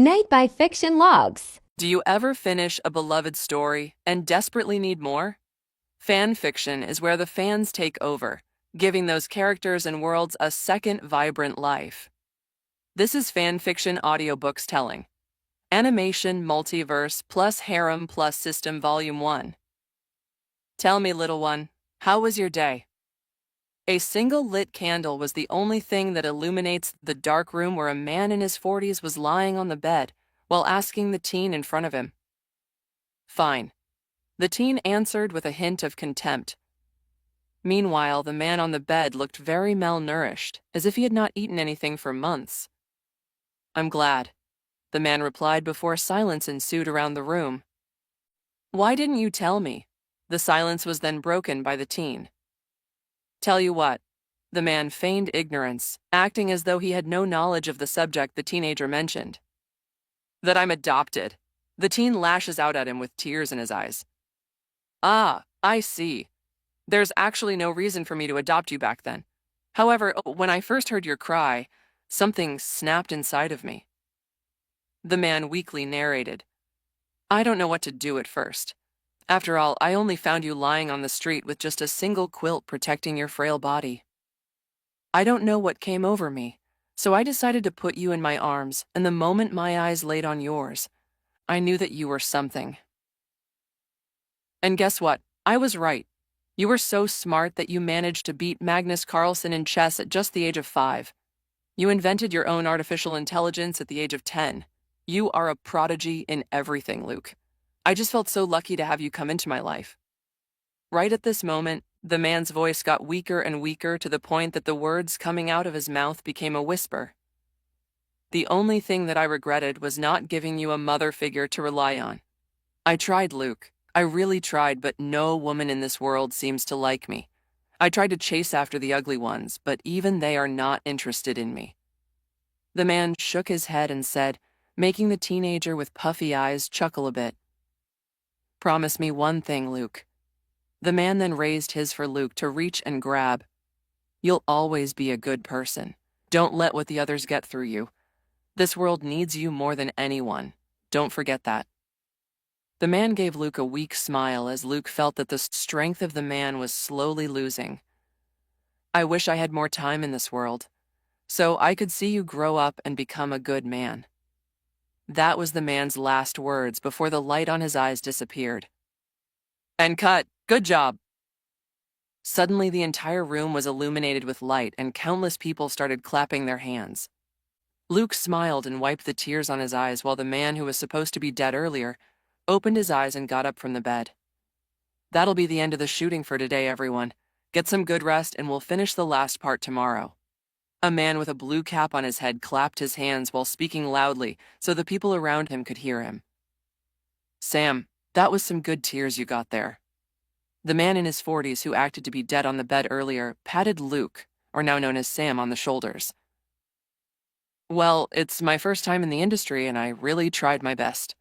Night by Fiction Logs. Do you ever finish a beloved story and desperately need more? Fan fiction is where the fans take over, giving those characters and worlds a second vibrant life. This is fan fiction audiobooks telling. Animation Multiverse plus Harem plus System Volume 1. Tell me, little one, how was your day? A single lit candle was the only thing that illuminates the dark room where a man in his 40s was lying on the bed while asking the teen in front of him. Fine. The teen answered with a hint of contempt. Meanwhile, the man on the bed looked very malnourished, as if he had not eaten anything for months. I'm glad, the man replied before silence ensued around the room. Why didn't you tell me? The silence was then broken by the teen. Tell you what, the man feigned ignorance, acting as though he had no knowledge of the subject the teenager mentioned. That I'm adopted. The teen lashes out at him with tears in his eyes. Ah, I see. There's actually no reason for me to adopt you back then. However, when I first heard your cry, something snapped inside of me. The man weakly narrated. I don't know what to do at first. After all, I only found you lying on the street with just a single quilt protecting your frail body. I don't know what came over me, so I decided to put you in my arms, and the moment my eyes laid on yours, I knew that you were something. And guess what? I was right. You were so smart that you managed to beat Magnus Carlsen in chess at just the age of 5. You invented your own artificial intelligence at the age of 10. You are a prodigy in everything, Luke. I just felt so lucky to have you come into my life. Right at this moment, the man's voice got weaker and weaker to the point that the words coming out of his mouth became a whisper. The only thing that I regretted was not giving you a mother figure to rely on. I tried, Luke. I really tried, but no woman in this world seems to like me. I tried to chase after the ugly ones, but even they are not interested in me. The man shook his head and said, making the teenager with puffy eyes chuckle a bit. Promise me one thing, Luke. The man then raised his for Luke to reach and grab. You'll always be a good person. Don't let what the others get through you. This world needs you more than anyone. Don't forget that. The man gave Luke a weak smile as Luke felt that the strength of the man was slowly losing. I wish I had more time in this world, so I could see you grow up and become a good man. That was the man's last words before the light on his eyes disappeared. And cut. Good job. Suddenly, the entire room was illuminated with light and countless people started clapping their hands. Luke smiled and wiped the tears on his eyes while the man who was supposed to be dead earlier opened his eyes and got up from the bed. That'll be the end of the shooting for today, everyone. Get some good rest and we'll finish the last part tomorrow. A man with a blue cap on his head clapped his hands while speaking loudly so the people around him could hear him. Sam, that was some good tears you got there. The man in his 40s who acted to be dead on the bed earlier patted Luke, or now known as Sam, on the shoulders. Well, it's my first time in the industry and I really tried my best.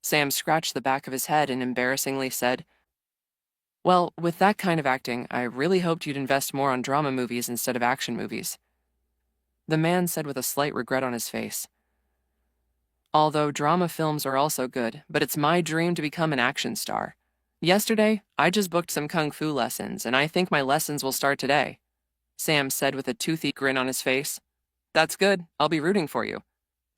Sam scratched the back of his head and embarrassingly said, Well, with that kind of acting, I really hoped you'd invest more on drama movies instead of action movies. The man said with a slight regret on his face. Although drama films are also good, but it's my dream to become an action star. Yesterday, I just booked some kung fu lessons, and I think my lessons will start today, Sam said with a toothy grin on his face. That's good. I'll be rooting for you.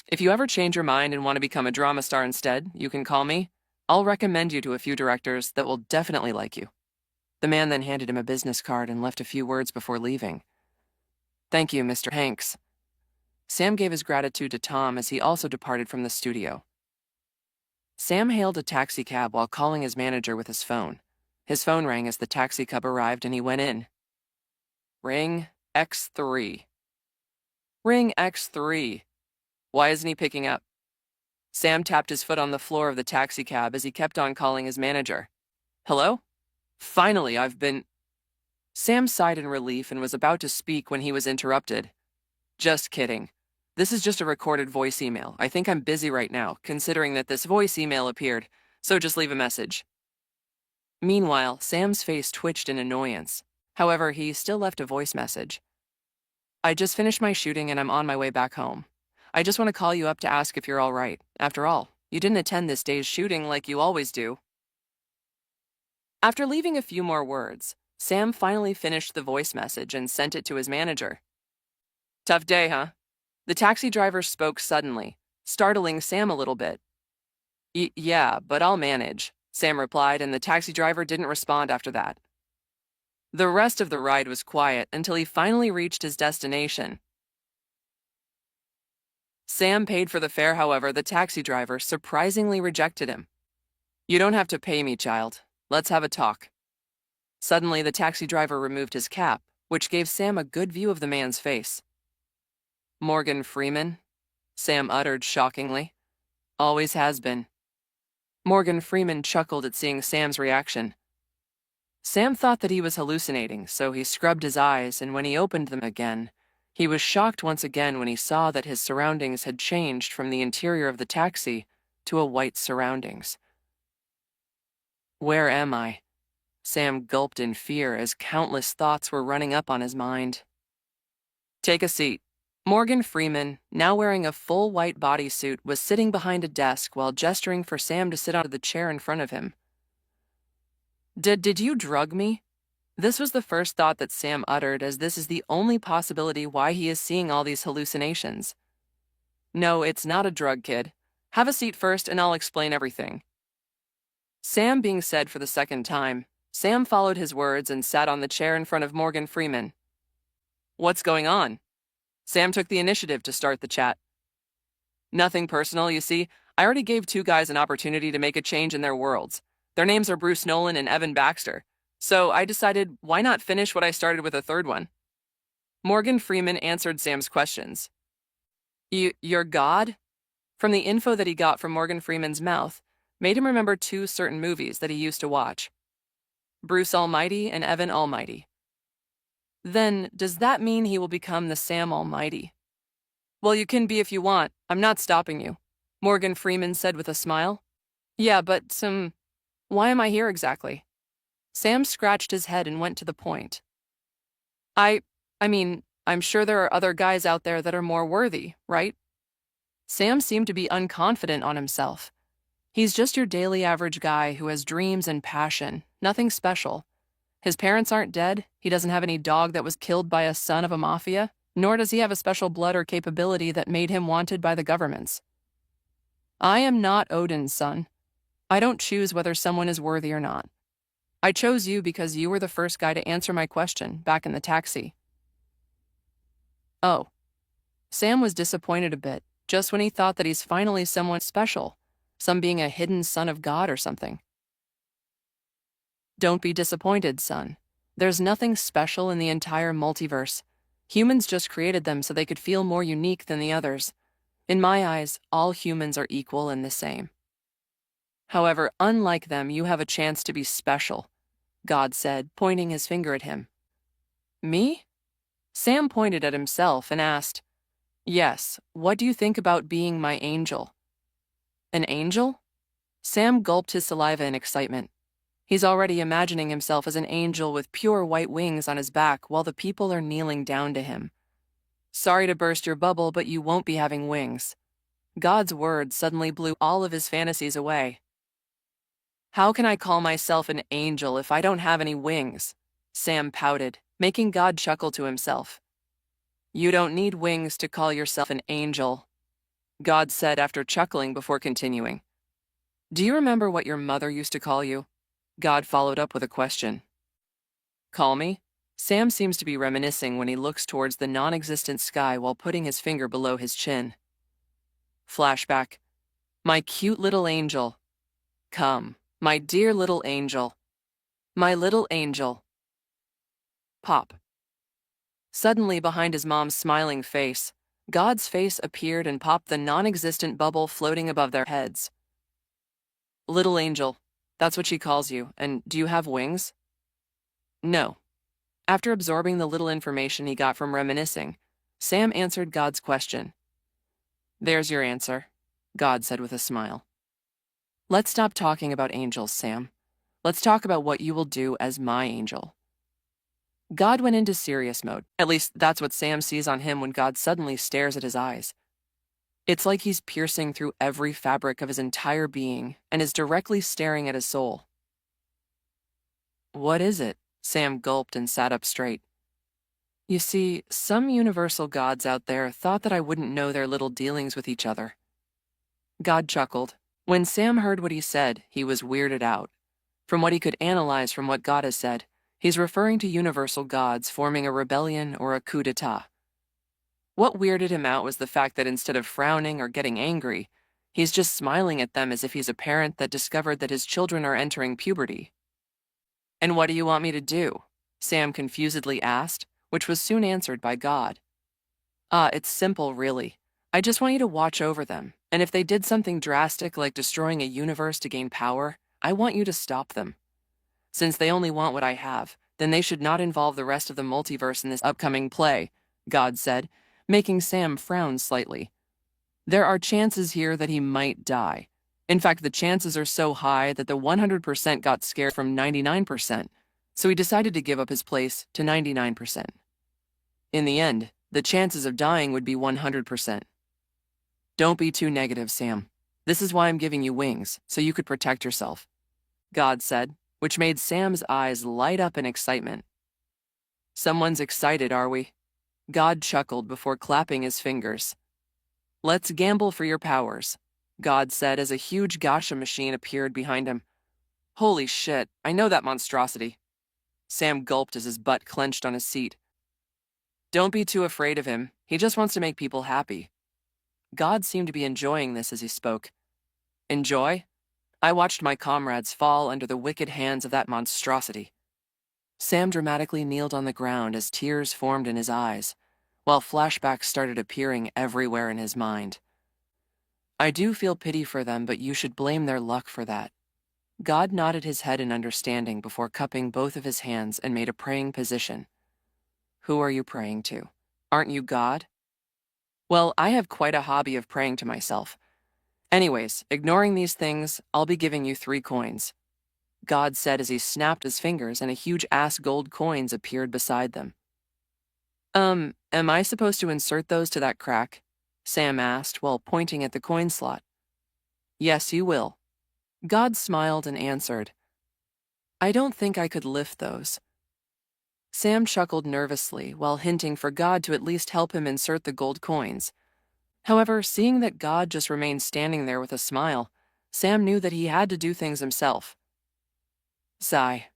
If you ever change your mind and want to become a drama star instead, you can call me. I'll recommend you to a few directors that will definitely like you. The man then handed him a business card and left a few words before leaving. Thank you, Mr. Hanks. Sam gave his gratitude to Tom as he also departed from the studio. Sam hailed a taxicab while calling his manager with his phone. His phone rang as the taxi cab arrived and he went in. Ring X3. Ring X3. Why isn't he picking up? Sam tapped his foot on the floor of the taxi cab as he kept on calling his manager. Hello? Finally, Sam sighed in relief and was about to speak when he was interrupted. Just kidding. This is just a recorded voice email. I think I'm busy right now, considering that this voice email appeared, so just leave a message. Meanwhile, Sam's face twitched in annoyance. However, he still left a voice message. I just finished my shooting and I'm on my way back home. I just want to call you up to ask if you're all right. After all, you didn't attend this day's shooting like you always do." After leaving a few more words, Sam finally finished the voice message and sent it to his manager. "Tough day, huh?" The taxi driver spoke suddenly, startling Sam a little bit. Yeah, but I'll manage," Sam replied, and the taxi driver didn't respond after that. The rest of the ride was quiet until he finally reached his destination. Sam paid for the fare, however, the taxi driver surprisingly rejected him. "You don't have to pay me, child. Let's have a talk." Suddenly, the taxi driver removed his cap, which gave Sam a good view of the man's face. "Morgan Freeman?" Sam uttered shockingly. "Always has been." Morgan Freeman chuckled at seeing Sam's reaction. Sam thought that he was hallucinating, so he scrubbed his eyes, and when he opened them again, he was shocked once again when he saw that his surroundings had changed from the interior of the taxi to a white surroundings. "Where am I?" Sam gulped in fear as countless thoughts were running up on his mind. "Take a seat." Morgan Freeman, now wearing a full white bodysuit, was sitting behind a desk while gesturing for Sam to sit on the chair in front of him. Did you drug me?" This was the first thought that Sam uttered, as this is the only possibility why he is seeing all these hallucinations. "No, it's not a drug, kid. Have a seat first and I'll explain everything." Sam being said for the second time, Sam followed his words and sat on the chair in front of Morgan Freeman. "What's going on?" Sam took the initiative to start the chat. "Nothing personal, you see. I already gave two guys an opportunity to make a change in their worlds. Their names are Bruce Nolan and Evan Baxter. So I decided, why not finish what I started with a third one?" Morgan Freeman answered Sam's questions. You're God?" From the info that he got from Morgan Freeman's mouth, made him remember two certain movies that he used to watch. Bruce Almighty and Evan Almighty. Then, does that mean he will become the Sam Almighty? "Well, you can be if you want. I'm not stopping you," Morgan Freeman said with a smile. "Yeah, but why am I here exactly?" Sam scratched his head and went to the point. I mean, I'm sure there are other guys out there that are more worthy, right?" Sam seemed to be unconfident on himself. He's just your daily average guy who has dreams and passion, nothing special. His parents aren't dead, he doesn't have any dog that was killed by a son of a mafia, nor does he have a special blood or capability that made him wanted by the governments. I am not Odin's son. I don't choose whether someone is worthy or not. I chose you because you were the first guy to answer my question back in the taxi. Oh. Sam was disappointed a bit, just when he thought that he's finally someone special, some being a hidden son of God or something. Don't be disappointed, son. There's nothing special in the entire multiverse. Humans just created them so they could feel more unique than the others. In my eyes, all humans are equal and the same. However, unlike them, you have a chance to be special, God said, pointing his finger at him. Me? Sam pointed at himself and asked, "Yes, what do you think about being my angel?" An angel? Sam gulped his saliva in excitement. He's already imagining himself as an angel with pure white wings on his back while the people are kneeling down to him. Sorry to burst your bubble, but you won't be having wings. God's words suddenly blew all of his fantasies away. How can I call myself an angel if I don't have any wings? Sam pouted, making God chuckle to himself. You don't need wings to call yourself an angel, God said after chuckling before continuing. Do you remember what your mother used to call you? God followed up with a question. Call me? Sam seems to be reminiscing when he looks towards the non-existent sky while putting his finger below his chin. Flashback. My cute little angel. Come, my dear little angel. My little angel. Pop. Suddenly, behind his mom's smiling face, God's face appeared and popped the non-existent bubble floating above their heads. Little angel, that's what she calls you, and do you have wings? No. After absorbing the little information he got from reminiscing, Sam answered God's question. There's your answer, God said with a smile. Let's stop talking about angels, Sam. Let's talk about what you will do as my angel. God went into serious mode. At least that's what Sam sees on him when God suddenly stares at his eyes. It's like he's piercing through every fabric of his entire being and is directly staring at his soul. What is it? Sam gulped and sat up straight. You see, some universal gods out there thought that I wouldn't know their little dealings with each other. God chuckled. When Sam heard what he said, he was weirded out. From what he could analyze from what God has said, he's referring to universal gods forming a rebellion or a coup d'etat. What weirded him out was the fact that instead of frowning or getting angry, he's just smiling at them as if he's a parent that discovered that his children are entering puberty. And what do you want me to do? Sam confusedly asked, which was soon answered by God. It's simple, really. I just want you to watch over them, and if they did something drastic like destroying a universe to gain power, I want you to stop them. Since they only want what I have, then they should not involve the rest of the multiverse in this upcoming play, God said, making Sam frown slightly. There are chances here that he might die. In fact, the chances are so high that the 100% got scared from 99%, so he decided to give up his place to 99%. In the end, the chances of dying would be 100%. Don't be too negative, Sam. This is why I'm giving you wings, so you could protect yourself, God said, which made Sam's eyes light up in excitement. Someone's excited, are we? God chuckled before clapping his fingers. Let's gamble for your powers, God said as a huge gacha machine appeared behind him. Holy shit, I know that monstrosity. Sam gulped as his butt clenched on his seat. Don't be too afraid of him. He just wants to make people happy. God seemed to be enjoying this as he spoke. Enjoy? I watched my comrades fall under the wicked hands of that monstrosity. Sam dramatically kneeled on the ground as tears formed in his eyes, while flashbacks started appearing everywhere in his mind. I do feel pity for them, but you should blame their luck for that. God nodded his head in understanding before cupping both of his hands and made a praying position. Who are you praying to? Aren't you God? Well, I have quite a hobby of praying to myself. Anyways, ignoring these things, I'll be giving you 3 coins, God said as he snapped his fingers and a huge ass gold coins appeared beside them. Am I supposed to insert those to that crack? Sam asked while pointing at the coin slot. Yes, you will. God smiled and answered. I don't think I could lift those. Sam chuckled nervously while hinting for God to at least help him insert the gold coins. However, seeing that God just remained standing there with a smile, Sam knew that he had to do things himself. Sigh.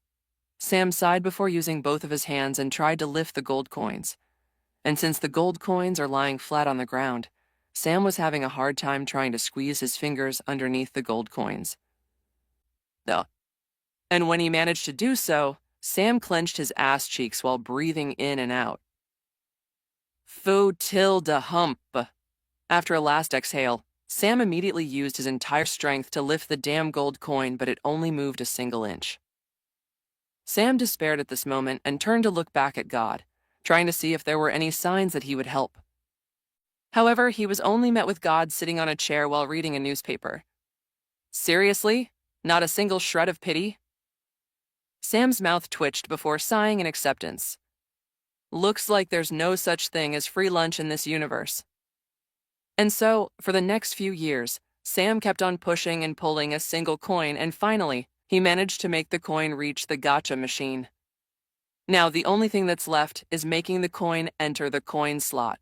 Sam sighed before using both of his hands and tried to lift the gold coins. And since the gold coins are lying flat on the ground, Sam was having a hard time trying to squeeze his fingers underneath the gold coins. And when he managed to do so, Sam clenched his ass cheeks while breathing in and out. Foo tilde hump. After a last exhale, Sam immediately used his entire strength to lift the damn gold coin, but it only moved a single inch. Sam despaired at this moment and turned to look back at God, trying to see if there were any signs that he would help. However, he was only met with God sitting on a chair while reading a newspaper. Seriously? Not a single shred of pity? Sam's mouth twitched before sighing in acceptance. Looks like there's no such thing as free lunch in this universe. And so, for the next few years, Sam kept on pushing and pulling a single coin, and finally, he managed to make the coin reach the gacha machine. Now, the only thing that's left is making the coin enter the coin slot.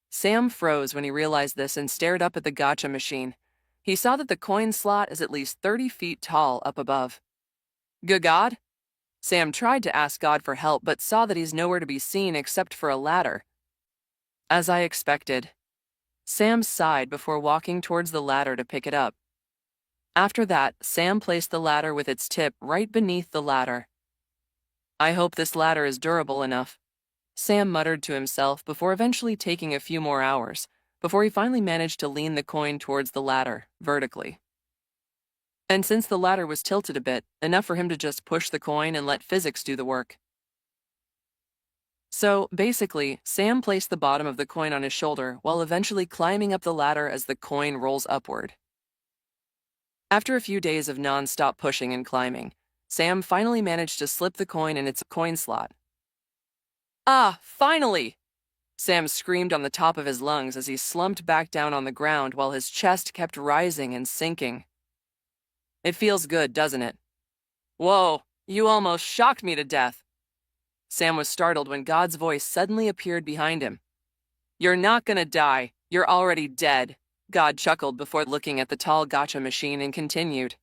Sam froze when he realized this and stared up at the gacha machine. He saw that the coin slot is at least 30 feet tall up above. God? Sam tried to ask God for help, but saw that he's nowhere to be seen except for a ladder. As I expected. Sam sighed before walking towards the ladder to pick it up. After that, Sam placed the ladder with its tip right beneath the ladder. I hope this ladder is durable enough, Sam muttered to himself before eventually taking a few more hours, before he finally managed to lean the coin towards the ladder, vertically. And since the ladder was tilted a bit, enough for him to just push the coin and let physics do the work. So, basically, Sam placed the bottom of the coin on his shoulder while eventually climbing up the ladder as the coin rolls upward. After a few days of non-stop pushing and climbing, Sam finally managed to slip the coin in its coin slot. Ah, finally! Sam screamed on the top of his lungs as he slumped back down on the ground while his chest kept rising and sinking. It feels good, doesn't it? Whoa, you almost shocked me to death. Sam was startled when God's voice suddenly appeared behind him. You're not gonna die. You're already dead. God chuckled before looking at the tall gacha machine and continued.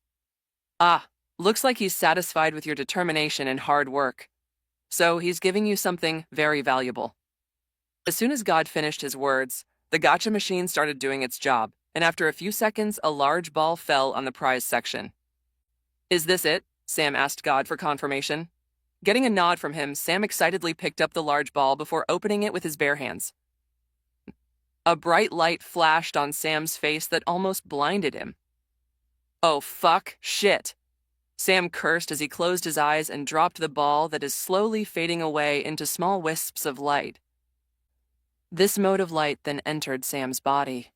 Ah, looks like he's satisfied with your determination and hard work. So he's giving you something very valuable. As soon as God finished his words, the gacha machine started doing its job, and after a few seconds, a large ball fell on the prize section. Is this it? Sam asked God for confirmation. Getting a nod from him, Sam excitedly picked up the large ball before opening it with his bare hands. A bright light flashed on Sam's face that almost blinded him. Oh, fuck, shit. Sam cursed as he closed his eyes and dropped the ball that is slowly fading away into small wisps of light. This mode of light then entered Sam's body.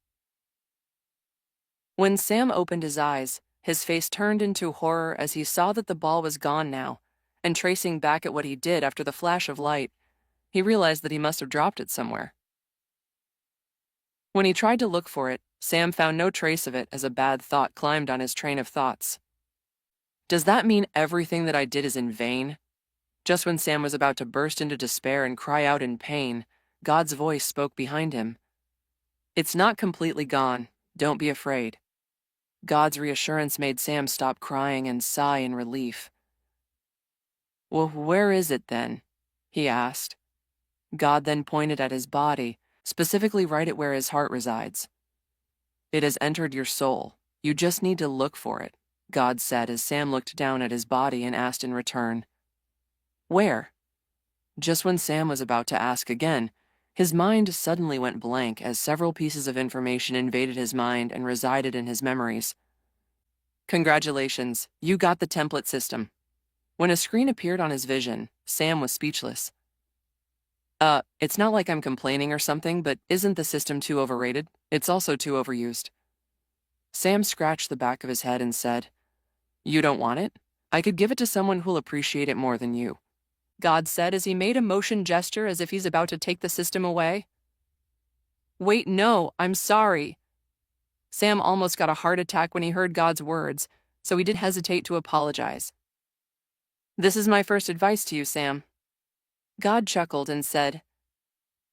When Sam opened his eyes, his face turned into horror as he saw that the ball was gone now, and tracing back at what he did after the flash of light, he realized that he must have dropped it somewhere. When he tried to look for it, Sam found no trace of it as a bad thought climbed on his train of thoughts. Does that mean everything that I did is in vain? Just when Sam was about to burst into despair and cry out in pain, God's voice spoke behind him. It's not completely gone. Don't be afraid. God's reassurance made Sam stop crying and sigh in relief. Well, where is it then? He asked. God then pointed at his body, specifically right at where his heart resides. It has entered your soul. You just need to look for it, God said as Sam looked down at his body and asked in return. Where? Just when Sam was about to ask again, his mind suddenly went blank as several pieces of information invaded his mind and resided in his memories. Congratulations, you got the template system. When a screen appeared on his vision, Sam was speechless. It's not like I'm complaining or something, but isn't the system too overrated? It's also too overused. Sam scratched the back of his head and said, You don't want it? I could give it to someone who'll appreciate it more than you, God said as he made a motion gesture as if he's about to take the system away. Wait, no, I'm sorry. Sam almost got a heart attack when he heard God's words, so he did hesitate to apologize. This is my first advice to you, Sam. God chuckled and said,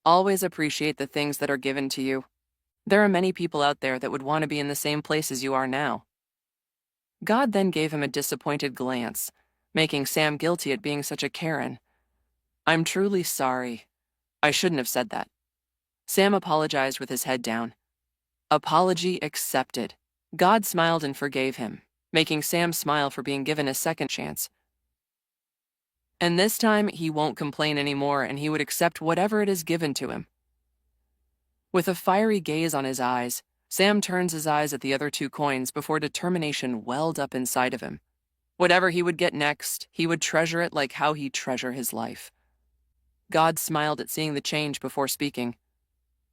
Always appreciate the things that are given to you. There are many people out there that would want to be in the same place as you are now. God then gave him a disappointed glance, making Sam guilty at being such a Karen. I'm truly sorry. I shouldn't have said that. Sam apologized with his head down. Apology accepted. God smiled and forgave him, making Sam smile for being given a second chance. And this time, he won't complain anymore and he would accept whatever it is given to him. With a fiery gaze on his eyes, Sam turns his eyes at the other two coins before determination welled up inside of him. Whatever he would get next, he would treasure it like how he'd treasure his life. God smiled at seeing the change before speaking.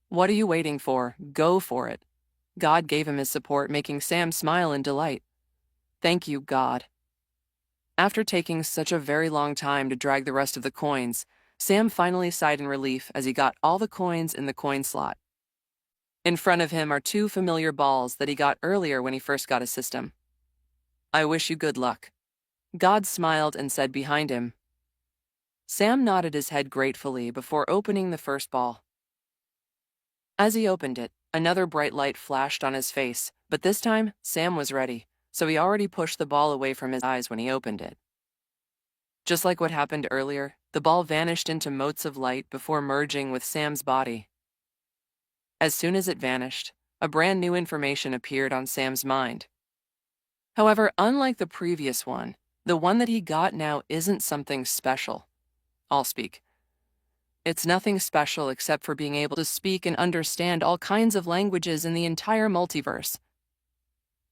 What are you waiting for? Go for it. God gave him his support, making Sam smile in delight. Thank you, God. After taking such a very long time to drag the rest of the coins, Sam finally sighed in relief as he got all the coins in the coin slot. In front of him are two familiar balls that he got earlier when he first got a system. I wish you good luck. God smiled and said behind him. Sam nodded his head gratefully before opening the first ball. As he opened it, another bright light flashed on his face, but this time, Sam was ready, so he already pushed the ball away from his eyes when he opened it. Just like what happened earlier, the ball vanished into motes of light before merging with Sam's body. As soon as it vanished, a brand new information appeared on Sam's mind. However, unlike the previous one, the one that he got now isn't something special. I'll speak. It's nothing special except for being able to speak and understand all kinds of languages in the entire multiverse.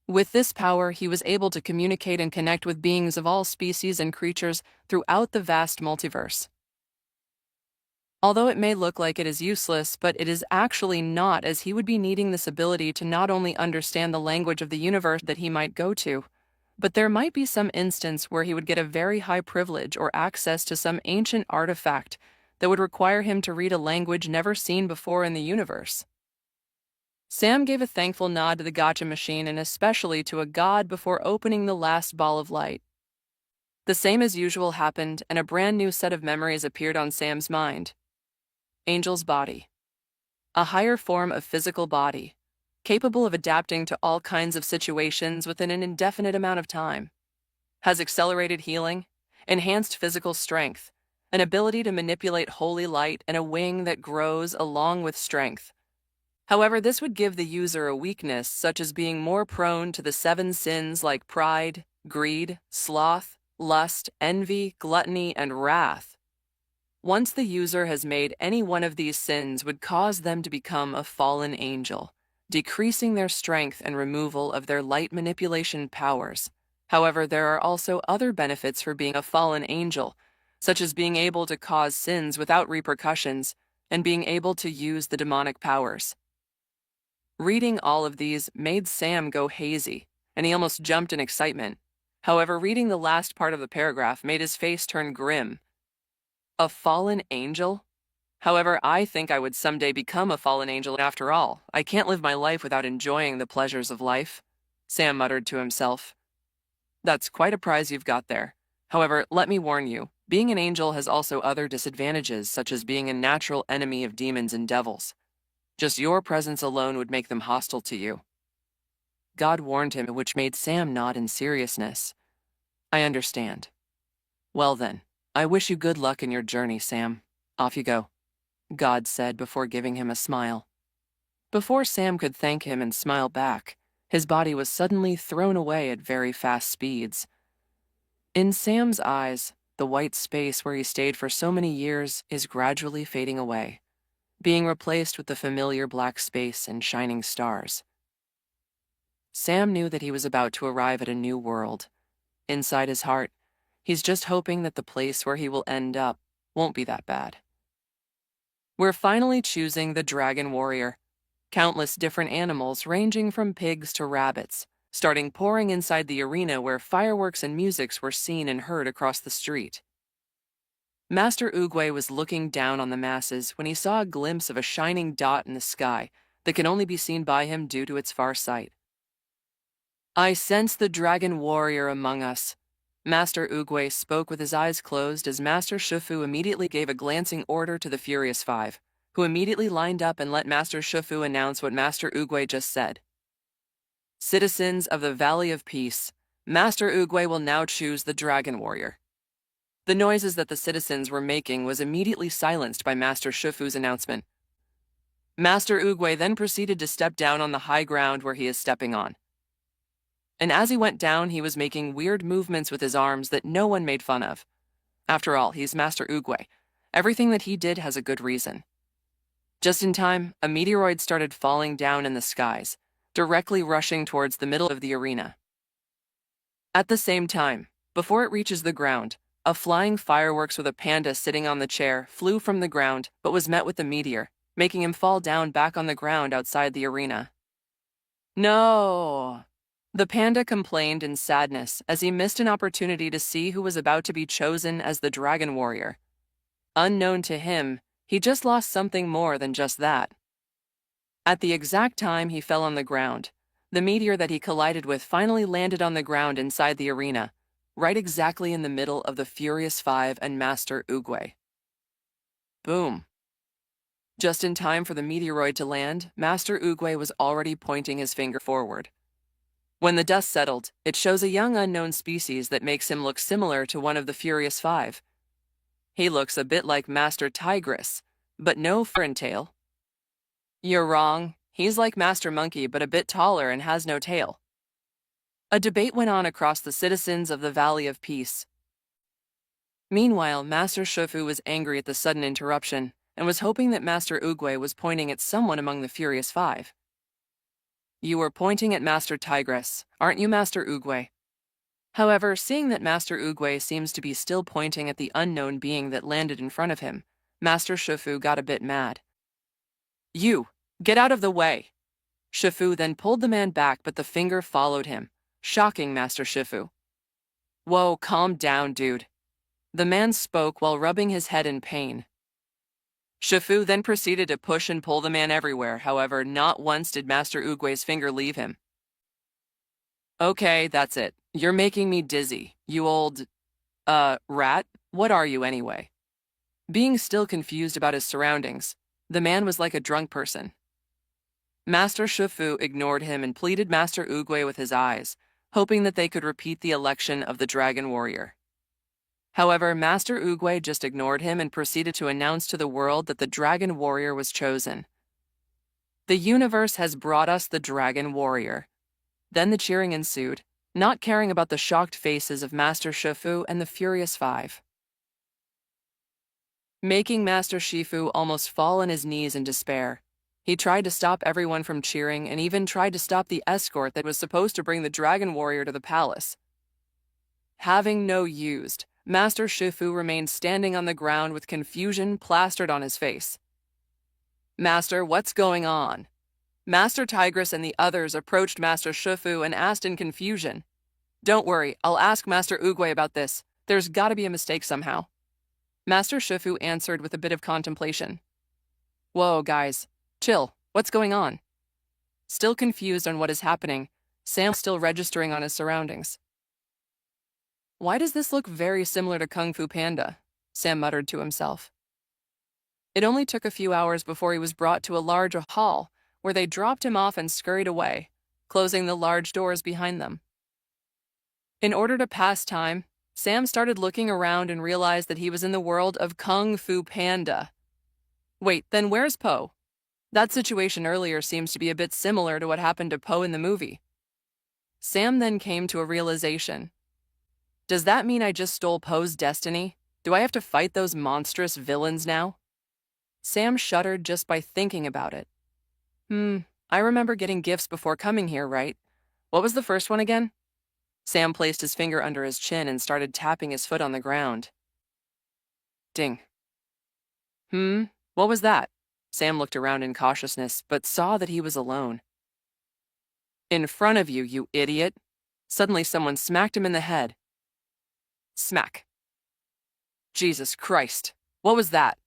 With this power, he was able to communicate and connect with beings of all species and creatures throughout the vast multiverse. Although it may look like it is useless, but it is actually not, as he would be needing this ability to not only understand the language of the universe that he might go to, but there might be some instance where he would get a very high privilege or access to some ancient artifact that would require him to read a language never seen before in the universe. Sam gave a thankful nod to the gotcha machine and especially to a god before opening the last ball of light. The same as usual happened, and a brand new set of memories appeared on Sam's mind. Angel's body. A higher form of physical body, capable of adapting to all kinds of situations within an indefinite amount of time. Has accelerated healing, enhanced physical strength, an ability to manipulate holy light, and a wing that grows along with strength. However, this would give the user a weakness such as being more prone to the 7 sins like pride, greed, sloth, lust, envy, gluttony, and wrath. Once the user has made any one of these sins would cause them to become a fallen angel, decreasing their strength and removal of their light manipulation powers. However, there are also other benefits for being a fallen angel, such as being able to cause sins without repercussions and being able to use the demonic powers. Reading all of these made Sam go hazy, and he almost jumped in excitement. However, reading the last part of the paragraph made his face turn grim. A fallen angel? However, I think I would someday become a fallen angel after all. I can't live my life without enjoying the pleasures of life, Sam muttered to himself. That's quite a prize you've got there. However, let me warn you, being an angel has also other disadvantages, such as being a natural enemy of demons and devils. Just your presence alone would make them hostile to you. God warned him, which made Sam nod in seriousness. I understand. Well then, I wish you good luck in your journey, Sam. Off you go, God said before giving him a smile. Before Sam could thank him and smile back, his body was suddenly thrown away at very fast speeds. In Sam's eyes, the white space where he stayed for so many years is gradually fading away, being replaced with the familiar black space and shining stars. Sam knew that he was about to arrive at a new world. Inside his heart, he's just hoping that the place where he will end up won't be that bad. We're finally choosing the Dragon Warrior. Countless different animals ranging from pigs to rabbits, starting pouring inside the arena where fireworks and musics were seen and heard across the street. Master Oogway was looking down on the masses when he saw a glimpse of a shining dot in the sky that can only be seen by him due to its far sight. I sense the Dragon Warrior among us. Master Oogway spoke with his eyes closed as Master Shufu immediately gave a glancing order to the Furious Five, who immediately lined up and let Master Shufu announce what Master Oogway just said. Citizens of the Valley of Peace, Master Oogway will now choose the Dragon Warrior. The noises that the citizens were making was immediately silenced by Master Shufu's announcement. Master Oogway then proceeded to step down on the high ground where he is stepping on. And as he went down, he was making weird movements with his arms that no one made fun of. After all, he's Master Oogway. Everything that he did has a good reason. Just in time, a meteoroid started falling down in the skies, directly rushing towards the middle of the arena. At the same time, before it reaches the ground, a flying fireworks with a panda sitting on the chair flew from the ground but was met with the meteor, making him fall down back on the ground outside the arena. No! The panda complained in sadness as he missed an opportunity to see who was about to be chosen as the Dragon Warrior. Unknown to him, he just lost something more than just that. At the exact time he fell on the ground, the meteor that he collided with finally landed on the ground inside the arena, right exactly in the middle of the Furious Five and Master Oogway. Boom. Just in time for the meteoroid to land, Master Oogway was already pointing his finger forward. When the dust settled, it shows a young unknown species that makes him look similar to one of the Furious Five. He looks a bit like Master Tigress, but no fur and tail. You're wrong. He's like Master Monkey, but a bit taller and has no tail. A debate went on across the citizens of the Valley of Peace. Meanwhile, Master Shufu was angry at the sudden interruption and was hoping that Master Oogway was pointing at someone among the Furious Five. You were pointing at Master Tigress, aren't you, Master Oogway? However, seeing that Master Oogway seems to be still pointing at the unknown being that landed in front of him, Master Shufu got a bit mad. You, get out of the way! Shufu then pulled the man back, but the finger followed him, shocking Master Shufu. Whoa, calm down, dude. The man spoke while rubbing his head in pain. Shifu then proceeded to push and pull the man everywhere. However, not once did Master Uguay's finger leave him. Okay, that's it. You're making me dizzy, you old, rat. What are you anyway? Being still confused about his surroundings, the man was like a drunk person. Master Shifu ignored him and pleaded Master Uguay with his eyes, hoping that they could repeat the election of the Dragon Warrior. However, Master Uguay just ignored him and proceeded to announce to the world that the Dragon Warrior was chosen. The universe has brought us the Dragon Warrior. Then the cheering ensued, not caring about the shocked faces of Master Shifu and the Furious Five. Making Master Shifu almost fall on his knees in despair, he tried to stop everyone from cheering and even tried to stop the escort that was supposed to bring the Dragon Warrior to the palace. Having no used, Master Shifu remained standing on the ground with confusion plastered on his face. Master, what's going on? Master Tigress and the others approached Master Shifu and asked in confusion. Don't worry, I'll ask Master Uguay about this. There's gotta be a mistake somehow. Master Shifu answered with a bit of contemplation. Whoa, guys. Chill. What's going on? Still confused on what is happening, Sam's still registering on his surroundings. Why does this look very similar to kungfupanda? Sam muttered to himself. It only took a few hours before he was brought to a large hall, where they dropped him off and scurried away, closing the large doors behind them. In order to pass time, Sam started looking around and realized that he was in the world of kungfupanda. Wait, then where's Po? That situation earlier seems to be a bit similar to what happened to Po in the movie. Sam then came to a realization. Does that mean I just stole Po's destiny? Do I have to fight those monstrous villains now? Sam shuddered just by thinking about it. I remember getting gifts before coming here, right? What was the first one again? Sam placed his finger under his chin and started tapping his foot on the ground. Ding. What was that? Sam looked around in cautiousness, but saw that he was alone. In front of you, you idiot! Suddenly someone smacked him in the head. Smack. Jesus Christ! What was that?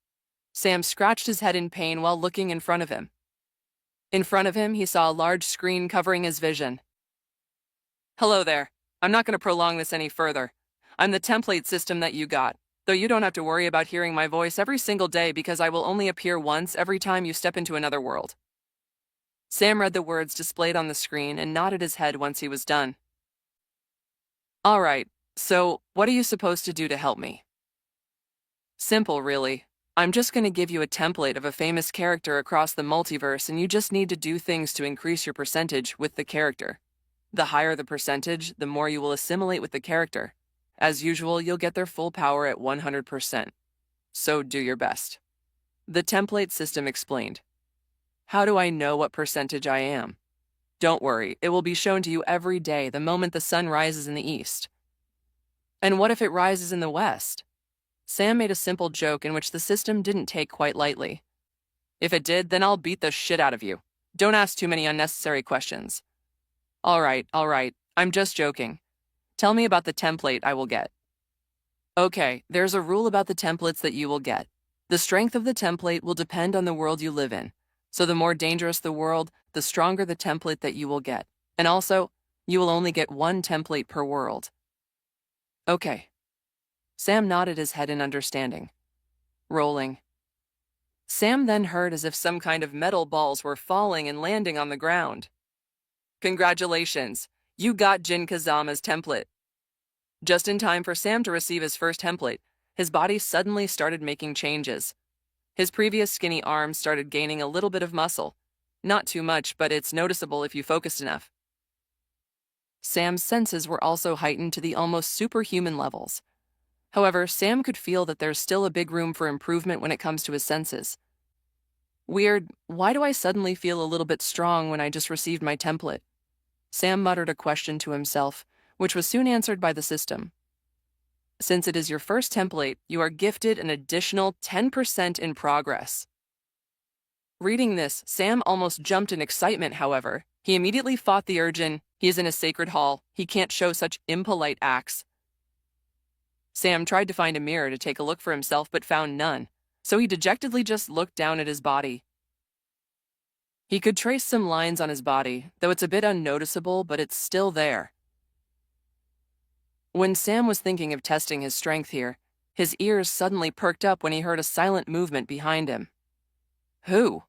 Sam scratched his head in pain while looking in front of him. In front of him, he saw a large screen covering his vision. Hello there. I'm not going to prolong this any further. I'm the template system that you got, though you don't have to worry about hearing my voice every single day because I will only appear once every time you step into another world. Sam read the words displayed on the screen and nodded his head once he was done. All right, so what are you supposed to do to help me? Simple, really. I'm just going to give you a template of a famous character across the multiverse, and you just need to do things to increase your percentage with the character. The higher the percentage, the more you will assimilate with the character. As usual, you'll get their full power at 100%. So do your best. The template system explained. How do I know what percentage I am? Don't worry, it will be shown to you every day the moment the sun rises in the east. And what if it rises in the west? Sam made a simple joke in which the system didn't take quite lightly. If it did, then I'll beat the shit out of you. Don't ask too many unnecessary questions. All right, I'm just joking. Tell me about the template I will get. Okay, there's a rule about the templates that you will get. The strength of the template will depend on the world you live in. So the more dangerous the world, the stronger the template that you will get. And also, you will only get one template per world. Okay. Sam nodded his head in understanding. Rolling. Sam then heard as if some kind of metal balls were falling and landing on the ground. Congratulations, you got Jin Kazama's template. Just in time for Sam to receive his first template, his body suddenly started making changes. His previous skinny arms started gaining a little bit of muscle. Not too much, but it's noticeable if you focused enough. Sam's senses were also heightened to the almost superhuman levels. However, Sam could feel that there's still a big room for improvement when it comes to his senses. Weird, why do I suddenly feel a little bit strong when I just received my template? Sam muttered a question to himself, which was soon answered by the system. Since it is your first template, you are gifted an additional 10% in progress. Reading this, Sam almost jumped in excitement, however. He immediately fought the urge in, he is in a sacred hall, he can't show such impolite acts. Sam tried to find a mirror to take a look for himself but found none. so he dejectedly just looked down at his body. He could trace some lines on his body, though it's a bit unnoticeable, but it's still there. When Sam was thinking of testing his strength here, his ears suddenly perked up when he heard a silent movement behind him. Who?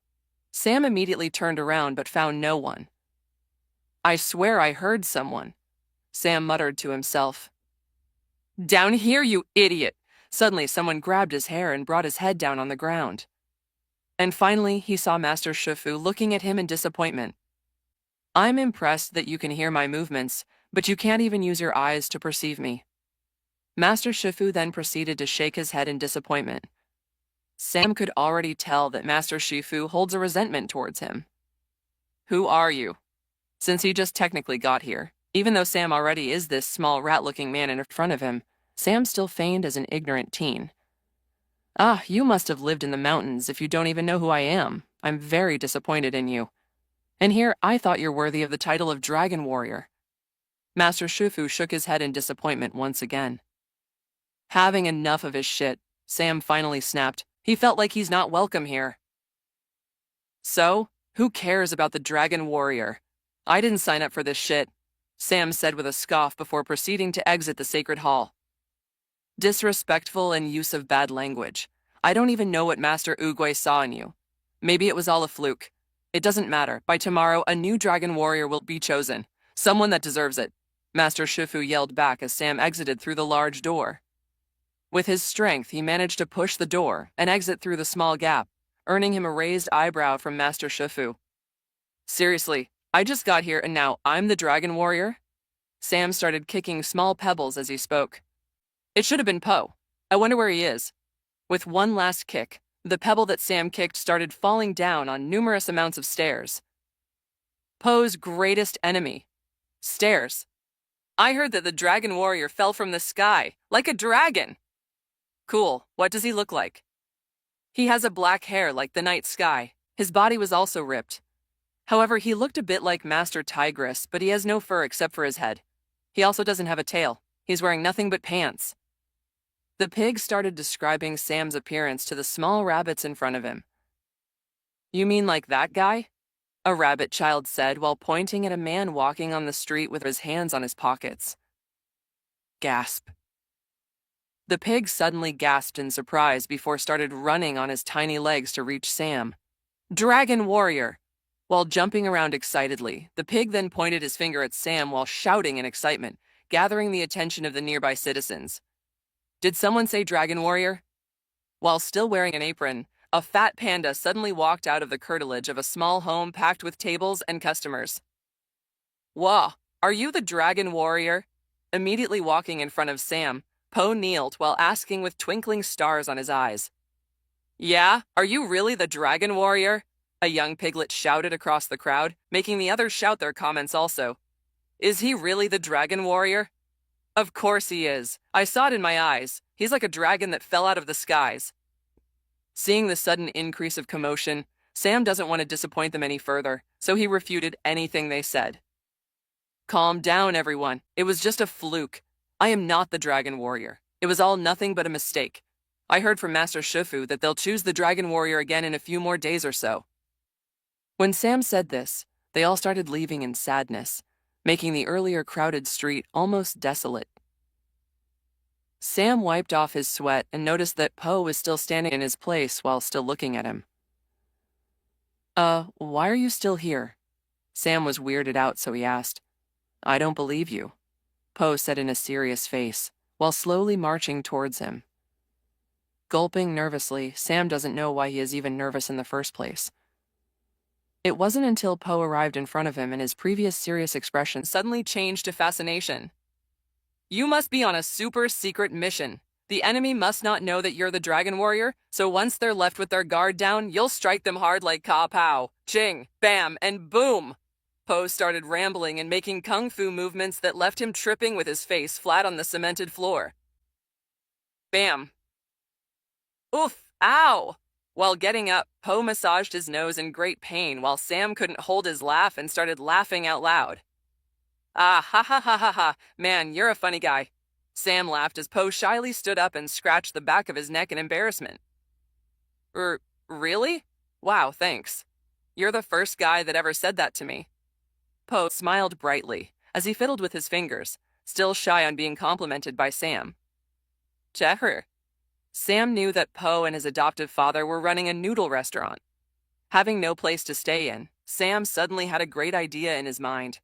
Sam immediately turned around but found no one. I swear I heard someone, Sam muttered to himself. Down here, you idiot! Suddenly someone grabbed his hair and brought his head down on the ground. And finally, he saw Master Shifu looking at him in disappointment. I'm impressed that you can hear my movements, but you can't even use your eyes to perceive me. Master Shifu then proceeded to shake his head in disappointment. Sam could already tell that Master Shifu holds a resentment towards him. Who are you? Since he just technically got here, even though Sam already is this small rat-looking man in front of him, Sam still feigned as an ignorant teen. Ah, you must have lived in the mountains if you don't even know who I am. I'm very disappointed in you. And here, I thought you're worthy of the title of Dragon Warrior. Master Shifu shook his head in disappointment once again. Having enough of his shit, Sam finally snapped. He felt like he's not welcome here. So, who cares about the Dragon Warrior? I didn't sign up for this shit, Sam said with a scoff before proceeding to exit the sacred hall. Disrespectful and use of bad language. I don't even know what Master Oogway saw in you. Maybe it was all a fluke. It doesn't matter. By tomorrow, a new Dragon Warrior will be chosen. Someone that deserves it, Master Shifu yelled back as Sam exited through the large door. With his strength, he managed to push the door and exit through the small gap, earning him a raised eyebrow from Master Shifu. Seriously, I just got here and now I'm the Dragon Warrior? Sam started kicking small pebbles as he spoke. It should have been Po. I wonder where he is. With one last kick, the pebble that Sam kicked started falling down on numerous amounts of stairs. Po's greatest enemy. Stairs. I heard that the Dragon Warrior fell from the sky, like a dragon. Cool, what does he look like? He has a black hair like the night sky. His body was also ripped. However, he looked a bit like Master Tigress, but he has no fur except for his head. He also doesn't have a tail. He's wearing nothing but pants. The pig started describing Sam's appearance to the small rabbits in front of him. You mean like that guy? A rabbit child said while pointing at a man walking on the street with his hands on his pockets. Gasp. The pig suddenly gasped in surprise before started running on his tiny legs to reach Sam. Dragon Warrior! While jumping around excitedly, the pig then pointed his finger at Sam while shouting in excitement, gathering the attention of the nearby citizens. Did someone say Dragon Warrior? While still wearing an apron, a fat panda suddenly walked out of the curtilage of a small home packed with tables and customers. Whoa, are you the Dragon Warrior? Immediately walking in front of Sam, Po kneeled while asking with twinkling stars on his eyes. Yeah, are you really the Dragon Warrior? A young piglet shouted across the crowd, making the others shout their comments also. Is he really the Dragon Warrior? Of course he is. I saw it in my eyes. He's like a dragon that fell out of the skies. Seeing the sudden increase of commotion, Sam doesn't want to disappoint them any further, so he refuted anything they said. Calm down, everyone. It was just a fluke. I am not the Dragon Warrior. It was all nothing but a mistake. I heard from Master Shifu that they'll choose the Dragon Warrior again in a few more days or so. When Sam said this, they all started leaving in sadness, making the earlier crowded street almost desolate. Sam wiped off his sweat and noticed that Po was still standing in his place while still looking at him. Why are you still here? Sam was weirded out, so he asked. I don't believe you, Po said in a serious face, while slowly marching towards him. Gulping nervously, Sam doesn't know why he is even nervous in the first place. It wasn't until Po arrived in front of him and his previous serious expression suddenly changed to fascination. You must be on a super secret mission. The enemy must not know that you're the Dragon Warrior, so once they're left with their guard down, you'll strike them hard like ka-pow, ching, bam, and boom. Po started rambling and making kung fu movements that left him tripping with his face flat on the cemented floor. Bam. Oof, ow! While getting up, Po massaged his nose in great pain while Sam couldn't hold his laugh and started laughing out loud. Ah, ha ha ha ha ha, man, you're a funny guy. Sam laughed as Po shyly stood up and scratched the back of his neck in embarrassment. Er, really? Wow, thanks. You're the first guy that ever said that to me. Po smiled brightly as he fiddled with his fingers, still shy on being complimented by Sam. Cheher. Sam knew that Po and his adoptive father were running a noodle restaurant. Having no place to stay in, Sam suddenly had a great idea in his mind.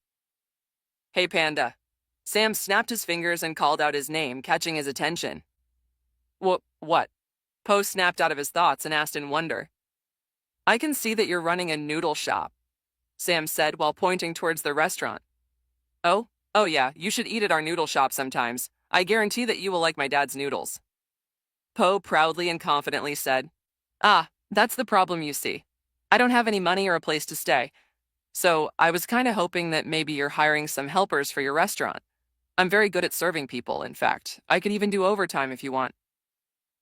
Hey, Panda. Sam snapped his fingers and called out his name, catching his attention. What? Po snapped out of his thoughts and asked in wonder. I can see that you're running a noodle shop, Sam said while pointing towards the restaurant. Oh yeah, you should eat at our noodle shop sometimes. I guarantee that you will like my dad's noodles. Po proudly and confidently said, that's the problem, you see. I don't have any money or a place to stay. So I was kind of hoping that maybe you're hiring some helpers for your restaurant. I'm very good at serving people, in fact. I could even do overtime if you want.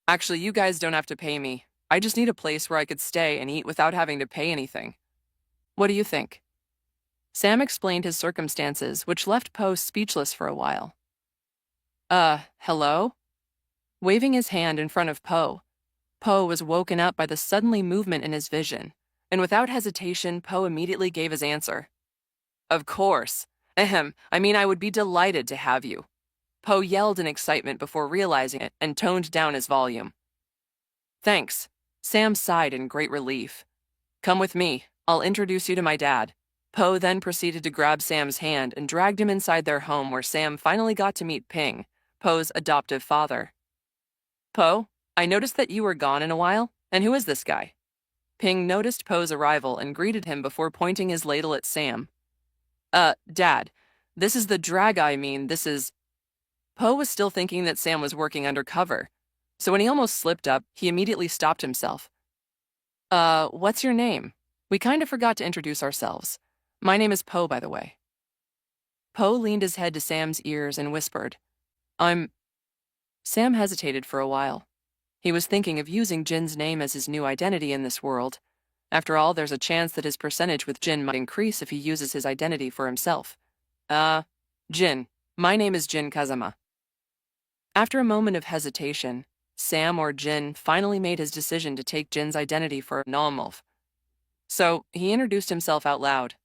Actually, you guys don't have to pay me. I just need a place where I could stay and eat without having to pay anything. What do you think? Sam explained his circumstances, which left Po speechless for a while. Hello? Waving his hand in front of Po, Po was woken up by the suddenly movement in his vision, and without hesitation, Po immediately gave his answer. Of course. I would be delighted to have you. Po yelled in excitement before realizing it and toned down his volume. Thanks. Sam sighed in great relief. Come with me. I'll introduce you to my dad. Po then proceeded to grab Sam's hand and dragged him inside their home where Sam finally got to meet Ping, Po's adoptive father. Po, I noticed that you were gone in a while, and who is this guy? Ping noticed Po's arrival and greeted him before pointing his ladle at Sam. Dad, this is the this is... Po was still thinking that Sam was working undercover, so when he almost slipped up, he immediately stopped himself. What's your name? We kind of forgot to introduce ourselves. My name is Po, by the way. Po leaned his head to Sam's ears and whispered, Sam hesitated for a while. He was thinking of using Jin's name as his new identity in this world. After all, there's a chance that his percentage with Jin might increase if he uses his identity for himself. Jin. My name is Jin Kazama. After a moment of hesitation, Sam or Jin finally made his decision to take Jin's identity for Nomulf. So he introduced himself out loud.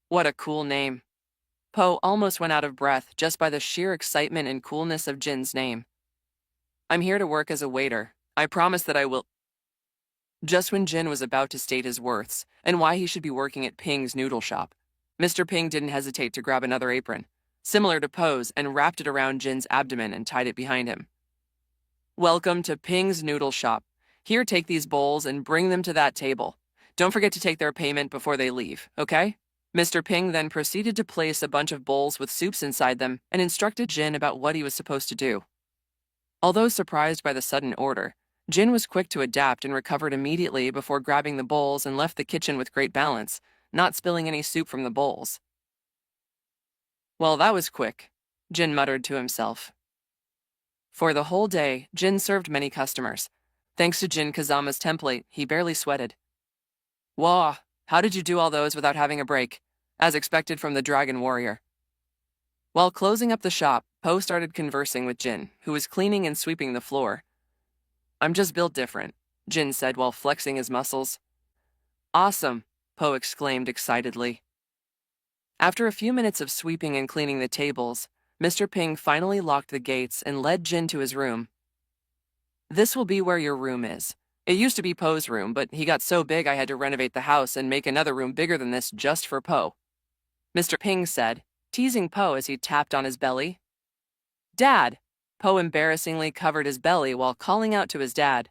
What a cool name. Po almost went out of breath just by the sheer excitement and coolness of Jin's name. I'm here to work as a waiter. I promise that I will... Just when Jin was about to state his worths and why he should be working at Ping's noodle shop, Mr. Ping didn't hesitate to grab another apron, similar to Po's, and wrapped it around Jin's abdomen and tied it behind him. Welcome to Ping's noodle shop. Here, take these bowls and bring them to that table. Don't forget to take their payment before they leave, okay? Mr. Ping then proceeded to place a bunch of bowls with soups inside them and instructed Jin about what he was supposed to do. Although surprised by the sudden order, Jin was quick to adapt and recovered immediately before grabbing the bowls and left the kitchen with great balance, not spilling any soup from the bowls. Well, that was quick, Jin muttered to himself. For the whole day, Jin served many customers. Thanks to Jin Kazama's template, he barely sweated. Whoa, how did you do all those without having a break? As expected from the Dragon Warrior. While closing up the shop, Po started conversing with Jin, who was cleaning and sweeping the floor. I'm just built different, Jin said while flexing his muscles. Awesome, Po exclaimed excitedly. After a few minutes of sweeping and cleaning the tables, Mr. Ping finally locked the gates and led Jin to his room. This will be where your room is. It used to be Po's room, but he got so big I had to renovate the house and make another room bigger than this just for Po, Mr. Ping said, teasing Po as he tapped on his belly. Dad! Po embarrassingly covered his belly while calling out to his dad.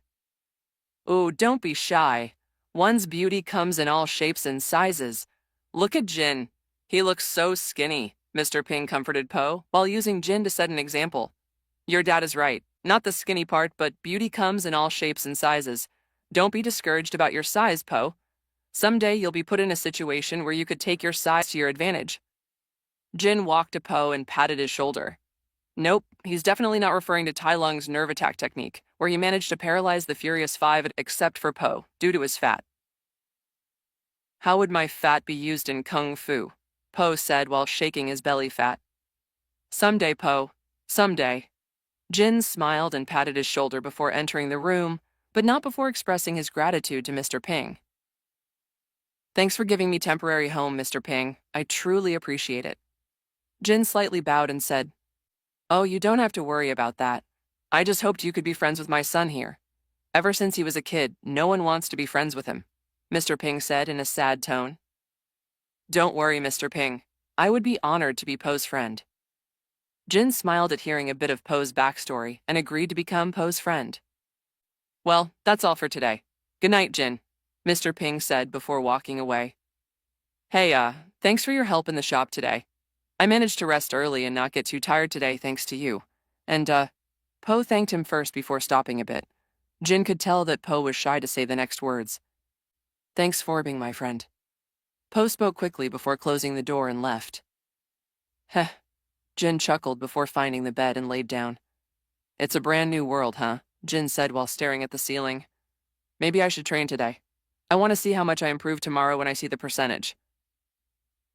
Ooh, don't be shy. One's beauty comes in all shapes and sizes. Look at Jin. He looks so skinny, Mr. Ping comforted Po while using Jin to set an example. Your dad is right. Not the skinny part, but beauty comes in all shapes and sizes. Don't be discouraged about your size, Po. Someday you'll be put in a situation where you could take your size to your advantage. Jin walked to Po and patted his shoulder. Nope, he's definitely not referring to Tai Lung's nerve attack technique, where he managed to paralyze the Furious Five except for Po, due to his fat. How would my fat be used in Kung Fu? Po said while shaking his belly fat. Someday, Po. Someday. Jin smiled and patted his shoulder before entering the room, but not before expressing his gratitude to Mr. Ping. "Thanks for giving me temporary home, Mr. Ping. I truly appreciate it." Jin slightly bowed and said, "Oh, you don't have to worry about that. I just hoped you could be friends with my son here. Ever since he was a kid, no one wants to be friends with him," Mr. Ping said in a sad tone. "Don't worry, Mr. Ping. I would be honored to be Poe's friend." Jin smiled at hearing a bit of Poe's backstory and agreed to become Poe's friend. "Well, that's all for today. Good night, Jin," Mr. Ping said before walking away. "Hey, thanks for your help in the shop today. I managed to rest early and not get too tired today thanks to you." And, Poe thanked him first before stopping a bit. Jin could tell that Poe was shy to say the next words. "Thanks for being my friend." Poe spoke quickly before closing the door and left. Heh, Jin chuckled before finding the bed and laid down. "It's a brand new world, huh?" Jin said while staring at the ceiling. "Maybe I should train today. I want to see how much I improve tomorrow when I see the percentage."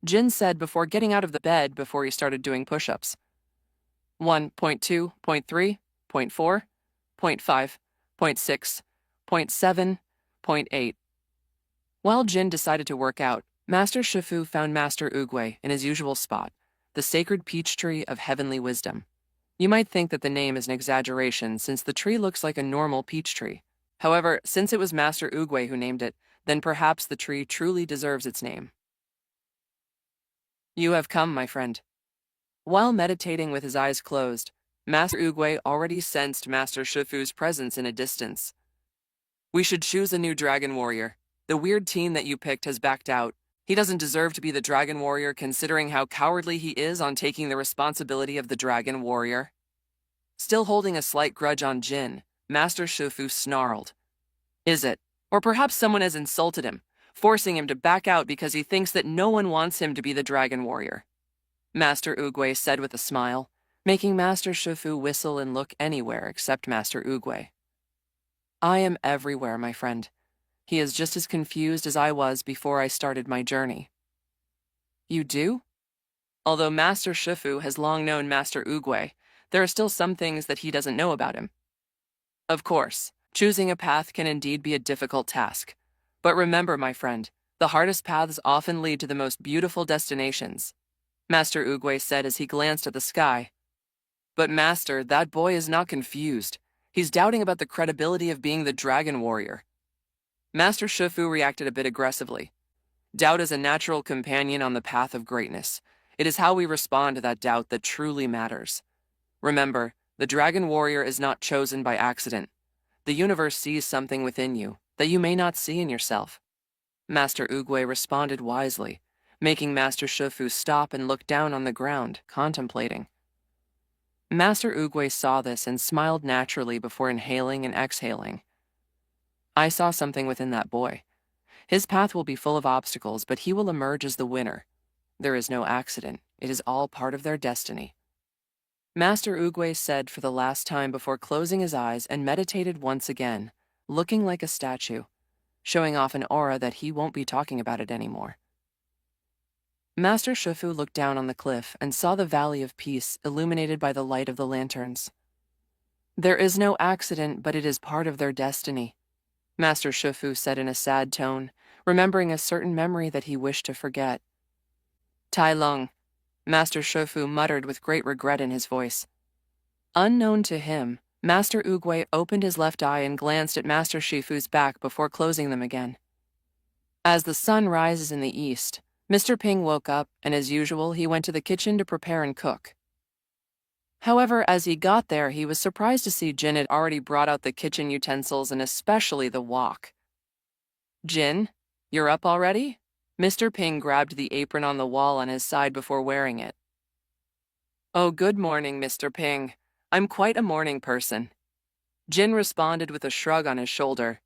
Jin said before getting out of the bed before he started doing push-ups. 1.2, 0.3, 0.4, 0.5, 0.6, 0.7, 0.8. While Jin decided to work out, Master Shifu found Master Oogway in his usual spot, the sacred peach tree of heavenly wisdom. You might think that the name is an exaggeration since the tree looks like a normal peach tree. However, since it was Master Oogway who named it, then perhaps the tree truly deserves its name. "You have come, my friend." While meditating with his eyes closed, Master Oogway already sensed Master Shifu's presence in a distance. "We should choose a new dragon warrior. The weird teen that you picked has backed out. He doesn't deserve to be the dragon warrior considering how cowardly he is on taking the responsibility of the dragon warrior." Still holding a slight grudge on Jin, Master Shifu snarled. "Is it? Or perhaps someone has insulted him, forcing him to back out because he thinks that no one wants him to be the dragon warrior," Master Oogway said with a smile, making Master Shifu whistle and look anywhere except Master Oogway. "I am everywhere, my friend. He is just as confused as I was before I started my journey." "You do?" Although Master Shifu has long known Master Oogway, there are still some things that he doesn't know about him. Of course, choosing a path can indeed be a difficult task. But remember, my friend, the hardest paths often lead to the most beautiful destinations, Master Oogway said as he glanced at the sky. "But Master, that boy is not confused. He's doubting about the credibility of being the dragon warrior." Master Shifu reacted a bit aggressively. Doubt is a natural companion on the path of greatness. It is how we respond to that doubt that truly matters. Remember, the dragon warrior is not chosen by accident. The universe sees something within you that you may not see in yourself. Master Oogway responded wisely, making Master Shifu stop and look down on the ground, contemplating. Master Oogway saw this and smiled naturally before inhaling and exhaling. "I saw something within that boy. His path will be full of obstacles, but he will emerge as the winner. There is no accident. It is all part of their destiny," Master Oogway said for the last time before closing his eyes and meditated once again, looking like a statue, showing off an aura that he won't be talking about it anymore. Master Shifu looked down on the cliff and saw the Valley of Peace illuminated by the light of the lanterns. "There is no accident, but it is part of their destiny," Master Shifu said in a sad tone, remembering a certain memory that he wished to forget. "Tai Lung," Master Shifu muttered with great regret in his voice. Unknown to him, Master Oogway opened his left eye and glanced at Master Shifu's back before closing them again. As the sun rises in the east, Mr. Ping woke up, and as usual, he went to the kitchen to prepare and cook. However, as he got there, he was surprised to see Jin had already brought out the kitchen utensils and especially the wok. "Jin, you're up already?" Mr. Ping grabbed the apron on the wall on his side before wearing it. "Oh, good morning, Mr. Ping. I'm quite a morning person." Jin responded with a shrug on his shoulder.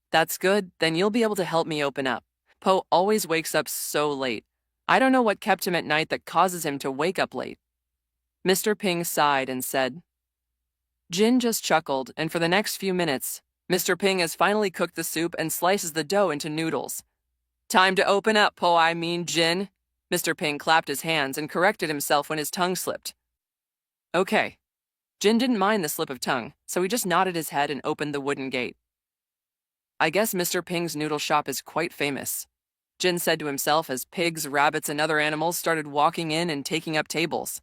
"That's good, then you'll be able to help me open up. Poe always wakes up so late. I don't know what kept him at night that causes him to wake up late." Mr. Ping sighed and said. Jin just chuckled, and for the next few minutes, Mr. Ping has finally cooked the soup and slices the dough into noodles. "Time to open up, Jin." Mr. Ping clapped his hands and corrected himself when his tongue slipped. "Okay." Jin didn't mind the slip of tongue, so he just nodded his head and opened the wooden gate. I guess Mr. Ping's noodle shop is quite famous, Jin said to himself as pigs, rabbits, and other animals started walking in and taking up tables.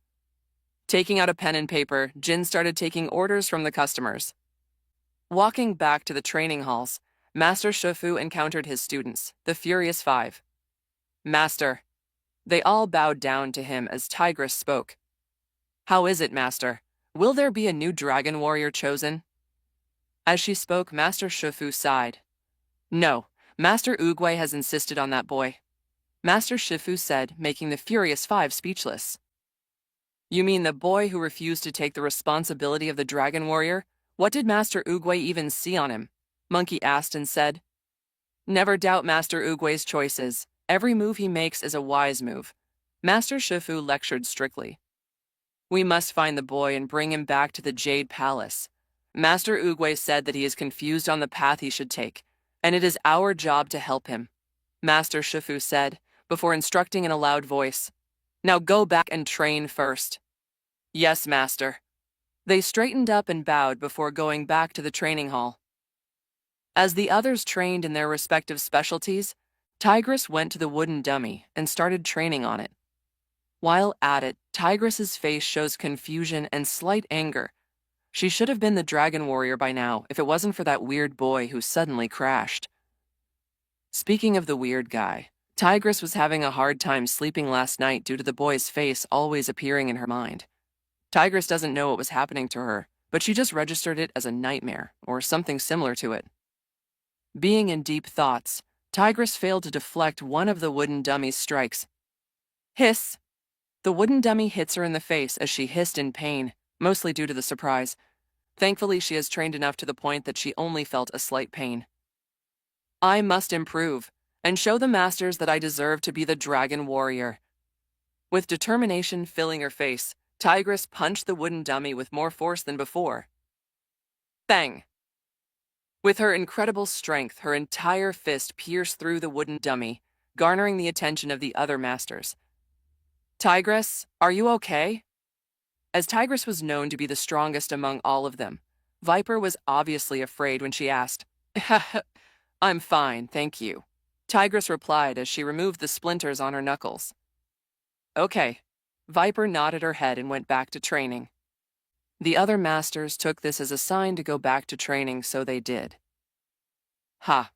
Taking out a pen and paper, Jin started taking orders from the customers. Walking back to the training halls, Master Shifu encountered his students, the Furious Five. Master. They all bowed down to him as Tigress spoke. How is it, Master? Will there be a new dragon warrior chosen? As she spoke, Master Shifu sighed. No, Master Oogway has insisted on that boy, Master Shifu said, making the Furious Five speechless. You mean the boy who refused to take the responsibility of the dragon warrior? What did Master Oogway even see on him? Monkey asked and said. Never doubt Master Oogway's choices. Every move he makes is a wise move, Master Shifu lectured strictly. We must find the boy and bring him back to the Jade Palace. Master Oogway said that he is confused on the path he should take, and it is our job to help him, Master Shifu said, before instructing in a loud voice. Now go back and train first. Yes, Master. They straightened up and bowed before going back to the training hall. As the others trained in their respective specialties, Tigress went to the wooden dummy and started training on it. While at it, Tigress's face shows confusion and slight anger. She should have been the dragon warrior by now if it wasn't for that weird boy who suddenly crashed. Speaking of the weird guy, Tigress was having a hard time sleeping last night due to the boy's face always appearing in her mind. Tigress doesn't know what was happening to her, but she just registered it as a nightmare or something similar to it. Being in deep thoughts, Tigress failed to deflect one of the wooden dummy's strikes. Hiss! The wooden dummy hits her in the face as she hissed in pain, mostly due to the surprise. Thankfully, she has trained enough to the point that she only felt a slight pain. I must improve and show the masters that I deserve to be the dragon warrior. With determination filling her face, Tigress punched the wooden dummy with more force than before. Bang! With her incredible strength, her entire fist pierced through the wooden dummy, garnering the attention of the other masters. Tigress, are you okay? As Tigress was known to be the strongest among all of them, Viper was obviously afraid when she asked. I'm fine, thank you, Tigress replied as she removed the splinters on her knuckles. Okay. Viper nodded her head and went back to training. The other masters took this as a sign to go back to training, so they did. Ha!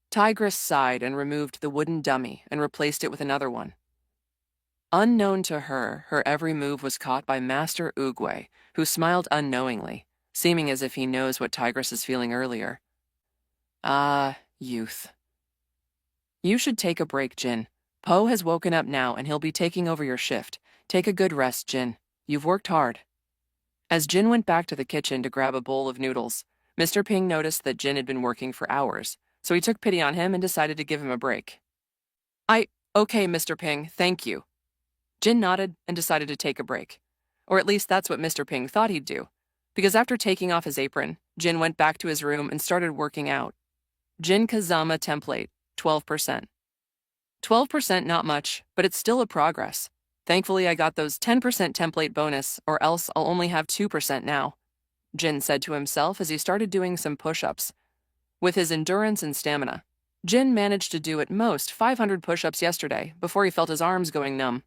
Tigress sighed and removed the wooden dummy and replaced it with another one. Unknown to her, her every move was caught by Master Oogway, who smiled unknowingly, seeming as if he knows what Tigress is feeling earlier. Ah, youth. You should take a break, Jin. Po has woken up now and he'll be taking over your shift. Take a good rest, Jin. You've worked hard. As Jin went back to the kitchen to grab a bowl of noodles, Mr. Ping noticed that Jin had been working for hours, so he took pity on him and decided to give him a break. Okay, Mr. Ping, thank you. Jin nodded and decided to take a break. Or at least that's what Mr. Ping thought he'd do, because after taking off his apron, Jin went back to his room and started working out. Jin Kazama template, 12%. 12% not much, but it's still a progress. Thankfully, I got those 10% template bonus, or else I'll only have 2% now, Jin said to himself as he started doing some push-ups. With his endurance and stamina, Jin managed to do at most 500 push-ups yesterday before he felt his arms going numb.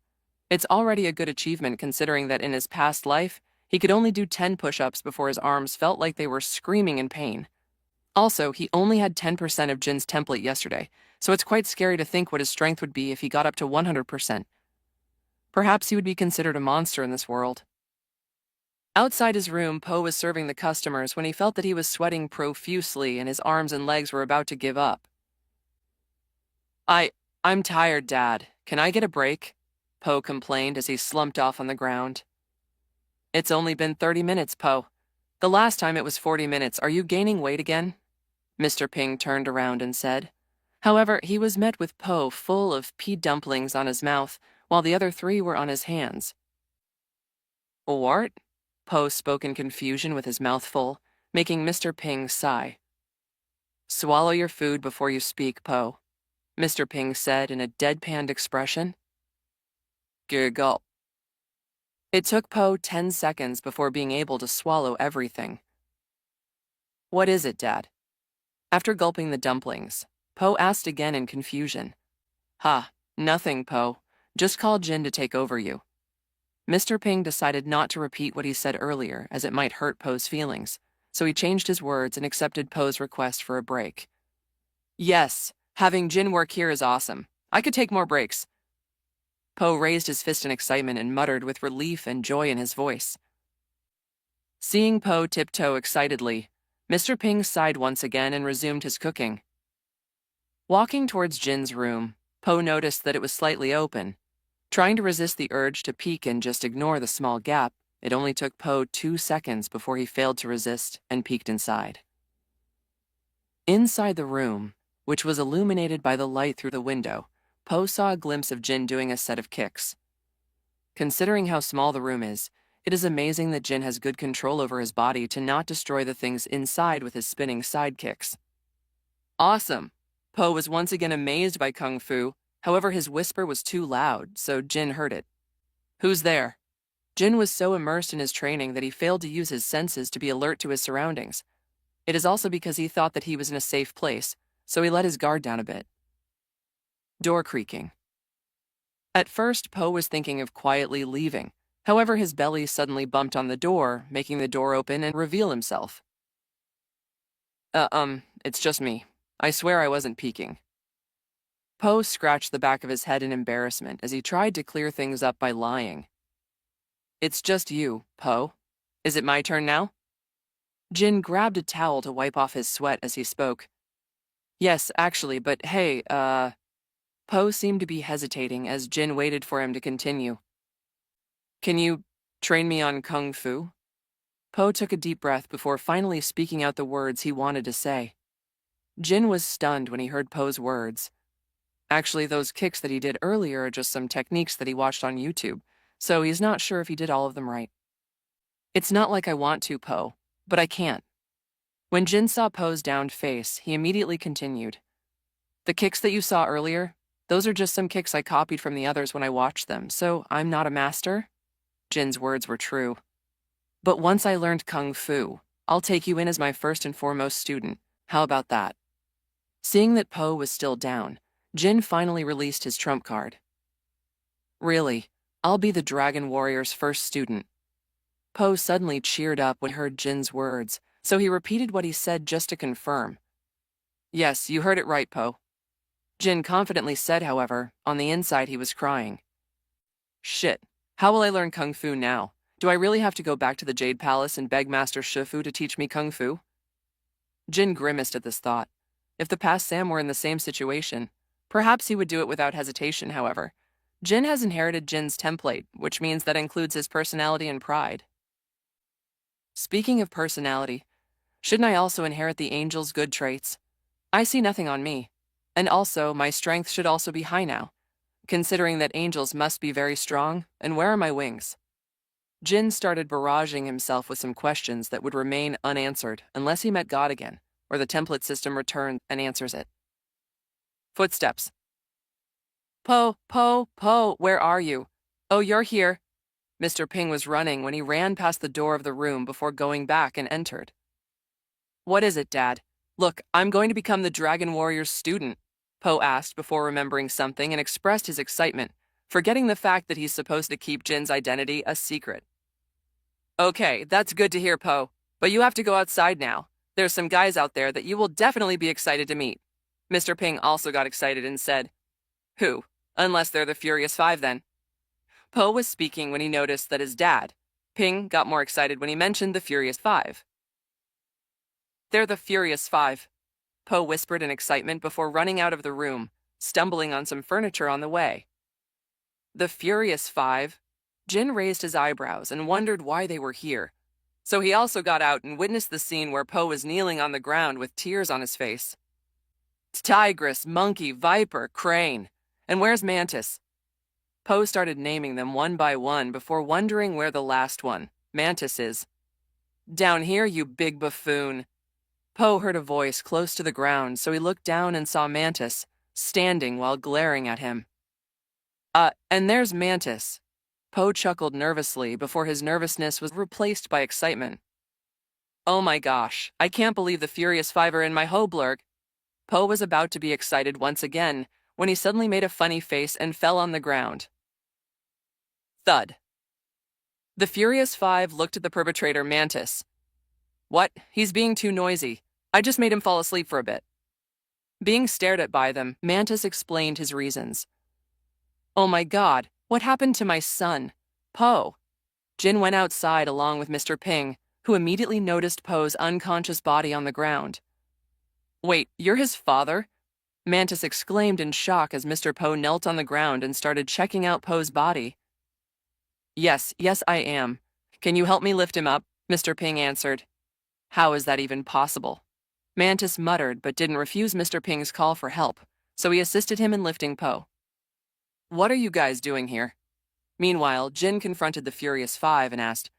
It's already a good achievement considering that in his past life, he could only do 10 push-ups before his arms felt like they were screaming in pain. Also, he only had 10% of Jin's template yesterday, so it's quite scary to think what his strength would be if he got up to 100%. Perhaps he would be considered a monster in this world. Outside his room, Po was serving the customers when he felt that he was sweating profusely and his arms and legs were about to give up. I'm tired, Dad. Can I get a break? Po complained as he slumped off on the ground. It's only been 30 minutes, Po. The last time it was 40 minutes. Are you gaining weight again? Mr. Ping turned around and said. However, he was met with Po full of pea dumplings on his mouth, while the other 3 were on his hands. What? Po spoke in confusion with his mouth full, making Mr. Ping sigh. Swallow your food before you speak, Po, Mr. Ping said in a deadpanned expression. Gurgle. It took Po 10 seconds before being able to swallow everything. What is it, Dad? After gulping the dumplings, Po asked again in confusion. Ha, nothing, Po. Just call Jin to take over you. Mr. Ping decided not to repeat what he said earlier, as it might hurt Po's feelings, so he changed his words and accepted Po's request for a break. Yes, having Jin work here is awesome. I could take more breaks. Po raised his fist in excitement and muttered with relief and joy in his voice. Seeing Po tiptoe excitedly, Mr. Ping sighed once again and resumed his cooking. Walking towards Jin's room, Po noticed that it was slightly open. Trying to resist the urge to peek and just ignore the small gap, it only took Po 2 seconds before he failed to resist and peeked inside. Inside the room, which was illuminated by the light through the window, Po saw a glimpse of Jin doing a set of kicks. Considering how small the room is, it is amazing that Jin has good control over his body to not destroy the things inside with his spinning side kicks. Awesome! Po was once again amazed by Kung Fu. However, his whisper was too loud, so Jin heard it. Who's there? Jin was so immersed in his training that he failed to use his senses to be alert to his surroundings. It is also because he thought that he was in a safe place, so he let his guard down a bit. Door creaking. At first, Po was thinking of quietly leaving. However, his belly suddenly bumped on the door, making the door open and reveal himself. It's just me. I swear I wasn't peeking. Po scratched the back of his head in embarrassment as he tried to clear things up by lying. It's just you, Po. Is it my turn now? Jin grabbed a towel to wipe off his sweat as he spoke. Yes, actually, but hey, Po seemed to be hesitating as Jin waited for him to continue. Can you train me on Kung Fu? Po took a deep breath before finally speaking out the words he wanted to say. Jin was stunned when he heard Po's words. Actually, those kicks that he did earlier are just some techniques that he watched on YouTube, so he's not sure if he did all of them right. It's not like I want to, Po, but I can't. When Jin saw Po's downed face, he immediately continued. The kicks that you saw earlier, those are just some kicks I copied from the others when I watched them, so I'm not a master? Jin's words were true. But once I learned Kung Fu, I'll take you in as my first and foremost student. How about that? Seeing that Po was still down, Jin finally released his trump card. Really, I'll be the Dragon Warrior's first student. Po suddenly cheered up when he heard Jin's words, so he repeated what he said just to confirm. Yes, you heard it right, Po. Jin confidently said, however, on the inside he was crying. Shit, how will I learn Kung Fu now? Do I really have to go back to the Jade Palace and beg Master Shifu to teach me Kung Fu? Jin grimaced at this thought. If the past Sam were in the same situation, perhaps he would do it without hesitation, however. Jin has inherited Jin's template, which means that includes his personality and pride. Speaking of personality, shouldn't I also inherit the angel's good traits? I see nothing on me. And also, my strength should also be high now, considering that angels must be very strong, and where are my wings? Jin started barraging himself with some questions that would remain unanswered unless he met God again, or the template system returns and answers it. Footsteps. Po, where are you? Oh, you're here. Mr. Ping was running when he ran past the door of the room before going back and entered. What is it, Dad? Look, I'm going to become the Dragon Warrior's student, Po asked before remembering something and expressed his excitement, forgetting the fact that he's supposed to keep Jin's identity a secret. Okay, that's good to hear, Po, but you have to go outside now. There's some guys out there that you will definitely be excited to meet. Mr. Ping also got excited and said, Who? Unless they're the Furious Five, then. Po was speaking when he noticed that his dad, Ping, got more excited when he mentioned the Furious Five. They're the Furious Five, Po whispered in excitement before running out of the room, stumbling on some furniture on the way. The Furious Five? Jin raised his eyebrows and wondered why they were here. So he also got out and witnessed the scene where Po was kneeling on the ground with tears on his face. Tigress, monkey, viper, crane. And where's Mantis? Po started naming them one by one before wondering where the last one, Mantis, is. Down here, you big buffoon. Po heard a voice close to the ground, so he looked down and saw Mantis, standing while glaring at him. And there's Mantis. Po chuckled nervously before his nervousness was replaced by excitement. Oh my gosh, I can't believe the Furious Five are in my hoblurg. Po was about to be excited once again when he suddenly made a funny face and fell on the ground. Thud. The Furious Five looked at the perpetrator, Mantis. What? He's being too noisy. I just made him fall asleep for a bit. Being stared at by them, Mantis explained his reasons. Oh my god, what happened to my son? Po. Jin went outside along with Mr. Ping, who immediately noticed Po's unconscious body on the ground. Wait, you're his father? Mantis exclaimed in shock as Mr. Po knelt on the ground and started checking out Po's body. Yes, I am. Can you help me lift him up? Mr. Ping answered. How is that even possible? Mantis muttered but didn't refuse Mr. Ping's call for help, so he assisted him in lifting Po. What are you guys doing here? Meanwhile, Jin confronted the Furious Five and asked,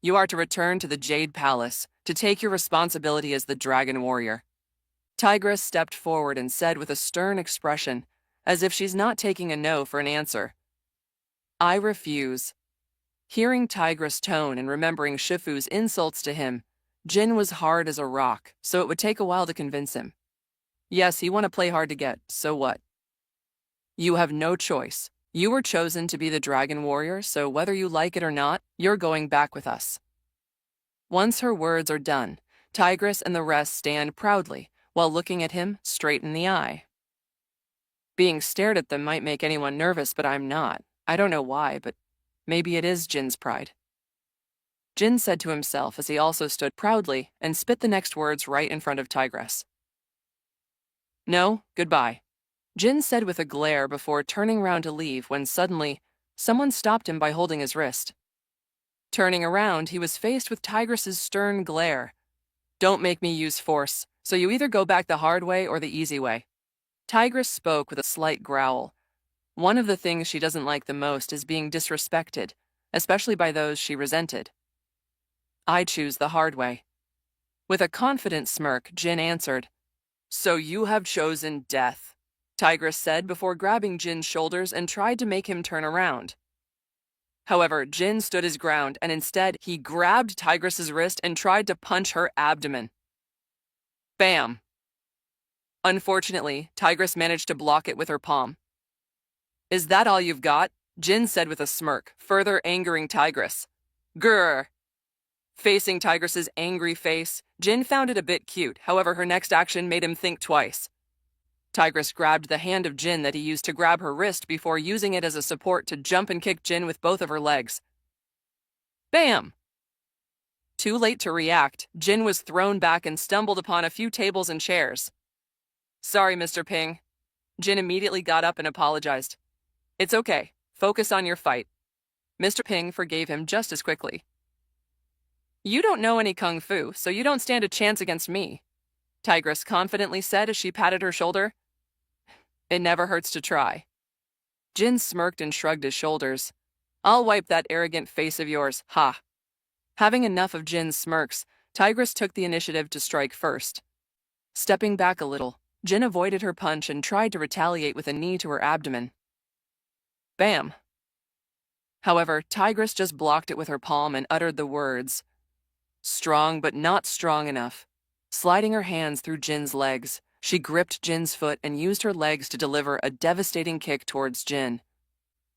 You are to return to the Jade Palace to take your responsibility as the Dragon Warrior. Tigress stepped forward and said with a stern expression, as if she's not taking a no for an answer. I refuse. Hearing Tigress' tone and remembering Shifu's insults to him, Jin was hard as a rock, so it would take a while to convince him. Yes, he want to play hard to get, so what? You have no choice. You were chosen to be the Dragon Warrior, so whether you like it or not, you're going back with us. Once her words are done, Tigress and the rest stand proudly, while looking at him straight in the eye. Being stared at them might make anyone nervous, but I'm not. I don't know why, but maybe it is Jin's pride. Jin said to himself as he also stood proudly and spit the next words right in front of Tigress. No, goodbye. Jin said with a glare before turning round to leave when suddenly, someone stopped him by holding his wrist. Turning around, he was faced with Tigress's stern glare. Don't make me use force, so you either go back the hard way or the easy way. Tigress spoke with a slight growl. One of the things she doesn't like the most is being disrespected, especially by those she resented. I choose the hard way. With a confident smirk, Jin answered, So you have chosen death, Tigress said before grabbing Jin's shoulders and tried to make him turn around. However, Jin stood his ground and instead he grabbed Tigress's wrist and tried to punch her abdomen. Bam! Unfortunately, Tigress managed to block it with her palm. Is that all you've got? Jin said with a smirk, further angering Tigress. Grr! Facing Tigress's angry face, Jin found it a bit cute, however her next action made him think twice. Tigress grabbed the hand of Jin that he used to grab her wrist before using it as a support to jump and kick Jin with both of her legs. Bam! Too late to react, Jin was thrown back and stumbled upon a few tables and chairs. Sorry, Mr. Ping. Jin immediately got up and apologized. It's okay. Focus on your fight. Mr. Ping forgave him just as quickly. You don't know any kung fu, so you don't stand a chance against me, Tigress confidently said as she patted her shoulder. It never hurts to try. Jin smirked and shrugged his shoulders. I'll wipe that arrogant face of yours, ha. Having enough of Jin's smirks, Tigress took the initiative to strike first. Stepping back a little, Jin avoided her punch and tried to retaliate with a knee to her abdomen. Bam! However, Tigress just blocked it with her palm and uttered the words, strong but not strong enough. Sliding her hands through Jin's legs, she gripped Jin's foot and used her legs to deliver a devastating kick towards Jin.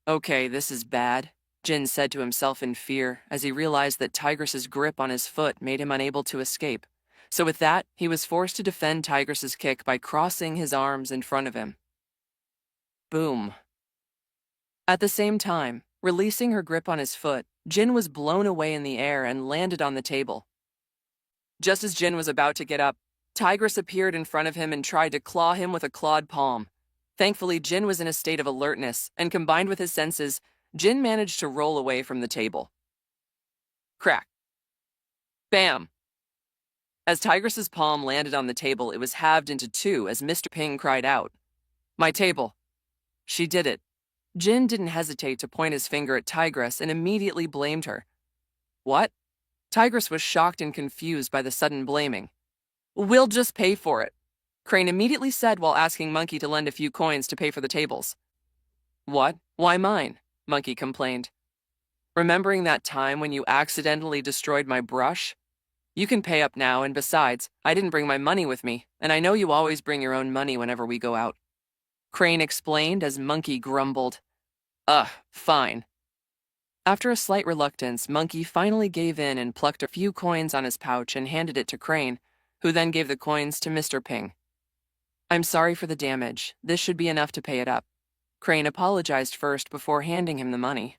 Okay, this is bad, Jin said to himself in fear as he realized that Tigress's grip on his foot made him unable to escape. So with that, he was forced to defend Tigress's kick by crossing his arms in front of him. Boom. At the same time, releasing her grip on his foot, Jin was blown away in the air and landed on the table. Just as Jin was about to get up, Tigress appeared in front of him and tried to claw him with a clawed palm. Thankfully, Jin was in a state of alertness, and combined with his senses, Jin managed to roll away from the table. Crack. Bam! As Tigress's palm landed on the table, it was halved into two as Mr. Ping cried out, My table! She did it. Jin didn't hesitate to point his finger at Tigress and immediately blamed her. What? Tigress was shocked and confused by the sudden blaming. We'll just pay for it, Crane immediately said while asking Monkey to lend a few coins to pay for the tables. What? Why mine? Monkey complained. Remembering that time when you accidentally destroyed my brush? You can pay up now, and besides, I didn't bring my money with me, and I know you always bring your own money whenever we go out. Crane explained as Monkey grumbled. Fine. After a slight reluctance, Monkey finally gave in and plucked a few coins on his pouch and handed it to Crane, who then gave the coins to Mr. Ping. I'm sorry for the damage. This should be enough to pay it up. Crane apologized first before handing him the money.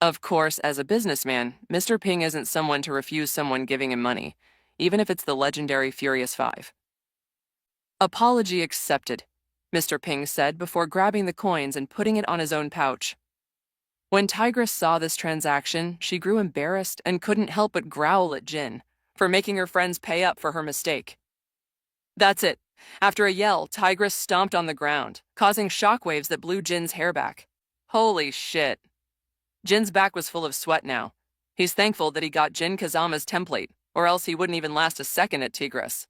Of course, as a businessman, Mr. Ping isn't someone to refuse someone giving him money, even if it's the legendary Furious Five. Apology accepted, Mr. Ping said before grabbing the coins and putting it on his own pouch. When Tigress saw this transaction, she grew embarrassed and couldn't help but growl at Jin for making her friends pay up for her mistake. That's it. After a yell, Tigress stomped on the ground, causing shockwaves that blew Jin's hair back. Holy shit. Jin's back was full of sweat now. He's thankful that he got Jin Kazama's template, or else he wouldn't even last a second at Tigress.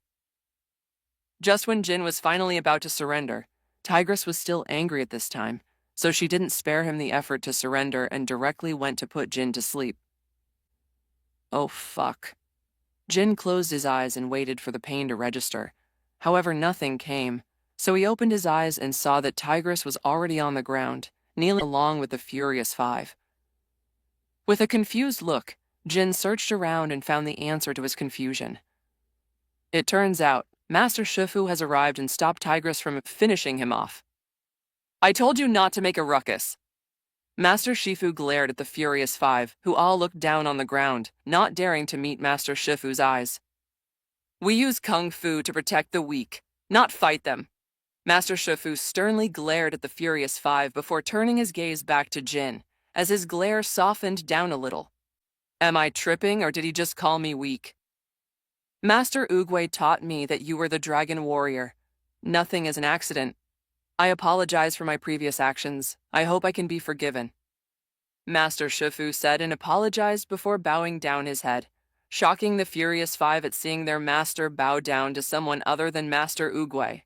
Just when Jin was finally about to surrender, Tigress was still angry at this time, so she didn't spare him the effort to surrender and directly went to put Jin to sleep. Oh fuck. Jin closed his eyes and waited for the pain to register. However, nothing came, so he opened his eyes and saw that Tigress was already on the ground, kneeling along with the Furious Five. With a confused look, Jin searched around and found the answer to his confusion. It turns out, Master Shifu has arrived and stopped Tigress from finishing him off. I told you not to make a ruckus. Master Shifu glared at the Furious Five, who all looked down on the ground, not daring to meet Master Shifu's eyes. We use Kung Fu to protect the weak, not fight them. Master Shifu sternly glared at the Furious Five before turning his gaze back to Jin, as his glare softened down a little. Am I tripping, or did he just call me weak? Master Oogway taught me that you were the Dragon Warrior. Nothing is an accident. I apologize for my previous actions. I hope I can be forgiven. Master Shifu said and apologized before bowing down his head, shocking the Furious Five at seeing their master bow down to someone other than Master Oogway.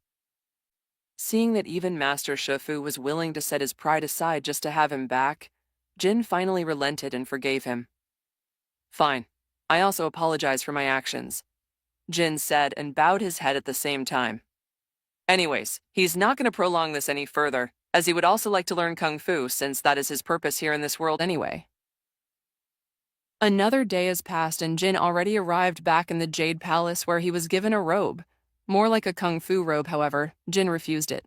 Seeing that even Master Shifu was willing to set his pride aside just to have him back, Jin finally relented and forgave him. Fine. I also apologize for my actions, Jin said and bowed his head at the same time. Anyways, he's not going to prolong this any further, as he would also like to learn Kung Fu since that is his purpose here in this world anyway. Another day has passed and Jin already arrived back in the Jade Palace where he was given a robe. More like a Kung Fu robe, however, Jin refused it.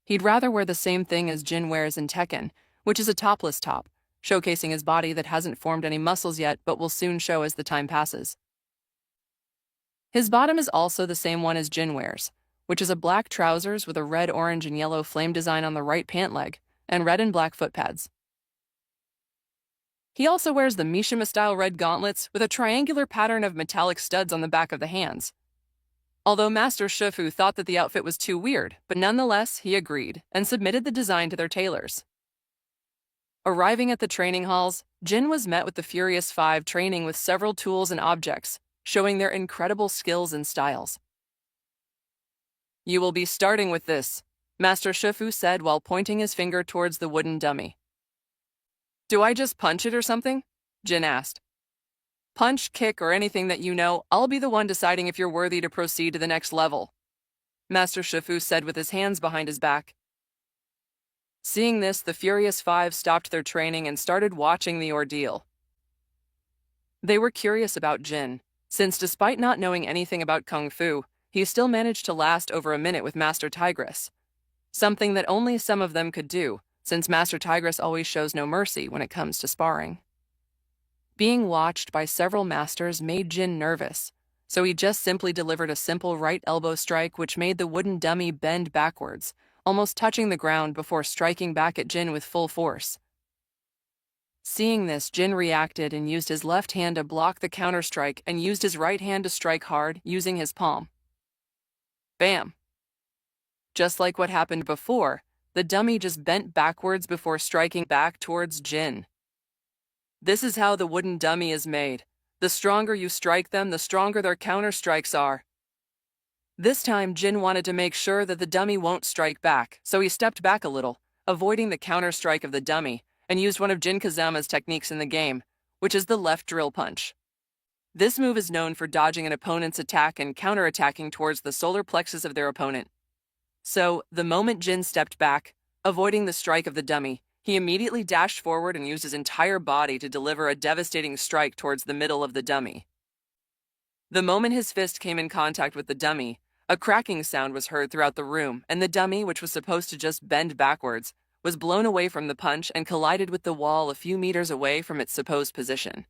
He'd rather wear the same thing as Jin wears in Tekken, which is a topless top, showcasing his body that hasn't formed any muscles yet but will soon show as the time passes. His bottom is also the same one as Jin wears, which is a black trousers with a red, orange, and yellow flame design on the right pant leg, and red and black foot pads. He also wears the Mishima-style red gauntlets with a triangular pattern of metallic studs on the back of the hands. Although Master Shifu thought that the outfit was too weird, but nonetheless he agreed and submitted the design to their tailors. Arriving at the training halls, Jin was met with the Furious Five training with several tools and objects, showing their incredible skills and styles. You will be starting with this, Master Shifu said while pointing his finger towards the wooden dummy. Do I just punch it or something? Jin asked. Punch, kick, or anything that you know, I'll be the one deciding if you're worthy to proceed to the next level, Master Shifu said with his hands behind his back. Seeing this, the Furious Five stopped their training and started watching the ordeal. They were curious about Jin, since despite not knowing anything about Kung Fu, he still managed to last over a minute with Master Tigress, something that only some of them could do, since Master Tigress always shows no mercy when it comes to sparring. Being watched by several masters made Jin nervous, so he just simply delivered a simple right elbow strike which made the wooden dummy bend backwards, almost touching the ground before striking back at Jin with full force. Seeing this, Jin reacted and used his left hand to block the counter-strike and used his right hand to strike hard, using his palm. Bam! Just like what happened before, the dummy just bent backwards before striking back towards Jin. This is how the wooden dummy is made. The stronger you strike them, the stronger their counter-strikes are. This time, Jin wanted to make sure that the dummy won't strike back, so he stepped back a little, avoiding the counter-strike of the dummy, and used one of Jin Kazama's techniques in the game, which is the left drill punch. This move is known for dodging an opponent's attack and counterattacking towards the solar plexus of their opponent. So, the moment Jin stepped back, avoiding the strike of the dummy, he immediately dashed forward and used his entire body to deliver a devastating strike towards the middle of the dummy. The moment his fist came in contact with the dummy, a cracking sound was heard throughout the room, and the dummy, which was supposed to just bend backwards, was blown away from the punch and collided with the wall a few meters away from its supposed position.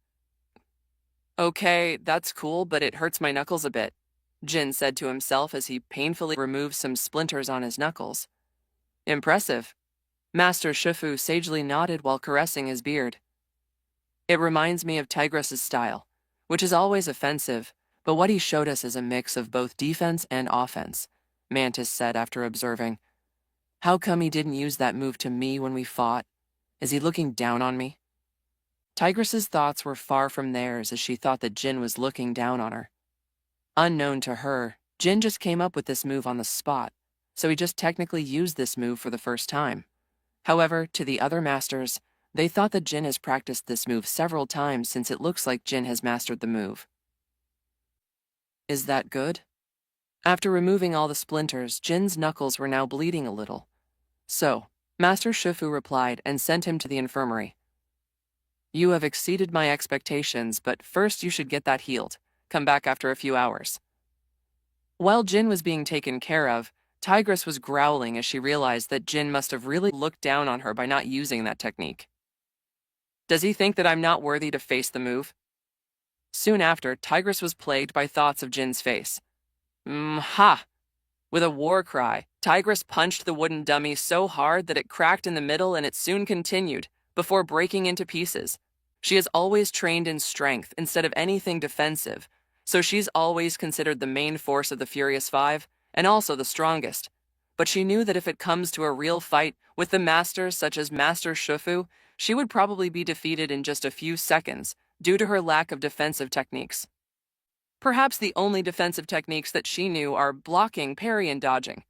"Okay, that's cool, but it hurts my knuckles a bit," Jin said to himself as he painfully removed some splinters on his knuckles. "Impressive." Master Shifu sagely nodded while caressing his beard. "It reminds me of Tigress's style, which is always offensive, but what he showed us is a mix of both defense and offense," Mantis said after observing. "How come he didn't use that move to me when we fought? Is he looking down on me?" Tigress's thoughts were far from theirs as she thought that Jin was looking down on her. Unknown to her, Jin just came up with this move on the spot, so he just technically used this move for the first time. However, to the other masters, they thought that Jin has practiced this move several times since it looks like Jin has mastered the move. "Is that good?" After removing all the splinters, Jin's knuckles were now bleeding a little. So, Master Shifu replied and sent him to the infirmary. "You have exceeded my expectations, but first you should get that healed. Come back after a few hours." While Jin was being taken care of, Tigress was growling as she realized that Jin must have really looked down on her by not using that technique. "Does he think that I'm not worthy to face the move?" Soon after, Tigress was plagued by thoughts of Jin's face. Ha! With a war cry, Tigress punched the wooden dummy so hard that it cracked in the middle, and it soon continued, before breaking into pieces. She has always trained in strength instead of anything defensive, so she's always considered the main force of the Furious Five, and also the strongest. But she knew that if it comes to a real fight with the masters such as Master Shifu, she would probably be defeated in just a few seconds due to her lack of defensive techniques. Perhaps the only defensive techniques that she knew are blocking, parry, and dodging.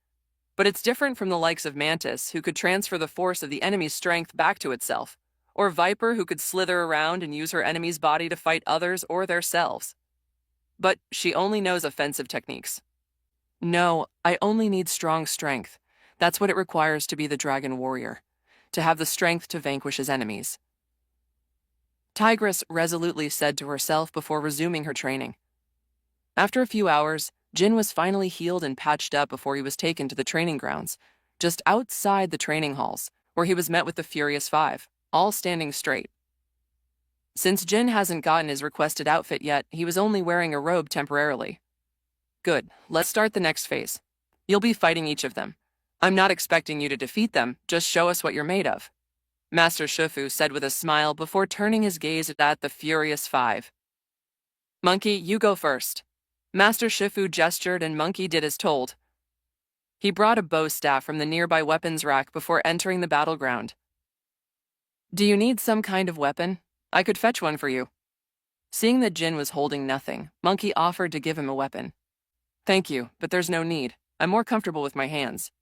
But it's different from the likes of Mantis, who could transfer the force of the enemy's strength back to itself, or Viper, who could slither around and use her enemy's body to fight others or theirselves. But she only knows offensive techniques. "No, I only need strong strength. That's what it requires to be the Dragon Warrior, to have the strength to vanquish his enemies," Tigress resolutely said to herself before resuming her training. After a few hours, Jin was finally healed and patched up before he was taken to the training grounds, just outside the training halls, where he was met with the Furious Five, all standing straight. Since Jin hasn't gotten his requested outfit yet, he was only wearing a robe temporarily. "Good, let's start the next phase. You'll be fighting each of them. I'm not expecting you to defeat them, just show us what you're made of," Master Shifu said with a smile before turning his gaze at the Furious Five. "Monkey, you go first." Master Shifu gestured and Monkey did as told. He brought a bow staff from the nearby weapons rack before entering the battleground. "Do you need some kind of weapon? I could fetch one for you." Seeing that Jin was holding nothing, Monkey offered to give him a weapon. "Thank you, but there's no need. I'm more comfortable with my hands."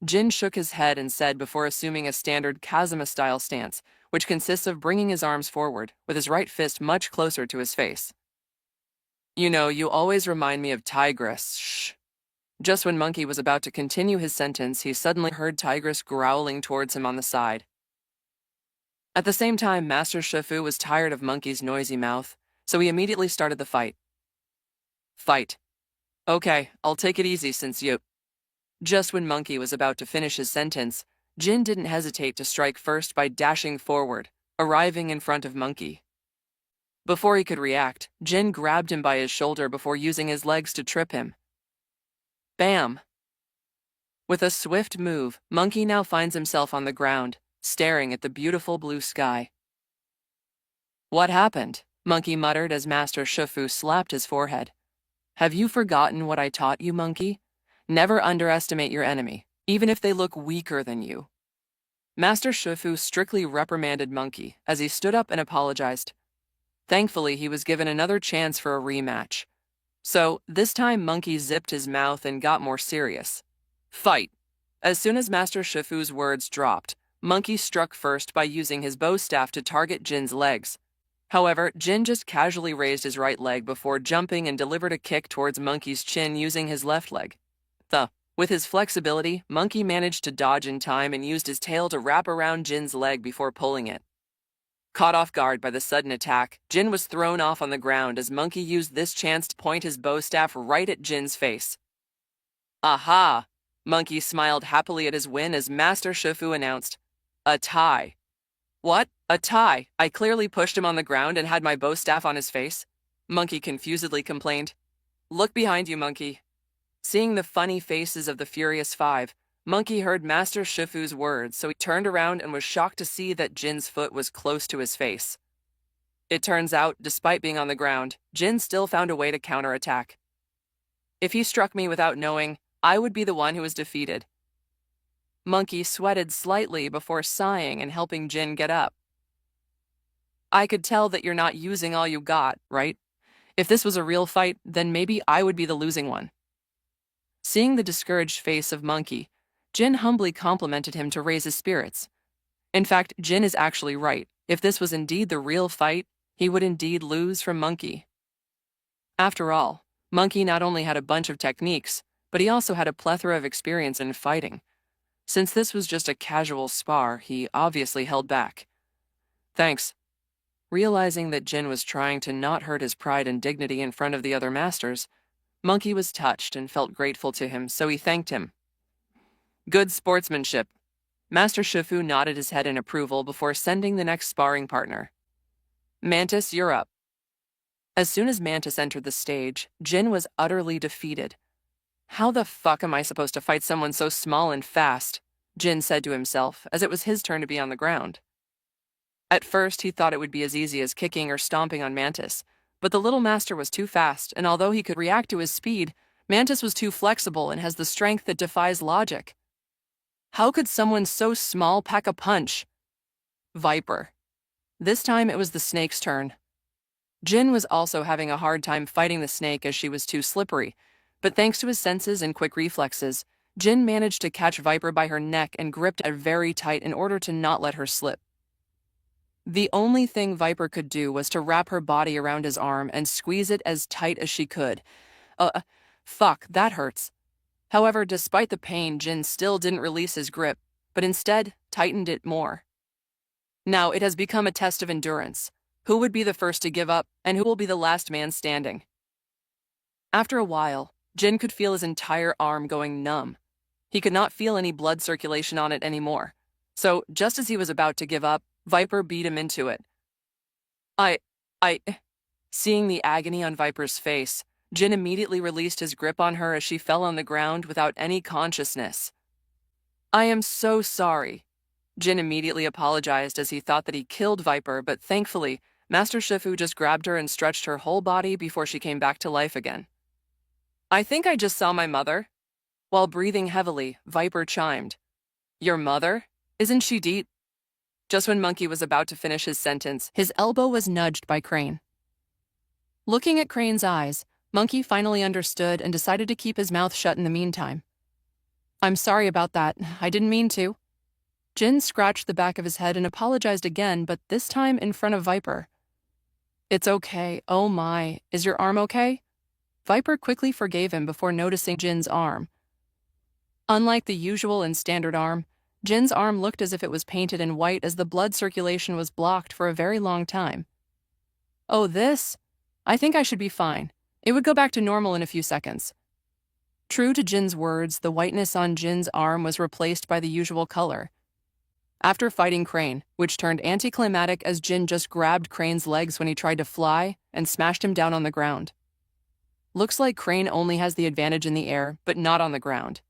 Jin shook his head and said before assuming a standard Kazuma-style stance, which consists of bringing his arms forward, with his right fist much closer to his face. "You know, you always remind me of Tigress. Shh." Just when Monkey was about to continue his sentence, he suddenly heard Tigress growling towards him on the side. At the same time, Master Shifu was tired of Monkey's noisy mouth, so he immediately started the fight. "Fight. Okay, I'll take it easy since you..." Just when Monkey was about to finish his sentence, Jin didn't hesitate to strike first by dashing forward, arriving in front of Monkey. Before he could react, Jin grabbed him by his shoulder before using his legs to trip him. Bam! With a swift move, Monkey now finds himself on the ground, staring at the beautiful blue sky. "What happened?" Monkey muttered as Master Shifu slapped his forehead. "Have you forgotten what I taught you, Monkey? Never underestimate your enemy, even if they look weaker than you." Master Shifu strictly reprimanded Monkey as he stood up and apologized. Thankfully, he was given another chance for a rematch. So, this time Monkey zipped his mouth and got more serious. "Fight!" As soon as Master Shifu's words dropped, Monkey struck first by using his bow staff to target Jin's legs. However, Jin just casually raised his right leg before jumping and delivered a kick towards Monkey's chin using his left leg. With his flexibility, Monkey managed to dodge in time and used his tail to wrap around Jin's leg before pulling it. Caught off guard by the sudden attack, Jin was thrown off on the ground as Monkey used this chance to point his bow staff right at Jin's face. Aha! Monkey smiled happily at his win as Master Shifu announced, "A tie." What? A tie? I clearly pushed him on the ground and had my bow staff on his face? Monkey confusedly complained. Look behind you, Monkey. Seeing the funny faces of the Furious Five, Monkey heard Master Shifu's words, so he turned around and was shocked to see that Jin's foot was close to his face. It turns out, despite being on the ground, Jin still found a way to counterattack. If he struck me without knowing, I would be the one who was defeated. Monkey sweated slightly before sighing and helping Jin get up. I could tell that you're not using all you got, right? If this was a real fight, then maybe I would be the losing one. Seeing the discouraged face of Monkey, Jin humbly complimented him to raise his spirits. In fact, Jin is actually right. If this was indeed the real fight, he would indeed lose from Monkey. After all, Monkey not only had a bunch of techniques, but he also had a plethora of experience in fighting. Since this was just a casual spar, he obviously held back. Thanks. Realizing that Jin was trying to not hurt his pride and dignity in front of the other masters, Monkey was touched and felt grateful to him, so he thanked him. Good sportsmanship. Master Shifu nodded his head in approval before sending the next sparring partner. Mantis, you're up. As soon as Mantis entered the stage, Jin was utterly defeated. How the fuck am I supposed to fight someone so small and fast? Jin said to himself, as it was his turn to be on the ground. At first, he thought it would be as easy as kicking or stomping on Mantis, but the little master was too fast, and although he could react to his speed, Mantis was too flexible and has the strength that defies logic. How could someone so small pack a punch? Viper. This time it was the snake's turn. Jin was also having a hard time fighting the snake as she was too slippery, but thanks to his senses and quick reflexes, Jin managed to catch Viper by her neck and gripped her very tight in order to not let her slip. The only thing Viper could do was to wrap her body around his arm and squeeze it as tight as she could. Fuck, that hurts. However, despite the pain, Jin still didn't release his grip, but instead tightened it more. Now it has become a test of endurance. Who would be the first to give up, and who will be the last man standing? After a while, Jin could feel his entire arm going numb. He could not feel any blood circulation on it anymore. So, just as he was about to give up, Viper beat him into it. Seeing the agony on Viper's face, Jin immediately released his grip on her as she fell on the ground without any consciousness. I am so sorry. Jin immediately apologized as he thought that he killed Viper, but thankfully, Master Shifu just grabbed her and stretched her whole body before she came back to life again. I think I just saw my mother. While breathing heavily, Viper chimed. Your mother? Isn't she dead? Just when Monkey was about to finish his sentence, his elbow was nudged by Crane. Looking at Crane's eyes, Monkey finally understood and decided to keep his mouth shut in the meantime. I'm sorry about that. I didn't mean to. Jin scratched the back of his head and apologized again, but this time in front of Viper. It's okay. Oh my. Is your arm okay? Viper quickly forgave him before noticing Jin's arm. Unlike the usual and standard arm, Jin's arm looked as if it was painted in white as the blood circulation was blocked for a very long time. Oh, this? I think I should be fine. It would go back to normal in a few seconds. True to Jin's words, the whiteness on Jin's arm was replaced by the usual color. After fighting Crane, which turned anticlimactic as Jin just grabbed Crane's legs when he tried to fly and smashed him down on the ground. Looks like Crane only has the advantage in the air, but not on the ground.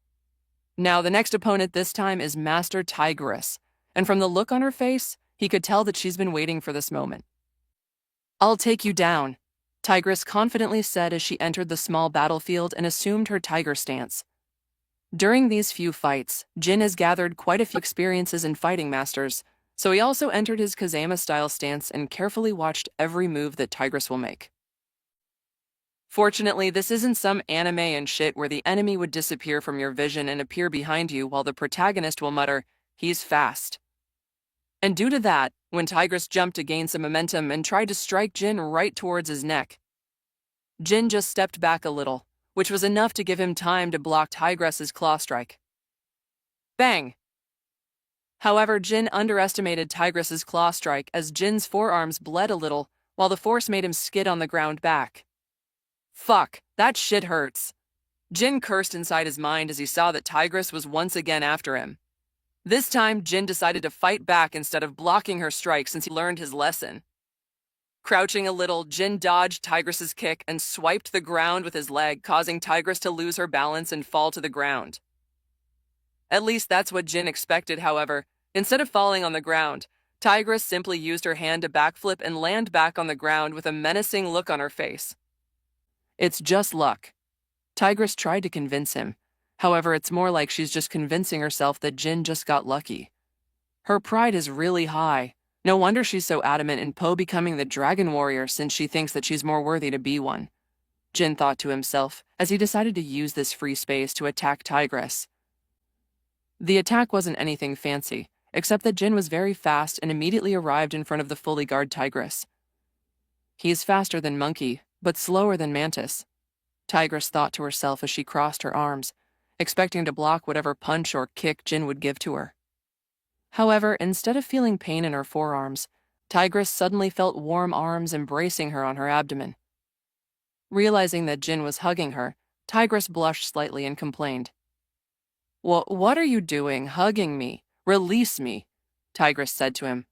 Now, the next opponent this time is Master Tigress, and from the look on her face, he could tell that she's been waiting for this moment. I'll take you down, Tigress confidently said as she entered the small battlefield and assumed her tiger stance. During these few fights, Jin has gathered quite a few experiences in fighting masters, so he also entered his Kazama-style stance and carefully watched every move that Tigress will make. Fortunately, this isn't some anime and shit where the enemy would disappear from your vision and appear behind you while the protagonist will mutter, "He's fast." And due to that, when Tigress jumped to gain some momentum and tried to strike Jin right towards his neck, Jin just stepped back a little, which was enough to give him time to block Tigress's claw strike. Bang! However, Jin underestimated Tigress's claw strike as Jin's forearms bled a little, while the force made him skid on the ground back. Fuck, that shit hurts. Jin cursed inside his mind as he saw that Tigress was once again after him. This time, Jin decided to fight back instead of blocking her strike since he learned his lesson. Crouching a little, Jin dodged Tigress's kick and swiped the ground with his leg, causing Tigress to lose her balance and fall to the ground. At least that's what Jin expected, however. Instead of falling on the ground, Tigress simply used her hand to backflip and land back on the ground with a menacing look on her face. It's just luck. Tigress tried to convince him. However, it's more like she's just convincing herself that Jin just got lucky. Her pride is really high. No wonder she's so adamant in Po becoming the dragon warrior since she thinks that she's more worthy to be one. Jin thought to himself as he decided to use this free space to attack Tigress. The attack wasn't anything fancy, except that Jin was very fast and immediately arrived in front of the fully guard Tigress. He is faster than Monkey, but slower than Mantis, Tigress thought to herself as she crossed her arms, expecting to block whatever punch or kick Jin would give to her. However, instead of feeling pain in her forearms, Tigress suddenly felt warm arms embracing her on her abdomen. Realizing that Jin was hugging her, Tigress blushed slightly and complained. What are you doing, hugging me? Release me, Tigress said to him.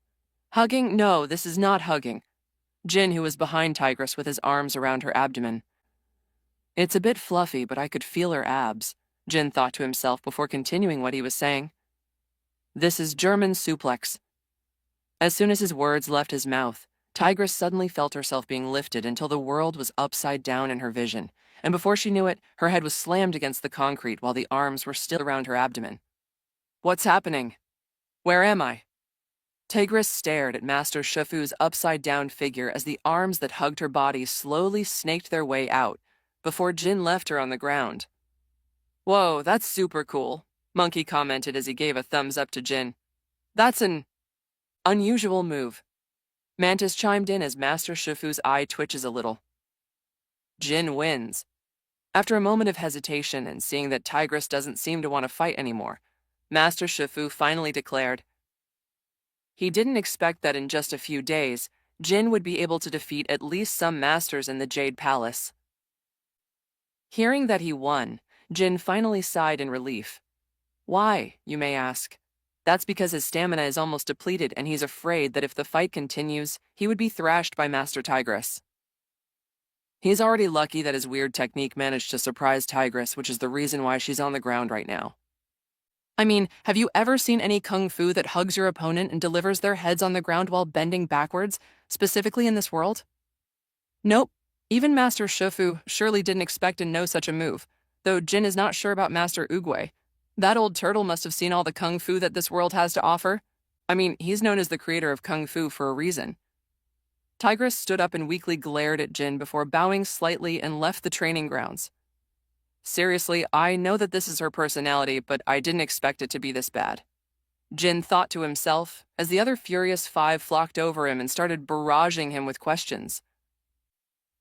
Hugging? No, this is not hugging. Jin, who was behind Tigress with his arms around her abdomen. It's a bit fluffy, but I could feel her abs, Jin thought to himself before continuing what he was saying. This is German suplex. As soon as his words left his mouth, Tigress suddenly felt herself being lifted until the world was upside down in her vision, and before she knew it, her head was slammed against the concrete while the arms were still around her abdomen. What's happening? Where am I? Tigress stared at Master Shifu's upside-down figure as the arms that hugged her body slowly snaked their way out, before Jin left her on the ground. Whoa, that's super cool, Monkey commented as he gave a thumbs up to Jin. That's an unusual move. Mantis chimed in as Master Shifu's eye twitches a little. Jin wins. After a moment of hesitation and seeing that Tigress doesn't seem to want to fight anymore, Master Shifu finally declared. He didn't expect that in just a few days, Jin would be able to defeat at least some masters in the Jade Palace. Hearing that he won, Jin finally sighed in relief. Why, you may ask? That's because his stamina is almost depleted and he's afraid that if the fight continues, he would be thrashed by Master Tigress. He's already lucky that his weird technique managed to surprise Tigress, which is the reason why she's on the ground right now. I mean, have you ever seen any kung fu that hugs your opponent and delivers their heads on the ground while bending backwards, specifically in this world? Nope. Even Master Shifu surely didn't expect to know such a move, though Jin is not sure about Master Oogway. That old turtle must have seen all the kung fu that this world has to offer. I mean, he's known as the creator of kung fu for a reason. Tigress stood up and weakly glared at Jin before bowing slightly and left the training grounds. Seriously, I know that this is her personality, but I didn't expect it to be this bad, Jin thought to himself as the other Furious Five flocked over him and started barraging him with questions.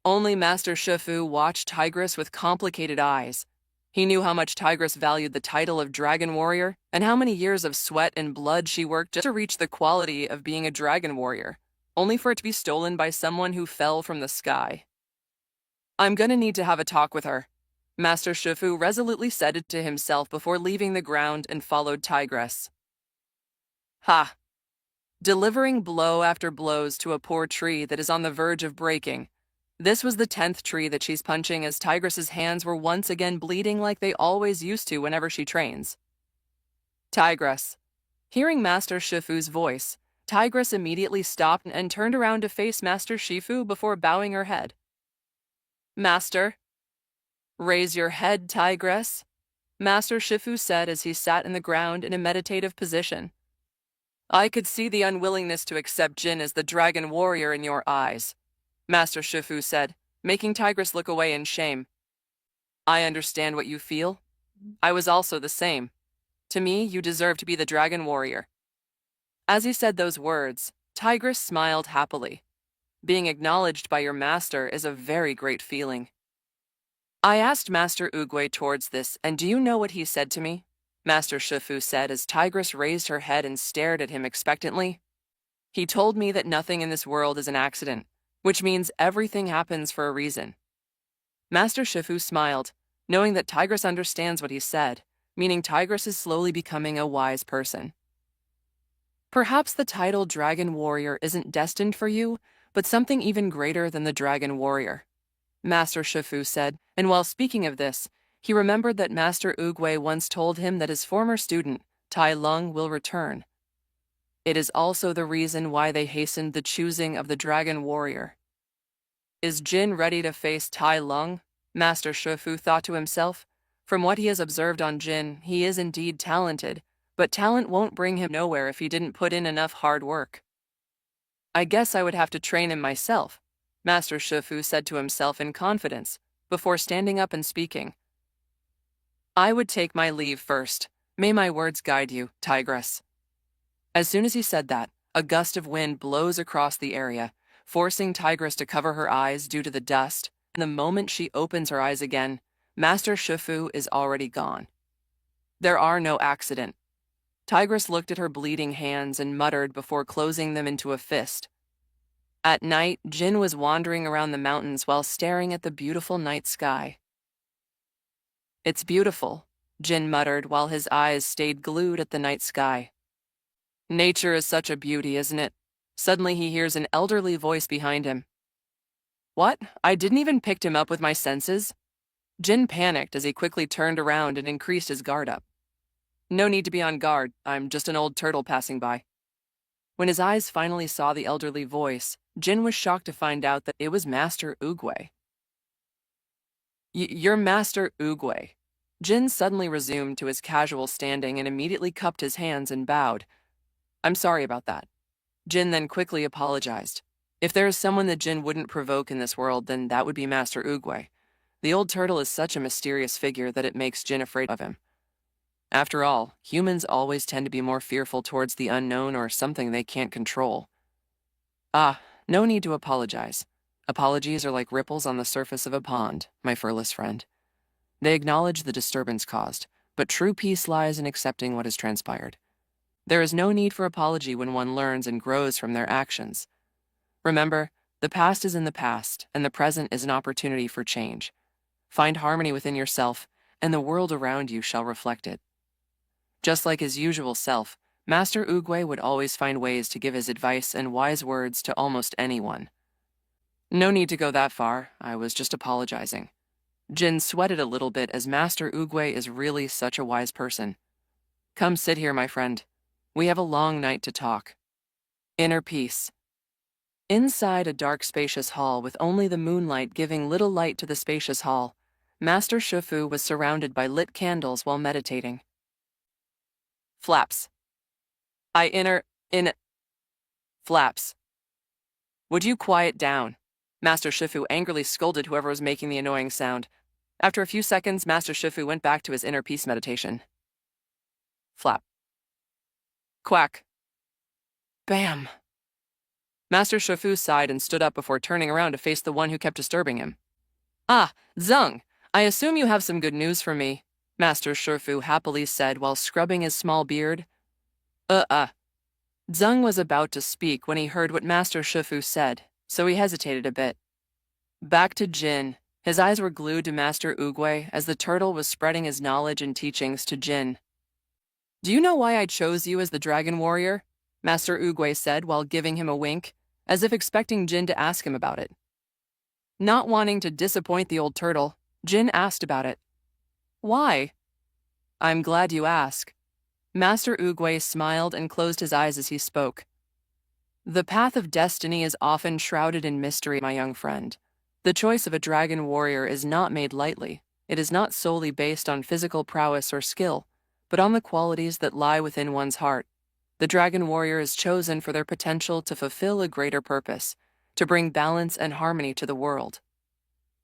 Only Master Shifu watched Tigress with complicated eyes. He knew how much Tigress valued the title of Dragon Warrior and how many years of sweat and blood she worked just to reach the quality of being a Dragon Warrior, only for it to be stolen by someone who fell from the sky. I'm gonna need to have a talk with her, Master Shifu resolutely said it to himself before leaving the ground and followed Tigress. Ha! Delivering blow after blows to a poor tree that is on the verge of breaking. This was the 10th tree that she's punching as Tigress's hands were once again bleeding like they always used to whenever she trains. Tigress. Hearing Master Shifu's voice, Tigress immediately stopped and turned around to face Master Shifu before bowing her head. Master. Raise your head, Tigress, Master Shifu said as he sat in the ground in a meditative position. I could see the unwillingness to accept Jin as the Dragon Warrior in your eyes, Master Shifu said, making Tigress look away in shame. I understand what you feel. I was also the same. To me, you deserve to be the Dragon Warrior. As he said those words, Tigress smiled happily. Being acknowledged by your master is a very great feeling. I asked Master Oogway towards this, and do you know what he said to me? Master Shifu said as Tigress raised her head and stared at him expectantly. He told me that nothing in this world is an accident, which means everything happens for a reason. Master Shifu smiled, knowing that Tigress understands what he said, meaning Tigress is slowly becoming a wise person. Perhaps the title Dragon Warrior isn't destined for you, but something even greater than the Dragon Warrior, Master Shifu said, and while speaking of this, he remembered that Master Oogway once told him that his former student, Tai Lung, will return. It is also the reason why they hastened the choosing of the Dragon Warrior. Is Jin ready to face Tai Lung? Master Shifu thought to himself. From what he has observed on Jin, he is indeed talented, but talent won't bring him nowhere if he didn't put in enough hard work. I guess I would have to train him myself, Master Shifu said to himself in confidence, before standing up and speaking. I would take my leave first. May my words guide you, Tigress. As soon as he said that, a gust of wind blows across the area, forcing Tigress to cover her eyes due to the dust, and the moment she opens her eyes again, Master Shifu is already gone. There are no accident. Tigress looked at her bleeding hands and muttered before closing them into a fist. At night, Jin was wandering around the mountains while staring at the beautiful night sky. It's beautiful, Jin muttered while his eyes stayed glued at the night sky. Nature is such a beauty, isn't it? Suddenly he hears an elderly voice behind him. What? I didn't even pick him up with my senses? Jin panicked as he quickly turned around and increased his guard up. No need to be on guard, I'm just an old turtle passing by. When his eyes finally saw the elderly voice, Jin was shocked to find out that it was Master Oogway. You're Master Oogway. Jin suddenly resumed to his casual standing and immediately cupped his hands and bowed. I'm sorry about that. Jin then quickly apologized. If there is someone that Jin wouldn't provoke in this world, then that would be Master Oogway. The old turtle is such a mysterious figure that it makes Jin afraid of him. After all, humans always tend to be more fearful towards the unknown or something they can't control. No need to apologize. Apologies are like ripples on the surface of a pond, my furless friend. They acknowledge the disturbance caused, but true peace lies in accepting what has transpired. There is no need for apology when one learns and grows from their actions. Remember, the past is in the past, and the present is an opportunity for change. Find harmony within yourself, and the world around you shall reflect it. Just like his usual self, Master Oogway would always find ways to give his advice and wise words to almost anyone. No need to go that far, I was just apologizing. Jin sweated a little bit as Master Oogway is really such a wise person. Come sit here, my friend. We have a long night to talk. Inner peace. Inside a dark, spacious hall with only the moonlight giving little light to the spacious hall, Master Shifu was surrounded by lit candles while meditating. Flaps. Flaps. Would you quiet down? Master Shifu angrily scolded whoever was making the annoying sound. After a few seconds, Master Shifu went back to his inner peace meditation. Flap. Quack. Bam. Master Shifu sighed and stood up before turning around to face the one who kept disturbing him. Ah, Zeng, I assume you have some good news for me, Master Shifu happily said while scrubbing his small beard. Zeng was about to speak when he heard what Master Shifu said, so he hesitated a bit. Back to Jin. His eyes were glued to Master Oogway as the turtle was spreading his knowledge and teachings to Jin. Do you know why I chose you as the Dragon Warrior? Master Oogway said while giving him a wink, as if expecting Jin to ask him about it. Not wanting to disappoint the old turtle, Jin asked about it. Why? I'm glad you ask. Master Oogway smiled and closed his eyes as he spoke. The path of destiny is often shrouded in mystery, my young friend. The choice of a dragon warrior is not made lightly. It is not solely based on physical prowess or skill, but on the qualities that lie within one's heart. The dragon warrior is chosen for their potential to fulfill a greater purpose, to bring balance and harmony to the world.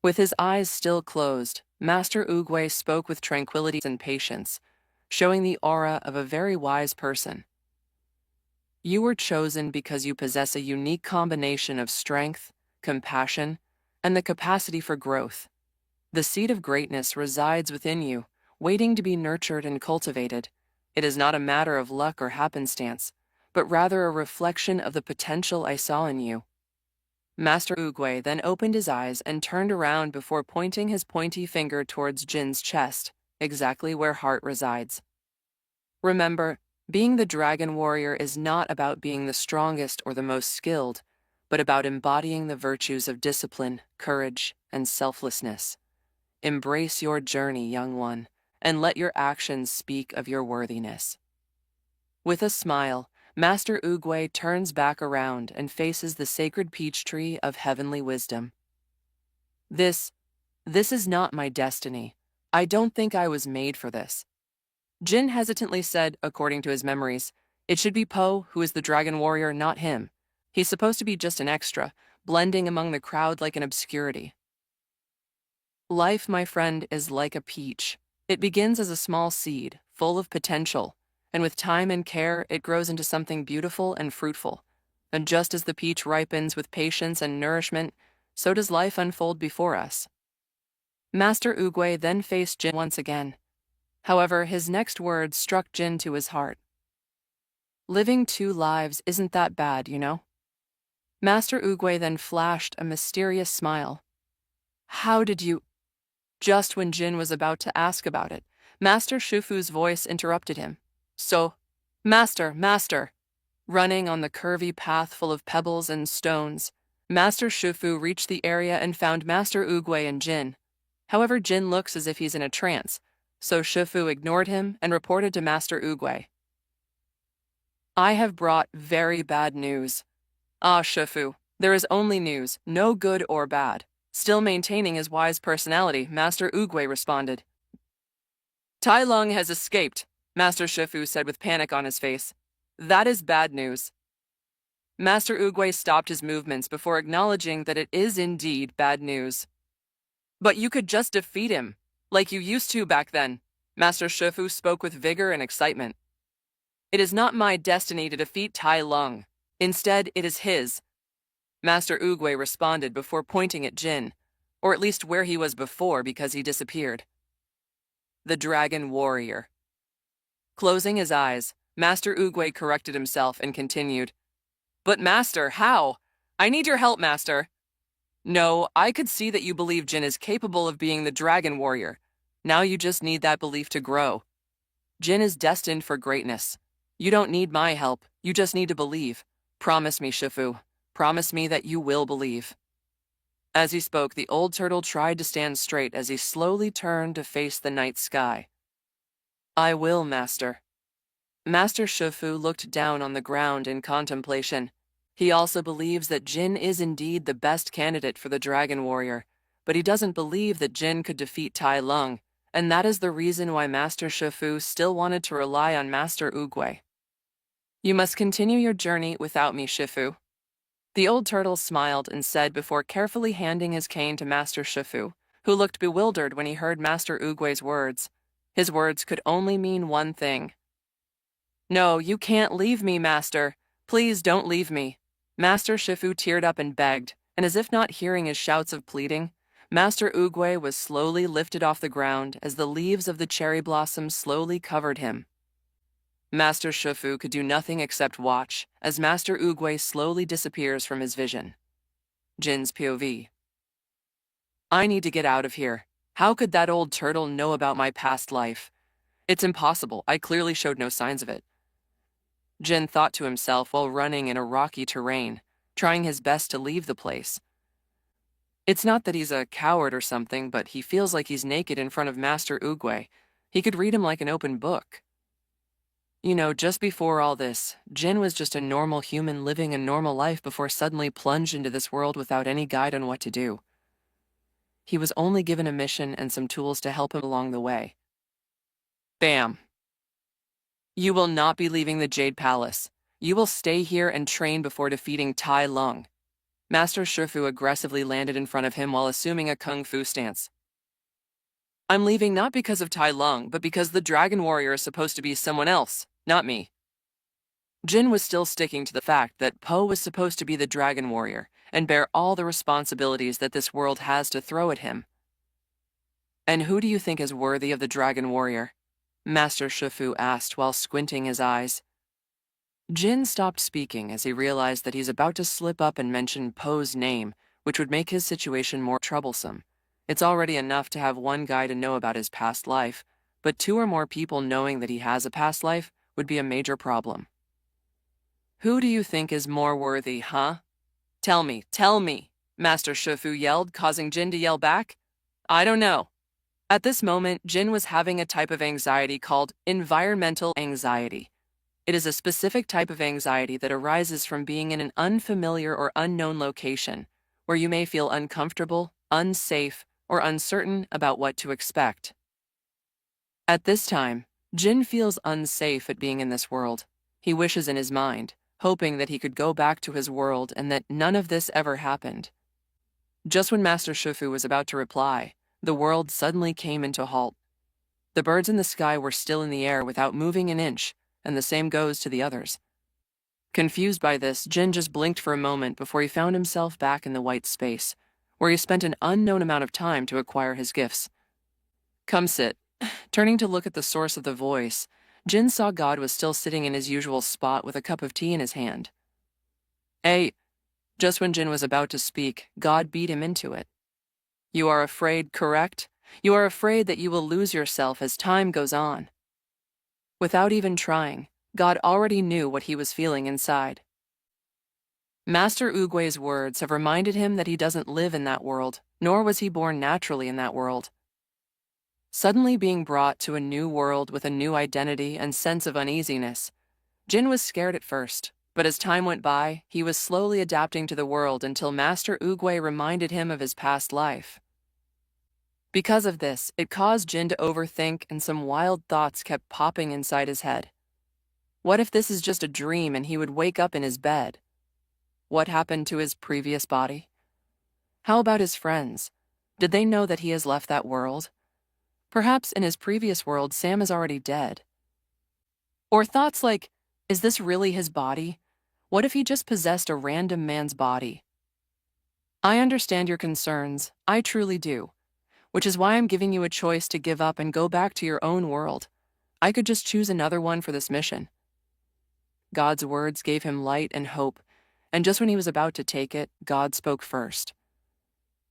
With his eyes still closed, Master Oogway spoke with tranquility and patience, showing the aura of a very wise person. You were chosen because you possess a unique combination of strength, compassion, and the capacity for growth. The seed of greatness resides within you, waiting to be nurtured and cultivated. It is not a matter of luck or happenstance, but rather a reflection of the potential I saw in you. Master Oogway then opened his eyes and turned around before pointing his pointy finger towards Jin's chest, exactly where heart resides. Remember, being the dragon warrior is not about being the strongest or the most skilled, but about embodying the virtues of discipline, courage, and selflessness. Embrace your journey, young one, and let your actions speak of your worthiness. With a smile, Master Oogway turns back around and faces the sacred peach tree of heavenly wisdom. This is not my destiny. I don't think I was made for this. Jin hesitantly said, according to his memories, it should be Po who is the dragon warrior, not him. He's supposed to be just an extra, blending among the crowd like an obscurity. Life, my friend, is like a peach. It begins as a small seed, full of potential, and with time and care, it grows into something beautiful and fruitful. And just as the peach ripens with patience and nourishment, so does life unfold before us. Master Oogway then faced Jin once again. However, his next words struck Jin to his heart. Living two lives isn't that bad, you know? Master Oogway then flashed a mysterious smile. How did you... Just when Jin was about to ask about it, Master Shufu's voice interrupted him. So, Master. Running on the curvy path full of pebbles and stones, Master Shufu reached the area and found Master Oogway and Jin. However, Jin looks as if he's in a trance, so Shufu ignored him and reported to Master Oogway. I have brought very bad news. Ah, Shufu, there is only news, no good or bad. Still maintaining his wise personality, Master Oogway responded. Tai Lung has escaped, Master Shufu said with panic on his face. That is bad news. Master Oogway stopped his movements before acknowledging that it is indeed bad news. But you could just defeat him, like you used to back then. Master Shufu spoke with vigor and excitement. It is not my destiny to defeat Tai Lung. Instead, it is his. Master Oogway responded before pointing at Jin, or at least where he was before because he disappeared. The Dragon Warrior. Closing his eyes, Master Oogway corrected himself and continued. But Master, how? I need your help, Master. No, I could see that you believe Jin is capable of being the Dragon Warrior. Now you just need that belief to grow. Jin is destined for greatness. You don't need my help, you just need to believe. Promise me, Shufu. Promise me that you will believe. As he spoke, the old turtle tried to stand straight as he slowly turned to face the night sky. I will, Master. Master Shufu looked down on the ground in contemplation. He also believes that Jin is indeed the best candidate for the Dragon Warrior, but he doesn't believe that Jin could defeat Tai Lung, and that is the reason why Master Shufu still wanted to rely on Master Oogway. You must continue your journey without me, Shufu. The old turtle smiled and said before carefully handing his cane to Master Shufu, who looked bewildered when he heard Master Oogway's words. His words could only mean one thing. No, you can't leave me, Master. Please don't leave me. Master Shufu teared up and begged, and as if not hearing his shouts of pleading, Master Oogway was slowly lifted off the ground as the leaves of the cherry blossom slowly covered him. Master Shufu could do nothing except watch as Master Oogway slowly disappears from his vision. Jin's POV. I need to get out of here. How could that old turtle know about my past life? It's impossible. I clearly showed no signs of it. Jin thought to himself while running in a rocky terrain, trying his best to leave the place. It's not that he's a coward or something, but he feels like he's naked in front of Master Oogway. He could read him like an open book. You know, just before all this, Jin was just a normal human living a normal life before suddenly plunged into this world without any guide on what to do. He was only given a mission and some tools to help him along the way. Bam. You will not be leaving the Jade Palace. You will stay here and train before defeating Tai Lung. Master Shufu aggressively landed in front of him while assuming a kung fu stance. I'm leaving not because of Tai Lung, but because the Dragon Warrior is supposed to be someone else, not me. Jin was still sticking to the fact that Po was supposed to be the dragon warrior and bear all the responsibilities that this world has to throw at him. "And who do you think is worthy of the dragon warrior?" Master Shifu asked while squinting his eyes. Jin stopped speaking as he realized that he's about to slip up and mention Po's name, which would make his situation more troublesome. It's already enough to have one guy to know about his past life, but two or more people knowing that he has a past life would be a major problem. "Who do you think is more worthy, huh? Tell me, Master Shifu yelled, causing Jin to yell back. "I don't know." At this moment, Jin was having a type of anxiety called environmental anxiety. It is a specific type of anxiety that arises from being in an unfamiliar or unknown location, where you may feel uncomfortable, unsafe, or uncertain about what to expect. At this time, Jin feels unsafe at being in this world. He wishes in his mind, hoping that he could go back to his world and that none of this ever happened. Just when Master Shifu was about to reply, the world suddenly came into a halt. The birds in the sky were still in the air without moving an inch, and the same goes to the others. Confused by this, Jin just blinked for a moment before he found himself back in the white space, where he spent an unknown amount of time to acquire his gifts. "Come sit." Turning to look at the source of the voice, Jin saw God was still sitting in his usual spot with a cup of tea in his hand. "Hey." Just when Jin was about to speak, God beat him into it. "You are afraid, correct? You are afraid that you will lose yourself as time goes on." Without even trying, God already knew what he was feeling inside. Master Oogway's words have reminded him that he doesn't live in that world, nor was he born naturally in that world. Suddenly being brought to a new world with a new identity and sense of uneasiness, Jin was scared at first, but as time went by, he was slowly adapting to the world until Master Oogway reminded him of his past life. Because of this, it caused Jin to overthink and some wild thoughts kept popping inside his head. What if this is just a dream and he would wake up in his bed? What happened to his previous body? How about his friends? Did they know that he has left that world? Perhaps in his previous world, Sam is already dead. Or thoughts like, is this really his body? What if he just possessed a random man's body? I understand your concerns, I truly do, which is why I'm giving you a choice to give up and go back to your own world. I could just choose another one for this mission. God's words gave him light and hope, and just when he was about to take it, God spoke first.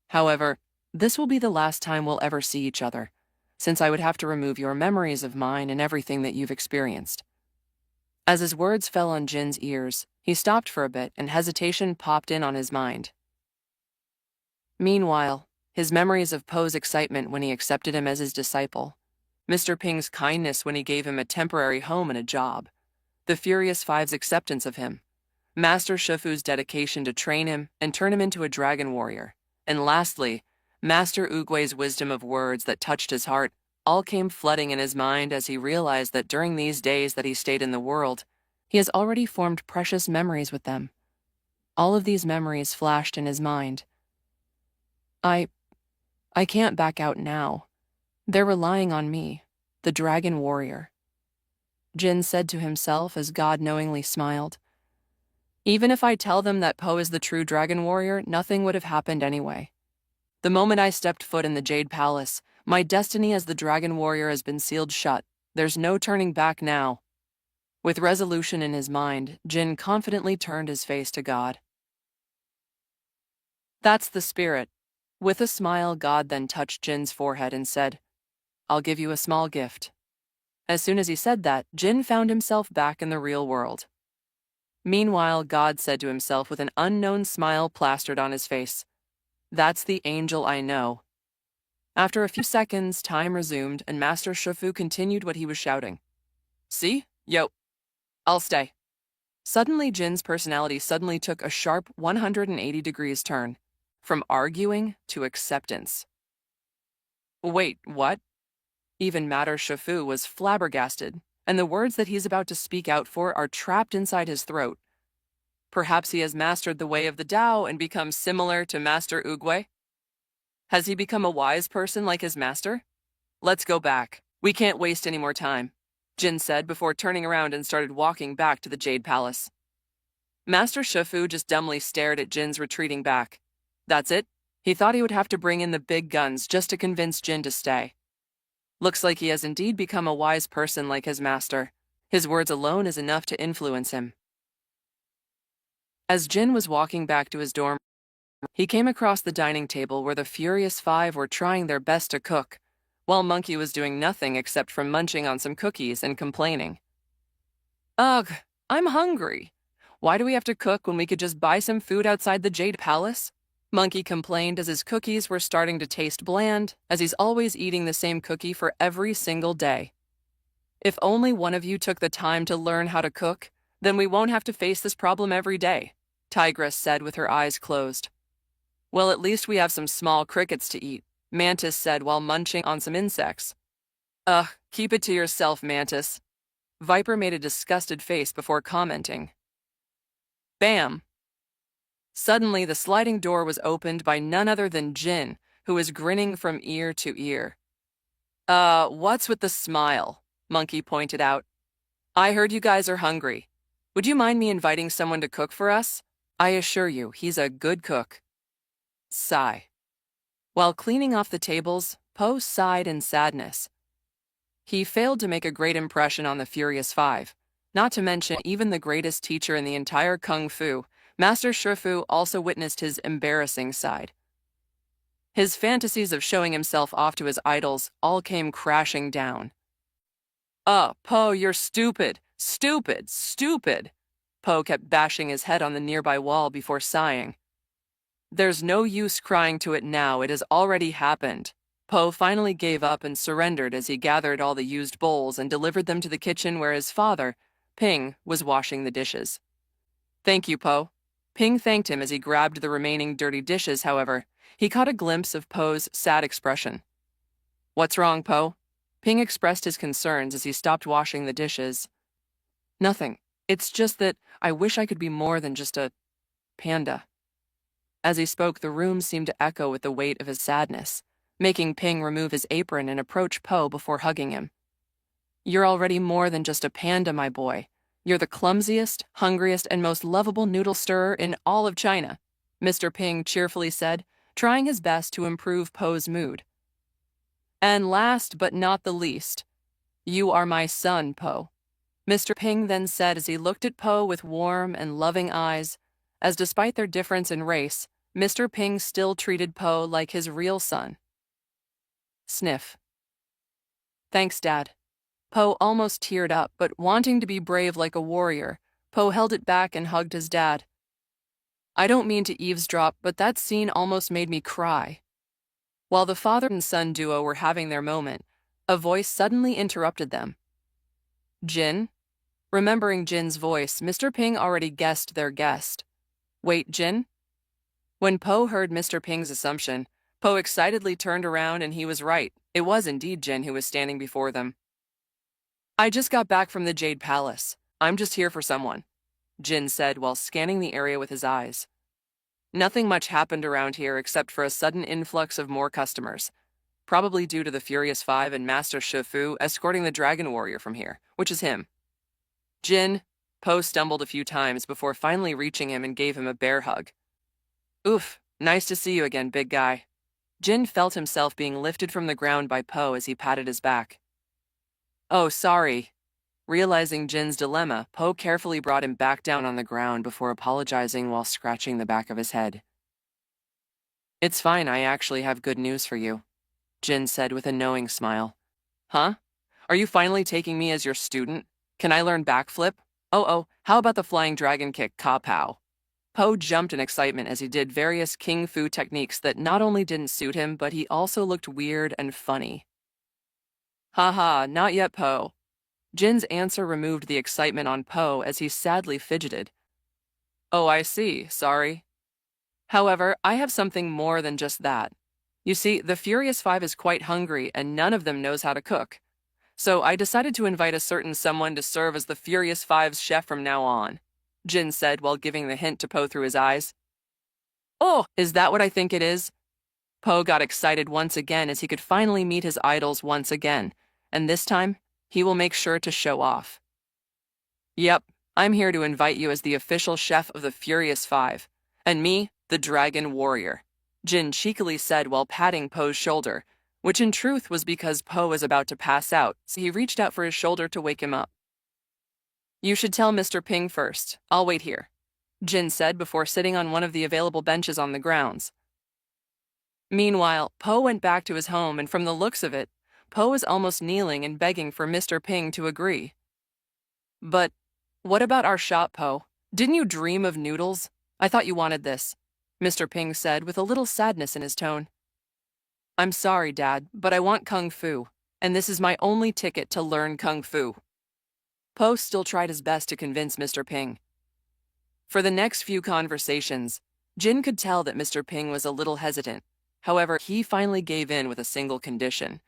"However, this will be the last time we'll ever see each other, since I would have to remove your memories of mine and everything that you've experienced." As his words fell on Jin's ears, he stopped for a bit and hesitation popped in on his mind. Meanwhile, his memories of Po's excitement when he accepted him as his disciple, Mr. Ping's kindness when he gave him a temporary home and a job, the Furious Five's acceptance of him, Master Shifu's dedication to train him and turn him into a dragon warrior, and lastly, Master Oogway's wisdom of words that touched his heart, all came flooding in his mind as he realized that during these days that he stayed in the world, he has already formed precious memories with them. All of these memories flashed in his mind. I can't back out now. They're relying on me, the dragon warrior," Jin said to himself as God knowingly smiled. "Even if I tell them that Po is the true dragon warrior, nothing would have happened anyway. The moment I stepped foot in the Jade Palace, my destiny as the dragon warrior has been sealed shut. There's no turning back now." With resolution in his mind, Jin confidently turned his face to God. "That's the spirit." With a smile, God then touched Jin's forehead and said, "I'll give you a small gift." As soon as he said that, Jin found himself back in the real world. Meanwhile, God said to himself with an unknown smile plastered on his face, "That's the angel I know." After a few seconds, time resumed, and Master Shifu continued what he was shouting. "See? Yo. I'll stay." Suddenly, Jin's personality suddenly took a sharp 180 degrees turn, from arguing to acceptance. "Wait, what?" Even Master Shifu was flabbergasted, and the words that he's about to speak out for are trapped inside his throat. Perhaps he has mastered the way of the Tao and become similar to Master Oogway? Has he become a wise person like his master? Let's go back. We can't waste any more time. Jin said before turning around and started walking back to the Jade Palace. Master Shifu just dumbly stared at Jin's retreating back. That's it? He thought he would have to bring in the big guns just to convince Jin to stay. Looks like he has indeed become a wise person like his master. His words alone is enough to influence him. As Jin was walking back to his dorm, he came across the dining table where the Furious Five were trying their best to cook, while Monkey was doing nothing except for munching on some cookies and complaining. Ugh, I'm hungry. Why do we have to cook when we could just buy some food outside the Jade Palace? Monkey complained as his cookies were starting to taste bland, as he's always eating the same cookie for every single day. If only one of you took the time to learn how to cook, then we won't have to face this problem every day, Tigress said with her eyes closed. Well, at least we have some small crickets to eat, Mantis said while munching on some insects. Ugh, keep it to yourself, Mantis. Viper made a disgusted face before commenting. Bam! Suddenly, the sliding door was opened by none other than Jin, who was grinning from ear to ear. What's with the smile? Monkey pointed out. I heard you guys are hungry. Would you mind me inviting someone to cook for us? I assure you, he's a good cook. Sigh. While cleaning off the tables, Po sighed in sadness. He failed to make a great impression on the Furious Five, not to mention even the greatest teacher in the entire Kung Fu. Master Shifu also witnessed his embarrassing side. His fantasies of showing himself off to his idols all came crashing down. Po, you're stupid, stupid, stupid. Po kept bashing his head on the nearby wall before sighing. There's no use crying to it now, it has already happened. Po finally gave up and surrendered as he gathered all the used bowls and delivered them to the kitchen where his father, Ping, was washing the dishes. Thank you, Po. Ping thanked him as he grabbed the remaining dirty dishes, however. He caught a glimpse of Po's sad expression. What's wrong, Po? Ping expressed his concerns as he stopped washing the dishes. Nothing. It's just that I wish I could be more than just a panda. As he spoke, the room seemed to echo with the weight of his sadness, making Ping remove his apron and approach Po before hugging him. You're already more than just a panda, my boy. You're the clumsiest, hungriest, and most lovable noodle stirrer in all of China, Mr. Ping cheerfully said, trying his best to improve Po's mood. And last but not the least, you are my son, Po, Mr. Ping then said as he looked at Po with warm and loving eyes, as despite their difference in race, Mr. Ping still treated Po like his real son. Sniff. Thanks, Dad. Po almost teared up, but wanting to be brave like a warrior, Po held it back and hugged his dad. I don't mean to eavesdrop, but that scene almost made me cry. While the father and son duo were having their moment, a voice suddenly interrupted them. Jin? Remembering Jin's voice, Mr. Ping already guessed their guest. Wait, Jin? When Po heard Mr. Ping's assumption, Po excitedly turned around and he was right. It was indeed Jin who was standing before them. I just got back from the Jade Palace. I'm just here for someone, Jin said while scanning the area with his eyes. Nothing much happened around here except for a sudden influx of more customers, probably due to the Furious Five and Master Shifu escorting the Dragon Warrior from here, which is him. Jin, Po stumbled a few times before finally reaching him and gave him a bear hug. Oof, nice to see you again, big guy. Jin felt himself being lifted from the ground by Po as he patted his back. Oh, sorry. Realizing Jin's dilemma, Po carefully brought him back down on the ground before apologizing while scratching the back of his head. It's fine, I actually have good news for you, Jin said with a knowing smile. Huh? Are you finally taking me as your student? Can I learn backflip? Oh, how about the flying dragon kick, ka-pow? Po jumped in excitement as he did various King Fu techniques that not only didn't suit him, but he also looked weird and funny. Haha, not yet, Po. Jin's answer removed the excitement on Po as he sadly fidgeted. Oh, I see, sorry. However, I have something more than just that. You see, the Furious Five is quite hungry and none of them knows how to cook. So I decided to invite a certain someone to serve as the Furious Five's chef from now on, Jin said while giving the hint to Po through his eyes. Oh, is that what I think it is? Po got excited once again as he could finally meet his idols once again, and this time, he will make sure to show off. Yep, I'm here to invite you as the official chef of the Furious Five, and me, the Dragon Warrior, Jin cheekily said while patting Poe's shoulder, which in truth was because Poe was about to pass out, so he reached out for his shoulder to wake him up. You should tell Mr. Ping first. I'll wait here, Jin said before sitting on one of the available benches on the grounds. Meanwhile, Poe went back to his home, and from the looks of it, Poe was almost kneeling and begging for Mr. Ping to agree. But what about our shop, Poe? Didn't you dream of noodles? I thought you wanted this, Mr. Ping said with a little sadness in his tone. I'm sorry, Dad, but I want kung fu, and this is my only ticket to learn kung fu. Poe still tried his best to convince Mr. Ping. For the next few conversations, Jin could tell that Mr. Ping was a little hesitant. However, he finally gave in with a single condition,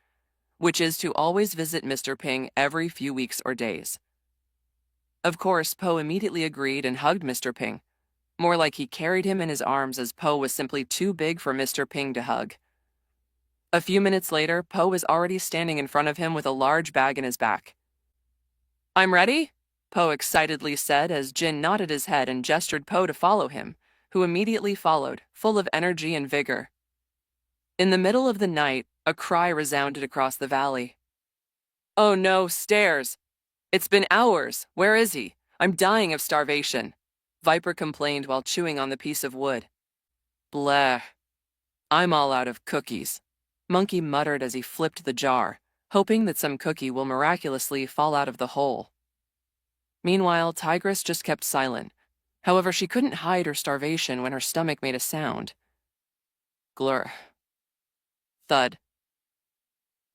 which is to always visit Mr. Ping every few weeks or days. Of course, Poe immediately agreed and hugged Mr. Ping. More like he carried him in his arms, as Poe was simply too big for Mr. Ping to hug. A few minutes later, Poe was already standing in front of him with a large bag in his back. I'm ready, Poe excitedly said as Jin nodded his head and gestured Poe to follow him, who immediately followed, full of energy and vigor. In the middle of the night, a cry resounded across the valley. Oh no, stairs! It's been hours. Where is he? I'm dying of starvation, Viper complained while chewing on the piece of wood. Bleh. I'm all out of cookies, Monkey muttered as he flipped the jar, hoping that some cookie will miraculously fall out of the hole. Meanwhile, Tigress just kept silent. However, she couldn't hide her starvation when her stomach made a sound. Glur. Thud.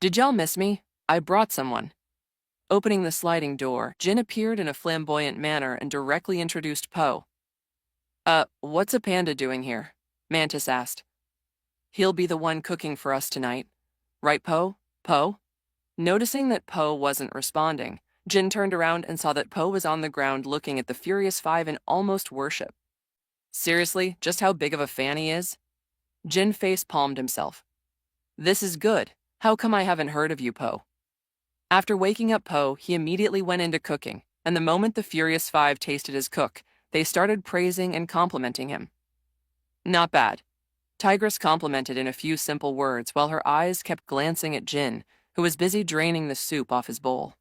Did y'all miss me? I brought someone. Opening the sliding door, Jin appeared in a flamboyant manner and directly introduced Poe. What's a panda doing here? Mantis asked. He'll be the one cooking for us tonight. Right, Poe? Poe? Noticing that Poe wasn't responding, Jin turned around and saw that Poe was on the ground looking at the Furious Five in almost worship. Seriously, just how big of a fan he is? Jin face-palmed himself. This is good. How come I haven't heard of you, Poe? After waking up Poe, he immediately went into cooking, and the moment the Furious Five tasted his cook, they started praising and complimenting him. Not bad. Tigress complimented in a few simple words while her eyes kept glancing at Jin, who was busy draining the soup off his bowl.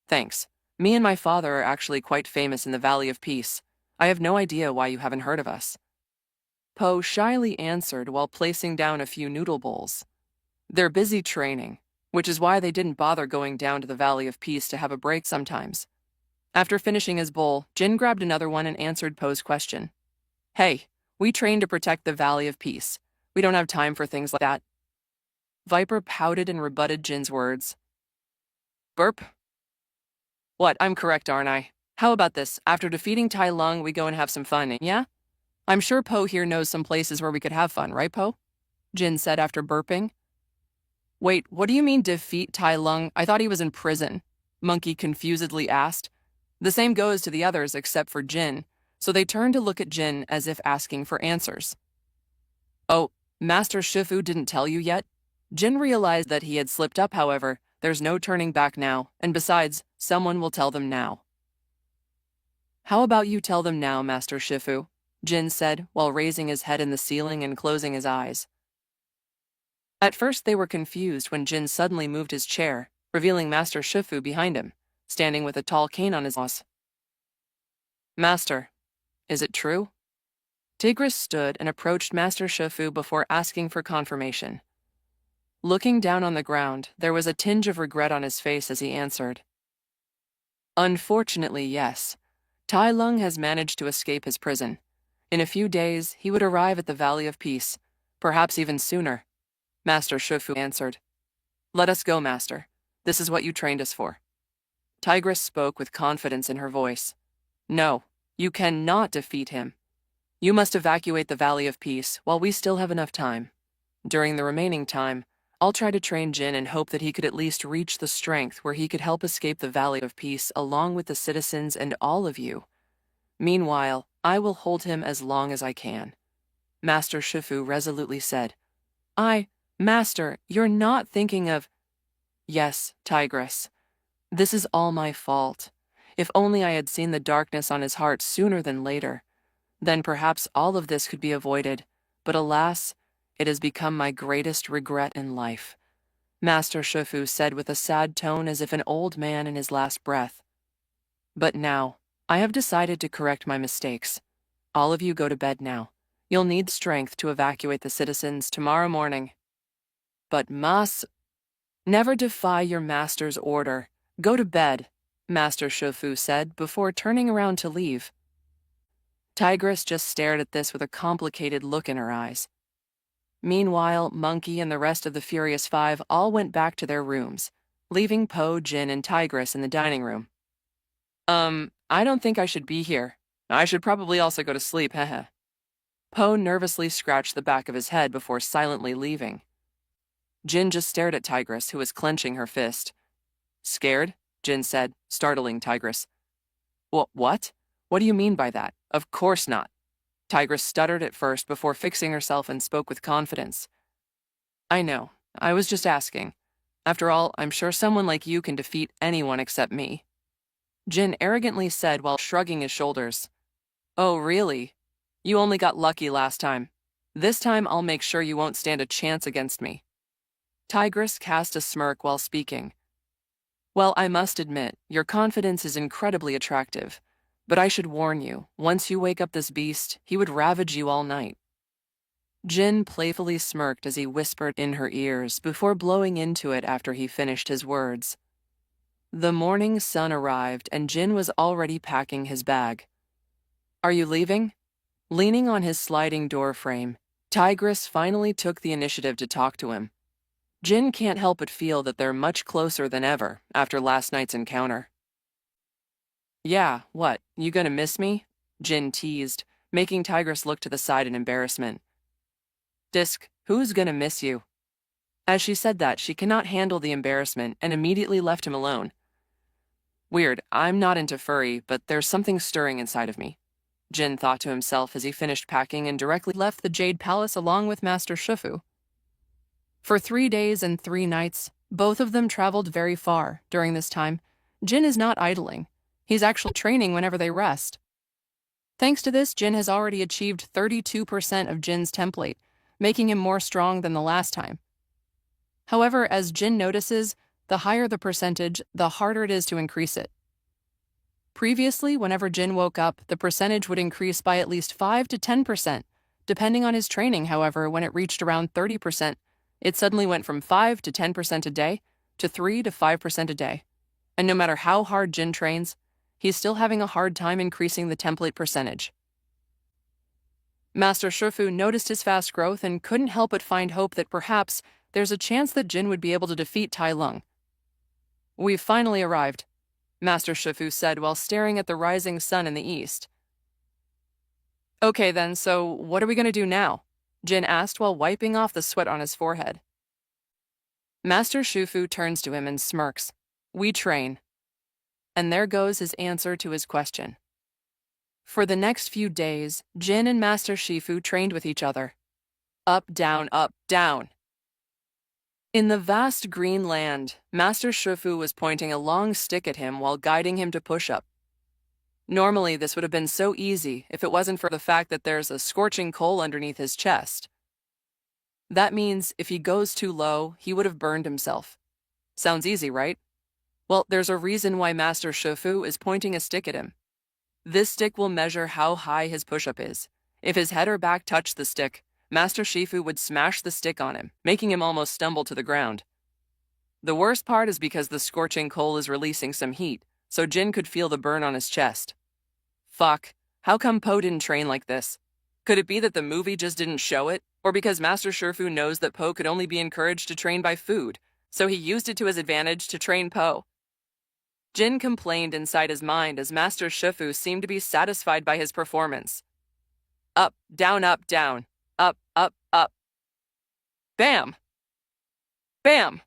Thanks. Me and my father are actually quite famous in the Valley of Peace. I have no idea why you haven't heard of us. Poe shyly answered while placing down a few noodle bowls. They're busy training, which is why they didn't bother going down to the Valley of Peace to have a break sometimes. After finishing his bowl, Jin grabbed another one and answered Poe's question. Hey, we train to protect the Valley of Peace. We don't have time for things like that. Viper pouted and rebutted Jin's words. Burp. What, I'm correct, aren't I? How about this? After defeating Tai Lung, we go and have some fun, yeah? I'm sure Poe here knows some places where we could have fun, right, Poe? Jin said after burping. Wait, what do you mean defeat Tai Lung? I thought he was in prison, Monkey confusedly asked. The same goes to the others except for Jin, so they turned to look at Jin as if asking for answers. Oh, Master Shifu didn't tell you yet? Jin realized that he had slipped up, however. There's no turning back now, and besides, someone will tell them now. How about you tell them now, Master Shifu? Jin said while raising his head in the ceiling and closing his eyes. At first they were confused when Jin suddenly moved his chair, revealing Master Shifu behind him, standing with a tall cane on his nose. Master, is it true? Tigress stood and approached Master Shifu before asking for confirmation. Looking down on the ground, there was a tinge of regret on his face as he answered. Unfortunately, yes. Tai Lung has managed to escape his prison. In a few days, he would arrive at the Valley of Peace, perhaps even sooner. Master Shifu answered. Let us go, Master. This is what you trained us for. Tigress spoke with confidence in her voice. No, you cannot defeat him. You must evacuate the Valley of Peace while we still have enough time. During the remaining time, I'll try to train Jin and hope that he could at least reach the strength where he could help escape the Valley of Peace along with the citizens and all of you. Meanwhile, I will hold him as long as I can. Master Shifu resolutely said. Master, you're not thinking of... Yes, Tigress. This is all my fault. If only I had seen the darkness on his heart sooner than later. Then perhaps all of this could be avoided. But alas, it has become my greatest regret in life. Master Shufu said with a sad tone as if an old man in his last breath. But now, I have decided to correct my mistakes. All of you go to bed now. You'll need strength to evacuate the citizens tomorrow morning. But never defy your master's order. Go to bed, Master Shufu said before turning around to leave. Tigress just stared at this with a complicated look in her eyes. Meanwhile, Monkey and the rest of the Furious Five all went back to their rooms, leaving Po, Jin, and Tigress in the dining room. I don't think I should be here. I should probably also go to sleep, heh. Po nervously scratched the back of his head before silently leaving. Jin just stared at Tigress, who was clenching her fist. Scared? Jin said, startling Tigress. What? What do you mean by that? Of course not. Tigress stuttered at first before fixing herself and spoke with confidence. I know. I was just asking. After all, I'm sure someone like you can defeat anyone except me. Jin arrogantly said while shrugging his shoulders. Oh, really? You only got lucky last time. This time I'll make sure you won't stand a chance against me. Tigress cast a smirk while speaking. Well, I must admit, your confidence is incredibly attractive. But I should warn you, once you wake up this beast, he would ravage you all night. Jin playfully smirked as he whispered in her ears before blowing into it after he finished his words. The morning sun arrived and Jin was already packing his bag. Are you leaving? Leaning on his sliding door frame, Tigress finally took the initiative to talk to him. Jin can't help but feel that they're much closer than ever after last night's encounter. Yeah, what, you gonna miss me? Jin teased, making Tigress look to the side in embarrassment. Disc, who's gonna miss you? As she said that, she cannot handle the embarrassment and immediately left him alone. Weird, I'm not into furry, but there's something stirring inside of me, Jin thought to himself as he finished packing and directly left the Jade Palace along with Master Shufu. For 3 days and 3 nights, both of them traveled very far. During this time, Jin is not idling. He's actually training whenever they rest. Thanks to this, Jin has already achieved 32% of Jin's template, making him more strong than the last time. However, as Jin notices, the higher the percentage, the harder it is to increase it. Previously, whenever Jin woke up, the percentage would increase by at least 5 to 10%. Depending on his training, however, when it reached around 30%, it suddenly went from 5 to 10% a day to 3 to 5% a day. And no matter how hard Jin trains, he's still having a hard time increasing the template percentage. Master Shufu noticed his fast growth and couldn't help but find hope that perhaps there's a chance that Jin would be able to defeat Tai Lung. We've finally arrived, Master Shufu said while staring at the rising sun in the east. Okay then, so what are we going to do now? Jin asked while wiping off the sweat on his forehead. Master Shufu turns to him and smirks. We train. And there goes his answer to his question. For the next few days, Jin and Master Shifu trained with each other. Up, down, up, down. In the vast green land, Master Shifu was pointing a long stick at him while guiding him to push-up. Normally, this would have been so easy if it wasn't for the fact that there's a scorching coal underneath his chest. That means if he goes too low, he would have burned himself. Sounds easy, right? Well, there's a reason why Master Shufu is pointing a stick at him. This stick will measure how high his push-up is. If his head or back touched the stick, Master Shifu would smash the stick on him, making him almost stumble to the ground. The worst part is because the scorching coal is releasing some heat, so Jin could feel the burn on his chest. Fuck, how come Po didn't train like this? Could it be that the movie just didn't show it? Or because Master Shifu knows that Po could only be encouraged to train by food, so he used it to his advantage to train Po? Jin complained inside his mind as Master Shifu seemed to be satisfied by his performance. Up, down, up, down. Up, up, up. Bam! Bam!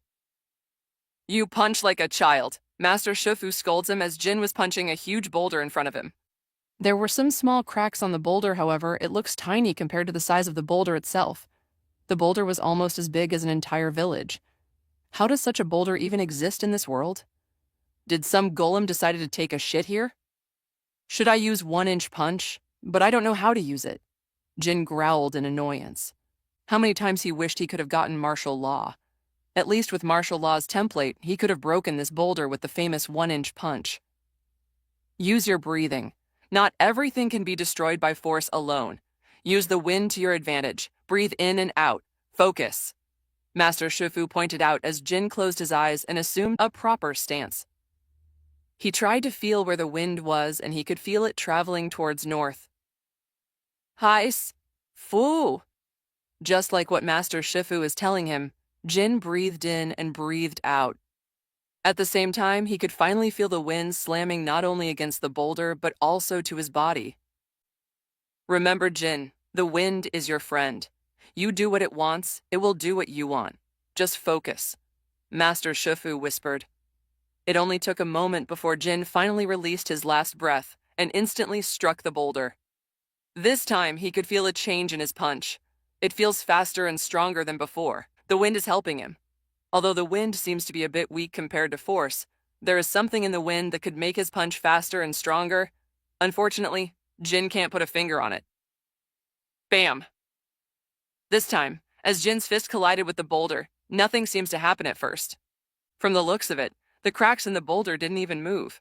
You punch like a child, Master Shifu scolds him as Jin was punching a huge boulder in front of him. There were some small cracks on the boulder, however, it looks tiny compared to the size of the boulder itself. The boulder was almost as big as an entire village. How does such a boulder even exist in this world? Did some golem decide to take a shit here? Should I use 1-inch punch? But I don't know how to use it. Jin growled in annoyance. How many times he wished he could have gotten martial law. At least with martial law's template, he could have broken this boulder with the famous 1-inch punch. Use your breathing. Not everything can be destroyed by force alone. Use the wind to your advantage. Breathe in and out. Focus. Master Shifu pointed out as Jin closed his eyes and assumed a proper stance. He tried to feel where the wind was, and he could feel it traveling towards north. Heis. Fu. Just like what Master Shifu was telling him, Jin breathed in and breathed out. At the same time, he could finally feel the wind slamming not only against the boulder, but also to his body. Remember, Jin, the wind is your friend. You do what it wants, it will do what you want. Just focus. Master Shifu whispered. It only took a moment before Jin finally released his last breath and instantly struck the boulder. This time, he could feel a change in his punch. It feels faster and stronger than before. The wind is helping him. Although the wind seems to be a bit weak compared to force, there is something in the wind that could make his punch faster and stronger. Unfortunately, Jin can't put a finger on it. Bam! This time, as Jin's fist collided with the boulder, nothing seems to happen at first. From the looks of it, the cracks in the boulder didn't even move.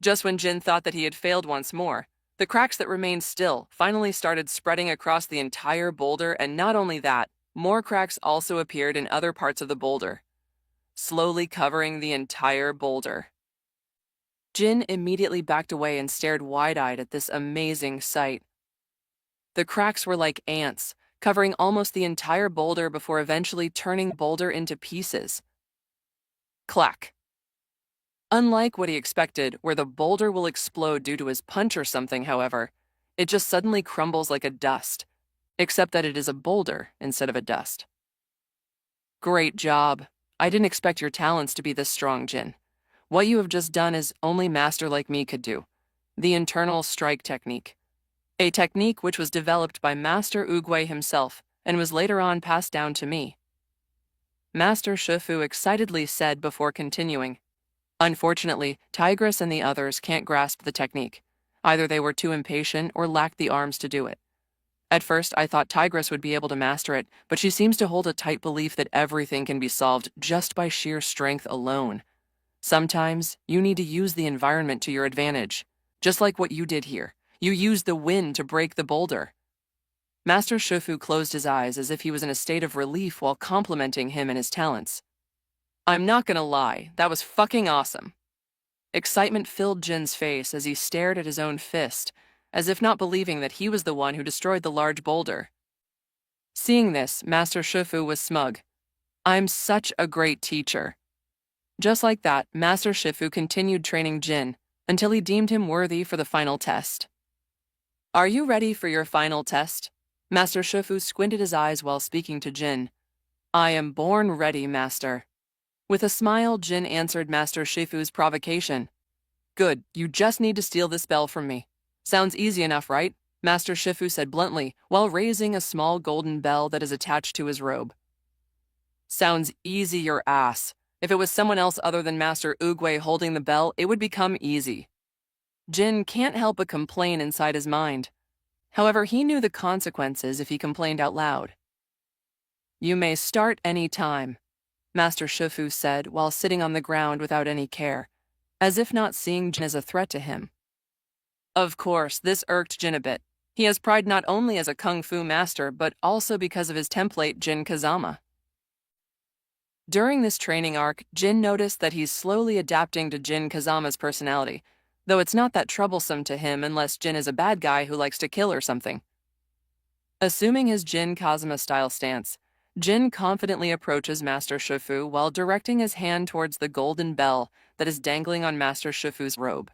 Just when Jin thought that he had failed once more, the cracks that remained still finally started spreading across the entire boulder, and not only that, more cracks also appeared in other parts of the boulder, slowly covering the entire boulder. Jin immediately backed away and stared wide-eyed at this amazing sight. The cracks were like ants, covering almost the entire boulder before eventually turning the boulder into pieces. Clack. Unlike what he expected, where the boulder will explode due to his punch or something, however, it just suddenly crumbles like a dust, except that it is a boulder instead of a dust. Great job. I didn't expect your talents to be this strong, Jin. What you have just done is only master like me could do. The internal strike technique. A technique which was developed by Master Oogway himself and was later on passed down to me. Master Shifu excitedly said before continuing. Unfortunately, Tigress and the others can't grasp the technique. Either they were too impatient or lacked the arms to do it. At first, I thought Tigress would be able to master it, but she seems to hold a tight belief that everything can be solved just by sheer strength alone. Sometimes, you need to use the environment to your advantage, just like what you did here. You used the wind to break the boulder. Master Shifu closed his eyes as if he was in a state of relief while complimenting him and his talents. I'm not gonna lie, that was fucking awesome. Excitement filled Jin's face as he stared at his own fist, as if not believing that he was the one who destroyed the large boulder. Seeing this, Master Shifu was smug. I'm such a great teacher. Just like that, Master Shifu continued training Jin until he deemed him worthy for the final test. Are you ready for your final test? Master Shifu squinted his eyes while speaking to Jin. I am born ready, Master. With a smile, Jin answered Master Shifu's provocation. Good, you just need to steal this bell from me. Sounds easy enough, right? Master Shifu said bluntly, while raising a small golden bell that is attached to his robe. Sounds easy, your ass. If it was someone else other than Master Oogway holding the bell, it would become easy. Jin can't help but complain inside his mind. However, he knew the consequences if he complained out loud. You may start any time, Master Shifu said while sitting on the ground without any care, as if not seeing Jin as a threat to him. Of course, this irked Jin a bit. He has pride not only as a kung fu master, but also because of his template Jin Kazama. During this training arc, Jin noticed that he's slowly adapting to Jin Kazama's personality, though it's not that troublesome to him unless Jin is a bad guy who likes to kill or something. Assuming his Jin Kazama-style stance, Jin confidently approaches Master Shifu while directing his hand towards the golden bell that is dangling on Master Shifu's robe.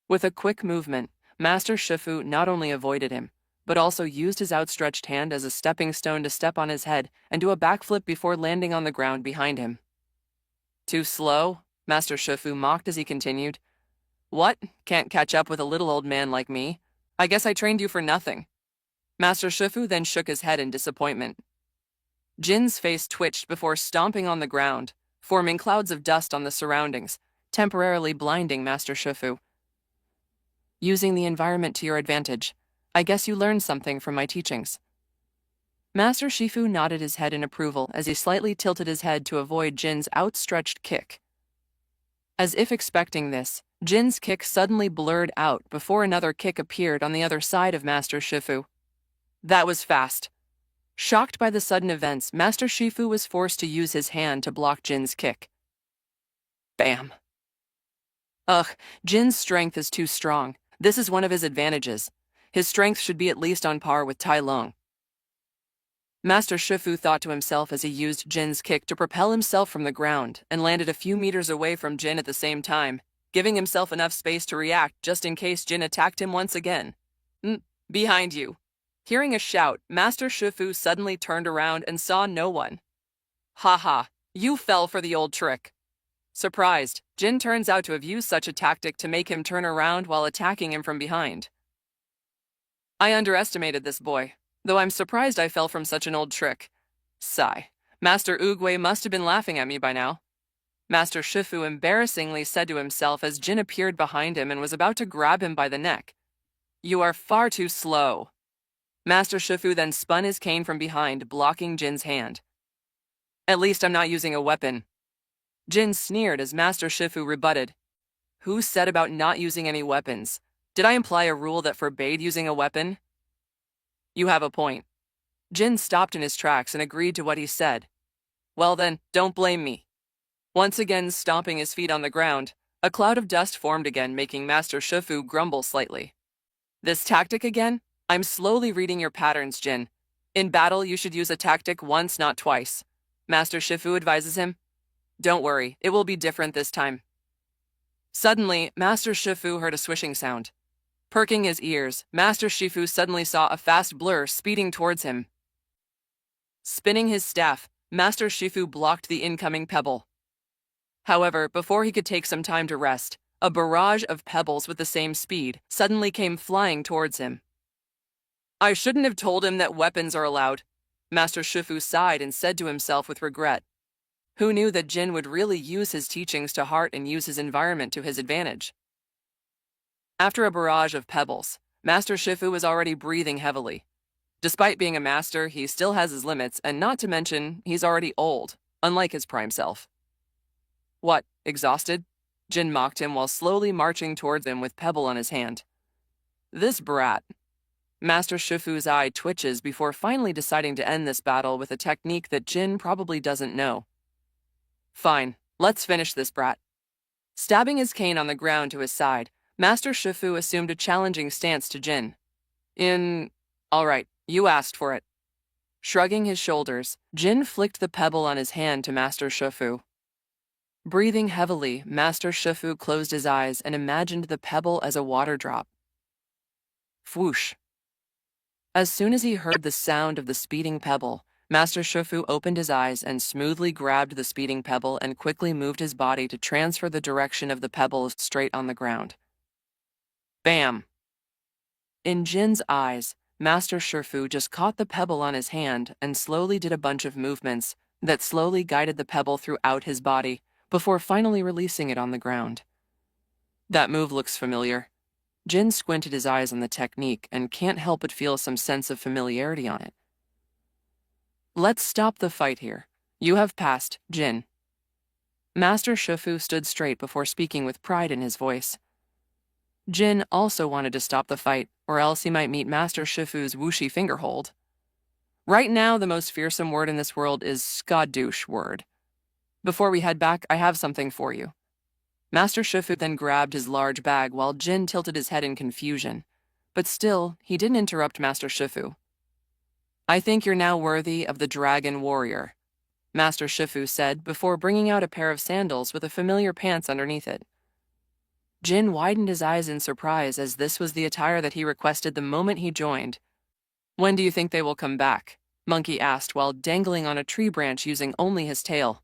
With a quick movement, Master Shifu not only avoided him, but also used his outstretched hand as a stepping stone to step on his head and do a backflip before landing on the ground behind him. Too slow? Master Shifu mocked as he continued. What? Can't catch up with a little old man like me? I guess I trained you for nothing. Master Shifu then shook his head in disappointment. Jin's face twitched before stomping on the ground, forming clouds of dust on the surroundings, temporarily blinding Master Shifu. Using the environment to your advantage. I guess you learned something from my teachings. Master Shifu nodded his head in approval as he slightly tilted his head to avoid Jin's outstretched kick. As if expecting this, Jin's kick suddenly blurred out before another kick appeared on the other side of Master Shifu. That was fast. Shocked by the sudden events, Master Shifu was forced to use his hand to block Jin's kick. Bam. Ugh, Jin's strength is too strong. This is one of his advantages. His strength should be at least on par with Tai Lung. Master Shifu thought to himself as he used Jin's kick to propel himself from the ground and landed a few meters away from Jin at the same time, giving himself enough space to react just in case Jin attacked him once again. Behind you. Hearing a shout, Master Shifu suddenly turned around and saw no one. Ha, you fell for the old trick. Surprised, Jin turns out to have used such a tactic to make him turn around while attacking him from behind. I underestimated this boy, though I'm surprised I fell from such an old trick. Sigh. Master Oogway must have been laughing at me by now. Master Shifu embarrassingly said to himself as Jin appeared behind him and was about to grab him by the neck. You are far too slow. Master Shifu then spun his cane from behind, blocking Jin's hand. At least I'm not using a weapon. Jin sneered as Master Shifu rebutted. Who said about not using any weapons? Did I imply a rule that forbade using a weapon? You have a point. Jin stopped in his tracks and agreed to what he said. Well then, don't blame me. Once again stomping his feet on the ground, a cloud of dust formed again, making Master Shifu grumble slightly. This tactic again? I'm slowly reading your patterns, Jin. In battle, you should use a tactic once, not twice. Master Shifu advises him. Don't worry, it will be different this time. Suddenly, Master Shifu heard a swishing sound. Perking his ears, Master Shifu suddenly saw a fast blur speeding towards him. Spinning his staff, Master Shifu blocked the incoming pebble. However, before he could take some time to rest, a barrage of pebbles with the same speed suddenly came flying towards him. I shouldn't have told him that weapons are allowed. Master Shifu sighed and said to himself with regret. Who knew that Jin would really use his teachings to heart and use his environment to his advantage? After a barrage of pebbles, Master Shifu was already breathing heavily. Despite being a master, he still has his limits, and not to mention, he's already old, unlike his prime self. What, exhausted? Jin mocked him while slowly marching towards him with pebble on his hand. This brat. Master Shifu's eye twitches before finally deciding to end this battle with a technique that Jin probably doesn't know. Fine, let's finish this brat. Stabbing his cane on the ground to his side, Master Shifu assumed a challenging stance to Jin. All right, you asked for it. Shrugging his shoulders, Jin flicked the pebble on his hand to Master Shifu. Breathing heavily, Master Shifu closed his eyes and imagined the pebble as a water drop. Whoosh. As soon as he heard the sound of the speeding pebble, Master Shifu opened his eyes and smoothly grabbed the speeding pebble and quickly moved his body to transfer the direction of the pebble straight on the ground. Bam! In Jin's eyes, Master Shifu just caught the pebble on his hand and slowly did a bunch of movements that slowly guided the pebble throughout his body before finally releasing it on the ground. That move looks familiar. Jin squinted his eyes on the technique and can't help but feel some sense of familiarity on it. Let's stop the fight here. You have passed, Jin. Master Shifu stood straight before speaking with pride in his voice. Jin also wanted to stop the fight, or else he might meet Master Shifu's whooshy fingerhold. Right now, the most fearsome word in this world is skadoosh word. Before we head back, I have something for you. Master Shifu then grabbed his large bag while Jin tilted his head in confusion. But still, he didn't interrupt Master Shifu. I think you're now worthy of the Dragon Warrior, Master Shifu said before bringing out a pair of sandals with a familiar pants underneath it. Jin widened his eyes in surprise as this was the attire that he requested the moment he joined. When do you think they will come back? Monkey asked while dangling on a tree branch using only his tail.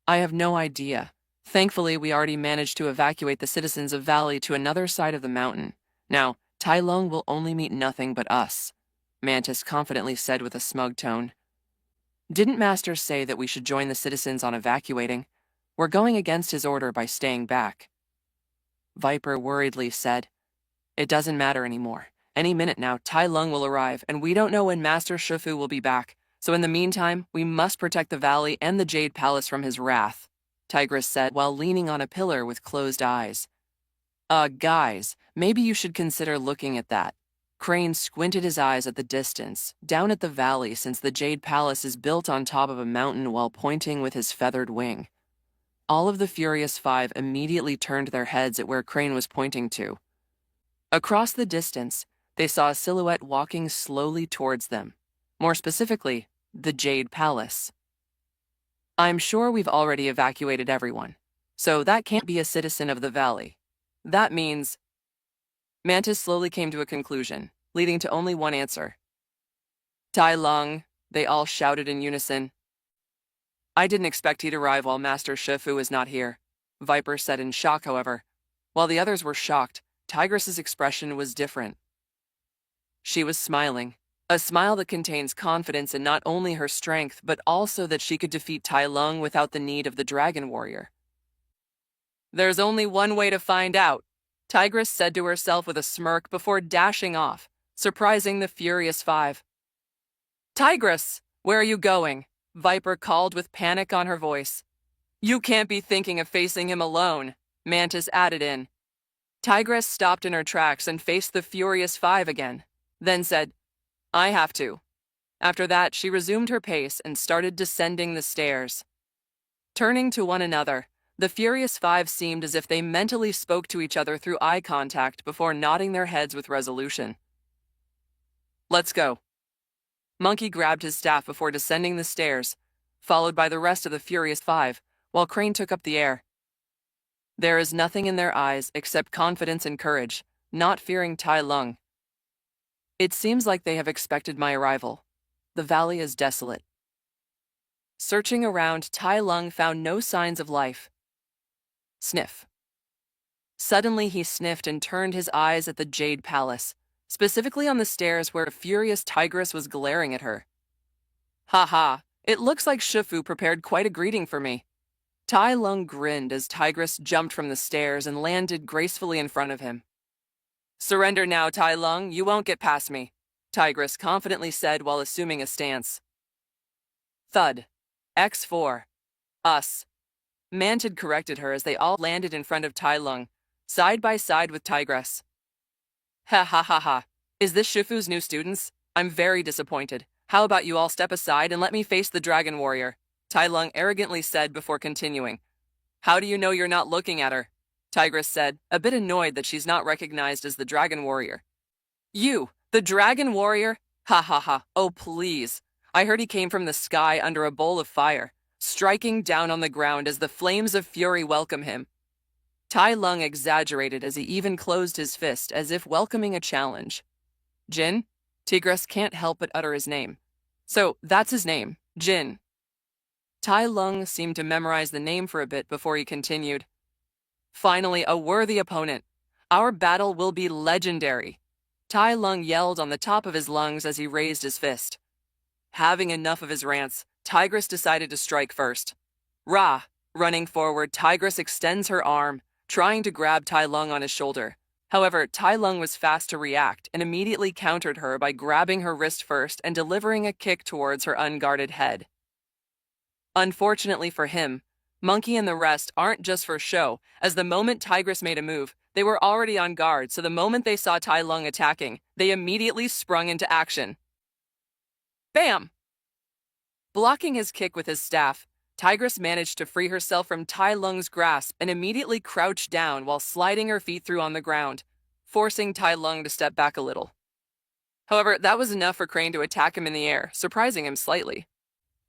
I have no idea. Thankfully, we already managed to evacuate the citizens of Valley to another side of the mountain. Now, Tai Lung will only meet nothing but us, Mantis confidently said with a smug tone. Didn't Master say that we should join the citizens on evacuating? We're going against his order by staying back. Viper worriedly said, It doesn't matter anymore. Any minute now, Tai Lung will arrive, and we don't know when Master Shifu will be back. So in the meantime, we must protect the valley and the Jade Palace from his wrath, Tigress said while leaning on a pillar with closed eyes. Guys, maybe you should consider looking at that. Crane squinted his eyes at the distance, down at the valley since the Jade Palace is built on top of a mountain while pointing with his feathered wing. All of the Furious Five immediately turned their heads at where Crane was pointing to. Across the distance, they saw a silhouette walking slowly towards them. More specifically, the Jade Palace. I'm sure we've already evacuated everyone, so that can't be a citizen of the valley. That means... Mantis slowly came to a conclusion, leading to only one answer. Tai Lung, they all shouted in unison. I didn't expect he'd arrive while Master Shifu is not here, Viper said in shock, however. While the others were shocked, Tigress's expression was different. She was smiling, a smile that contains confidence in not only her strength, but also that she could defeat Tai Lung without the need of the Dragon Warrior. There's only one way to find out, Tigress said to herself with a smirk before dashing off, surprising the Furious Five. Tigress, where are you going? Viper called with panic on her voice. You can't be thinking of facing him alone, Mantis added in. Tigress stopped in her tracks and faced the Furious Five again, then said, I have to. After that, she resumed her pace and started descending the stairs. Turning to one another, the Furious Five seemed as if they mentally spoke to each other through eye contact before nodding their heads with resolution. Let's go. Monkey grabbed his staff before descending the stairs, followed by the rest of the Furious Five, while Crane took up the air. There is nothing in their eyes except confidence and courage, not fearing Tai Lung. It seems like they have expected my arrival. The valley is desolate. Searching around, Tai Lung found no signs of life. Sniff. Suddenly he sniffed and turned his eyes at the Jade Palace, specifically on the stairs where a furious tigress was glaring at her. Ha ha, it looks like Shifu prepared quite a greeting for me. Tai Lung grinned as Tigress jumped from the stairs and landed gracefully in front of him. Surrender now, Tai Lung, you won't get past me, Tigress confidently said while assuming a stance. Thud. X4. Us. Mantid corrected her as they all landed in front of Tai Lung, side by side with Tigress. Ha ha ha ha. Is this Shifu's new students? I'm very disappointed. How about you all step aside and let me face the Dragon Warrior? Tai Lung arrogantly said before continuing. How do you know you're not looking at her? Tigress said, a bit annoyed that she's not recognized as the Dragon Warrior. You, the Dragon Warrior? Ha ha ha. Oh please. I heard he came from the sky under a bowl of fire, striking down on the ground as the flames of fury welcome him. Tai Lung exaggerated as he even closed his fist as if welcoming a challenge. Jin? Tigress can't help but utter his name. So, that's his name, Jin. Tai Lung seemed to memorize the name for a bit before he continued. Finally, a worthy opponent. Our battle will be legendary. Tai Lung yelled on the top of his lungs as he raised his fist. Having enough of his rants, Tigress decided to strike first. Rah! Running forward, Tigress extends her arm, trying to grab Tai Lung on his shoulder. However, Tai Lung was fast to react and immediately countered her by grabbing her wrist first and delivering a kick towards her unguarded head. Unfortunately for him, Monkey and the rest aren't just for show, as the moment Tigress made a move, they were already on guard, so the moment they saw Tai Lung attacking, they immediately sprung into action. Bam! Blocking his kick with his staff, Tigress managed to free herself from Tai Lung's grasp and immediately crouched down while sliding her feet through on the ground, forcing Tai Lung to step back a little. However, that was enough for Crane to attack him in the air, surprising him slightly.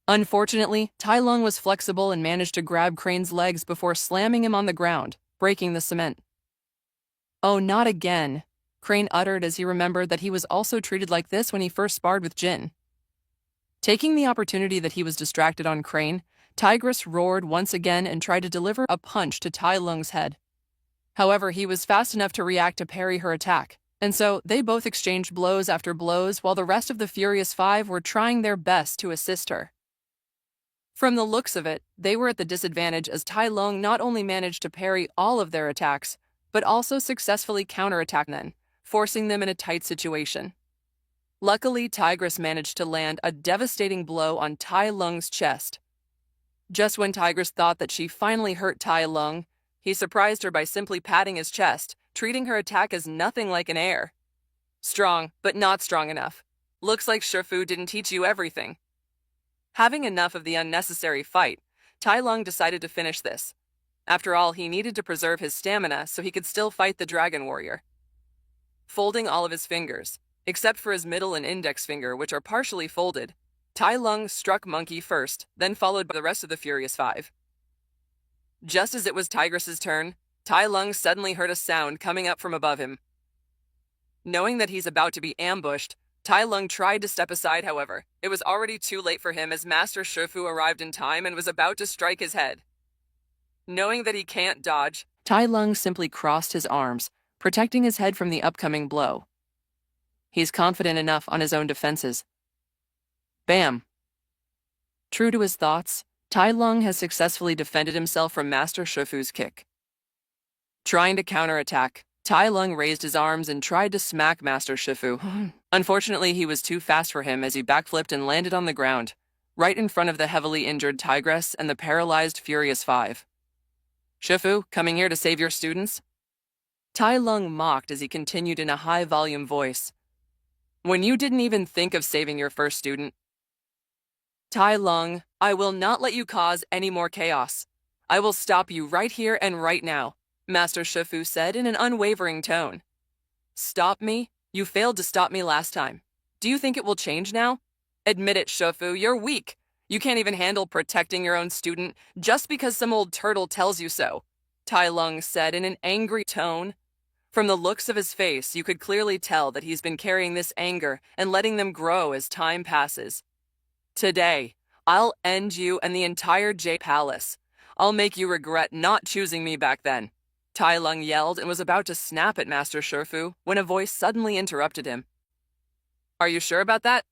Unfortunately, Tai Lung was flexible and managed to grab Crane's legs before slamming him on the ground, breaking the cement. Oh, not again, Crane uttered as he remembered that he was also treated like this when he first sparred with Jin. Taking the opportunity that he was distracted on Crane, Tigress roared once again and tried to deliver a punch to Tai Lung's head. However, he was fast enough to react to parry her attack, and so they both exchanged blows after blows while the rest of the Furious Five were trying their best to assist her. From the looks of it, they were at the disadvantage as Tai Lung not only managed to parry all of their attacks, but also successfully counterattack them, forcing them in a tight situation. Luckily, Tigress managed to land a devastating blow on Tai Lung's chest. Just when Tigress thought that she finally hurt Tai Lung, he surprised her by simply patting his chest, treating her attack as nothing like an air. Strong, but not strong enough. Looks like Shifu didn't teach you everything. Having enough of the unnecessary fight, Tai Lung decided to finish this. After all, he needed to preserve his stamina so he could still fight the Dragon Warrior. Folding all of his fingers, except for his middle and index finger, which are partially folded, Tai Lung struck Monkey first, then followed by the rest of the Furious Five. Just as it was Tigress's turn, Tai Lung suddenly heard a sound coming up from above him. Knowing that he's about to be ambushed, Tai Lung tried to step aside, however. It was already too late for him as Master Shifu arrived in time and was about to strike his head. Knowing that he can't dodge, Tai Lung simply crossed his arms, protecting his head from the upcoming blow. He's confident enough on his own defenses. Bam! True to his thoughts, Tai Lung has successfully defended himself from Master Shifu's kick. Trying to counterattack, Tai Lung raised his arms and tried to smack Master Shifu. Unfortunately, he was too fast for him as he backflipped and landed on the ground, right in front of the heavily injured Tigress and the paralyzed Furious Five. Shifu, coming here to save your students? Tai Lung mocked as he continued in a high-volume voice. When you didn't even think of saving your first student. Tai Lung, I will not let you cause any more chaos. I will stop you right here and right now, Master Shifu said in an unwavering tone. Stop me? You failed to stop me last time. Do you think it will change now? Admit it, Shifu, you're weak. You can't even handle protecting your own student just because some old turtle tells you so, Tai Lung said in an angry tone. From the looks of his face, you could clearly tell that he's been carrying this anger and letting them grow as time passes. Today, I'll end you and the entire J Palace. I'll make you regret not choosing me back then. Tai Lung yelled and was about to snap at Master Shifu when a voice suddenly interrupted him. Are you sure about that?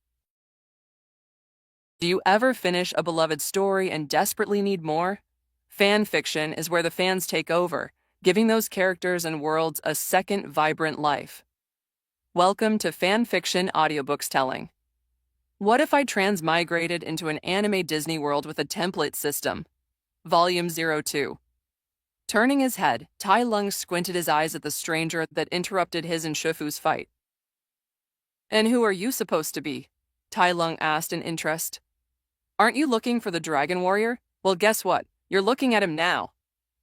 Do you ever finish a beloved story and desperately need more? Fan fiction is where the fans take over, giving those characters and worlds a second vibrant life. Welcome to Fan Fiction Audiobooks Telling. What if I transmigrated into an anime Disney world with a template system? Volume 02. Turning his head, Tai Lung squinted his eyes at the stranger that interrupted his and Shifu's fight. And who are you supposed to be? Tai Lung asked in interest. Aren't you looking for the Dragon Warrior? Well, guess what? You're looking at him now.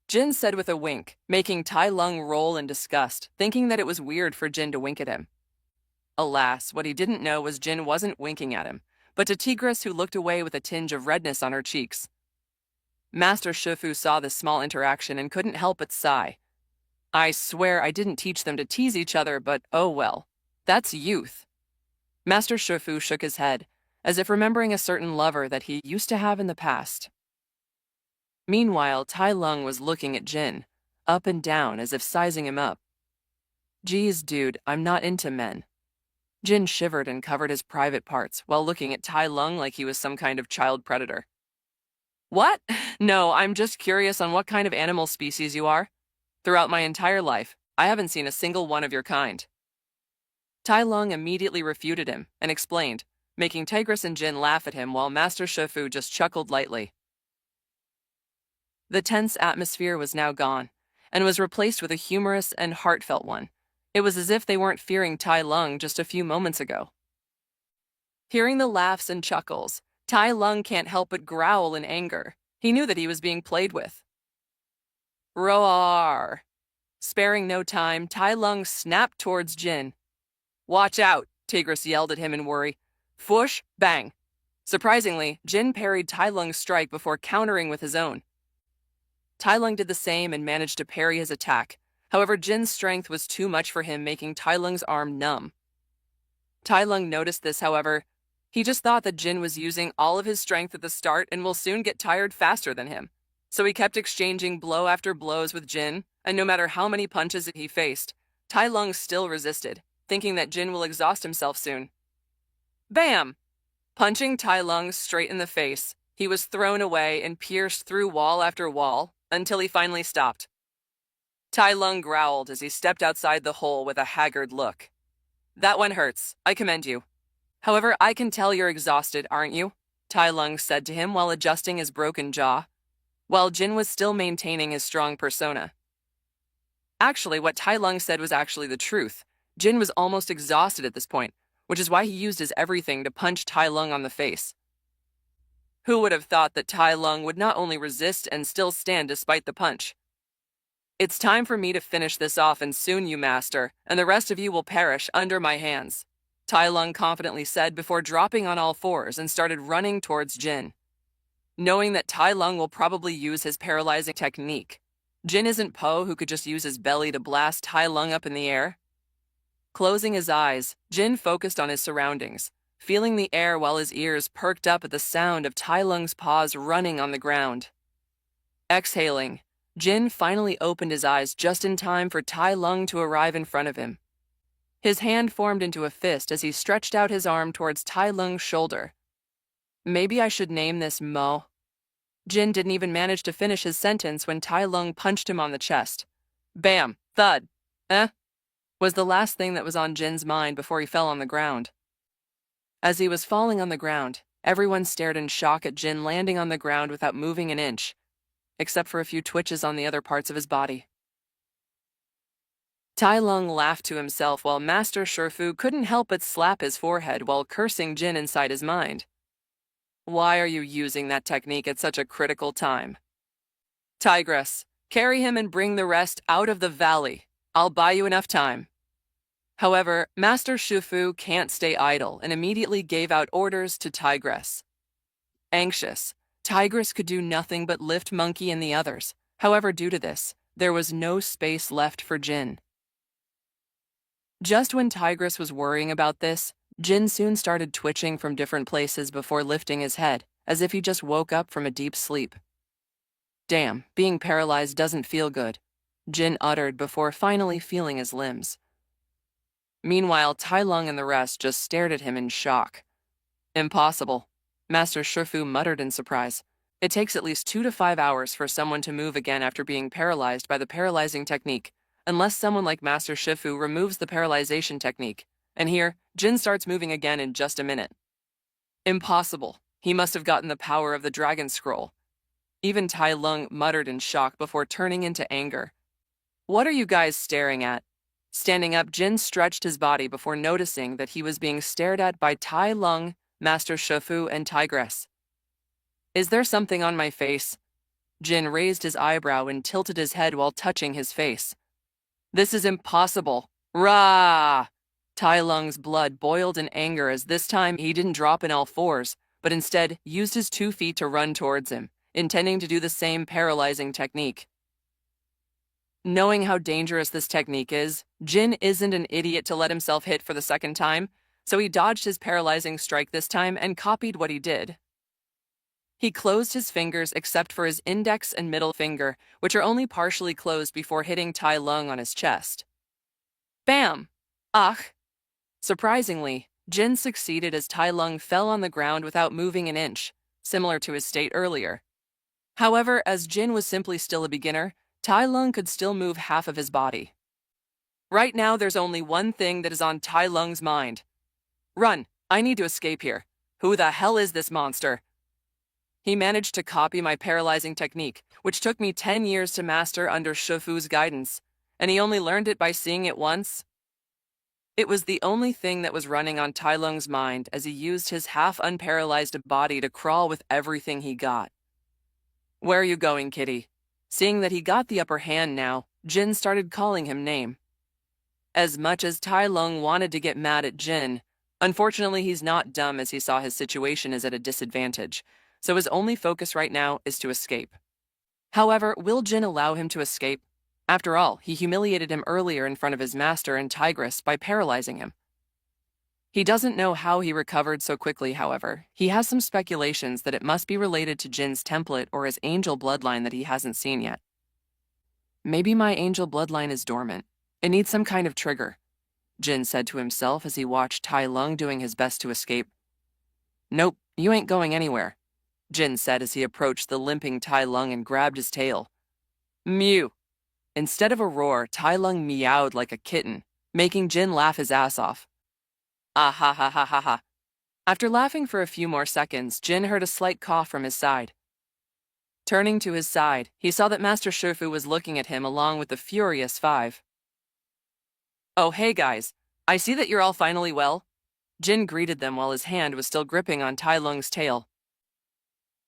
Jin said with a wink, making Tai Lung roll in disgust, thinking that it was weird for Jin to wink at him. Alas, what he didn't know was Jin wasn't winking at him, but to Tigress, who looked away with a tinge of redness on her cheeks. Master Shifu saw this small interaction and couldn't help but sigh. I swear I didn't teach them to tease each other, but oh well. That's youth. Master Shifu shook his head, as if remembering a certain lover that he used to have in the past. Meanwhile, Tai Lung was looking at Jin, up and down as if sizing him up. Geez, dude, I'm not into men. Jin shivered and covered his private parts while looking at Tai Lung like he was some kind of child predator. What? No, I'm just curious on what kind of animal species you are. Throughout my entire life, I haven't seen a single one of your kind. Tai Lung immediately refuted him and explained, making Tigress and Jin laugh at him while Master Shifu just chuckled lightly. The tense atmosphere was now gone, and was replaced with a humorous and heartfelt one. It was as if they weren't fearing Tai Lung just a few moments ago. Hearing the laughs and chuckles, Tai Lung can't help but growl in anger. He knew that he was being played with. Roar! Sparing no time, Tai Lung snapped towards Jin. Watch out! Tigress yelled at him in worry. Fush! Bang! Surprisingly, Jin parried Tai Lung's strike before countering with his own. Tai Lung did the same and managed to parry his attack. However, Jin's strength was too much for him, making Tai Lung's arm numb. Tai Lung noticed this, however. He just thought that Jin was using all of his strength at the start and will soon get tired faster than him. So he kept exchanging blow after blows with Jin, and no matter how many punches he faced, Tai Lung still resisted, thinking that Jin will exhaust himself soon. Bam! Punching Tai Lung straight in the face, He was thrown away and pierced through wall after wall until he finally stopped. Tai Lung growled as he stepped outside the hole with a haggard look. "That one hurts. I commend you. However, I can tell you're exhausted, aren't you?" Tai Lung said to him while adjusting his broken jaw, while Jin was still maintaining his strong persona. Actually, what Tai Lung said was actually the truth. Jin was almost exhausted at this point, which is why he used his everything to punch Tai Lung on the face. Who would have thought that Tai Lung would not only resist and still stand despite the punch? "It's time for me to finish this off, and soon, you master, and the rest of you will perish under my hands," Tai Lung confidently said before dropping on all fours and started running towards Jin. Knowing that Tai Lung will probably use his paralyzing technique, Jin isn't Po who could just use his belly to blast Tai Lung up in the air. Closing his eyes, Jin focused on his surroundings, feeling the air while his ears perked up at the sound of Tai Lung's paws running on the ground. Exhaling, Jin finally opened his eyes just in time for Tai Lung to arrive in front of him. His hand formed into a fist as he stretched out his arm towards Tai Lung's shoulder. "Maybe I should name this Mo." Jin didn't even manage to finish his sentence when Tai Lung punched him on the chest. Bam! Thud! Was the last thing that was on Jin's mind before he fell on the ground. As he was falling on the ground, everyone stared in shock at Jin landing on the ground without moving an inch, except for a few twitches on the other parts of his body. Tai Lung laughed to himself while Master Shifu couldn't help but slap his forehead while cursing Jin inside his mind. "Why are you using that technique at such a critical time? Tigress, carry him and bring the rest out of the valley. I'll buy you enough time." However, Master Shifu can't stay idle and immediately gave out orders to Tigress. Anxious, Tigress could do nothing but lift Monkey and the others. However, due to this, there was no space left for Jin. Just when Tigress was worrying about this, Jin soon started twitching from different places before lifting his head, as if he just woke up from a deep sleep. "Damn, being paralyzed doesn't feel good," Jin uttered before finally feeling his limbs. Meanwhile, Tai Lung and the rest just stared at him in shock. "Impossible," Master Shifu muttered in surprise. "It takes at least 2 to 5 hours for someone to move again after being paralyzed by the paralyzing technique, unless someone like Master Shifu removes the paralyzation technique. And here, Jin starts moving again in just a minute." "Impossible. He must have gotten the power of the Dragon Scroll." Even Tai Lung muttered in shock before turning into anger. "What are you guys staring at?" Standing up, Jin stretched his body before noticing that he was being stared at by Tai Lung, Master Shifu, and Tigress. "Is there something on my face?" Jin raised his eyebrow and tilted his head while touching his face. "This is impossible. Rah!" Tai Lung's blood boiled in anger as this time he didn't drop in all fours, but instead used his 2 feet to run towards him, intending to do the same paralyzing technique. Knowing how dangerous this technique is, Jin isn't an idiot to let himself hit for the second time, so he dodged his paralyzing strike this time and copied what he did. He closed his fingers except for his index and middle finger, which are only partially closed before hitting Tai Lung on his chest. Bam! Ach! Surprisingly, Jin succeeded as Tai Lung fell on the ground without moving an inch, similar to his state earlier. However, as Jin was simply still a beginner, Tai Lung could still move half of his body. Right now, there's only one thing that is on Tai Lung's mind. "Run! I need to escape here. Who the hell is this monster?" He managed to copy my paralyzing technique, which took me 10 years to master under Shifu's guidance, and he only learned it by seeing it once. It was the only thing that was running on Tai Lung's mind as he used his half-unparalyzed body to crawl with everything he got. "Where are you going, kitty?" Seeing that he got the upper hand now, Jin started calling him name. As much as Tai Lung wanted to get mad at Jin, unfortunately he's not dumb as he saw his situation is at a disadvantage, so his only focus right now is to escape. However, will Jin allow him to escape? After all, he humiliated him earlier in front of his master and Tigress by paralyzing him. He doesn't know how he recovered so quickly, however. He has some speculations that it must be related to Jin's template or his angel bloodline that he hasn't seen yet. "Maybe my angel bloodline is dormant. It needs some kind of trigger," Jin said to himself as he watched Tai Lung doing his best to escape. "Nope, you ain't going anywhere." Jin said as he approached the limping Tai Lung and grabbed his tail. Mew! Instead of a roar, Tai Lung meowed like a kitten, making Jin laugh his ass off. Ah ha ha ha ha ha. After laughing for a few more seconds, Jin heard a slight cough from his side. Turning to his side, he saw that Master Shifu was looking at him along with the furious five. Oh hey guys, I see that you're all finally well. Jin greeted them while his hand was still gripping on Tai Lung's tail.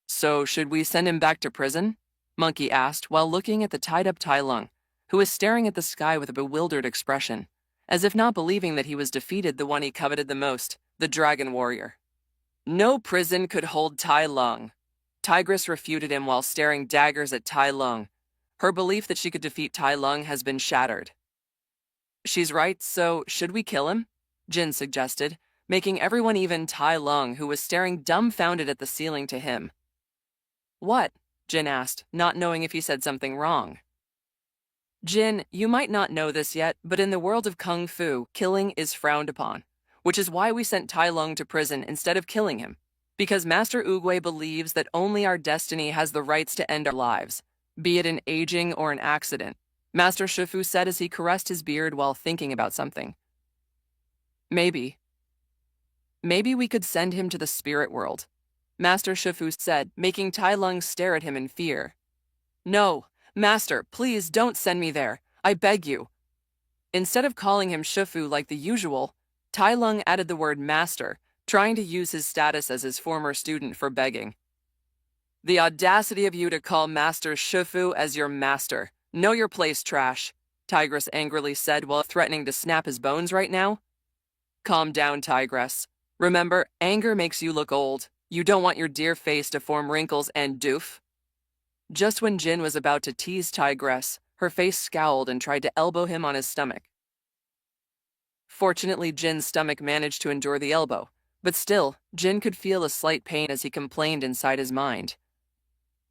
So should we send him back to prison? Monkey asked while looking at the tied-up Tai Lung, who was staring at the sky with a bewildered expression, as if not believing that he was defeated the one he coveted the most, the Dragon Warrior. No prison could hold Tai Lung. Tigress refuted him while staring daggers at Tai Lung. Her belief that she could defeat Tai Lung has been shattered. She's right, so should we kill him? Jin suggested, making everyone, even Tai Lung, who was staring dumbfounded at the ceiling, to him. What? Jin asked, not knowing if he said something wrong. Jin, you might not know this yet, but in the world of Kung Fu, killing is frowned upon, which is why we sent Tai Lung to prison instead of killing him, because Master Oogway believes that only our destiny has the rights to end our lives, be it an aging or an accident, Master Shifu said as he caressed his beard while thinking about something. Maybe we could send him to the spirit world, Master Shifu said, making Tai Lung stare at him in fear. No, Master, please don't send me there, I beg you. Instead of calling him Shifu like the usual, Tai Lung added the word master, trying to use his status as his former student for begging. The audacity of you to call Master Shifu as your master. Know your place, trash, Tigress angrily said while threatening to snap his bones right now. Calm down, Tigress. Remember, anger makes you look old. You don't want your dear face to form wrinkles and doof. Just when Jin was about to tease Tigress, her face scowled and tried to elbow him on his stomach. Fortunately, Jin's stomach managed to endure the elbow, but still, Jin could feel a slight pain as he complained inside his mind.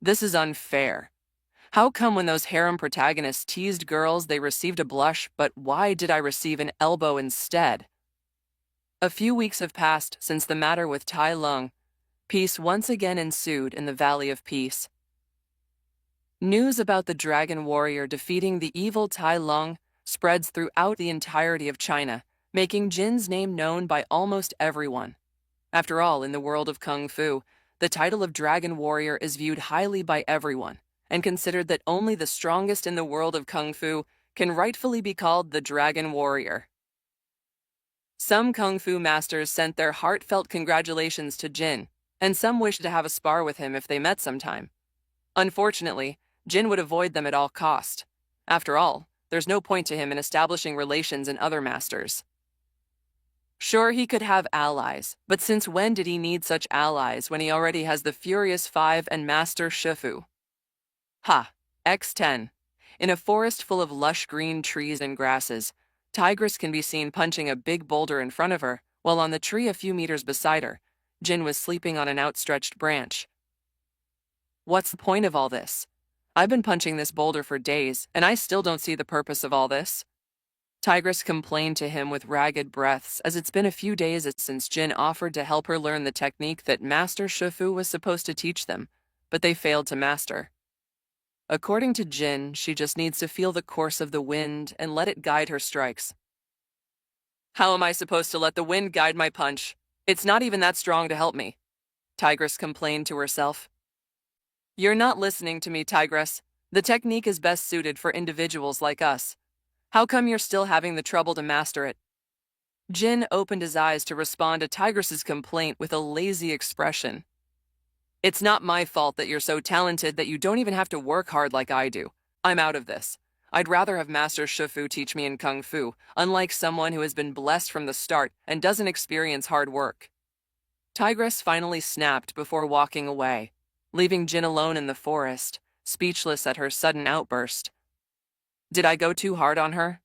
This is unfair. How come when those harem protagonists teased girls they received a blush, but why did I receive an elbow instead? A few weeks have passed since the matter with Tai Lung. Peace once again ensued in the Valley of Peace. News about the Dragon Warrior defeating the evil Tai Lung spreads throughout the entirety of China, making Jin's name known by almost everyone. After all, in the world of Kung Fu, the title of Dragon Warrior is viewed highly by everyone, and considered that only the strongest in the world of Kung Fu can rightfully be called the Dragon Warrior. Some Kung Fu masters sent their heartfelt congratulations to Jin, and some wished to have a spar with him if they met sometime. Unfortunately, Jin would avoid them at all cost. After all, there's no point to him in establishing relations in other masters. Sure, he could have allies, but since when did he need such allies when he already has the Furious Five and Master Shifu? Ha! X10. In a forest full of lush green trees and grasses, Tigress can be seen punching a big boulder in front of her, while on the tree a few meters beside her, Jin was sleeping on an outstretched branch. What's the point of all this? I've been punching this boulder for days, and I still don't see the purpose of all this. Tigress complained to him with ragged breaths, as it's been a few days since Jin offered to help her learn the technique that Master Shifu was supposed to teach them, but they failed to master. According to Jin, she just needs to feel the course of the wind and let it guide her strikes. How am I supposed to let the wind guide my punch? It's not even that strong to help me, Tigress complained to herself. You're not listening to me, Tigress. The technique is best suited for individuals like us. How come you're still having the trouble to master it? Jin opened his eyes to respond to Tigress's complaint with a lazy expression. It's not my fault that you're so talented that you don't even have to work hard like I do. I'm out of this. I'd rather have Master Shifu teach me in Kung Fu, unlike someone who has been blessed from the start and doesn't experience hard work. Tigress finally snapped before walking away, leaving Jin alone in the forest, speechless at her sudden outburst. Did I go too hard on her?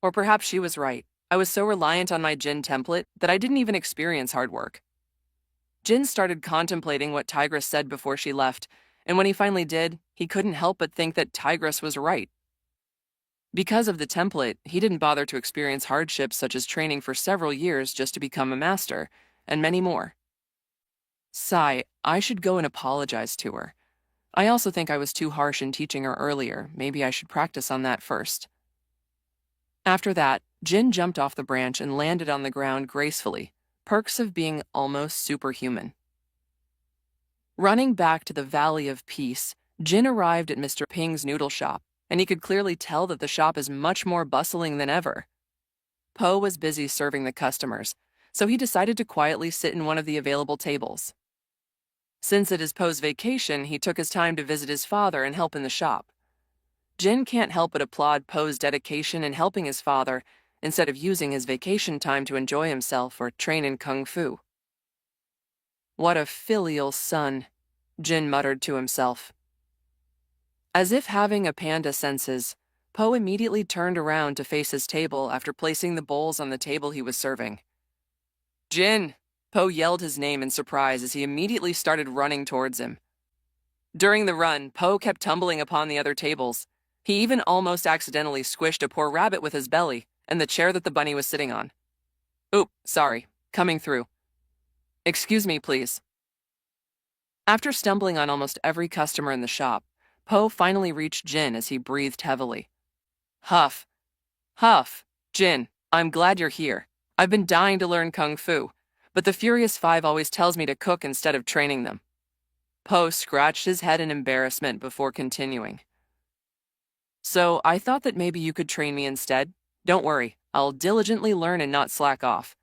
Or perhaps she was right. I was so reliant on my Jin template that I didn't even experience hard work. Jin started contemplating what Tigress said before she left, and when he finally did, he couldn't help but think that Tigress was right. Because of the template, he didn't bother to experience hardships such as training for several years just to become a master, and many more. Sigh, I should go and apologize to her. I also think I was too harsh in teaching her earlier. Maybe I should practice on that first. After that, Jin jumped off the branch and landed on the ground gracefully, perks of being almost superhuman. Running back to the Valley of Peace, Jin arrived at Mr. Ping's noodle shop, and he could clearly tell that the shop is much more bustling than ever. Po was busy serving the customers, so he decided to quietly sit in one of the available tables. Since it is Po's vacation, he took his time to visit his father and help in the shop. Jin can't help but applaud Po's dedication in helping his father instead of using his vacation time to enjoy himself or train in kung fu. What a filial son, Jin muttered to himself. As if having a panda senses, Po immediately turned around to face his table after placing the bowls on the table he was serving. Jin! Po yelled his name in surprise as he immediately started running towards him. During the run, Po kept tumbling upon the other tables. He even almost accidentally squished a poor rabbit with his belly and the chair that the bunny was sitting on. Oop, sorry, coming through. Excuse me, please. After stumbling on almost every customer in the shop, Po finally reached Jin as he breathed heavily. Huff. Huff. Jin, I'm glad you're here. I've been dying to learn kung fu, but the Furious Five always tells me to cook instead of training them. Po scratched his head in embarrassment before continuing. So I thought that maybe you could train me instead. Don't worry, I'll diligently learn and not slack off.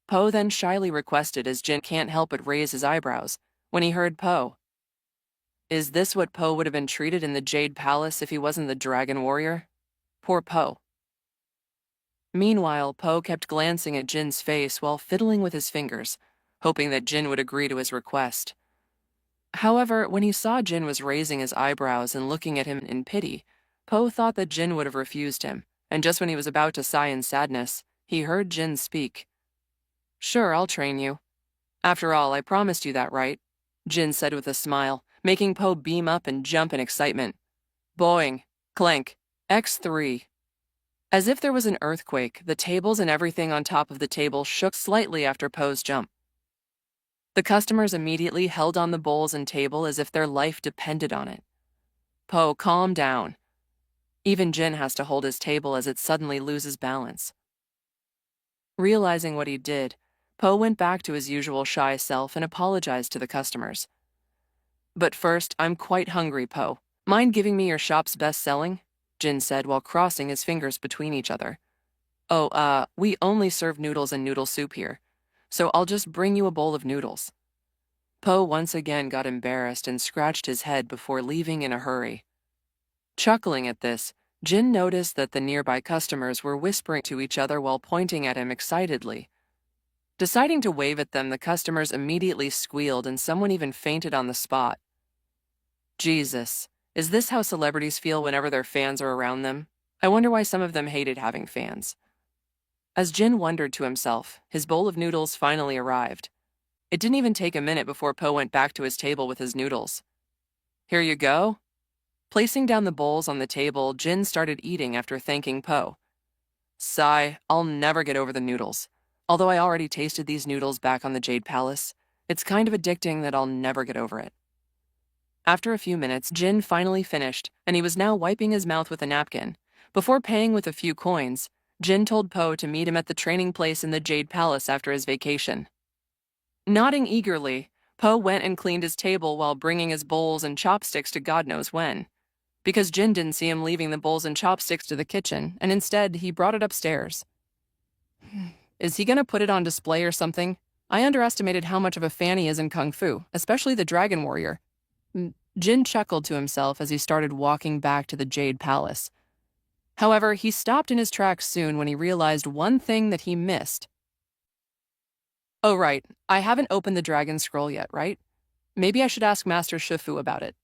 Po then shyly requested as Jin can't help but raise his eyebrows when he heard Po. Is this what Po would have been treated in the Jade Palace if he wasn't the Dragon Warrior? Poor Po. Meanwhile, Po kept glancing at Jin's face while fiddling with his fingers, hoping that Jin would agree to his request. However, when he saw Jin was raising his eyebrows and looking at him in pity, Po thought that Jin would have refused him, and just when he was about to sigh in sadness, he heard Jin speak. Sure, I'll train you. After all, I promised you that, right? Jin said with a smile, making Po beam up and jump in excitement. Boing, clank, X3. As if there was an earthquake, the tables and everything on top of the table shook slightly after Po's jump. The customers immediately held on the bowls and table as if their life depended on it. Po, calm down. Even Jin has to hold his table as it suddenly loses balance. Realizing what he did, Po went back to his usual shy self and apologized to the customers. But first, I'm quite hungry, Po. Mind giving me your shop's best-selling? Jin said while crossing his fingers between each other. Oh, we only serve noodles and noodle soup here, so I'll just bring you a bowl of noodles. Po once again got embarrassed and scratched his head before leaving in a hurry. Chuckling at this, Jin noticed that the nearby customers were whispering to each other while pointing at him excitedly. Deciding to wave at them, the customers immediately squealed and someone even fainted on the spot. Jesus, is this how celebrities feel whenever their fans are around them? I wonder why some of them hated having fans. As Jin wondered to himself, his bowl of noodles finally arrived. It didn't even take a minute before Po went back to his table with his noodles. Here you go. Placing down the bowls on the table, Jin started eating after thanking Po. Sigh, I'll never get over the noodles. Although I already tasted these noodles back on the Jade Palace, it's kind of addicting that I'll never get over it. After a few minutes, Jin finally finished, and he was now wiping his mouth with a napkin. Before paying with a few coins, Jin told Po to meet him at the training place in the Jade Palace after his vacation. Nodding eagerly, Po went and cleaned his table while bringing his bowls and chopsticks to God knows when. Because Jin didn't see him leaving the bowls and chopsticks to the kitchen, and instead he brought it upstairs. Is he gonna put it on display or something? I underestimated how much of a fan he is in Kung Fu, especially the Dragon Warrior. Jin chuckled to himself as he started walking back to the Jade Palace. However, he stopped in his tracks soon when he realized one thing that he missed. Oh right, I haven't opened the Dragon Scroll yet, right? Maybe I should ask Master Shifu about it.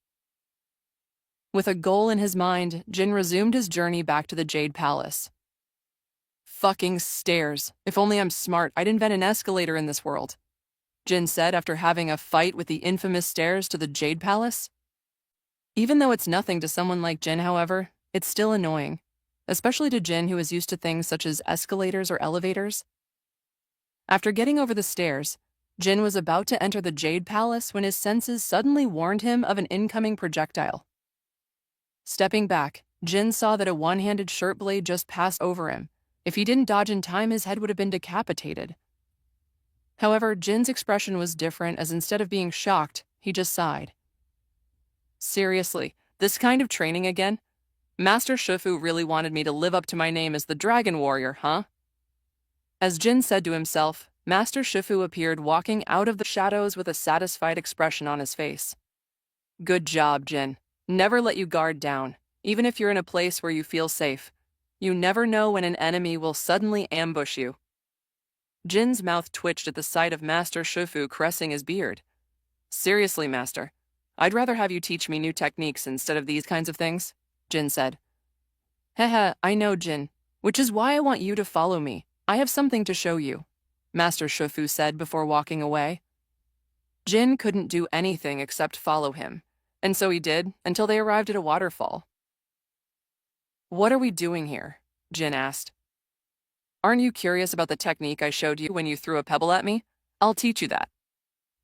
With a goal in his mind, Jin resumed his journey back to the Jade Palace. Fucking stairs. If only I'm smart, I'd invent an escalator in this world, Jin said after having a fight with the infamous stairs to the Jade Palace. Even though it's nothing to someone like Jin, however, it's still annoying, especially to Jin who is used to things such as escalators or elevators. After getting over the stairs, Jin was about to enter the Jade Palace when his senses suddenly warned him of an incoming projectile. Stepping back, Jin saw that a one-handed shirt blade just passed over him. If he didn't dodge in time, his head would have been decapitated. However, Jin's expression was different, as instead of being shocked, he just sighed. Seriously, this kind of training again? Master Shifu really wanted me to live up to my name as the Dragon Warrior, huh? As Jin said to himself, Master Shifu appeared walking out of the shadows with a satisfied expression on his face. Good job, Jin. Never let you guard down, even if you're in a place where you feel safe. You never know when an enemy will suddenly ambush you. Jin's mouth twitched at the sight of Master Shifu caressing his beard. Seriously, Master, I'd rather have you teach me new techniques instead of these kinds of things, Jin said. Haha, I know, Jin, which is why I want you to follow me. I have something to show you, Master Shifu said before walking away. Jin couldn't do anything except follow him, and so he did until they arrived at a waterfall. What are we doing here? Jin asked. Aren't you curious about the technique I showed you when you threw a pebble at me? I'll teach you that.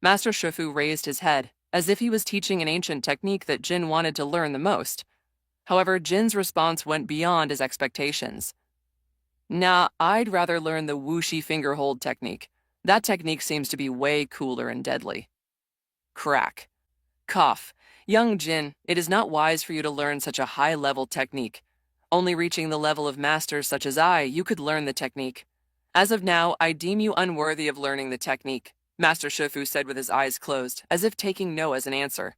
Master Shifu raised his head, as if he was teaching an ancient technique that Jin wanted to learn the most. However, Jin's response went beyond his expectations. Nah, I'd rather learn the whooshy finger hold technique. That technique seems to be way cooler and deadly. Crack. Cough. Young Jin, it is not wise for you to learn such a high-level technique. Only reaching the level of masters such as I, you could learn the technique. As of now, I deem you unworthy of learning the technique, Master Shifu said with his eyes closed, as if taking no as an answer.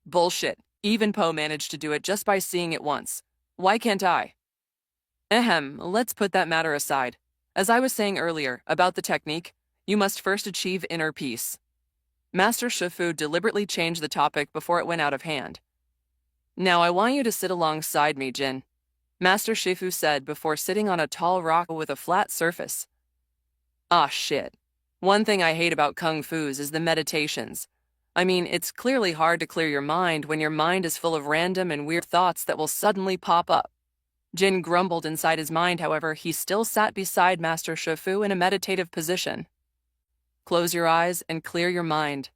Bullshit. Even Po managed to do it just by seeing it once. Why can't I? Let's put that matter aside. As I was saying earlier about the technique, you must first achieve inner peace. Master Shifu deliberately changed the topic before it went out of hand. Now I want you to sit alongside me, Jin, Master Shifu said before sitting on a tall rock with a flat surface. Ah, shit. One thing I hate about Kung Fu's is the meditations. I mean, it's clearly hard to clear your mind when your mind is full of random and weird thoughts that will suddenly pop up. Jin grumbled inside his mind, however, he still sat beside Master Shifu in a meditative position. Close your eyes and clear your mind,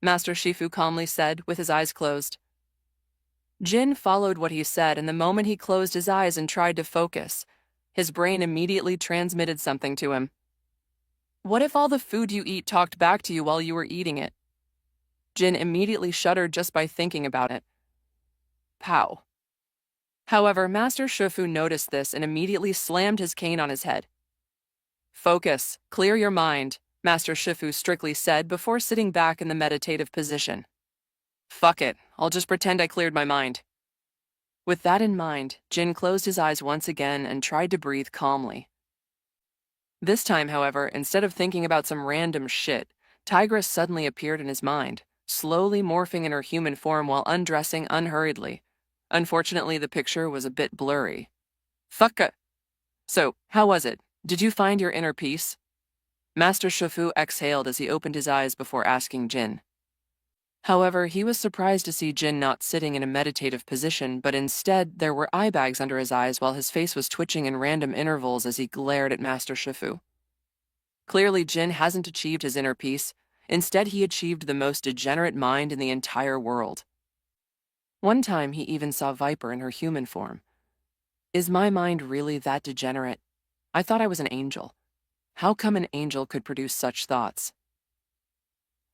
Master Shifu calmly said with his eyes closed. Jin followed what he said, and the moment he closed his eyes and tried to focus, his brain immediately transmitted something to him. What if all the food you eat talked back to you while you were eating it? Jin immediately shuddered just by thinking about it. Pow. However, Master Shifu noticed this and immediately slammed his cane on his head. Focus, clear your mind, Master Shifu strictly said before sitting back in the meditative position. Fuck it, I'll just pretend I cleared my mind. With that in mind, Jin closed his eyes once again and tried to breathe calmly. This time, however, instead of thinking about some random shit, Tigress suddenly appeared in his mind, slowly morphing in her human form while undressing unhurriedly. Unfortunately, the picture was a bit blurry. Fucka. So, how was it? Did you find your inner peace? Master Shifu exhaled as he opened his eyes before asking Jin. However, he was surprised to see Jin not sitting in a meditative position, but instead there were eye bags under his eyes while his face was twitching in random intervals as he glared at Master Shifu. Clearly, Jin hasn't achieved his inner peace. Instead, he achieved the most degenerate mind in the entire world. One time, he even saw Viper in her human form. Is my mind really that degenerate? I thought I was an angel. How come an angel could produce such thoughts?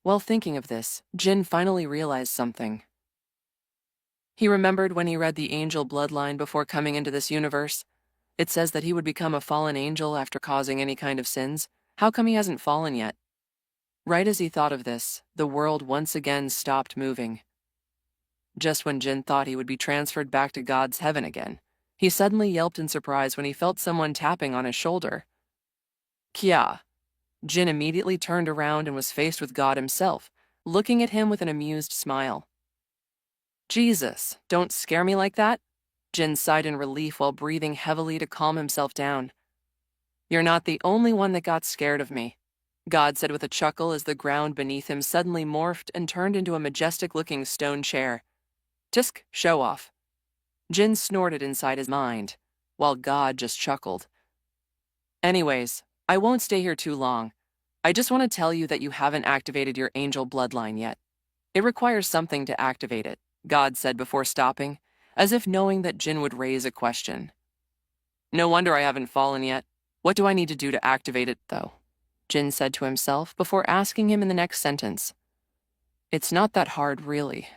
While thinking of this, Jin finally realized something. He remembered when he read the angel bloodline before coming into this universe. It says that he would become a fallen angel after causing any kind of sins. How come he hasn't fallen yet? Right as he thought of this, the world once again stopped moving. Just when Jin thought he would be transferred back to God's heaven again, he suddenly yelped in surprise when he felt someone tapping on his shoulder. Kya. Jin immediately turned around and was faced with God himself, looking at him with an amused smile. Jesus, don't scare me like that, Jin sighed in relief while breathing heavily to calm himself down. You're not the only one that got scared of me, God said with a chuckle as the ground beneath him suddenly morphed and turned into a majestic-looking stone chair. Tisk, show off. Jin snorted inside his mind, while God just chuckled. Anyways, I won't stay here too long. I just want to tell you that you haven't activated your angel bloodline yet. It requires something to activate it, God said before stopping, as if knowing that Jin would raise a question. No wonder I haven't fallen yet. What do I need to do to activate it, though? Jin said to himself before asking him in the next sentence. It's not that hard, really.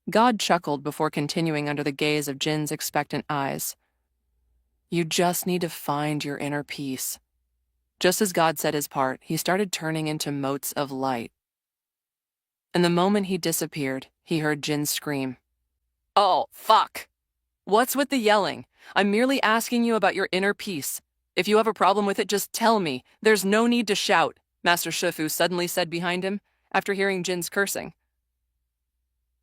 God chuckled before continuing under the gaze of Jin's expectant eyes. You just need to find your inner peace. Just as God said his part, he started turning into motes of light. And the moment he disappeared, he heard Jin scream. Oh, fuck! What's with the yelling? I'm merely asking you about your inner peace. If you have a problem with it, just tell me. There's no need to shout, Master Shifu suddenly said behind him, after hearing Jin's cursing.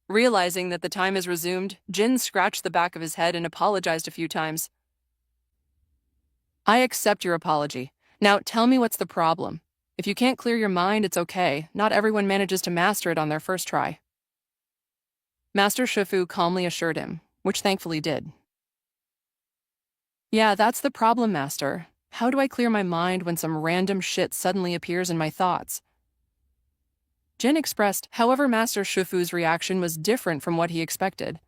Realizing that the time has resumed, Jin scratched the back of his head and apologized a few times. I accept your apology. Now tell me what's the problem. If you can't clear your mind, it's okay. Not everyone manages to master it on their first try. Master Shifu calmly assured him, which thankfully did. Yeah, that's the problem, Master. How do I clear my mind when some random shit suddenly appears in my thoughts? Jin expressed, however, Master Shifu's reaction was different from what he expected.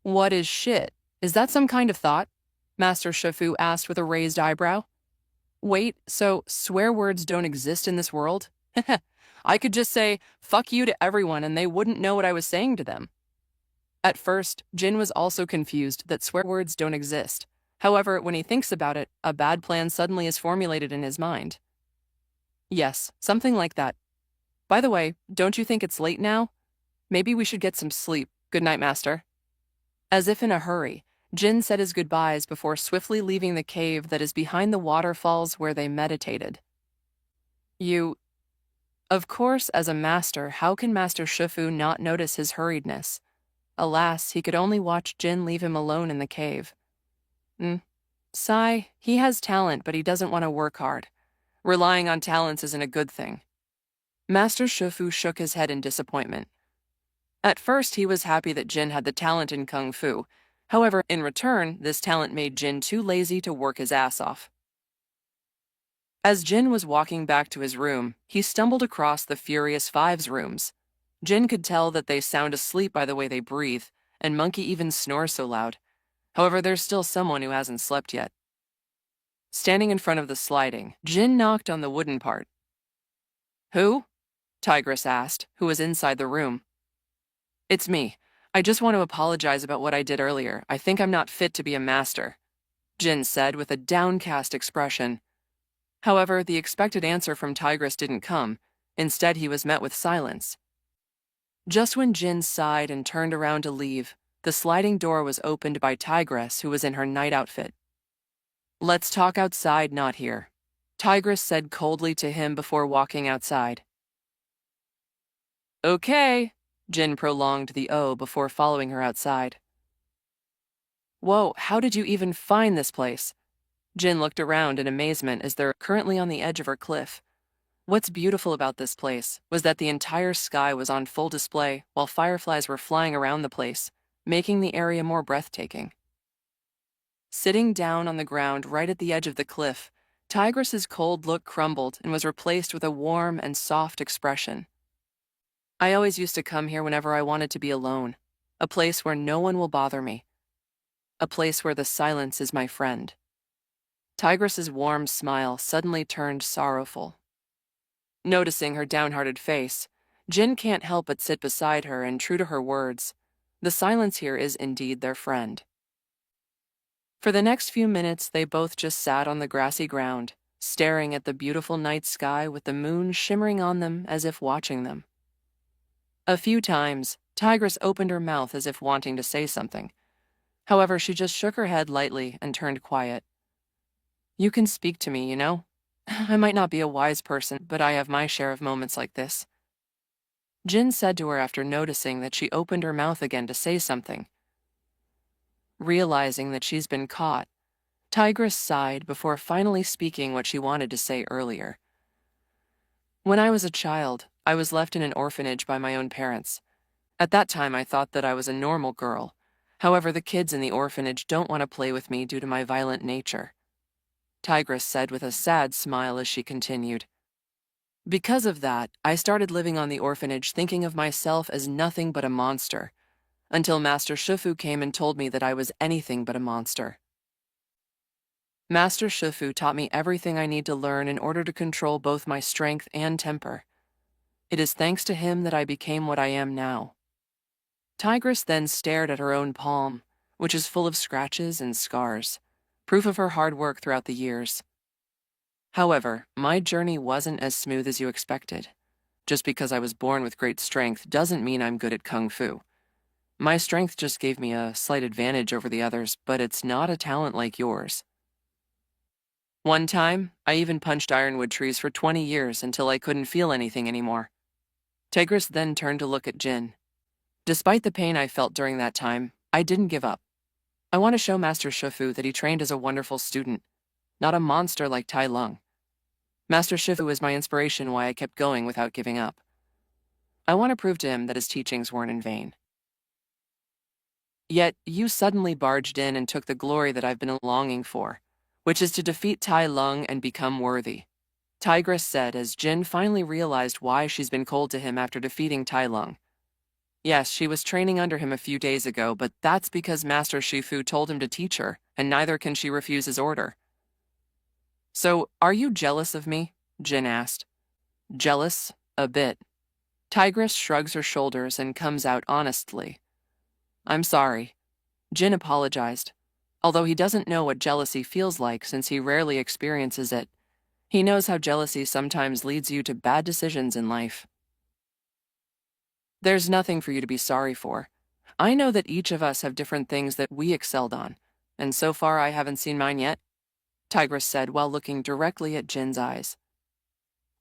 What is shit? Is that some kind of thought? Master Shifu asked with a raised eyebrow. Wait, so swear words don't exist in this world? I could just say, fuck you to everyone and they wouldn't know what I was saying to them. At first, Jin was also confused that swear words don't exist. However, when he thinks about it, a bad plan suddenly is formulated in his mind. Yes, something like that. By the way, don't you think it's late now? Maybe we should get some sleep. Good night, Master. As if in a hurry, Jin said his goodbyes before swiftly leaving the cave that is behind the waterfalls where they meditated. Of course, as a master, how can Master Shifu not notice his hurriedness? Alas, he could only watch Jin leave him alone in the cave. Sigh, he has talent, but he doesn't want to work hard. Relying on talents isn't a good thing. Master Shifu shook his head in disappointment. At first, he was happy that Jin had the talent in Kung Fu. However, in return, this talent made Jin too lazy to work his ass off. As Jin was walking back to his room, he stumbled across the Furious Five's rooms. Jin could tell that they sound asleep by the way they breathe, and Monkey even snores so loud. However, there's still someone who hasn't slept yet. Standing in front of the sliding, Jin knocked on the wooden part. Who? Tigress asked, who was inside the room. It's me. I just want to apologize about what I did earlier. I think I'm not fit to be a master, Jin said with a downcast expression. However, the expected answer from Tigress didn't come. Instead, he was met with silence. Just when Jin sighed and turned around to leave, the sliding door was opened by Tigress, who was in her night outfit. Let's talk outside, not here, Tigress said coldly to him before walking outside. Okay, Jin prolonged the O before following her outside. Whoa, how did you even find this place? Jin looked around in amazement as they're currently on the edge of her cliff. What's beautiful about this place was that the entire sky was on full display while fireflies were flying around the place, making the area more breathtaking. Sitting down on the ground right at the edge of the cliff, Tigress's cold look crumbled and was replaced with a warm and soft expression. I always used to come here whenever I wanted to be alone, a place where no one will bother me, a place where the silence is my friend. Tigress's warm smile suddenly turned sorrowful. Noticing her downhearted face, Jin can't help but sit beside her and, true to her words, the silence here is indeed their friend. For the next few minutes, they both just sat on the grassy ground, staring at the beautiful night sky with the moon shimmering on them as if watching them. A few times, Tigress opened her mouth as if wanting to say something. However, she just shook her head lightly and turned quiet. You can speak to me, you know? I might not be a wise person, but I have my share of moments like this. Jin said to her after noticing that she opened her mouth again to say something. Realizing that she's been caught, Tigress sighed before finally speaking what she wanted to say earlier. When I was a child, I was left in an orphanage by my own parents. At that time, I thought that I was a normal girl. However, the kids in the orphanage don't want to play with me due to my violent nature, Tigress said with a sad smile as she continued. Because of that, I started living on the orphanage thinking of myself as nothing but a monster, until Master Shufu came and told me that I was anything but a monster. Master Shufu taught me everything I need to learn in order to control both my strength and temper. It is thanks to him that I became what I am now. Tigress then stared at her own palm, which is full of scratches and scars, proof of her hard work throughout the years. However, my journey wasn't as smooth as you expected. Just because I was born with great strength doesn't mean I'm good at kung fu. My strength just gave me a slight advantage over the others, but it's not a talent like yours. One time, I even punched ironwood trees for 20 years until I couldn't feel anything anymore. Tigress then turned to look at Jin. Despite the pain I felt during that time, I didn't give up. I want to show Master Shufu that he trained as a wonderful student, not a monster like Tai Lung. Master Shufu is my inspiration why I kept going without giving up. I want to prove to him that his teachings weren't in vain. Yet, you suddenly barged in and took the glory that I've been longing for, which is to defeat Tai Lung and become worthy, Tigress said as Jin finally realized why she's been cold to him after defeating Tai Lung. Yes, she was training under him a few days ago, but that's because Master Shifu told him to teach her, and neither can she refuse his order. So, are you jealous of me? Jin asked. Jealous? A bit. Tigress shrugs her shoulders and comes out honestly. I'm sorry. Jin apologized. Although he doesn't know what jealousy feels like since he rarely experiences it, he knows how jealousy sometimes leads you to bad decisions in life. There's nothing for you to be sorry for. I know that each of us have different things that we excelled on, and so far I haven't seen mine yet, Tigress said while looking directly at Jin's eyes.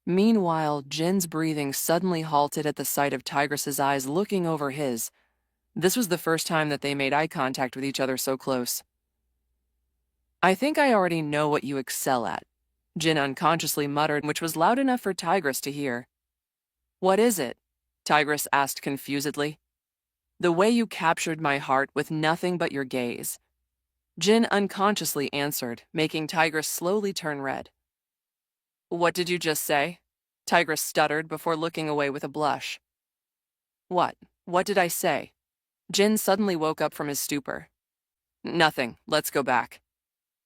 Meanwhile, Jin's breathing suddenly halted at the sight of Tigress's eyes looking over his. This was the first time that they made eye contact with each other so close. I think I already know what you excel at, Jin unconsciously muttered, which was loud enough for Tigress to hear. What is it? Tigress asked confusedly. The way you captured my heart with nothing but your gaze. Jin unconsciously answered, making Tigress slowly turn red. What did you just say? Tigress stuttered before looking away with a blush. What? What did I say? Jin suddenly woke up from his stupor. Nothing. Let's go back.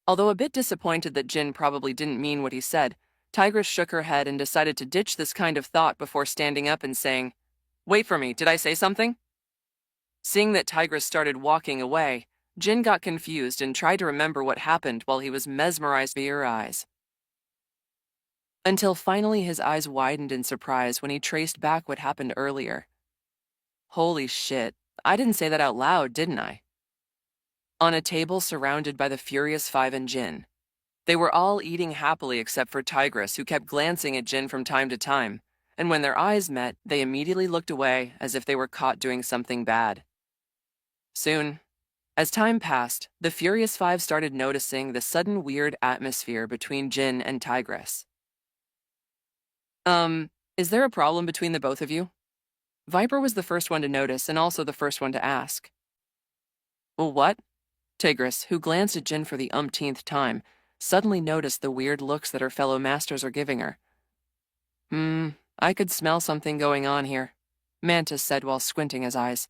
Although a bit disappointed that Jin probably didn't mean what he said, Tigress shook her head and decided to ditch this kind of thought before standing up and saying, Wait for me, did I say something? Seeing that Tigress started walking away, Jin got confused and tried to remember what happened while he was mesmerized by her eyes. Until finally his eyes widened in surprise when he traced back what happened earlier. Holy shit, I didn't say that out loud, didn't I? On a table surrounded by the Furious Five and Jin. They were all eating happily except for Tigress, who kept glancing at Jin from time to time, and when their eyes met, they immediately looked away as if they were caught doing something bad. Soon, as time passed, the Furious Five started noticing the sudden weird atmosphere between Jin and Tigress. Is there a problem between the both of you? Viper was the first one to notice and also the first one to ask. Well, what? Tigress, who glanced at Jin for the umpteenth time, suddenly noticed the weird looks that her fellow masters are giving her. I could smell something going on here, Mantis said while squinting his eyes.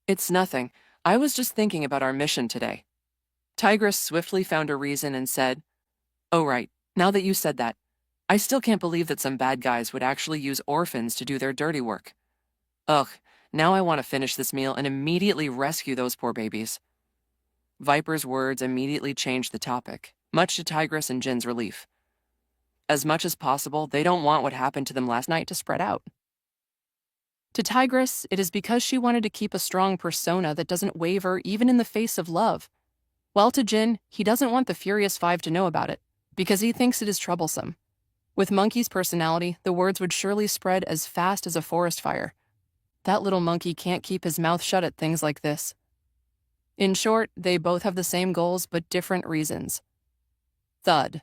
It's nothing. I was just thinking about our mission today. Tigress swiftly found a reason and said, Oh right, now that you said that, I still can't believe that some bad guys would actually use orphans to do their dirty work. Ugh, now I want to finish this meal and immediately rescue those poor babies. Viper's words immediately changed the topic, much to Tigress and Jin's relief. As much as possible, they don't want what happened to them last night to spread out. To Tigress, it is because she wanted to keep a strong persona that doesn't waver even in the face of love. While to Jin, he doesn't want the Furious Five to know about it, because he thinks it is troublesome. With Monkey's personality, the words would surely spread as fast as a forest fire. That little monkey can't keep his mouth shut at things like this. In short, they both have the same goals but different reasons. Thud.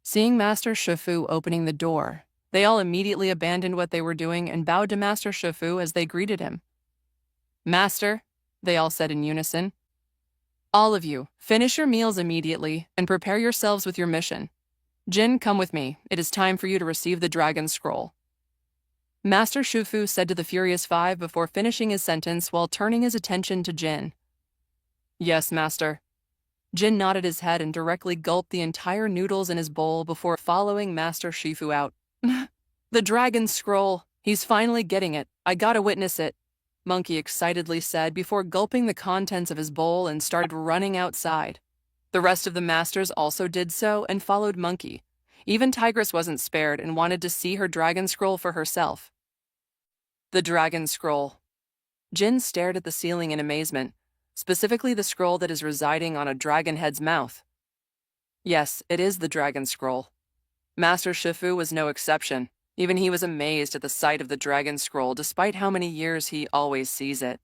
Seeing Master Shifu opening the door, they all immediately abandoned what they were doing and bowed to Master Shifu as they greeted him. Master, they all said in unison. All of you, finish your meals immediately and prepare yourselves with your mission. Jin, come with me. It is time for you to receive the dragon scroll. Master Shufu said to the Furious Five before finishing his sentence while turning his attention to Jin. Yes, Master. Jin nodded his head and directly gulped the entire noodles in his bowl before following Master Shifu out. The dragon scroll. He's finally getting it. I gotta witness it, Monkey excitedly said before gulping the contents of his bowl and started running outside. The rest of the masters also did so and followed Monkey. Even Tigress wasn't spared and wanted to see her dragon scroll for herself. The dragon scroll. Jin stared at the ceiling in amazement, specifically the scroll that is residing on a dragon head's mouth. Yes, it is the dragon scroll. Master Shifu was no exception. Even he was amazed at the sight of the dragon scroll despite how many years he always sees it.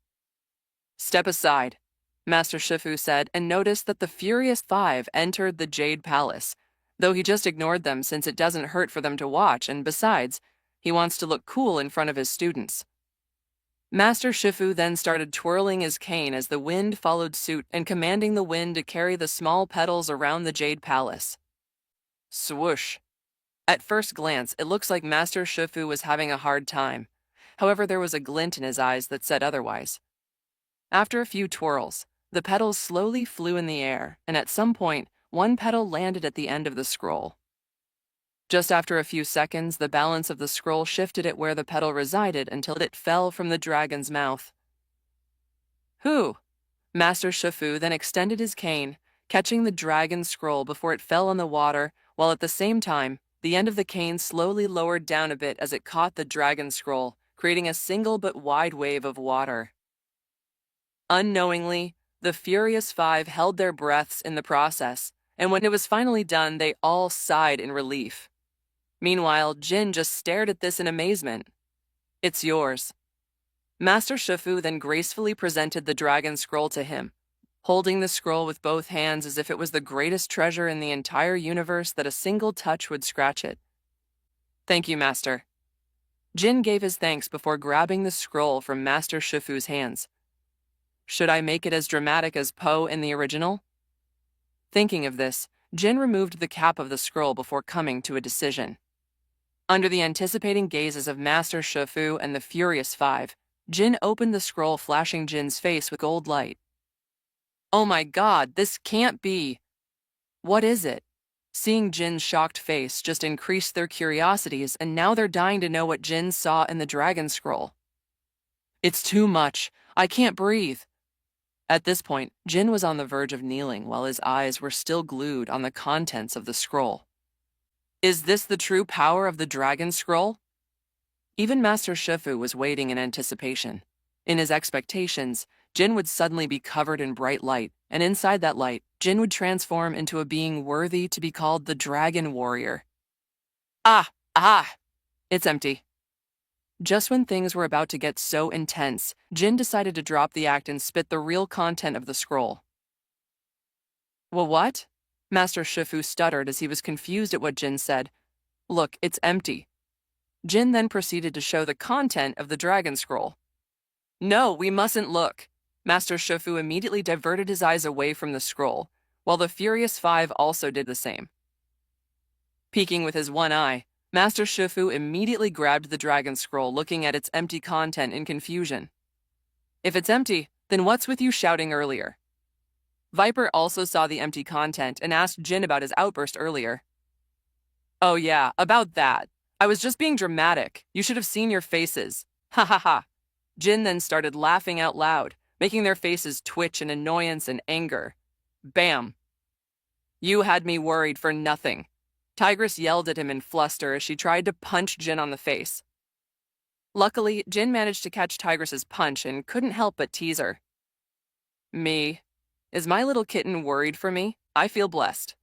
Step aside, Master Shifu said, and noticed that the Furious Five entered the Jade Palace, though he just ignored them since it doesn't hurt for them to watch, and besides, he wants to look cool in front of his students. Master Shifu then started twirling his cane as the wind followed suit and commanding the wind to carry the small petals around the Jade Palace. Swoosh. At first glance, it looks like Master Shifu was having a hard time. However, there was a glint in his eyes that said otherwise. After a few twirls, the petals slowly flew in the air, and at some point, one petal landed at the end of the scroll. Just after a few seconds, the balance of the scroll shifted at where the petal resided until it fell from the dragon's mouth. Whew! Master Shifu then extended his cane, catching the dragon scroll before it fell on the water, while at the same time, the end of the cane slowly lowered down a bit as it caught the dragon scroll, creating a single but wide wave of water. Unknowingly, the Furious Five held their breaths in the process, and when it was finally done, they all sighed in relief. Meanwhile, Jin just stared at this in amazement. It's yours. Master Shifu then gracefully presented the dragon scroll to him, holding the scroll with both hands as if it was the greatest treasure in the entire universe that a single touch would scratch it. Thank you, Master. Jin gave his thanks before grabbing the scroll from Master Shifu's hands. Should I make it as dramatic as Poe in the original? Thinking of this, Jin removed the cap of the scroll before coming to a decision. Under the anticipating gazes of Master Shifu and the Furious Five, Jin opened the scroll, flashing Jin's face with gold light. Oh my god, this can't be! What is it? Seeing Jin's shocked face just increased their curiosities, and now they're dying to know what Jin saw in the dragon scroll. It's too much. I can't breathe. At this point, Jin was on the verge of kneeling while his eyes were still glued on the contents of the scroll. Is this the true power of the dragon scroll? Even Master Shifu was waiting in anticipation. In his expectations, Jin would suddenly be covered in bright light, and inside that light, Jin would transform into a being worthy to be called the Dragon Warrior. It's empty. Just when things were about to get so intense, Jin decided to drop the act and spit the real content of the scroll. Well, what? Master Shifu stuttered as he was confused at what Jin said. Look, it's empty. Jin then proceeded to show the content of the dragon scroll. No, we mustn't look. Master Shifu immediately diverted his eyes away from the scroll, while the Furious Five also did the same. Peeking with his one eye, Master Shifu immediately grabbed the dragon scroll, looking at its empty content in confusion. If it's empty, then what's with you shouting earlier? Viper also saw the empty content and asked Jin about his outburst earlier. Oh yeah, about that. I was just being dramatic. You should have seen your faces. Ha ha ha. Jin then started laughing out loud, making their faces twitch in annoyance and anger. Bam. You had me worried for nothing. Tigress yelled at him in fluster as she tried to punch Jin on the face. Luckily, Jin managed to catch Tigress's punch and couldn't help but tease her. Me? Is my little kitten worried for me? I feel blessed,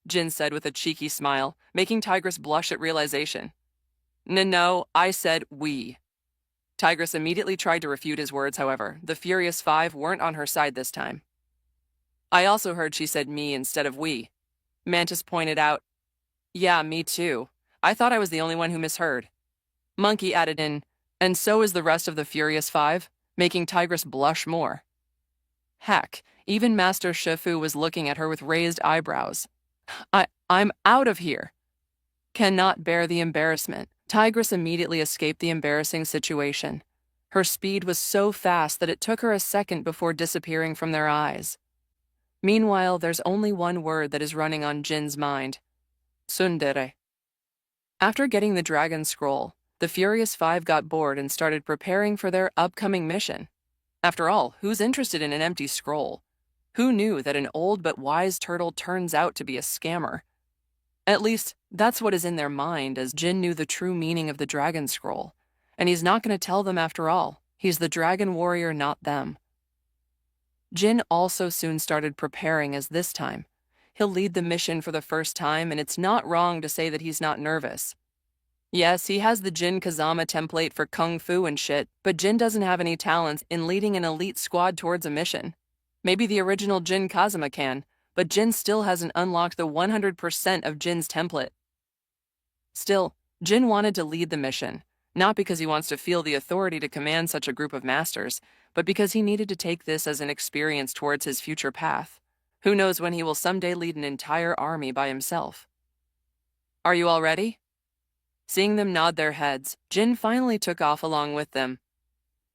Jin said with a cheeky smile, making Tigress blush at realization. No, I said we. Tigress immediately tried to refute his words, however. The Furious Five weren't on her side this time. I also heard she said me instead of we. Mantis pointed out. Yeah, me too. I thought I was the only one who misheard. Monkey added in, and so is the rest of the Furious Five, making Tigress blush more. Heck, even Master Shifu was looking at her with raised eyebrows. I'm out of here. cannot bear the embarrassment. Tigress immediately escaped the embarrassing situation. Her speed was so fast that it took her a second before disappearing from their eyes. Meanwhile, there's only one word that is running on Jin's mind: tsundere. After getting the dragon scroll, the Furious Five got bored and started preparing for their upcoming mission. After all, who's interested in an empty scroll? Who knew that an old but wise turtle turns out to be a scammer? At least, that's what is in their mind, as Jin knew the true meaning of the dragon scroll. And he's not going to tell them after all. He's the dragon warrior, not them. Jin also soon started preparing, as this time he'll lead the mission for the first time, and it's not wrong to say that he's not nervous. Yes, he has the Jin Kazama template for kung fu and shit, but Jin doesn't have any talents in leading an elite squad towards a mission. Maybe the original Jin Kazama can, but Jin still hasn't unlocked the 100% of Jin's template. Still, Jin wanted to lead the mission, not because he wants to feel the authority to command such a group of masters, but because he needed to take this as an experience towards his future path. Who knows when he will someday lead an entire army by himself. Are you all ready? Seeing them nod their heads, Jin finally took off along with them.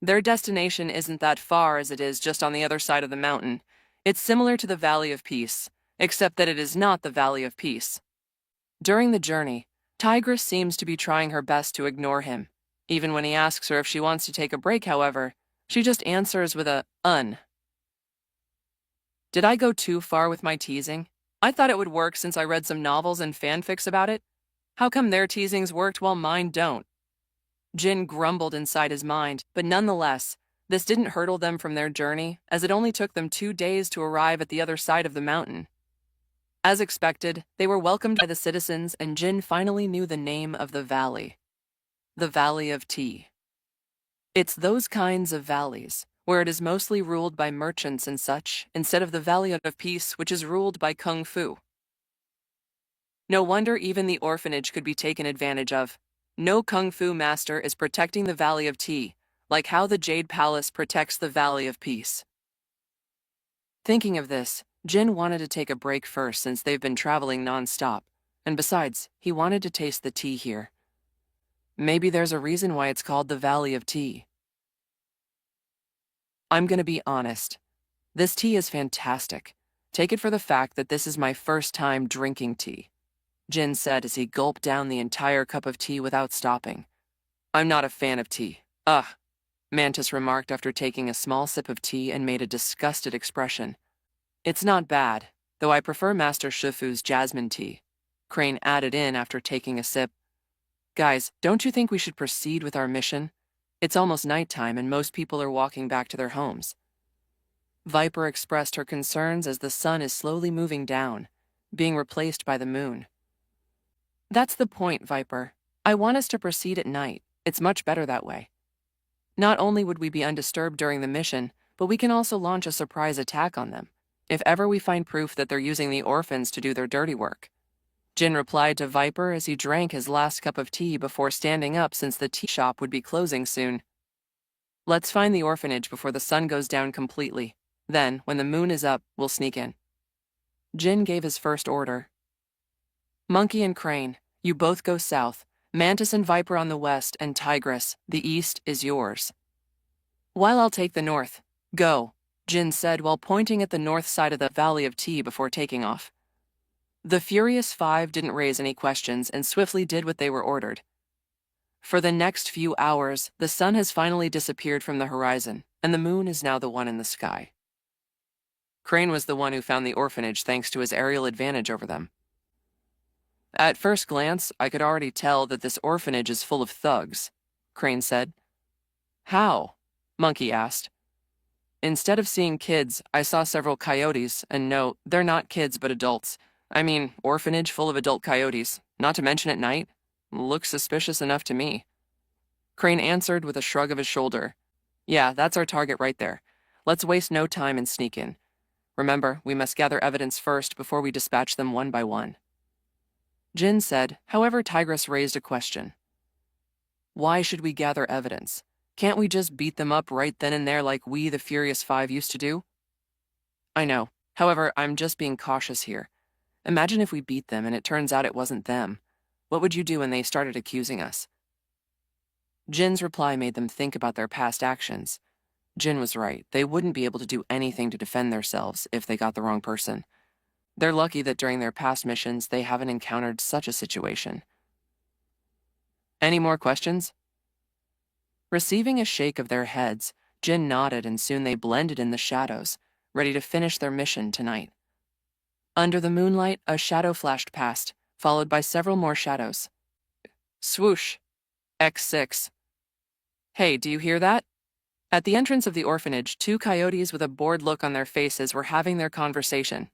Their destination isn't that far, as it is just on the other side of the mountain. It's similar to the Valley of Peace, except that it is not the Valley of Peace. During the journey, Tigress seems to be trying her best to ignore him. Even when he asks her if she wants to take a break, however, she just answers with a Did I go too far with my teasing? I thought it would work since I read some novels and fanfics about it. How come their teasings worked while mine don't? Jin grumbled inside his mind, but nonetheless, this didn't hurdle them from their journey, as it only took them 2 days to arrive at the other side of the mountain. As expected, they were welcomed by the citizens, and Jin finally knew the name of the valley. The Valley of Tea. It's those kinds of valleys, where it is mostly ruled by merchants and such, instead of the Valley of Peace, which is ruled by kung fu. No wonder even the orphanage could be taken advantage of. No kung fu master is protecting the Valley of Tea, like how the Jade Palace protects the Valley of Peace. Thinking of this, Jin wanted to take a break first since they've been traveling non-stop, and besides, he wanted to taste the tea here. Maybe there's a reason why it's called the Valley of Tea. I'm gonna be honest. This tea is fantastic. Take it for the fact that this is my first time drinking tea, Jin said as he gulped down the entire cup of tea without stopping. I'm not a fan of tea. Ugh, Mantis remarked after taking a small sip of tea and made a disgusted expression. It's not bad, though I prefer Master Shifu's jasmine tea, Crane added in after taking a sip. Guys, don't you think we should proceed with our mission? It's almost nighttime and most people are walking back to their homes. Viper expressed her concerns as the sun is slowly moving down, being replaced by the moon. That's the point, Viper. I want us to proceed at night. It's much better that way. Not only would we be undisturbed during the mission, but we can also launch a surprise attack on them, if ever we find proof that they're using the orphans to do their dirty work. Jin replied to Viper as he drank his last cup of tea before standing up since the tea shop would be closing soon. Let's find the orphanage before the sun goes down completely. Then, when the moon is up, we'll sneak in. Jin gave his first order. Monkey and Crane, you both go south. Mantis and Viper on the west, and Tigress, the east, is yours. While I'll take the north. Go, Jin said while pointing at the north side of the Valley of Tea before taking off. The Furious Five didn't raise any questions and swiftly did what they were ordered. For the next few hours, the sun has finally disappeared from the horizon, and the moon is now the one in the sky. Crane was the one who found the orphanage thanks to his aerial advantage over them. At first glance, I could already tell that this orphanage is full of thugs, Crane said. How? Monkey asked. Instead of seeing kids, I saw several coyotes, and no, they're not kids but adults. I mean, orphanage full of adult coyotes, not to mention at night. Looks suspicious enough to me. Crane answered with a shrug of his shoulder. Yeah, that's our target right there. Let's waste no time and sneak in. Remember, we must gather evidence first before we dispatch them one by one. Jin said, however, Tigress raised a question. Why should we gather evidence? Can't we just beat them up right then and there like we, the Furious Five, used to do? I know. However, I'm just being cautious here. Imagine if we beat them and it turns out it wasn't them. What would you do when they started accusing us? Jin's reply made them think about their past actions. Jin was right. They wouldn't be able to do anything to defend themselves if they got the wrong person. They're lucky that during their past missions, they haven't encountered such a situation. Any more questions? Receiving a shake of their heads, Jin nodded and soon they blended in the shadows, ready to finish their mission tonight. Under the moonlight, a shadow flashed past, followed by several more shadows. Swoosh. X6. Hey, do you hear that? At the entrance of the orphanage, two coyotes with a bored look on their faces were having their conversation.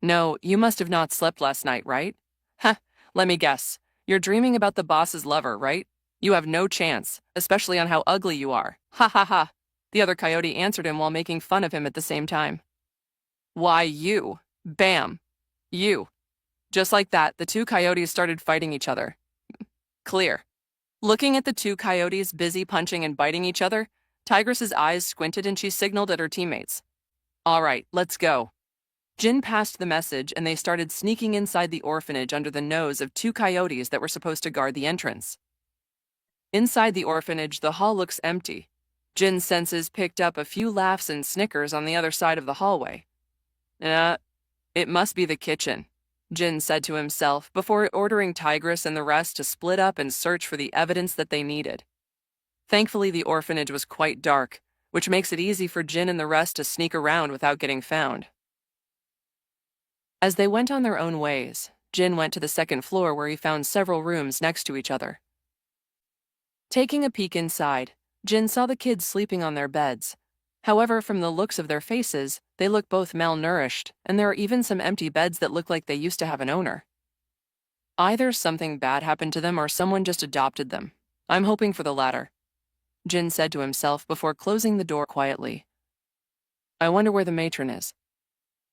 No, you must have not slept last night, right? Huh, let me guess. You're dreaming about the boss's lover, right? You have no chance, especially on how ugly you are. Ha ha ha. The other coyote answered him while making fun of him at the same time. Why, you. Bam. You. Just like that, the two coyotes started fighting each other. Clear. Looking at the two coyotes busy punching and biting each other, Tigress's eyes squinted and she signaled at her teammates. All right, let's go. Jin passed the message and they started sneaking inside the orphanage under the nose of two coyotes that were supposed to guard the entrance. Inside the orphanage, the hall looks empty. Jin's senses picked up a few laughs and snickers on the other side of the hallway. It must be the kitchen, Jin said to himself before ordering Tigress and the rest to split up and search for the evidence that they needed. Thankfully, the orphanage was quite dark, which makes it easy for Jin and the rest to sneak around without getting found. As they went on their own ways, Jin went to the second floor where he found several rooms next to each other. Taking a peek inside, Jin saw the kids sleeping on their beds. However, from the looks of their faces, they look both malnourished, and there are even some empty beds that look like they used to have an owner. Either something bad happened to them or someone just adopted them. I'm hoping for the latter, Jin said to himself before closing the door quietly. I wonder where the matron is.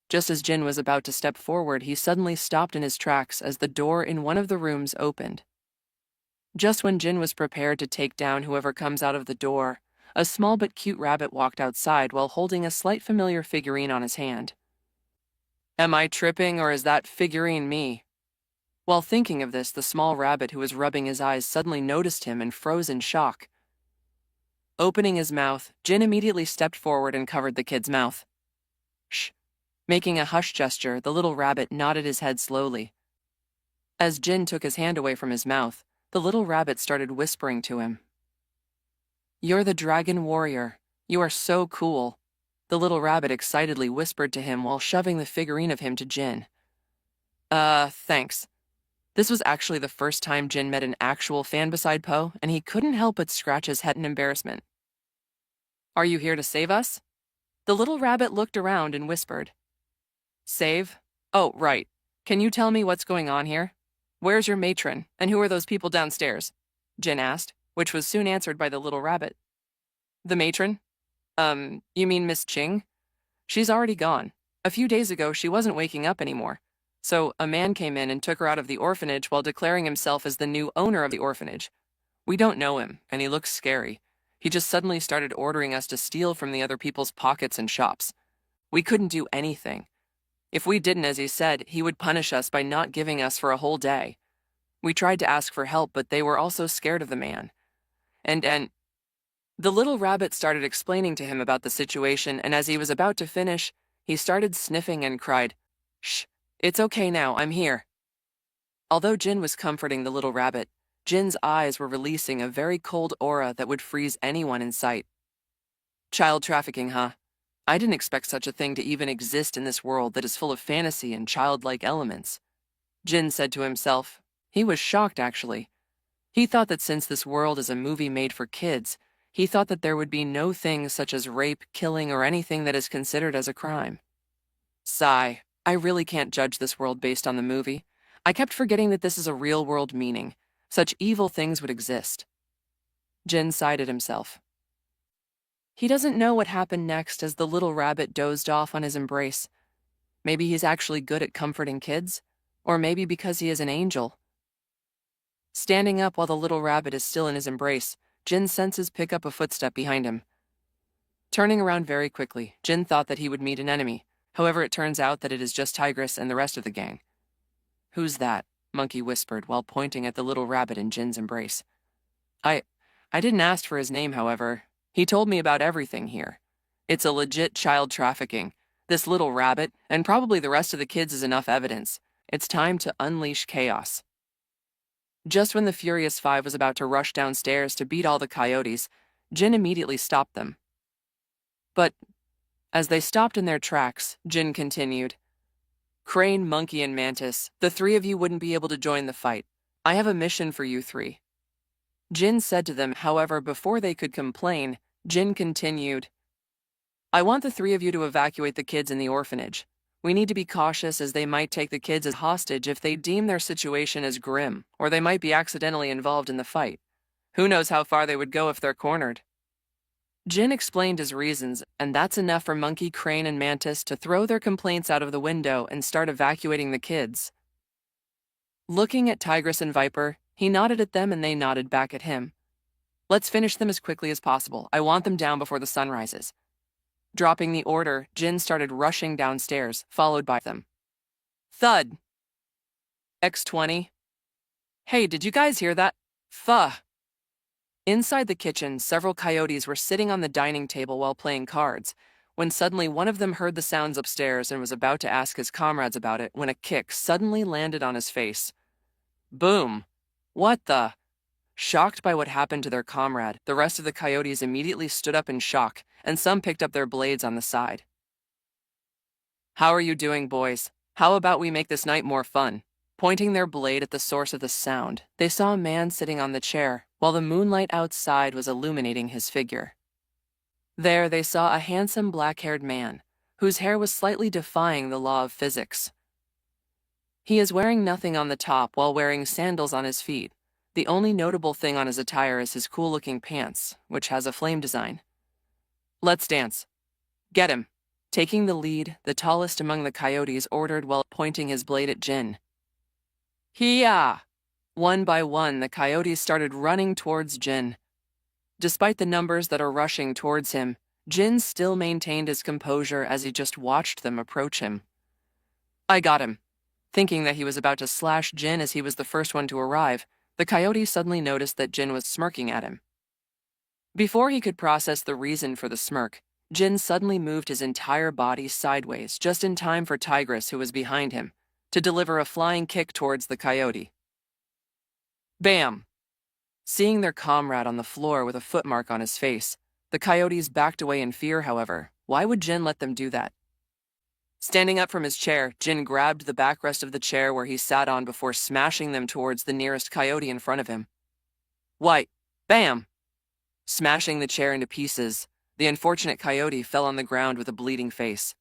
Just as Jin was about to step forward, he suddenly stopped in his tracks as the door in one of the rooms opened. Just when Jin was prepared to take down whoever comes out of the door, a small but cute rabbit walked outside while holding a slight familiar figurine on his hand. Am I tripping, or is that figurine me? While thinking of this, the small rabbit who was rubbing his eyes suddenly noticed him and froze in shock. Opening his mouth, Jin immediately stepped forward and covered the kid's mouth. Shh. Making a hush gesture, the little rabbit nodded his head slowly. As Jin took his hand away from his mouth, the little rabbit started whispering to him. You're the dragon warrior. You are so cool, the little rabbit excitedly whispered to him while shoving the figurine of him to Jin. Thanks. This was actually the first time Jin met an actual fan beside Poe, and he couldn't help but scratch his head in embarrassment. Are you here to save us? The little rabbit looked around and whispered. Save? Oh, right. Can you tell me what's going on here? Where's your matron, and who are those people downstairs? Jin asked, which was soon answered by the little rabbit. The matron? You mean Miss Ching? She's already gone. A few days ago, she wasn't waking up anymore. So a man came in and took her out of the orphanage while declaring himself as the new owner of the orphanage. We don't know him, and he looks scary. He just suddenly started ordering us to steal from the other people's pockets and shops. We couldn't do anything. If we didn't, as he said, he would punish us by not giving us for a whole day. We tried to ask for help, but they were also scared of the man. And the little rabbit started explaining to him about the situation, and as he was about to finish, he started sniffing and cried, Shh, it's okay now, I'm here. Although Jin was comforting the little rabbit, Jin's eyes were releasing a very cold aura that would freeze anyone in sight. Child trafficking, huh? I didn't expect such a thing to even exist in this world that is full of fantasy and childlike elements. Jin said to himself. He was shocked, actually. He thought that since this world is a movie made for kids, he thought that there would be no things such as rape, killing, or anything that is considered as a crime. Sigh, I really can't judge this world based on the movie. I kept forgetting that this is a real-world meaning. Such evil things would exist. Jin sighed at himself. He doesn't know what happened next as the little rabbit dozed off on his embrace. Maybe he's actually good at comforting kids, or maybe because he is an angel. Standing up while the little rabbit is still in his embrace, Jin's senses pick up a footstep behind him. Turning around very quickly, Jin thought that he would meet an enemy. However, it turns out that it is just Tigress and the rest of the gang. Who's that? Monkey whispered while pointing at the little rabbit in Jin's embrace. I didn't ask for his name, however. He told me about everything here. It's a legit child trafficking. This little rabbit, and probably the rest of the kids, is enough evidence. It's time to unleash chaos. Just when the Furious Five was about to rush downstairs to beat all the coyotes, Jin immediately stopped them. But as they stopped in their tracks, Jin continued, "Crane, Monkey, and Mantis, the three of you wouldn't be able to join the fight. I have a mission for you three." Jin said to them, however, before they could complain, Jin continued, "I want the three of you to evacuate the kids in the orphanage. We need to be cautious as they might take the kids as hostage if they deem their situation as grim, or they might be accidentally involved in the fight. Who knows how far they would go if they're cornered." Jin explained his reasons, and that's enough for Monkey, Crane, and Mantis to throw their complaints out of the window and start evacuating the kids. Looking at Tigress and Viper, he nodded at them and they nodded back at him. "Let's finish them as quickly as possible. I want them down before the sun rises." Dropping the order, Jin started rushing downstairs, followed by them. Thud. X20. "Hey, did you guys hear that? Fuh." Inside the kitchen, several coyotes were sitting on the dining table while playing cards, when suddenly one of them heard the sounds upstairs and was about to ask his comrades about it when a kick suddenly landed on his face. Boom. What the? Shocked by what happened to their comrade, the rest of the coyotes immediately stood up in shock, and some picked up their blades on the side. "How are you doing, boys? How about we make this night more fun?" Pointing their blade at the source of the sound, they saw a man sitting on the chair, while the moonlight outside was illuminating his figure. There they saw a handsome black-haired man, whose hair was slightly defying the law of physics. He is wearing nothing on the top while wearing sandals on his feet. The only notable thing on his attire is his cool-looking pants, which has a flame design. "Let's dance. Get him." Taking the lead, the tallest among the coyotes ordered while pointing his blade at Jin. "Hee-yah!" One by one, the coyotes started running towards Jin. Despite the numbers that are rushing towards him, Jin still maintained his composure as he just watched them approach him. "I got him." Thinking that he was about to slash Jin as he was the first one to arrive, the coyote suddenly noticed that Jin was smirking at him. Before he could process the reason for the smirk, Jin suddenly moved his entire body sideways just in time for Tigress, who was behind him, to deliver a flying kick towards the coyote. Bam! Seeing their comrade on the floor with a footmark on his face, the coyotes backed away in fear. However, why would Jin let them do that? Standing up from his chair, Jin grabbed the backrest of the chair where he sat on before smashing them towards the nearest coyote in front of him. Why, bam! Smashing the chair into pieces, the unfortunate coyote fell on the ground with a bleeding face.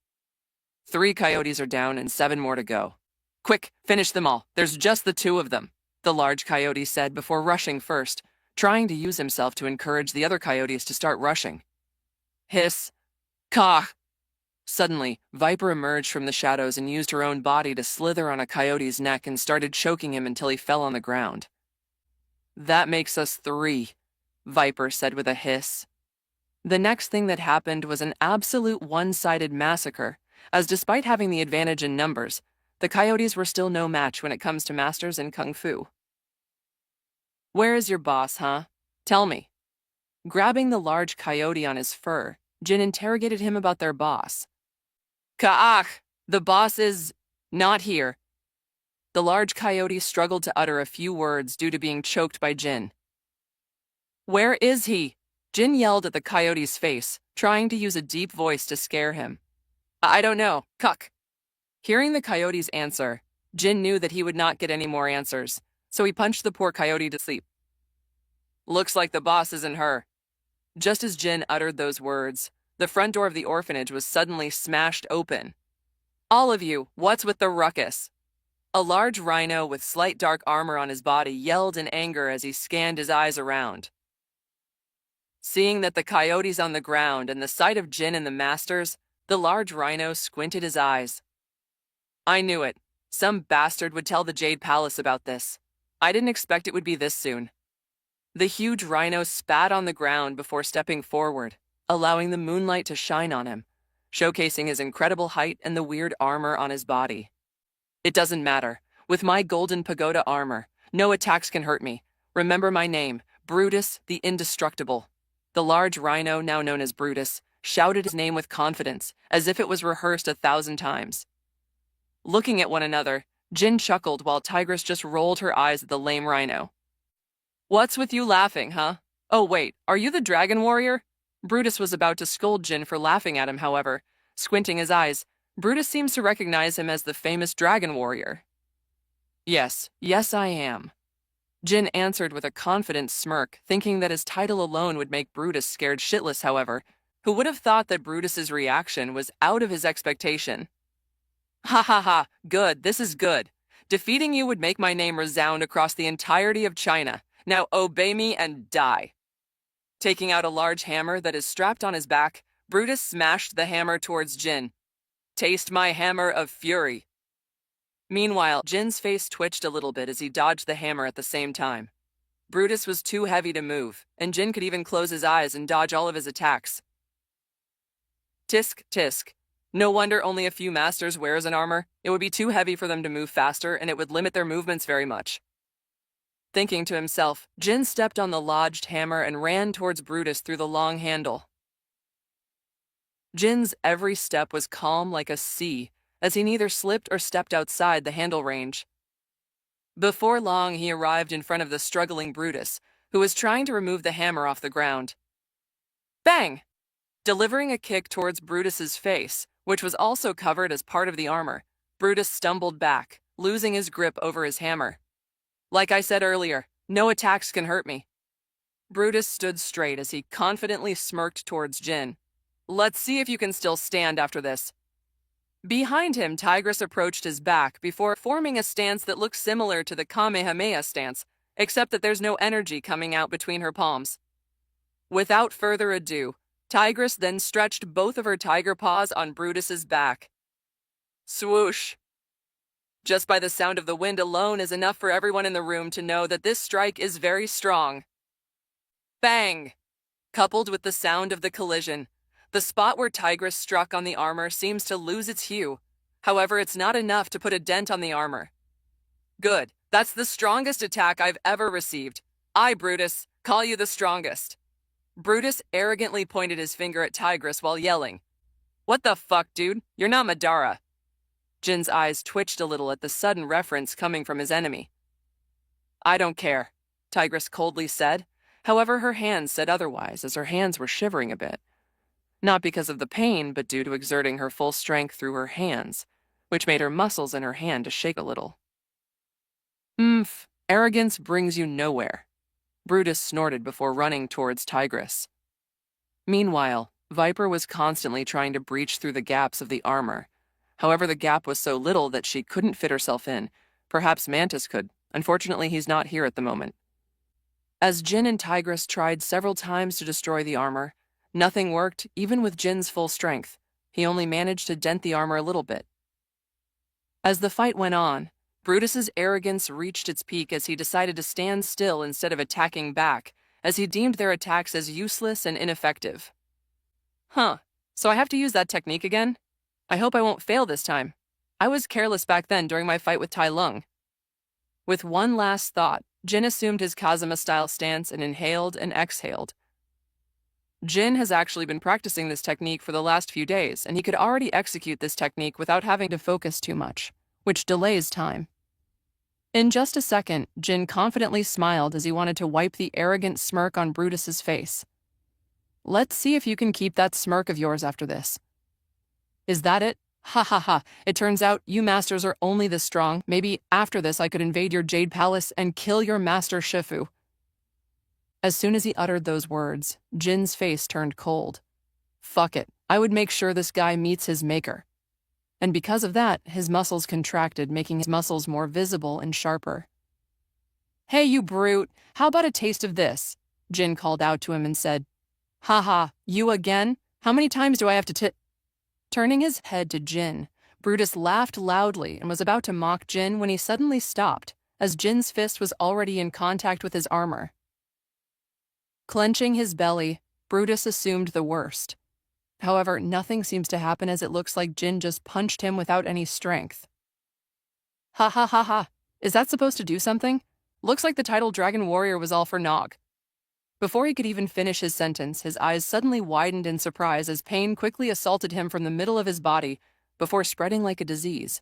3 coyotes are down and 7 more to go. "Quick, finish them all. There's just the 2 of them," the large coyote said before rushing first, trying to use himself to encourage the other coyotes to start rushing. Hiss. Caw. Suddenly, Viper emerged from the shadows and used her own body to slither on a coyote's neck and started choking him until he fell on the ground. "That makes us 3, Viper said with a hiss. The next thing that happened was an absolute one-sided massacre, as despite having the advantage in numbers, the coyotes were still no match when it comes to masters in kung fu. "Where is your boss, huh? Tell me." Grabbing the large coyote on his fur, Jin interrogated him about their boss. "Ka'ach, the boss is not here." The large coyote struggled to utter a few words due to being choked by Jin. "Where is he?" Jin yelled at the coyote's face, trying to use a deep voice to scare him. "I don't know, cuck." Hearing the coyote's answer, Jin knew that he would not get any more answers, so he punched the poor coyote to sleep. "Looks like the boss isn't her." Just as Jin uttered those words, the front door of the orphanage was suddenly smashed open. "All of you, what's with the ruckus?" A large rhino with slight dark armor on his body yelled in anger as he scanned his eyes around. Seeing that the coyote's on the ground and the sight of Jin and the masters, the large rhino squinted his eyes. "I knew it. Some bastard would tell the Jade Palace about this. I didn't expect it would be this soon." The huge rhino spat on the ground before stepping forward, allowing the moonlight to shine on him, showcasing his incredible height and the weird armor on his body. "It doesn't matter. With my golden pagoda armor, no attacks can hurt me. Remember my name, Brutus the Indestructible." The large rhino, now known as Brutus, shouted his name with confidence, as if it was rehearsed 1,000 times. Looking at one another, Jin chuckled while Tigress just rolled her eyes at the lame rhino. "What's with you laughing, huh? Oh wait, are you the dragon warrior?" Brutus was about to scold Jin for laughing at him, however. Squinting his eyes, Brutus seems to recognize him as the famous dragon warrior. Yes, I am." Jin answered with a confident smirk, thinking that his title alone would make Brutus scared shitless, however. Who would have thought that Brutus's reaction was out of his expectation? "Ha ha ha, good, this is good. Defeating you would make my name resound across the entirety of China. Now obey me and die." Taking out a large hammer that is strapped on his back, Brutus smashed the hammer towards Jin. "Taste my hammer of fury." Meanwhile, Jin's face twitched a little bit as he dodged the hammer at the same time. Brutus was too heavy to move, and Jin could even close his eyes and dodge all of his attacks. Tisk, tisk. No wonder only a few masters wears an armor. It would be too heavy for them to move faster, and it would limit their movements very much. Thinking to himself, Jin stepped on the lodged hammer and ran towards Brutus through the long handle. Jin's every step was calm like a sea, as he neither slipped or stepped outside the handle range. Before long, he arrived in front of the struggling Brutus, who was trying to remove the hammer off the ground. Bang! Delivering a kick towards Brutus's face, which was also covered as part of the armor, Brutus stumbled back, losing his grip over his hammer. "Like I said earlier, no attacks can hurt me." Brutus stood straight as he confidently smirked towards Jin. "Let's see if you can still stand after this." Behind him, Tigress approached his back before forming a stance that looks similar to the Kamehameha stance, except that there's no energy coming out between her palms. Without further ado, Tigress then stretched both of her tiger paws on Brutus's back. Swoosh! Just by the sound of the wind alone is enough for everyone in the room to know that this strike is very strong. Bang! Coupled with the sound of the collision, the spot where Tigress struck on the armor seems to lose its hue. However, it's not enough to put a dent on the armor. Good, that's the strongest attack I've ever received. I, Brutus, call you the strongest. Brutus arrogantly pointed his finger at Tigress while yelling, "What the fuck, dude? You're not Madara." Jin's eyes twitched a little at the sudden reference coming from his enemy. "I don't care," Tigress coldly said. However, her hands said otherwise, as her hands were shivering a bit. Not because of the pain, but due to exerting her full strength through her hands, which made her muscles in her hand to shake a little. Arrogance brings you nowhere," Brutus snorted before running towards Tigress. Meanwhile, Viper was constantly trying to breach through the gaps of the armor. However, the gap was so little that she couldn't fit herself in. Perhaps Mantis could. Unfortunately, he's not here at the moment. As Jin and Tigress tried several times to destroy the armor, nothing worked, even with Jin's full strength. He only managed to dent the armor a little bit. As the fight went on, Brutus's arrogance reached its peak as he decided to stand still instead of attacking back, as he deemed their attacks as useless and ineffective. So I have to use that technique again? I hope I won't fail this time. I was careless back then during my fight with Tai Lung. With one last thought, Jin assumed his Kazuma-style stance and inhaled and exhaled. Jin has actually been practicing this technique for the last few days, and he could already execute this technique without having to focus too much, which delays time. In just a second, Jin confidently smiled as he wanted to wipe the arrogant smirk on Brutus's face. "Let's see if you can keep that smirk of yours after this." "Is that it? Ha ha ha. It turns out you masters are only this strong. Maybe after this I could invade your Jade Palace and kill your master Shifu." As soon as he uttered those words, Jin's face turned cold. Fuck it, I would make sure this guy meets his maker. And because of that, his muscles contracted, making his muscles more visible and sharper. "Hey, you brute, how about a taste of this?" Jin called out to him and said, "Ha, you again? How many times do I have to Turning his head to Jin, Brutus laughed loudly and was about to mock Jin when he suddenly stopped, as Jin's fist was already in contact with his armor. Clenching his belly, Brutus assumed the worst. However, nothing seems to happen as it looks like Jin just punched him without any strength. Ha ha ha ha. Is that supposed to do something? Looks like the title dragon warrior was all for nog. Before he could even finish his sentence, his eyes suddenly widened in surprise as pain quickly assaulted him from the middle of his body before spreading like a disease.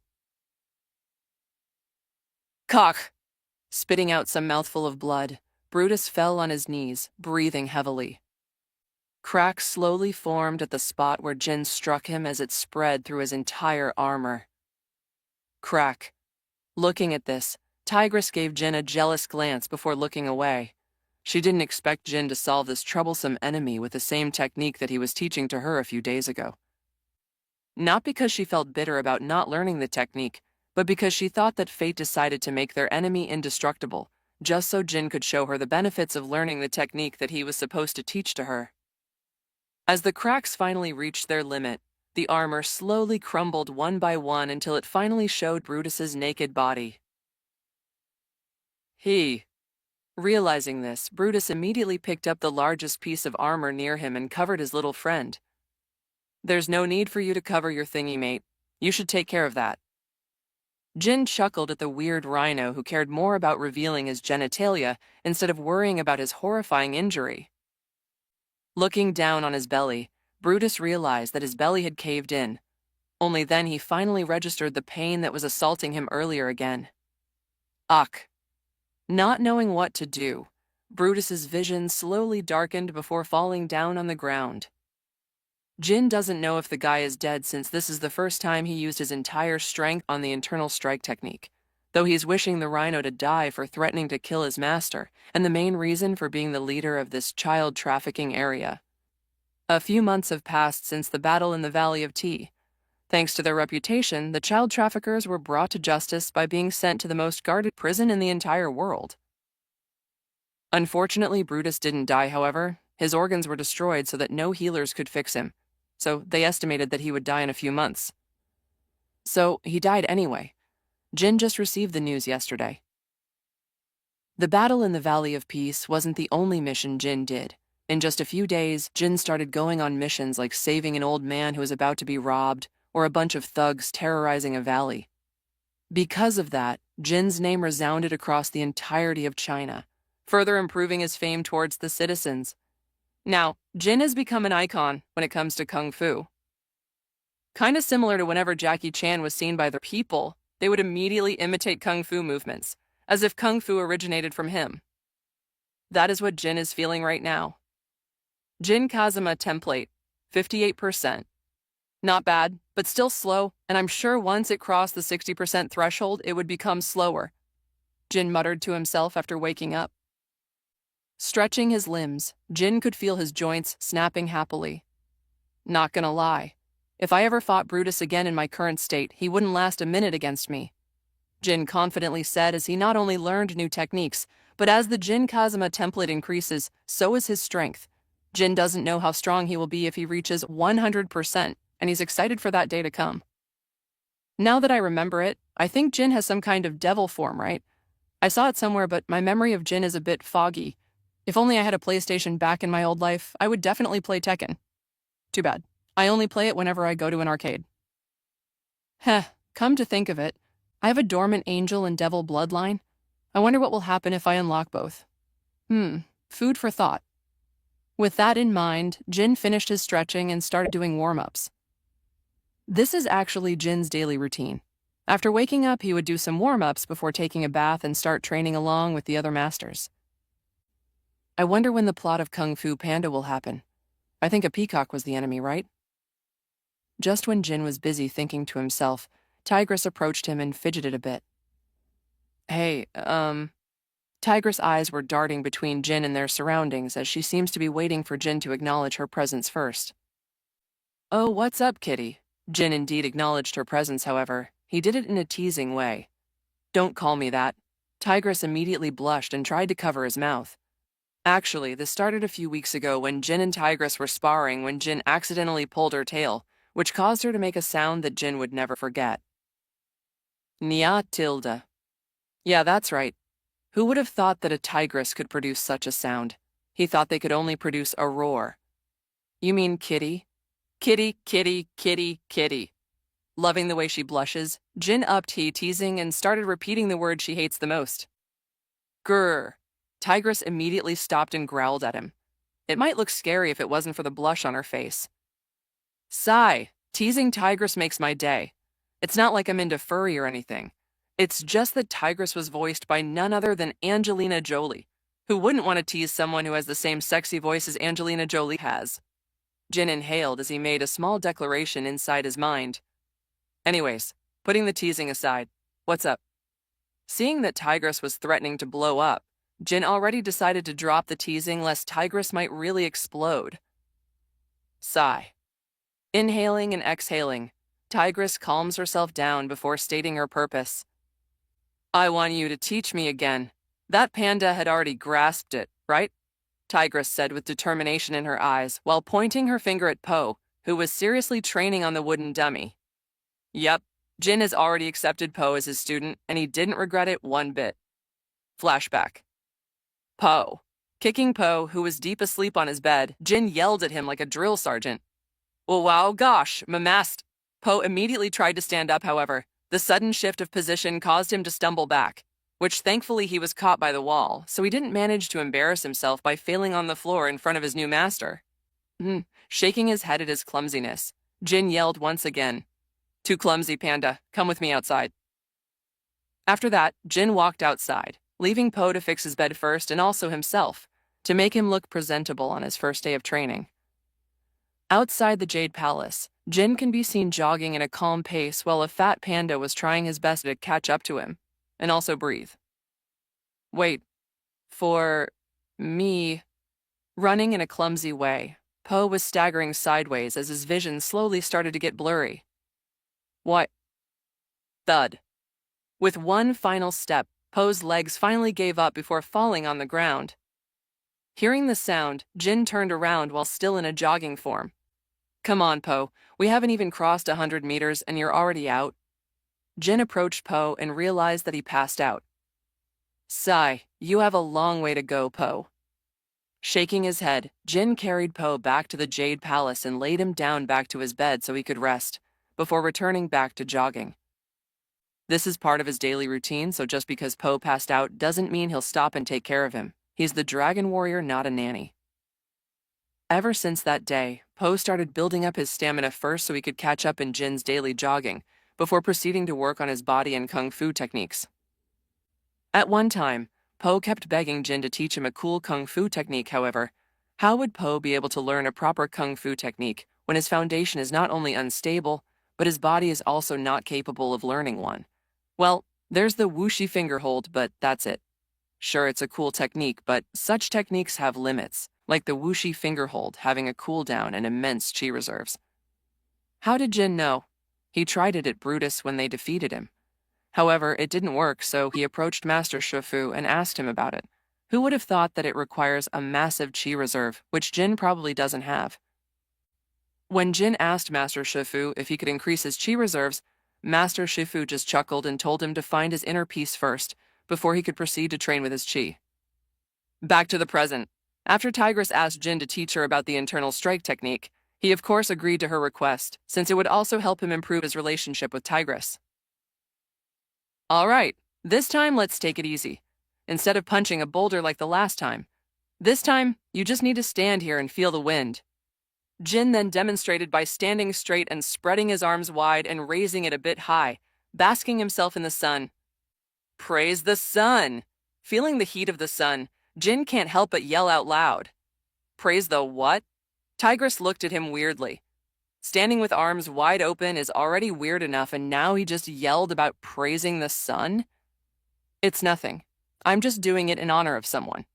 Cock! Spitting out some mouthful of blood, Brutus fell on his knees, breathing heavily. Cracks slowly formed at the spot where Jin struck him as it spread through his entire armor. Crack. Looking at this, Tigress gave Jin a jealous glance before looking away. She didn't expect Jin to solve this troublesome enemy with the same technique that he was teaching to her a few days ago. Not because she felt bitter about not learning the technique, but because she thought that fate decided to make their enemy indestructible, just so Jin could show her the benefits of learning the technique that he was supposed to teach to her. As the cracks finally reached their limit, the armor slowly crumbled one by one until it finally showed Brutus's naked body. Realizing this, Brutus immediately picked up the largest piece of armor near him and covered his little friend. There's no need for you to cover your thingy, mate. You should take care of that. Jin chuckled at the weird rhino who cared more about revealing his genitalia instead of worrying about his horrifying injury. Looking down on his belly, Brutus realized that his belly had caved in. Only then he finally registered the pain that was assaulting him earlier again. Ugh. Not knowing what to do, Brutus's vision slowly darkened before falling down on the ground. Jin doesn't know if the guy is dead since this is the first time he used his entire strength on the internal strike technique, though he's wishing the rhino to die for threatening to kill his master and the main reason for being the leader of this child trafficking area. A few months have passed since the battle in the Valley of Tea. Thanks to their reputation, the child traffickers were brought to justice by being sent to the most guarded prison in the entire world. Unfortunately, Brutus didn't die, however. His organs were destroyed so that no healers could fix him, so they estimated that he would die in a few months. So he died anyway. Jin just received the news yesterday. The battle in the Valley of Peace wasn't the only mission Jin did. In just a few days, Jin started going on missions like saving an old man who was about to be robbed, or a bunch of thugs terrorizing a valley. Because of that, Jin's name resounded across the entirety of China, further improving his fame towards the citizens. Now, Jin has become an icon when it comes to kung fu. Kinda similar to whenever Jackie Chan was seen by the people, they would immediately imitate kung fu movements, as if kung fu originated from him. That is what Jin is feeling right now. Jin Kazama template, 58%. Not bad, but still slow, and I'm sure once it crossed the 60% threshold, it would become slower, Jin muttered to himself after waking up. Stretching his limbs, Jin could feel his joints snapping happily. Not gonna lie, if I ever fought Brutus again in my current state, he wouldn't last a minute against me, Jin confidently said as he not only learned new techniques, but as the Jin Kazama template increases, so is his strength. Jin doesn't know how strong he will be if he reaches 100%. And he's excited for that day to come. Now that I remember it, I think Jin has some kind of devil form, right? I saw it somewhere, but my memory of Jin is a bit foggy. If only I had a PlayStation back in my old life, I would definitely play Tekken. Too bad. I only play it whenever I go to an arcade. Come to think of it, I have a dormant angel and devil bloodline. I wonder what will happen if I unlock both. Food for thought. With that in mind, Jin finished his stretching and started doing warm-ups. This is actually Jin's daily routine. After waking up, he would do some warm-ups before taking a bath and start training along with the other masters. I wonder when the plot of Kung Fu Panda will happen. I think a peacock was the enemy, right? Just when Jin was busy thinking to himself, Tigress approached him and fidgeted a bit. Hey, Tigress' eyes were darting between Jin and their surroundings as she seems to be waiting for Jin to acknowledge her presence first. Oh, what's up, kitty? Jin indeed acknowledged her presence, however. He did it in a teasing way. Don't call me that. Tigress immediately blushed and tried to cover his mouth. Actually, this started a few weeks ago when Jin and Tigress were sparring when Jin accidentally pulled her tail, which caused her to make a sound that Jin would never forget. Nya tilde. Yeah, that's right. Who would have thought that a tigress could produce such a sound? He thought they could only produce a roar. You mean kitty? Kitty, kitty, kitty, kitty. Loving the way she blushes, Jin upped teasing and started repeating the word she hates the most. Grr. Tigress immediately stopped and growled at him. It might look scary if it wasn't for the blush on her face. Sigh. Teasing Tigress makes my day. It's not like I'm into furry or anything. It's just that Tigress was voiced by none other than Angelina Jolie. Who wouldn't want to tease someone who has the same sexy voice as Angelina Jolie has? Jin inhaled as he made a small declaration inside his mind. Anyways, putting the teasing aside, what's up? Seeing that Tigress was threatening to blow up, Jin already decided to drop the teasing lest Tigress might really explode. Sigh. Inhaling and exhaling, Tigress calms herself down before stating her purpose. I want you to teach me again. That panda had already grasped it, right? Tigress said with determination in her eyes while pointing her finger at Po, who was seriously training on the wooden dummy. Yep, Jin has already accepted Po as his student, and he didn't regret it one bit. Flashback. Po. Kicking Po, who was deep asleep on his bed, Jin yelled at him like a drill sergeant. Well, wow, gosh, mamast. Po immediately tried to stand up, however. The sudden shift of position caused him to stumble back, which thankfully he was caught by the wall, so he didn't manage to embarrass himself by failing on the floor in front of his new master. Shaking his head at his clumsiness, Jin yelled once again. Too clumsy, panda. Come with me outside. After that, Jin walked outside, leaving Po to fix his bed first and also himself, to make him look presentable on his first day of training. Outside the Jade Palace, Jin can be seen jogging in a calm pace while a fat panda was trying his best to catch up to him, and also breathe. Wait, for me, running in a clumsy way, Po was staggering sideways as his vision slowly started to get blurry. What? Thud. With one final step, Po's legs finally gave up before falling on the ground. Hearing the sound, Jin turned around while still in a jogging form. Come on, Po. We haven't even crossed 100 meters and you're already out. Jin approached Po and realized that he passed out. Sigh, you have a long way to go, Po. Shaking his head, Jin carried Po back to the Jade Palace and laid him down back to his bed so he could rest, before returning back to jogging. This is part of his daily routine, so just because Po passed out doesn't mean he'll stop and take care of him. He's the dragon warrior, not a nanny. Ever since that day, Po started building up his stamina first so he could catch up in Jin's daily jogging, before proceeding to work on his body and kung fu techniques. At one time, Po kept begging Jin to teach him a cool kung fu technique, however. How would Po be able to learn a proper kung fu technique when his foundation is not only unstable, but his body is also not capable of learning one? Well, there's the whooshy finger hold, but that's it. Sure, it's a cool technique, but such techniques have limits, like the whooshy finger hold having a cooldown and immense chi reserves. How did Jin know? He tried it at Brutus when they defeated him. However, it didn't work, so he approached Master Shifu and asked him about it. Who would have thought that it requires a massive chi reserve, which Jin probably doesn't have? When Jin asked Master Shifu if he could increase his chi reserves, Master Shifu just chuckled and told him to find his inner peace first, before he could proceed to train with his chi. Back to the present. After Tigress asked Jin to teach her about the internal strike technique, he of course agreed to her request, since it would also help him improve his relationship with Tigress. All right, this time let's take it easy. Instead of punching a boulder like the last time, this time you just need to stand here and feel the wind. Jin then demonstrated by standing straight and spreading his arms wide and raising it a bit high, basking himself in the sun. Praise the sun! Feeling the heat of the sun, Jin can't help but yell out loud. Praise the what? Tigress looked at him weirdly. Standing with arms wide open is already weird enough, and now he just yelled about praising the sun? It's nothing. I'm just doing it in honor of someone.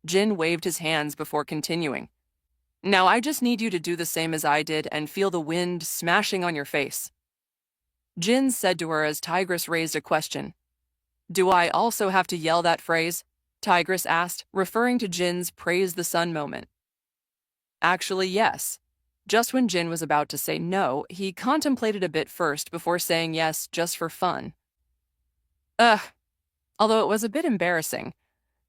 Jin waved his hands before continuing. Now I just need you to do the same as I did and feel the wind smashing on your face. Jin said to her as Tigress raised a question. Do I also have to yell that phrase? Tigress asked, referring to Jin's praise the sun moment. Actually, yes. Just when Jin was about to say no, he contemplated a bit first before saying yes just for fun. Although it was a bit embarrassing.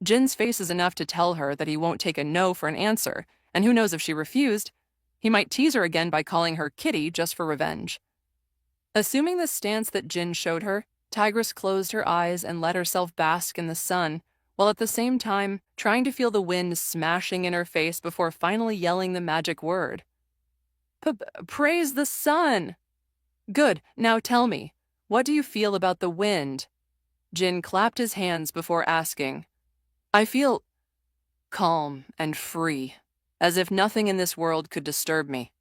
Jin's face is enough to tell her that he won't take a no for an answer, and who knows if she refused, he might tease her again by calling her Kitty just for revenge. Assuming the stance that Jin showed her, Tigress closed her eyes and let herself bask in the sun, while at the same time trying to feel the wind smashing in her face before finally yelling the magic word. Praise the sun! Good, now tell me, what do you feel about the wind? Jin clapped his hands before asking. I feel calm and free, as if nothing in this world could disturb me.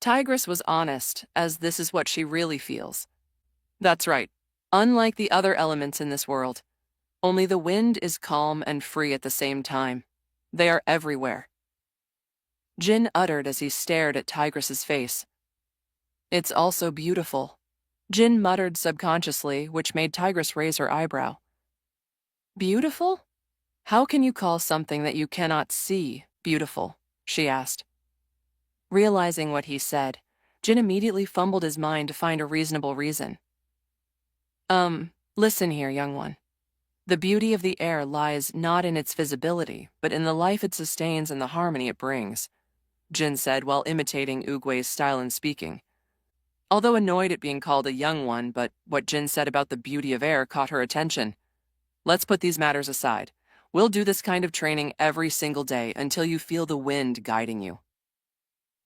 Tigress was honest, as this is what she really feels. That's right. Unlike the other elements in this world, only the wind is calm and free at the same time. They are everywhere. Jin uttered as he stared at Tigress's face. It's also beautiful. Jin muttered subconsciously, which made Tigress raise her eyebrow. Beautiful? How can you call something that you cannot see beautiful? She asked. Realizing what he said, Jin immediately fumbled his mind to find a reasonable reason. Listen here, young one. The beauty of the air lies not in its visibility, but in the life it sustains and the harmony it brings, Jin said while imitating Oogway's style in speaking. Although annoyed at being called a young one, but what Jin said about the beauty of air caught her attention. Let's put these matters aside. We'll do this kind of training every single day until you feel the wind guiding you.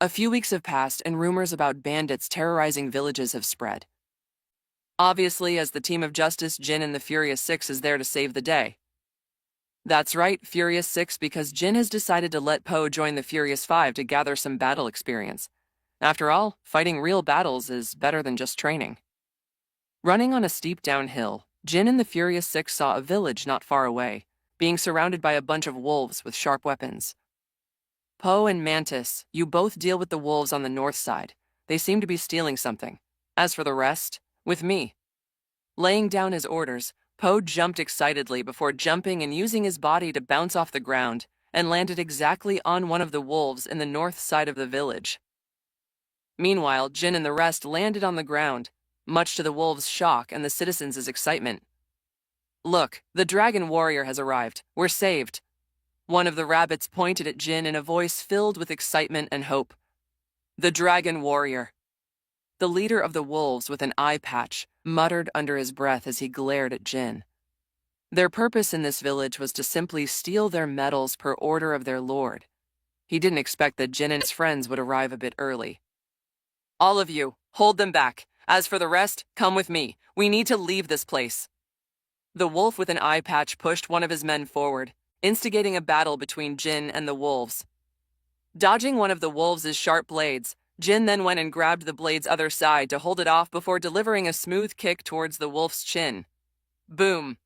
A few weeks have passed and rumors about bandits terrorizing villages have spread. Obviously, as the team of justice, Jin and the Furious Six is there to save the day. That's right, Furious Six, because Jin has decided to let Po join the Furious Five to gather some battle experience. After all, fighting real battles is better than just training. Running on a steep downhill, Jin and the Furious Six saw a village not far away, being surrounded by a bunch of wolves with sharp weapons. Po and Mantis, you both deal with the wolves on the north side. They seem to be stealing something. As for the rest, with me. Laying down his orders, Po jumped excitedly before jumping and using his body to bounce off the ground and landed exactly on one of the wolves in the north side of the village. Meanwhile, Jin and the rest landed on the ground, much to the wolves' shock and the citizens' excitement. Look, the dragon warrior has arrived. We're saved. One of the rabbits pointed at Jin in a voice filled with excitement and hope. The dragon warrior. The leader of the wolves with an eye patch muttered under his breath as he glared at Jin. Their purpose in this village was to simply steal their metals per order of their lord. He didn't expect that Jin and his friends would arrive a bit early. All of you, hold them back. As for the rest, come with me. We need to leave this place. The wolf with an eye patch pushed one of his men forward, instigating a battle between Jin and the wolves. Dodging one of the wolves' sharp blades, Jin then went and grabbed the blade's other side to hold it off before delivering a smooth kick towards the wolf's chin. Boom!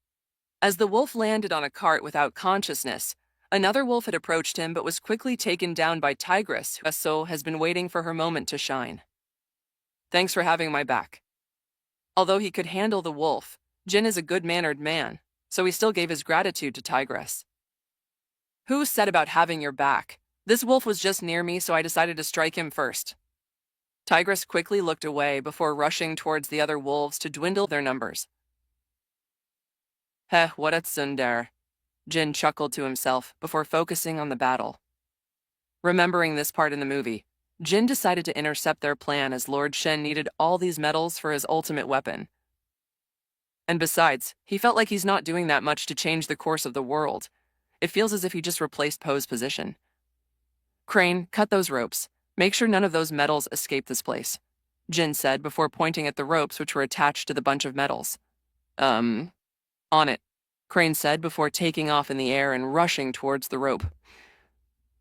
As the wolf landed on a cart without consciousness, another wolf had approached him but was quickly taken down by Tigress, who has been waiting for her moment to shine. Thanks for having my back. Although he could handle the wolf, Jin is a good-mannered man, so he still gave his gratitude to Tigress. Who said about having your back? This wolf was just near me, so I decided to strike him first. Tigress quickly looked away before rushing towards the other wolves to dwindle their numbers. Heh, what a tsundere, Jin chuckled to himself before focusing on the battle. Remembering this part in the movie, Jin decided to intercept their plan as Lord Shen needed all these metals for his ultimate weapon. And besides, he felt like he's not doing that much to change the course of the world. It feels as if he just replaced Poe's position. Crane, cut those ropes. Make sure none of those metals escape this place, Jin said before pointing at the ropes which were attached to the bunch of metals. On it, Crane said before taking off in the air and rushing towards the rope.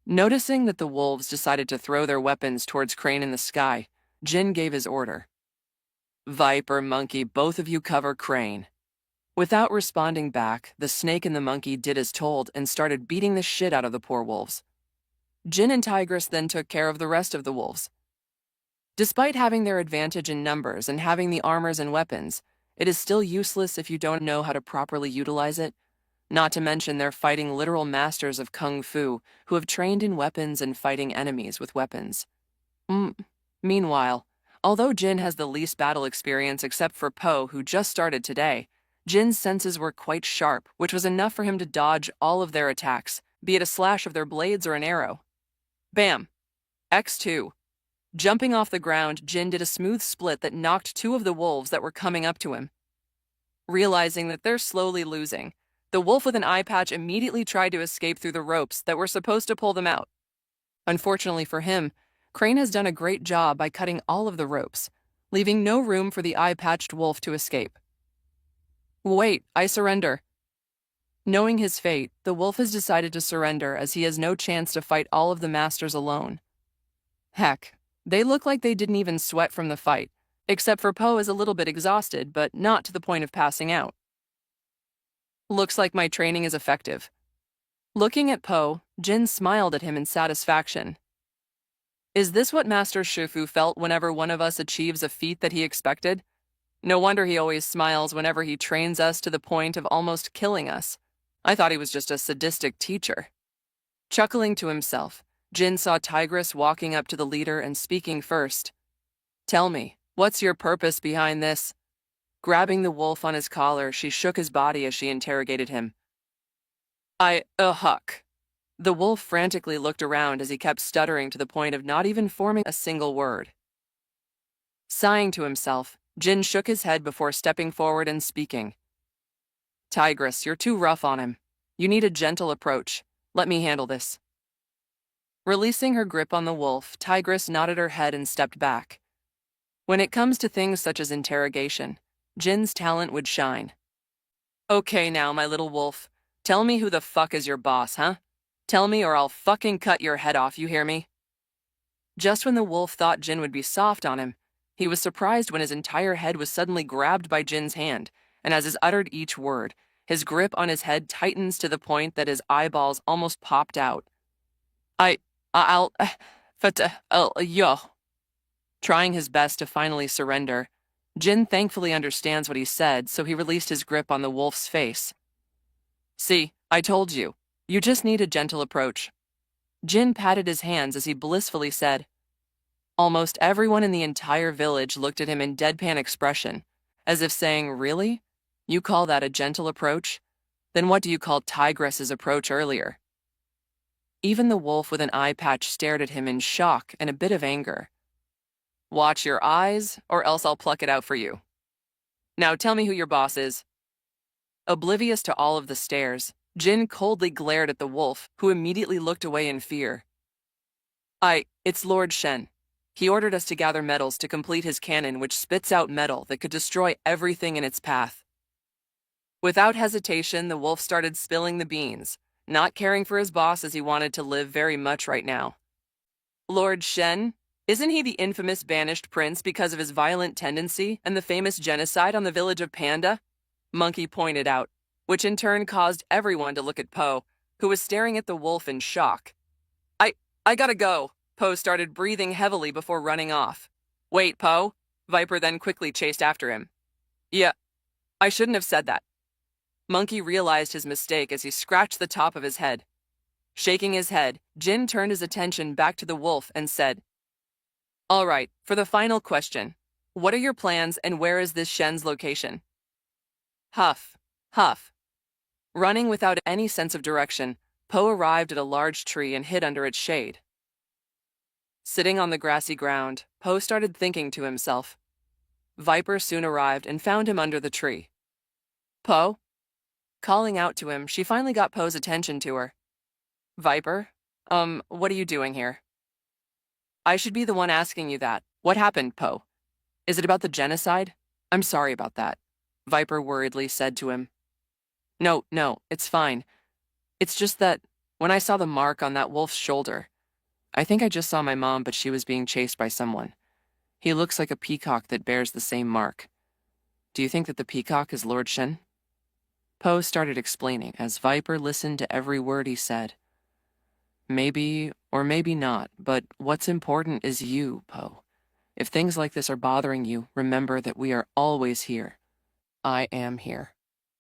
Noticing that the wolves decided to throw their weapons towards Crane in the sky, Jin gave his order. Viper, monkey, both of you cover Crane. Without responding back, the snake and the monkey did as told and started beating the shit out of the poor wolves. Jin and Tigress then took care of the rest of the wolves. Despite having their advantage in numbers and having the armors and weapons, it is still useless if you don't know how to properly utilize it. Not to mention they're fighting literal masters of kung fu who have trained in weapons and fighting enemies with weapons. Meanwhile, although Jin has the least battle experience except for Po, who just started today, Jin's senses were quite sharp, which was enough for him to dodge all of their attacks, be it a slash of their blades or an arrow. Bam! X2. Jumping off the ground, Jin did a smooth split that knocked two of the wolves that were coming up to him. Realizing that they're slowly losing, the wolf with an eye patch immediately tried to escape through the ropes that were supposed to pull them out. Unfortunately for him, Crane has done a great job by cutting all of the ropes, leaving no room for the eye-patched wolf to escape. Wait, I surrender. Knowing his fate, the wolf has decided to surrender as he has no chance to fight all of the masters alone. Heck, they look like they didn't even sweat from the fight, except for Po is a little bit exhausted, but not to the point of passing out. Looks like my training is effective. Looking at Po, Jin smiled at him in satisfaction. Is this what Master Shifu felt whenever one of us achieves a feat that he expected? No wonder he always smiles whenever he trains us to the point of almost killing us. I thought he was just a sadistic teacher. Chuckling to himself, Jin saw Tigress walking up to the leader and speaking first. Tell me, what's your purpose behind this? Grabbing the wolf on his collar, she shook his body as she interrogated him. Huck. The wolf frantically looked around as he kept stuttering to the point of not even forming a single word. Sighing to himself, Jin shook his head before stepping forward and speaking. Tigress, you're too rough on him. You need a gentle approach. Let me handle this. Releasing her grip on the wolf, Tigress nodded her head and stepped back. When it comes to things such as interrogation, Jin's talent would shine. Okay now, my little wolf. Tell me who the fuck is your boss, huh? Tell me or I'll fucking cut your head off, you hear me? Just when the wolf thought Jin would be soft on him, he was surprised when his entire head was suddenly grabbed by Jin's hand, and as he uttered each word, his grip on his head tightens to the point that his eyeballs almost popped out. Yo. Trying his best to finally surrender, Jin thankfully understands what he said, so he released his grip on the wolf's face. See, I told you. You just need a gentle approach. Jin patted his hands as he blissfully said. Almost everyone in the entire village looked at him in deadpan expression, as if saying, really? You call that a gentle approach? Then what do you call Tigress's approach earlier? Even the wolf with an eye patch stared at him in shock and a bit of anger. Watch your eyes, or else I'll pluck it out for you. Now tell me who your boss is. Oblivious to all of the stares, Jin coldly glared at the wolf, who immediately looked away in fear. It's Lord Shen. He ordered us to gather metals to complete his cannon, which spits out metal that could destroy everything in its path. Without hesitation, the wolf started spilling the beans, not caring for his boss as he wanted to live very much right now. Lord Shen? Isn't he the infamous banished prince because of his violent tendency and the famous genocide on the village of Panda? Monkey pointed out, which in turn caused everyone to look at Po, who was staring at the wolf in shock. I gotta go. Po started breathing heavily before running off. Wait, Po? Viper then quickly chased after him. Yeah, I shouldn't have said that. Monkey realized his mistake as he scratched the top of his head. Shaking his head, Jin turned his attention back to the wolf and said, All right, for the final question. What are your plans and where is this Shen's location? Huff, huff. Running without any sense of direction, Po arrived at a large tree and hid under its shade. Sitting on the grassy ground, Po started thinking to himself. Viper soon arrived and found him under the tree. Po? Calling out to him, she finally got Po's attention to her. Viper? What are you doing here? I should be the one asking you that. What happened, Po? Is it about the genocide? I'm sorry about that, Viper worriedly said to him. No, it's fine. It's just that when I saw the mark on that wolf's shoulder, I think I just saw my mom, but she was being chased by someone. He looks like a peacock that bears the same mark. Do you think that the peacock is Lord Shen? Po started explaining as Viper listened to every word he said. Maybe or maybe not, but what's important is you, Po. If things like this are bothering you, remember that we are always here. I am here,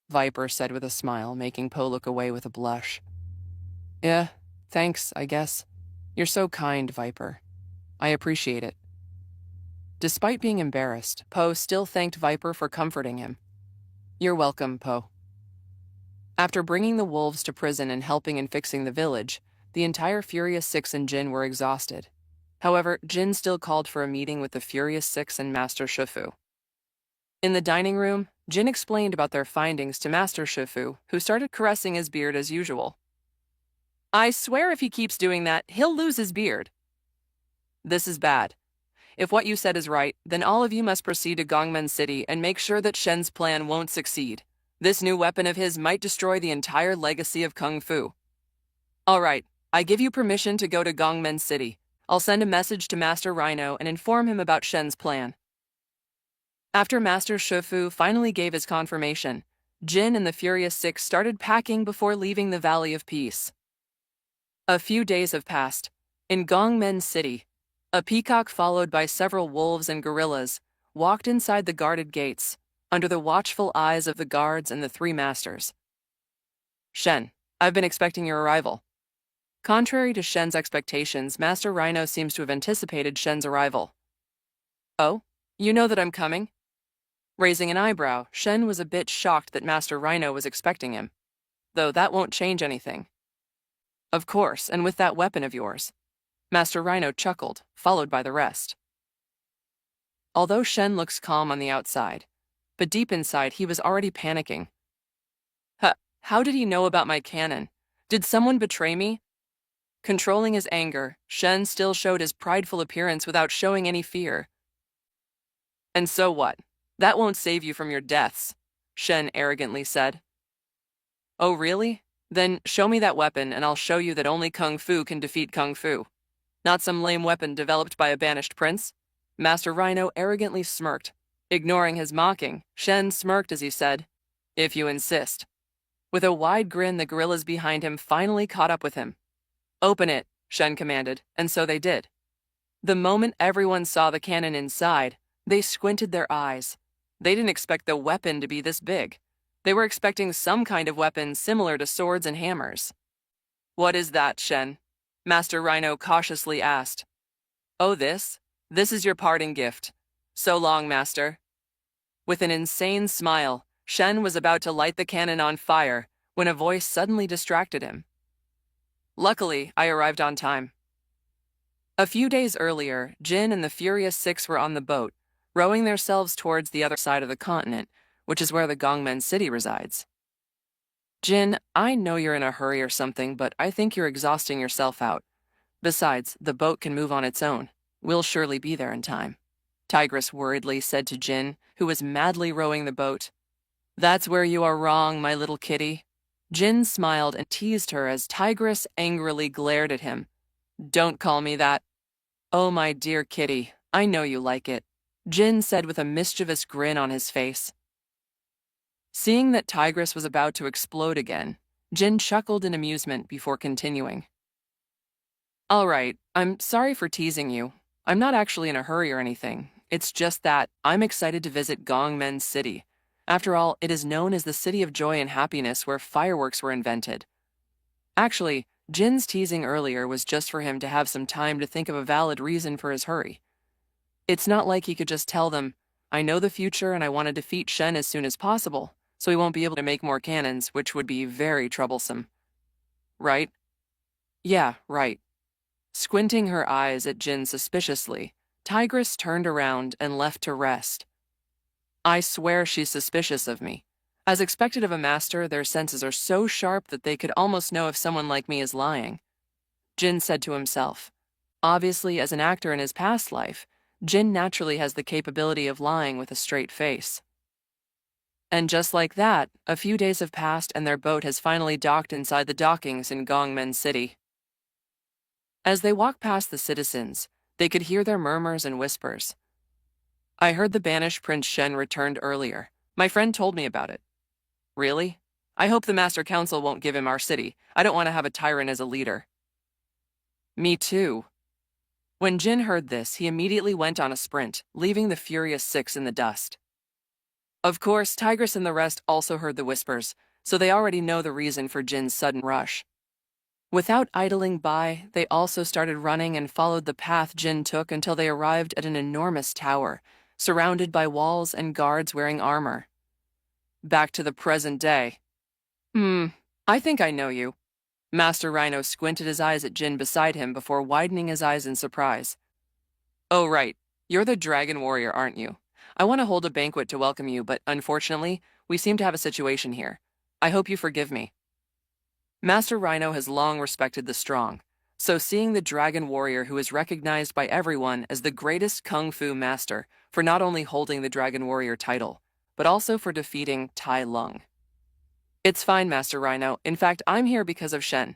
Viper said with a smile, making Po look away with a blush. Yeah, thanks, I guess. You're so kind, Viper. I appreciate it. Despite being embarrassed, Po still thanked Viper for comforting him. You're welcome, Po. After bringing the wolves to prison and helping in fixing the village, the entire Furious Six and Jin were exhausted. However, Jin still called for a meeting with the Furious Six and Master Shifu. In the dining room, Jin explained about their findings to Master Shifu, who started caressing his beard as usual. I swear if he keeps doing that, he'll lose his beard. This is bad. If what you said is right, then all of you must proceed to Gongmen City and make sure that Shen's plan won't succeed. This new weapon of his might destroy the entire legacy of Kung Fu. All right, I give you permission to go to Gongmen City. I'll send a message to Master Rhino and inform him about Shen's plan. After Master Shifu finally gave his confirmation, Jin and the Furious Six started packing before leaving the Valley of Peace. A few days have passed. In Gongmen City, a peacock followed by several wolves and gorillas walked inside the guarded gates, under the watchful eyes of the guards and the three masters. Shen, I've been expecting your arrival. Contrary to Shen's expectations, Master Rhino seems to have anticipated Shen's arrival. Oh, you know that I'm coming? Raising an eyebrow, Shen was a bit shocked that Master Rhino was expecting him. Though that won't change anything. Of course, and with that weapon of yours. Master Rhino chuckled, followed by the rest. Although Shen looks calm on the outside, but deep inside he was already panicking. How did he know about my cannon? Did someone betray me? Controlling his anger, Shen still showed his prideful appearance without showing any fear. And so what? That won't save you from your deaths, Shen arrogantly said. Oh really? Then show me that weapon and I'll show you that only Kung Fu can defeat Kung Fu. Not some lame weapon developed by a banished prince. Master Rhino arrogantly smirked. Ignoring his mocking, Shen smirked as he said, If you insist. With a wide grin, the gorillas behind him finally caught up with him. Open it, Shen commanded, and so they did. The moment everyone saw the cannon inside, they squinted their eyes. They didn't expect the weapon to be this big. They were expecting some kind of weapon similar to swords and hammers. What is that, Shen? Master Rhino cautiously asked. Oh, this? This is your parting gift. So long, Master. With an insane smile, Shen was about to light the cannon on fire when a voice suddenly distracted him. Luckily, I arrived on time. A few days earlier, Jin and the Furious Six were on the boat, rowing themselves towards the other side of the continent, which is where the Gongmen City resides. Jin, I know you're in a hurry or something, but I think you're exhausting yourself out. Besides, the boat can move on its own. We'll surely be there in time. Tigress worriedly said to Jin, who was madly rowing the boat. That's where you are wrong, my little kitty. Jin smiled and teased her as Tigress angrily glared at him. Don't call me that. Oh, my dear kitty, I know you like it, Jin said with a mischievous grin on his face. Seeing that Tigress was about to explode again, Jin chuckled in amusement before continuing. All right, I'm sorry for teasing you. I'm not actually in a hurry or anything. It's just that I'm excited to visit Gongmen City. After all, it is known as the City of Joy and Happiness where fireworks were invented. Actually, Jin's teasing earlier was just for him to have some time to think of a valid reason for his hurry. It's not like he could just tell them, I know the future and I want to defeat Shen as soon as possible, so he won't be able to make more cannons, which would be very troublesome. Right? Yeah, right. Squinting her eyes at Jin suspiciously, Tigress turned around and left to rest. I swear she's suspicious of me. As expected of a master, their senses are so sharp that they could almost know if someone like me is lying. Jin said to himself. Obviously, as an actor in his past life, Jin naturally has the capability of lying with a straight face. And just like that, a few days have passed and their boat has finally docked inside the dockings in Gongmen City. As they walked past the citizens, they could hear their murmurs and whispers. I heard the banished Prince Shen returned earlier. My friend told me about it. Really? I hope the Master Council won't give him our city. I don't want to have a tyrant as a leader. Me too. When Jin heard this, he immediately went on a sprint, leaving the Furious Six in the dust. Of course, Tigress and the rest also heard the whispers, so they already know the reason for Jin's sudden rush. Without idling by, they also started running and followed the path Jin took until they arrived at an enormous tower, surrounded by walls and guards wearing armor. Back to the present day. I think I know you. Master Rhino squinted his eyes at Jin beside him before widening his eyes in surprise. Oh, right. You're the dragon warrior, aren't you? I want to hold a banquet to welcome you, but unfortunately, we seem to have a situation here. I hope you forgive me. Master Rhino has long respected the strong, so seeing the dragon warrior who is recognized by everyone as the greatest kung fu master for not only holding the dragon warrior title, but also for defeating Tai Lung. It's fine, Master Rhino. In fact, I'm here because of Shen.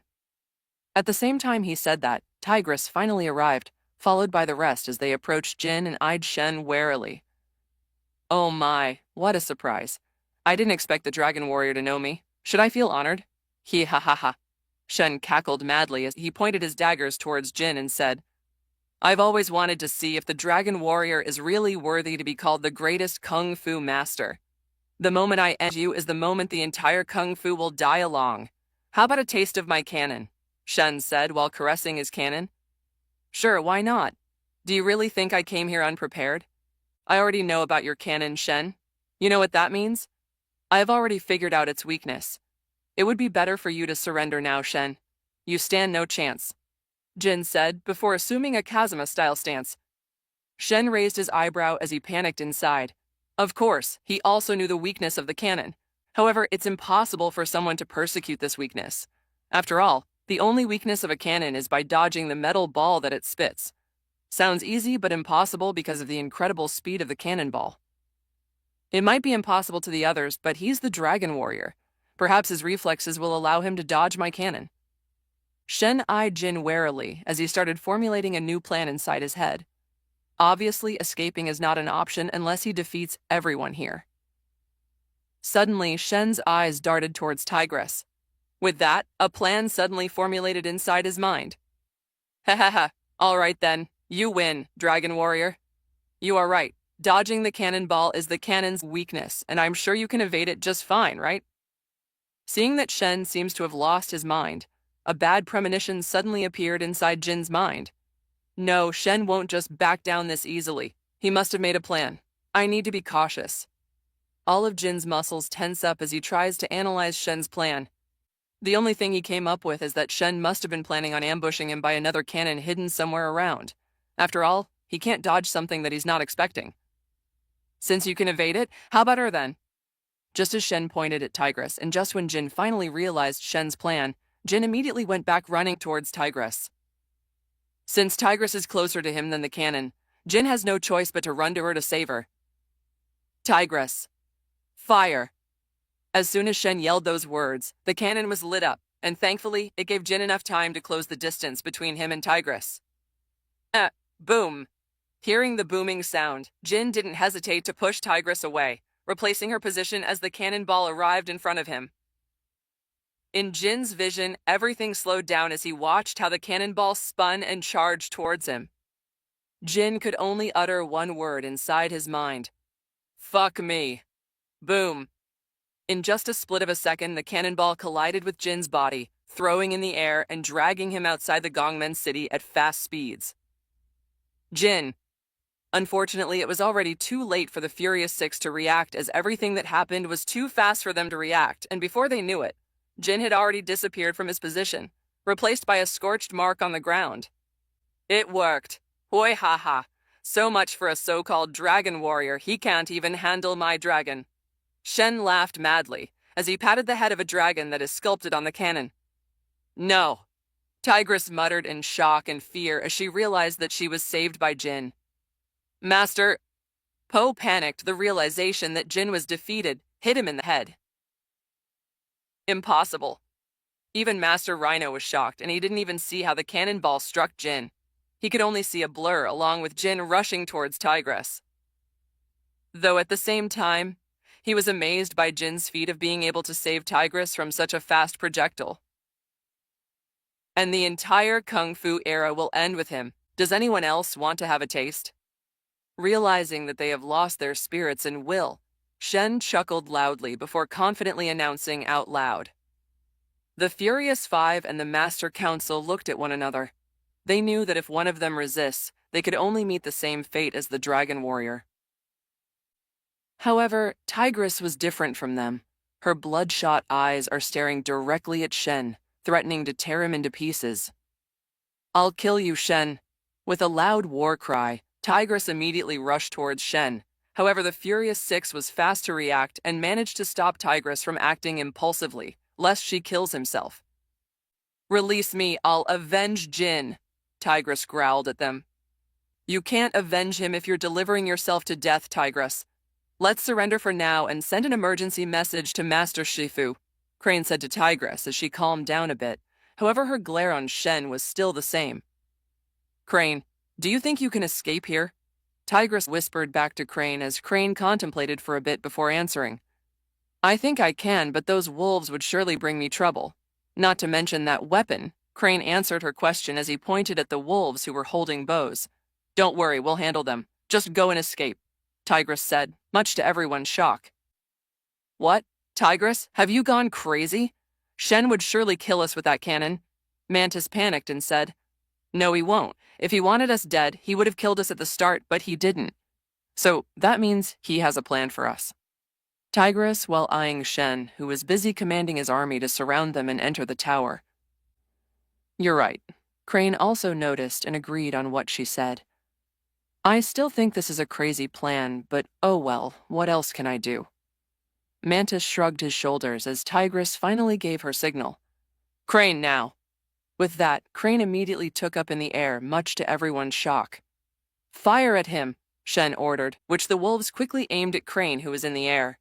At the same time he said that, Tigress finally arrived, followed by the rest as they approached Jin and eyed Shen warily. Oh my, what a surprise. I didn't expect the dragon warrior to know me. Should I feel honored? He ha ha ha. Shen cackled madly as he pointed his daggers towards Jin and said, I've always wanted to see if the dragon warrior is really worthy to be called the greatest kung fu master. The moment I end you is the moment the entire kung fu will die along. How about a taste of my cannon? Shen said while caressing his cannon. Sure, why not? Do you really think I came here unprepared? I already know about your cannon, Shen. You know what that means? I have already figured out its weakness. It would be better for you to surrender now, Shen. You stand no chance, Jin said before assuming a Kazuma-style stance. Shen raised his eyebrow as he panicked inside. Of course, he also knew the weakness of the cannon. However, it's impossible for someone to persecute this weakness. After all, the only weakness of a cannon is by dodging the metal ball that it spits. Sounds easy but impossible because of the incredible speed of the cannonball. It might be impossible to the others, but he's the dragon warrior. Perhaps his reflexes will allow him to dodge my cannon. Shen eyed Jin warily as he started formulating a new plan inside his head. Obviously, escaping is not an option unless he defeats everyone here. Suddenly, Shen's eyes darted towards Tigress. With that, a plan suddenly formulated inside his mind. Ha ha ha, all right then, you win, dragon warrior. You are right, dodging the cannonball is the cannon's weakness, and I'm sure you can evade it just fine, right? Seeing that Shen seems to have lost his mind, a bad premonition suddenly appeared inside Jin's mind. No, Shen won't just back down this easily. He must have made a plan. I need to be cautious. All of Jin's muscles tense up as he tries to analyze Shen's plan. The only thing he came up with is that Shen must have been planning on ambushing him by another cannon hidden somewhere around. After all, he can't dodge something that he's not expecting. Since you can evade it, how about her then? Just as Shen pointed at Tigress, and just when Jin finally realized Shen's plan, Jin immediately went back running towards Tigress. Since Tigress is closer to him than the cannon, Jin has no choice but to run to her to save her. Tigress. Fire. As soon as Shen yelled those words, the cannon was lit up, and thankfully, it gave Jin enough time to close the distance between him and Tigress. Boom. Hearing the booming sound, Jin didn't hesitate to push Tigress away, replacing her position as the cannonball arrived in front of him. In Jin's vision, everything slowed down as he watched how the cannonball spun and charged towards him. Jin could only utter one word inside his mind. Fuck me. Boom. In just a split of a second, the cannonball collided with Jin's body, throwing in the air and dragging him outside the Gongmen city at fast speeds. Jin. Unfortunately, it was already too late for the Furious Six to react, as everything that happened was too fast for them to react, and before they knew it, Jin had already disappeared from his position, replaced by a scorched mark on the ground. It worked. Hoi ha ha. So much for a so-called dragon warrior, he can't even handle my dragon. Shen laughed madly as he patted the head of a dragon that is sculpted on the cannon. No. Tigress muttered in shock and fear as she realized that she was saved by Jin. Master. Po panicked. The realization that Jin was defeated hit him in the head. Impossible. Even Master Rhino was shocked, and he didn't even see how the cannonball struck Jin. He could only see a blur along with Jin rushing towards Tigress. Though at the same time, he was amazed by Jin's feat of being able to save Tigress from such a fast projectile. And the entire Kung Fu era will end with him. Does anyone else want to have a taste? Realizing that they have lost their spirits and will, Shen chuckled loudly before confidently announcing out loud. The Furious Five and the Master Council looked at one another. They knew that if one of them resists, they could only meet the same fate as the Dragon Warrior. However, Tigress was different from them. Her bloodshot eyes are staring directly at Shen, threatening to tear him into pieces. I'll kill you, Shen. With a loud war cry, Tigress immediately rushed towards Shen. However, the Furious Six was fast to react and managed to stop Tigress from acting impulsively, lest she kills himself. "Release me, I'll avenge Jin," Tigress growled at them. "You can't avenge him if you're delivering yourself to death, Tigress. Let's surrender for now and send an emergency message to Master Shifu," Crane said to Tigress as she calmed down a bit. However, her glare on Shen was still the same. "Crane, do you think you can escape here?" Tigress whispered back to Crane as Crane contemplated for a bit before answering. "I think I can, but those wolves would surely bring me trouble. Not to mention that weapon," Crane answered her question as he pointed at the wolves who were holding bows. "Don't worry, we'll handle them. Just go and escape," Tigress said, much to everyone's shock. "What? Tigress, have you gone crazy? Shen would surely kill us with that cannon." Mantis panicked and said, "No, he won't. If he wanted us dead, he would have killed us at the start, but he didn't. So that means he has a plan for us." Tigress, while eyeing Shen, who was busy commanding his army to surround them and enter the tower. "You're right." Crane also noticed and agreed on what she said. "I still think this is a crazy plan, but oh well, what else can I do?" Mantis shrugged his shoulders as Tigress finally gave her signal. "Crane now." With that, Crane immediately took up in the air, much to everyone's shock. "Fire at him," Shen ordered, which the wolves quickly aimed at Crane, who was in the air.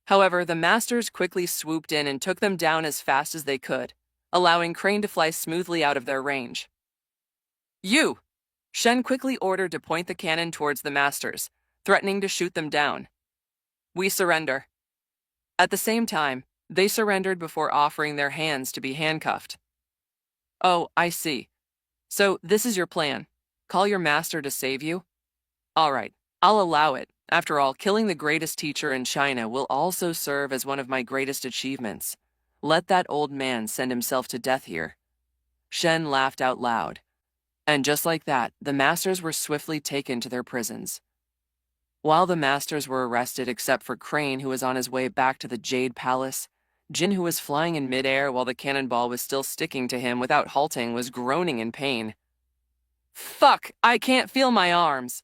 However, the masters quickly swooped in and took them down as fast as they could, allowing Crane to fly smoothly out of their range. "You!" Shen quickly ordered to point the cannon towards the masters, threatening to shoot them down. "We surrender." At the same time, they surrendered before offering their hands to be handcuffed. "Oh, I see. So this is your plan. Call your master to save you? All right, I'll allow it. After all, killing the greatest teacher in China will also serve as one of my greatest achievements. Let that old man send himself to death here." Shen laughed out loud. And just like that, the masters were swiftly taken to their prisons. While the masters were arrested except for Crane, who was on his way back to the Jade Palace, Jin, who was flying in midair while the cannonball was still sticking to him without halting, was groaning in pain. "Fuck, I can't feel my arms."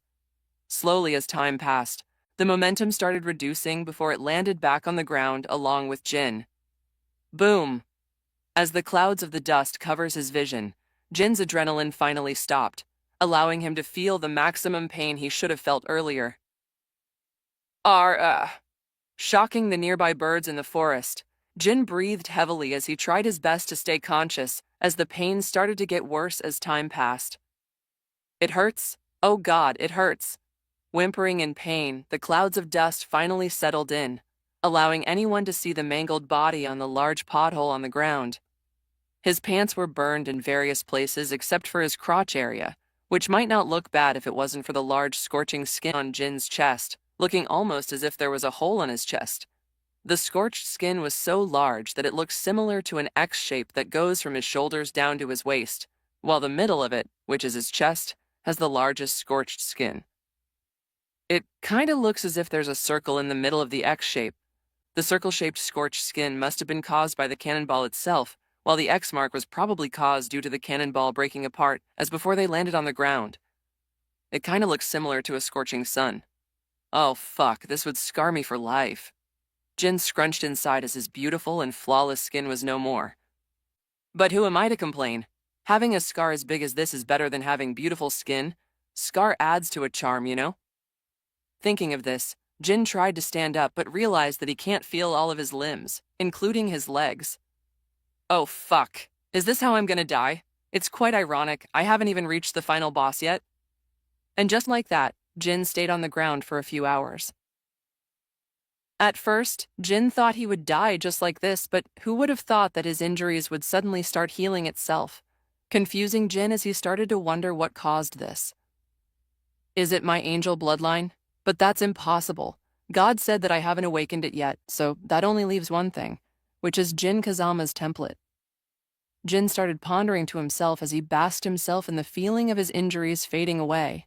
Slowly as time passed, the momentum started reducing before it landed back on the ground along with Jin. Boom! As the clouds of the dust covers his vision, Jin's adrenaline finally stopped, allowing him to feel the maximum pain he should have felt earlier. Shocking the nearby birds in the forest, Jin breathed heavily as he tried his best to stay conscious as the pain started to get worse as time passed. "It hurts. Oh God, it hurts." Whimpering in pain, the clouds of dust finally settled in, allowing anyone to see the mangled body on the large pothole on the ground. His pants were burned in various places except for his crotch area, which might not look bad if it wasn't for the large scorching skin on Jin's chest, looking almost as if there was a hole on his chest. The scorched skin was so large that it looked similar to an X shape that goes from his shoulders down to his waist, while the middle of it, which is his chest, has the largest scorched skin. It kinda looks as if there's a circle in the middle of the X shape. The circle-shaped scorched skin must have been caused by the cannonball itself, while the X mark was probably caused due to the cannonball breaking apart as before they landed on the ground. It kinda looks similar to a scorching sun. Oh fuck, this would scar me for life. Jin scrunched inside as his beautiful and flawless skin was no more. But who am I to complain? Having a scar as big as this is better than having beautiful skin. Scar adds to a charm, you know? Thinking of this, Jin tried to stand up but realized that he can't feel all of his limbs, including his legs. Oh fuck, is this how I'm gonna die? It's quite ironic, I haven't even reached the final boss yet. And just like that, Jin stayed on the ground for a few hours. At first, Jin thought he would die just like this, but who would have thought that his injuries would suddenly start healing itself, confusing Jin as he started to wonder what caused this. Is it my angel bloodline? But that's impossible. God said that I haven't awakened it yet, so that only leaves one thing, which is Jin Kazama's template. Jin started pondering to himself as he basked himself in the feeling of his injuries fading away.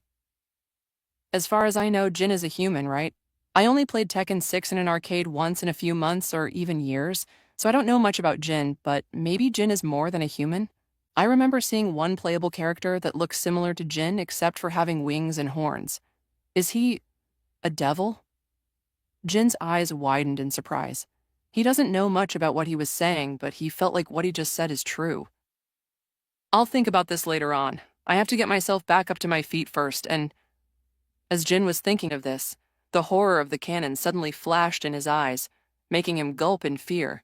As far as I know, Jin is a human, right? I only played Tekken 6 in an arcade once in a few months or even years, so I don't know much about Jin, but maybe Jin is more than a human? I remember seeing one playable character that looks similar to Jin except for having wings and horns. Is he a devil? Jin's eyes widened in surprise. He doesn't know much about what he was saying, but he felt like what he just said is true. I'll think about this later on. I have to get myself back up to my feet first, and as Jin was thinking of this, the horror of the cannon suddenly flashed in his eyes, making him gulp in fear.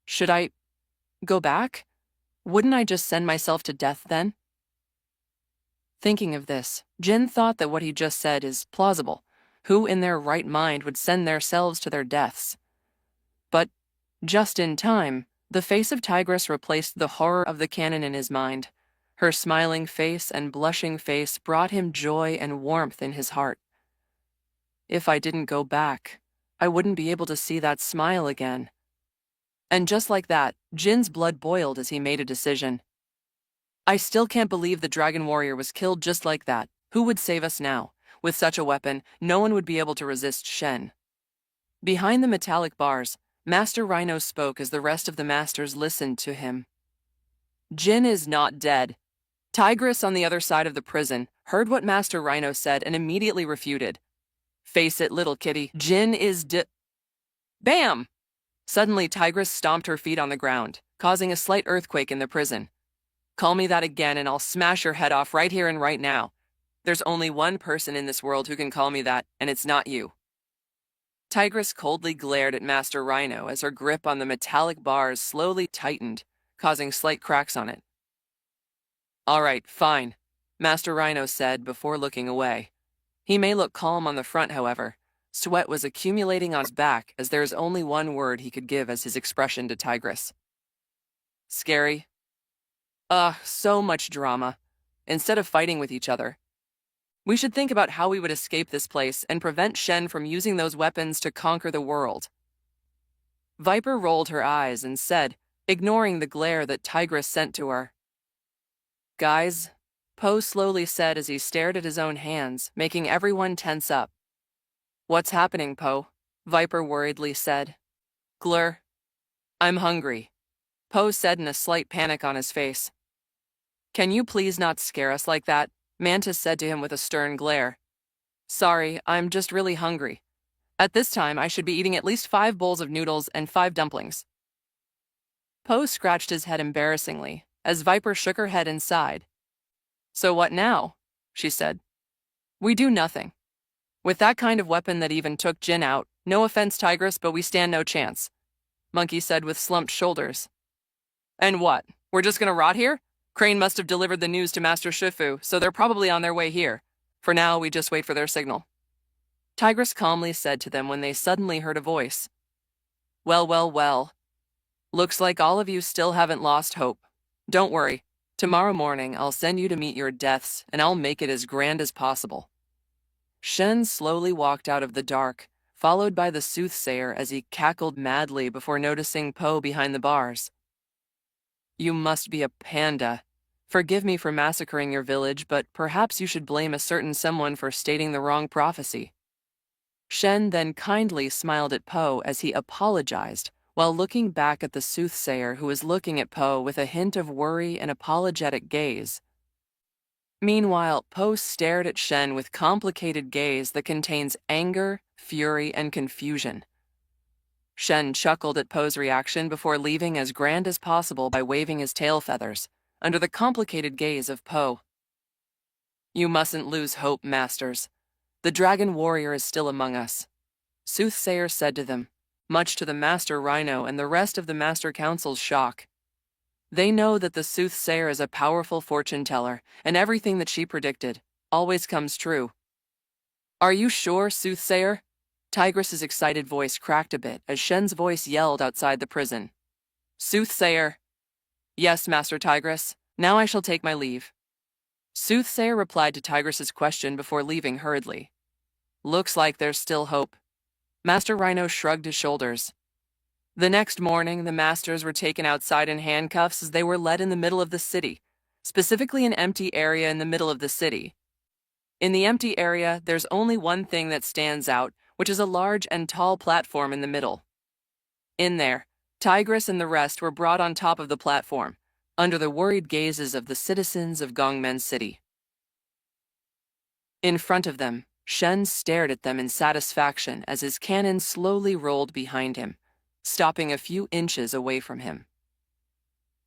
Should I go back? Wouldn't I just send myself to death then? Thinking of this, Jin thought that what he just said is plausible. Who in their right mind would send themselves to their deaths? But, just in time, the face of Tigress replaced the horror of the cannon in his mind. Her smiling face and blushing face brought him joy and warmth in his heart. If I didn't go back, I wouldn't be able to see that smile again. And just like that, Jin's blood boiled as he made a decision. I still can't believe the dragon warrior was killed just like that. Who would save us now? With such a weapon, no one would be able to resist Shen. Behind the metallic bars, Master Rhino spoke as the rest of the masters listened to him. Jin is not dead. Tigress on the other side of the prison heard what Master Rhino said and immediately refuted. Face it, little kitty, Jin is Bam! Suddenly, Tigress stomped her feet on the ground, causing a slight earthquake in the prison. Call me that again and I'll smash your head off right here and right now. There's only one person in this world who can call me that, and it's not you. Tigress coldly glared at Master Rhino as her grip on the metallic bars slowly tightened, causing slight cracks on it. All right, fine, Master Rhino said before looking away. He may look calm on the front, however. Sweat was accumulating on his back as there is only one word he could give as his expression to Tigress. Scary. So much drama. Instead of fighting with each other. We should think about how we would escape this place and prevent Shen from using those weapons to conquer the world. Viper rolled her eyes and said, ignoring the glare that Tigress sent to her. Guys, Poe slowly said as he stared at his own hands, making everyone tense up. What's happening, Poe? Viper worriedly said. Glur. I'm hungry, Poe said in a slight panic on his face. Can you please not scare us like that? Mantis said to him with a stern glare. Sorry, I'm just really hungry. At this time, I should be eating at least 5 bowls of noodles and 5 dumplings. Poe scratched his head embarrassingly, as Viper shook her head and sighed. So what now? She said. We do nothing. With that kind of weapon that even took Jin out, no offense, Tigress, but we stand no chance, Monkey said with slumped shoulders. And what? We're just gonna rot here? Crane must have delivered the news to Master Shifu, so they're probably on their way here. For now, we just wait for their signal. Tigress calmly said to them when they suddenly heard a voice. Well. Looks like all of you still haven't lost hope. Don't worry. Tomorrow morning, I'll send you to meet your deaths, and I'll make it as grand as possible. Shen slowly walked out of the dark, followed by the soothsayer as he cackled madly before noticing Poe behind the bars. You must be a panda. Forgive me for massacring your village, but perhaps you should blame a certain someone for stating the wrong prophecy. Shen then kindly smiled at Poe as he apologized, while looking back at the soothsayer who was looking at Poe with a hint of worry and apologetic gaze. Meanwhile, Poe stared at Shen with complicated gaze that contains anger, fury, and confusion. Shen chuckled at Poe's reaction before leaving as grand as possible by waving his tail feathers, under the complicated gaze of Poe. You mustn't lose hope, masters. The dragon warrior is still among us, Soothsayer said to them, much to the Master Rhino and the rest of the Master Council's shock. They know that the Soothsayer is a powerful fortune teller, and everything that she predicted always comes true. Are you sure, Soothsayer? Tigress's excited voice cracked a bit as Shen's voice yelled outside the prison. Soothsayer. Yes, Master Tigress. Now I shall take my leave. Soothsayer replied to Tigress's question before leaving hurriedly. Looks like there's still hope. Master Rhino shrugged his shoulders. The next morning, the masters were taken outside in handcuffs as they were led in the middle of the city, specifically an empty area in the middle of the city. In the empty area, there's only one thing that stands out, which is a large and tall platform in the middle. In there, Tigress and the rest were brought on top of the platform, under the worried gazes of the citizens of Gongmen City. In front of them, Shen stared at them in satisfaction as his cannon slowly rolled behind him, stopping a few inches away from him.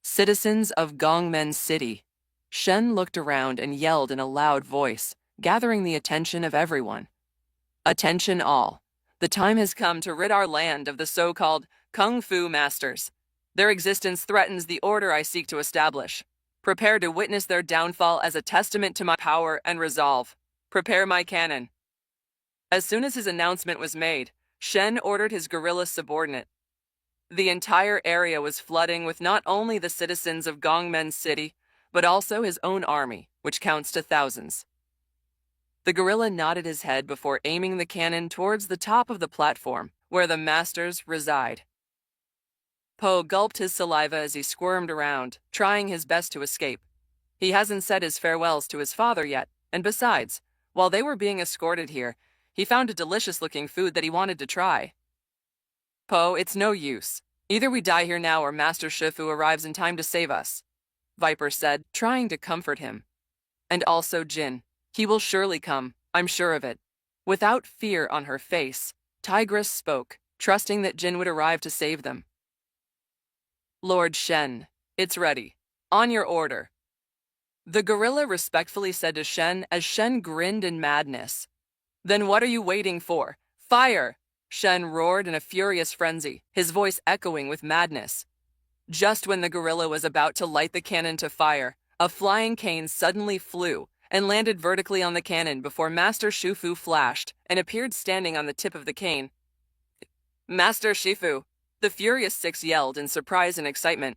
Citizens of Gongmen City, Shen looked around and yelled in a loud voice, gathering the attention of everyone. Attention all. The time has come to rid our land of the so-called Kung Fu masters. Their existence threatens the order I seek to establish. Prepare to witness their downfall as a testament to my power and resolve. Prepare my cannon. As soon as his announcement was made, Shen ordered his guerrilla subordinate. The entire area was flooding with not only the citizens of Gongmen City, but also his own army, which counts to thousands. The guerrilla nodded his head before aiming the cannon towards the top of the platform, where the masters reside. Po gulped his saliva as he squirmed around, trying his best to escape. He hasn't said his farewells to his father yet, and besides, while they were being escorted here, he found a delicious-looking food that he wanted to try. Po, it's no use. Either we die here now or Master Shifu arrives in time to save us, Viper said, trying to comfort him. And also Jin. He will surely come, I'm sure of it. Without fear on her face, Tigress spoke, trusting that Jin would arrive to save them. Lord Shen, it's ready. On your order. The gorilla respectfully said to Shen as Shen grinned in madness. Then what are you waiting for? Fire! Shen roared in a furious frenzy, his voice echoing with madness. Just when the gorilla was about to light the cannon to fire, a flying cane suddenly flew and landed vertically on the cannon before Master Shifu flashed and appeared standing on the tip of the cane. Master Shifu, the Furious Six yelled in surprise and excitement.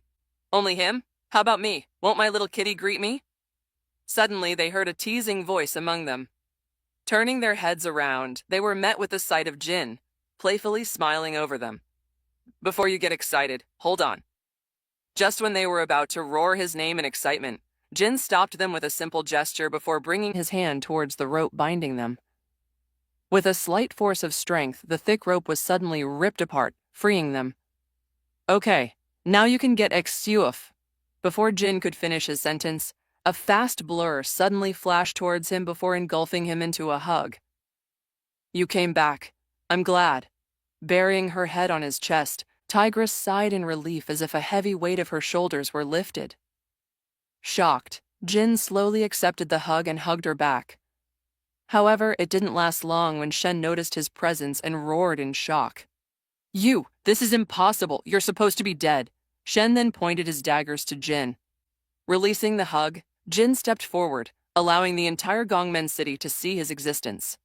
Only him? How about me? Won't my little kitty greet me? Suddenly they heard a teasing voice among them. Turning their heads around, they were met with the sight of Jin, playfully smiling over them. Before you get excited, hold on. Just when they were about to roar his name in excitement, Jin stopped them with a simple gesture before bringing his hand towards the rope binding them. With a slight force of strength, the thick rope was suddenly ripped apart, freeing them. Okay, now you can get exuif. Before Jin could finish his sentence, a fast blur suddenly flashed towards him before engulfing him into a hug. You came back. I'm glad. Burying her head on his chest, Tigress sighed in relief as if a heavy weight of her shoulders were lifted. Shocked, Jin slowly accepted the hug and hugged her back. However, it didn't last long when Shen noticed his presence and roared in shock. You! This is impossible! You're supposed to be dead! Shen then pointed his daggers to Jin. Releasing the hug, Jin stepped forward, allowing the entire Gongmen City to see his existence.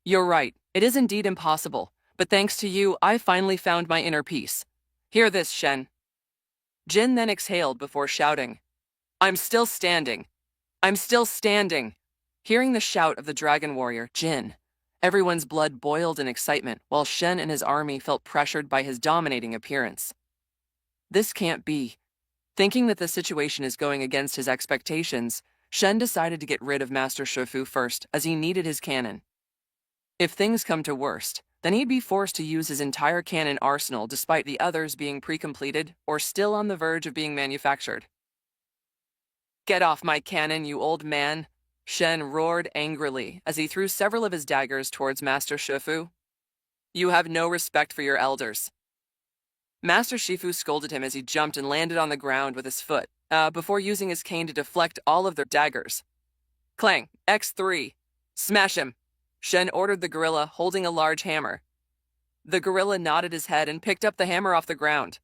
You're right, it is indeed impossible, but thanks to you, I finally found my inner peace. Hear this, Shen. Jin then exhaled before shouting, I'm still standing! I'm still standing! Hearing the shout of the dragon warrior, Jin, everyone's blood boiled in excitement while Shen and his army felt pressured by his dominating appearance. This can't be. Thinking that the situation is going against his expectations, Shen decided to get rid of Master Shifu first as he needed his cannon. If things come to worst, then he'd be forced to use his entire cannon arsenal despite the others being pre-completed or still on the verge of being manufactured. Get off my cannon, you old man! Shen roared angrily as he threw several of his daggers towards Master Shifu. You have no respect for your elders. Master Shifu scolded him as he jumped and landed on the ground with his foot, before using his cane to deflect all of their daggers. Clang! X3! Smash him! Shen ordered the gorilla, holding a large hammer. The gorilla nodded his head and picked up the hammer off the ground.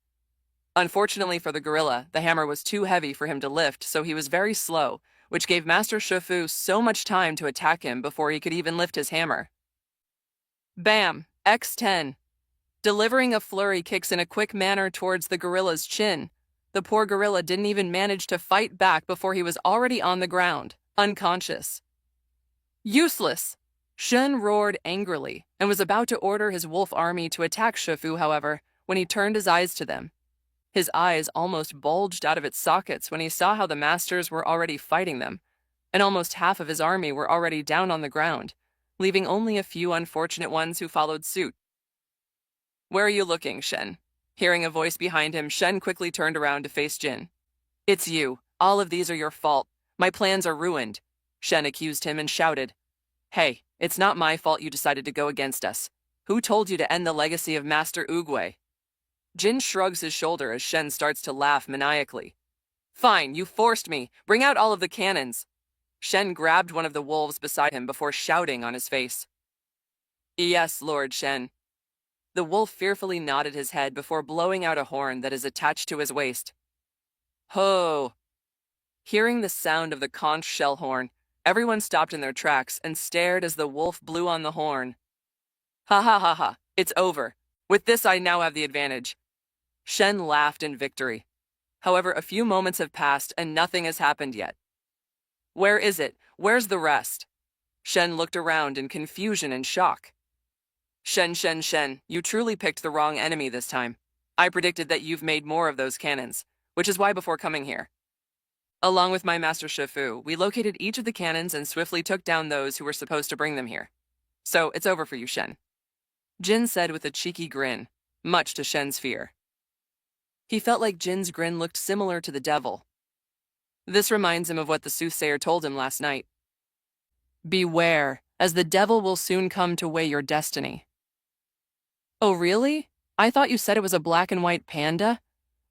Unfortunately for the gorilla, the hammer was too heavy for him to lift, so he was very slow, which gave Master Shifu so much time to attack him before he could even lift his hammer. Bam! X10. Delivering a flurry kicks in a quick manner towards the gorilla's chin. The poor gorilla didn't even manage to fight back before he was already on the ground, unconscious. Useless! Shen roared angrily and was about to order his wolf army to attack Shifu, however, when he turned his eyes to them. His eyes almost bulged out of its sockets when he saw how the masters were already fighting them, and almost half of his army were already down on the ground, leaving only a few unfortunate ones who followed suit. Where are you looking, Shen? Hearing a voice behind him, Shen quickly turned around to face Jin. It's you. All of these are your fault. My plans are ruined. Shen accused him and shouted, Hey, it's not my fault you decided to go against us. Who told you to end the legacy of Master Oogway? Jin shrugs his shoulder as Shen starts to laugh maniacally. Fine, you forced me. Bring out all of the cannons. Shen grabbed one of the wolves beside him before shouting on his face. Yes, Lord Shen. The wolf fearfully nodded his head before blowing out a horn that is attached to his waist. Ho! Hearing the sound of the conch shell horn, everyone stopped in their tracks and stared as the wolf blew on the horn. Ha ha ha ha, it's over. With this I now have the advantage. Shen laughed in victory. However, a few moments have passed and nothing has happened yet. Where is it? Where's the rest? Shen looked around in confusion and shock. Shen, you truly picked the wrong enemy this time. I predicted that you've made more of those cannons, which is why before coming here, along with my master Shifu, we located each of the cannons and swiftly took down those who were supposed to bring them here. So it's over for you, Shen. Jin said with a cheeky grin, much to Shen's fear. He felt like Jin's grin looked similar to the devil. This reminds him of what the soothsayer told him last night. Beware, as the devil will soon come to weigh your destiny. Oh, really? I thought you said it was a black and white panda?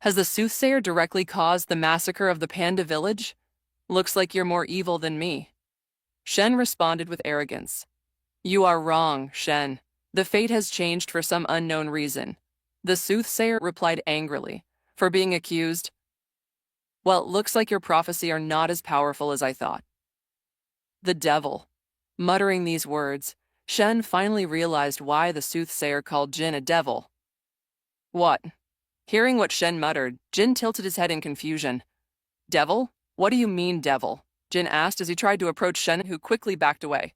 Has the soothsayer directly caused the massacre of the panda village? Looks like you're more evil than me. Shen responded with arrogance. You are wrong, Shen. The fate has changed for some unknown reason. The soothsayer replied angrily. For being accused? Well, looks like your prophecy are not as powerful as I thought. The devil. Muttering these words, Shen finally realized why the soothsayer called Jin a devil. What? Hearing what Shen muttered, Jin tilted his head in confusion. Devil? What do you mean, devil? Jin asked as he tried to approach Shen, who quickly backed away.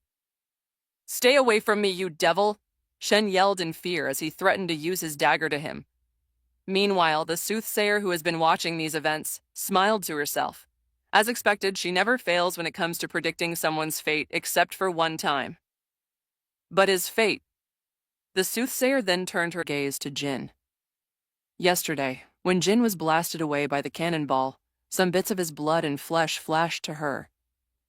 Stay away from me, you devil! Shen yelled in fear as he threatened to use his dagger to him. Meanwhile, the soothsayer who has been watching these events smiled to herself. As expected, she never fails when it comes to predicting someone's fate except for one time. But his fate. The soothsayer then turned her gaze to Jin. Yesterday, when Jin was blasted away by the cannonball, some bits of his blood and flesh flashed to her.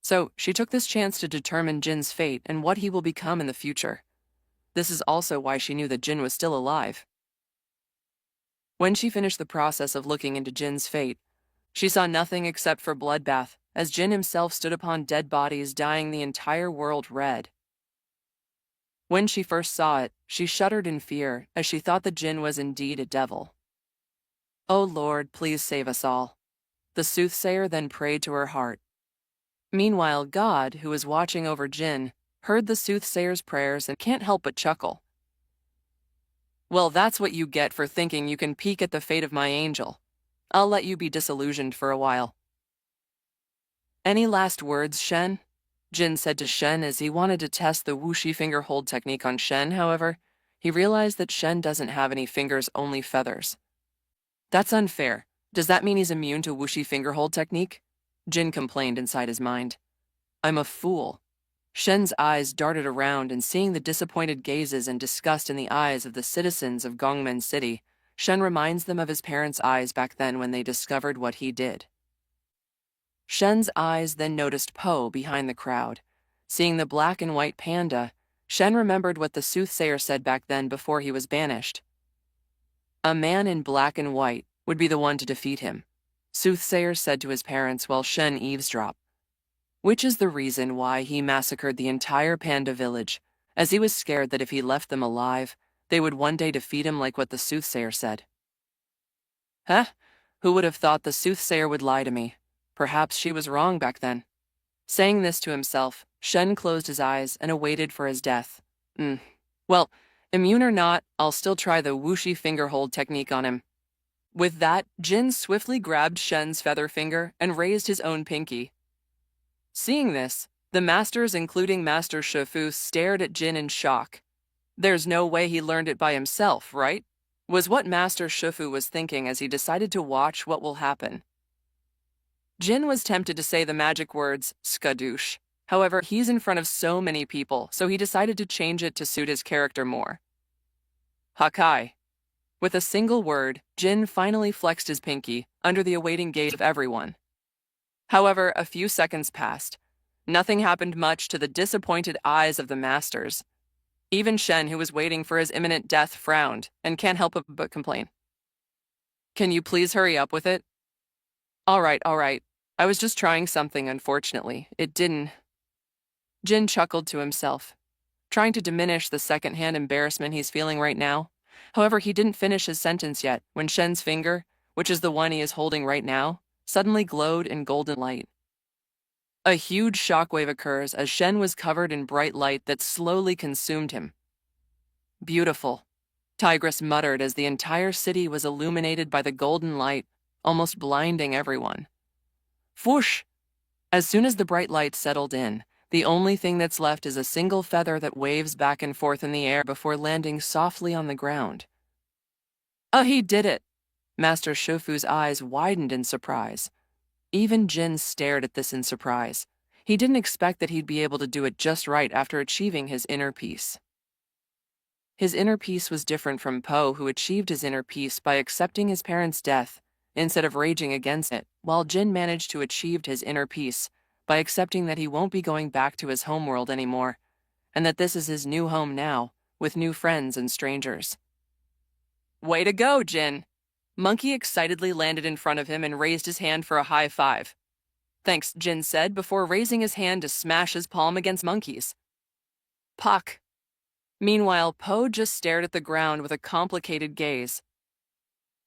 So she took this chance to determine Jin's fate and what he will become in the future. This is also why she knew that Jin was still alive. When she finished the process of looking into Jin's fate, she saw nothing except for bloodbath, as Jin himself stood upon dead bodies, dyeing the entire world red. When she first saw it, she shuddered in fear, as she thought that Jin was indeed a devil. Oh Lord, please save us all. The soothsayer then prayed to her heart. Meanwhile, God, who was watching over Jin, heard the soothsayer's prayers and can't help but chuckle. Well, that's what you get for thinking you can peek at the fate of my angel. I'll let you be disillusioned for a while. Any last words, Shen? Jin said to Shen as he wanted to test the whooshy finger hold technique on Shen. However, he realized that Shen doesn't have any fingers, only feathers. That's unfair. Does that mean he's immune to whooshy finger hold technique? Jin complained inside his mind. I'm a fool. Shen's eyes darted around, and seeing the disappointed gazes and disgust in the eyes of the citizens of Gongmen City, Shen reminds them of his parents' eyes back then when they discovered what he did. Shen's eyes then noticed Po behind the crowd. Seeing the black and white panda, Shen remembered what the soothsayer said back then before he was banished. A man in black and white would be the one to defeat him, soothsayer said to his parents while Shen eavesdropped. Which is the reason why he massacred the entire panda village, as he was scared that if he left them alive, they would one day defeat him like what the soothsayer said. Huh? Who would have thought the soothsayer would lie to me? Perhaps she was wrong back then. Saying this to himself, Shen closed his eyes and awaited for his death. Well, immune or not, I'll still try the whooshy finger hold technique on him. With that, Jin swiftly grabbed Shen's feather finger and raised his own pinky. Seeing this, the masters, including Master Shifu, stared at Jin in shock. There's no way he learned it by himself, right? Was what Master Shifu was thinking as he decided to watch what will happen. Jin was tempted to say the magic words, skadoosh. However, he's in front of so many people, so he decided to change it to suit his character more. Hakai. With a single word, Jin finally flexed his pinky under the awaiting gaze of everyone. However, a few seconds passed. Nothing happened much to the disappointed eyes of the masters. Even Shen, who was waiting for his imminent death, frowned and can't help but complain. Can you please hurry up with it? All right. I was just trying something, unfortunately. It didn't. Jin chuckled to himself, trying to diminish the secondhand embarrassment he's feeling right now. However, he didn't finish his sentence yet when Shen's finger, which is the one he is holding right now, suddenly glowed in golden light. A huge shockwave occurs as Shen was covered in bright light that slowly consumed him. Beautiful, Tigress muttered as the entire city was illuminated by the golden light, almost blinding everyone. Whoosh! As soon as the bright light settled in, the only thing that's left is a single feather that waves back and forth in the air before landing softly on the ground. Oh, he did it! Master Shufu's eyes widened in surprise. Even Jin stared at this in surprise. He didn't expect that he'd be able to do it just right after achieving his inner peace. His inner peace was different from Po, who achieved his inner peace by accepting his parents' death instead of raging against it, while Jin managed to achieve his inner peace by accepting that he won't be going back to his homeworld anymore, and that this is his new home now, with new friends and strangers. Way to go, Jin! Monkey excitedly landed in front of him and raised his hand for a high five. Thanks, Jin said before raising his hand to smash his palm against Monkey's. Puck. Meanwhile, Po just stared at the ground with a complicated gaze.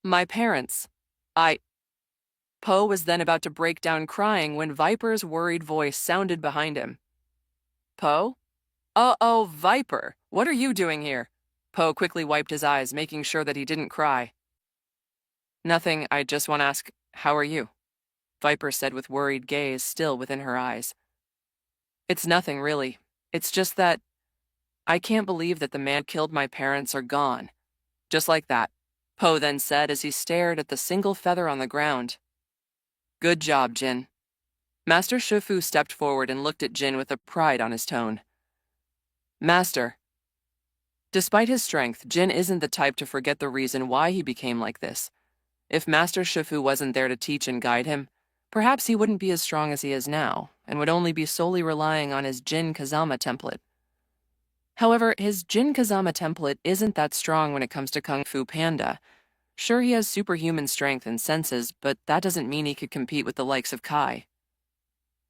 My parents. Po was then about to break down crying when Viper's worried voice sounded behind him. Po? Oh, Viper, what are you doing here? Po quickly wiped his eyes, making sure that he didn't cry. Nothing, I just want to ask, how are you? Viper said with worried gaze still within her eyes. It's nothing, really. It's just that I can't believe that the man killed my parents are gone. Just like that, Po then said as he stared at the single feather on the ground. Good job, Jin. Master Shufu stepped forward and looked at Jin with a pride on his tone. Master. Despite his strength, Jin isn't the type to forget the reason why he became like this. If Master Shufu wasn't there to teach and guide him, perhaps he wouldn't be as strong as he is now, and would only be solely relying on his Jin Kazama template. However, his Jin Kazama template isn't that strong when it comes to kungfupanda. Sure, he has superhuman strength and senses, but that doesn't mean he could compete with the likes of Kai.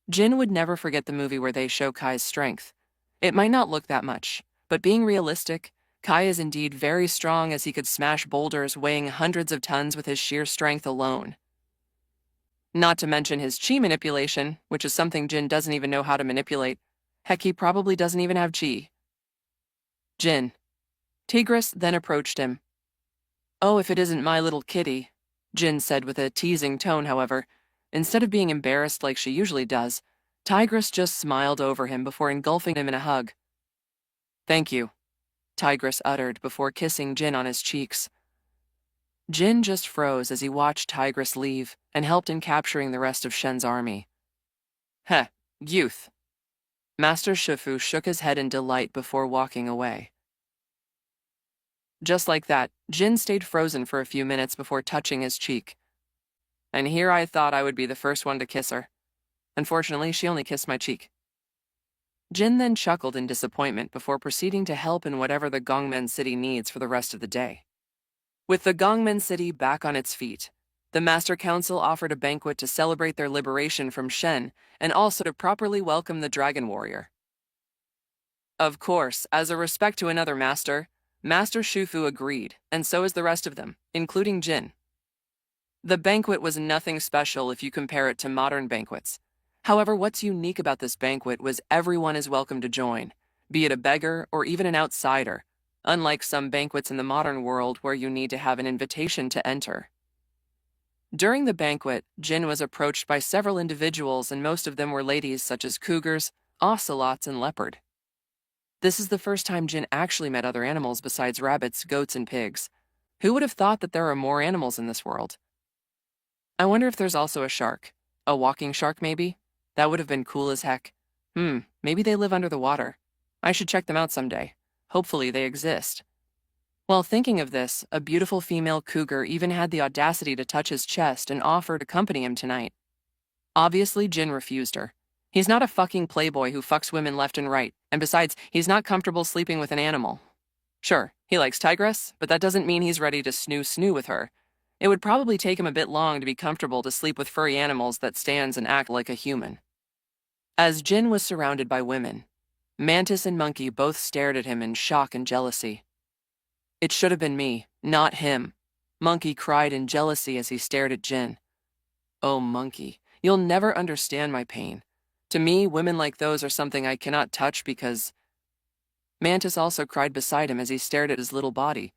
Jin would never forget the movie where they show Kai's strength. It might not look that much, but being realistic, Kai is indeed very strong, as he could smash boulders weighing hundreds of tons with his sheer strength alone. Not to mention his chi manipulation, which is something Jin doesn't even know how to manipulate. Heck, he probably doesn't even have chi. Jin. Tigress then approached him. Oh, if it isn't my little kitty, Jin said with a teasing tone, however. Instead of being embarrassed like she usually does, Tigress just smiled over him before engulfing him in a hug. Thank you, Tigress uttered before kissing Jin on his cheeks. Jin just froze as he watched Tigress leave and helped in capturing the rest of Shen's army. Heh, youth. Master Shufu shook his head in delight before walking away. Just like that, Jin stayed frozen for a few minutes before touching his cheek. And here I thought I would be the first one to kiss her. Unfortunately, she only kissed my cheek. Jin then chuckled in disappointment before proceeding to help in whatever the Gongmen City needs for the rest of the day. With the Gongmen City back on its feet, the Master Council offered a banquet to celebrate their liberation from Shen and also to properly welcome the Dragon Warrior. Of course, as a respect to another master, Master Shufu agreed, and so is the rest of them, including Jin. The banquet was nothing special if you compare it to modern banquets. However, what's unique about this banquet was everyone is welcome to join, be it a beggar or even an outsider, unlike some banquets in the modern world where you need to have an invitation to enter. During the banquet, Jin was approached by several individuals, and most of them were ladies such as cougars, ocelots, and leopard. This is the first time Jin actually met other animals besides rabbits, goats, and pigs. Who would have thought that there are more animals in this world? I wonder if there's also a shark. A walking shark, maybe? That would have been cool as heck. Maybe they live under the water. I should check them out someday. Hopefully they exist. While thinking of this, a beautiful female cougar even had the audacity to touch his chest and offer to accompany him tonight. Obviously, Jin refused her. He's not a fucking playboy who fucks women left and right, and besides, he's not comfortable sleeping with an animal. Sure, he likes tigress, but that doesn't mean he's ready to snoo with her. It would probably take him a bit long to be comfortable to sleep with furry animals that stands and act like a human. As Jin was surrounded by women, Mantis and Monkey both stared at him in shock and jealousy. It should have been me, not him. Monkey cried in jealousy as he stared at Jin. Oh, Monkey, you'll never understand my pain. To me, women like those are something I cannot touch because... Mantis also cried beside him as he stared at his little body.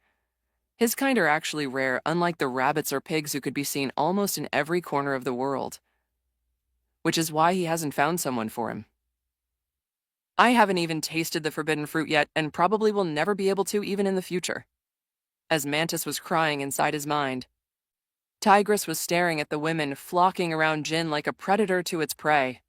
His kind are actually rare, unlike the rabbits or pigs who could be seen almost in every corner of the world. Which is why he hasn't found someone for him. I haven't even tasted the forbidden fruit yet and probably will never be able to even in the future. As Mantis was crying inside his mind, Tigress was staring at the women flocking around Jin like a predator to its prey.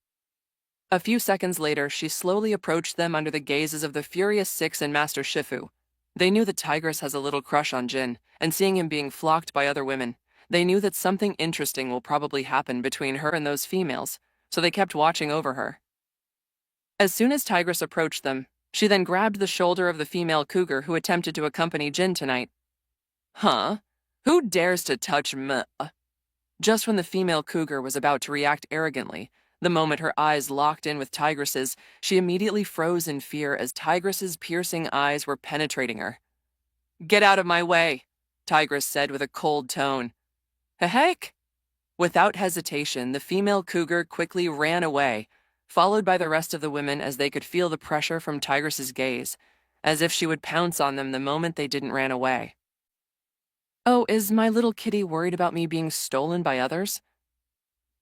A few seconds later, she slowly approached them under the gazes of the Furious Six and Master Shifu. They knew that Tigress has a little crush on Jin, and seeing him being flocked by other women, they knew that something interesting will probably happen between her and those females, so they kept watching over her. As soon as Tigress approached them, she then grabbed the shoulder of the female cougar who attempted to accompany Jin tonight. Huh? Who dares to touch me? Just when the female cougar was about to react arrogantly, the moment her eyes locked in with Tigress's, she immediately froze in fear as Tigress's piercing eyes were penetrating her. Get out of my way, Tigress said with a cold tone. Heck! Without hesitation, the female cougar quickly ran away, followed by the rest of the women as they could feel the pressure from Tigress's gaze, as if she would pounce on them the moment they didn't run away. Oh, is my little kitty worried about me being stolen by others?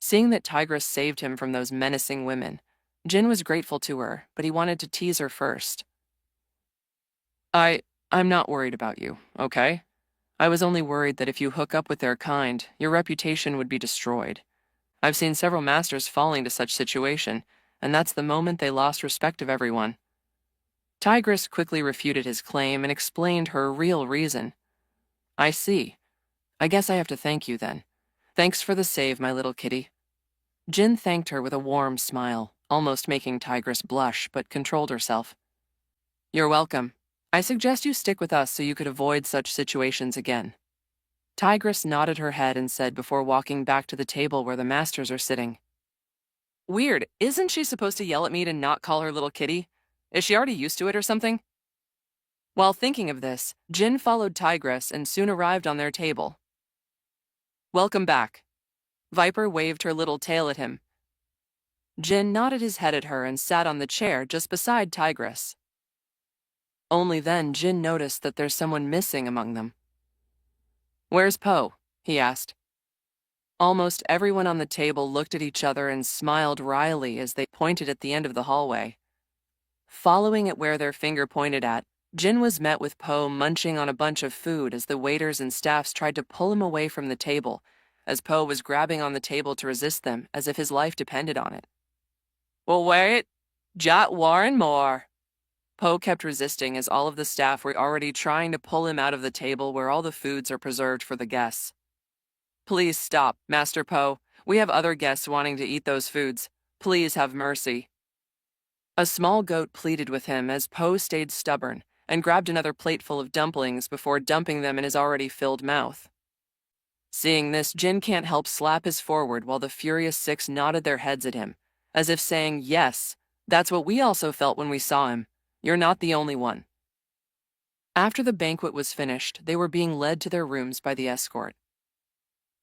Seeing that Tigress saved him from those menacing women, Jin was grateful to her, but he wanted to tease her first. I'm not worried about you, okay? I was only worried that if you hook up with their kind, your reputation would be destroyed. I've seen several masters falling to such situation, and that's the moment they lost respect of everyone. Tigress quickly refuted his claim and explained her real reason. I see. I guess I have to thank you then. Thanks for the save, my little kitty. Jin thanked her with a warm smile, almost making Tigress blush, but controlled herself. You're welcome. I suggest you stick with us so you could avoid such situations again. Tigress nodded her head and said before walking back to the table where the masters are sitting. Weird, isn't she supposed to yell at me to not call her little kitty? Is she already used to it or something? While thinking of this, Jin followed Tigress and soon arrived on their table. Welcome back. Viper waved her little tail at him. Jin nodded his head at her and sat on the chair just beside Tigress. Only then Jin noticed that there's someone missing among them. Where's Po? He asked. Almost everyone on the table looked at each other and smiled wryly as they pointed at the end of the hallway. Following at where their finger pointed at, Jin was met with Po munching on a bunch of food as the waiters and staffs tried to pull him away from the table, as Po was grabbing on the table to resist them as if his life depended on it. Well, wait, jot Warren more. Po kept resisting as all of the staff were already trying to pull him out of the table where all the foods are preserved for the guests. Please stop, Master Po. We have other guests wanting to eat those foods. Please have mercy. A small goat pleaded with him as Po stayed stubborn and grabbed another plateful of dumplings before dumping them in his already filled mouth. Seeing this, Jin can't help slap his forward while the Furious Six nodded their heads at him, as if saying, yes, that's what we also felt when we saw him. You're not the only one. After the banquet was finished, they were being led to their rooms by the escort.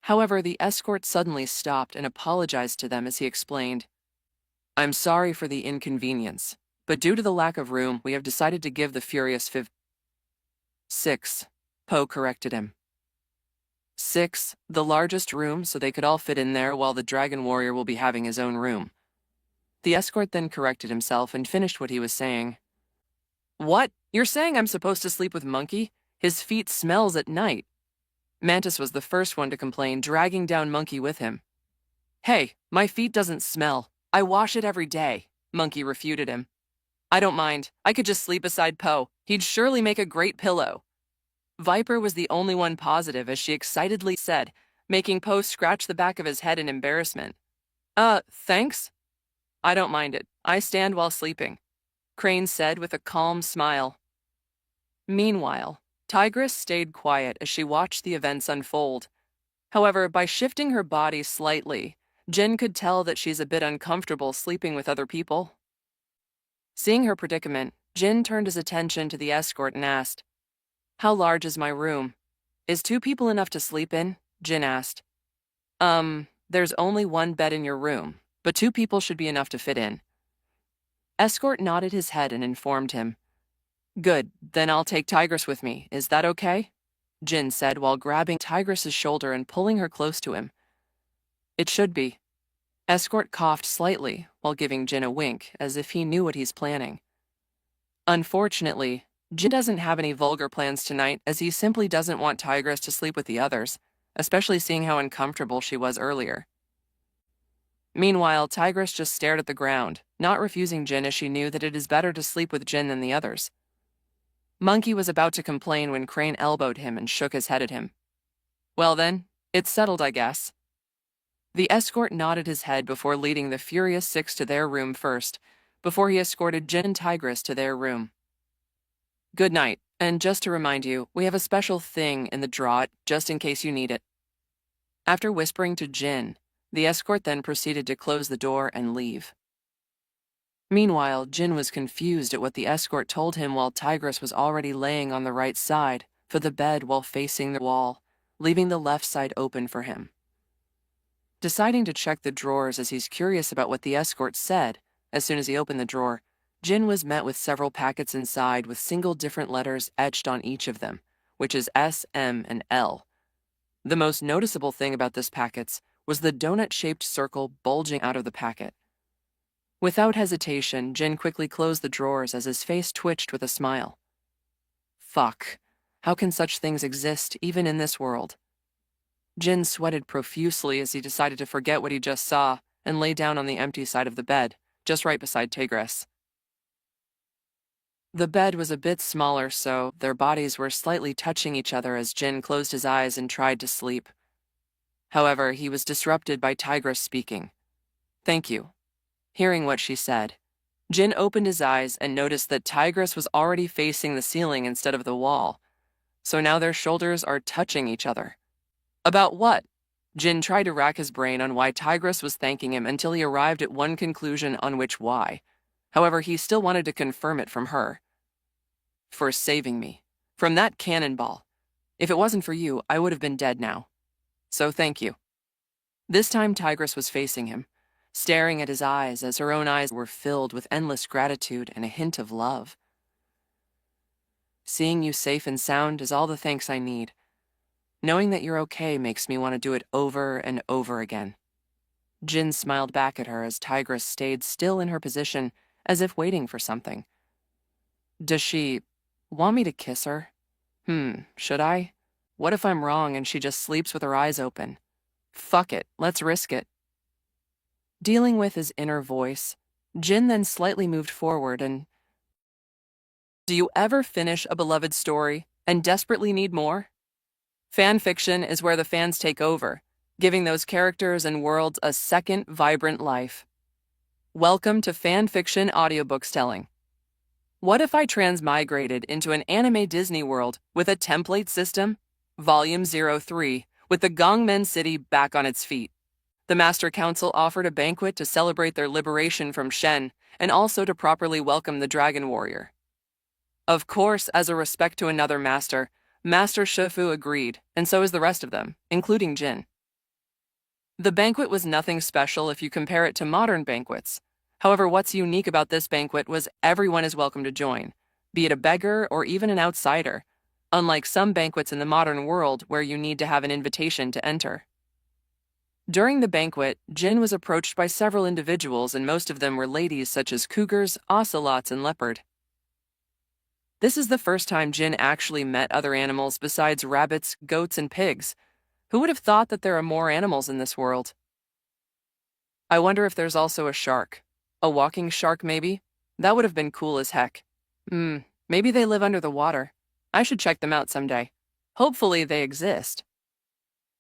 However, the escort suddenly stopped and apologized to them as he explained, I'm sorry for the inconvenience, but due to the lack of room, we have decided to give the Furious Six, Po corrected him. 6, the largest room, so they could all fit in there while the Dragon Warrior will be having his own room. The escort then corrected himself and finished what he was saying. What? You're saying I'm supposed to sleep with Monkey? His feet smells at night. Mantis was the first one to complain, dragging down Monkey with him. Hey, my feet doesn't smell. I wash it every day, Monkey refuted him. I don't mind. I could just sleep beside Po. He'd surely make a great pillow. Viper was the only one positive, as she excitedly said, making Poe scratch the back of his head in embarrassment. Thanks? I don't mind it. I stand while sleeping, Crane said with a calm smile. Meanwhile, Tigress stayed quiet as she watched the events unfold. However, by shifting her body slightly, Jin could tell that she's a bit uncomfortable sleeping with other people. Seeing her predicament, Jin turned his attention to the escort and asked, "How large is my room? Is 2 people enough to sleep in?" Jin asked. There's only 1 bed in your room, but 2 people should be enough to fit in." Escort nodded his head and informed him. "Good, then I'll take Tigress with me. Is that okay?" Jin said while grabbing Tigress's shoulder and pulling her close to him. "It should be." Escort coughed slightly while giving Jin a wink, as if he knew what he's planning. Unfortunately, Jin doesn't have any vulgar plans tonight, as he simply doesn't want Tigress to sleep with the others, especially seeing how uncomfortable she was earlier. Meanwhile, Tigress just stared at the ground, not refusing Jin, as she knew that it is better to sleep with Jin than the others. Monkey was about to complain when Crane elbowed him and shook his head at him. "Well then, it's settled, I guess." The escort nodded his head before leading the furious 6 to their room first, before he escorted Jin and Tigress to their room. "Good night, and just to remind you, we have a special thing in the drawer just in case you need it." After whispering to Jin, the escort then proceeded to close the door and leave. Meanwhile, Jin was confused at what the escort told him, while Tigress was already laying on the right side for the bed while facing the wall, leaving the left side open for him. Deciding to check the drawers, as he's curious about what the escort said, as soon as he opened the drawer, Jin was met with several packets inside with single different letters etched on each of them, which is S, M, and L. The most noticeable thing about this packets was the donut-shaped circle bulging out of the packet. Without hesitation, Jin quickly closed the drawers as his face twitched with a smile. Fuck. How can such things exist, even in this world? Jin sweated profusely as he decided to forget what he just saw and lay down on the empty side of the bed, just right beside Tigress. The bed was a bit smaller, so their bodies were slightly touching each other as Jin closed his eyes and tried to sleep. However, he was disrupted by Tigress speaking. "Thank you." Hearing what she said, Jin opened his eyes and noticed that Tigress was already facing the ceiling instead of the wall, so now their shoulders are touching each other. About what? Jin tried to rack his brain on why Tigress was thanking him until he arrived at one conclusion on which why. However, he still wanted to confirm it from her. "For saving me. From that cannonball. If it wasn't for you, I would have been dead now. So thank you." This time Tigress was facing him, staring at his eyes as her own eyes were filled with endless gratitude and a hint of love. "Seeing you safe and sound is all the thanks I need. Knowing that you're okay makes me want to do it over and over again." Jin smiled back at her as Tigress stayed still in her position, as if waiting for something. "Does she want me to kiss her? Should I? What if I'm wrong and she just sleeps with her eyes open? Fuck it, let's risk it." Dealing with his inner voice, Jin then slightly moved forward and... Do you ever finish a beloved story and desperately need more? Fan fiction is where the fans take over, giving those characters and worlds a second, vibrant life. Welcome to fan fiction audiobooks telling. What if I transmigrated into an anime Disney world with a template system? Volume 03, with the Gongmen City back on its feet. The Master Council offered a banquet to celebrate their liberation from Shen, and also to properly welcome the Dragon Warrior. Of course, as a respect to another master, Master Shifu agreed, and so is the rest of them, including Jin. The banquet was nothing special if you compare it to modern banquets. However, what's unique about this banquet was everyone is welcome to join, be it a beggar or even an outsider, unlike some banquets in the modern world where you need to have an invitation to enter. During the banquet, Jin was approached by several individuals, and most of them were ladies such as cougars, ocelots, and leopard. This is the first time Jin actually met other animals besides rabbits, goats, and pigs. Who would have thought that there are more animals in this world? I wonder if there's also a shark. A walking shark, maybe? That would have been cool as heck. Maybe they live under the water. I should check them out someday. Hopefully they exist.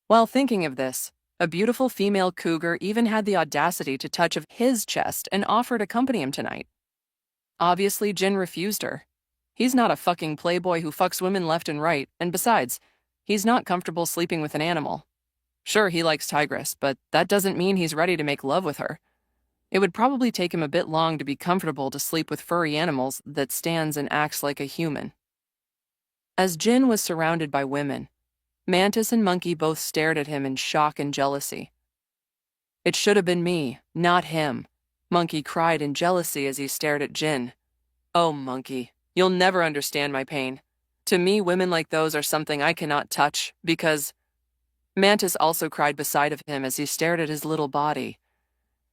While thinking of this, a beautiful female cougar even had the audacity to touch of his chest and offer to accompany him tonight. Obviously, Jin refused her. He's not a fucking playboy who fucks women left and right, and besides, he's not comfortable sleeping with an animal. Sure, he likes Tigress, but that doesn't mean he's ready to make love with her. It would probably take him a bit long to be comfortable to sleep with furry animals that stands and acts like a human. As Jin was surrounded by women, Mantis and Monkey both stared at him in shock and jealousy. It should have been me, not him, Monkey cried in jealousy as he stared at Jin. Oh, Monkey, you'll never understand my pain. To me, women like those are something I cannot touch, because... Mantis also cried beside of him as he stared at his little body.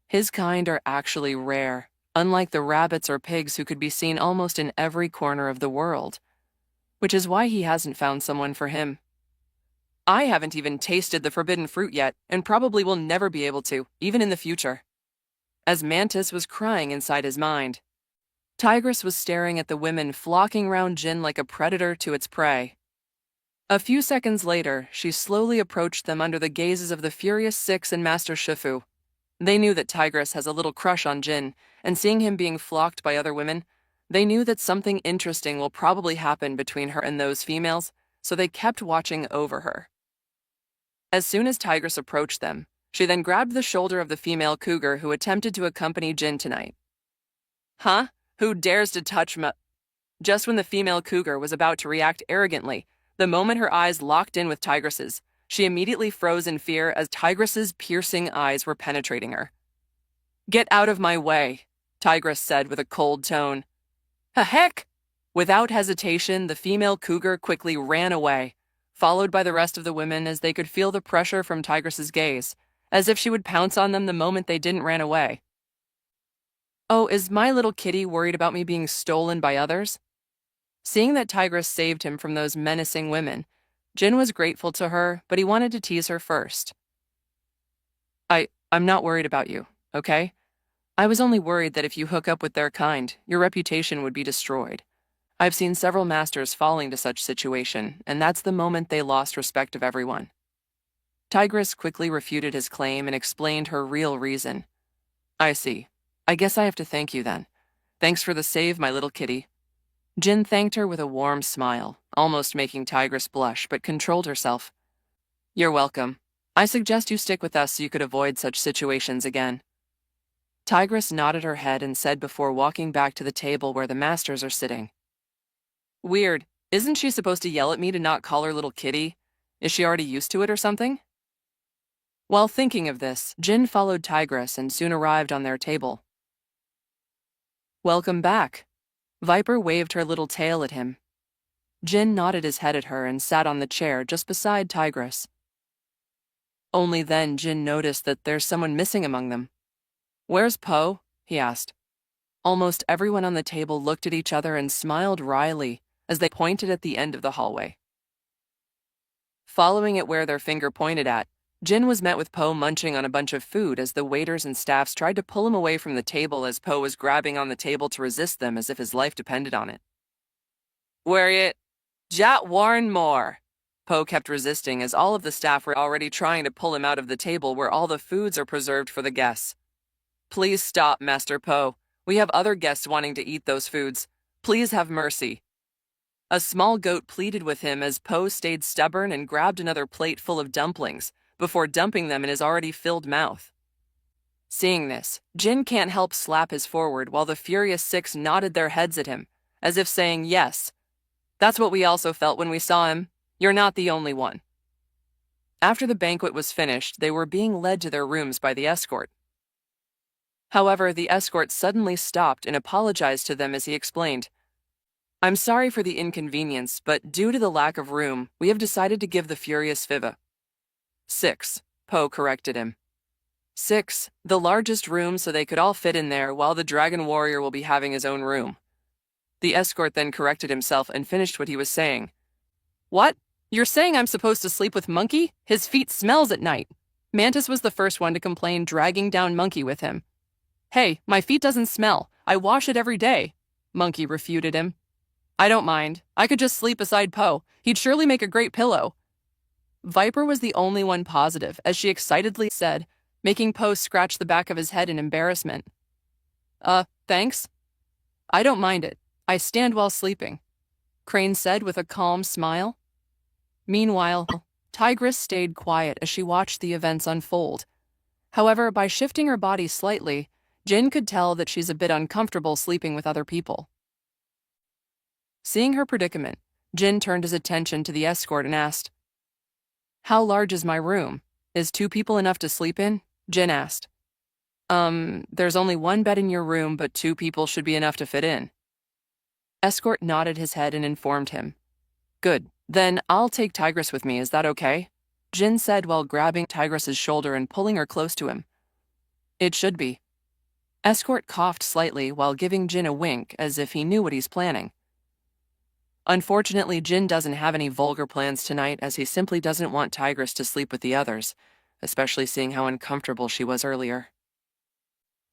His kind are actually rare, unlike the rabbits or pigs who could be seen almost in every corner of the world, which is why he hasn't found someone for him. I haven't even tasted the forbidden fruit yet, and probably will never be able to, even in the future. As Mantis was crying inside his mind, Tigress was staring at the women flocking round Jin like a predator to its prey. A few seconds later, she slowly approached them under the gazes of the Furious Six and Master Shifu. They knew that Tigress has a little crush on Jin, and seeing him being flocked by other women, they knew that something interesting will probably happen between her and those females, so they kept watching over her. As soon as Tigress approached them, she then grabbed the shoulder of the female cougar who attempted to accompany Jin tonight. Huh? Who dares to touch me? Just when the female cougar was about to react arrogantly, the moment her eyes locked in with Tigress's, she immediately froze in fear as Tigress's piercing eyes were penetrating her. Get out of my way, Tigress said with a cold tone. Heck! Without hesitation, the female cougar quickly ran away, followed by the rest of the women as they could feel the pressure from Tigress's gaze, as if she would pounce on them the moment they didn't run away. Oh, is my little kitty worried about me being stolen by others? Seeing that Tigress saved him from those menacing women, Jin was grateful to her, but he wanted to tease her first. I'm not worried about you, okay? I was only worried that if you hook up with their kind, your reputation would be destroyed. I've seen several masters falling to such situation, and that's the moment they lost respect of everyone. Tigress quickly refuted his claim and explained her real reason. I see. I guess I have to thank you then. Thanks for the save, my little kitty. Jin thanked her with a warm smile, almost making Tigress blush, but controlled herself. You're welcome. I suggest you stick with us so you could avoid such situations again. Tigress nodded her head and said before walking back to the table where the masters are sitting. Weird. Isn't she supposed to yell at me to not call her little kitty? Is she already used to it or something? While thinking of this, Jin followed Tigress and soon arrived on their table. Welcome back. Viper waved her little tail at him. Jin nodded his head at her and sat on the chair just beside Tigress. Only then Jin noticed that there's someone missing among them. Where's Po? He asked. Almost everyone on the table looked at each other and smiled wryly as they pointed at the end of the hallway. Following it where their finger pointed at, Jin was met with Po munching on a bunch of food as the waiters and staffs tried to pull him away from the table as Po was grabbing on the table to resist them as if his life depended on it. Where it? Jat Warren more. Po kept resisting as all of the staff were already trying to pull him out of the table where all the foods are preserved for the guests. Please stop, Master Po. We have other guests wanting to eat those foods. Please have mercy. A small goat pleaded with him as Po stayed stubborn and grabbed another plate full of dumplings before dumping them in his already filled mouth. Seeing this, Jin can't help slap his forward while the Furious Six nodded their heads at him, as if saying yes. That's what we also felt when we saw him. You're not the only one. After the banquet was finished, they were being led to their rooms by the escort. However, the escort suddenly stopped and apologized to them as he explained, I'm sorry for the inconvenience, but due to the lack of room, we have decided to give the Furious Fiva. 6, Po corrected him. 6, the largest room so they could all fit in there while the Dragon Warrior will be having his own room. The escort then corrected himself and finished what he was saying. What? You're saying I'm supposed to sleep with Monkey? His feet smells at night. Mantis was the first one to complain, dragging down Monkey with him. Hey, my feet doesn't smell. I wash it every day. Monkey refuted him. I don't mind. I could just sleep beside Poe. He'd surely make a great pillow. Viper was the only one positive, as she excitedly said, making Poe scratch the back of his head in embarrassment. Thanks? I don't mind it. I stand while sleeping, Crane said with a calm smile. Meanwhile, Tigress stayed quiet as she watched the events unfold. However, by shifting her body slightly, Jin could tell that she's a bit uncomfortable sleeping with other people. Seeing her predicament, Jin turned his attention to the escort and asked, "How large is my room? Is 2 people enough to sleep in?" Jin asked. There's only 1 bed in your room, but 2 people should be enough to fit in." Escort nodded his head and informed him. "Good, then I'll take Tigress with me, is that okay?" Jin said while grabbing Tigress's shoulder and pulling her close to him. "It should be." Escort coughed slightly while giving Jin a wink as if he knew what he's planning. Unfortunately, Jin doesn't have any vulgar plans tonight as he simply doesn't want Tigress to sleep with the others, especially seeing how uncomfortable she was earlier.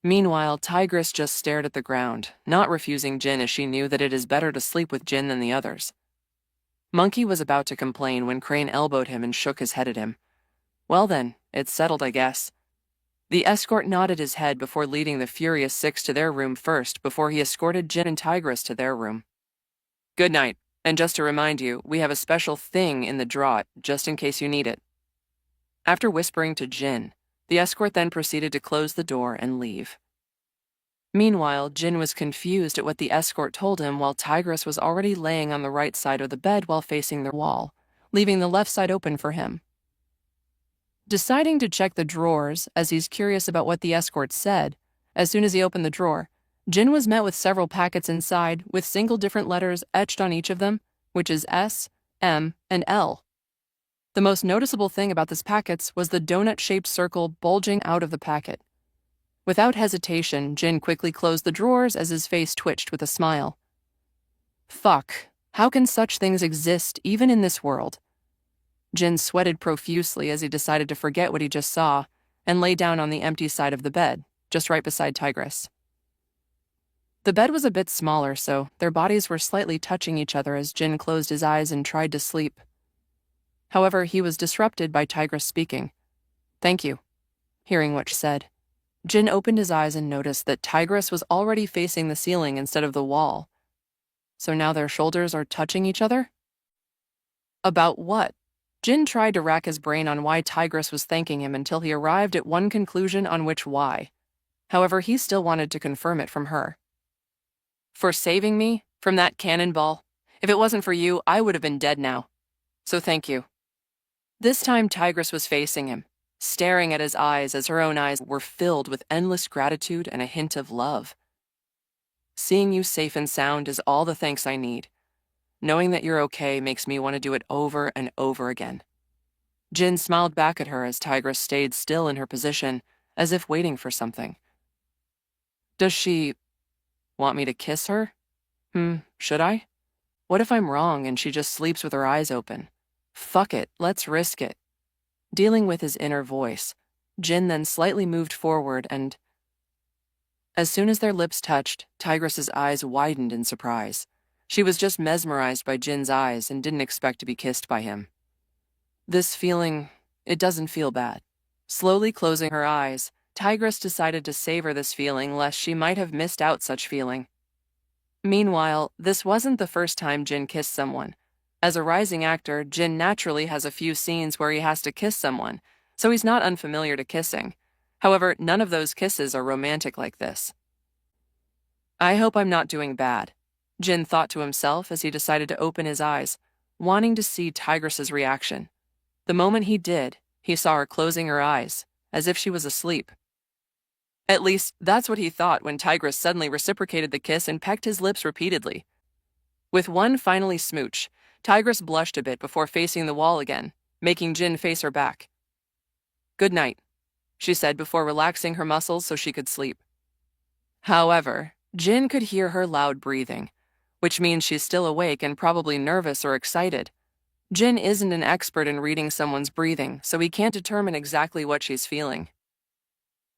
Meanwhile, Tigress just stared at the ground, not refusing Jin as she knew that it is better to sleep with Jin than the others. Monkey was about to complain when Crane elbowed him and shook his head at him. "Well then, it's settled, I guess." The escort nodded his head before leading the Furious 6 to their room first before he escorted Jin and Tigress to their room. "Good night, and just to remind you, we have a special thing in the draught just in case you need it." After whispering to Jin, the escort then proceeded to close the door and leave. Meanwhile, Jin was confused at what the escort told him while Tigress was already laying on the right side of the bed while facing the wall, leaving the left side open for him. Deciding to check the drawers as he's curious about what the escort said, as soon as he opened the drawer, Jin was met with several packets inside with single different letters etched on each of them, which is S, M, and L. The most noticeable thing about this packets was the donut-shaped circle bulging out of the packet. Without hesitation, Jin quickly closed the drawers as his face twitched with a smile. Fuck, how can such things exist even in this world? Jin sweated profusely as he decided to forget what he just saw and lay down on the empty side of the bed, just right beside Tigress. The bed was a bit smaller, so their bodies were slightly touching each other as Jin closed his eyes and tried to sleep. However, he was disrupted by Tigress speaking. "Thank you." Hearing what she said, Jin opened his eyes and noticed that Tigress was already facing the ceiling instead of the wall. So now their shoulders are touching each other? About what? Jin tried to rack his brain on why Tigress was thanking him until he arrived at one conclusion on which why. However, he still wanted to confirm it from her. "For saving me from that cannonball. If it wasn't for you, I would have been dead now. So thank you." This time Tigress was facing him, staring at his eyes as her own eyes were filled with endless gratitude and a hint of love. "Seeing you safe and sound is all the thanks I need. Knowing that you're okay makes me want to do it over and over again." Jin smiled back at her as Tigress stayed still in her position, as if waiting for something. "Does she want me to kiss her? Should I? What if I'm wrong and she just sleeps with her eyes open? Fuck it, let's risk it." Dealing with his inner voice, Jin then slightly moved forward and... As soon as their lips touched, Tigress's eyes widened in surprise. She was just mesmerized by Jin's eyes and didn't expect to be kissed by him. This feeling, it doesn't feel bad. Slowly closing her eyes, Tigress decided to savor this feeling lest she might have missed out such feeling. Meanwhile, this wasn't the first time Jin kissed someone. As a rising actor, Jin naturally has a few scenes where he has to kiss someone, so he's not unfamiliar to kissing. However, none of those kisses are romantic like this. "I hope I'm not doing bad," Jin thought to himself as he decided to open his eyes, wanting to see Tigress's reaction. The moment he did, he saw her closing her eyes, as if she was asleep. At least, that's what he thought when Tigress suddenly reciprocated the kiss and pecked his lips repeatedly. With one finally smooch, Tigress blushed a bit before facing the wall again, making Jin face her back. "Good night," she said before relaxing her muscles so she could sleep. However, Jin could hear her loud breathing, which means she's still awake and probably nervous or excited. Jin isn't an expert in reading someone's breathing, so he can't determine exactly what she's feeling.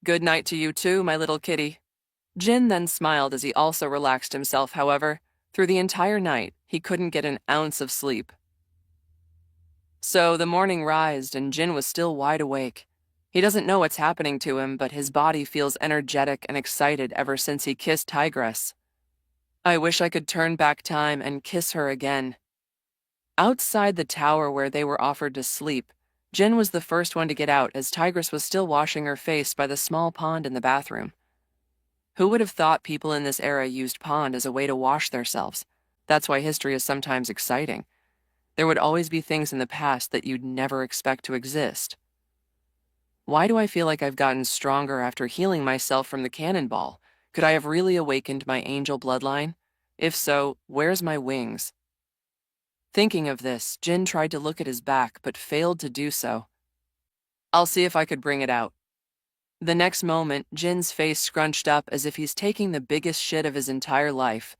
"Good night to you too, my little kitty." Jin then smiled as he also relaxed himself, however, Through the entire night, he couldn't get an ounce of sleep. So the morning rised and Jin was still wide awake. He doesn't know what's happening to him, but his body feels energetic and excited ever since he kissed Tigress. I wish I could turn back time and kiss her again. Outside the tower where they were offered to sleep, Jin was the first one to get out as Tigress was still washing her face by the small pond in the bathroom. Who would have thought people in this era used pond as a way to wash themselves? That's why history is sometimes exciting. There would always be things in the past that you'd never expect to exist. Why do I feel like I've gotten stronger after healing myself from the cannonball? Could I have really awakened my angel bloodline? If so, where's my wings? Thinking of this, Jin tried to look at his back but failed to do so. I'll see if I could bring it out. The next moment, Jin's face scrunched up as if he's taking the biggest shit of his entire life.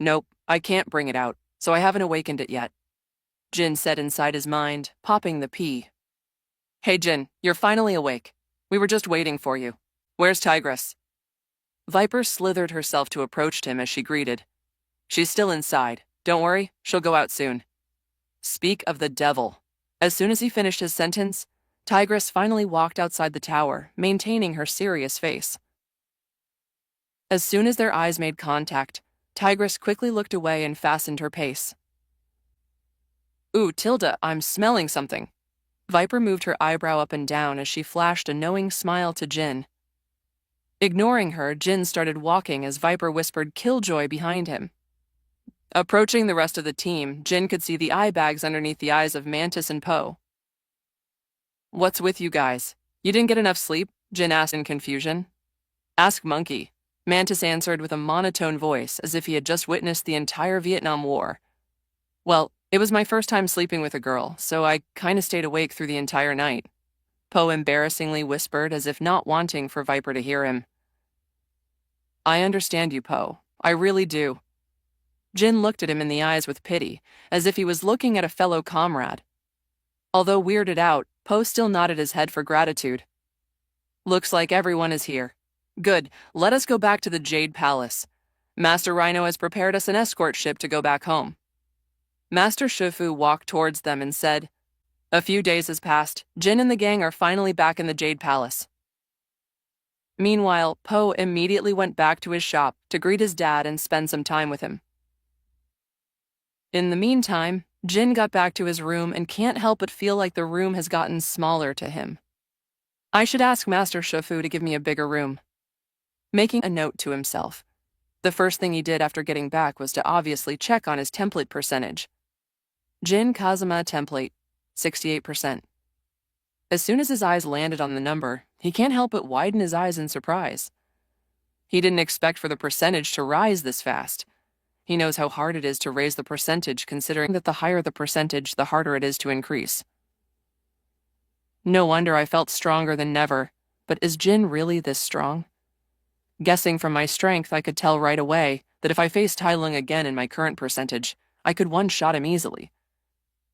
Nope, I can't bring it out, so I haven't awakened it yet, Jin said inside his mind, popping the pea. Hey Jin, you're finally awake. We were just waiting for you. Where's Tigress? Viper slithered herself to approach him as she greeted. She's still inside. Don't worry, she'll go out soon. Speak of the devil. As soon as he finished his sentence, Tigress finally walked outside the tower, maintaining her serious face. As soon as their eyes made contact, Tigress quickly looked away and fastened her pace. Ooh, Tilda, I'm smelling something. Viper moved her eyebrow up and down as she flashed a knowing smile to Jin. Ignoring her, Jin started walking as Viper whispered Killjoy behind him. Approaching the rest of the team, Jin could see the eye bags underneath the eyes of Mantis and Poe. What's with you guys? You didn't get enough sleep? Jin asked in confusion. Ask Monkey. Mantis answered with a monotone voice as if he had just witnessed the entire Vietnam War. Well, it was my first time sleeping with a girl, so I kinda stayed awake through the entire night, Poe embarrassingly whispered as if not wanting for Viper to hear him. I understand you, Poe. I really do. Jin looked at him in the eyes with pity, as if he was looking at a fellow comrade. Although weirded out, Poe still nodded his head for gratitude. Looks like everyone is here. Good, let us go back to the Jade Palace. Master Rhino has prepared us an escort ship to go back home. Master Shifu walked towards them and said, A few days has passed. Jin and the gang are finally back in the Jade Palace. Meanwhile, Poe immediately went back to his shop to greet his dad and spend some time with him. In the meantime, Jin got back to his room and can't help but feel like the room has gotten smaller to him. I should ask Master Shifu to give me a bigger room. Making a note to himself. The first thing he did after getting back was to obviously check on his template percentage. Jin Kazuma template, 68%. As soon as his eyes landed on the number, he can't help but widen his eyes in surprise. He didn't expect for the percentage to rise this fast. He knows how hard it is to raise the percentage, considering that the higher the percentage, the harder it is to increase. No wonder I felt stronger than never, but is Jin really this strong? Guessing from my strength, I could tell right away that if I faced Tai Lung again in my current percentage, I could one-shot him easily.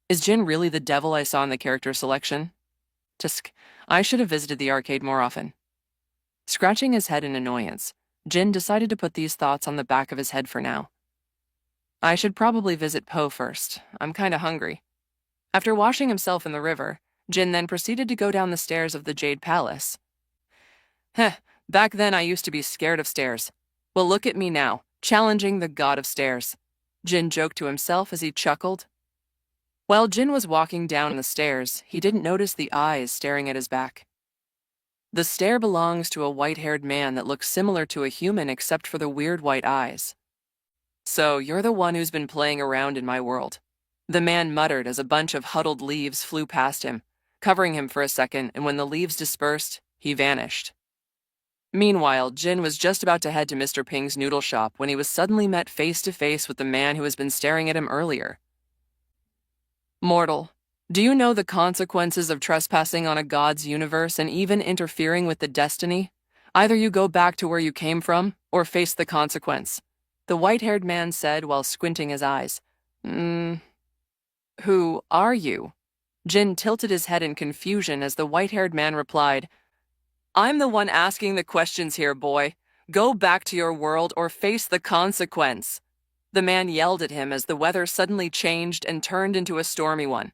Is Jin really the devil I saw in the character selection? Tsk, I should have visited the arcade more often. Scratching his head in annoyance, Jin decided to put these thoughts on the back of his head for now. I should probably visit Poe first. I'm kinda hungry. After washing himself in the river, Jin then proceeded to go down the stairs of the Jade Palace. Heh, back then I used to be scared of stairs. Well, look at me now, challenging the god of stairs. Jin joked to himself as he chuckled. While Jin was walking down the stairs, he didn't notice the eyes staring at his back. The stare belongs to a white-haired man that looks similar to a human except for the weird white eyes. So, you're the one who's been playing around in my world. The man muttered as a bunch of huddled leaves flew past him, covering him for a second, and when the leaves dispersed, he vanished. Meanwhile, Jin was just about to head to Mr. Ping's noodle shop when he was suddenly met face to face with the man who has been staring at him earlier. Mortal, do you know the consequences of trespassing on a god's universe and even interfering with the destiny? Either you go back to where you came from, or face the consequence, the white-haired man said while squinting his eyes. Who are you? Jin tilted his head in confusion as the white-haired man replied, I'm the one asking the questions here, boy. Go back to your world or face the consequence. The man yelled at him as the weather suddenly changed and turned into a stormy one.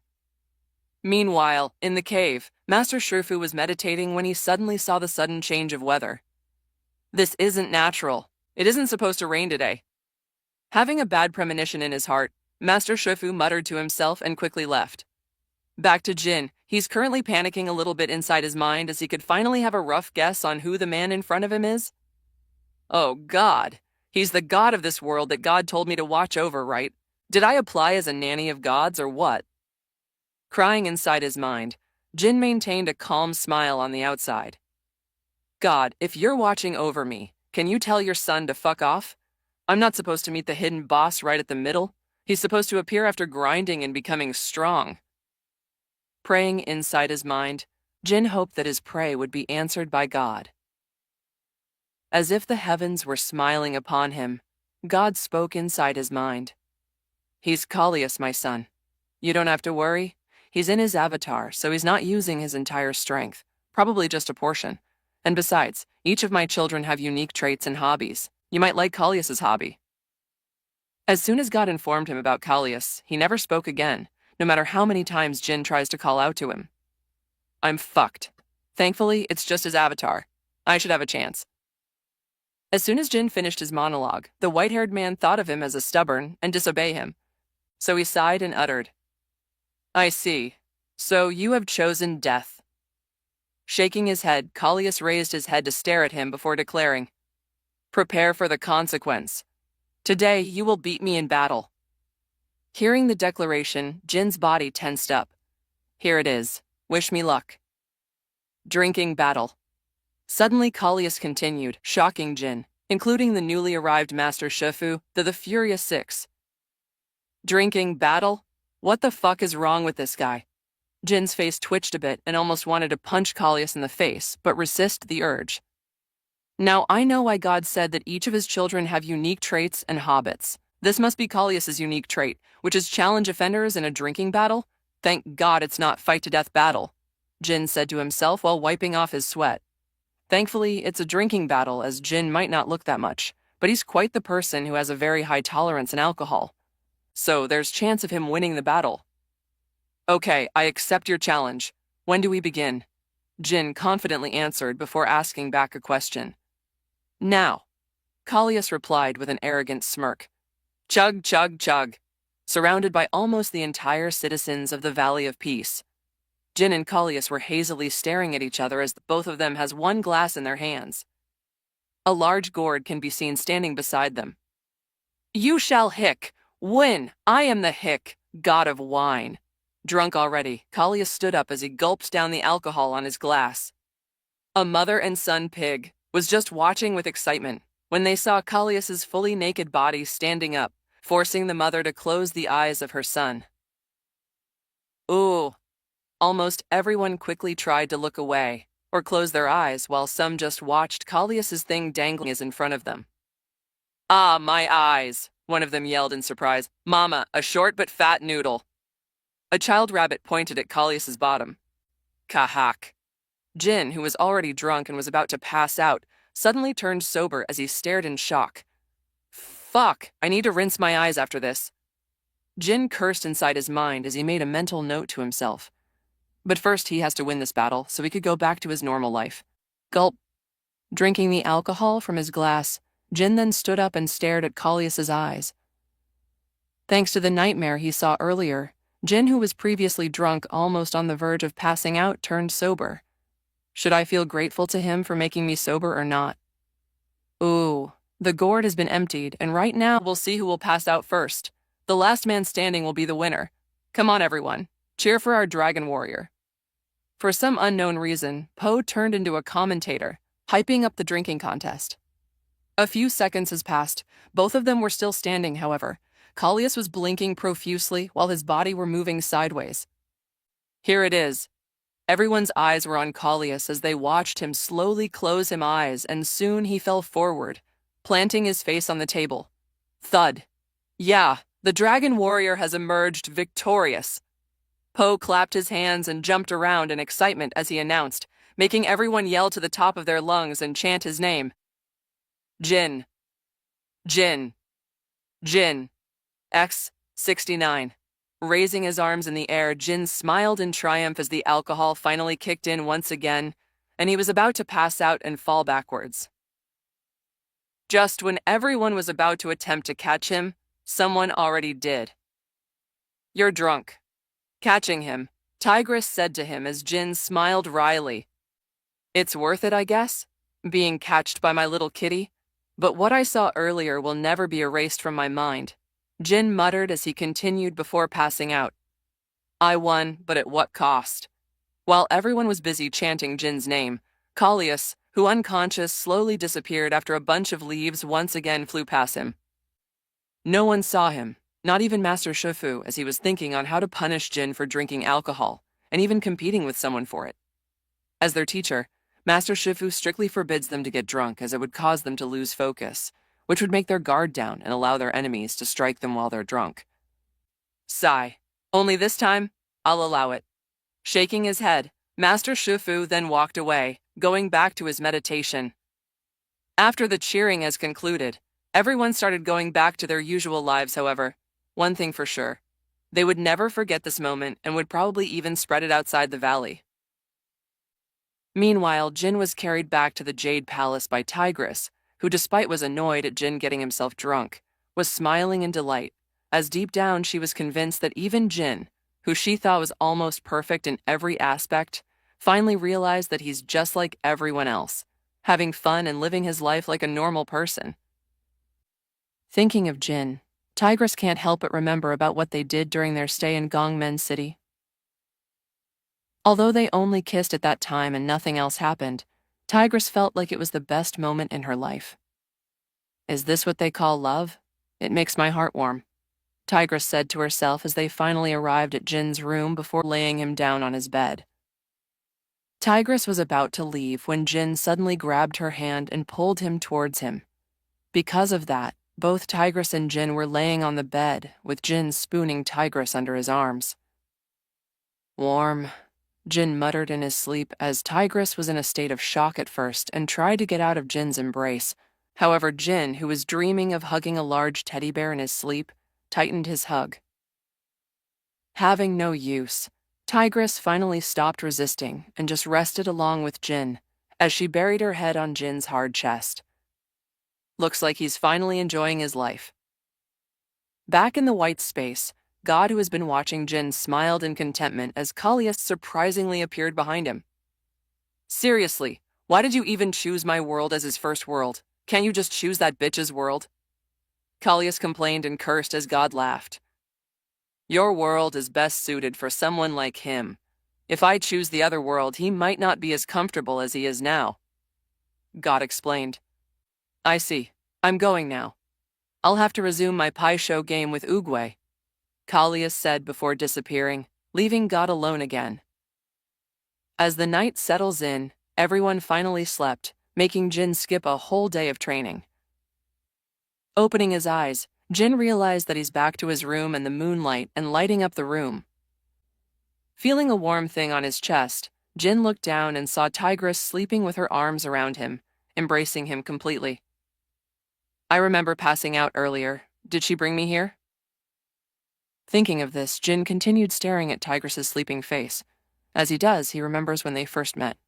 Meanwhile, in the cave, Master Shrufu was meditating when he suddenly saw the sudden change of weather. This isn't natural. It isn't supposed to rain today. Having a bad premonition in his heart, Master Shrufu muttered to himself and quickly left. Back to Jin. He's currently panicking a little bit inside his mind as he could finally have a rough guess on who the man in front of him is. Oh God, he's the god of this world that God told me to watch over, right? Did I apply as a nanny of gods or what? Crying inside his mind, Jin maintained a calm smile on the outside. God, if you're watching over me, can you tell your son to fuck off? I'm not supposed to meet the hidden boss right at the middle. He's supposed to appear after grinding and becoming strong. Praying inside his mind, Jin hoped that his prayer would be answered by God. As if the heavens were smiling upon him, God spoke inside his mind. He's Kallias, my son. You don't have to worry. He's in his avatar, so he's not using his entire strength, probably just a portion. And besides, each of my children have unique traits and hobbies. You might like Kallias's hobby. As soon as God informed him about Kallias, he never spoke again, no matter how many times Jin tries to call out to him. I'm fucked. Thankfully, it's just his avatar. I should have a chance. As soon as Jin finished his monologue, the white-haired man thought of him as a stubborn and disobey him. So he sighed and uttered, I see. So you have chosen death. Shaking his head, Kallias raised his head to stare at him before declaring, Prepare for the consequence. Today you will beat me in battle. Hearing the declaration, Jin's body tensed up. Here it is. Wish me luck. Drinking battle. Suddenly Kallias continued, shocking Jin, including the newly arrived Master Shrufu, the Furious Six. Drinking battle? What the fuck is wrong with this guy? Jin's face twitched a bit and almost wanted to punch Kallias in the face, but resist the urge. Now I know why God said that each of his children have unique traits and habits. This must be Kallias's unique trait, which is challenge offenders in a drinking battle. Thank God it's not fight-to-death battle, Jin said to himself while wiping off his sweat. Thankfully, it's a drinking battle, as Jin might not look that much, but he's quite the person who has a very high tolerance in alcohol. So there's chance of him winning the battle. Okay, I accept your challenge. When do we begin? Jin confidently answered before asking back a question. Now, Kallias replied with an arrogant smirk. Chug, chug, chug. Surrounded by almost the entire citizens of the Valley of Peace. Jin and Kallias were hazily staring at each other as both of them has one glass in their hands. A large gourd can be seen standing beside them. You shall hick. Win. I am the hick, god of wine. Drunk already, Kallias stood up as he gulped down the alcohol on his glass. A mother and son pig was just watching with excitement when they saw Kallias's fully naked body standing up, forcing the mother to close the eyes of her son. Ooh. Almost everyone quickly tried to look away, or close their eyes while some just watched Kallias's thing dangling in front of them. Ah, my eyes, one of them yelled in surprise. Mama, a short but fat noodle. A child rabbit pointed at Kallias's bottom. Kahak. Jin, who was already drunk and was about to pass out, suddenly turned sober as he stared in shock. Fuck, I need to rinse my eyes after this. Jin cursed inside his mind as he made a mental note to himself. But first he has to win this battle so he could go back to his normal life. Gulp. Drinking the alcohol from his glass, Jin then stood up and stared at Kallias's eyes. Thanks to the nightmare he saw earlier, Jin, who was previously drunk almost on the verge of passing out, turned sober. Should I feel grateful to him for making me sober or not? Ooh, the gourd has been emptied, and right now we'll see who will pass out first. The last man standing will be the winner. Come on, everyone. Cheer for our dragon warrior. For some unknown reason, Po turned into a commentator, hyping up the drinking contest. A few seconds has passed. Both of them were still standing, however. Kallias was blinking profusely while his body were moving sideways. Here it is. Everyone's eyes were on Kallias as they watched him slowly close his eyes, and soon he fell forward, planting his face on the table. Thud. Yeah, the dragon warrior has emerged victorious. Po clapped his hands and jumped around in excitement as he announced, making everyone yell to the top of their lungs and chant his name. Jin. Jin. Jin, X 69. Raising his arms in the air, Jin smiled in triumph as the alcohol finally kicked in once again, and he was about to pass out and fall backwards. Just when everyone was about to attempt to catch him, someone already did. "You're drunk." Catching him, Tigress said to him as Jin smiled wryly. "It's worth it, I guess, being catched by my little kitty, but what I saw earlier will never be erased from my mind," Jin muttered as he continued before passing out. "I won, but at what cost?" While everyone was busy chanting Jin's name, Kallias, who unconscious, slowly disappeared after a bunch of leaves once again flew past him. No one saw him, not even Master Shifu, as he was thinking on how to punish Jin for drinking alcohol, and even competing with someone for it. As their teacher, Master Shifu strictly forbids them to get drunk as it would cause them to lose focus, which would make their guard down and allow their enemies to strike them while they're drunk. Sigh. Only this time, I'll allow it. Shaking his head, Master Shifu then walked away, going back to his meditation. After the cheering has concluded, everyone started going back to their usual lives, however. One thing for sure, they would never forget this moment and would probably even spread it outside the valley. Meanwhile, Jin was carried back to the Jade Palace by Tigress, who, despite was annoyed at Jin getting himself drunk, was smiling in delight, as deep down she was convinced that even Jin, who she thought was almost perfect in every aspect, finally realized that he's just like everyone else, having fun and living his life like a normal person. Thinking of Jin, Tigress can't help but remember about what they did during their stay in Gongmen City. Although they only kissed at that time and nothing else happened, Tigress felt like it was the best moment in her life. "Is this what they call love? It makes my heart warm," Tigress said to herself as they finally arrived at Jin's room before laying him down on his bed. Tigress was about to leave when Jin suddenly grabbed her hand and pulled him towards him. Because of that, both Tigress and Jin were laying on the bed, with Jin spooning Tigress under his arms. "Warm," Jin muttered in his sleep as Tigress was in a state of shock at first and tried to get out of Jin's embrace. However, Jin, who was dreaming of hugging a large teddy bear in his sleep, tightened his hug. Having no use, Tigress finally stopped resisting and just rested along with Jin as she buried her head on Jin's hard chest. Looks like he's finally enjoying his life. Back in the white space, God, who has been watching Jin, smiled in contentment as Kallias surprisingly appeared behind him. "Seriously, why did you even choose my world as his first world? Can't you just choose that bitch's world?" Kallias complained and cursed as God laughed. "Your world is best suited for someone like him. If I choose the other world, he might not be as comfortable as he is now," God explained. "I see. I'm going now. I'll have to resume my pie show game with Oogway," Kallias said before disappearing, leaving God alone again. As the night settles in, everyone finally slept, making Jin skip a whole day of training. Opening his eyes, Jin realized that he's back to his room and the moonlight and lighting up the room. Feeling a warm thing on his chest, Jin looked down and saw Tigress sleeping with her arms around him, embracing him completely. "I remember passing out earlier. Did she bring me here?" Thinking of this, Jin continued staring at Tigress's sleeping face. As he does, he remembers when they first met.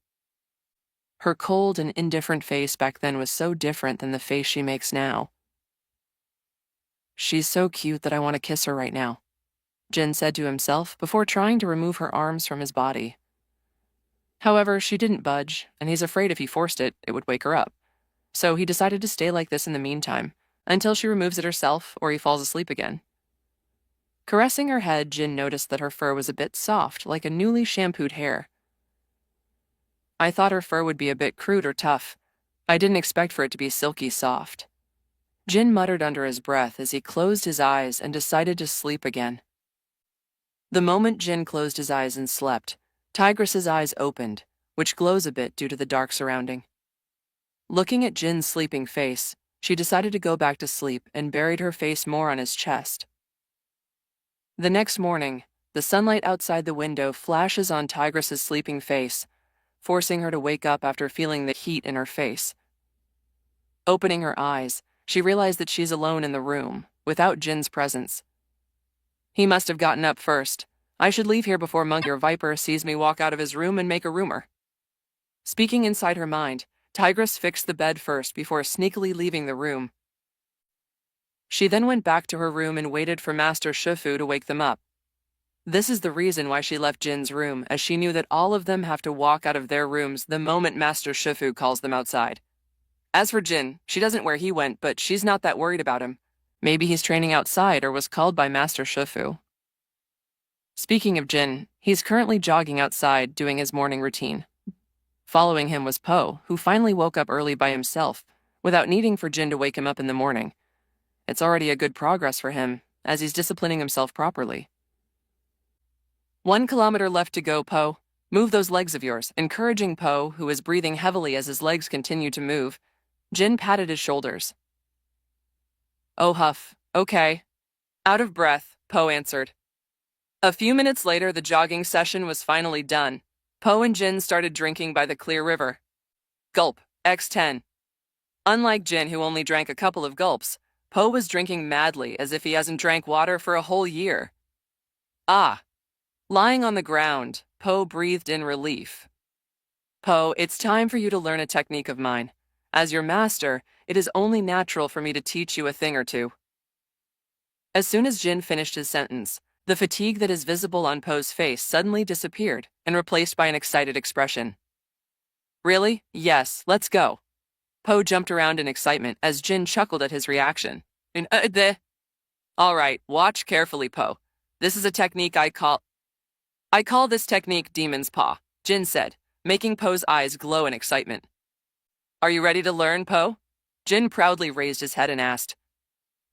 Her cold and indifferent face back then was so different than the face she makes now. "She's so cute that I want to kiss her right now," Jin said to himself before trying to remove her arms from his body. However, she didn't budge, and he's afraid if he forced it, it would wake her up. So he decided to stay like this in the meantime, until she removes it herself or he falls asleep again. Caressing her head, Jin noticed that her fur was a bit soft, like a newly shampooed hair. "I thought her fur would be a bit crude or tough. I didn't expect for it to be silky soft," Jin muttered under his breath as he closed his eyes and decided to sleep again. The moment Jin closed his eyes and slept, Tigress's eyes opened, which glows a bit due to the dark surrounding. Looking at Jin's sleeping face, she decided to go back to sleep and buried her face more on his chest. The next morning, the sunlight outside the window flashes on Tigress's sleeping face, forcing her to wake up after feeling the heat in her face. Opening her eyes, she realized that she's alone in the room, without Jin's presence. He must have gotten up first. I should leave here before Monkey or Viper sees me walk out of his room and make a rumor. Speaking inside her mind, Tigress fixed the bed first before sneakily leaving the room. She then went back to her room and waited for Master Shifu to wake them up. This is the reason why she left Jin's room, as she knew that all of them have to walk out of their rooms the moment Master Shifu calls them outside. As for Jin, she doesn't know where he went, but she's not that worried about him. Maybe he's training outside or was called by Master Shifu. Speaking of Jin, he's currently jogging outside doing his morning routine. Following him was Po, who finally woke up early by himself, without needing for Jin to wake him up in the morning. It's already a good progress for him, as he's disciplining himself properly. 1 kilometer left to go, Po. Move those legs of yours. Encouraging Po, who is breathing heavily as his legs continue to move, Jin patted his shoulders. Oh, huff. Okay. Out of breath, Po answered. A few minutes later, the jogging session was finally done. Po and Jin started drinking by the clear river. Gulp, X10. Unlike Jin, who only drank a couple of gulps, Po was drinking madly as if he hasn't drank water for a whole year. Ah. Lying on the ground, Po breathed in relief. Po, it's time for you to learn a technique of mine. As your master, it is only natural for me to teach you a thing or two. As soon as Jin finished his sentence, the fatigue that is visible on Po's face suddenly disappeared and replaced by an excited expression. Really? Yes, let's go. Po jumped around in excitement as Jin chuckled at his reaction. All right, watch carefully, Po. This is a technique I call this technique Demon's Paw, Jin said, making Po's eyes glow in excitement. Are you ready to learn, Po? Jin proudly raised his head and asked.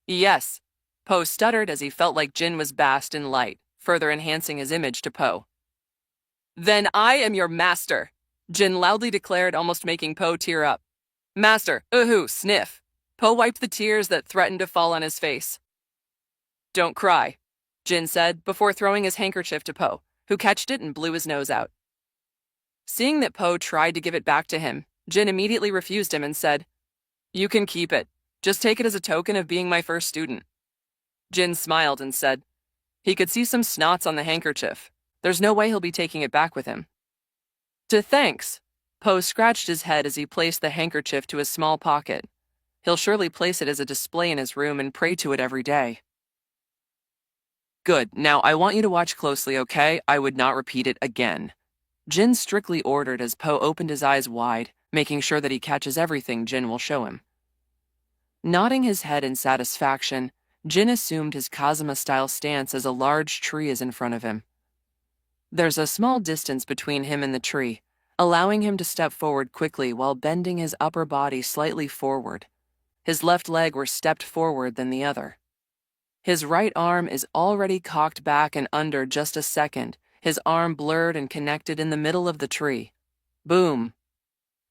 Yes. Po stuttered as he felt like Jin was bathed in light, further enhancing his image to Po. Then I am your master, Jin loudly declared, almost making Po tear up. Master, sniff. Po wiped the tears that threatened to fall on his face. Don't cry, Jin said, before throwing his handkerchief to Po, who catched it and blew his nose out. Seeing that Po tried to give it back to him, Jin immediately refused him and said, You can keep it. Just take it as a token of being my first student. Jin smiled and said, He could see some snots on the handkerchief. There's no way he'll be taking it back with him. Thanks. Po scratched his head as he placed the handkerchief to his small pocket. He'll surely place it as a display in his room and pray to it every day. Good. Now I want you to watch closely, okay? I would not repeat it again. Jin strictly ordered as Po opened his eyes wide, making sure that he catches everything Jin will show him. Nodding his head in satisfaction, Jin assumed his Kazama-style stance as a large tree is in front of him. There's a small distance between him and the tree, allowing him to step forward quickly while bending his upper body slightly forward. His left leg were stepped forward than the other. His right arm is already cocked back and under just a second, his arm blurred and connected in the middle of the tree. Boom.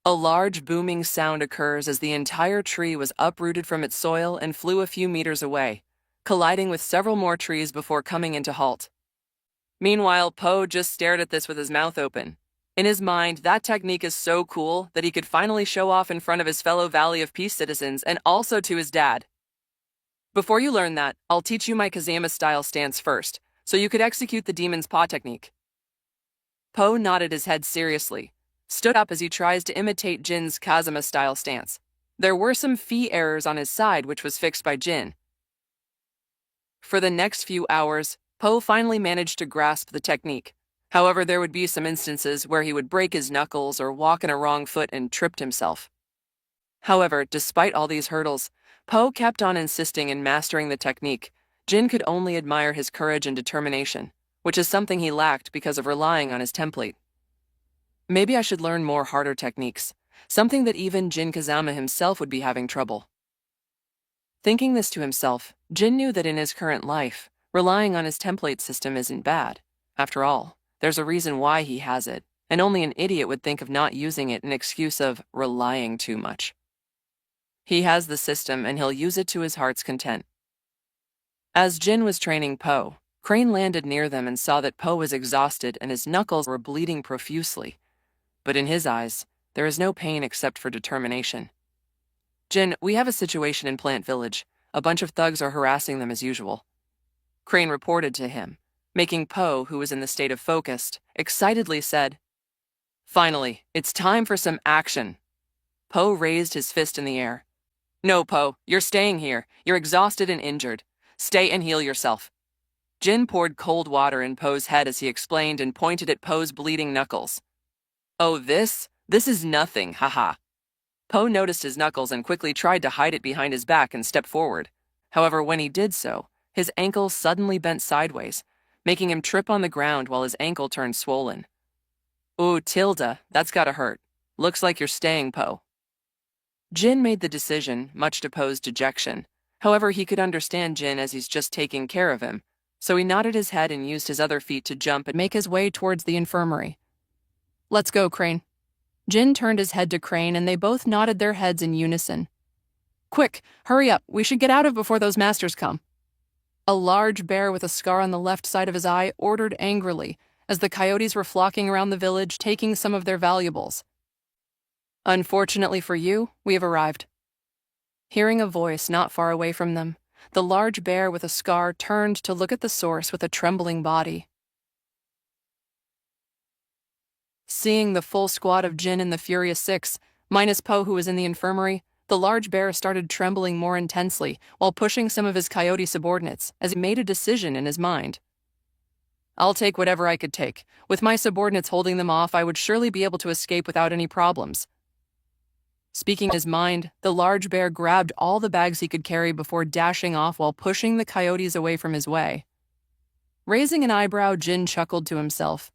A large booming sound occurs as the entire tree was uprooted from its soil and flew a few meters away, colliding with several more trees before coming into halt. Meanwhile, Po just stared at this with his mouth open. In his mind, that technique is so cool that he could finally show off in front of his fellow Valley of Peace citizens and also to his dad. Before you learn that, I'll teach you my Kazama-style stance first, so you could execute the Demon's Paw technique. Po nodded his head seriously, stood up as he tries to imitate Jin's Kazama-style stance. There were some fee errors on his side, which was fixed by Jin. For the next few hours, Po finally managed to grasp the technique. However, there would be some instances where he would break his knuckles or walk in a wrong foot and tripped himself. However, despite all these hurdles, Po kept on insisting in mastering the technique. Jin could only admire his courage and determination, which is something he lacked because of relying on his template. Maybe I should learn more harder techniques, something that even Jin Kazama himself would be having trouble. Thinking this to himself, Jin knew that in his current life, relying on his template system isn't bad. After all, there's a reason why he has it, and only an idiot would think of not using it in excuse of relying too much. He has the system and he'll use it to his heart's content. As Jin was training Po, Crane landed near them and saw that Po was exhausted and his knuckles were bleeding profusely. But in his eyes, there is no pain except for determination. Jin, we have a situation in Plant Village. A bunch of thugs are harassing them as usual. Crane reported to him, making Po, who was in the state of focused, excitedly said, "Finally, it's time for some action." Po raised his fist in the air. "No, Po, you're staying here. You're exhausted and injured. Stay and heal yourself." Jin poured cold water in Po's head as he explained and pointed at Po's bleeding knuckles. "Oh, this is nothing, haha." Po noticed his knuckles and quickly tried to hide it behind his back and step forward. However, when he did so, his ankle suddenly bent sideways, making him trip on the ground while his ankle turned swollen. "Ooh, Tilda, that's gotta hurt. Looks like you're staying, Po." Jin made the decision, much to Po's dejection. However, he could understand Jin as he's just taking care of him, so he nodded his head and used his other feet to jump and make his way towards the infirmary. "Let's go, Crane." Jin turned his head to Crane and they both nodded their heads in unison. "Quick, hurry up. We should get out of before those masters come." A large bear with a scar on the left side of his eye ordered angrily as the coyotes were flocking around the village taking some of their valuables. "Unfortunately for you, we have arrived." Hearing a voice not far away from them, the large bear with a scar turned to look at the source with a trembling body. Seeing the full squad of Jin and the Furious Six, minus Po who was in the infirmary, the large bear started trembling more intensely while pushing some of his coyote subordinates as he made a decision in his mind. "I'll take whatever I could take. With my subordinates holding them off, I would surely be able to escape without any problems." Speaking in his mind, the large bear grabbed all the bags he could carry before dashing off while pushing the coyotes away from his way. Raising an eyebrow, Jin chuckled to himself.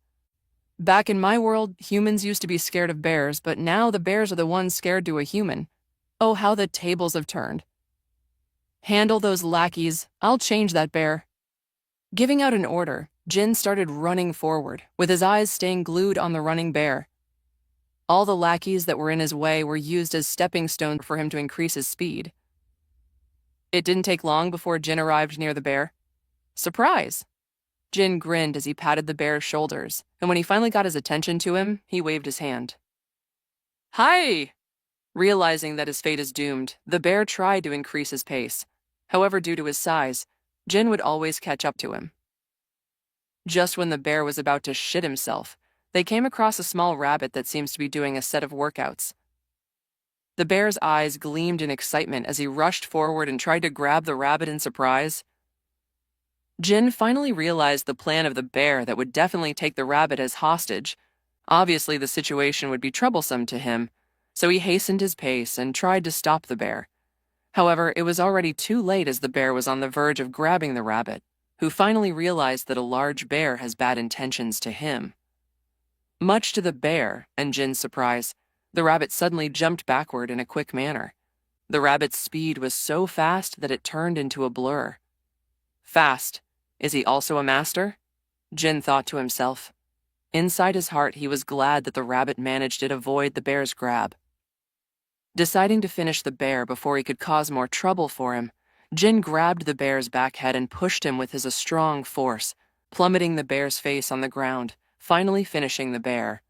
"Back in my world, humans used to be scared of bears, but now the bears are the ones scared to a human. Oh, how the tables have turned. Handle those lackeys. I'll change that bear." Giving out an order, Jin started running forward, with his eyes staying glued on the running bear. All the lackeys that were in his way were used as stepping stones for him to increase his speed. It didn't take long before Jin arrived near the bear. Surprise! Jin grinned as he patted the bear's shoulders, and when he finally got his attention to him, he waved his hand. "Hi!" Realizing that his fate is doomed, the bear tried to increase his pace. However, due to his size, Jin would always catch up to him. Just when the bear was about to shit himself, they came across a small rabbit that seems to be doing a set of workouts. The bear's eyes gleamed in excitement as he rushed forward and tried to grab the rabbit in surprise. Jin finally realized the plan of the bear that would definitely take the rabbit as hostage. Obviously, the situation would be troublesome to him, so he hastened his pace and tried to stop the bear. However, it was already too late as the bear was on the verge of grabbing the rabbit, who finally realized that a large bear has bad intentions to him. Much to the bear and Jin's surprise, the rabbit suddenly jumped backward in a quick manner. The rabbit's speed was so fast that it turned into a blur. Fast. Is he also a master? Jin thought to himself. Inside his heart, he was glad that the rabbit managed to avoid the bear's grab. Deciding to finish the bear before he could cause more trouble for him, Jin grabbed the bear's back head and pushed him with his strong force, plummeting the bear's face on the ground, finally finishing the bear.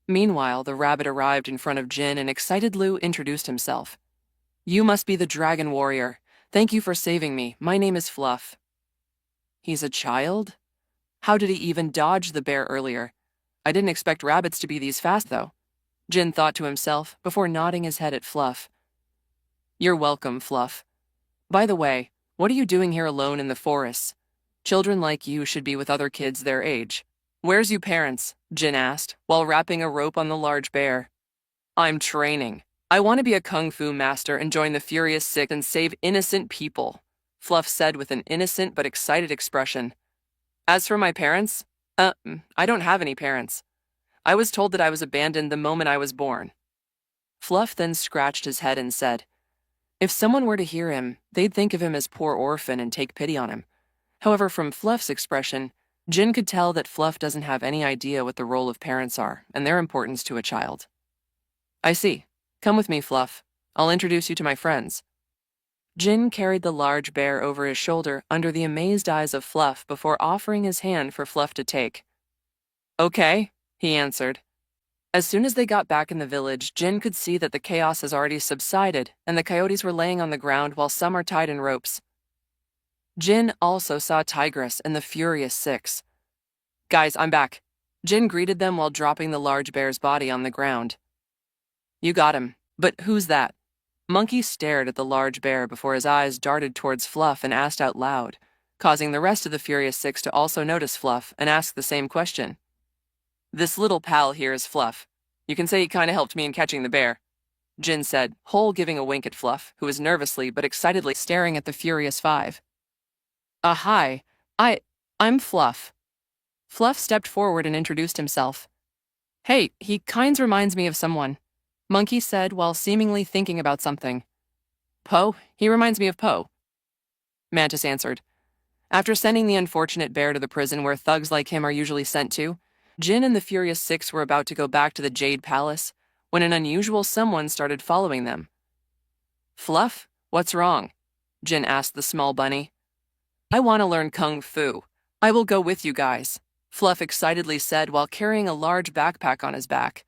Meanwhile, the rabbit arrived in front of Jin and excited Lu introduced himself. "You must be the dragon warrior. Thank you for saving me. My name is Fluff." He's a child? How did he even dodge the bear earlier? I didn't expect rabbits to be these fast, though, Jin thought to himself before nodding his head at Fluff. "You're welcome, Fluff. By the way, what are you doing here alone in the forests? Children like you should be with other kids their age." "Where's you parents?" Jin asked, while wrapping a rope on the large bear. "I'm training. I want to be a kung fu master and join the Furious Six and save innocent people," Fluff said with an innocent but excited expression. "As for my parents, I don't have any parents. I was told that I was abandoned the moment I was born." Fluff then scratched his head and said, if someone were to hear him, they'd think of him as poor orphan and take pity on him. However, from Fluff's expression, Jin could tell that Fluff doesn't have any idea what the role of parents are and their importance to a child. "I see. Come with me, Fluff. I'll introduce you to my friends." Jin carried the large bear over his shoulder under the amazed eyes of Fluff before offering his hand for Fluff to take. "Okay," he answered. As soon as they got back in the village, Jin could see that the chaos has already subsided, and the coyotes were laying on the ground while some are tied in ropes. Jin also saw Tigress and the Furious Six. "Guys, I'm back." Jin greeted them while dropping the large bear's body on the ground. "You got him. But who's that?" Monkey stared at the large bear before his eyes darted towards Fluff and asked out loud, causing the rest of the Furious Six to also notice Fluff and ask the same question. "This little pal here is Fluff. You can say he kinda helped me in catching the bear," Jin said, Hole giving a wink at Fluff, who was nervously but excitedly staring at the Furious Five. Hi. I'm Fluff." Fluff stepped forward and introduced himself. "Hey, he kinds reminds me of someone," Monkey said while seemingly thinking about something. "Poe? He reminds me of Poe," Mantis answered. After sending the unfortunate bear to the prison where thugs like him are usually sent to, Jin and the Furious Six were about to go back to the Jade Palace when an unusual someone started following them. "Fluff, what's wrong?" Jin asked the small bunny. "I want to learn Kung Fu. I will go with you guys," Fluff excitedly said while carrying a large backpack on his back.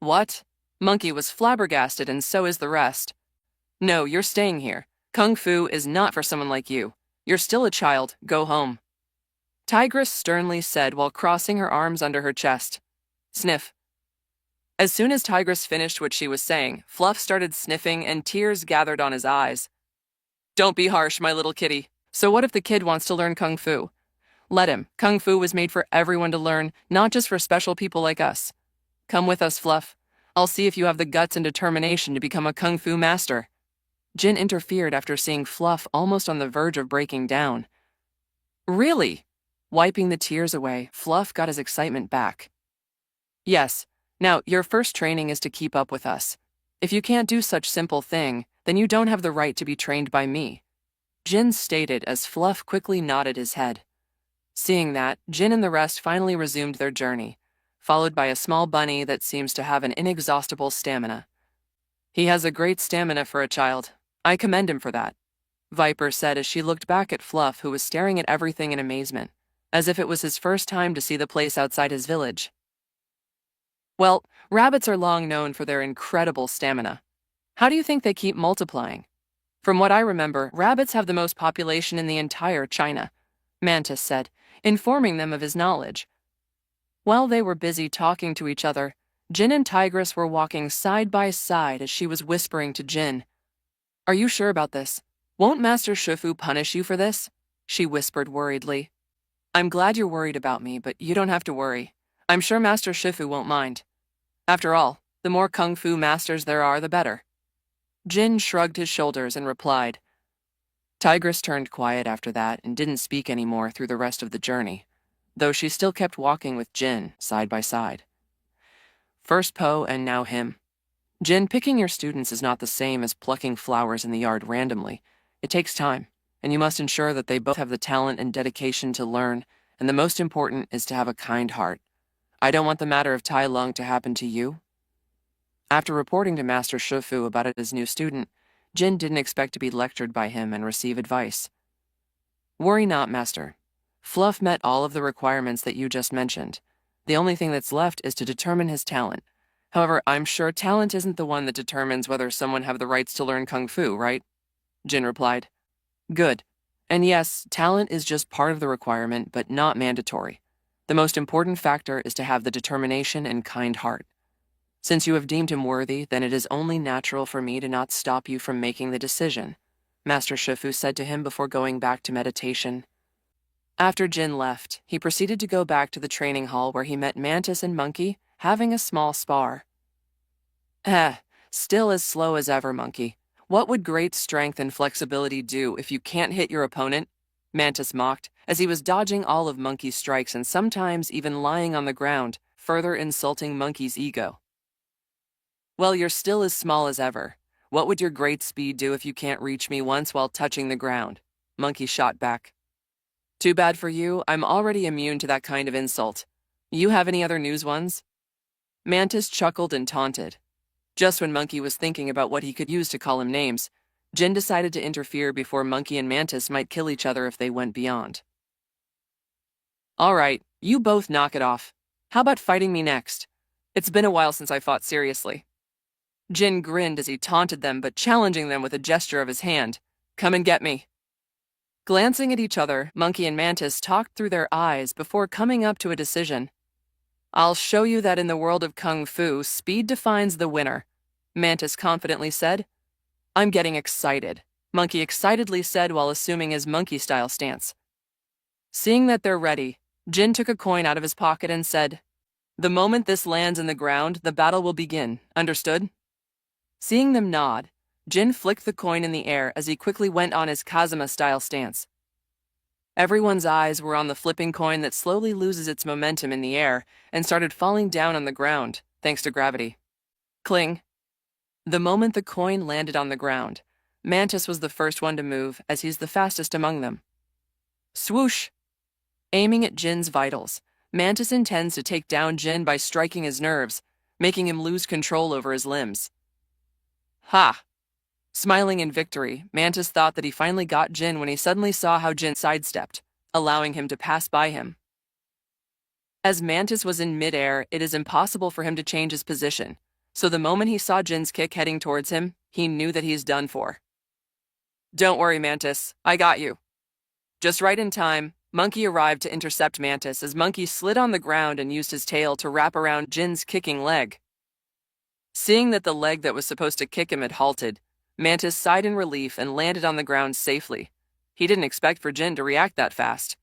"What?" Monkey was flabbergasted, and so is the rest. "No, you're staying here. Kung Fu is not for someone like you. You're still a child. Go home," Tigress sternly said while crossing her arms under her chest. Sniff. As soon as Tigress finished what she was saying, Fluff started sniffing and tears gathered on his eyes. "Don't be harsh, my little kitty. So what if the kid wants to learn Kung Fu? Let him. Kung Fu was made for everyone to learn, not just for special people like us. Come with us, Fluff. I'll see if you have the guts and determination to become a Kung Fu master." Jin interfered after seeing Fluff almost on the verge of breaking down. "Really?" Wiping the tears away, Fluff got his excitement back. "Yes. Now, your first training is to keep up with us. If you can't do such simple thing, then you don't have the right to be trained by me," Jin stated as Fluff quickly nodded his head. Seeing that, Jin and the rest finally resumed their journey, followed by a small bunny that seems to have an inexhaustible stamina. "He has a great stamina for a child. I commend him for that," Viper said as she looked back at Fluff, who was staring at everything in amazement, as if it was his first time to see the place outside his village. "Well, rabbits are long known for their incredible stamina. How do you think they keep multiplying? From what I remember, rabbits have the most population in the entire China," Mantis said, informing them of his knowledge. While they were busy talking to each other, Jin and Tigress were walking side by side as she was whispering to Jin. "Are you sure about this? Won't Master Shifu punish you for this?" she whispered worriedly. "I'm glad you're worried about me, but you don't have to worry. I'm sure Master Shifu won't mind. After all, the more Kung Fu masters there are, the better." Jin shrugged his shoulders and replied. Tigress turned quiet after that and didn't speak anymore through the rest of the journey, though she still kept walking with Jin side by side. First Poe and now him. Jin, picking your students is not the same as plucking flowers in the yard randomly. It takes time, and you must ensure that they both have the talent and dedication to learn, and the most important is to have a kind heart. I don't want the matter of Tai Lung to happen to you. After reporting to Master Shifu about his new student, Jin didn't expect to be lectured by him and receive advice. "Worry not, Master. Fluff met all of the requirements that you just mentioned. The only thing that's left is to determine his talent. However, I'm sure talent isn't the one that determines whether someone have the rights to learn Kung Fu, right?" Jin replied. "Good. And yes, talent is just part of the requirement, but not mandatory. The most important factor is to have the determination and kind heart. Since you have deemed him worthy, then it is only natural for me to not stop you from making the decision," Master Shifu said to him before going back to meditation. After Jin left, he proceeded to go back to the training hall where he met Mantis and Monkey, having a small spar. Still as slow as ever, Monkey. What would great strength and flexibility do if you can't hit your opponent?" Mantis mocked, as he was dodging all of Monkey's strikes and sometimes even lying on the ground, further insulting Monkey's ego. "Well, you're still as small as ever. What would your great speed do if you can't reach me once while touching the ground?" Monkey shot back. "Too bad for you, I'm already immune to that kind of insult. You have any other news ones?" Mantis chuckled and taunted. Just when Monkey was thinking about what he could use to call him names, Jin decided to interfere before Monkey and Mantis might kill each other if they went beyond. "All right, you both knock it off. How about fighting me next?" It's been a while since I fought seriously. Jin grinned as he taunted them, but challenging them with a gesture of his hand. Come and get me. Glancing at each other, Monkey and Mantis talked through their eyes before coming up to a decision. I'll show you that in the world of Kung Fu, speed defines the winner, Mantis confidently said. I'm getting excited, Monkey excitedly said while assuming his monkey-style stance. Seeing that they're ready, Jin took a coin out of his pocket and said, The moment this lands in the ground, the battle will begin. Understood? Seeing them nod, Jin flicked the coin in the air as he quickly went on his Kazuma-style stance. Everyone's eyes were on the flipping coin that slowly loses its momentum in the air and started falling down on the ground, thanks to gravity. Cling. The moment the coin landed on the ground, Mantis was the first one to move, as he's the fastest among them. Swoosh! Aiming at Jin's vitals, Mantis intends to take down Jin by striking his nerves, making him lose control over his limbs. Ha! Smiling in victory, Mantis thought that he finally got Jin when he suddenly saw how Jin sidestepped, allowing him to pass by him. As Mantis was in midair, it is impossible for him to change his position, so the moment he saw Jin's kick heading towards him, he knew that he's done for. Don't worry, Mantis, I got you. Just right in time, Monkey arrived to intercept Mantis as Monkey slid on the ground and used his tail to wrap around Jin's kicking leg. Seeing that the leg that was supposed to kick him had halted, Mantis sighed in relief and landed on the ground safely. He didn't expect for Jin to react that fast.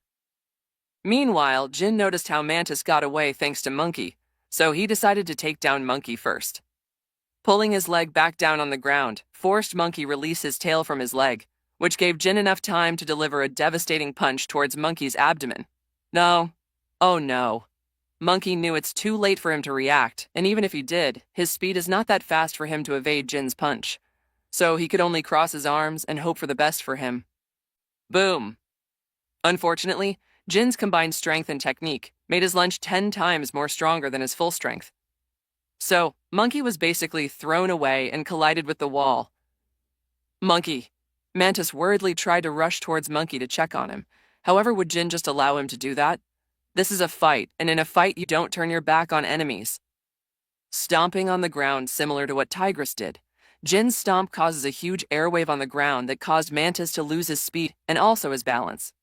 Meanwhile, Jin noticed how Mantis got away thanks to Monkey, so he decided to take down Monkey first. Pulling his leg back down on the ground forced Monkey release his tail from his leg, which gave Jin enough time to deliver a devastating punch towards Monkey's abdomen. No. Oh no. Monkey knew it's too late for him to react, and even if he did, his speed is not that fast for him to evade Jin's punch. So he could only cross his arms and hope for the best for him. Boom. Unfortunately, Jin's combined strength and technique made his lunge 10 times more stronger than his full strength. So, Monkey was basically thrown away and collided with the wall. Monkey. Mantis worriedly tried to rush towards Monkey to check on him. However, would Jin just allow him to do that? This is a fight, and in a fight you don't turn your back on enemies. Stomping on the ground similar to what Tigress did, Jin's stomp causes a huge airwave on the ground that caused Mantis to lose his speed and also his balance.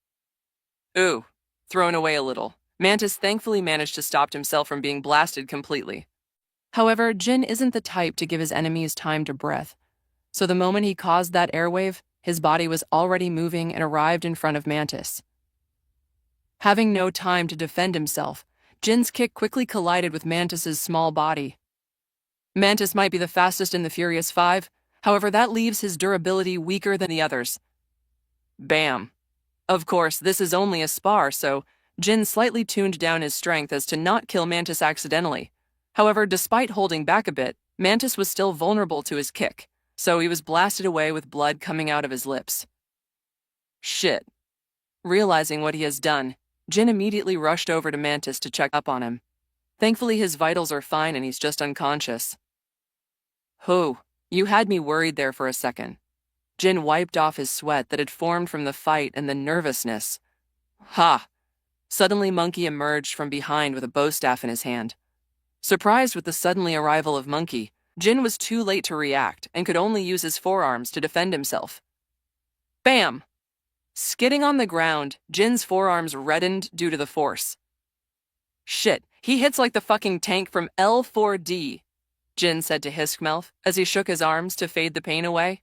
Ooh, thrown away a little. Mantis thankfully managed to stop himself from being blasted completely. However, Jin isn't the type to give his enemies time to breath, so the moment he caused that airwave, his body was already moving and arrived in front of Mantis. Having no time to defend himself, Jin's kick quickly collided with Mantis's small body. Mantis might be the fastest in the Furious Five, however that leaves his durability weaker than the others. Bam. Of course, this is only a spar, so Jin slightly tuned down his strength as to not kill Mantis accidentally. However, despite holding back a bit, Mantis was still vulnerable to his kick, so he was blasted away with blood coming out of his lips. Shit. Realizing what he has done, Jin immediately rushed over to Mantis to check up on him. Thankfully, his vitals are fine and he's just unconscious. Whew, you had me worried there for a second. Jin wiped off his sweat that had formed from the fight and the nervousness. Ha! Suddenly, Monkey emerged from behind with a bow staff in his hand. Surprised with the suddenly arrival of Monkey, Jin was too late to react and could only use his forearms to defend himself. Bam! Skidding on the ground, Jin's forearms reddened due to the force. Shit, he hits like the fucking tank from L4D, Jin said to Hiskmelf as he shook his arms to fade the pain away.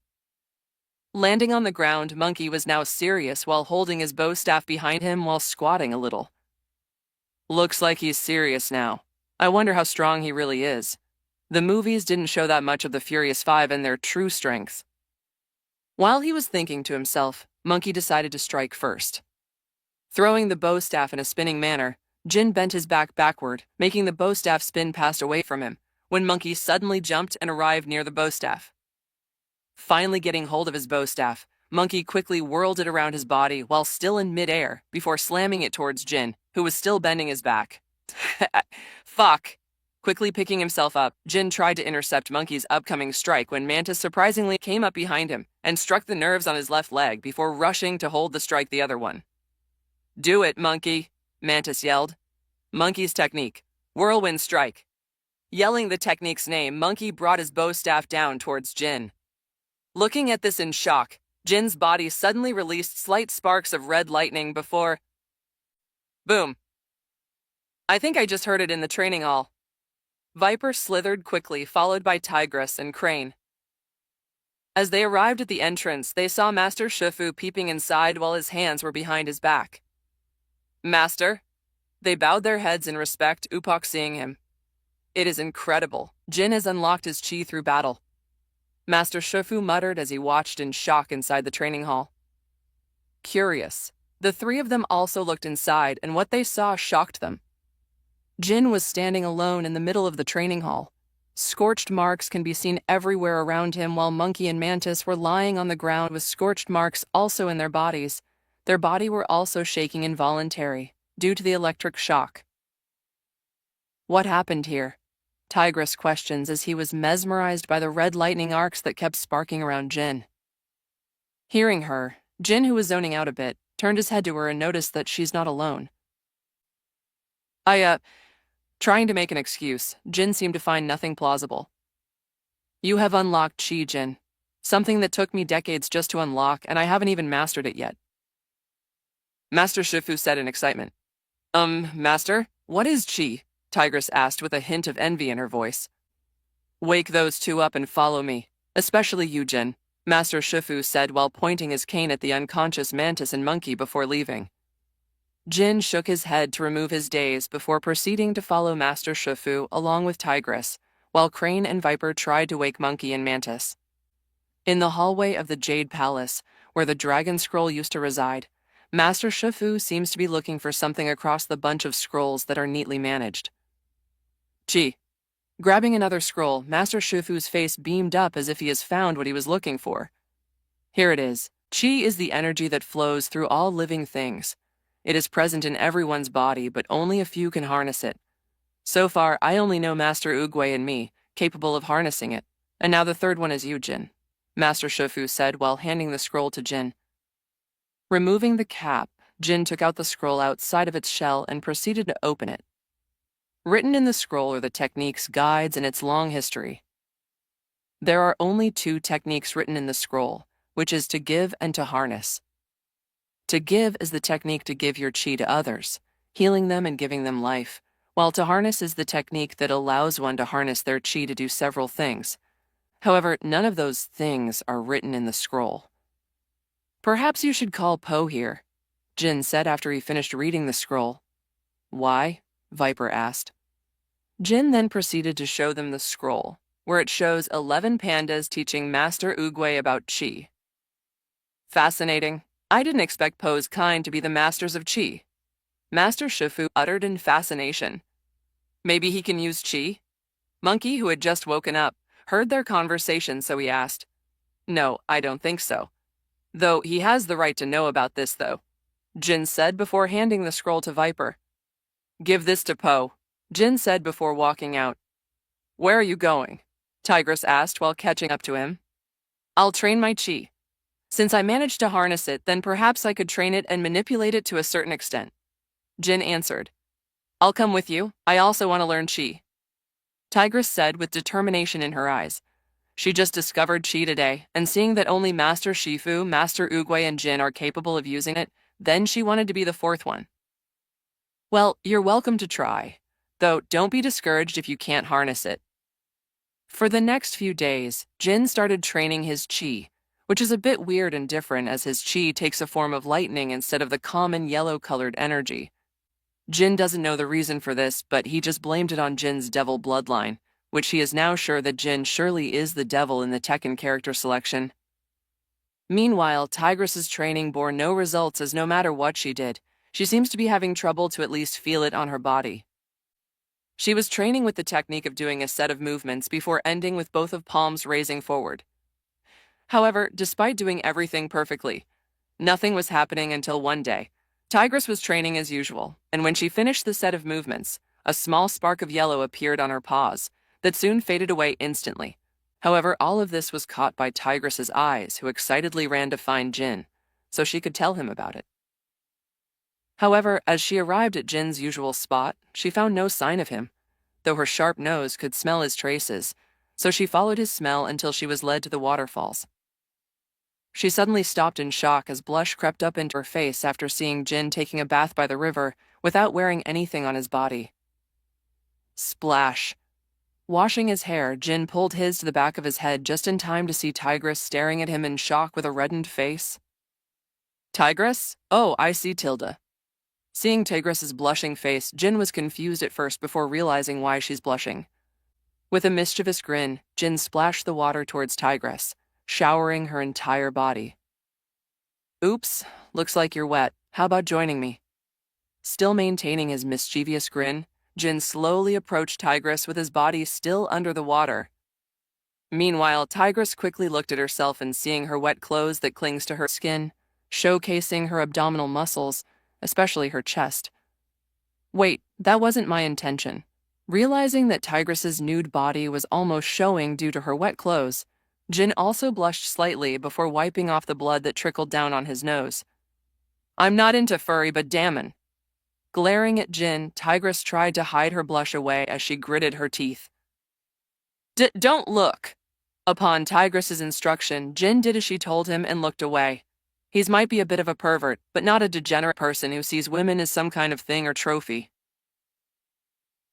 Landing on the ground, Monkey was now serious while holding his bow staff behind him while squatting a little. Looks like he's serious now. I wonder how strong he really is. The movies didn't show that much of the Furious Five and their true strength. While he was thinking to himself, Monkey decided to strike first. Throwing the bow staff in a spinning manner, Jin bent his back backward, making the bow staff spin past away from him, when Monkey suddenly jumped and arrived near the bow staff. Finally getting hold of his bow staff, Monkey quickly whirled it around his body while still in midair before slamming it towards Jin, who was still bending his back. Fuck! Quickly picking himself up, Jin tried to intercept Monkey's upcoming strike when Mantis surprisingly came up behind him and struck the nerves on his left leg before rushing to hold the strike the other one. Do it, Monkey, Mantis yelled. Monkey's technique. Whirlwind strike. Yelling the technique's name, Monkey brought his bow staff down towards Jin. Looking at this in shock, Jin's body suddenly released slight sparks of red lightning before... Boom. I think I just heard it in the training hall. Viper slithered quickly, followed by Tigress and Crane. As they arrived at the entrance, they saw Master Shifu peeping inside while his hands were behind his back. Master? They bowed their heads in respect, upon seeing him. It is incredible. Jin has unlocked his chi through battle. Master Shifu muttered as he watched in shock inside the training hall. Curious, the three of them also looked inside, and what they saw shocked them. Jin was standing alone in the middle of the training hall. Scorched marks can be seen everywhere around him, while Monkey and Mantis were lying on the ground with scorched marks also in their bodies. Their body were also shaking involuntarily, due to the electric shock. What happened here? Tigress questions as he was mesmerized by the red lightning arcs that kept sparking around Jin. Hearing her, Jin, who was zoning out a bit, turned his head to her and noticed that she's not alone. Trying to make an excuse, Jin seemed to find nothing plausible. You have unlocked Chi, Jin. Something that took me decades just to unlock, and I haven't even mastered it yet. Master Shifu said in excitement. Master? What is Chi? Tigress asked with a hint of envy in her voice. Wake those two up and follow me, especially you, Jin, Master Shifu said while pointing his cane at the unconscious Mantis and Monkey before leaving. Jin shook his head to remove his daze before proceeding to follow Master Shifu along with Tigress, while Crane and Viper tried to wake Monkey and Mantis. In the hallway of the Jade Palace, where the Dragon Scroll used to reside, Master Shifu seems to be looking for something across the bunch of scrolls that are neatly managed. Chi. Grabbing another scroll, Master Shifu's face beamed up as if he has found what he was looking for. Here it is. Chi is the energy that flows through all living things. It is present in everyone's body, but only a few can harness it. So far, I only know Master Oogway and me, capable of harnessing it, and now the third one is you, Jin, Master Shifu said while handing the scroll to Jin. Removing the cap, Jin took out the scroll outside of its shell and proceeded to open it. Written in the scroll are the technique's guides and its long history. There are only two techniques written in the scroll, which is to give and to harness. To give is the technique to give your chi to others, healing them and giving them life, while to harness is the technique that allows one to harness their chi to do several things. However, none of those things are written in the scroll. Perhaps you should call Poe here, Jin said after he finished reading the scroll. Why? Viper asked. Jin then proceeded to show them the scroll, where it shows 11 pandas teaching Master Oogway about chi. Fascinating. I didn't expect Poe's kind to be the masters of chi. Master Shifu uttered in fascination. Maybe he can use chi? Monkey, who had just woken up, heard their conversation, so he asked. No, I don't think so. Though he has the right to know about this, though, Jin said before handing the scroll to Viper. Give this to Poe, Jin said before walking out. Where are you going? Tigress asked while catching up to him. I'll train my chi. Since I managed to harness it, then perhaps I could train it and manipulate it to a certain extent. Jin answered. I'll come with you. I also want to learn chi. Tigress said with determination in her eyes. She just discovered chi today, and seeing that only Master Shifu, Master Oogway, and Jin are capable of using it, then she wanted to be the fourth one. Well, you're welcome to try, though don't be discouraged if you can't harness it. For the next few days, Jin started training his chi, which is a bit weird and different as his chi takes a form of lightning instead of the common yellow-colored energy. Jin doesn't know the reason for this, but he just blamed it on Jin's devil bloodline, which he is now sure that Jin surely is the devil in the Tekken character selection. Meanwhile, Tigress's training bore no results as no matter what she did, she seems to be having trouble to at least feel it on her body. She was training with the technique of doing a set of movements before ending with both of palms raising forward. However, despite doing everything perfectly, nothing was happening until one day. Tigress was training as usual, and when she finished the set of movements, a small spark of yellow appeared on her paws that soon faded away instantly. However, all of this was caught by Tigress's eyes, who excitedly ran to find Jin, so she could tell him about it. However, as she arrived at Jin's usual spot, she found no sign of him. though her sharp nose could smell his traces, so she followed his smell until she was led to the waterfalls. She suddenly stopped in shock as blush crept up into her face after seeing Jin taking a bath by the river without wearing anything on his body. Splash. Washing his hair, Jin pulled his to the back of his head just in time to see Tigress staring at him in shock with a reddened face. Tigress? Oh, I see, Tilda. Seeing Tigress's blushing face, Jin was confused at first before realizing why she's blushing. With a mischievous grin, Jin splashed the water towards Tigress, showering her entire body. Oops, looks like you're wet. How about joining me? Still maintaining his mischievous grin, Jin slowly approached Tigress with his body still under the water. Meanwhile, Tigress quickly looked at herself and seeing her wet clothes that clings to her skin, showcasing her abdominal muscles, especially her chest. Wait, that wasn't my intention. Realizing that Tigress's nude body was almost showing due to her wet clothes, Jin also blushed slightly before wiping off the blood that trickled down on his nose. I'm not into furry, but dammin'. Glaring at Jin, Tigress tried to hide her blush away as she gritted her teeth. Don't look. Upon Tigress's instruction, Jin did as she told him and looked away. He might be a bit of a pervert, but not a degenerate person who sees women as some kind of thing or trophy.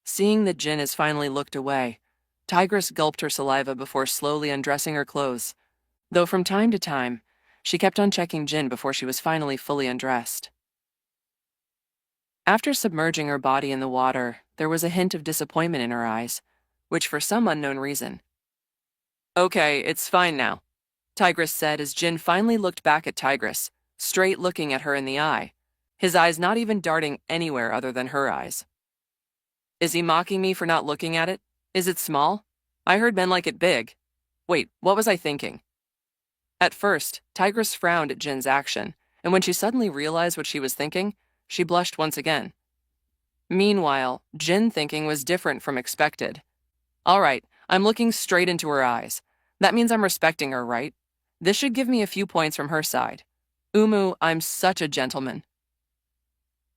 Seeing that Jin has finally looked away, Tigress gulped her saliva before slowly undressing her clothes, though from time to time, she kept on checking Jin before she was finally fully undressed. After submerging her body in the water, there was a hint of disappointment in her eyes, which for some unknown reason. Okay, it's fine now, Tigress said as Jin finally looked back at Tigress, straight looking at her in the eye, his eyes not even darting anywhere other than her eyes. Is he mocking me for not looking at it? Is it small? I heard men like it big. Wait, what was I thinking? At first, Tigress frowned at Jin's action, and when she suddenly realized what she was thinking, she blushed once again. Meanwhile, Jin thinking was different from expected. All right, I'm looking straight into her eyes. That means I'm respecting her, right? This should give me a few points from her side. I'm such a gentleman.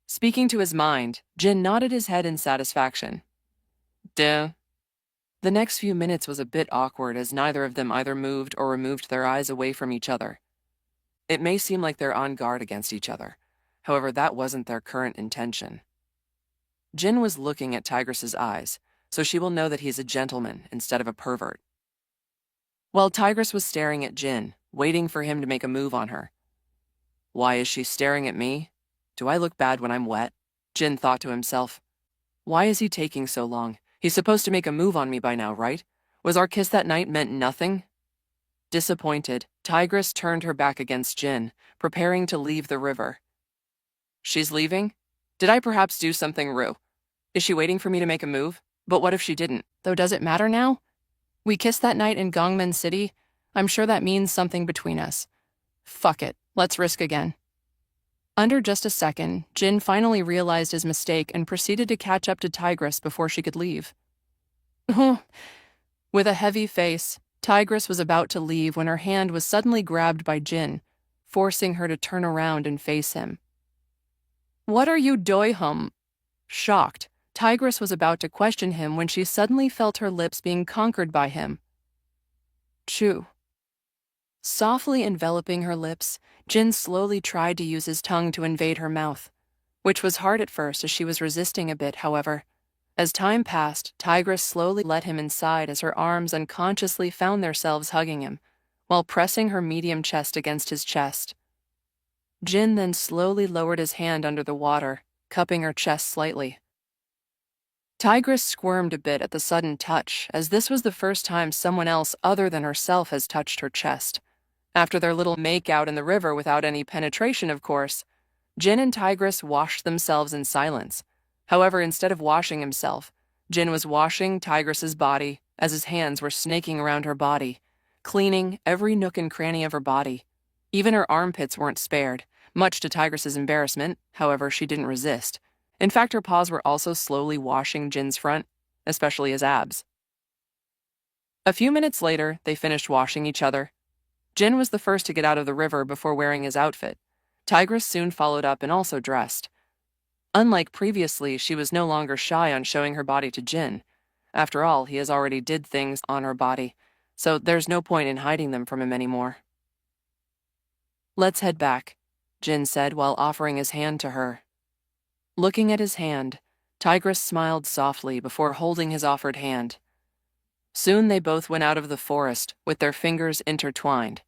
Speaking to his mind, Jin nodded his head in satisfaction. Duh. The next few minutes was a bit awkward as neither of them either moved or removed their eyes away from each other. It may seem like they're on guard against each other. However, that wasn't their current intention. Jin was looking at Tigress's eyes, so she will know that he's a gentleman instead of a pervert. While Tigress was staring at Jin, waiting for him to make a move on her. Why is she staring at me? Do I look bad when I'm wet? Jin thought to himself. Why is he taking so long? He's supposed to make a move on me by now, right? Was our kiss that night meant nothing? Disappointed, Tigress turned her back against Jin, preparing to leave the river. She's leaving? Did I perhaps do something rude? Is she waiting for me to make a move? But what if she didn't? Though does it matter now? We kissed that night in Gongmen City. I'm sure that means something between us. Fuck it, let's risk again. Under just a second, Jin finally realized his mistake and proceeded to catch up to Tigress before she could leave. With a heavy face, Tigress was about to leave when her hand was suddenly grabbed by Jin, forcing her to turn around and face him. What are you doing? Shocked, Tigress was about to question him when she suddenly felt her lips being conquered by him. Chew. Softly enveloping her lips, Jin slowly tried to use his tongue to invade her mouth, which was hard at first as she was resisting a bit, however. As time passed, Tigress slowly let him inside as her arms unconsciously found themselves hugging him, while pressing her medium chest against his chest. Jin then slowly lowered his hand under the water, cupping her chest slightly. Tigress squirmed a bit at the sudden touch, as this was the first time someone else other than herself has touched her chest. After their little make-out in the river without any penetration, of course, Jin and Tigress washed themselves in silence. However, instead of washing himself, Jin was washing Tigress's body as his hands were snaking around her body, cleaning every nook and cranny of her body. Even her armpits weren't spared, much to Tigress's embarrassment. However, she didn't resist. In fact, her paws were also slowly washing Jin's front, especially his abs. A few minutes later, they finished washing each other. Jin was the first to get out of the river before wearing his outfit. Tigress soon followed up and also dressed. Unlike previously, she was no longer shy on showing her body to Jin. After all, he has already did things on her body, so there's no point in hiding them from him anymore. Let's head back, Jin said while offering his hand to her. Looking at his hand, Tigress smiled softly before holding his offered hand. Soon they both went out of the forest with their fingers intertwined.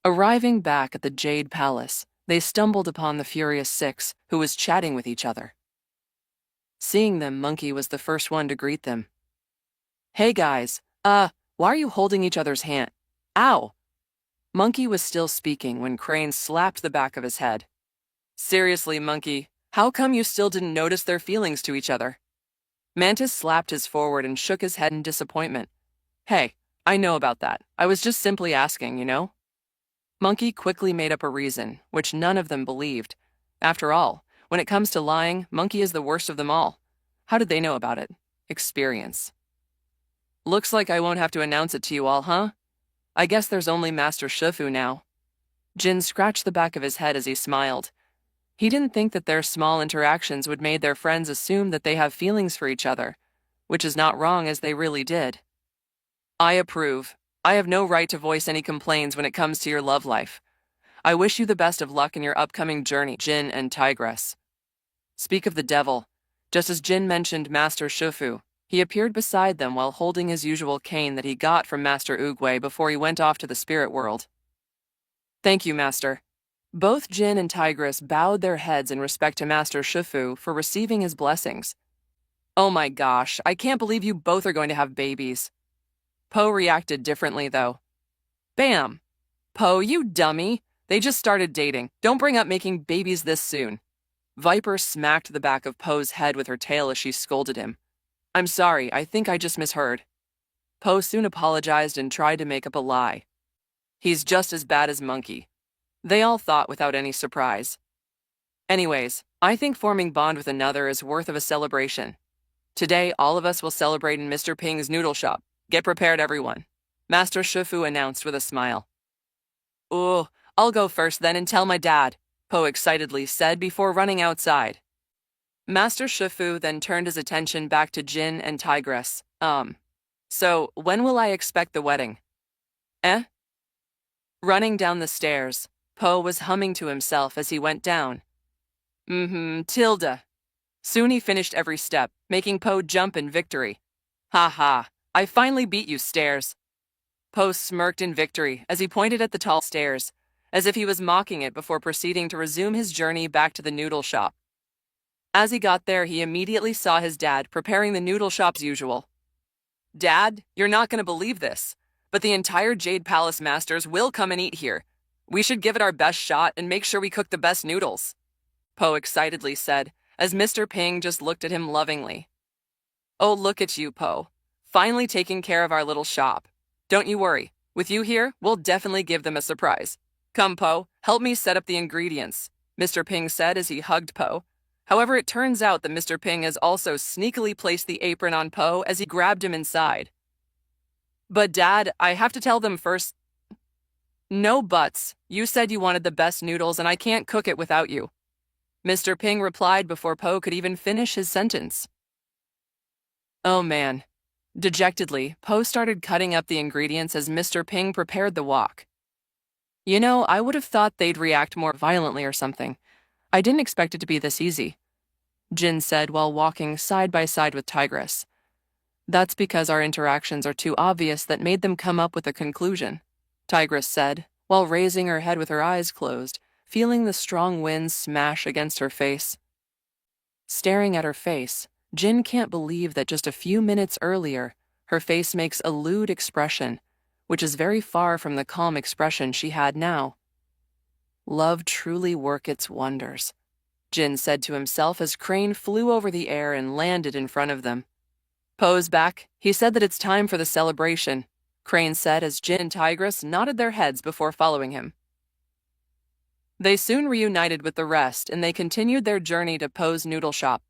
Arriving back at the Jade Palace, they stumbled upon the Furious Six, who was chatting with each other. Seeing them, Monkey was the first one to greet them. Hey guys, why are you holding each other's hand? Ow! Monkey was still speaking when Crane slapped the back of his head. Seriously, Monkey, how come you still didn't notice their feelings to each other? Mantis slapped his forward and shook his head in disappointment. Hey, I know about that. I was just simply asking, you know? Monkey quickly made up a reason, which none of them believed. After all, when it comes to lying, Monkey is the worst of them all. How did they know about it? Experience. Looks like I won't have to announce it to you all, huh? I guess there's only Master Shifu now. Jin scratched the back of his head as he smiled. He didn't think that their small interactions would make their friends assume that they have feelings for each other, which is not wrong as they really did. I approve. I have no right to voice any complaints when it comes to your love life. I wish you the best of luck in your upcoming journey, Jin and Tigress. Speak of the devil. Just as Jin mentioned Master Shifu, he appeared beside them while holding his usual cane that he got from Master Oogway before he went off to the spirit world. Thank you, Master. Both Jin and Tigress bowed their heads in respect to Master Shifu for receiving his blessings. Oh my gosh, I can't believe you both are going to have babies. Po reacted differently, though. Bam! Po, you dummy! They just started dating. Don't bring up making babies this soon. Viper smacked the back of Po's head with her tail as she scolded him. I'm sorry, I think I just misheard. Po soon apologized and tried to make up a lie. He's just as bad as Monkey. They all thought without any surprise. Anyways, I think forming bond with another is worth of a celebration. Today, all of us will celebrate in Mr. Ping's noodle shop. Get prepared, everyone, Master Shifu announced with a smile. Ooh, I'll go first then and tell my dad, Po excitedly said before running outside. Master Shifu then turned his attention back to Jin and Tigress. So when will I expect the wedding? Running down the stairs, Po was humming to himself as he went down. Tilda. Soon he finished every step, making Po jump in victory. Ha ha, I finally beat you, stairs. Po smirked in victory as he pointed at the tall stairs, as if he was mocking it before proceeding to resume his journey back to the noodle shop. As he got there, he immediately saw his dad preparing the noodle shop as usual. Dad, you're not going to believe this, but the entire Jade Palace Masters will come and eat here. We should give it our best shot and make sure we cook the best noodles, Po excitedly said, as Mr. Ping just looked at him lovingly. Oh, look at you, Po. Finally taking care of our little shop. Don't you worry. With you here, we'll definitely give them a surprise. Come, Po, help me set up the ingredients, Mr. Ping said as he hugged Po. However, it turns out that Mr. Ping has also sneakily placed the apron on Po as he grabbed him inside. But Dad, I have to tell them first. No buts. You said you wanted the best noodles and I can't cook it without you, Mr. Ping replied before Po could even finish his sentence. Oh man. Dejectedly, Po started cutting up the ingredients as Mr. Ping prepared the wok. You know, I would have thought they'd react more violently or something. I didn't expect it to be this easy, Jin said while walking side by side with Tigress. That's because our interactions are too obvious that made them come up with a conclusion, Tigress said, while raising her head with her eyes closed, feeling the strong wind smash against her face. Staring at her face, Jin can't believe that just a few minutes earlier, her face makes a lewd expression, which is very far from the calm expression she had now. Love truly worketh wonders, Jin said to himself as Crane flew over the air and landed in front of them. Po's back. He said that it's time for the celebration, Crane said as Jin and Tigress nodded their heads before following him. They soon reunited with the rest and they continued their journey to Po's noodle shop.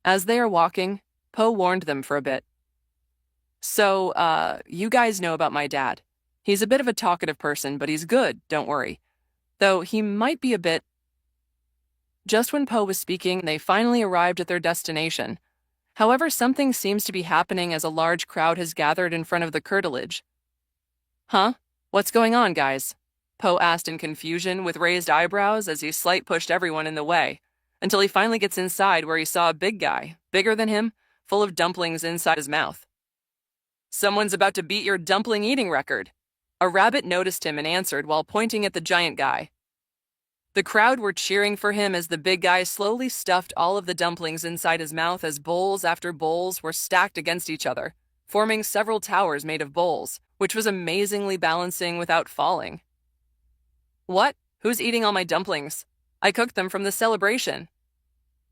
As they are walking, Po warned them for a bit. So, you guys know about my dad. He's a bit of a talkative person, but he's good, don't worry. Though he might be a bit... Just when Po was speaking, they finally arrived at their destination. However, something seems to be happening as a large crowd has gathered in front of the curtilage. Huh? What's going on, guys? Poe asked in confusion with raised eyebrows as he slight pushed everyone in the way, until he finally gets inside where he saw a big guy, bigger than him, full of dumplings inside his mouth. Someone's about to beat your dumpling eating record. A rabbit noticed him and answered while pointing at the giant guy. The crowd were cheering for him as the big guy slowly stuffed all of the dumplings inside his mouth as bowls after bowls were stacked against each other, forming several towers made of bowls, which was amazingly balancing without falling. What? Who's eating all my dumplings? I cooked them from the celebration.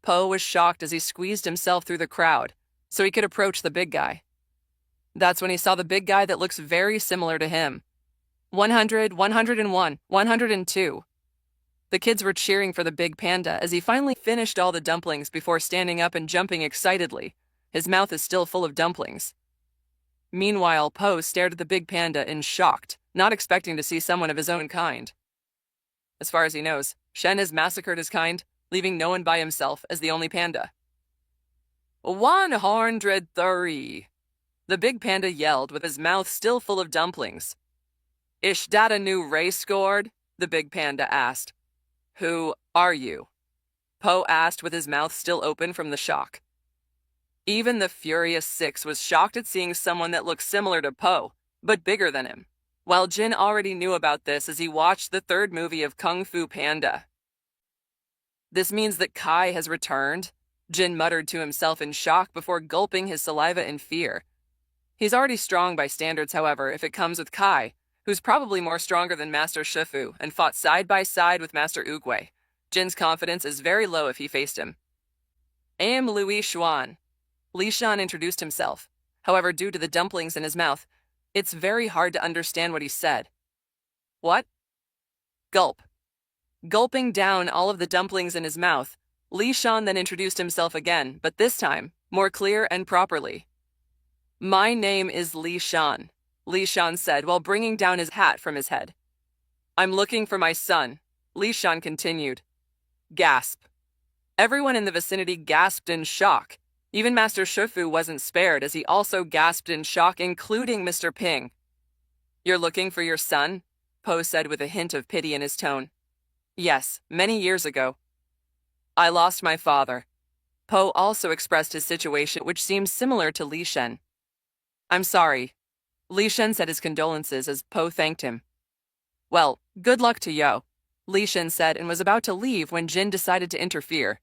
Poe was shocked as he squeezed himself through the crowd so he could approach the big guy. That's when he saw the big guy that looks very similar to him. 100, 101, 102. The kids were cheering for the big panda as he finally finished all the dumplings before standing up and jumping excitedly. His mouth is still full of dumplings. Meanwhile, Poe stared at the big panda in shocked, not expecting to see someone of his own kind. As far as he knows, Shen has massacred his kind, leaving no one by himself as the only panda. 103. The big panda yelled with his mouth still full of dumplings. Ish that a new race scored? The big panda asked. Who are you? Poe asked with his mouth still open from the shock. Even the Furious Six was shocked at seeing someone that looked similar to Poe, but bigger than him, while Jin already knew about this as he watched the third movie of Kung Fu Panda. This means that Kai has returned, Jin muttered to himself in shock before gulping his saliva in fear. He's already strong by standards, however, if it comes with Kai, who's probably more stronger than Master Shifu and fought side by side with Master Oogway. Jin's confidence is very low if he faced him. I am Louis Xuan. Li Shan introduced himself. However, due to the dumplings in his mouth, it's very hard to understand what he said. What? Gulp. Gulping down all of the dumplings in his mouth, Li Shan then introduced himself again, but this time, more clear and properly. My name is Li Shan, Li Shan said while bringing down his hat from his head. I'm looking for my son, Li Shan continued. Gasp. Everyone in the vicinity gasped in shock. Even Master Shifu wasn't spared as he also gasped in shock, including Mr. Ping. You're looking for your son? Poe said with a hint of pity in his tone. Yes, many years ago. I lost my father. Poe also expressed his situation, which seemed similar to Li Shen. I'm sorry. Li Shen said his condolences as Poe thanked him. Well, good luck to Yo, Li Shen said and was about to leave when Jin decided to interfere.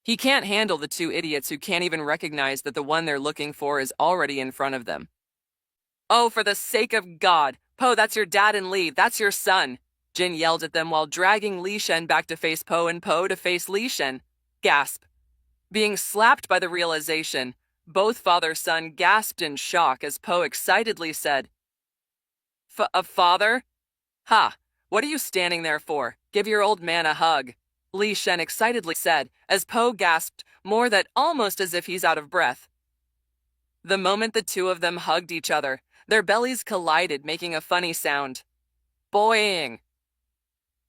He can't handle the two idiots who can't even recognize that the one they're looking for is already in front of them. Oh, for the sake of God! Poe, that's your dad, and Li, that's your son! Jin yelled at them while dragging Li Shen back to face Poe and Poe to face Li Shen. Gasp. Being slapped by the realization, both father-son gasped in shock as Poe excitedly said, A father? Ha! What are you standing there for? Give your old man a hug, Li Shen excitedly said as Poe gasped more that almost as if he's out of breath. The moment the two of them hugged each other, their bellies collided, making a funny sound. Boing!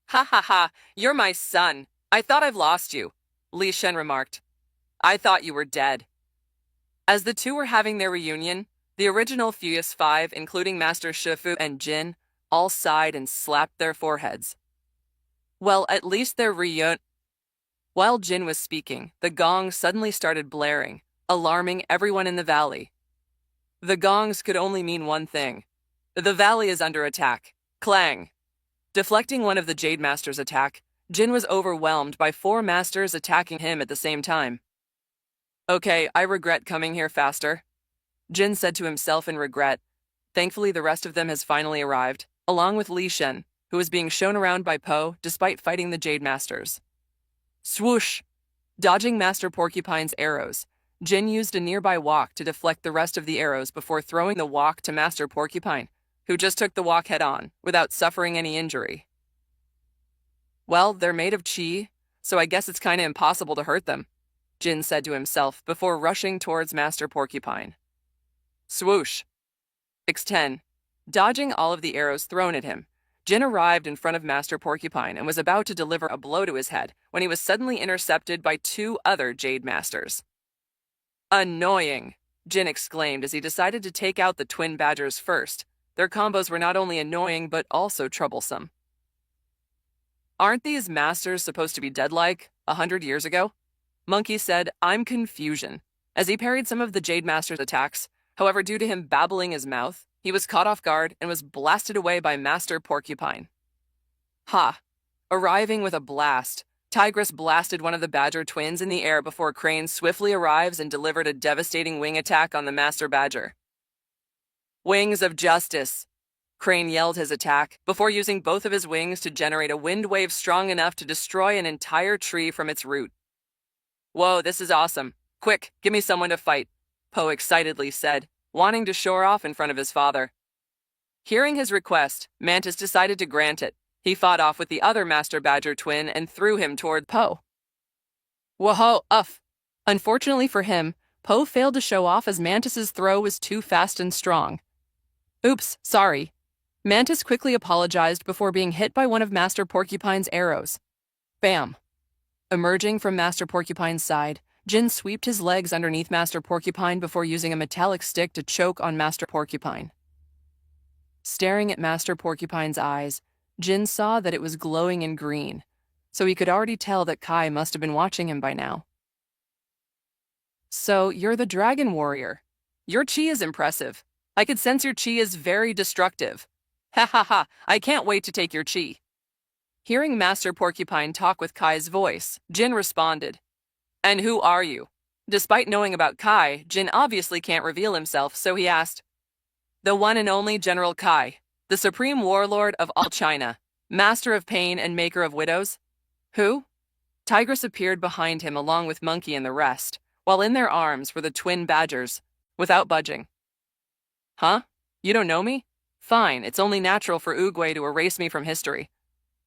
Ha ha ha, you're my son. I thought I've lost you, Li Shen remarked. I thought you were dead. As the two were having their reunion, the original Furious Five, including Master Shifu and Jin, all sighed and slapped their foreheads. Well, at least their reunion. While Jin was speaking, the gong suddenly started blaring, alarming everyone in the valley. The gongs could only mean one thing. The valley is under attack. Clang! Deflecting one of the Jade Masters' attack, Jin was overwhelmed by 4 masters attacking him at the same time. Okay, I regret coming here faster, Jin said to himself in regret. Thankfully, the rest of them has finally arrived, along with Li Shen, who was being shown around by Poe despite fighting the Jade Masters. Swoosh! Dodging Master Porcupine's arrows, Jin used a nearby wok to deflect the rest of the arrows before throwing the wok to Master Porcupine, who just took the wok head-on, without suffering any injury. Well, they're made of chi, so I guess it's kinda impossible to hurt them, Jin said to himself before rushing towards Master Porcupine. Swoosh! X10. Dodging all of the arrows thrown at him, Jin arrived in front of Master Porcupine and was about to deliver a blow to his head when he was suddenly intercepted by 2 other Jade Masters. Annoying, Jin exclaimed as he decided to take out the twin badgers first. Their combos were not only annoying but also troublesome. Aren't these masters supposed to be dead like 100 years ago? Monkey said, I'm confusion, as he parried some of the Jade Master's attacks. However, due to him babbling his mouth, he was caught off guard and was blasted away by Master Porcupine. Ha! Arriving with a blast, Tigress blasted one of the Badger twins in the air before Crane swiftly arrives and delivered a devastating wing attack on the Master Badger. Wings of Justice! Crane yelled his attack before using both of his wings to generate a wind wave strong enough to destroy an entire tree from its root. Whoa, this is awesome. Quick, give me someone to fight, Poe excitedly said, wanting to show off in front of his father. Hearing his request, Mantis decided to grant it. He fought off with the other Master Badger twin and threw him toward Poe. Whoa, uff. Unfortunately for him, Poe failed to show off as Mantis's throw was too fast and strong. Oops, sorry. Mantis quickly apologized before being hit by one of Master Porcupine's arrows. Bam! Emerging from Master Porcupine's side, Jin swept his legs underneath Master Porcupine before using a metallic stick to choke on Master Porcupine. Staring at Master Porcupine's eyes, Jin saw that it was glowing in green, so he could already tell that Kai must have been watching him by now. So, you're the Dragon Warrior. Your chi is impressive. I could sense your chi is very destructive. Ha ha ha, I can't wait to take your chi. Hearing Master Porcupine talk with Kai's voice, Jin responded. And who are you? Despite knowing about Kai, Jin obviously can't reveal himself, so he asked. The one and only General Kai, the supreme warlord of all China, master of pain and maker of widows. Who? Tigress appeared behind him along with Monkey and the rest, while in their arms were the twin badgers, without budging. Huh? You don't know me? Fine, it's only natural for Oogway to erase me from history.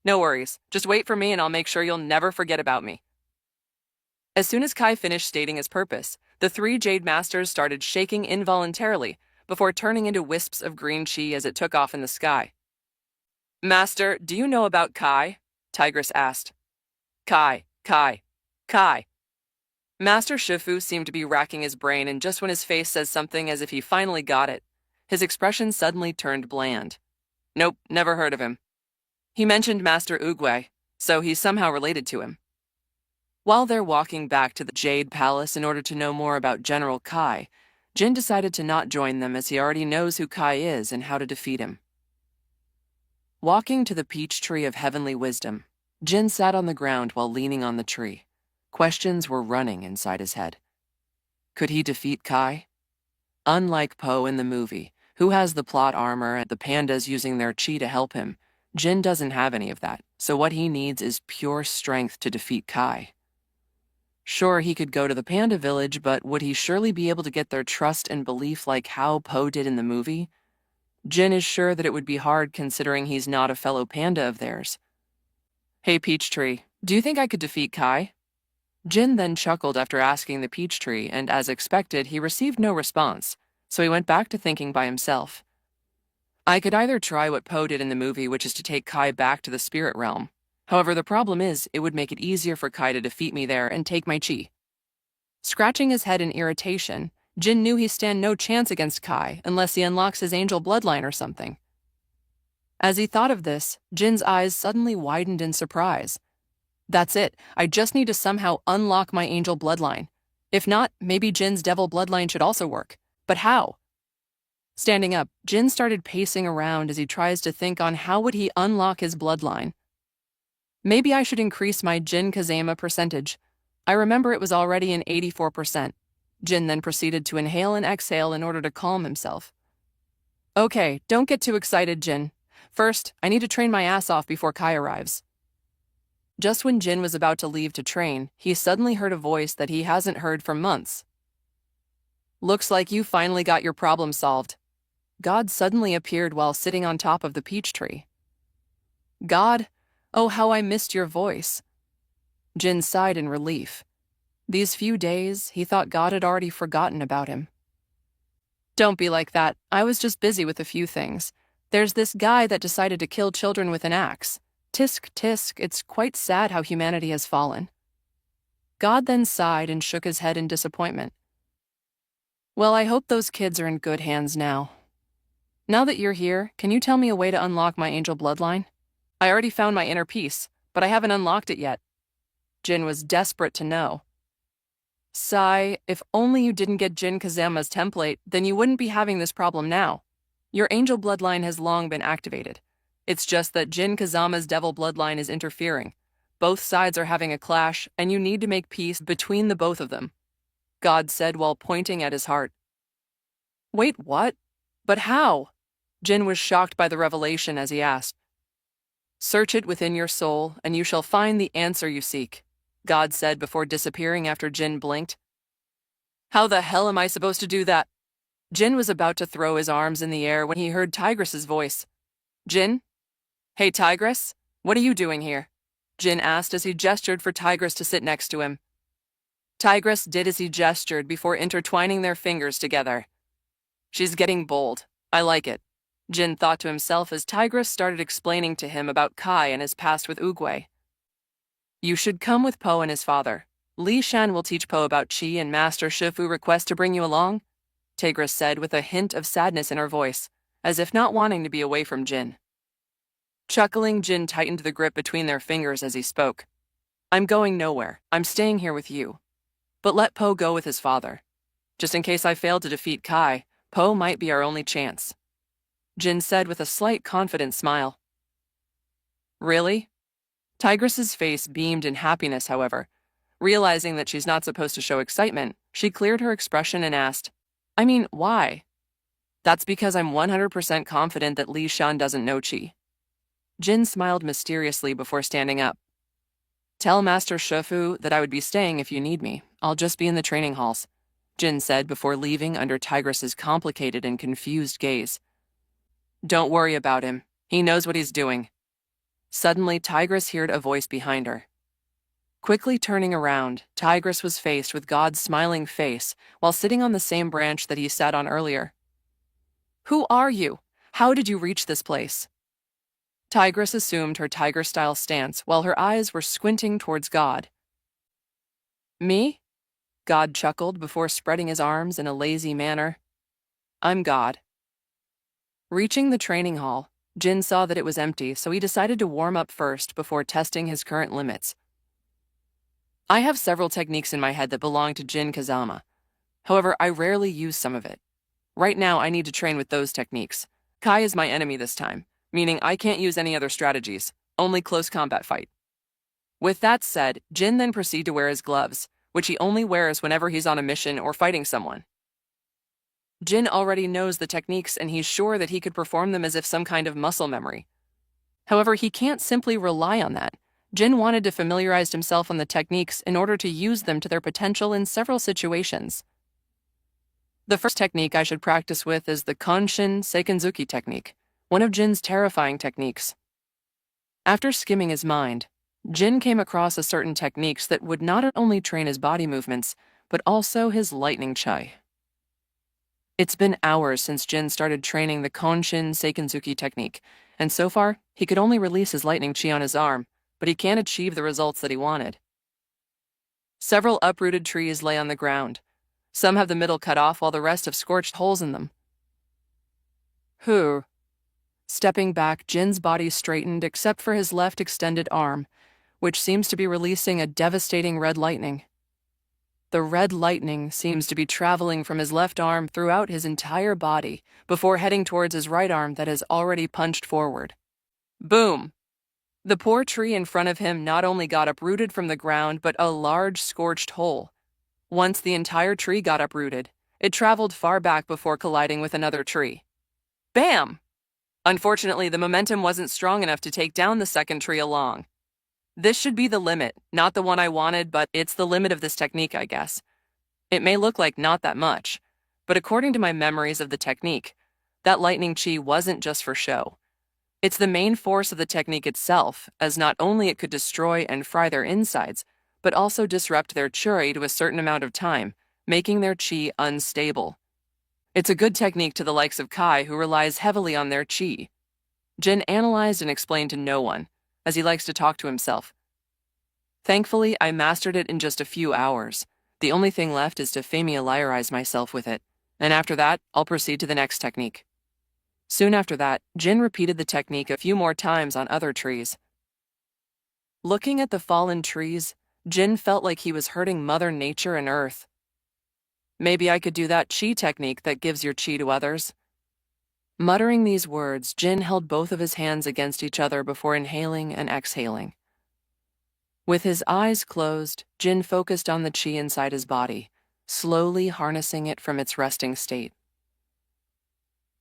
No worries, just wait for me and I'll make sure you'll never forget about me. As soon as Kai finished stating his purpose, the three Jade Masters started shaking involuntarily before turning into wisps of green chi as it took off in the sky. Master, do you know about Kai? Tigress asked. Kai. Master Shifu seemed to be racking his brain, and just when his face says something as if he finally got it, his expression suddenly turned bland. Nope, never heard of him. He mentioned Master Oogway, so he's somehow related to him. While they're walking back to the Jade Palace in order to know more about General Kai, Jin decided to not join them as he already knows who Kai is and how to defeat him. Walking to the peach tree of heavenly wisdom, Jin sat on the ground while leaning on the tree. Questions were running inside his head. Could he defeat Kai? Unlike Poe in the movie, who has the plot armor and the pandas using their chi to help him, Jin doesn't have any of that, so what he needs is pure strength to defeat Kai. Sure, he could go to the panda village, but would he surely be able to get their trust and belief like how Poe did in the movie? Jin is sure that it would be hard considering he's not a fellow panda of theirs. Hey, Peachtree, do you think I could defeat Kai? Jin then chuckled after asking the peach tree, and as expected, he received no response, so he went back to thinking by himself. I could either try what Poe did in the movie, which is to take Kai back to the spirit realm. However, the problem is, it would make it easier for Kai to defeat me there and take my chi. Scratching his head in irritation, Jin knew he stand no chance against Kai unless he unlocks his angel bloodline or something. As he thought of this, Jin's eyes suddenly widened in surprise. That's it, I just need to somehow unlock my angel bloodline. If not, maybe Jin's devil bloodline should also work. But how? Standing up, Jin started pacing around as he tries to think on how would he unlock his bloodline. Maybe I should increase my Jin Kazama percentage. I remember it was already an 84%. Jin then proceeded to inhale and exhale in order to calm himself. Okay, don't get too excited, Jin. First, I need to train my ass off before Kai arrives. Just when Jin was about to leave to train, he suddenly heard a voice that he hasn't heard for months. Looks like you finally got your problem solved. God suddenly appeared while sitting on top of the peach tree. God, oh how I missed your voice. Jin sighed in relief. These few days, he thought God had already forgotten about him. Don't be like that. I was just busy with a few things. There's this guy that decided to kill children with an axe. Tisk, tisk, it's quite sad how humanity has fallen. God then sighed and shook his head in disappointment. Well, I hope those kids are in good hands now. Now that you're here, can you tell me a way to unlock my angel bloodline? I already found my inner peace, but I haven't unlocked it yet. Jin was desperate to know. Sigh, if only you didn't get Jin Kazama's template, then you wouldn't be having this problem now. Your angel bloodline has long been activated. It's just that Jin Kazama's devil bloodline is interfering. Both sides are having a clash, and you need to make peace between the both of them, God said while pointing at his heart. Wait, what? But how? Jin was shocked by the revelation as he asked. Search it within your soul, and you shall find the answer you seek, God said before disappearing after Jin blinked. How the hell am I supposed to do that? Jin was about to throw his arms in the air when he heard Tigress's voice. Jin? Hey, Tigress, what are you doing here? Jin asked as he gestured for Tigress to sit next to him. Tigress did as he gestured before intertwining their fingers together. She's getting bold. I like it, Jin thought to himself as Tigress started explaining to him about Kai and his past with Oogway. You should come with Po and his father. Li Shan will teach Po about Qi and Master Shifu request to bring you along, Tigress said with a hint of sadness in her voice, as if not wanting to be away from Jin. Chuckling, Jin tightened the grip between their fingers as he spoke. I'm going nowhere. I'm staying here with you. But let Po go with his father. Just in case I fail to defeat Kai, Po might be our only chance, Jin said with a slight confident smile. Really? Tigress's face beamed in happiness, however. Realizing that she's not supposed to show excitement, she cleared her expression and asked, I mean, why? That's because I'm 100% confident that Li Shan doesn't know Qi. Jin smiled mysteriously before standing up. Tell Master Shifu that I would be staying if you need me. I'll just be in the training halls, Jin said before leaving under Tigress's complicated and confused gaze. Don't worry about him. He knows what he's doing. Suddenly, Tigress heard a voice behind her. Quickly turning around, Tigress was faced with God's smiling face while sitting on the same branch that he sat on earlier. Who are you? How did you reach this place? Tigress assumed her tiger-style stance while her eyes were squinting towards God. Me? God chuckled before spreading his arms in a lazy manner. I'm God. Reaching the training hall, Jin saw that it was empty, so he decided to warm up first before testing his current limits. I have several techniques in my head that belong to Jin Kazama. However, I rarely use some of it. Right now, I need to train with those techniques. Kai is my enemy this time, meaning I can't use any other strategies, only close combat fight. With that said, Jin then proceeded to wear his gloves, which he only wears whenever he's on a mission or fighting someone. Jin already knows the techniques and he's sure that he could perform them as if some kind of muscle memory. However, he can't simply rely on that. Jin wanted to familiarize himself on the techniques in order to use them to their potential in several situations. The first technique I should practice with is the Konshin Seikenzuki technique, one of Jin's terrifying techniques. After skimming his mind, Jin came across a certain techniques that would not only train his body movements, but also his lightning chi. It's been hours since Jin started training the Konshin Seikenzuki technique, and so far, he could only release his lightning chi on his arm, but he can't achieve the results that he wanted. Several uprooted trees lay on the ground. Some have the middle cut off while the rest have scorched holes in them. Stepping back, Jin's body straightened except for his left extended arm, which seems to be releasing a devastating red lightning. The red lightning seems to be traveling from his left arm throughout his entire body before heading towards his right arm that has already punched forward. Boom! The poor tree in front of him not only got uprooted from the ground, but a large scorched hole. Once the entire tree got uprooted, it traveled far back before colliding with another tree. Bam! Unfortunately, the momentum wasn't strong enough to take down the second tree along. This should be the limit, not the one I wanted, but it's the limit of this technique, I guess. It may look like not that much, but according to my memories of the technique, that lightning chi wasn't just for show. It's the main force of the technique itself, as not only it could destroy and fry their insides, but also disrupt their churi to a certain amount of time, making their chi unstable. It's a good technique to the likes of Kai, who relies heavily on their chi. Jin analyzed and explained to no one, as he likes to talk to himself. Thankfully, I mastered it in just a few hours. The only thing left is to familiarize myself with it. And after that, I'll proceed to the next technique. Soon after that, Jin repeated the technique a few more times on other trees. Looking at the fallen trees, Jin felt like he was hurting Mother Nature and Earth. Maybe I could do that chi technique that gives your chi to others. Muttering these words, Jin held both of his hands against each other before inhaling and exhaling. With his eyes closed, Jin focused on the chi inside his body, slowly harnessing it from its resting state.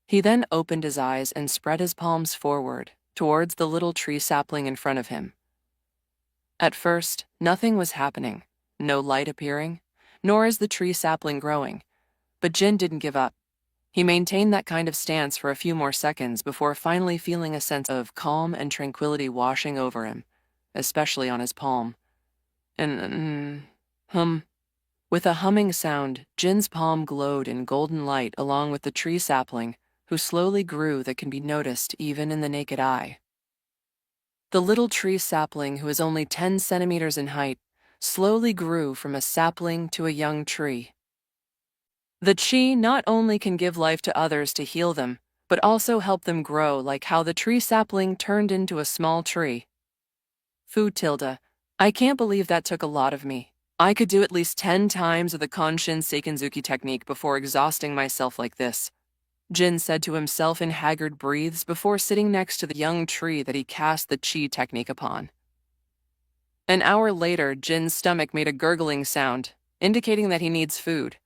He then opened his eyes and spread his palms forward, towards the little tree sapling in front of him. At first, nothing was happening, no light appearing, nor is the tree sapling growing. But Jin didn't give up. He maintained that kind of stance for a few more seconds before finally feeling a sense of calm and tranquility washing over him, especially on his palm. And, With a humming sound, Jin's palm glowed in golden light along with the tree sapling, who slowly grew that can be noticed even in the naked eye. The little tree sapling, who is only 10 centimeters in height, slowly grew from a sapling to a young tree. The chi not only can give life to others to heal them, but also help them grow like how the tree sapling turned into a small tree. Tilde, I can't believe that took a lot of me. I could do at least 10 times of the Konshin Seikenzuki technique before exhausting myself like this, Jin said to himself in haggard breaths before sitting next to the young tree that he cast the chi technique upon. An hour later, Jin's stomach made a gurgling sound, indicating that he needs food.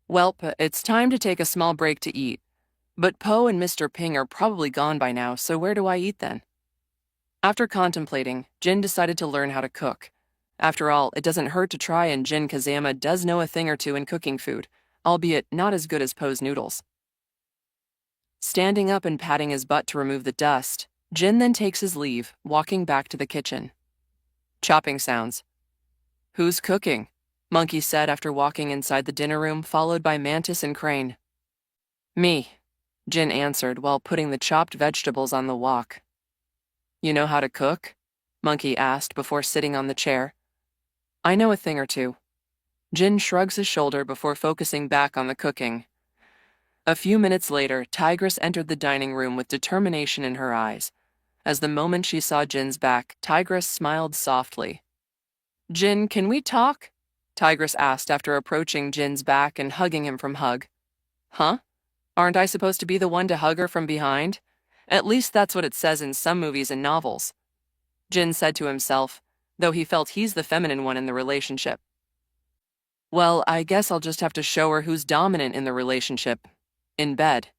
Welp, it's time to take a small break to eat. But Po and Mr. Ping are probably gone by now, so where do I eat then? After contemplating, Jin decided to learn how to cook. After all, it doesn't hurt to try, and Jin Kazama does know a thing or two in cooking food, albeit not as good as Po's noodles. Standing up and patting his butt to remove the dust, Jin then takes his leave, walking back to the kitchen. Chopping sounds. Who's cooking? Monkey said after walking inside the dinner room, followed by Mantis and Crane. Me, Jin answered while putting the chopped vegetables on the wok. You know how to cook? Monkey asked before sitting on the chair. I know a thing or two. Jin shrugs his shoulder before focusing back on the cooking. A few minutes later, Tigress entered the dining room with determination in her eyes. As the moment she saw Jin's back, Tigress smiled softly. Jin, can we talk? Tigress asked after approaching Jin's back and hugging him from hug. Huh? Aren't I supposed to be the one to hug her from behind? At least that's what it says in some movies and novels, Jin said to himself, though he felt he's the feminine one in the relationship. Well, I guess I'll just have to show her who's dominant in the relationship. In bed.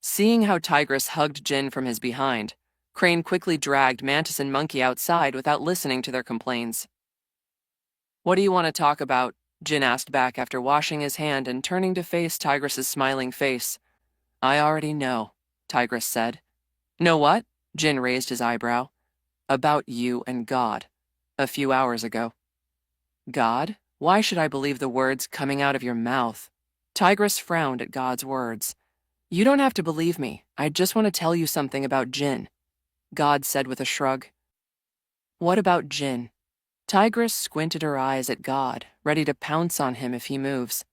Seeing how Tigress hugged Jin from his behind, Crane quickly dragged Mantis and Monkey outside without listening to their complaints. What do you want to talk about? Jin asked back after washing his hand and turning to face Tigress's smiling face. I already know, Tigress said. Know what? Jin raised his eyebrow. About you and God, a few hours ago. God? Why should I believe the words coming out of your mouth? Tigress frowned at God's words. You don't have to believe me. I just want to tell you something about Jin, God said with a shrug. What about Jin? Tigress squinted her eyes at God, ready to pounce on him if he moves.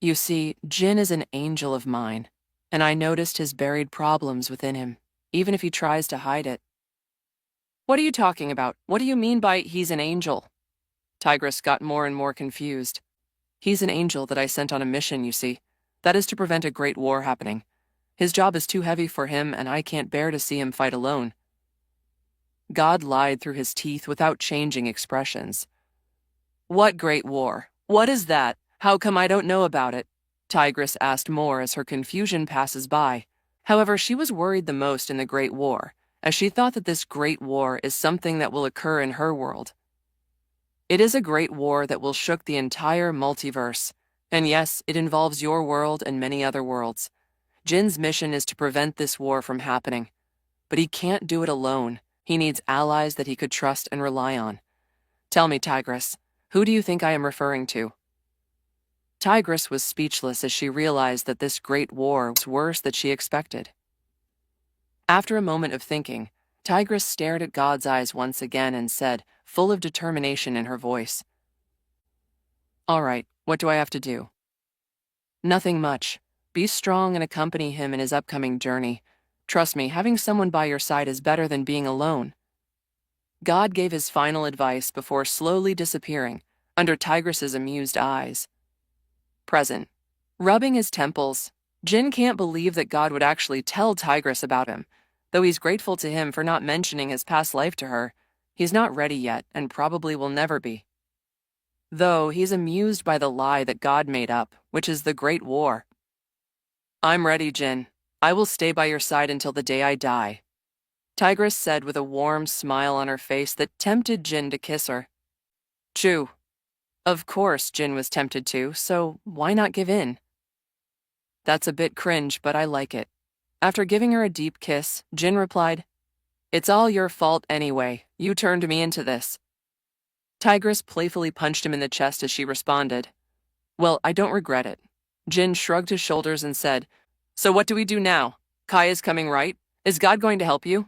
You see, Jin is an angel of mine, and I noticed his buried problems within him, even if he tries to hide it. What are you talking about? What do you mean by he's an angel? Tigress got more and more confused. He's an angel that I sent on a mission, you see. That is to prevent a great war happening. His job is too heavy for him, and I can't bear to see him fight alone. God lied through his teeth without changing expressions. What great war? What is that? How come I don't know about it? Tigress asked more as her confusion passes by. However, she was worried the most in the Great War, as she thought that this great war is something that will occur in her world. It is a great war that will shook the entire multiverse. And yes, it involves your world and many other worlds. Jin's mission is to prevent this war from happening. But he can't do it alone. He needs allies that he could trust and rely on. Tell me, Tigress, who do you think I am referring to? Tigress was speechless as she realized that this great war was worse than she expected. After a moment of thinking, Tigress stared at God's eyes once again and said, full of determination in her voice, All right, what do I have to do? Nothing much. Be strong and accompany him in his upcoming journey. Trust me, having someone by your side is better than being alone. God gave his final advice before slowly disappearing under Tigress's amused eyes. Present. Rubbing his temples, Jin can't believe that God would actually tell Tigress about him. Though he's grateful to him for not mentioning his past life to her, he's not ready yet and probably will never be. Though he's amused by the lie that God made up, which is the Great War. I'm ready, Jin. I will stay by your side until the day I die, Tigress said with a warm smile on her face that tempted Jin to kiss her. Chew. Of course, Jin was tempted to, so why not give in? That's a bit cringe, but I like it. After giving her a deep kiss, Jin replied, It's all your fault anyway. You turned me into this. Tigress playfully punched him in the chest as she responded, Well, I don't regret it. Jin shrugged his shoulders and said, So what do we do now? Kai is coming, right? Is God going to help you?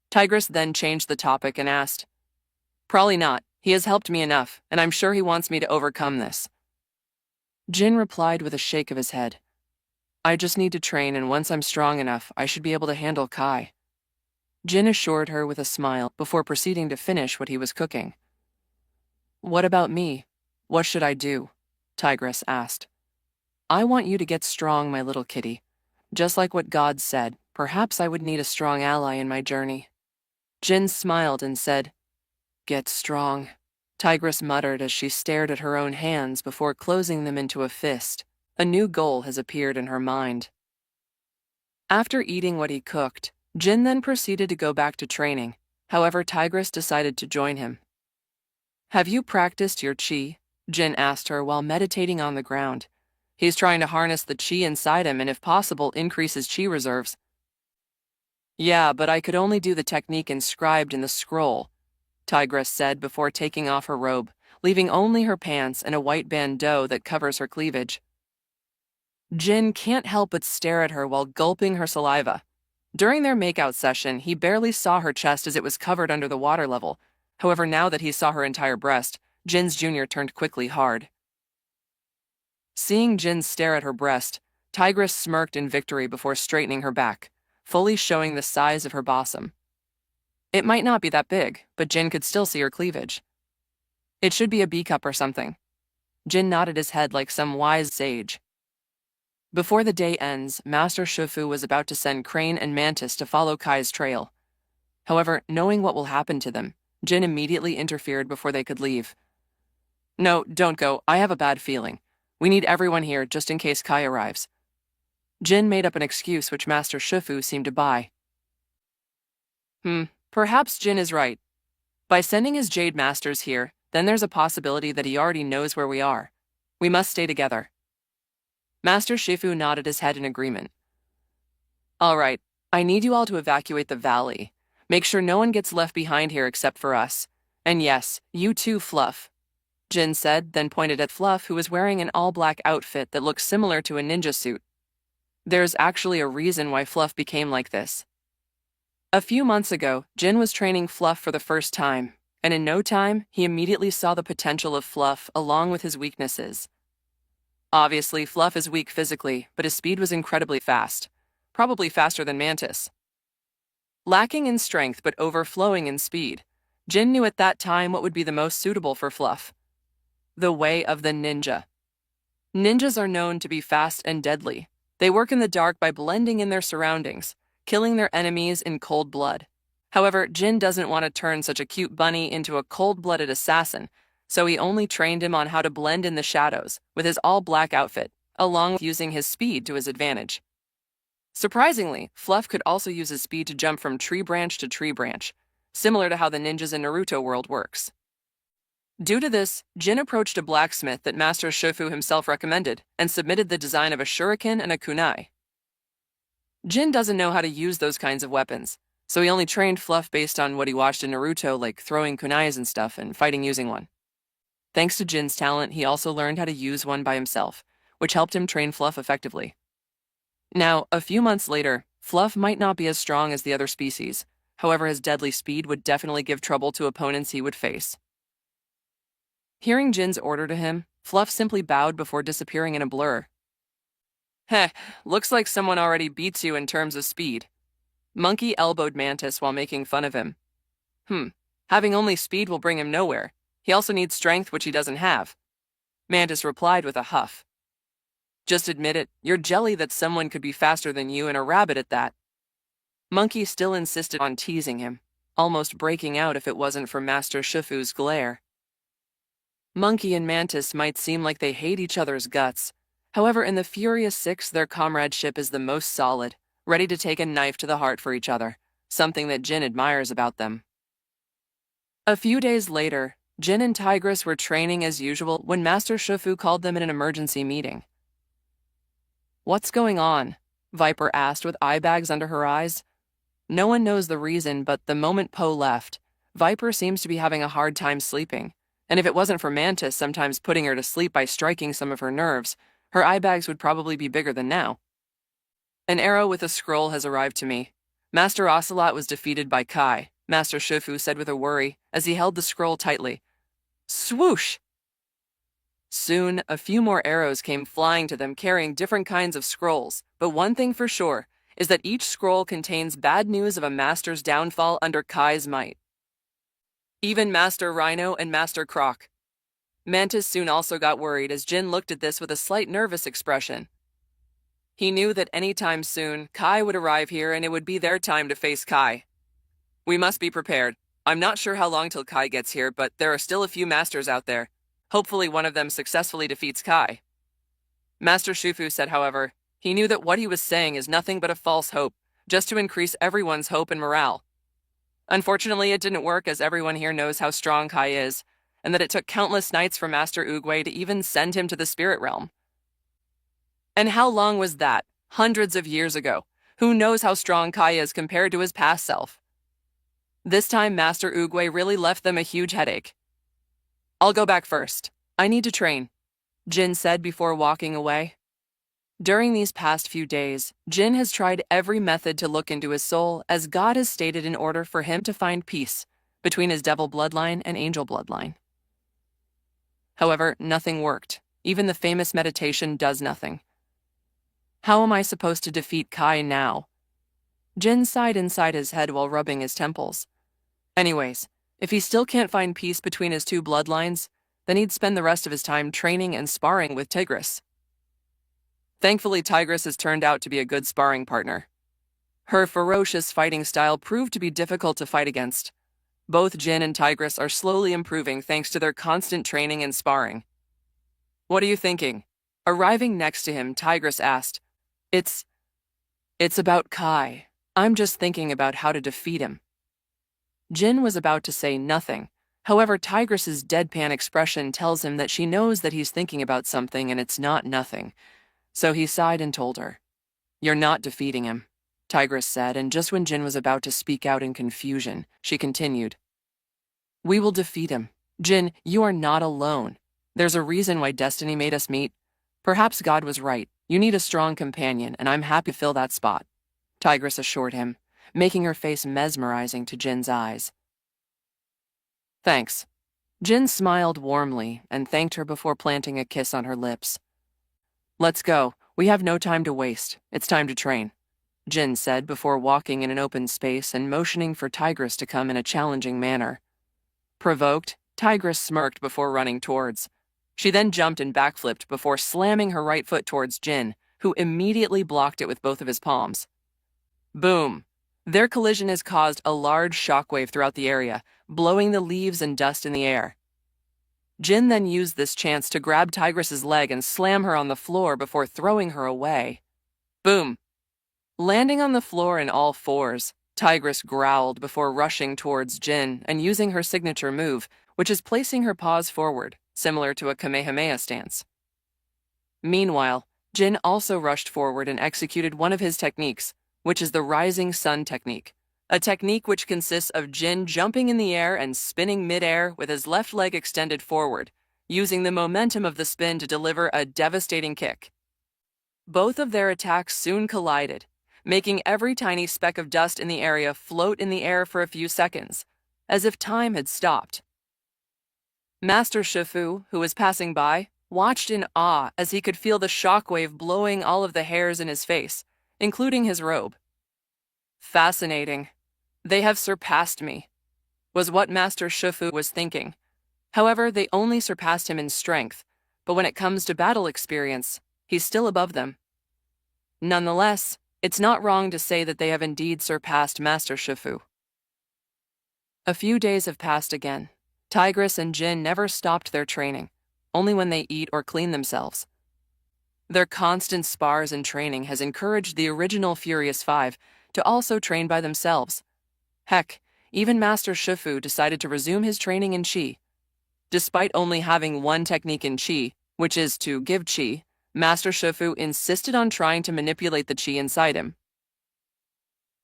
Tigress then changed the topic and asked, Probably not. He has helped me enough, and I'm sure he wants me to overcome this. Jin replied with a shake of his head. I just need to train, and once I'm strong enough, I should be able to handle Kai. Jin assured her with a smile before proceeding to finish what he was cooking. What about me? What should I do? Tigress asked. I want you to get strong, my little kitty. Just like what God said, perhaps I would need a strong ally in my journey. Jin smiled and said, Get strong. Tigress muttered as she stared at her own hands before closing them into a fist. A new goal has appeared in her mind. After eating what he cooked, Jin then proceeded to go back to training. However, Tigress decided to join him. Have you practiced your chi? Jin asked her while meditating on the ground. He's trying to harness the chi inside him and, if possible, increase his chi reserves. Yeah, but I could only do the technique inscribed in the scroll, Tigress said before taking off her robe, leaving only her pants and a white bandeau that covers her cleavage. Jin can't help but stare at her while gulping her saliva. During their makeout session, he barely saw her chest as it was covered under the water level. However, now that he saw her entire breast, Jin's junior turned quickly hard. Seeing Jin stare at her breast, Tigress smirked in victory before straightening her back, fully showing the size of her bosom. It might not be that big, but Jin could still see her cleavage. It should be a B-cup or something. Jin nodded his head like some wise sage. Before the day ends, Master Shufu was about to send Crane and Mantis to follow Kai's trail. However, knowing what will happen to them, Jin immediately interfered before they could leave. No, don't go. I have a bad feeling. We need everyone here just in case Kai arrives. Jin made up an excuse which Master Shufu seemed to buy. Perhaps Jin is right. By sending his Jade Masters here, then there's a possibility that he already knows where we are. We must stay together. Master Shifu nodded his head in agreement. All right, I need you all to evacuate the valley. Make sure no one gets left behind here except for us. And yes, you too, Fluff, Jin said, then pointed at Fluff, who was wearing an all-black outfit that looked similar to a ninja suit. There's actually a reason why Fluff became like this. A few months ago, Jin was training Fluff for the first time, and in no time, he immediately saw the potential of Fluff along with his weaknesses. Obviously, Fluff is weak physically, but his speed was incredibly fast, probably faster than Mantis. Lacking in strength but overflowing in speed, Jin knew at that time what would be the most suitable for Fluff. The way of the ninja. Ninjas are known to be fast and deadly. They work in the dark by blending in their surroundings, killing their enemies in cold blood. However, Jin doesn't want to turn such a cute bunny into a cold-blooded assassin, so he only trained him on how to blend in the shadows with his all-black outfit, along with using his speed to his advantage. Surprisingly, Fluff could also use his speed to jump from tree branch to tree branch, similar to how the ninjas in Naruto world works. Due to this, Jin approached a blacksmith that Master Shofu himself recommended and submitted the design of a shuriken and a kunai. Jin doesn't know how to use those kinds of weapons, so he only trained Fluff based on what he watched in Naruto, like throwing kunais and stuff and fighting using one. Thanks to Jin's talent, he also learned how to use one by himself, which helped him train Fluff effectively. Now, a few months later, Fluff might not be as strong as the other species, however his deadly speed would definitely give trouble to opponents he would face. Hearing Jin's order to him, Fluff simply bowed before disappearing in a blur. Heh, looks like someone already beats you in terms of speed. Monkey elbowed Mantis while making fun of him. Having only speed will bring him nowhere. He also needs strength, which he doesn't have. Mantis replied with a huff. Just admit it, you're jelly that someone could be faster than you and a rabbit at that. Monkey still insisted on teasing him, almost breaking out if it wasn't for Master Shufu's glare. Monkey and Mantis might seem like they hate each other's guts. However, in the Furious Six, their comradeship is the most solid, ready to take a knife to the heart for each other, something that Jin admires about them. A few days later, Jin and Tigress were training as usual when Master Shufu called them in an emergency meeting. What's going on? Viper asked with eye bags under her eyes. No one knows the reason, but the moment Poe left, Viper seems to be having a hard time sleeping, and if it wasn't for Mantis sometimes putting her to sleep by striking some of her nerves, her eye bags would probably be bigger than now. An arrow with a scroll has arrived to me. Master Ocelot was defeated by Kai, Master Shufu said with a worry as he held the scroll tightly. Swoosh! Soon, a few more arrows came flying to them carrying different kinds of scrolls, but one thing for sure is that each scroll contains bad news of a master's downfall under Kai's might. Even Master Rhino and Master Croc. Mantis soon also got worried as Jin looked at this with a slight nervous expression. He knew that any time soon, Kai would arrive here and it would be their time to face Kai. We must be prepared. I'm not sure how long till Kai gets here, but there are still a few masters out there. Hopefully one of them successfully defeats Kai. Master Shufu said, however, he knew that what he was saying is nothing but a false hope, just to increase everyone's hope and morale. Unfortunately, it didn't work as everyone here knows how strong Kai is, and that it took countless nights for Master Oogway to even send him to the spirit realm. And how long was that? Hundreds of years ago. Who knows how strong Kai is compared to his past self? This time, Master Oogway really left them a huge headache. I'll go back first. I need to train, Jin said before walking away. During these past few days, Jin has tried every method to look into his soul as God has stated in order for him to find peace between his devil bloodline and angel bloodline. However, nothing worked. Even the famous meditation does nothing. How am I supposed to defeat Kai now? Jin sighed inside his head while rubbing his temples. Anyways, if he still can't find peace between his two bloodlines, then he'd spend the rest of his time training and sparring with Tigress. Thankfully, Tigress has turned out to be a good sparring partner. Her ferocious fighting style proved to be difficult to fight against. Both Jin and Tigress are slowly improving thanks to their constant training and sparring. What are you thinking? Arriving next to him, Tigress asked. It's about Kai. I'm just thinking about how to defeat him. Jin was about to say nothing. However, Tigress's deadpan expression tells him that she knows that he's thinking about something and it's not nothing. So he sighed and told her. You're not defeating him, Tigress said, and just when Jin was about to speak out in confusion, she continued. We will defeat him. Jin, you are not alone. There's a reason why destiny made us meet. Perhaps God was right. You need a strong companion, and I'm happy to fill that spot, Tigress assured him, making her face mesmerizing to Jin's eyes. Thanks. Jin smiled warmly and thanked her before planting a kiss on her lips. Let's go. We have no time to waste. It's time to train, Jin said before walking in an open space and motioning for Tigress to come in a challenging manner. Provoked, Tigress smirked before running towards. She then jumped and backflipped before slamming her right foot towards Jin, who immediately blocked it with both of his palms. Boom! Their collision has caused a large shockwave throughout the area, blowing the leaves and dust in the air. Jin then used this chance to grab Tigress's leg and slam her on the floor before throwing her away. Boom! Landing on the floor in all fours, Tigress growled before rushing towards Jin and using her signature move, which is placing her paws forward, similar to a Kamehameha stance. Meanwhile, Jin also rushed forward and executed one of his techniques, which is the Rising Sun technique, a technique which consists of Jin jumping in the air and spinning mid-air with his left leg extended forward, using the momentum of the spin to deliver a devastating kick. Both of their attacks soon collided, making every tiny speck of dust in the area float in the air for a few seconds, as if time had stopped. Master Shufu, who was passing by, watched in awe as he could feel the shockwave blowing all of the hairs in his face, including his robe. Fascinating. They have surpassed me, was what Master Shifu was thinking. However, they only surpassed him in strength, but when it comes to battle experience, he's still above them. Nonetheless, it's not wrong to say that they have indeed surpassed Master Shifu. A few days have passed again. Tigress and Jin never stopped their training, only when they eat or clean themselves. Their constant spars and training has encouraged the original Furious Five to also train by themselves. Heck, even Master Shifu decided to resume his training in Qi. Despite only having one technique in Qi, which is to give Qi, Master Shifu insisted on trying to manipulate the Qi inside him.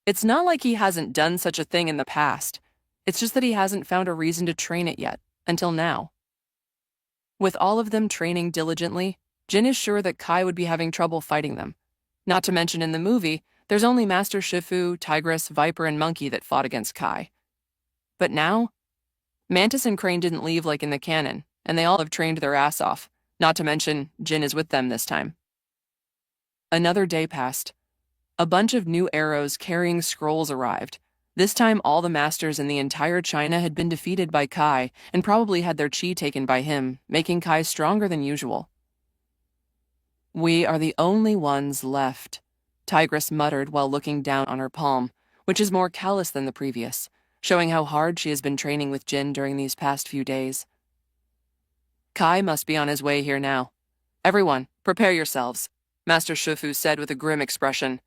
It's not like he hasn't done such a thing in the past. It's just that he hasn't found a reason to train it yet, until now. With all of them training diligently, Jin is sure that Kai would be having trouble fighting them. Not to mention in the movie, there's only Master Shifu, Tigress, Viper, and Monkey that fought against Kai. But now, Mantis and Crane didn't leave like in the canon, and they all have trained their ass off. Not to mention, Jin is with them this time. Another day passed. A bunch of new arrows carrying scrolls arrived. This time all the masters in the entire China had been defeated by Kai and probably had their Qi taken by him, making Kai stronger than usual. "We are the only ones left," Tigress muttered while looking down on her palm, which is more callous than the previous, showing how hard she has been training with Jin during these past few days. Kai must be on his way here now. "Everyone, prepare yourselves," Master Shifu said with a grim expression.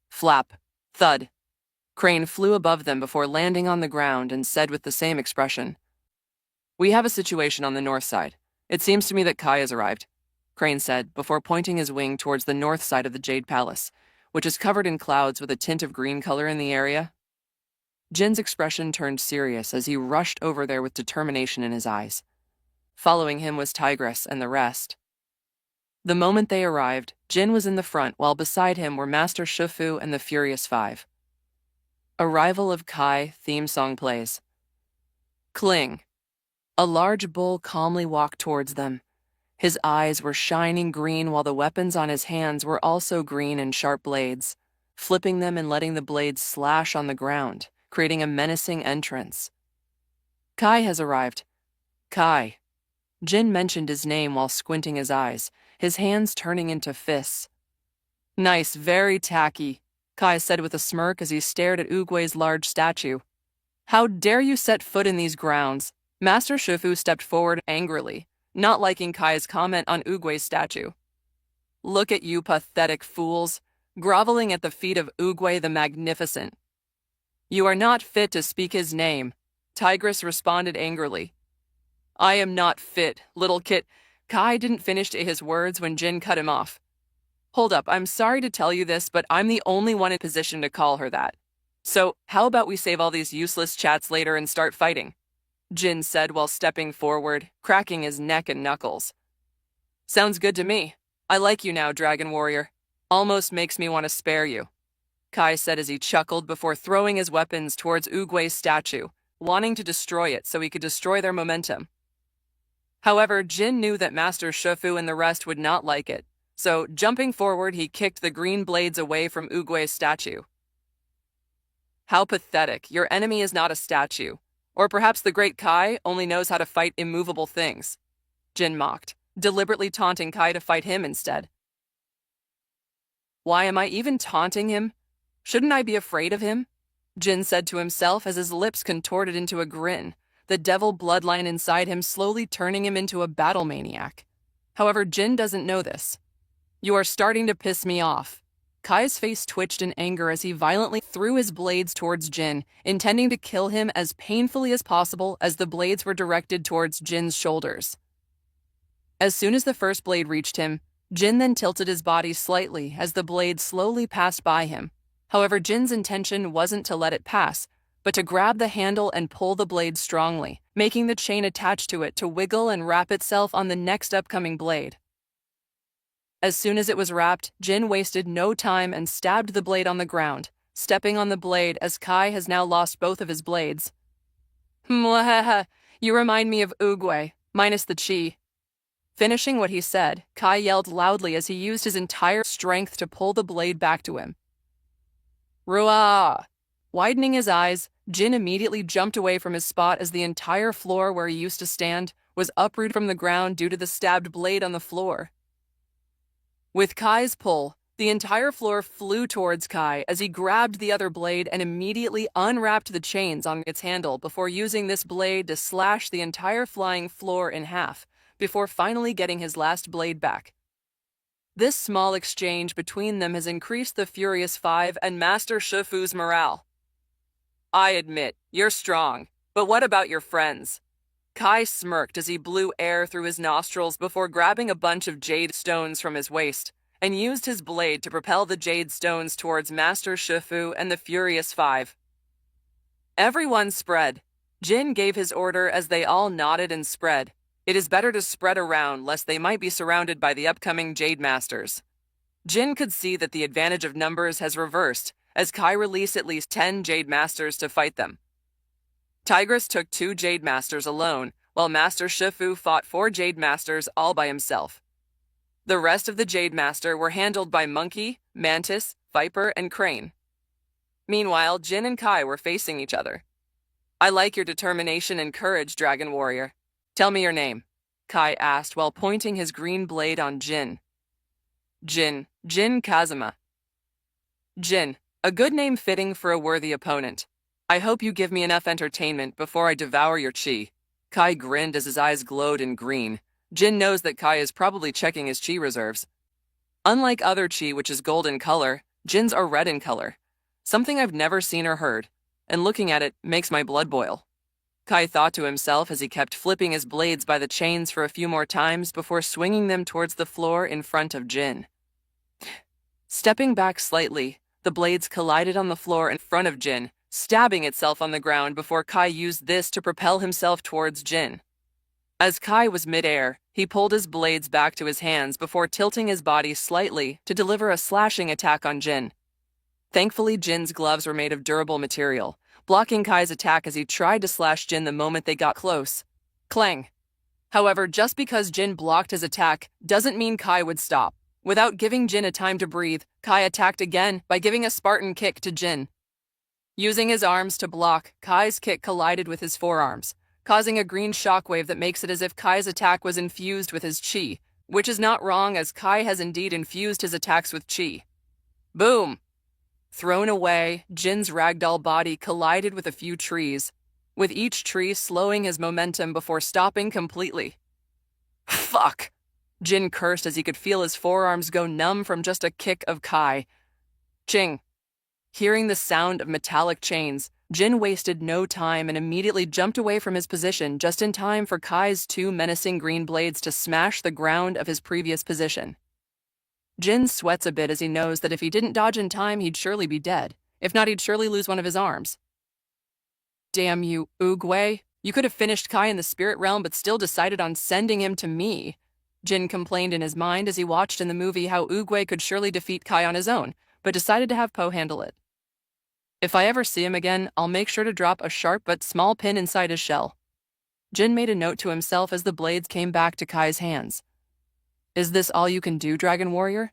Flap. Thud. Crane flew above them before landing on the ground and said with the same expression, "We have a situation on the north side. It seems to me that Kai has arrived," Crane said before pointing his wing towards the north side of the Jade Palace, which is covered in clouds with a tint of green color in the area. Jin's expression turned serious as he rushed over there with determination in his eyes. Following him was Tigress and the rest. The moment they arrived, Jin was in the front while beside him were Master Shifu and the Furious Five. Arrival of Kai theme song plays. Cling. A large bull calmly walked towards them. His eyes were shining green while the weapons on his hands were also green and sharp blades, flipping them and letting the blades slash on the ground, creating a menacing entrance. Kai has arrived. Kai. Jin mentioned his name while squinting his eyes, his hands turning into fists. "Nice, very tacky," Kai said with a smirk as he stared at Oogway's large statue. "How dare you set foot in these grounds?" Master Shifu stepped forward angrily, not liking Kai's comment on Oogway's statue. "Look at you pathetic fools, groveling at the feet of Oogway the Magnificent." "You are not fit to speak his name," Tigress responded angrily. "I am not fit, little kit." Kai didn't finish his words when Jin cut him off. "Hold up, I'm sorry to tell you this, but I'm the only one in position to call her that. So, how about we save all these useless chats later and start fighting?" Jin said while stepping forward, cracking his neck and knuckles. "Sounds good to me. I like you now, Dragon Warrior. Almost makes me want to spare you," Kai said as he chuckled before throwing his weapons towards Oogway's statue, wanting to destroy it so he could destroy their momentum. However, Jin knew that Master Shifu and the rest would not like it, so jumping forward he kicked the green blades away from Oogway's statue. "How pathetic, your enemy is not a statue. Or perhaps the great Kai only knows how to fight immovable things," Jin mocked, deliberately taunting Kai to fight him instead. "Why am I even taunting him? Shouldn't I be afraid of him?" Jin said to himself as his lips contorted into a grin, the devil bloodline inside him slowly turning him into a battle maniac. However, Jin doesn't know this. "You are starting to piss me off." Kai's face twitched in anger as he violently threw his blades towards Jin, intending to kill him as painfully as possible as the blades were directed towards Jin's shoulders. As soon as the first blade reached him, Jin then tilted his body slightly as the blade slowly passed by him. However, Jin's intention wasn't to let it pass, but to grab the handle and pull the blade strongly, making the chain attached to it to wiggle and wrap itself on the next upcoming blade. As soon as it was wrapped, Jin wasted no time and stabbed the blade on the ground, stepping on the blade as Kai has now lost both of his blades. "Mwahaha, you remind me of Oogway, minus the Qi." Finishing what he said, Kai yelled loudly as he used his entire strength to pull the blade back to him. Ruah! Widening his eyes, Jin immediately jumped away from his spot as the entire floor where he used to stand was uprooted from the ground due to the stabbed blade on the floor. With Kai's pull, the entire floor flew towards Kai as he grabbed the other blade and immediately unwrapped the chains on its handle before using this blade to slash the entire flying floor in half, before finally getting his last blade back. This small exchange between them has increased the Furious Five and Master Shifu's morale. I admit, you're strong, but what about your friends? Kai smirked as he blew air through his nostrils before grabbing a bunch of jade stones from his waist and used his blade to propel the jade stones towards Master Shifu and the Furious Five. Everyone spread. Jin gave his order as they all nodded and spread. It is better to spread around lest they might be surrounded by the upcoming Jade Masters. Jin could see that the advantage of numbers has reversed as Kai released at least 10 Jade Masters to fight them. Tigress took 2 Jade Masters alone, while Master Shifu fought 4 Jade Masters all by himself. The rest of the Jade Master were handled by Monkey, Mantis, Viper, and Crane. Meanwhile, Jin and Kai were facing each other. I like your determination and courage, Dragon Warrior. Tell me your name, Kai asked while pointing his green blade on Jin. Jin Kazuma. Jin, a good name fitting for a worthy opponent. I hope you give me enough entertainment before I devour your chi. Kai grinned as his eyes glowed in green. Jin knows that Kai is probably checking his chi reserves. Unlike other chi, which is gold in color, Jin's are red in color. Something I've never seen or heard, and looking at it makes my blood boil. Kai thought to himself as he kept flipping his blades by the chains for a few more times before swinging them towards the floor in front of Jin. Stepping back slightly, the blades collided on the floor in front of Jin, stabbing itself on the ground before Kai used this to propel himself towards Jin. As Kai was midair, he pulled his blades back to his hands before tilting his body slightly to deliver a slashing attack on Jin. Thankfully, Jin's gloves were made of durable material, blocking Kai's attack as he tried to slash Jin the moment they got close. Clang. However, just because Jin blocked his attack doesn't mean Kai would stop. Without giving Jin a time to breathe, Kai attacked again by giving a Spartan kick to Jin. Using his arms to block, Kai's kick collided with his forearms, causing a green shockwave that makes it as if Kai's attack was infused with his chi, which is not wrong as Kai has indeed infused his attacks with chi. Boom! Thrown away, Jin's ragdoll body collided with a few trees, with each tree slowing his momentum before stopping completely. Fuck! Jin cursed as he could feel his forearms go numb from just a kick of Kai. Ching! Hearing the sound of metallic chains, Jin wasted no time and immediately jumped away from his position just in time for Kai's 2 menacing green blades to smash the ground of his previous position. Jin sweats a bit as he knows that if he didn't dodge in time, he'd surely be dead. If not, he'd surely lose one of his arms. Damn you, Oogway. You could have finished Kai in the spirit realm but still decided on sending him to me. Jin complained in his mind as he watched in the movie how Oogway could surely defeat Kai on his own, but decided to have Po handle it. If I ever see him again, I'll make sure to drop a sharp but small pin inside his shell. Jin made a note to himself as the blades came back to Kai's hands. Is this all you can do, Dragon Warrior?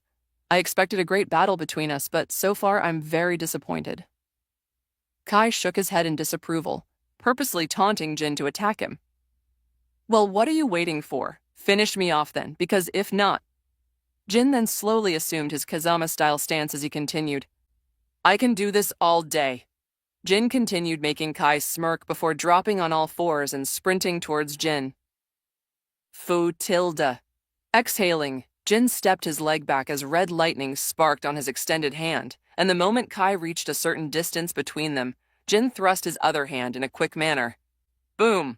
I expected a great battle between us, but so far I'm very disappointed. Kai shook his head in disapproval, purposely taunting Jin to attack him. Well, what are you waiting for? Finish me off then, because if not... Jin then slowly assumed his Kazama-style stance as he continued. I can do this all day. Jin continued making Kai smirk before dropping on all fours and sprinting towards Jin. Fu-tilda. Exhaling, Jin stepped his leg back as red lightning sparked on his extended hand, and the moment Kai reached a certain distance between them, Jin thrust his other hand in a quick manner. Boom!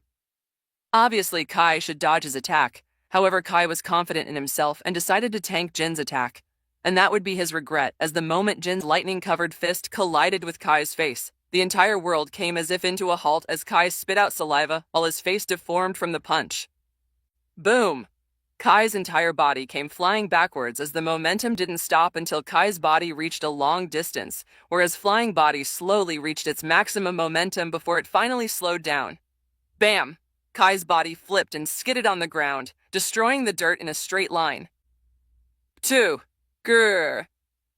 Obviously, Kai should dodge his attack. However, Kai was confident in himself and decided to tank Jin's attack. And that would be his regret, as the moment Jin's lightning-covered fist collided with Kai's face, the entire world came as if into a halt as Kai spit out saliva while his face deformed from the punch. Boom! Kai's entire body came flying backwards as the momentum didn't stop until Kai's body reached a long distance, whereas flying body slowly reached its maximum momentum before it finally slowed down. Bam! Kai's body flipped and skidded on the ground, destroying the dirt in a straight line. Two. Grrr.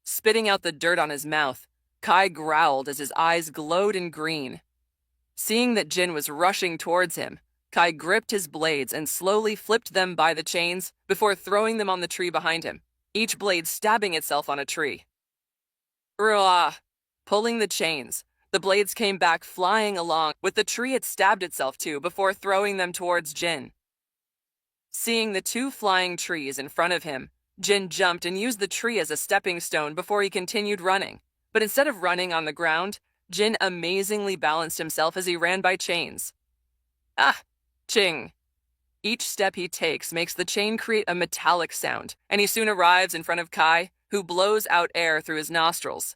Spitting out the dirt on his mouth, Kai growled as his eyes glowed in green. Seeing that Jin was rushing towards him, Kai gripped his blades and slowly flipped them by the chains before throwing them on the tree behind him, each blade stabbing itself on a tree. Ruah! Pulling the chains, the blades came back flying along with the tree it stabbed itself to before throwing them towards Jin. Seeing the two flying trees in front of him, Jin jumped and used the tree as a stepping stone before he continued running. But instead of running on the ground, Jin amazingly balanced himself as he ran by chains. Ah! Ching! Each step he takes makes the chain create a metallic sound, and he soon arrives in front of Kai, who blows out air through his nostrils.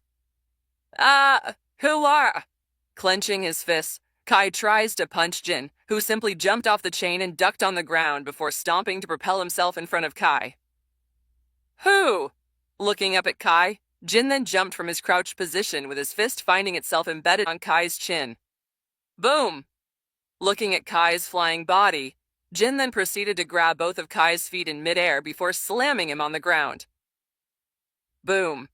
Ah! Who are? Clenching his fists, Kai tries to punch Jin, who simply jumped off the chain and ducked on the ground before stomping to propel himself in front of Kai. Who? Looking up at Kai, Jin then jumped from his crouched position with his fist finding itself embedded on Kai's chin. Boom! Looking at Kai's flying body, Jin then proceeded to grab both of Kai's feet in midair before slamming him on the ground. Boom!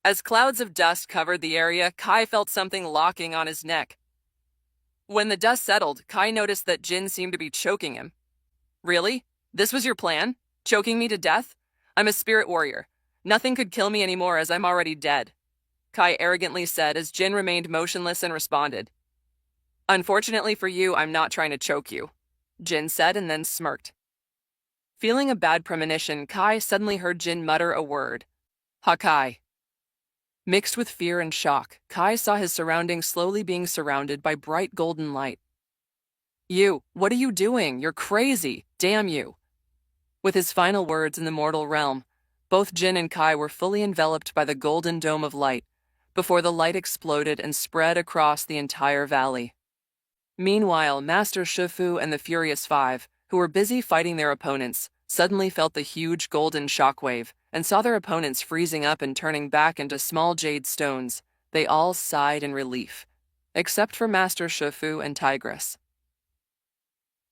As clouds of dust covered the area, Kai felt something locking on his neck. When the dust settled, Kai noticed that Jin seemed to be choking him. Really? This was your plan? Choking me to death? I'm a spirit warrior. Nothing could kill me anymore as I'm already dead, Kai arrogantly said as Jin remained motionless and responded. Unfortunately for you, I'm not trying to choke you, Jin said and then smirked. Feeling a bad premonition, Kai suddenly heard Jin mutter a word. Hakai. Mixed with fear and shock, Kai saw his surroundings slowly being surrounded by bright golden light. You, what are you doing? You're crazy. Damn you. With his final words in the mortal realm, both Jin and Kai were fully enveloped by the golden dome of light, before the light exploded and spread across the entire valley. Meanwhile, Master Shifu and the Furious Five, who were busy fighting their opponents, suddenly felt the huge golden shockwave and saw their opponents freezing up and turning back into small jade stones. They all sighed in relief, except for Master Shifu and Tigress.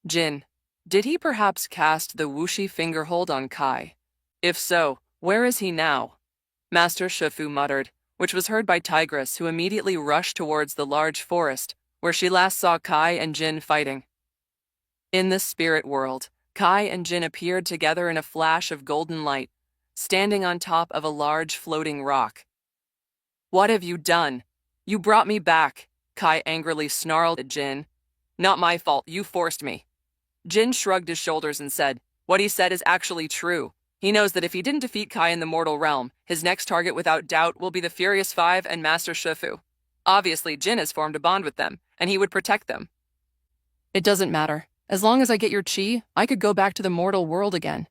Jin, did he perhaps cast the Wuxi fingerhold on Kai? If so, where is he now? Master Shifu muttered, which was heard by Tigress, who immediately rushed towards the large forest where she last saw Kai and Jin fighting. In the spirit world, Kai and Jin appeared together in a flash of golden light, standing on top of a large floating rock. What have you done? You brought me back, Kai angrily snarled at Jin. Not my fault, you forced me. Jin shrugged his shoulders and said, what he said is actually true. He knows that if he didn't defeat Kai in the mortal realm, his next target without doubt will be the Furious Five and Master Shifu. Obviously, Jin has formed a bond with them, and he would protect them. It doesn't matter. As long as I get your chi, I could go back to the mortal world again,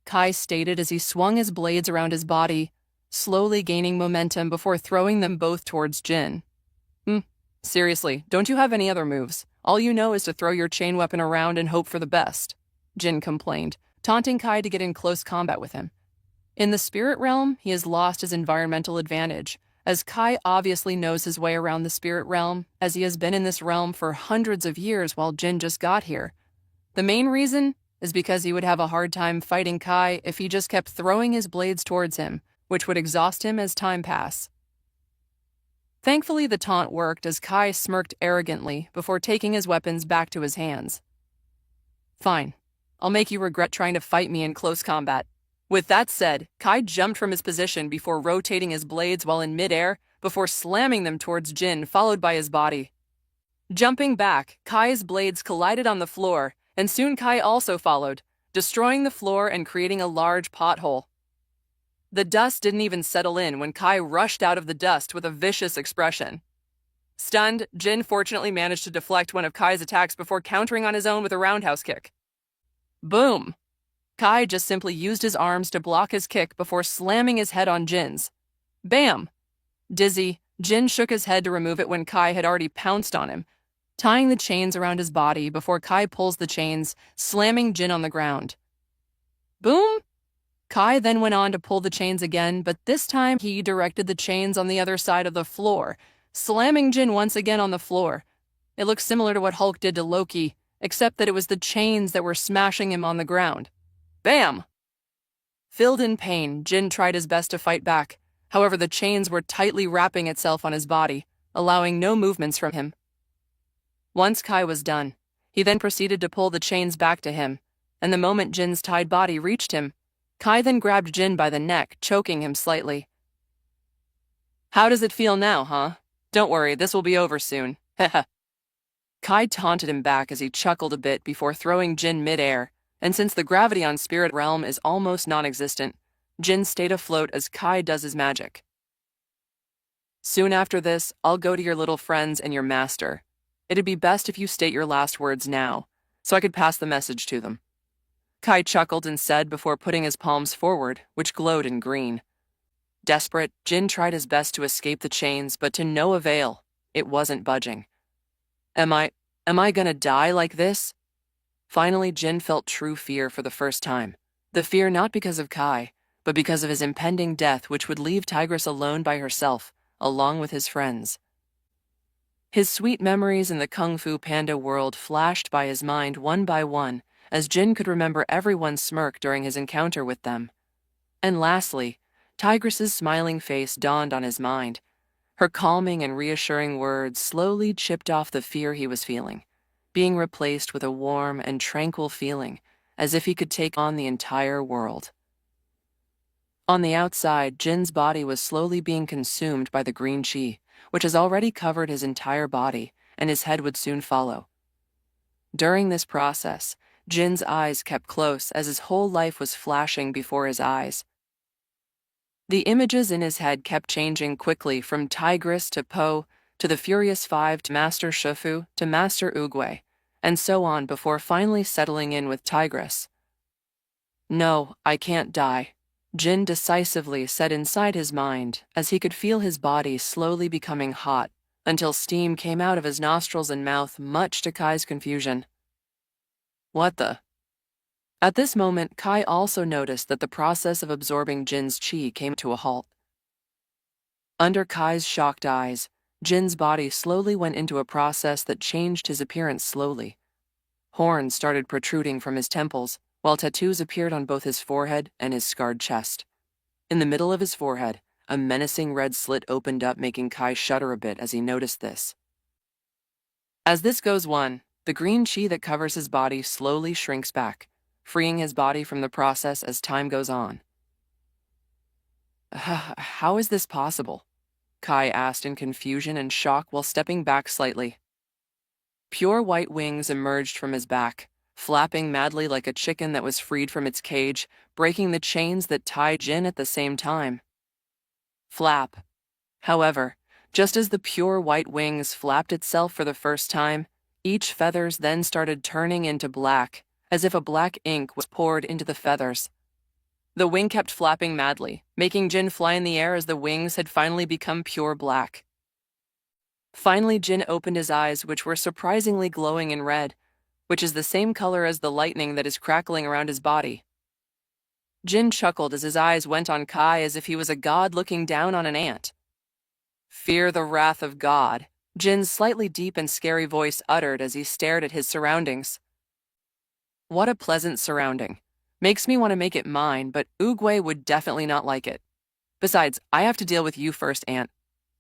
Kai stated as he swung his blades around his body, slowly gaining momentum before throwing them both towards Jin. Seriously, don't you have any other moves? All you know is to throw your chain weapon around and hope for the best, Jin complained, taunting Kai to get in close combat with him. In the spirit realm, he has lost his environmental advantage, as Kai obviously knows his way around the spirit realm, as he has been in this realm for hundreds of years while Jin just got here. The main reason is because he would have a hard time fighting Kai if he just kept throwing his blades towards him, which would exhaust him as time passed. Thankfully, the taunt worked as Kai smirked arrogantly before taking his weapons back to his hands. Fine. I'll make you regret trying to fight me in close combat. With that said, Kai jumped from his position before rotating his blades while in midair before slamming them towards Jin, followed by his body. Jumping back, Kai's blades collided on the floor, and soon Kai also followed, destroying the floor and creating a large pothole. The dust didn't even settle in when Kai rushed out of the dust with a vicious expression. Stunned, Jin fortunately managed to deflect one of Kai's attacks before countering on his own with a roundhouse kick. Boom! Kai just simply used his arms to block his kick before slamming his head on Jin's. Bam! Dizzy, Jin shook his head to remove it when Kai had already pounced on him, tying the chains around his body before Kai pulls the chains, slamming Jin on the ground. Boom! Kai then went on to pull the chains again, but this time he directed the chains on the other side of the floor, slamming Jin once again on the floor. It looks similar to what Hulk did to Loki, except that it was the chains that were smashing him on the ground. Bam! Filled in pain, Jin tried his best to fight back. However, the chains were tightly wrapping itself on his body, allowing no movements from him. Once Kai was done, he then proceeded to pull the chains back to him, and the moment Jin's tied body reached him, Kai then grabbed Jin by the neck, choking him slightly. "How does it feel now, huh? Don't worry, this will be over soon." Kai taunted him back as he chuckled a bit before throwing Jin mid-air, and since the gravity on Spirit Realm is almost non-existent, Jin stayed afloat as Kai does his magic. "Soon after this, I'll go to your little friends and your master. It'd be best if you state your last words now, so I could pass the message to them." Kai chuckled and said before putting his palms forward, which glowed in green. Desperate, Jin tried his best to escape the chains, but to no avail. It wasn't budging. Am I gonna die like this? Finally, Jin felt true fear for the first time. The fear not because of Kai, but because of his impending death, which would leave Tigress alone by herself, along with his friends. His sweet memories in the kungfupanda world flashed by his mind one by one, as Jin could remember everyone's smirk during his encounter with them. And lastly, Tigress's smiling face dawned on his mind. Her calming and reassuring words slowly chipped off the fear he was feeling, being replaced with a warm and tranquil feeling, as if he could take on the entire world. On the outside, Jin's body was slowly being consumed by the green chi, which has already covered his entire body, and his head would soon follow. During this process, Jin's eyes kept close as his whole life was flashing before his eyes. The images in his head kept changing quickly from Tigress to Po, to the Furious Five to Master Shufu to Master Oogway, and so on before finally settling in with Tigress. "No, I can't die," Jin decisively said inside his mind as he could feel his body slowly becoming hot until steam came out of his nostrils and mouth, much to Kai's confusion. What the? At this moment, Kai also noticed that the process of absorbing Jin's chi came to a halt. Under Kai's shocked eyes, Jin's body slowly went into a process that changed his appearance slowly. Horns started protruding from his temples, while tattoos appeared on both his forehead and his scarred chest. In the middle of his forehead, a menacing red slit opened up, making Kai shudder a bit as he noticed this. As this goes on, the green chi that covers his body slowly shrinks back, freeing his body from the process as time goes on. How is this possible? Kai asked in confusion and shock while stepping back slightly. Pure white wings emerged from his back, flapping madly like a chicken that was freed from its cage, breaking the chains that tied Jin at the same time. Flap. However, just as the pure white wings flapped itself for the first time, each feathers then started turning into black, as if a black ink was poured into the feathers. The wing kept flapping madly, making Jin fly in the air as the wings had finally become pure black. Finally, Jin opened his eyes, which were surprisingly glowing in red, which is the same color as the lightning that is crackling around his body. Jin chuckled as his eyes went on Kai as if he was a god looking down on an ant. "Fear the wrath of God," Jin's slightly deep and scary voice uttered as he stared at his surroundings. What a pleasant surrounding. Makes me want to make it mine, but Oogway would definitely not like it. Besides, I have to deal with you first, ant.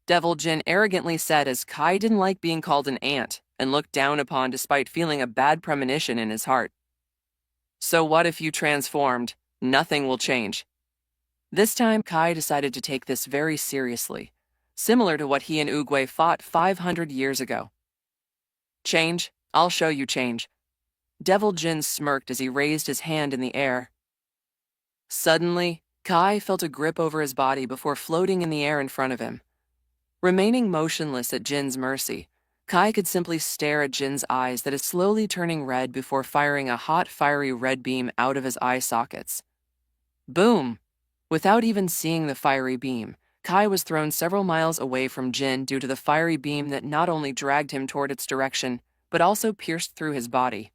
Devil Jin arrogantly said as Kai didn't like being called an ant and looked down upon despite feeling a bad premonition in his heart. So what if you transformed? Nothing will change. This time, Kai decided to take this very seriously, similar to what he and Oogway fought 500 years ago. Change? I'll show you change. Devil Jin smirked as he raised his hand in the air. Suddenly, Kai felt a grip over his body before floating in the air in front of him. Remaining motionless at Jin's mercy, Kai could simply stare at Jin's eyes that is slowly turning red before firing a hot, fiery red beam out of his eye sockets. Boom! Without even seeing the fiery beam, Kai was thrown several miles away from Jin due to the fiery beam that not only dragged him toward its direction, but also pierced through his body.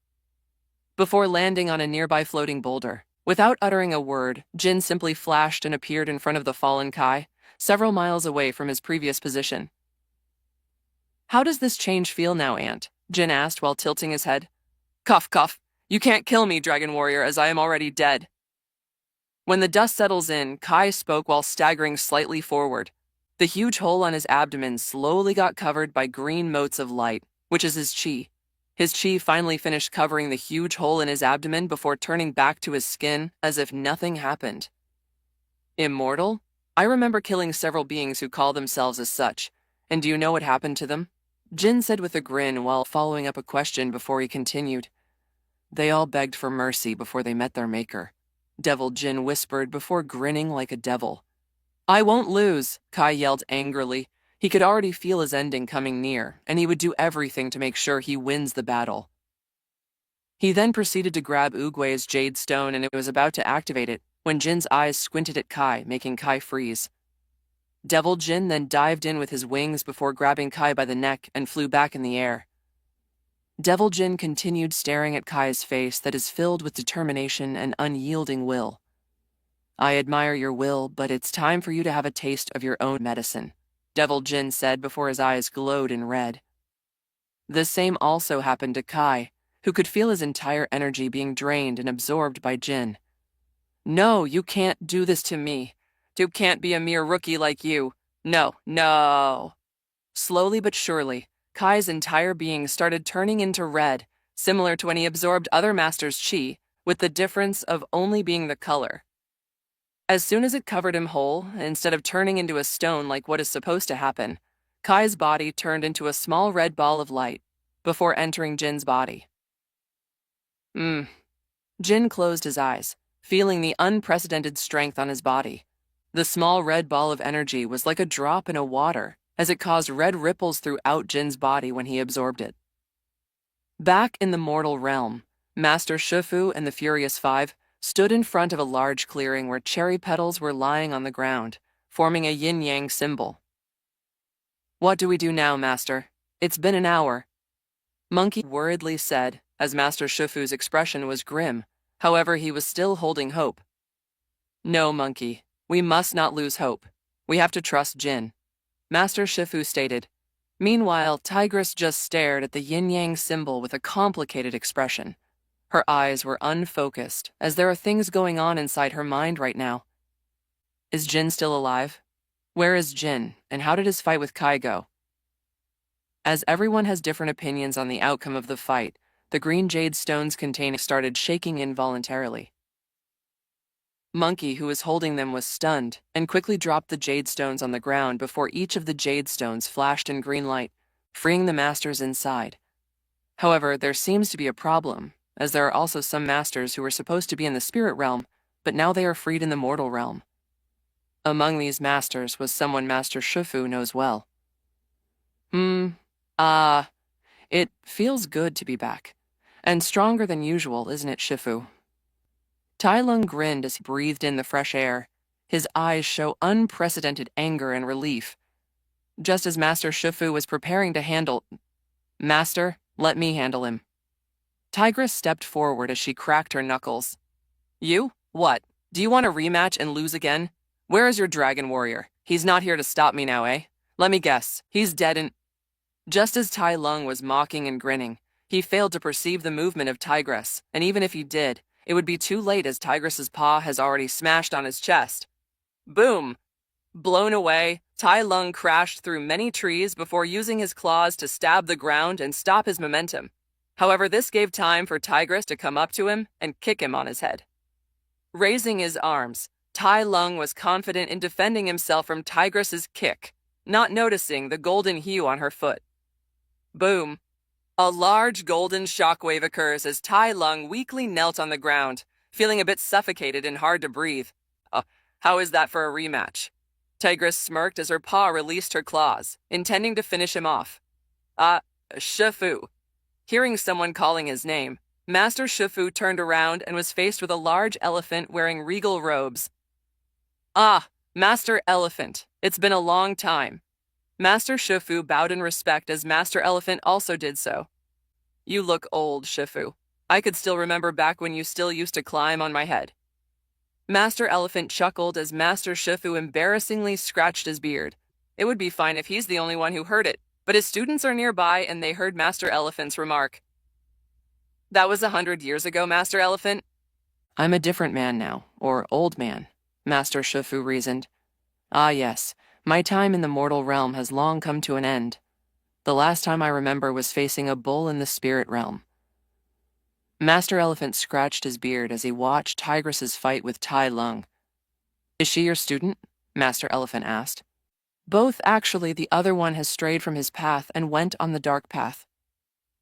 Before landing on a nearby floating boulder, without uttering a word, Jin simply flashed and appeared in front of the fallen Kai, several miles away from his previous position. How does this change feel now, Ant? Jin asked while tilting his head. Cough, cough. You can't kill me, Dragon Warrior, as I am already dead. When the dust settles in, Kai spoke while staggering slightly forward. The huge hole on his abdomen slowly got covered by green motes of light, which is his chi. His chi finally finished covering the huge hole in his abdomen before turning back to his skin as if nothing happened. Immortal? I remember killing several beings who call themselves as such. And do you know what happened to them? Jin said with a grin while following up a question before he continued. They all begged for mercy before they met their maker. Devil Jin whispered before grinning like a devil. I won't lose, Kai yelled angrily. He could already feel his ending coming near, and he would do everything to make sure he wins the battle. He then proceeded to grab Oogway's jade stone and it was about to activate it when Jin's eyes squinted at Kai, making Kai freeze. Devil Jin then dived in with his wings before grabbing Kai by the neck and flew back in the air. Devil Jin continued staring at Kai's face that is filled with determination and unyielding will. I admire your will, but it's time for you to have a taste of your own medicine, Devil Jin said before his eyes glowed in red. The same also happened to Kai, who could feel his entire energy being drained and absorbed by Jin. No, you can't do this to me. You can't be a mere rookie like you. No, no. Slowly but surely, Kai's entire being started turning into red, similar to when he absorbed other masters' chi, with the difference of only being the color. As soon as it covered him whole, instead of turning into a stone like what is supposed to happen, Kai's body turned into a small red ball of light, before entering Jin's body. Jin closed his eyes, feeling the unprecedented strength on his body. The small red ball of energy was like a drop in a water, as it caused red ripples throughout Jin's body when he absorbed it. Back in the mortal realm, Master Shifu and the Furious Five stood in front of a large clearing where cherry petals were lying on the ground, forming a yin-yang symbol. What do we do now, Master? It's been an hour. Monkey worriedly said, as Master Shifu's expression was grim. However, he was still holding hope. No, Monkey. We must not lose hope. We have to trust Jin, Master Shifu stated. Meanwhile, Tigress just stared at the yin-yang symbol with a complicated expression. Her eyes were unfocused, as there are things going on inside her mind right now. Is Jin still alive? Where is Jin, and how did his fight with Kai go? As everyone has different opinions on the outcome of the fight, the green jade stones containing started shaking involuntarily. Monkey, who was holding them, was stunned and quickly dropped the jade stones on the ground before each of the jade stones flashed in green light, freeing the masters inside. However, there seems to be a problem, as there are also some masters who were supposed to be in the spirit realm, but now they are freed in the mortal realm. Among these masters was someone Master Shifu knows well. It feels good to be back, and stronger than usual, isn't it, Shifu? Tai Lung grinned as he breathed in the fresh air. His eyes show unprecedented anger and relief. Just as Master Shifu was preparing to handle... Master, let me handle him. Tigress stepped forward as she cracked her knuckles. You? What? Do you want a rematch and lose again? Where is your dragon warrior? He's not here to stop me now, eh? Let me guess. He's dead and... Just as Tai Lung was mocking and grinning, he failed to perceive the movement of Tigress, and even if he did, it would be too late as Tigress's paw has already smashed on his chest. Boom! Blown away, Tai Lung crashed through many trees before using his claws to stab the ground and stop his momentum. However, this gave time for Tigress to come up to him and kick him on his head. Raising his arms, Tai Lung was confident in defending himself from Tigress's kick, not noticing the golden hue on her foot. Boom! A large golden shockwave occurs as Tai Lung weakly knelt on the ground, feeling a bit suffocated and hard to breathe. How is that for a rematch? Tigress smirked as her paw released her claws, intending to finish him off. Shifu. Hearing someone calling his name, Master Shifu turned around and was faced with a large elephant wearing regal robes. Master Elephant, it's been a long time. Master Shifu bowed in respect as Master Elephant also did so. You look old, Shifu. I could still remember back when you still used to climb on my head. Master Elephant chuckled as Master Shifu embarrassingly scratched his beard. It would be fine if he's the only one who heard it, but his students are nearby and they heard Master Elephant's remark. That was 100 years ago, Master Elephant. I'm a different man now, or old man, Master Shufu reasoned. Ah, yes, my time in the mortal realm has long come to an end. The last time I remember was facing a bull in the spirit realm. Master Elephant scratched his beard as he watched Tigress's fight with Tai Lung. Is she your student? Master Elephant asked. Both, actually. The other one has strayed from his path and went on the dark path,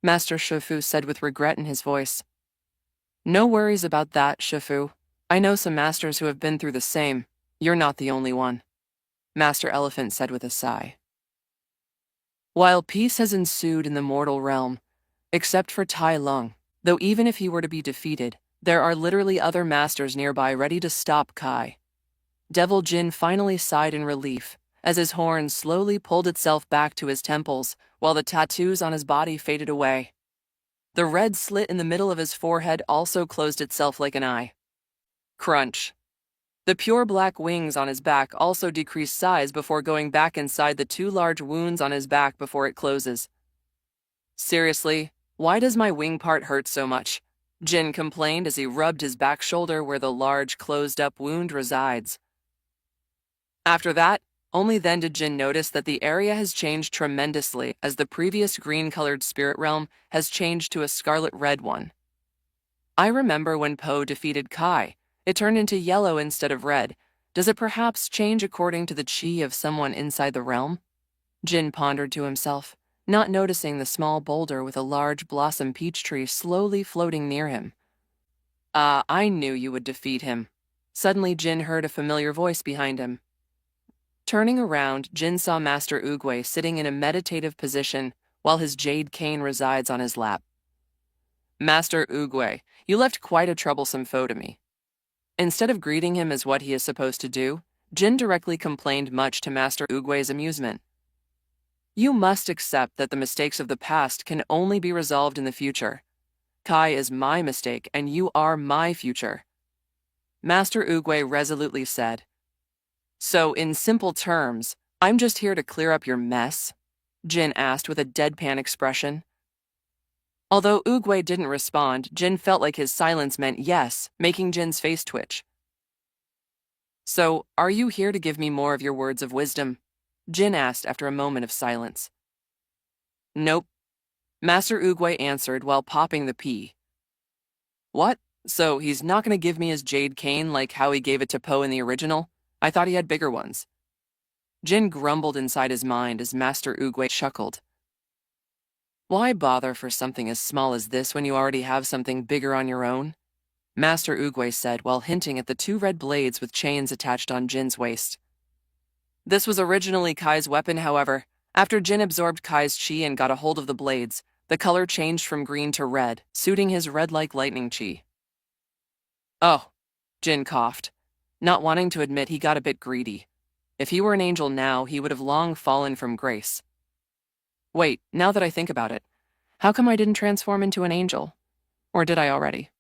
Master Shufu said with regret in his voice. No worries about that, Shufu. I know some masters who have been through the same. You're not the only one, Master Elephant said with a sigh. While peace has ensued in the mortal realm, except for Tai Lung, though even if he were to be defeated, there are literally other masters nearby ready to stop Kai. Devil Jin finally sighed in relief as his horn slowly pulled itself back to his temples while the tattoos on his body faded away. The red slit in the middle of his forehead also closed itself like an eye. Crunch. The pure black wings on his back also decreased size before going back inside the two large wounds on his back before it closes. Seriously, why does my wing part hurt so much? Jin complained as he rubbed his back shoulder where the large closed-up wound resides. After that, only then did Jin notice that the area has changed tremendously as the previous green-colored spirit realm has changed to a scarlet-red one. I remember when Po defeated Kai, it turned into yellow instead of red. Does it perhaps change according to the chi of someone inside the realm? Jin pondered to himself, not noticing the small boulder with a large blossom peach tree slowly floating near him. I knew you would defeat him. Suddenly Jin heard a familiar voice behind him. Turning around, Jin saw Master Oogway sitting in a meditative position while his jade cane resides on his lap. Master Oogway, you left quite a troublesome foe to me. Instead of greeting him as what he is supposed to do, Jin directly complained much to Master Oogway's amusement. You must accept that the mistakes of the past can only be resolved in the future. Kai is my mistake and you are my future, Master Oogway resolutely said. So, in simple terms, I'm just here to clear up your mess? Jin asked with a deadpan expression. Although Oogway didn't respond, Jin felt like his silence meant yes, making Jin's face twitch. So, are you here to give me more of your words of wisdom? Jin asked after a moment of silence. Nope, Master Oogway answered while popping the pea. What? So he's not going to give me his jade cane like how he gave it to Po in the original? I thought he had bigger ones. Jin grumbled inside his mind as Master Oogway chuckled. Why bother for something as small as this when you already have something bigger on your own? Master Oogway said while hinting at the two red blades with chains attached on Jin's waist. This was originally Kai's weapon, however. After Jin absorbed Kai's chi and got a hold of the blades, the color changed from green to red, suiting his red-like lightning chi. Oh, Jin coughed, not wanting to admit he got a bit greedy. If he were an angel now, he would have long fallen from grace. Wait, now that I think about it, how come I didn't transform into an angel? Or did I already?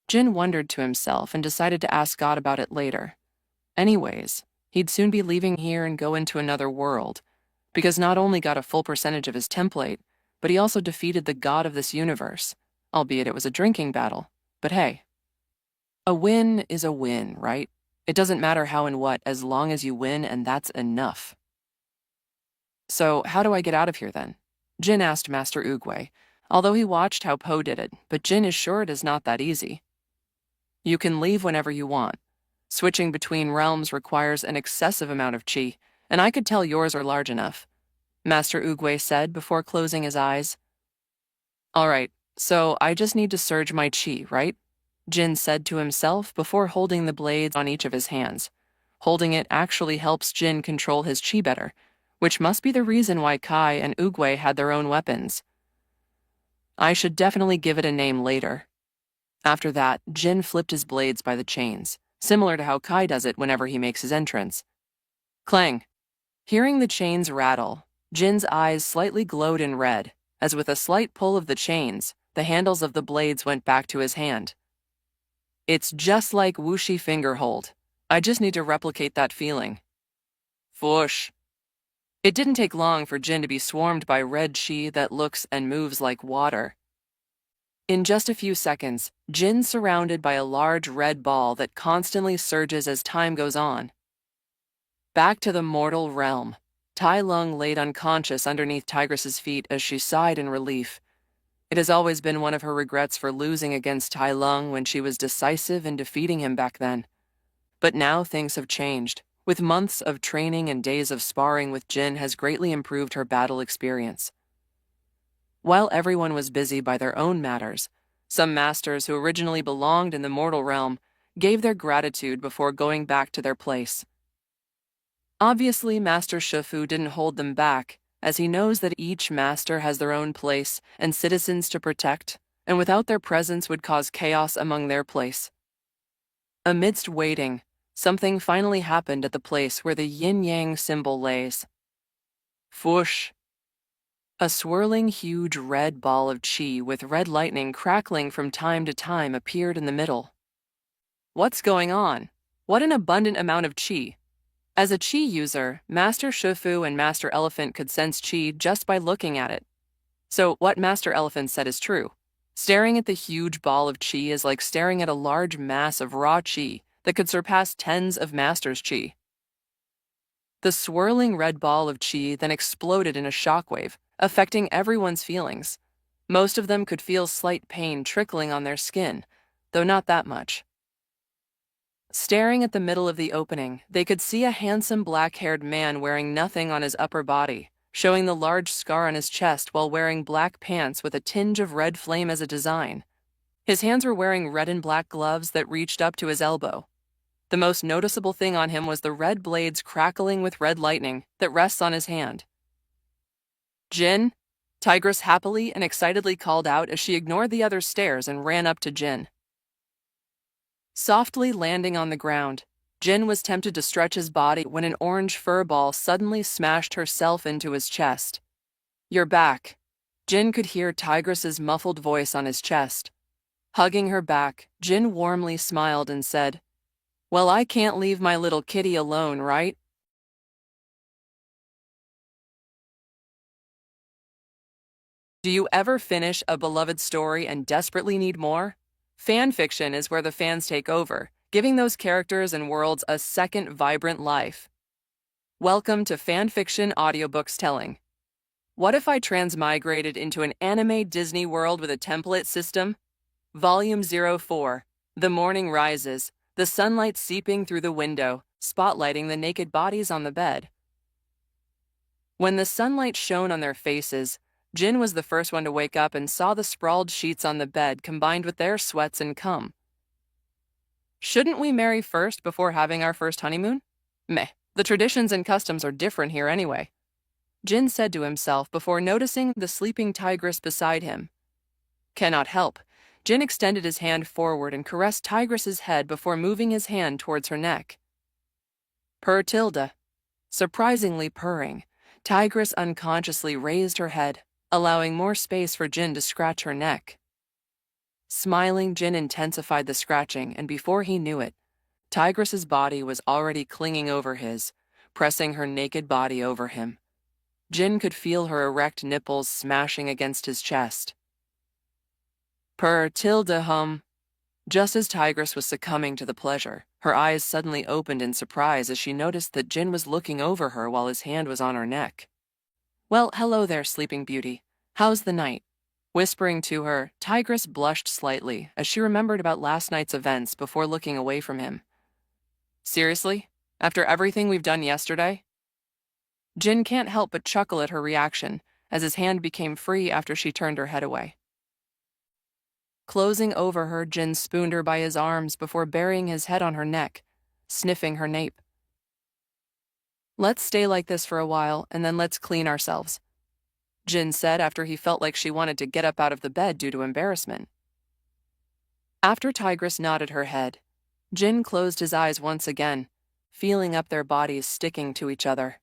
Jin wondered to himself and decided to ask God about it later. Anyways, he'd soon be leaving here and go into another world, because not only got a full percentage of his template, but he also defeated the god of this universe, albeit it was a drinking battle. But hey, a win is a win, right? It doesn't matter how and what, as long as you win, and that's enough. So, how do I get out of here then? Jin asked Master Oogway, although he watched how Po did it, but Jin is sure it is not that easy. You can leave whenever you want. Switching between realms requires an excessive amount of chi, and I could tell yours are large enough, Master Oogway said before closing his eyes. All right, so I just need to surge my chi, right? Jin said to himself before holding the blades on each of his hands. Holding it actually helps Jin control his chi better, which must be the reason why Kai and Oogway had their own weapons. I should definitely give it a name later. After that, Jin flipped his blades by the chains, similar to how Kai does it whenever he makes his entrance. Clang! Hearing the chains rattle, Jin's eyes slightly glowed in red, as with a slight pull of the chains, the handles of the blades went back to his hand. It's just like Wuxi finger hold. I just need to replicate that feeling. Foosh. It didn't take long for Jin to be swarmed by red chi that looks and moves like water. In just a few seconds, Jin's surrounded by a large red ball that constantly surges as time goes on. Back to the mortal realm. Tai Lung laid unconscious underneath Tigress's feet as she sighed in relief. It has always been one of her regrets for losing against Tai Lung when she was decisive in defeating him back then. But now things have changed. With months of training and days of sparring with Jin has greatly improved her battle experience. While everyone was busy by their own matters, some masters who originally belonged in the mortal realm gave their gratitude before going back to their place. Obviously, Master Shifu didn't hold them back, as he knows that each master has their own place and citizens to protect, and without their presence would cause chaos among their place. Amidst waiting, something finally happened at the place where the yin-yang symbol lays. Fwoosh! A swirling huge red ball of chi with red lightning crackling from time to time appeared in the middle. What's going on? What an abundant amount of chi! As a chi user, Master Shifu and Master Elephant could sense chi just by looking at it. So what Master Elephant said is true. Staring at the huge ball of chi is like staring at a large mass of raw chi that could surpass tens of Masters' chi. The swirling red ball of chi then exploded in a shockwave, affecting everyone's feelings. Most of them could feel slight pain trickling on their skin, though not that much. Staring at the middle of the opening, they could see a handsome black-haired man wearing nothing on his upper body, showing the large scar on his chest while wearing black pants with a tinge of red flame as a design. His hands were wearing red and black gloves that reached up to his elbow. The most noticeable thing on him was the red blades crackling with red lightning that rests on his hand. Jin? Tigress happily and excitedly called out as she ignored the other's stares and ran up to Jin. Softly landing on the ground, Jin was tempted to stretch his body when an orange fur ball suddenly smashed herself into his chest. "You're back." Jin could hear Tigress's muffled voice on his chest. Hugging her back, Jin warmly smiled and said, "Well, I can't leave my little kitty alone, right?" Do you ever finish a beloved story and desperately need more? Fan fiction is where the fans take over, giving those characters and worlds a second vibrant life. Welcome to Fan Fiction Audiobooks Telling. What if I transmigrated into an anime Disney world with a template system? Volume 04. The morning rises, the sunlight seeping through the window, spotlighting the naked bodies on the bed. When the sunlight shone on their faces, Jin was the first one to wake up and saw the sprawled sheets on the bed combined with their sweats and cum. Shouldn't we marry first before having our first honeymoon? Meh, the traditions and customs are different here anyway, Jin said to himself before noticing the sleeping tigress beside him. Cannot help, Jin extended his hand forward and caressed Tigress's head before moving his hand towards her neck. Purr tilde. Surprisingly purring, Tigress unconsciously raised her head, allowing more space for Jin to scratch her neck. Smiling, Jin intensified the scratching, and before he knew it, Tigress's body was already clinging over his, pressing her naked body over him. Jin could feel her erect nipples smashing against his chest. Purr tilde hum. Just as Tigress was succumbing to the pleasure, her eyes suddenly opened in surprise as she noticed that Jin was looking over her while his hand was on her neck. "Well, hello there, sleeping beauty. How's the night?" Whispering to her, Tigress blushed slightly as she remembered about last night's events before looking away from him. "Seriously? After everything we've done yesterday?" Jin can't help but chuckle at her reaction as his hand became free after she turned her head away. Closing over her, Jin spooned her by his arms before burying his head on her neck, sniffing her nape. "Let's stay like this for a while, and then let's clean ourselves," Jin said after he felt like she wanted to get up out of the bed due to embarrassment. After Tigress nodded her head, Jin closed his eyes once again, feeling up their bodies sticking to each other.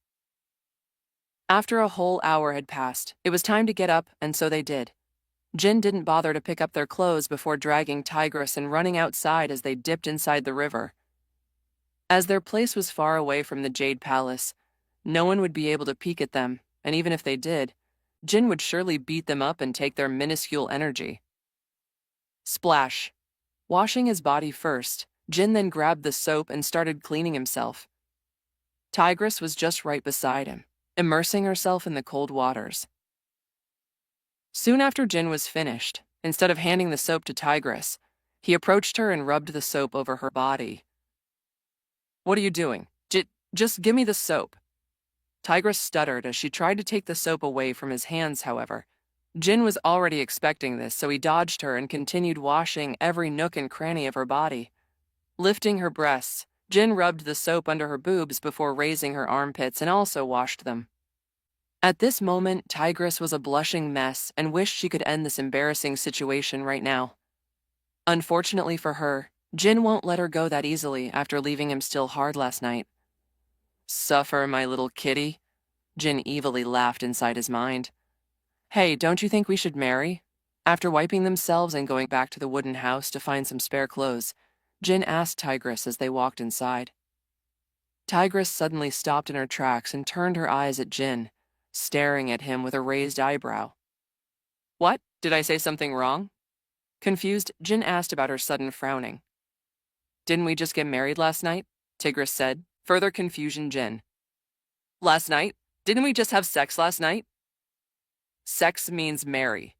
After a whole hour had passed, it was time to get up, and so they did. Jin didn't bother to pick up their clothes before dragging Tigress and running outside as they dipped inside the river. As their place was far away from the Jade Palace, no one would be able to peek at them, and even if they did, Jin would surely beat them up and take their minuscule energy. Splash. Washing his body first, Jin then grabbed the soap and started cleaning himself. Tigress was just right beside him, immersing herself in the cold waters. Soon after Jin was finished, instead of handing the soap to Tigress, he approached her and rubbed the soap over her body. "What are you doing? Just give me the soap." Tigress stuttered as she tried to take the soap away from his hands, however. Jin was already expecting this, so he dodged her and continued washing every nook and cranny of her body. Lifting her breasts, Jin rubbed the soap under her boobs before raising her armpits and also washed them. At this moment, Tigress was a blushing mess and wished she could end this embarrassing situation right now. Unfortunately for her, Jin won't let her go that easily after leaving him still hard last night. "Suffer, my little kitty," Jin evilly laughed inside his mind. "Hey, don't you think we should marry?" After wiping themselves and going back to the wooden house to find some spare clothes, Jin asked Tigress as they walked inside. Tigress suddenly stopped in her tracks and turned her eyes at Jin, staring at him with a raised eyebrow. "What? Did I say something wrong?" Confused, Jin asked about her sudden frowning. "Didn't we just get married last night?" Tigress said, further confusion Jin. "Last night? Didn't we just have sex last night?" "Sex means marry."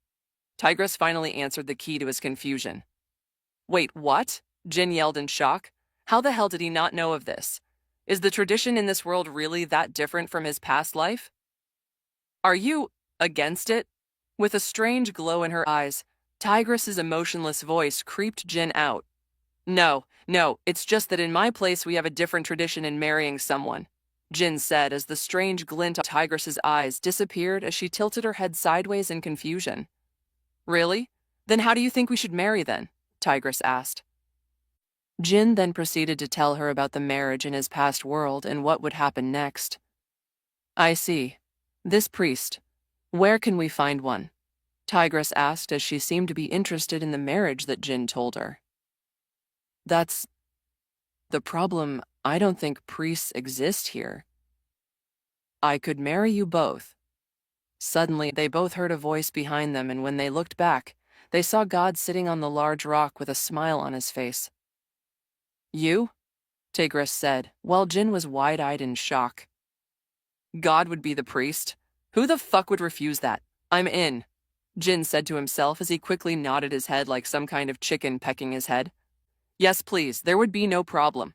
Tigress finally answered the key to his confusion. "Wait, what?" Jin yelled in shock. How the hell did he not know of this? Is the tradition in this world really that different from his past life? "Are you against it?" With a strange glow in her eyes, Tigress's emotionless voice creeped Jin out. No, it's just that in my place we have a different tradition in marrying someone," Jin said as the strange glint of Tigress's eyes disappeared as she tilted her head sideways in confusion. "Really? Then how do you think we should marry then?" Tigress asked. Jin then proceeded to tell her about the marriage in his past world and what would happen next. "I see. This priest. Where can we find one?" Tigress asked as she seemed to be interested in the marriage that Jin told her. "That's the problem. I don't think priests exist here." "I could marry you both." Suddenly, they both heard a voice behind them, and when they looked back, they saw God sitting on the large rock with a smile on his face. "You?" Tigress said, while Jin was wide-eyed in shock. God would be the priest? Who the fuck would refuse that? "I'm in," Jin said to himself as he quickly nodded his head like some kind of chicken pecking his head. "Yes, please, there would be no problem."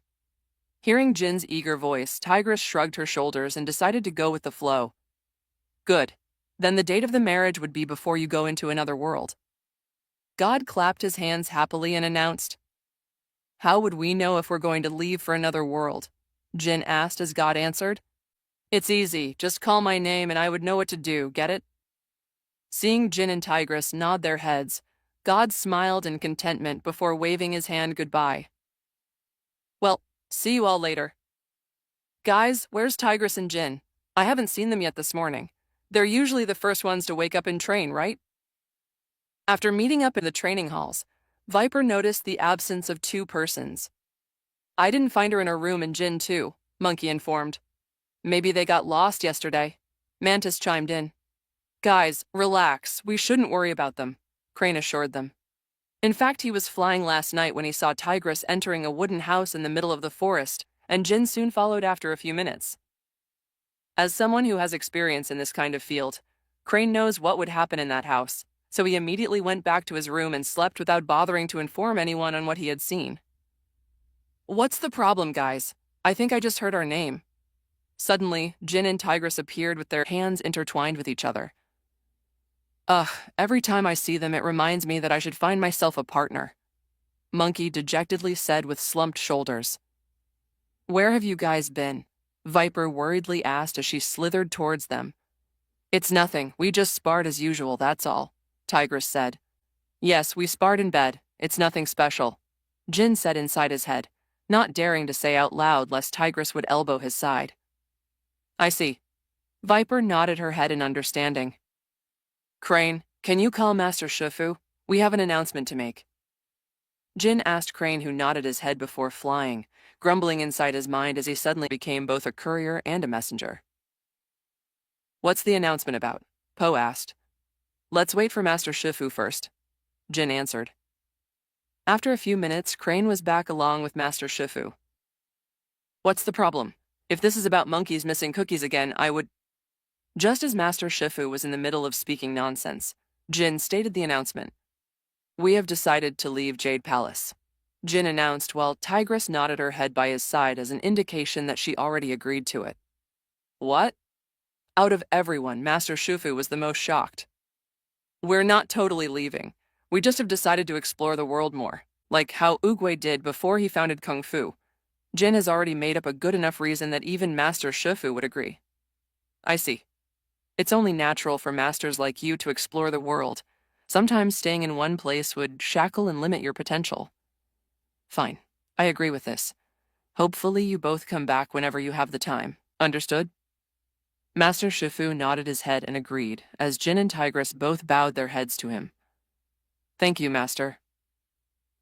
Hearing Jin's eager voice, Tigress shrugged her shoulders and decided to go with the flow. "Good. Then the date of the marriage would be before you go into another world." God clapped his hands happily and announced. "How would we know if we're going to leave for another world?" Jin asked as God answered. "It's easy. Just call my name and I would know what to do, get it?" Seeing Jin and Tigress nod their heads, God smiled in contentment before waving his hand goodbye. "Well, see you all later." "Guys, where's Tigress and Jin? I haven't seen them yet this morning. They're usually the first ones to wake up and train, right?" After meeting up in the training halls, Viper noticed the absence of two persons. "I didn't find her in her room, and Jin too," Monkey informed. "Maybe they got lost yesterday," Mantis chimed in. "Guys, relax. We shouldn't worry about them," Crane assured them. In fact, he was flying last night when he saw Tigress entering a wooden house in the middle of the forest, and Jin soon followed after a few minutes. As someone who has experience in this kind of field, Crane knows what would happen in that house, so he immediately went back to his room and slept without bothering to inform anyone on what he had seen. "What's the problem, guys? I think I just heard our name." Suddenly, Jin and Tigress appeared with their hands intertwined with each other. "Ugh, every time I see them it reminds me that I should find myself a partner," Monkey dejectedly said with slumped shoulders. "Where have you guys been?" Viper worriedly asked as she slithered towards them. "It's nothing. We just sparred as usual, that's all," Tigress said. "Yes, we sparred in bed. It's nothing special," Jin said inside his head, not daring to say out loud lest Tigress would elbow his side. "I see." Viper nodded her head in understanding. "Crane, can you call Master Shifu? We have an announcement to make." Jin asked Crane, who nodded his head before flying, grumbling inside his mind as he suddenly became both a courier and a messenger. "What's the announcement about?" Poe asked. "Let's wait for Master Shifu first," Jin answered. After a few minutes, Crane was back along with Master Shifu. What's the problem? If this is about monkeys missing cookies again, I would... Just as Master Shifu was in the middle of speaking nonsense, Jin stated the announcement. We have decided to leave Jade Palace, Jin announced while Tigress nodded her head by his side as an indication that she already agreed to it. What? Out of everyone, Master Shifu was the most shocked. We're not totally leaving. We just have decided to explore the world more, like how Oogway did before he founded Kung Fu. Jin has already made up a good enough reason that even Master Shifu would agree. I see. It's only natural for masters like you to explore the world. Sometimes staying in one place would shackle and limit your potential. Fine, I agree with this. Hopefully you both come back whenever you have the time. Understood? Master Shifu nodded his head and agreed, as Jin and Tigress both bowed their heads to him. Thank you, Master.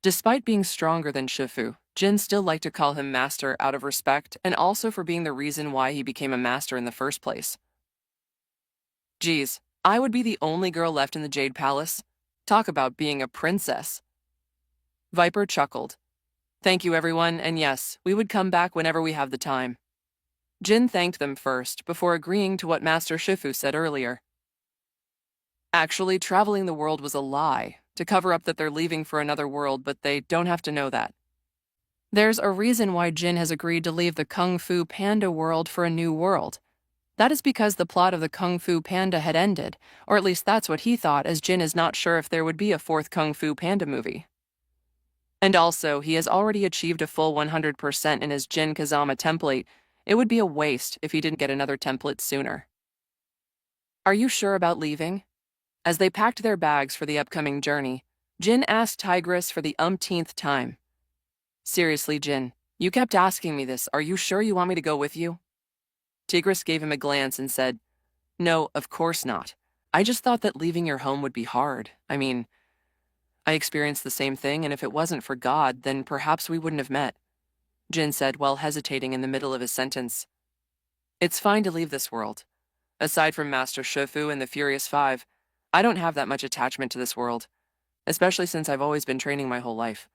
Despite being stronger than Shifu, Jin still liked to call him Master out of respect and also for being the reason why he became a master in the first place. Geez, I would be the only girl left in the Jade Palace. Talk about being a princess. Viper chuckled. Thank you, everyone, and yes, we would come back whenever we have the time. Jin thanked them first, before agreeing to what Master Shifu said earlier. Actually, traveling the world was a lie, to cover up that they're leaving for another world, but they don't have to know that. There's a reason why Jin has agreed to leave the kungfupanda world for a new world. That is because the plot of the kungfupanda had ended, or at least that's what he thought, as Jin is not sure if there would be a fourth kungfupanda movie. And also, he has already achieved a full 100% in his Jin Kazama template. It would be a waste if he didn't get another template sooner. Are you sure about leaving? As they packed their bags for the upcoming journey, Jin asked Tigress for the umpteenth time. Seriously, Jin, you kept asking me this. Are you sure you want me to go with you? Tigress gave him a glance and said, No, of course not. I just thought that leaving your home would be hard. I experienced the same thing, and if it wasn't for God, then perhaps we wouldn't have met, Jin said while hesitating in the middle of his sentence. It's fine to leave this world. Aside from Master Shifu and the Furious Five, I don't have that much attachment to this world, especially since I've always been training my whole life,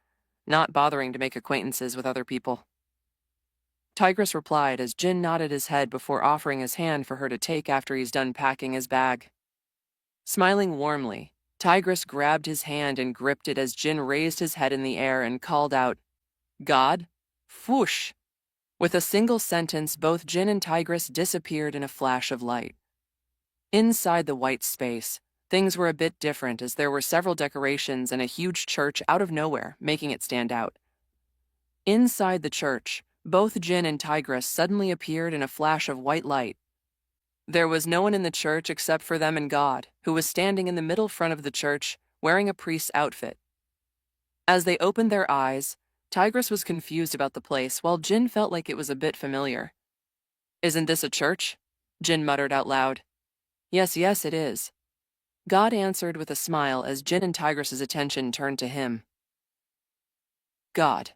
not bothering to make acquaintances with other people. Tigress replied as Jin nodded his head before offering his hand for her to take after he's done packing his bag. Smiling warmly, Tigress grabbed his hand and gripped it as Jin raised his head in the air and called out, God, whoosh! With a single sentence, both Jin and Tigress disappeared in a flash of light. Inside the white space, things were a bit different as there were several decorations and a huge church out of nowhere, making it stand out. Inside the church, both Jin and Tigress suddenly appeared in a flash of white light. There was no one in the church except for them and God, who was standing in the middle front of the church, wearing a priest's outfit. As they opened their eyes, Tigress was confused about the place, while Jin felt like it was a bit familiar. Isn't this a church? Jin muttered out loud. Yes, it is. God answered with a smile as Jin and Tigress's attention turned to him. God.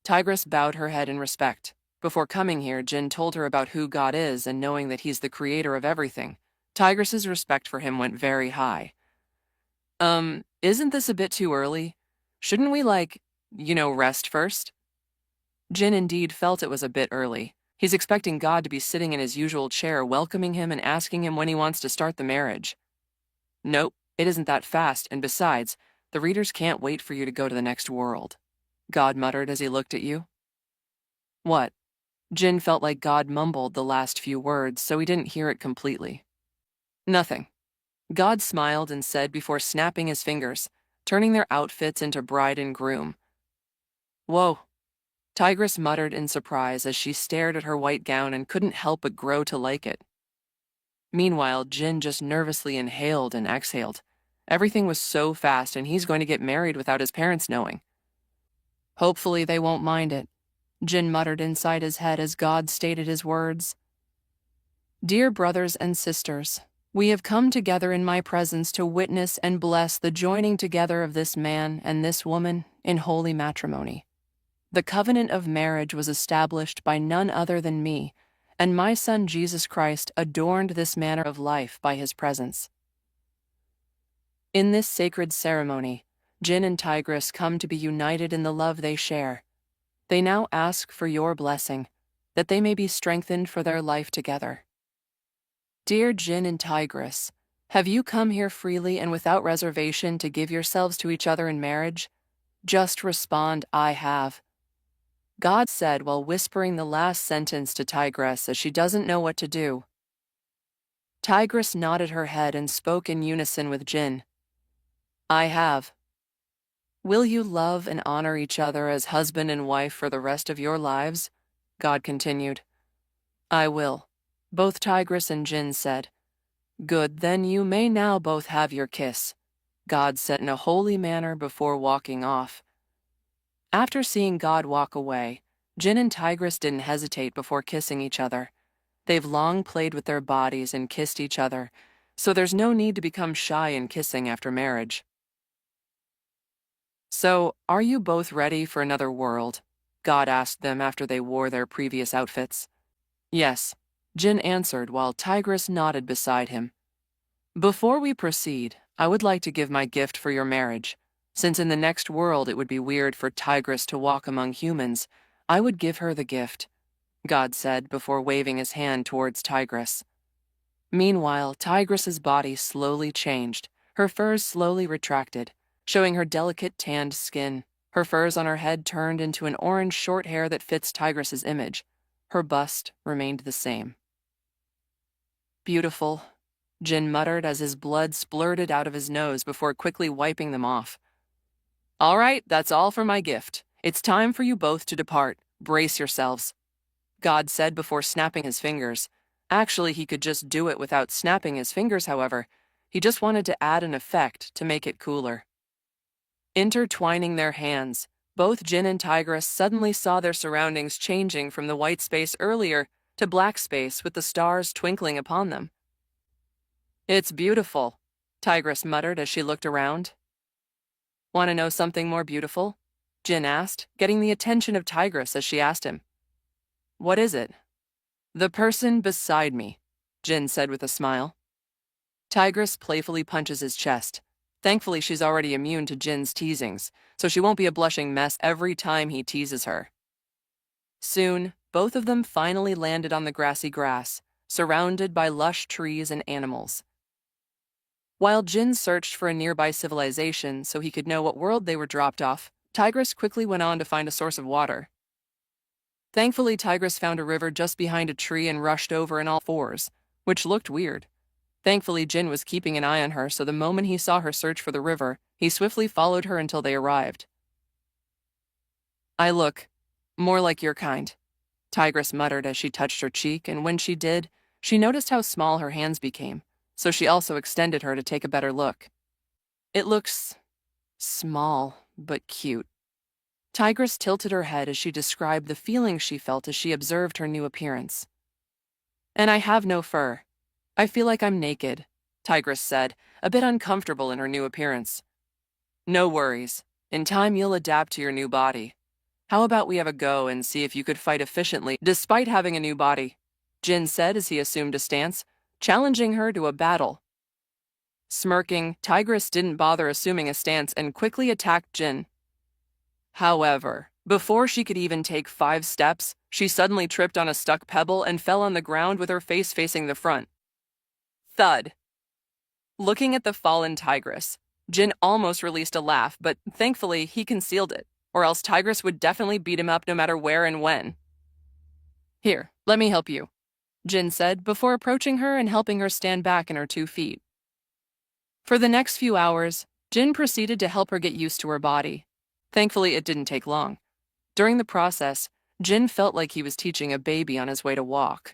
Tigress bowed her head in respect. Before coming here, Jin told her about who God is, and knowing that he's the creator of everything, Tigress's respect for him went very high. Isn't this a bit too early? Shouldn't we, rest first? Jin indeed felt it was a bit early. He's expecting God to be sitting in his usual chair, welcoming him and asking him when he wants to start the marriage. Nope, it isn't that fast, and besides, the readers can't wait for you to go to the next world, God muttered as he looked at you. What? Jin felt like God mumbled the last few words, so he didn't hear it completely. Nothing. God smiled and said before snapping his fingers, turning their outfits into bride and groom. Whoa. Tigress muttered in surprise as she stared at her white gown and couldn't help but grow to like it. Meanwhile, Jin just nervously inhaled and exhaled. Everything was so fast, and he's going to get married without his parents knowing. Hopefully they won't mind it, Jin muttered inside his head as God stated his words. Dear brothers and sisters, we have come together in my presence to witness and bless the joining together of this man and this woman in holy matrimony. The covenant of marriage was established by none other than me, and my son Jesus Christ adorned this manner of life by his presence. In this sacred ceremony, Jin and Tigress come to be united in the love they share. They now ask for your blessing, that they may be strengthened for their life together. Dear Jin and Tigress, have you come here freely and without reservation to give yourselves to each other in marriage? Just respond, I have. God said while whispering the last sentence to Tigress as she doesn't know what to do. Tigress nodded her head and spoke in unison with Jin. I have. Will you love and honor each other as husband and wife for the rest of your lives? God continued. I will. Both Tigress and Jin said. Good, then you may now both have your kiss, God said in a holy manner before walking off. After seeing God walk away, Jin and Tigress didn't hesitate before kissing each other. They've long played with their bodies and kissed each other, so there's no need to become shy in kissing after marriage. So, are you both ready for another world? God asked them after they wore their previous outfits. Yes, Jin answered while Tigress nodded beside him. Before we proceed, I would like to give my gift for your marriage. Since in the next world it would be weird for Tigress to walk among humans, I would give her the gift, God said before waving his hand towards Tigress. Meanwhile, Tigress's body slowly changed. Her furs slowly retracted, showing her delicate tanned skin. Her furs on her head turned into an orange short hair that fits Tigress's image. Her bust remained the same. Beautiful, Jin muttered as his blood splurted out of his nose before quickly wiping them off. All right, that's all for my gift. It's time for you both to depart. Brace yourselves, God said before snapping his fingers. Actually, he could just do it without snapping his fingers, however. He just wanted to add an effect to make it cooler. Intertwining their hands, both Jin and Tigress suddenly saw their surroundings changing from the white space earlier to black space with the stars twinkling upon them. It's beautiful, Tigress muttered as she looked around. Want to know something more beautiful? Jin asked, getting the attention of Tigress as she asked him. What is it? The person beside me, Jin said with a smile. Tigress playfully punches his chest. Thankfully, she's already immune to Jin's teasings, so she won't be a blushing mess every time he teases her. Soon, both of them finally landed on the grassy grass, surrounded by lush trees and animals. While Jin searched for a nearby civilization so he could know what world they were dropped off, Tigress quickly went on to find a source of water. Thankfully, Tigress found a river just behind a tree and rushed over in all fours, which looked weird. Thankfully, Jin was keeping an eye on her, so the moment he saw her search for the river, he swiftly followed her until they arrived. I look more like your kind, Tigress muttered as she touched her cheek, and when she did, she noticed how small her hands became, so she also extended her to take a better look. It looks small, but cute. Tigress tilted her head as she described the feelings she felt as she observed her new appearance. And I have no fur. I feel like I'm naked, Tigress said, a bit uncomfortable in her new appearance. No worries. In time, you'll adapt to your new body. How about we have a go and see if you could fight efficiently despite having a new body? Jin said as he assumed a stance, challenging her to a battle. Smirking, Tigress didn't bother assuming a stance and quickly attacked Jin. However, before she could even take 5 steps, she suddenly tripped on a stuck pebble and fell on the ground with her face facing the front. Thud. Looking at the fallen Tigress, Jin almost released a laugh, but thankfully he concealed it, or else Tigress would definitely beat him up no matter where and when. Here, let me help you, Jin said before approaching her and helping her stand back in her 2 feet. For the next few hours, Jin proceeded to help her get used to her body. Thankfully, it didn't take long. During the process, Jin felt like he was teaching a baby on his way to walk.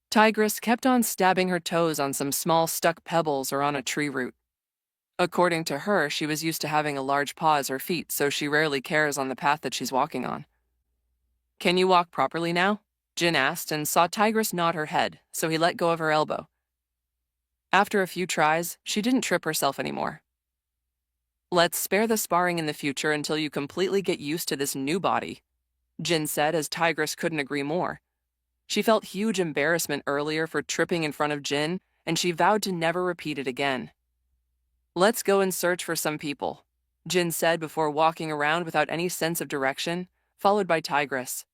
Tigress kept on stabbing her toes on some small stuck pebbles or on a tree root. According to her, she was used to having a large paw as her feet, so she rarely cares on the path that she's walking on. Can you walk properly now? Jin asked and saw Tigress nod her head, so he let go of her elbow. After a few tries, she didn't trip herself anymore. Let's spare the sparring in the future until you completely get used to this new body, Jin said as Tigress couldn't agree more. She felt huge embarrassment earlier for tripping in front of Jin, and she vowed to never repeat it again. Let's go and search for some people. Jin said before walking around without any sense of direction, followed by Tigress.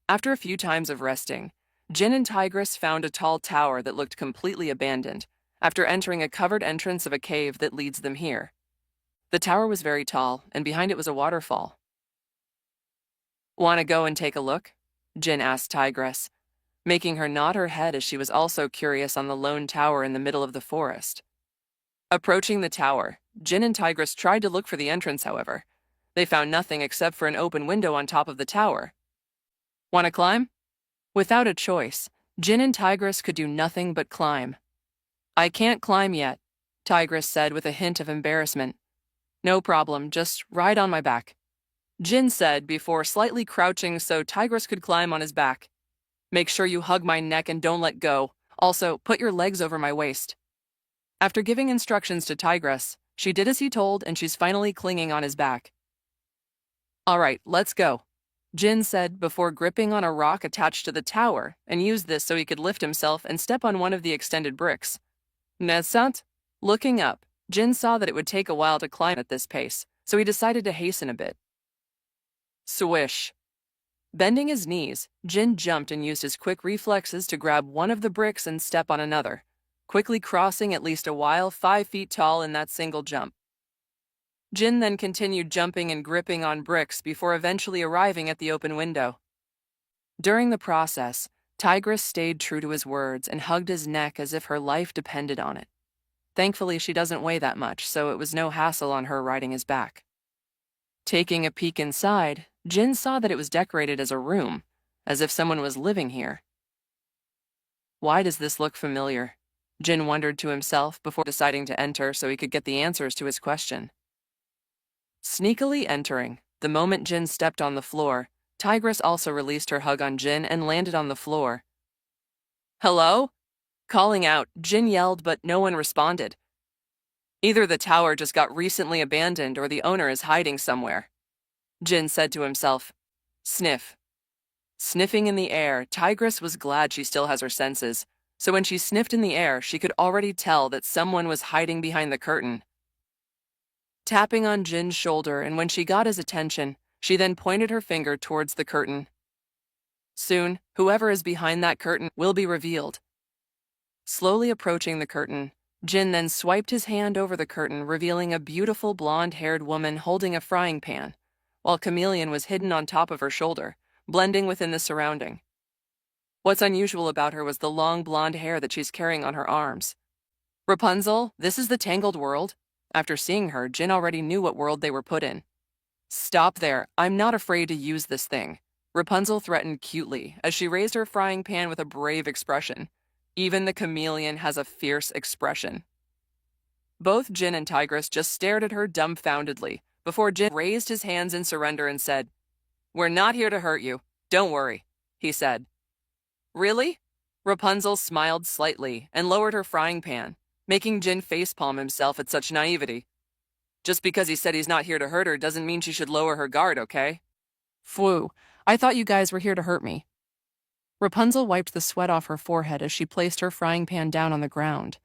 After a few times of resting, Jin and Tigress found a tall tower that looked completely abandoned after entering a covered entrance of a cave that leads them here. The tower was very tall, and behind it was a waterfall. "Want to go and take a look?" Jin asked Tigress, making her nod her head as she was also curious on the lone tower in the middle of the forest. Approaching the tower, Jin and Tigress tried to look for the entrance, however. They found nothing except for an open window on top of the tower. "Want to climb?" Without a choice, Jin and Tigress could do nothing but climb. "I can't climb yet," Tigress said with a hint of embarrassment. "No problem, just ride on my back," Jin said before slightly crouching so Tigress could climb on his back. "Make sure you hug my neck and don't let go. Also, put your legs over my waist." After giving instructions to Tigress, she did as he told and she's finally clinging on his back. "All right, let's go," Jin said before gripping on a rock attached to the tower and used this so he could lift himself and step on one of the extended bricks. Nesant? Looking up, Jin saw that it would take a while to climb at this pace, so he decided to hasten a bit. Swish. Bending his knees, Jin jumped and used his quick reflexes to grab one of the bricks and step on another, quickly crossing at least a while 5 feet tall in that single jump. Jin then continued jumping and gripping on bricks before eventually arriving at the open window. During the process, Tigress stayed true to his words and hugged his neck as if her life depended on it. Thankfully, she doesn't weigh that much, so it was no hassle on her riding his back. Taking a peek inside, Jin saw that it was decorated as a room, as if someone was living here. Why does this look familiar? Jin wondered to himself before deciding to enter so he could get the answers to his question. Sneakily entering, the moment Jin stepped on the floor, Tigress also released her hug on Jin and landed on the floor. "Hello?" Calling out, Jin yelled, but no one responded. Either the tower just got recently abandoned or the owner is hiding somewhere, Jin said to himself. Sniff. Sniffing in the air, Tigress was glad she still has her senses, so when she sniffed in the air, she could already tell that someone was hiding behind the curtain. Tapping on Jin's shoulder, and when she got his attention, she then pointed her finger towards the curtain. Soon, whoever is behind that curtain will be revealed. Slowly approaching the curtain, Jin then swiped his hand over the curtain, revealing a beautiful blonde-haired woman holding a frying pan, while Chameleon was hidden on top of her shoulder, blending within the surrounding. What's unusual about her was the long blonde hair that she's carrying on her arms. "Rapunzel, this is the Tangled world." After seeing her, Jin already knew what world they were put in. "Stop there, I'm not afraid to use this thing," Rapunzel threatened cutely as she raised her frying pan with a brave expression. Even the Chameleon has a fierce expression. Both Jin and Tigress just stared at her dumbfoundedly before Jin raised his hands in surrender and said, "We're not here to hurt you. Don't worry," he said. "Really?" Rapunzel smiled slightly and lowered her frying pan, making Jin facepalm himself at such naivety. "Just because he said he's not here to hurt her doesn't mean she should lower her guard, okay?" "Phew, I thought you guys were here to hurt me." Rapunzel wiped the sweat off her forehead as she placed her frying pan down on the ground.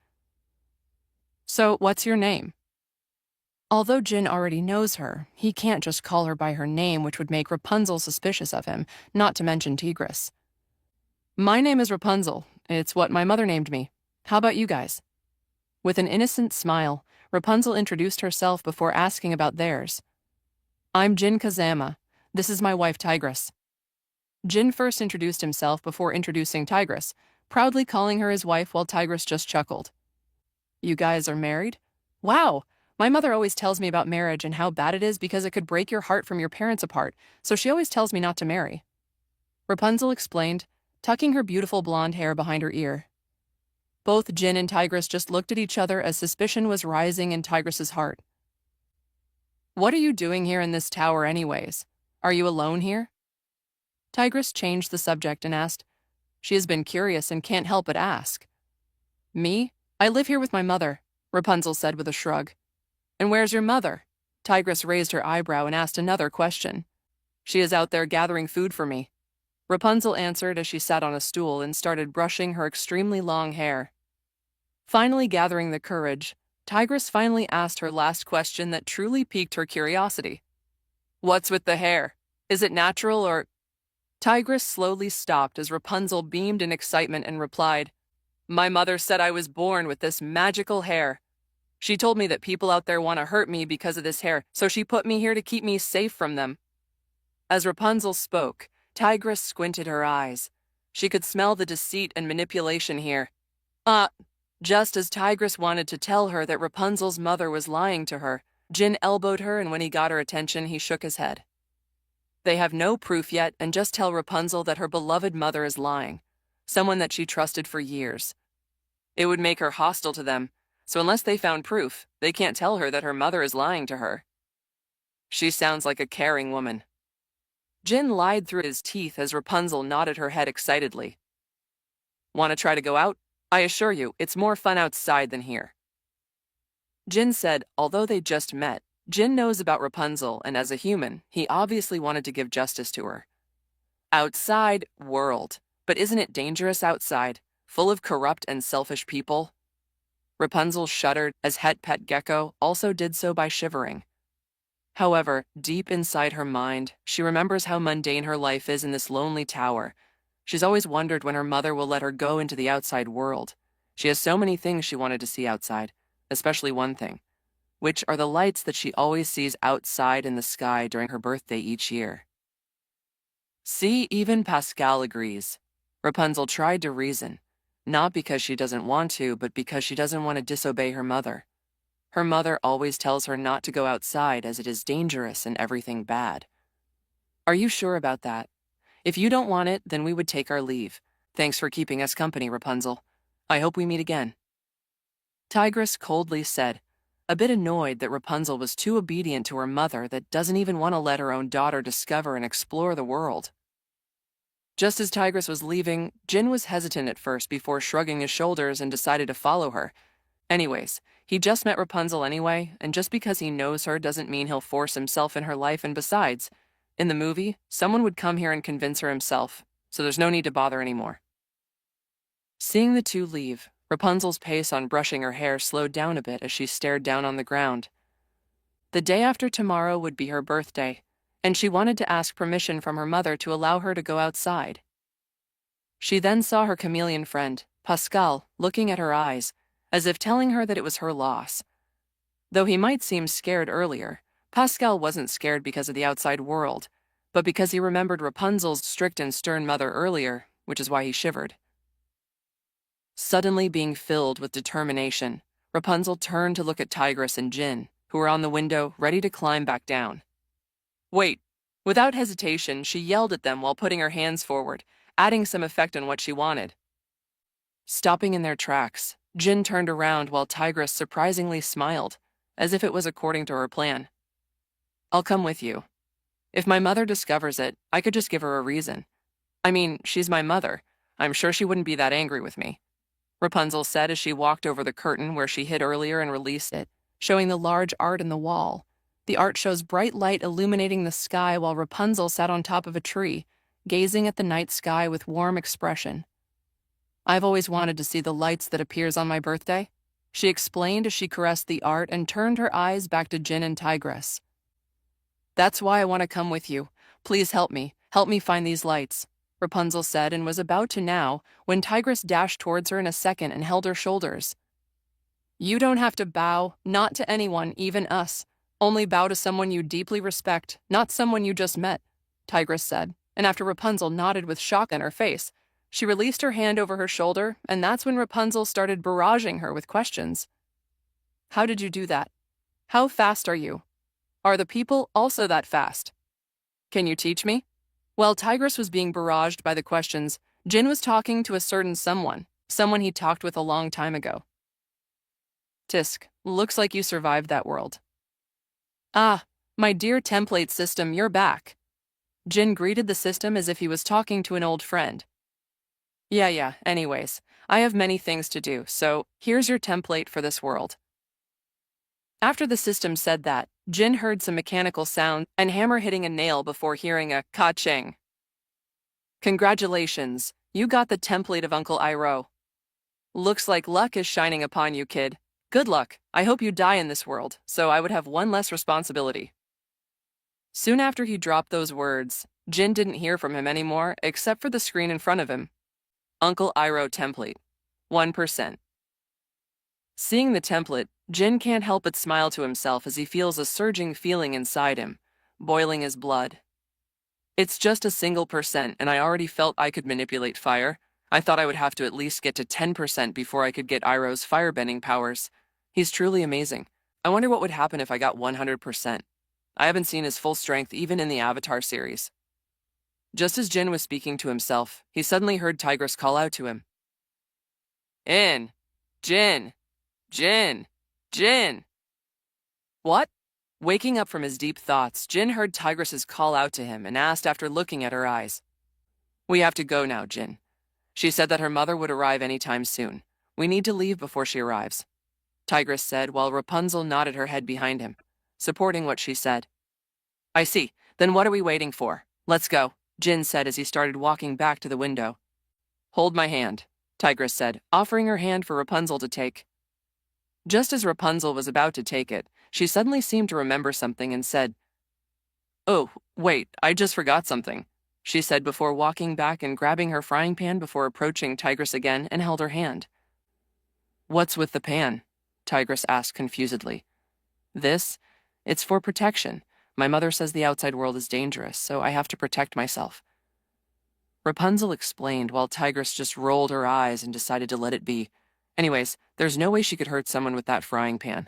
"So, what's your name?" Although Jin already knows her, he can't just call her by her name, which would make Rapunzel suspicious of him, not to mention Tigress. "My name is Rapunzel. It's what my mother named me. How about you guys?" With an innocent smile, Rapunzel introduced herself before asking about theirs. "I'm Jin Kazama. This is my wife Tigress." Jin first introduced himself before introducing Tigress, proudly calling her his wife while Tigress just chuckled. "You guys are married? Wow! My mother always tells me about marriage and how bad it is because it could break your heart from your parents apart, so she always tells me not to marry," Rapunzel explained, tucking her beautiful blonde hair behind her ear. Both Jin and Tigress just looked at each other as suspicion was rising in Tigress's heart. "What are you doing here in this tower anyways? Are you alone here?" Tigress changed the subject and asked. She has been curious and can't help but ask. "Me? I live here with my mother," Rapunzel said with a shrug. "And where's your mother?" Tigress raised her eyebrow and asked another question. "She is out there gathering food for me," Rapunzel answered as she sat on a stool and started brushing her extremely long hair. Finally gathering the courage, Tigress finally asked her last question that truly piqued her curiosity. "What's with the hair? Is it natural or—" Tigress slowly stopped as Rapunzel beamed in excitement and replied, "My mother said I was born with this magical hair. She told me that people out there want to hurt me because of this hair, so she put me here to keep me safe from them." As Rapunzel spoke, Tigress squinted her eyes. She could smell the deceit and manipulation here. Just as Tigress wanted to tell her that Rapunzel's mother was lying to her, Jin elbowed her, and when he got her attention, he shook his head. "They have no proof yet, and just tell Rapunzel that her beloved mother is lying, someone that she trusted for years. It would make her hostile to them, so unless they found proof, they can't tell her that her mother is lying to her. She sounds like a caring woman." Jin lied through his teeth as Rapunzel nodded her head excitedly. "Want to try to go out? I assure you, it's more fun outside than here." Jin said, although they just met, Jin knows about Rapunzel, and as a human, he obviously wanted to give justice to her. Outside world, but isn't it dangerous outside, full of corrupt and selfish people? Rapunzel shuddered as Het Pet Gecko also did so by shivering. However, deep inside her mind, she remembers how mundane her life is in this lonely tower. She's always wondered when her mother will let her go into the outside world. She has so many things she wanted to see outside, especially one thing, which are the lights that she always sees outside in the sky during her birthday each year. See, even Pascal agrees. Rapunzel tried to reason, not because she doesn't want to, but because she doesn't want to disobey her mother. Her mother always tells her not to go outside as it is dangerous and everything bad. "Are you sure about that? If you don't want it, then we would take our leave. Thanks for keeping us company, Rapunzel. I hope we meet again." Tigress coldly said, a bit annoyed that Rapunzel was too obedient to her mother that doesn't even want to let her own daughter discover and explore the world. Just as Tigress was leaving, Jin was hesitant at first before shrugging his shoulders and decided to follow her. Anyways, he just met Rapunzel anyway, and just because he knows her doesn't mean he'll force himself in her life, and besides, in the movie, someone would come here and convince her himself, so there's no need to bother anymore. Seeing the two leave, Rapunzel's pace on brushing her hair slowed down a bit as she stared down on the ground. The day after tomorrow would be her birthday, and she wanted to ask permission from her mother to allow her to go outside. She then saw her chameleon friend, Pascal, looking at her eyes, as if telling her that it was her loss. Though he might seem scared earlier, Pascal wasn't scared because of the outside world, but because he remembered Rapunzel's strict and stern mother earlier, which is why he shivered. Suddenly being filled with determination, Rapunzel turned to look at Tigress and Jin, who were on the window, ready to climb back down. "Wait!" Without hesitation, she yelled at them while putting her hands forward, adding some effect on what she wanted. Stopping in their tracks, Jin turned around while Tigress surprisingly smiled, as if it was according to her plan. "I'll come with you. If my mother discovers it, I could just give her a reason. I mean, she's my mother. I'm sure she wouldn't be that angry with me," Rapunzel said as she walked over the curtain where she hid earlier and released it, showing the large art in the wall. The art shows bright light illuminating the sky while Rapunzel sat on top of a tree, gazing at the night sky with warm expression. "I've always wanted to see the lights that appears on my birthday," she explained as she caressed the art and turned her eyes back to Jin and Tigress. "That's why I want to come with you. Please help me. Help me find these lights," Rapunzel said, and was about to now when Tigress dashed towards her in a second and held her shoulders. "You don't have to bow, not to anyone, even us. Only bow to someone you deeply respect, not someone you just met," Tigress said, and after Rapunzel nodded with shock on her face, she released her hand over her shoulder, and that's when Rapunzel started barraging her with questions. "How did you do that? How fast are you? Are the people also that fast? Can you teach me?" While Tigress was being barraged by the questions, Jin was talking to a certain someone he talked with a long time ago. "Tisk, looks like you survived that world." "Ah, my dear template system, you're back." Jin greeted the system as if he was talking to an old friend. Yeah, anyways, I have many things to do, so here's your template for this world." After the system said that, Jin heard some mechanical sound and hammer hitting a nail before hearing a ka-ching. "Congratulations, you got the template of Uncle Iroh. Looks like luck is shining upon you, kid. Good luck. I hope you die in this world, so I would have one less responsibility. Soon after he dropped those words, Jin didn't hear from him anymore except for the screen in front of him. Uncle Iroh template. 1%. Seeing the template, Jin can't help but smile to himself as he feels a surging feeling inside him, boiling his blood. It's just a single percent, and I already felt I could manipulate fire. I thought I would have to at least get to 10% before I could get Iroh's firebending powers. He's truly amazing. I wonder what would happen if I got 100%. I haven't seen his full strength even in the Avatar series. Just as Jin was speaking to himself, he suddenly heard Tigress call out to him. In! Jin! Jin! Jin! What? Waking up from his deep thoughts, Jin heard Tigress's call out to him and asked after looking at her eyes. We have to go now, Jin. She said that her mother would arrive anytime soon. We need to leave before she arrives, Tigress said while Rapunzel nodded her head behind him, supporting what she said. I see. Then what are we waiting for? Let's go, Jin said as he started walking back to the window. Hold my hand, Tigress said, offering her hand for Rapunzel to take. Just as Rapunzel was about to take it, she suddenly seemed to remember something and said, Oh, wait, I just forgot something, she said before walking back and grabbing her frying pan before approaching Tigress again and held her hand. What's with the pan? Tigress asked confusedly. It's for protection. My mother says the outside world is dangerous, so I have to protect myself. Rapunzel explained while Tigress just rolled her eyes and decided to let it be. Anyways, there's no way she could hurt someone with that frying pan.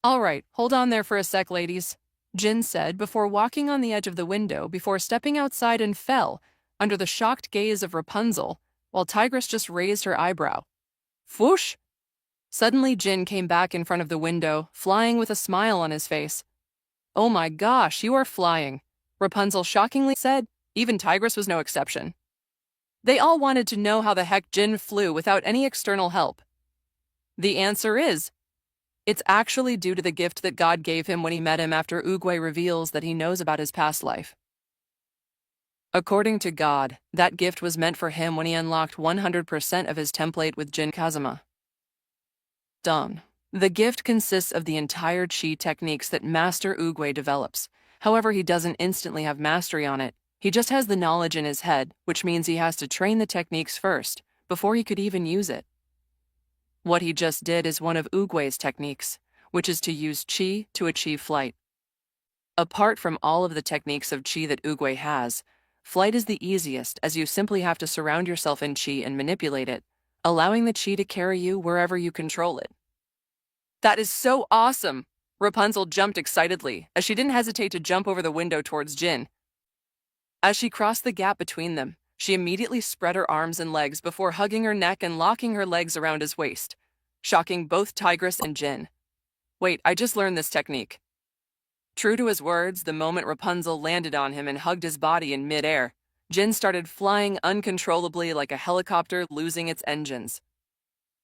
All right, hold on there for a sec, ladies, Jin said before walking on the edge of the window before stepping outside and fell under the shocked gaze of Rapunzel while Tigress just raised her eyebrow. Whoosh! Suddenly Jin came back in front of the window, flying with a smile on his face. Oh my gosh, you are flying, Rapunzel shockingly said. Even Tigress was no exception. They all wanted to know how the heck Jin flew without any external help. The answer is, it's actually due to the gift that God gave him when he met him after Oogway reveals that he knows about his past life. According to God, that gift was meant for him when he unlocked 100% of his template with Jin Kazuma. Done. The gift consists of the entire chi techniques that Master Oogway develops. However, he doesn't instantly have mastery on it. He just has the knowledge in his head, which means he has to train the techniques first, before he could even use it. What he just did is one of Oogway's techniques, which is to use chi to achieve flight. Apart from all of the techniques of chi that Oogway has, flight is the easiest as you simply have to surround yourself in chi and manipulate it, allowing the chi to carry you wherever you control it. That is so awesome! Rapunzel jumped excitedly, as she didn't hesitate to jump over the window towards Jin. As she crossed the gap between them, she immediately spread her arms and legs before hugging her neck and locking her legs around his waist, shocking both Tigress and Jin. Wait, I just learned this technique. True to his words, the moment Rapunzel landed on him and hugged his body in midair, Jin started flying uncontrollably like a helicopter losing its engines.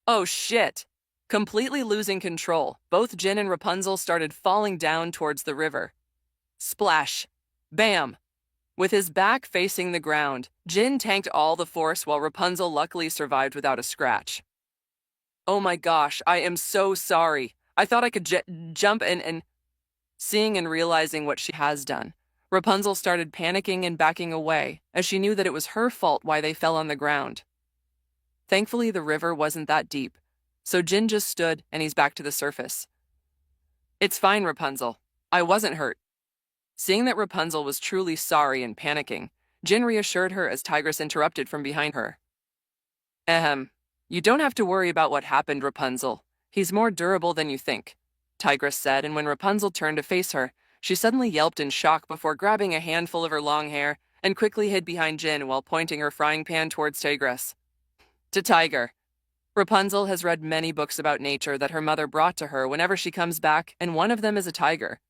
Oh shit! Completely losing control, both Jin and Rapunzel started falling down towards the river. Splash! Bam! With his back facing the ground, Jin tanked all the force while Rapunzel luckily survived without a scratch. Oh my gosh, I am so sorry. I thought I could jump and... Seeing and realizing what she has done, Rapunzel started panicking and backing away, as she knew that it was her fault why they fell on the ground. Thankfully, the river wasn't that deep, so Jin just stood and he's back to the surface. It's fine, Rapunzel. I wasn't hurt. Seeing that Rapunzel was truly sorry and panicking, Jin reassured her as Tigress interrupted from behind her. You don't have to worry about what happened, Rapunzel. He's more durable than you think, Tigress said, and when Rapunzel turned to face her, she suddenly yelped in shock before grabbing a handful of her long hair and quickly hid behind Jin while pointing her frying pan towards Tigress. To Tiger. Rapunzel has read many books about nature that her mother brought to her whenever she comes back, and one of them is a tiger.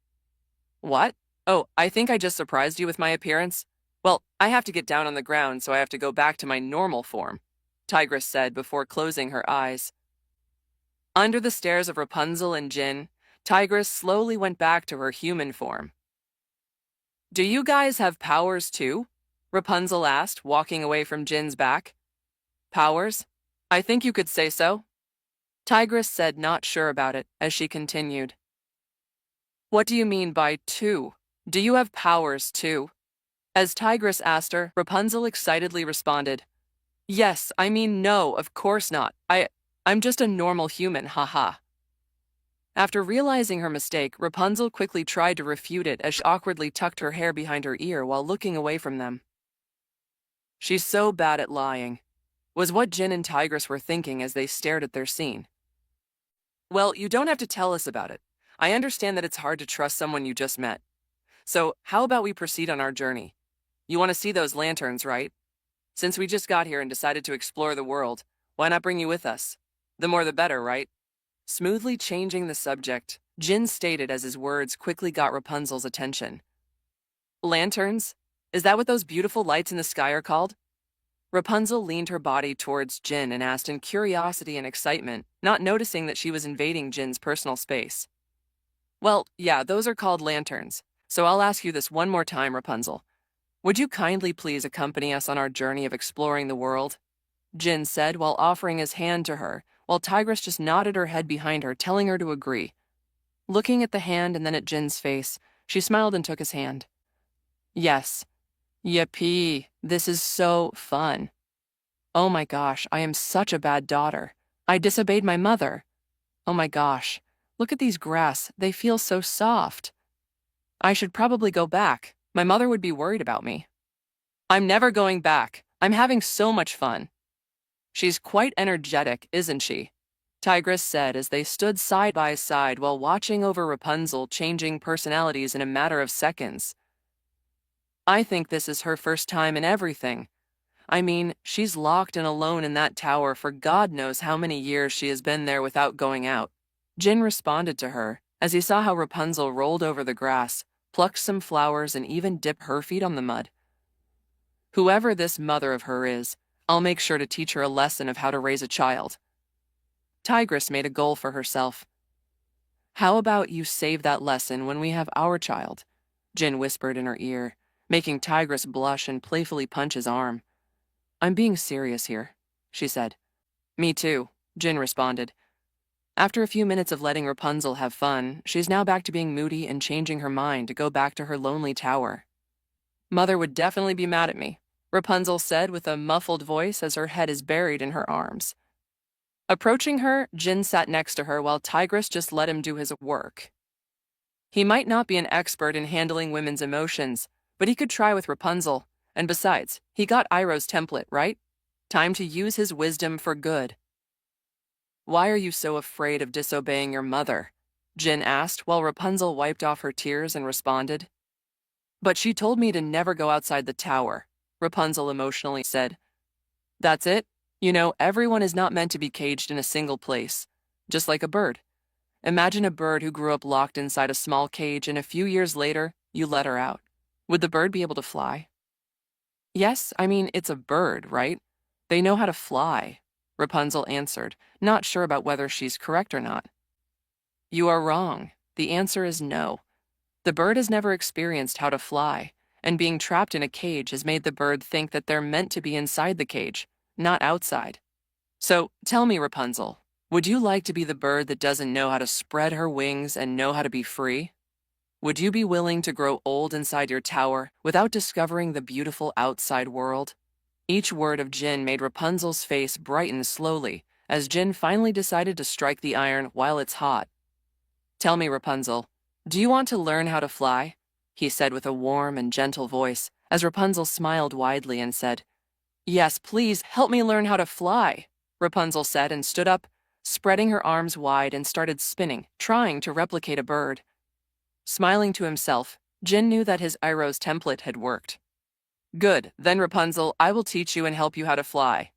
What? Oh, I think I just surprised you with my appearance. Well, I have to get down on the ground, so I have to go back to my normal form, Tigress said before closing her eyes. Under the stares of Rapunzel and Jin, Tigress slowly went back to her human form. Do you guys have powers too? Rapunzel asked, walking away from Jin's back. Powers? I think you could say so. Tigress said, not sure about it, as she continued. What do you mean by two? Do you have powers too? As Tigress asked her, Rapunzel excitedly responded, Yes, I mean no, of course not. I'm just a normal human, haha. After realizing her mistake, Rapunzel quickly tried to refute it as she awkwardly tucked her hair behind her ear while looking away from them. She's so bad at lying, was what Jin and Tigress were thinking as they stared at their scene. Well, you don't have to tell us about it. I understand that it's hard to trust someone you just met. So, how about we proceed on our journey? You want to see those lanterns, right? Since we just got here and decided to explore the world, why not bring you with us? The more the better, right? Smoothly changing the subject, Jin stated as his words quickly got Rapunzel's attention. Lanterns? Is that what those beautiful lights in the sky are called? Rapunzel leaned her body towards Jin and asked in curiosity and excitement, not noticing that she was invading Jin's personal space. Well, yeah, those are called lanterns. So I'll ask you this one more time, Rapunzel. Would you kindly please accompany us on our journey of exploring the world? Jin said while offering his hand to her, while Tigress just nodded her head behind her, telling her to agree. Looking at the hand and then at Jin's face, she smiled and took his hand. Yes. Yippee, this is so fun. Oh my gosh, I am such a bad daughter. I disobeyed my mother. Oh my gosh, look at these grass, they feel so soft. I should probably go back. My mother would be worried about me. I'm never going back. I'm having so much fun. She's quite energetic, isn't she? Tigress said as they stood side by side while watching over Rapunzel changing personalities in a matter of seconds. I think this is her first time in everything. I mean, she's locked and alone in that tower for God knows how many years she has been there without going out. Jin responded to her as he saw how Rapunzel rolled over the grass, plucked some flowers, and even dipped her feet on the mud. Whoever this mother of her is, I'll make sure to teach her a lesson of how to raise a child. Tigress made a goal for herself. How about you save that lesson when we have our child? Jin whispered in her ear, making Tigress blush and playfully punch his arm. I'm being serious here, she said. Me too, Jin responded. After a few minutes of letting Rapunzel have fun, she's now back to being moody and changing her mind to go back to her lonely tower. Mother would definitely be mad at me, Rapunzel said with a muffled voice as her head is buried in her arms. Approaching her, Jin sat next to her while Tigress just let him do his work. He might not be an expert in handling women's emotions, but he could try with Rapunzel, and besides, he got Iroh's template, right? Time to use his wisdom for good. Why are you so afraid of disobeying your mother? Jin asked while Rapunzel wiped off her tears and responded. But she told me to never go outside the tower, Rapunzel emotionally said. That's it. You know, everyone is not meant to be caged in a single place, just like a bird. Imagine a bird who grew up locked inside a small cage and a few years later, you let her out. Would the bird be able to fly? Yes, I mean, it's a bird, right? They know how to fly, Rapunzel answered, not sure about whether she's correct or not. You are wrong. The answer is no. The bird has never experienced how to fly, and being trapped in a cage has made the bird think that they're meant to be inside the cage, not outside. So, tell me, Rapunzel, would you like to be the bird that doesn't know how to spread her wings and know how to be free? Would you be willing to grow old inside your tower without discovering the beautiful outside world? Each word of Jin made Rapunzel's face brighten slowly as Jin finally decided to strike the iron while it's hot. Tell me, Rapunzel, do you want to learn how to fly? He said with a warm and gentle voice as Rapunzel smiled widely and said, Yes, please help me learn how to fly, Rapunzel said and stood up, spreading her arms wide and started spinning, trying to replicate a bird. Smiling to himself, Jin knew that his Iroh's template had worked. Good, then Rapunzel, I will teach you and help you how to fly.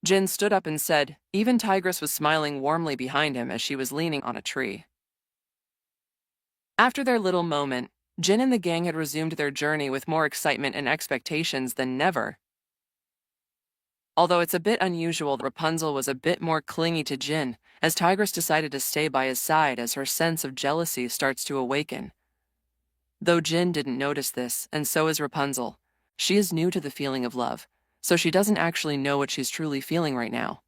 Jin stood up and said, even Tigress was smiling warmly behind him as she was leaning on a tree. After their little moment, Jin and the gang had resumed their journey with more excitement and expectations than ever. Although it's a bit unusual that Rapunzel was a bit more clingy to Jin, as Tigress decided to stay by his side as her sense of jealousy starts to awaken. Though Jin didn't notice this, and so is Rapunzel, she is new to the feeling of love, so she doesn't actually know what she's truly feeling right now.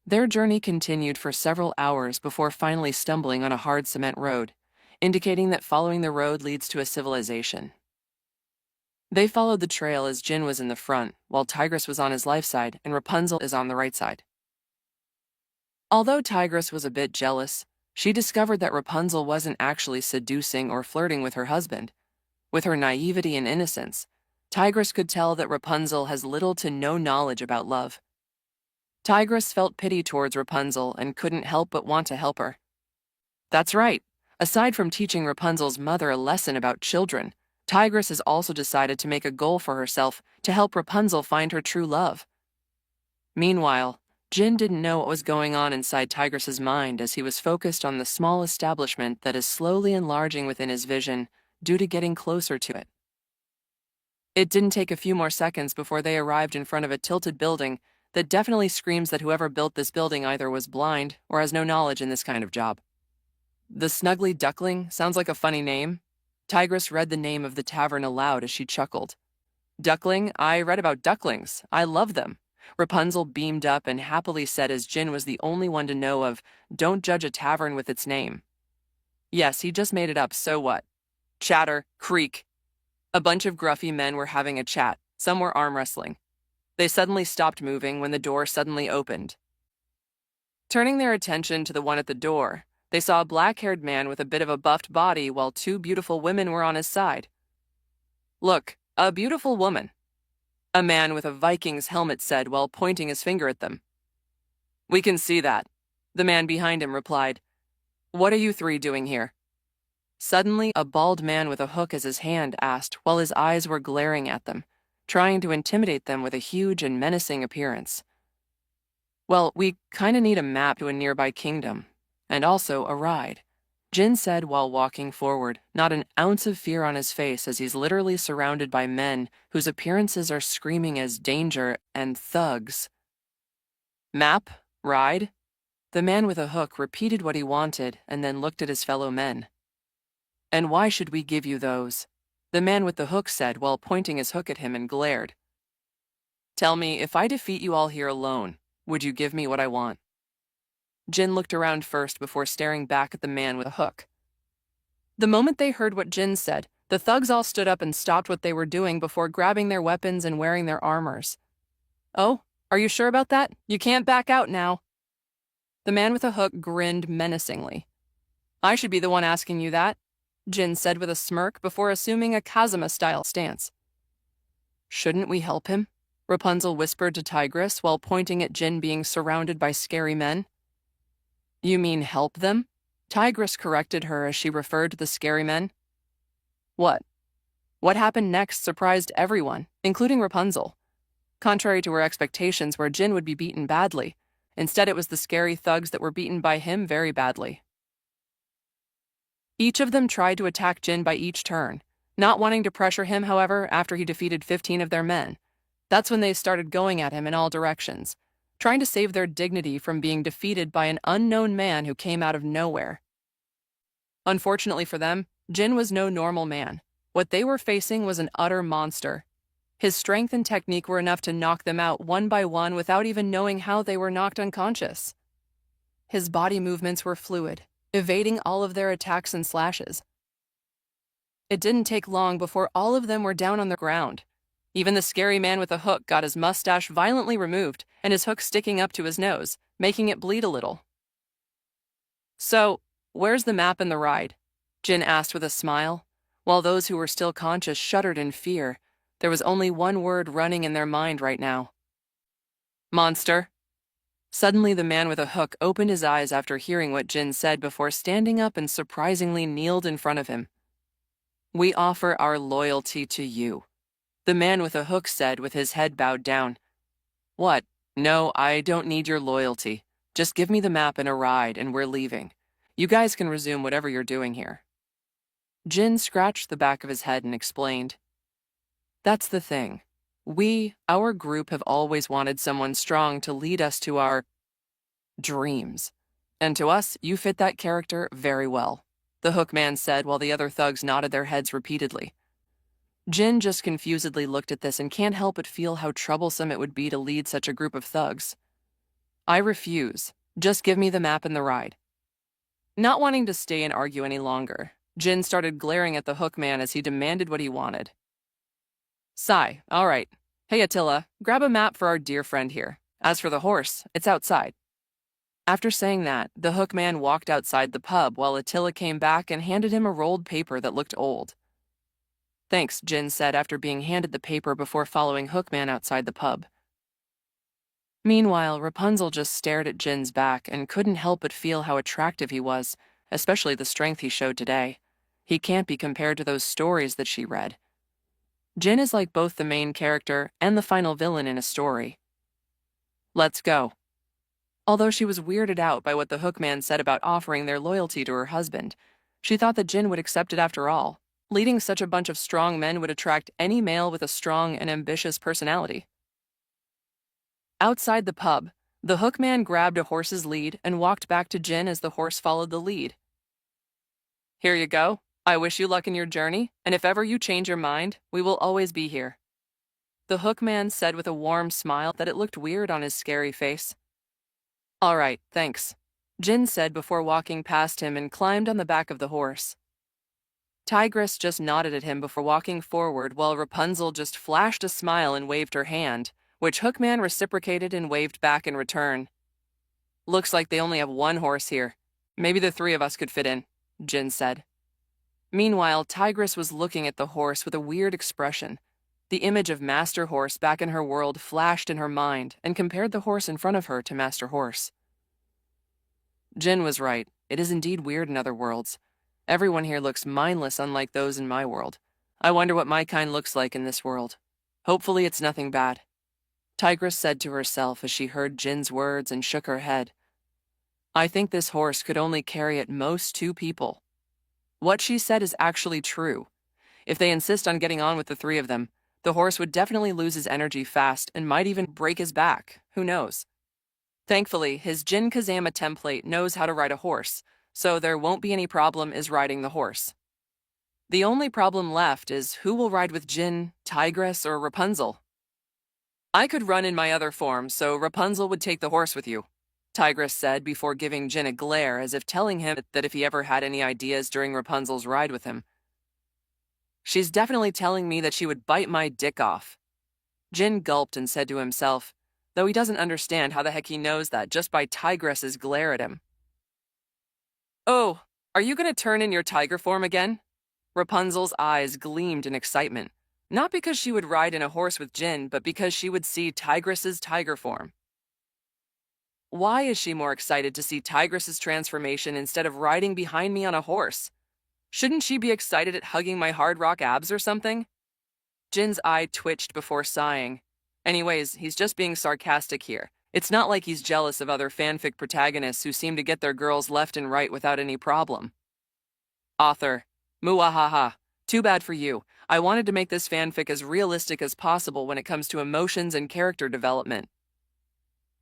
Their journey continued for several hours before finally stumbling on a hard cement road, indicating that following the road leads to a civilization. They followed the trail as Jin was in the front, while Tigress was on his left side and Rapunzel is on the right side. Although Tigress was a bit jealous, she discovered that Rapunzel wasn't actually seducing or flirting with her husband. With her naivety and innocence, Tigress could tell that Rapunzel has little to no knowledge about love. Tigress felt pity towards Rapunzel and couldn't help but want to help her. That's right. Aside from teaching Rapunzel's mother a lesson about children, Tigress has also decided to make a goal for herself to help Rapunzel find her true love. Meanwhile, Jin didn't know what was going on inside Tigress's mind as he was focused on the small establishment that is slowly enlarging within his vision due to getting closer to it. It didn't take a few more seconds before they arrived in front of a tilted building that definitely screams that whoever built this building either was blind or has no knowledge in this kind of job. The Snuggly Duckling sounds like a funny name. Tigress read the name of the tavern aloud as she chuckled. Duckling, I read about ducklings. I love them. Rapunzel beamed up and happily said as Jin was the only one to know of, don't judge a tavern with its name. Yes, he just made it up, so what? Chatter, creak. A bunch of gruffy men were having a chat. Some were arm wrestling. They suddenly stopped moving when the door suddenly opened. Turning their attention to the one at the door, they saw a black-haired man with a bit of a buffed body while two beautiful women were on his side. Look, a beautiful woman. A man with a Viking's helmet said while pointing his finger at them. We can see that. The man behind him replied. What are you three doing here? Suddenly, a bald man with a hook as his hand asked while his eyes were glaring at them, trying to intimidate them with a huge and menacing appearance. Well, we kinda need a map to a nearby kingdom, and also a ride, Jin said while walking forward, not an ounce of fear on his face as he's literally surrounded by men whose appearances are screaming as danger and thugs. Map? Ride? The man with a hook repeated what he wanted and then looked at his fellow men. And why should we give you those? The man with the hook said while pointing his hook at him and glared. Tell me, if I defeat you all here alone, would you give me what I want? Jin looked around first before staring back at the man with a hook. The moment they heard what Jin said, the thugs all stood up and stopped what they were doing before grabbing their weapons and wearing their armors. Oh, are you sure about that? You can't back out now. The man with a hook grinned menacingly. I should be the one asking you that, Jin said with a smirk before assuming a Kazuma-style stance. Shouldn't we help him? Rapunzel whispered to Tigress while pointing at Jin being surrounded by scary men. You mean help them? Tigress corrected her as she referred to the scary men. What? What happened next surprised everyone, including Rapunzel. Contrary to her expectations where Jin would be beaten badly, instead it was the scary thugs that were beaten by him very badly. Each of them tried to attack Jin by each turn, not wanting to pressure him, however, after he defeated 15 of their men. That's when they started going at him in all directions, trying to save their dignity from being defeated by an unknown man who came out of nowhere. Unfortunately for them, Jin was no normal man. What they were facing was an utter monster. His strength and technique were enough to knock them out one by one without even knowing how they were knocked unconscious. His body movements were fluid, evading all of their attacks and slashes. It didn't take long before all of them were down on the ground. Even the scary man with a hook got his mustache violently removed and his hook sticking up to his nose, making it bleed a little. So, where's the map and the ride? Jin asked with a smile, while those who were still conscious shuddered in fear. There was only one word running in their mind right now. Monster. Suddenly the man with a hook opened his eyes after hearing what Jin said before standing up and surprisingly kneeled in front of him. We offer our loyalty to you, the man with a hook said with his head bowed down. What? No, I don't need your loyalty. Just give me the map and a ride and we're leaving. You guys can resume whatever you're doing here. Jin scratched the back of his head and explained. That's the thing. Our group have always wanted someone strong to lead us to our dreams. And to us, you fit that character very well, the hook man said while the other thugs nodded their heads repeatedly. Jin just confusedly looked at this and can't help but feel how troublesome it would be to lead such a group of thugs. I refuse. Just give me the map and the ride. Not wanting to stay and argue any longer, Jin started glaring at the hookman as he demanded what he wanted. Sigh, all right. Hey Attila, grab a map for our dear friend here. As for the horse, it's outside. After saying that, the hookman walked outside the pub while Attila came back and handed him a rolled paper that looked old. Thanks, Jin said after being handed the paper before following Hookman outside the pub. Meanwhile, Rapunzel just stared at Jin's back and couldn't help but feel how attractive he was, especially the strength he showed today. He can't be compared to those stories that she read. Jin is like both the main character and the final villain in a story. Let's go. Although she was weirded out by what the Hookman said about offering their loyalty to her husband, she thought that Jin would accept it after all. Leading such a bunch of strong men would attract any male with a strong and ambitious personality. Outside the pub, the hookman grabbed a horse's lead and walked back to Jin as the horse followed the lead. Here you go. I wish you luck in your journey, and if ever you change your mind, we will always be here. The hookman said with a warm smile that it looked weird on his scary face. All right, thanks, Jin said before walking past him and climbed on the back of the horse. Tigress just nodded at him before walking forward while Rapunzel just flashed a smile and waved her hand, which Hookman reciprocated and waved back in return. Looks like they only have one horse here. Maybe the three of us could fit in, Jin said. Meanwhile, Tigress was looking at the horse with a weird expression. The image of Master Horse back in her world flashed in her mind and compared the horse in front of her to Master Horse. Jin was right. It is indeed weird in other worlds. Everyone here looks mindless unlike those in my world. I wonder what my kind looks like in this world. Hopefully it's nothing bad. Tigress said to herself as she heard Jin's words and shook her head. I think this horse could only carry at most 2 people. What she said is actually true. If they insist on getting on with the 3 of them, the horse would definitely lose his energy fast and might even break his back. Who knows? Thankfully, his Jin Kazama template knows how to ride a horse, so there won't be any problem is riding the horse. The only problem left is who will ride with Jin, Tigress, or Rapunzel. I could run in my other form, so Rapunzel would take the horse with you, Tigress said before giving Jin a glare as if telling him that if he ever had any ideas during Rapunzel's ride with him. She's definitely telling me that she would bite my dick off. Jin gulped and said to himself, though he doesn't understand how the heck he knows that just by Tigress's glare at him. Oh, are you going to turn in your tiger form again? Rapunzel's eyes gleamed in excitement, not because she would ride in a horse with Jin, but because she would see Tigress's tiger form. Why is she more excited to see Tigress's transformation instead of riding behind me on a horse? Shouldn't she be excited at hugging my hard rock abs or something? Jin's eye twitched before sighing. Anyways, he's just being sarcastic here. It's not like he's jealous of other fanfic protagonists who seem to get their girls left and right without any problem. Author, muahaha, too bad for you. I wanted to make this fanfic as realistic as possible when it comes to emotions and character development.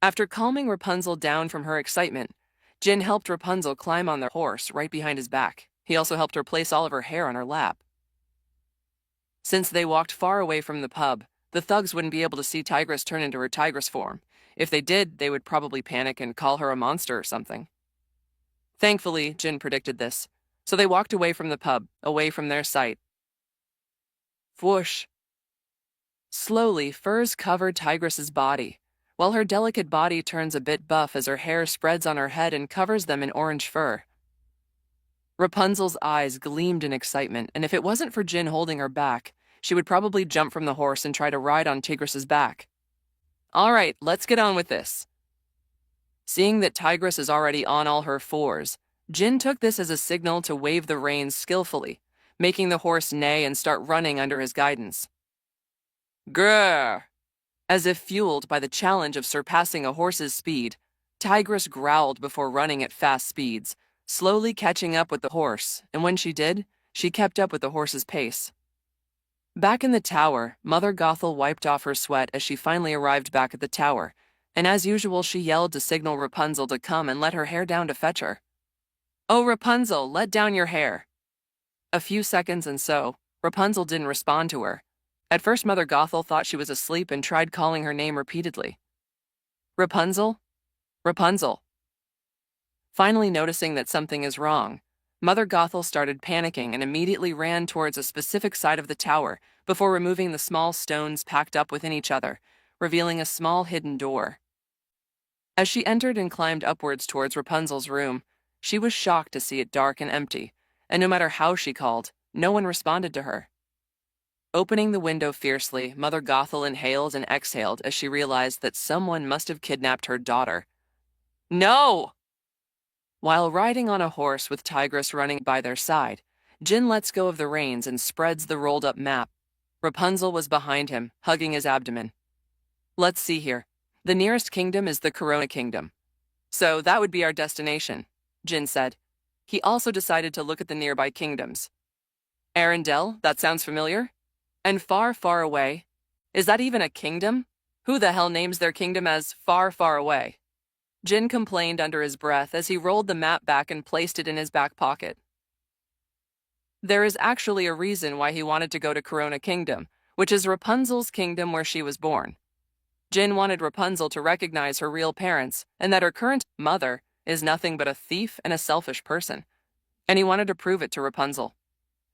After calming Rapunzel down from her excitement, Jin helped Rapunzel climb on the horse right behind his back. He also helped her place all of her hair on her lap. Since they walked far away from the pub, the thugs wouldn't be able to see Tigress turn into her tigress form. If they did, they would probably panic and call her a monster or something. Thankfully, Jin predicted this, so they walked away from the pub, away from their sight. Whoosh. Slowly, furs covered Tigress's body, while her delicate body turns a bit buff as her hair spreads on her head and covers them in orange fur. Rapunzel's eyes gleamed in excitement, and if it wasn't for Jin holding her back, she would probably jump from the horse and try to ride on Tigress's back. All right, let's get on with this. Seeing that Tigress is already on all her 4s, Jin took this as a signal to wave the reins skillfully, making the horse neigh and start running under his guidance. Grrr! As if fueled by the challenge of surpassing a horse's speed, Tigress growled before running at fast speeds, slowly catching up with the horse, and when she did, she kept up with the horse's pace. Back in the tower, Mother Gothel wiped off her sweat as she finally arrived back at the tower, and as usual she yelled to signal Rapunzel to come and let her hair down to fetch her. Oh, Rapunzel, let down your hair. A few seconds and so, Rapunzel didn't respond to her. At first Mother Gothel thought she was asleep and tried calling her name repeatedly. Rapunzel? Rapunzel. Finally noticing that something is wrong, Mother Gothel started panicking and immediately ran towards a specific side of the tower before removing the small stones packed up within each other, revealing a small hidden door. As she entered and climbed upwards towards Rapunzel's room, she was shocked to see it dark and empty, and no matter how she called, no one responded to her. Opening the window fiercely, Mother Gothel inhaled and exhaled as she realized that someone must have kidnapped her daughter. No! While riding on a horse with Tigress running by their side, Jin lets go of the reins and spreads the rolled-up map. Rapunzel was behind him, hugging his abdomen. Let's see here. The nearest kingdom is the Corona Kingdom. So that would be our destination, Jin said. He also decided to look at the nearby kingdoms. Arendelle, that sounds familiar? And far, far away? Is that even a kingdom? Who the hell names their kingdom as far, far away? Jin complained under his breath as he rolled the map back and placed it in his back pocket. There is actually a reason why he wanted to go to Corona Kingdom, which is Rapunzel's kingdom where she was born. Jin wanted Rapunzel to recognize her real parents and that her current mother is nothing but a thief and a selfish person. And he wanted to prove it to Rapunzel.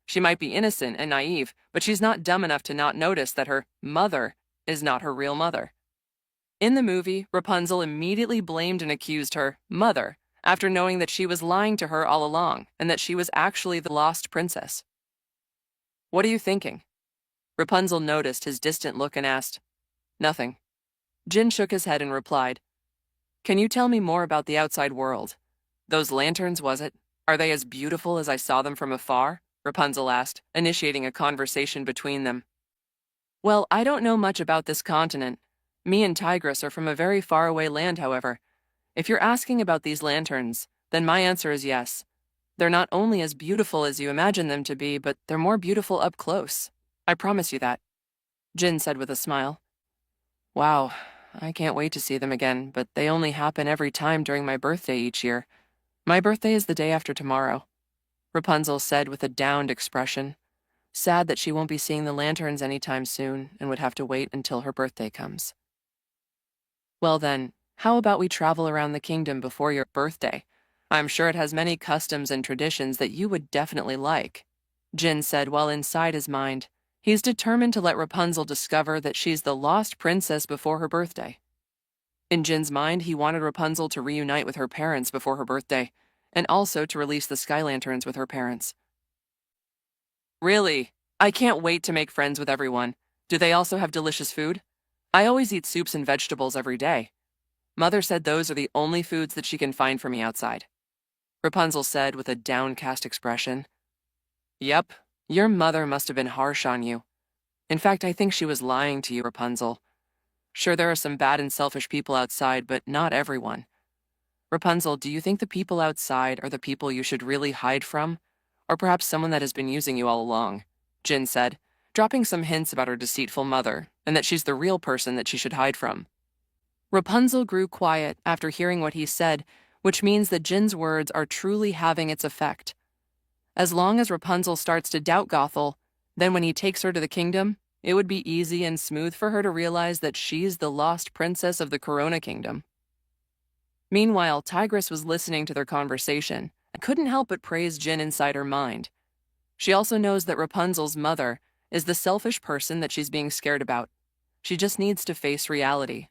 She might be innocent and naive, but she's not dumb enough to not notice that her mother is not her real mother. In the movie, Rapunzel immediately blamed and accused her mother after knowing that she was lying to her all along and that she was actually the lost princess. What are you thinking? Rapunzel noticed his distant look and asked. Nothing. Jin shook his head and replied, Can you tell me more about the outside world? Those lanterns, was it? Are they as beautiful as I saw them from afar? Rapunzel asked, initiating a conversation between them. Well, I don't know much about this continent. Me and Tigress are from a very faraway land, however. If you're asking about these lanterns, then my answer is yes. They're not only as beautiful as you imagine them to be, but they're more beautiful up close. I promise you that, Jin said with a smile. Wow, I can't wait to see them again, but they only happen every time during my birthday each year. My birthday is the day after tomorrow, Rapunzel said with a downed expression, sad that she won't be seeing the lanterns anytime soon and would have to wait until her birthday comes. Well then, how about we travel around the kingdom before your birthday? I'm sure it has many customs and traditions that you would definitely like, Jin said while inside his mind, he's determined to let Rapunzel discover that she's the lost princess before her birthday. In Jin's mind, he wanted Rapunzel to reunite with her parents before her birthday, and also to release the sky lanterns with her parents. Really? I can't wait to make friends with everyone. Do they also have delicious food? I always eat soups and vegetables every day. Mother said those are the only foods that she can find for me outside, Rapunzel said with a downcast expression. Yep, your mother must have been harsh on you. In fact, I think she was lying to you, Rapunzel. Sure, there are some bad and selfish people outside, but not everyone. Rapunzel, do you think the people outside are the people you should really hide from? Or perhaps someone that has been using you all along? Jin said, dropping some hints about her deceitful mother, and that she's the real person that she should hide from. Rapunzel grew quiet after hearing what he said, which means that Jin's words are truly having its effect. As long as Rapunzel starts to doubt Gothel, then when he takes her to the kingdom, it would be easy and smooth for her to realize that she's the lost princess of the Corona Kingdom. Meanwhile, Tigress was listening to their conversation and couldn't help but praise Jin inside her mind. She also knows that Rapunzel's mother is the selfish person that she's being scared about. She just needs to face reality.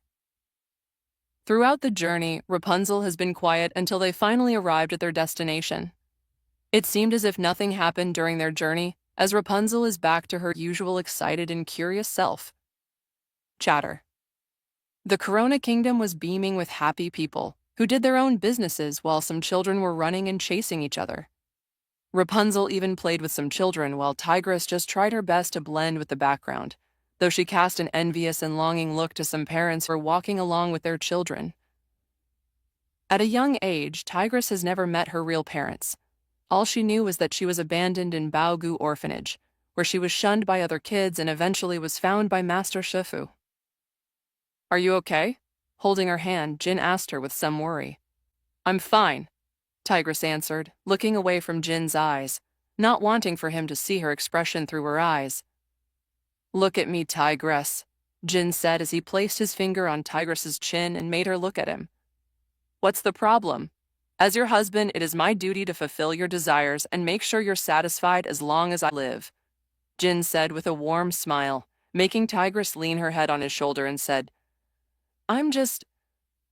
Throughout the journey, Rapunzel has been quiet until they finally arrived at their destination. It seemed as if nothing happened during their journey, as Rapunzel is back to her usual excited and curious self. Chatter. The Corona Kingdom was beaming with happy people who did their own businesses while some children were running and chasing each other. Rapunzel even played with some children while Tigress just tried her best to blend with the background, though she cast an envious and longing look to some parents for walking along with their children. At a young age, Tigress has never met her real parents. All she knew was that she was abandoned in Baogu Orphanage, where she was shunned by other kids and eventually was found by Master Shifu. Are you okay? Holding her hand, Jin asked her with some worry. I'm fine, Tigress answered, looking away from Jin's eyes, not wanting for him to see her expression through her eyes. Look at me, Tigress, Jin said as he placed his finger on Tigress's chin and made her look at him. What's the problem? As your husband, it is my duty to fulfill your desires and make sure you're satisfied as long as I live, Jin said with a warm smile, making Tigress lean her head on his shoulder and said, I'm just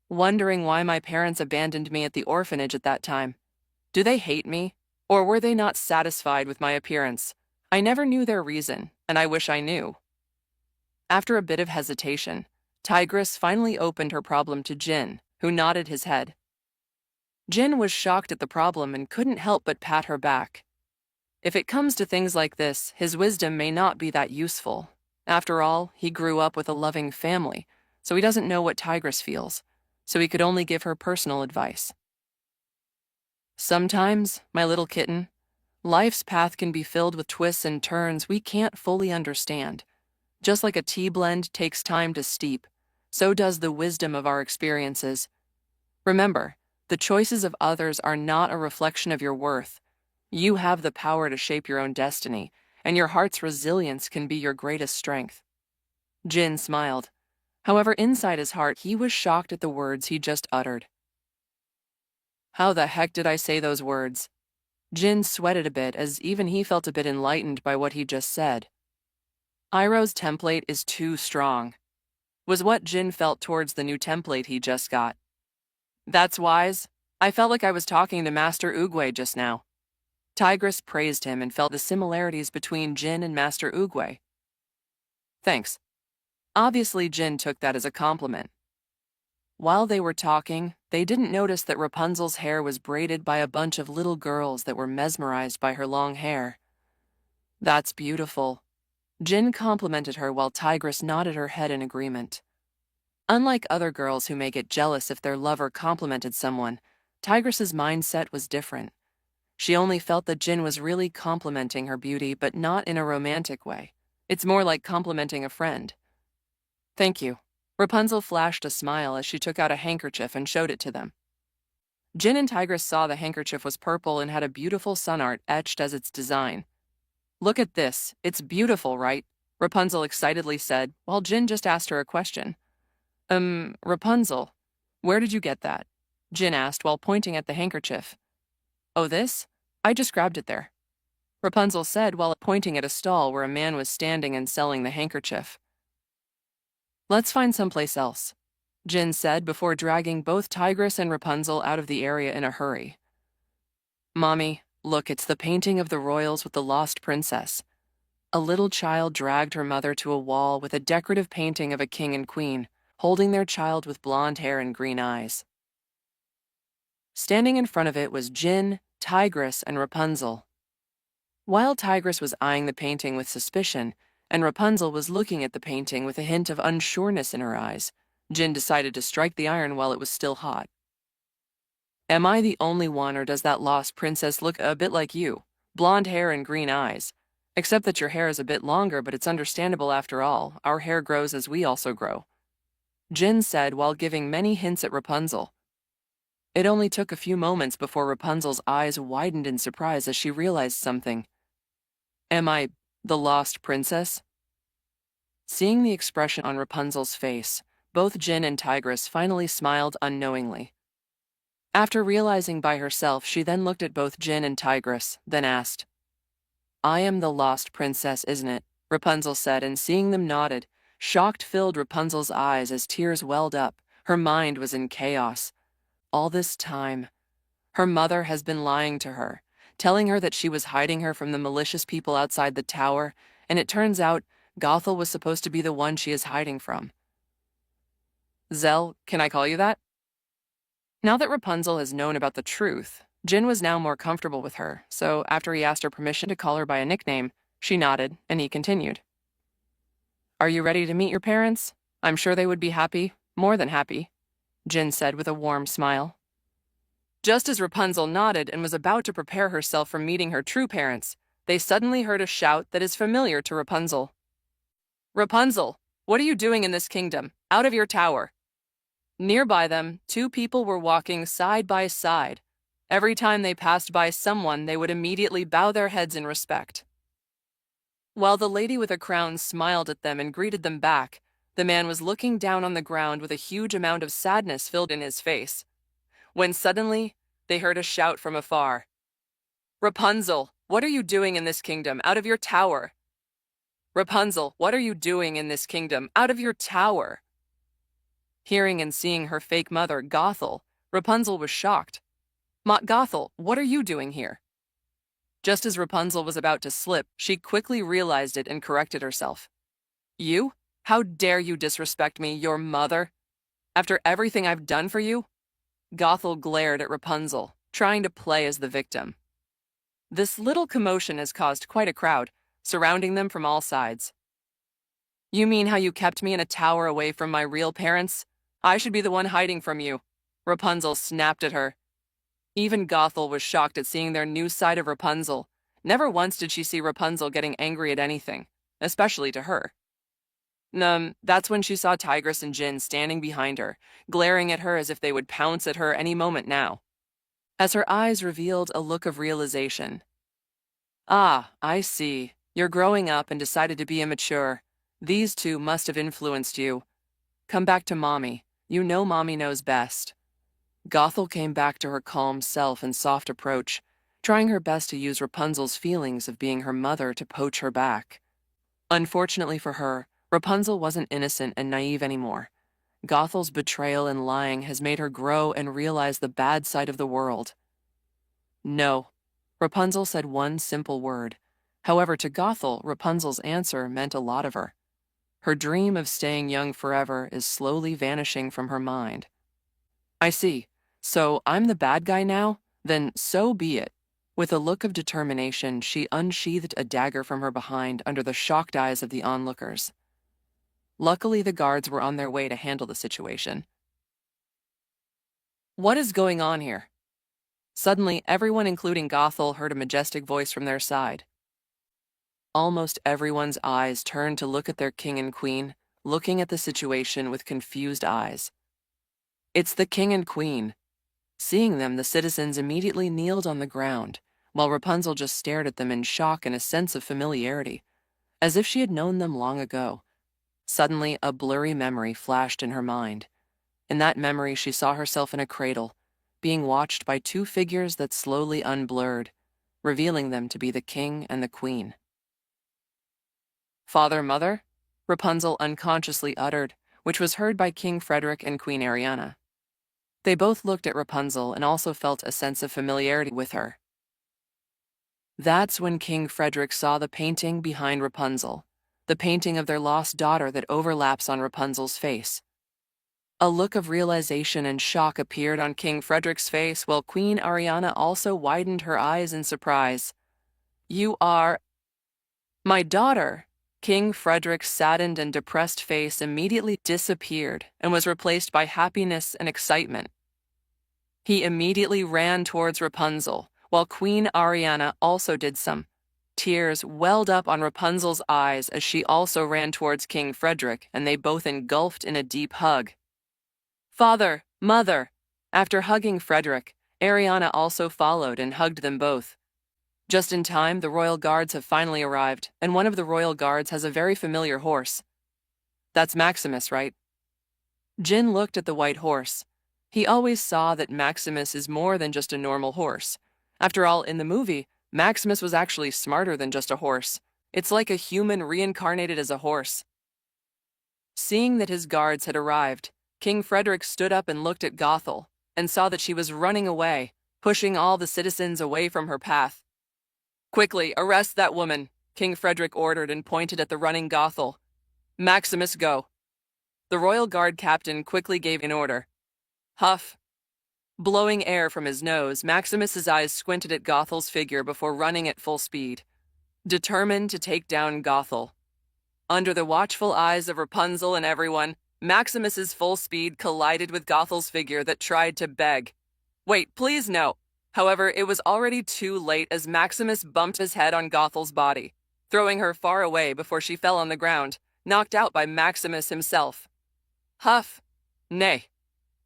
wondering why my parents abandoned me at the orphanage at that time. Do they hate me? Or were they not satisfied with my appearance? I never knew their reason, and I wish I knew. After a bit of hesitation, Tigress finally opened her problem to Jin, who nodded his head. Jin was shocked at the problem and couldn't help but pat her back. If it comes to things like this, his wisdom may not be that useful. After all, he grew up with a loving family, so he doesn't know what Tigress feels, so he could only give her personal advice. Sometimes, my little kitten, life's path can be filled with twists and turns we can't fully understand. Just like a tea blend takes time to steep, so does the wisdom of our experiences. Remember, the choices of others are not a reflection of your worth. You have the power to shape your own destiny, and your heart's resilience can be your greatest strength. Jin smiled. However, inside his heart, he was shocked at the words he just uttered. How the heck did I say those words? Jin sweated a bit as even he felt a bit enlightened by what he just said. Iroh's template is too strong, was what Jin felt towards the new template he just got. That's wise. I felt like I was talking to Master Oogway just now. Tigress praised him and felt the similarities between Jin and Master Oogway. Thanks. Obviously, Jin took that as a compliment. While they were talking, they didn't notice that Rapunzel's hair was braided by a bunch of little girls that were mesmerized by her long hair. That's beautiful. Jin complimented her while Tigress nodded her head in agreement. Unlike other girls who may get jealous if their lover complimented someone, Tigress's mindset was different. She only felt that Jin was really complimenting her beauty, but not in a romantic way. It's more like complimenting a friend. Thank you. Rapunzel flashed a smile as she took out a handkerchief and showed it to them. Jin and Tigress saw the handkerchief was purple and had a beautiful sun art etched as its design. Look at this. It's beautiful, right? Rapunzel excitedly said, while Jin just asked her a question. Rapunzel, where did you get that? Jin asked while pointing at the handkerchief. Oh, this? I just grabbed it there, Rapunzel said while pointing at a stall where a man was standing and selling the handkerchief. Let's find someplace else, Jin said before dragging both Tigress and Rapunzel out of the area in a hurry. Mommy, look, it's the painting of the royals with the lost princess. A little child dragged her mother to a wall with a decorative painting of a king and queen, holding their child with blonde hair and green eyes. Standing in front of it was Jin, Tigress, and Rapunzel. While Tigress was eyeing the painting with suspicion, and Rapunzel was looking at the painting with a hint of unsureness in her eyes, Jin decided to strike the iron while it was still hot. Am I the only one, or does that lost princess look a bit like you? Blonde hair and green eyes. Except that your hair is a bit longer, but it's understandable after all. Our hair grows as we also grow, Jin said while giving many hints at Rapunzel. It only took a few moments before Rapunzel's eyes widened in surprise as she realized something. Am I the lost princess? Seeing the expression on Rapunzel's face, both Jin and Tigress finally smiled unknowingly. After realizing by herself, she then looked at both Jin and Tigress, then asked, I am the lost princess, isn't it? Rapunzel said, and seeing them nodded, shocked filled Rapunzel's eyes as tears welled up. Her mind was in chaos. All this time, her mother has been lying to her, telling her that she was hiding her from the malicious people outside the tower, and it turns out Gothel was supposed to be the one she is hiding from. Zell, can I call you that? Now that Rapunzel has known about the truth, Jin was now more comfortable with her, so after he asked her permission to call her by a nickname, she nodded, and he continued. Are you ready to meet your parents? I'm sure they would be happy, more than happy, Jin said with a warm smile. Just as Rapunzel nodded and was about to prepare herself for meeting her true parents, they suddenly heard a shout that is familiar to Rapunzel. Rapunzel, what are you doing in this kingdom? Out of your tower! Nearby them, two people were walking side by side. Every time they passed by someone, they would immediately bow their heads in respect. While the lady with a crown smiled at them and greeted them back, the man was looking down on the ground with a huge amount of sadness filled in his face. when suddenly they heard a shout from afar. "Rapunzel, what are you doing in this kingdom? Out of your tower!" "Rapunzel, what are you doing in this kingdom? Out of your tower!" Hearing and seeing her fake mother, Gothel, Rapunzel was shocked. Gothel, what are you doing here?" Just as Rapunzel was about to slip, she quickly realized it and corrected herself. "You? How dare you disrespect me, your mother? After everything I've done for you?" Gothel glared at Rapunzel, trying to play as the victim. This little commotion has caused quite a crowd, surrounding them from all sides. "You mean how you kept me in a tower away from my real parents? I should be the one hiding from you," Rapunzel snapped at her. Even Gothel was shocked at seeing their new side of Rapunzel. Never once did she see Rapunzel getting angry at anything, especially to her. That's when she saw Tigress and Jin standing behind her, glaring at her as if they would pounce at her any moment now. As her eyes revealed a look of realization. "Ah, I see. You're growing up and decided to be immature. These two must have influenced you. Come back to Mommy. You know Mommy knows best." Gothel came back to her calm self and soft approach, trying her best to use Rapunzel's feelings of being her mother to poach her back. Unfortunately for her, Rapunzel wasn't innocent and naive anymore. Gothel's betrayal and lying has made her grow and realize the bad side of the world. "No." Rapunzel said one simple word. However, to Gothel, Rapunzel's answer meant a lot of her. Her dream of staying young forever is slowly vanishing from her mind. "I see. So I'm the bad guy now? Then so be it." With a look of determination, she unsheathed a dagger from her behind under the shocked eyes of the onlookers. Luckily, the guards were on their way to handle the situation. "What is going on here?" Suddenly, everyone, including Gothel, heard a majestic voice from their side. Almost everyone's eyes turned to look at their king and queen, looking at the situation with confused eyes. It's the king and queen. Seeing them, the citizens immediately kneeled on the ground, while Rapunzel just stared at them in shock and a sense of familiarity, as if she had known them long ago. Suddenly, a blurry memory flashed in her mind. In that memory, she saw herself in a cradle, being watched by two figures that slowly unblurred, revealing them to be the king and the queen. "Father, mother?" Rapunzel unconsciously uttered, which was heard by King Frederick and Queen Ariana. They both looked at Rapunzel and also felt a sense of familiarity with her. That's when King Frederick saw the painting behind Rapunzel, the painting of their lost daughter that overlaps on Rapunzel's face. A look of realization and shock appeared on King Frederick's face, while Queen Ariana also widened her eyes in surprise. "You are my daughter." King Frederick's saddened and depressed face immediately disappeared and was replaced by happiness and excitement. He immediately ran towards Rapunzel, while Queen Ariana also did some. Tears welled up on Rapunzel's eyes as she also ran towards King Frederick, and they both engulfed in a deep hug. "Father, mother!" After hugging Frederick, Ariana also followed and hugged them both. Just in time, the royal guards have finally arrived, and one of the royal guards has a very familiar horse. "That's Maximus, right?" Jin looked at the white horse. He always saw that Maximus is more than just a normal horse. After all, in the movie, Maximus was actually smarter than just a horse. It's like a human reincarnated as a horse. Seeing that his guards had arrived, King Frederick stood up and looked at Gothel, and saw that she was running away, pushing all the citizens away from her path. "Quickly, arrest that woman," King Frederick ordered and pointed at the running Gothel. "Maximus, go." The royal guard captain quickly gave an order. Huff. Blowing air from his nose, Maximus's eyes squinted at Gothel's figure before running at full speed, determined to take down Gothel. Under the watchful eyes of Rapunzel and everyone, Maximus's full speed collided with Gothel's figure that tried to beg. "Wait, please no." However, it was already too late as Maximus bumped his head on Gothel's body, throwing her far away before she fell on the ground, knocked out by Maximus himself. Huff. Nay.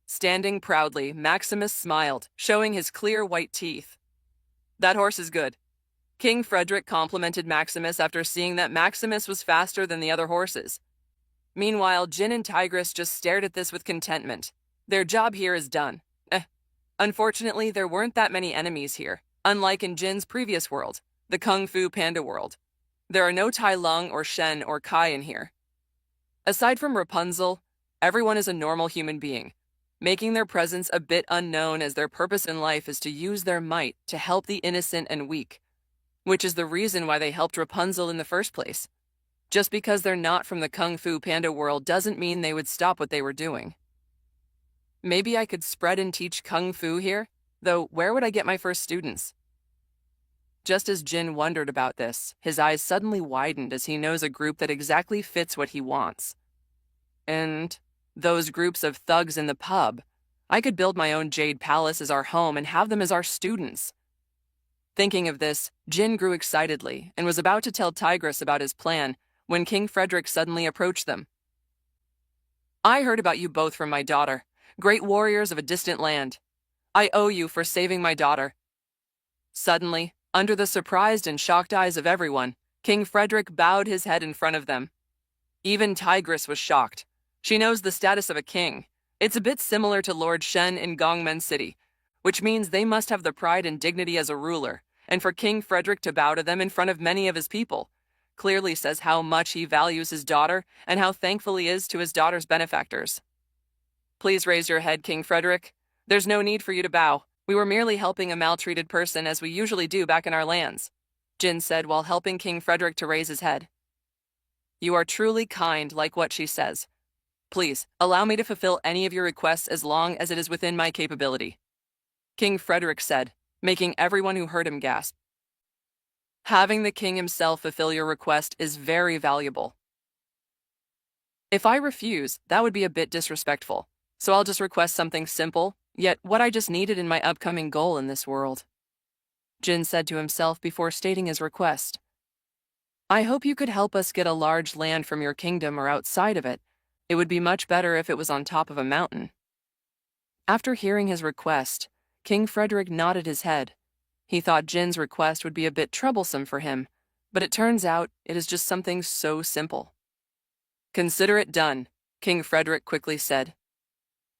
Standing proudly, Maximus smiled, showing his clear white teeth. "That horse is good." King Frederick complimented Maximus after seeing that Maximus was faster than the other horses. Meanwhile, Jin and Tigress just stared at this with contentment. Their job here is done. Unfortunately, there weren't that many enemies here, unlike in Jin's previous world, the Kung Fu Panda world. There are no Tai Lung or Shen or Kai in here. Aside from Rapunzel, everyone is a normal human being, making their presence a bit unknown as their purpose in life is to use their might to help the innocent and weak, which is the reason why they helped Rapunzel in the first place. Just because they're not from the Kung Fu Panda world doesn't mean they would stop what they were doing. Maybe I could spread and teach Kung Fu here, though where would I get my first students? Just as Jin wondered about this, his eyes suddenly widened as he knows a group that exactly fits what he wants. And those groups of thugs in the pub. I could build my own Jade Palace as our home and have them as our students. Thinking of this, Jin grew excitedly and was about to tell Tigress about his plan when King Frederick suddenly approached them. I heard about you both from my daughter, great warriors of a distant land. I owe you for saving my daughter. Suddenly, under the surprised and shocked eyes of everyone, King Frederick bowed his head in front of them. Even Tigress was shocked. She knows the status of a king. It's a bit similar to Lord Shen in Gongmen City, which means they must have the pride and dignity as a ruler, and for King Frederick to bow to them in front of many of his people clearly says how much he values his daughter and how thankful he is to his daughter's benefactors. Please raise your head, King Frederick. There's no need for you to bow. We were merely helping a maltreated person as we usually do back in our lands, Jin said while helping King Frederick to raise his head. You are truly kind, like what she says. Please, allow me to fulfill any of your requests as long as it is within my capability, King Frederick said, making everyone who heard him gasp. Having the king himself fulfill your request is very valuable. If I refuse, that would be a bit disrespectful, so I'll just request something simple, yet what I just needed in my upcoming goal in this world, Jin said to himself before stating his request. I hope you could help us get a large land from your kingdom or outside of it. It would be much better if it was on top of a mountain. After hearing his request, King Frederick nodded his head. He thought Jin's request would be a bit troublesome for him, but it turns out it is just something so simple. Consider it done, King Frederick quickly said.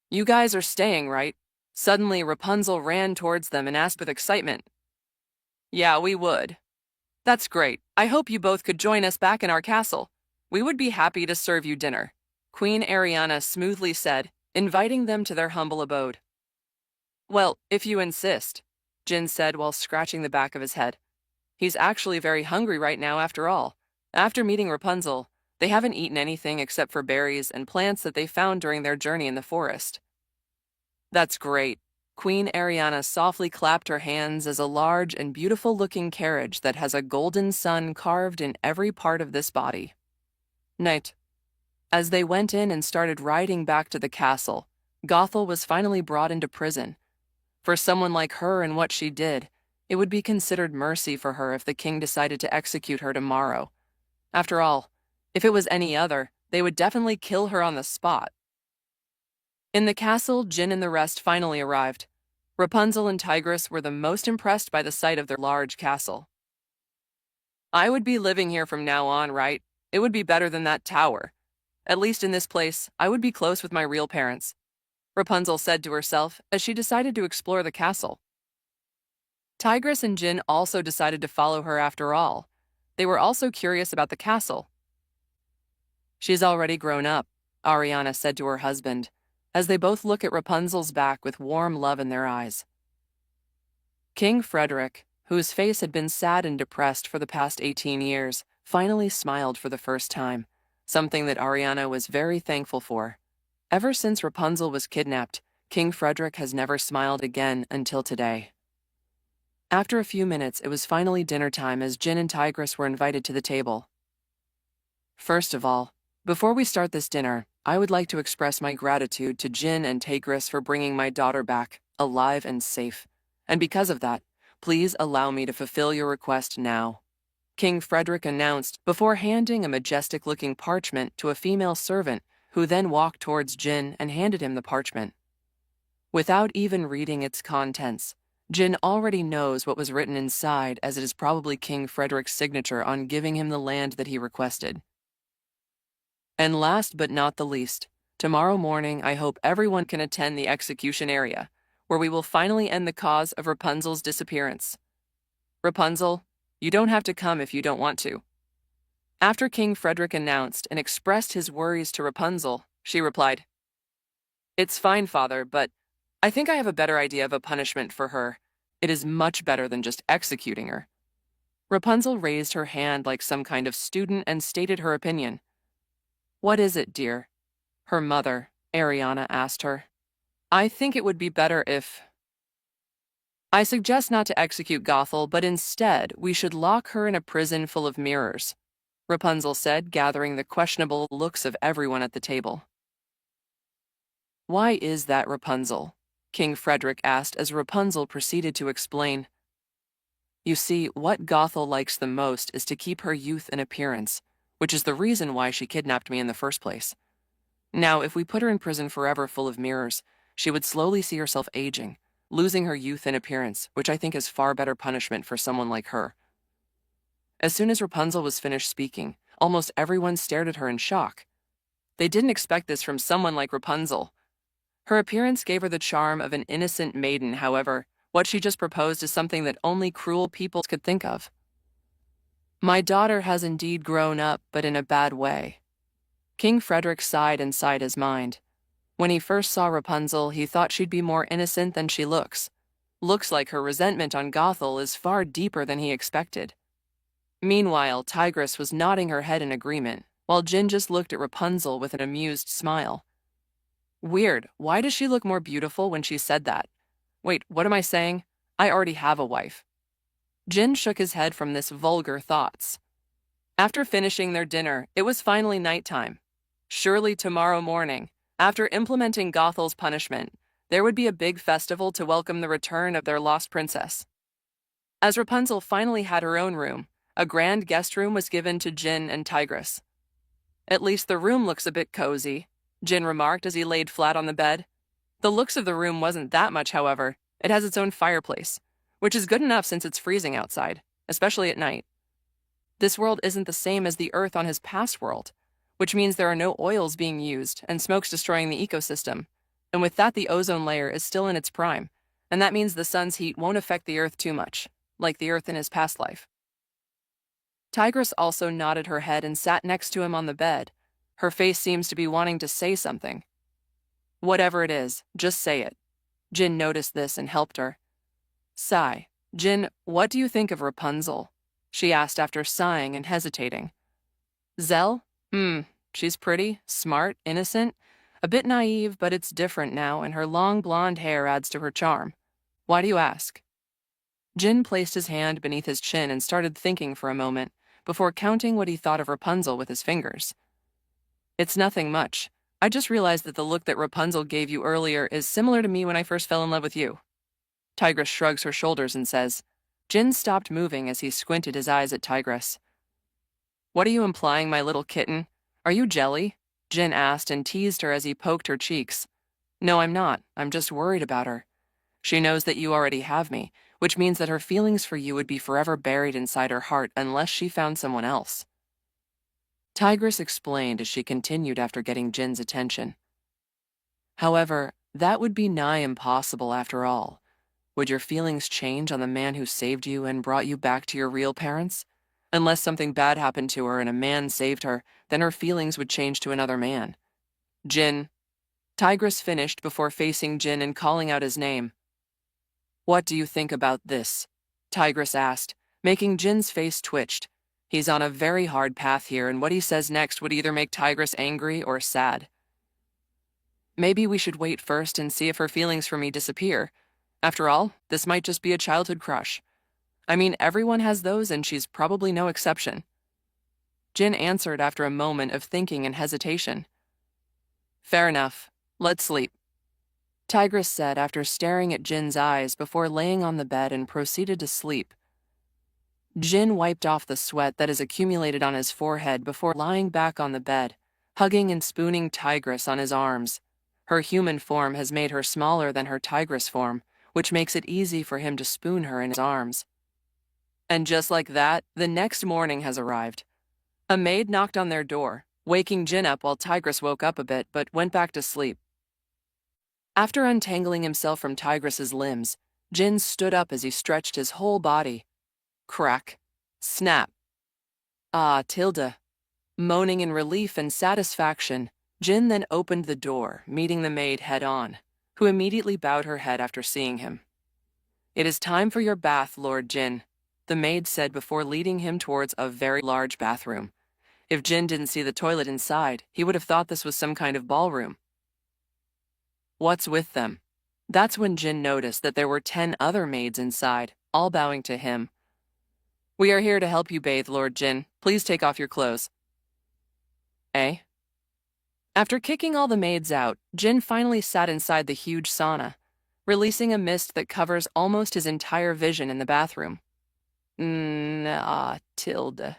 You guys are staying, right? Suddenly, Rapunzel ran towards them and asked with excitement. Yeah, we would. That's great. I hope you both could join us back in our castle. We would be happy to serve you dinner, Queen Ariana smoothly said, inviting them to their humble abode. Well, if you insist, Jin said while scratching the back of his head. He's actually very hungry right now after all. After meeting Rapunzel, they haven't eaten anything except for berries and plants that they found during their journey in the forest. That's great. Queen Ariana softly clapped her hands as a large and beautiful-looking carriage that has a golden sun carved in every part of this body. Night. As they went in and started riding back to the castle, Gothel was finally brought into prison. For someone like her and what she did, it would be considered mercy for her if the king decided to execute her tomorrow. After all, if it was any other, they would definitely kill her on the spot. In the castle, Jin and the rest finally arrived. Rapunzel and Tigress were the most impressed by the sight of their large castle. I would be living here from now on, right? It would be better than that tower. At least in this place, I would be close with my real parents, Rapunzel said to herself as she decided to explore the castle. Tigress and Jin also decided to follow her after all. They were also curious about the castle. She's already grown up, Ariana said to her husband, as they both look at Rapunzel's back with warm love in their eyes. King Frederick, whose face had been sad and depressed for the past 18 years, finally smiled for the first time, something that Ariana was very thankful for. Ever since Rapunzel was kidnapped, King Frederick has never smiled again until today. After a few minutes, it was finally dinner time as Jin and Tigress were invited to the table. First of all, before we start this dinner, I would like to express my gratitude to Jin and Tigress for bringing my daughter back, alive and safe. And because of that, please allow me to fulfill your request now, King Frederick announced before handing a majestic-looking parchment to a female servant who then walked towards Jin and handed him the parchment. Without even reading its contents, Jin already knows what was written inside, as it is probably King Frederick's signature on giving him the land that he requested. And last but not the least, tomorrow morning I hope everyone can attend the execution area, where we will finally end the cause of Rapunzel's disappearance. Rapunzel, you don't have to come if you don't want to. After King Frederick announced and expressed his worries to Rapunzel, she replied, "It's fine, father, but I think I have a better idea of a punishment for her. It is much better than just executing her." Rapunzel raised her hand like some kind of student and stated her opinion. "What is it, dear?" her mother, Ariana, asked her. "I think it would be better if... I suggest not to execute Gothel, but instead we should lock her in a prison full of mirrors," Rapunzel said, gathering the questionable looks of everyone at the table. "Why is that, Rapunzel?" King Frederick asked as Rapunzel proceeded to explain. "You see, what Gothel likes the most is to keep her youth and appearance, which is the reason why she kidnapped me in the first place. Now, if we put her in prison forever full of mirrors, she would slowly see herself aging, losing her youth and appearance, which I think is far better punishment for someone like her." As soon as Rapunzel was finished speaking, almost everyone stared at her in shock. They didn't expect this from someone like Rapunzel. Her appearance gave her the charm of an innocent maiden, however, what she just proposed is something that only cruel people could think of. "My daughter has indeed grown up, but in a bad way." King Frederick sighed inside his mind. When he first saw Rapunzel, he thought she'd be more innocent than she looks. Looks like her resentment on Gothel is far deeper than he expected. Meanwhile, Tigress was nodding her head in agreement, while Jin just looked at Rapunzel with an amused smile. Weird, why does she look more beautiful when she said that? Wait, what am I saying? I already have a wife. Jin shook his head from this vulgar thoughts. After finishing their dinner, it was finally nighttime. Surely tomorrow morning, after implementing Gothel's punishment, there would be a big festival to welcome the return of their lost princess. As Rapunzel finally had her own room, a grand guest room was given to Jin and Tigress. "At least the room looks a bit cozy," Jin remarked as he laid flat on the bed. The looks of the room wasn't that much, however. It has its own fireplace, which is good enough since it's freezing outside, especially at night. This world isn't the same as the Earth on his past world, which means there are no oils being used and smoke's destroying the ecosystem. And with that, the ozone layer is still in its prime, and that means the sun's heat won't affect the Earth too much, like the Earth in his past life. Tigress also nodded her head and sat next to him on the bed. Her face seems to be wanting to say something. "Whatever it is, just say it." Jin noticed this and helped her. "Sigh. Jin, what do you think of Rapunzel?" she asked after sighing and hesitating. "Zell? She's pretty, smart, innocent, a bit naive, but it's different now, and her long blonde hair adds to her charm. Why do you ask?" Jin placed his hand beneath his chin and started thinking for a moment, before counting what he thought of Rapunzel with his fingers. "It's nothing much. I just realized that the look that Rapunzel gave you earlier is similar to me when I first fell in love with you." Tigress shrugs her shoulders and says. Jin stopped moving as he squinted his eyes at Tigress. "What are you implying, my little kitten? Are you jelly?" Jin asked and teased her as he poked her cheeks. "No, I'm not. I'm just worried about her. She knows that you already have me, which means that her feelings for you would be forever buried inside her heart unless she found someone else." Tigress explained as she continued after getting Jin's attention. "However, that would be nigh impossible after all. Would your feelings change on the man who saved you and brought you back to your real parents? Unless something bad happened to her and a man saved her, then her feelings would change to another man. Jin." Tigress finished before facing Jin and calling out his name. "What do you think about this?" Tigress asked, making Jin's face twitched. He's on a very hard path here, and what he says next would either make Tigress angry or sad. "Maybe we should wait first and see if her feelings for me disappear. After all, this might just be a childhood crush. I mean, everyone has those, and she's probably no exception." Jin answered after a moment of thinking and hesitation. "Fair enough. Let's sleep," Tigress said after staring at Jin's eyes before laying on the bed and proceeded to sleep. Jin wiped off the sweat that has accumulated on his forehead before lying back on the bed, hugging and spooning Tigress on his arms. Her human form has made her smaller than her tigress form, which makes it easy for him to spoon her in his arms. And just like that, the next morning has arrived. A maid knocked on their door, waking Jin up while Tigress woke up a bit but went back to sleep. After untangling himself from Tigress's limbs, Jin stood up as he stretched his whole body. Crack. Snap. Ah, tilde. Moaning in relief and satisfaction, Jin then opened the door, meeting the maid head-on, who immediately bowed her head after seeing him. "It is time for your bath, Lord Jin," the maid said before leading him towards a very large bathroom. If Jin didn't see the toilet inside, he would have thought this was some kind of ballroom. What's with them? That's when Jin noticed that there were 10 other maids inside, all bowing to him. "We are here to help you bathe, Lord Jin. Please take off your clothes." Eh? After kicking all the maids out, Jin finally sat inside the huge sauna, releasing a mist that covers almost his entire vision in the bathroom. Tilde.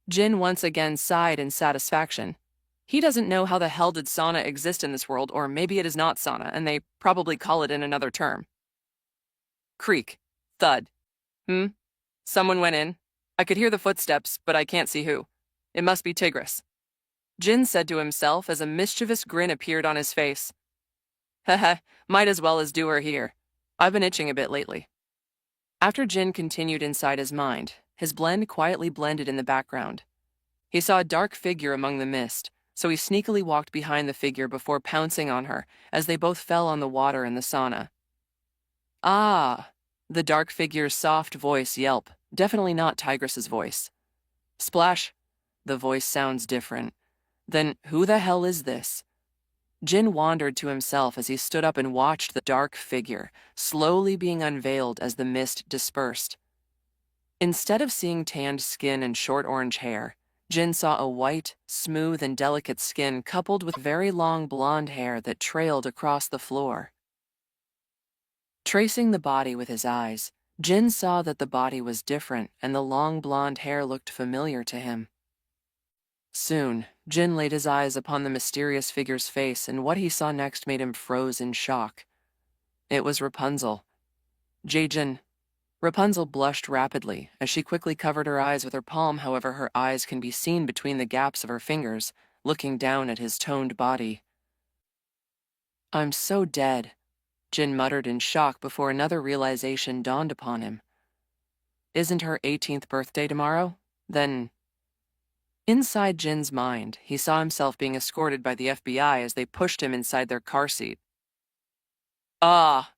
Jin once again sighed in satisfaction. He doesn't know how the hell did sauna exist in this world, or maybe it is not sauna, and they probably call it in another term. Creak. Thud. Someone went in. I could hear the footsteps, but I can't see who. It must be Tigress. Jin said to himself as a mischievous grin appeared on his face. Haha, might as well as do her here. I've been itching a bit lately. After Jin continued inside his mind, his blend quietly blended in the background. He saw a dark figure among the mist, so he sneakily walked behind the figure before pouncing on her as they both fell on the water in the sauna. Ah, the dark figure's soft voice yelp, definitely not Tigress's voice. Splash, the voice sounds different. Then who the hell is this? Jin wondered to himself as he stood up and watched the dark figure slowly being unveiled as the mist dispersed. Instead of seeing tanned skin and short orange hair, Jin saw a white, smooth, and delicate skin coupled with very long blonde hair that trailed across the floor. Tracing the body with his eyes, Jin saw that the body was different and the long blonde hair looked familiar to him. Soon, Jin laid his eyes upon the mysterious figure's face, and what he saw next made him froze in shock. It was Rapunzel. Jin. Rapunzel blushed rapidly as she quickly covered her eyes with her palm. However, her eyes can be seen between the gaps of her fingers, looking down at his toned body. "I'm so dead," Jin muttered in shock before another realization dawned upon him. Isn't her 18th birthday tomorrow? Then... Inside Jin's mind, he saw himself being escorted by the FBI as they pushed him inside their car seat. Ah!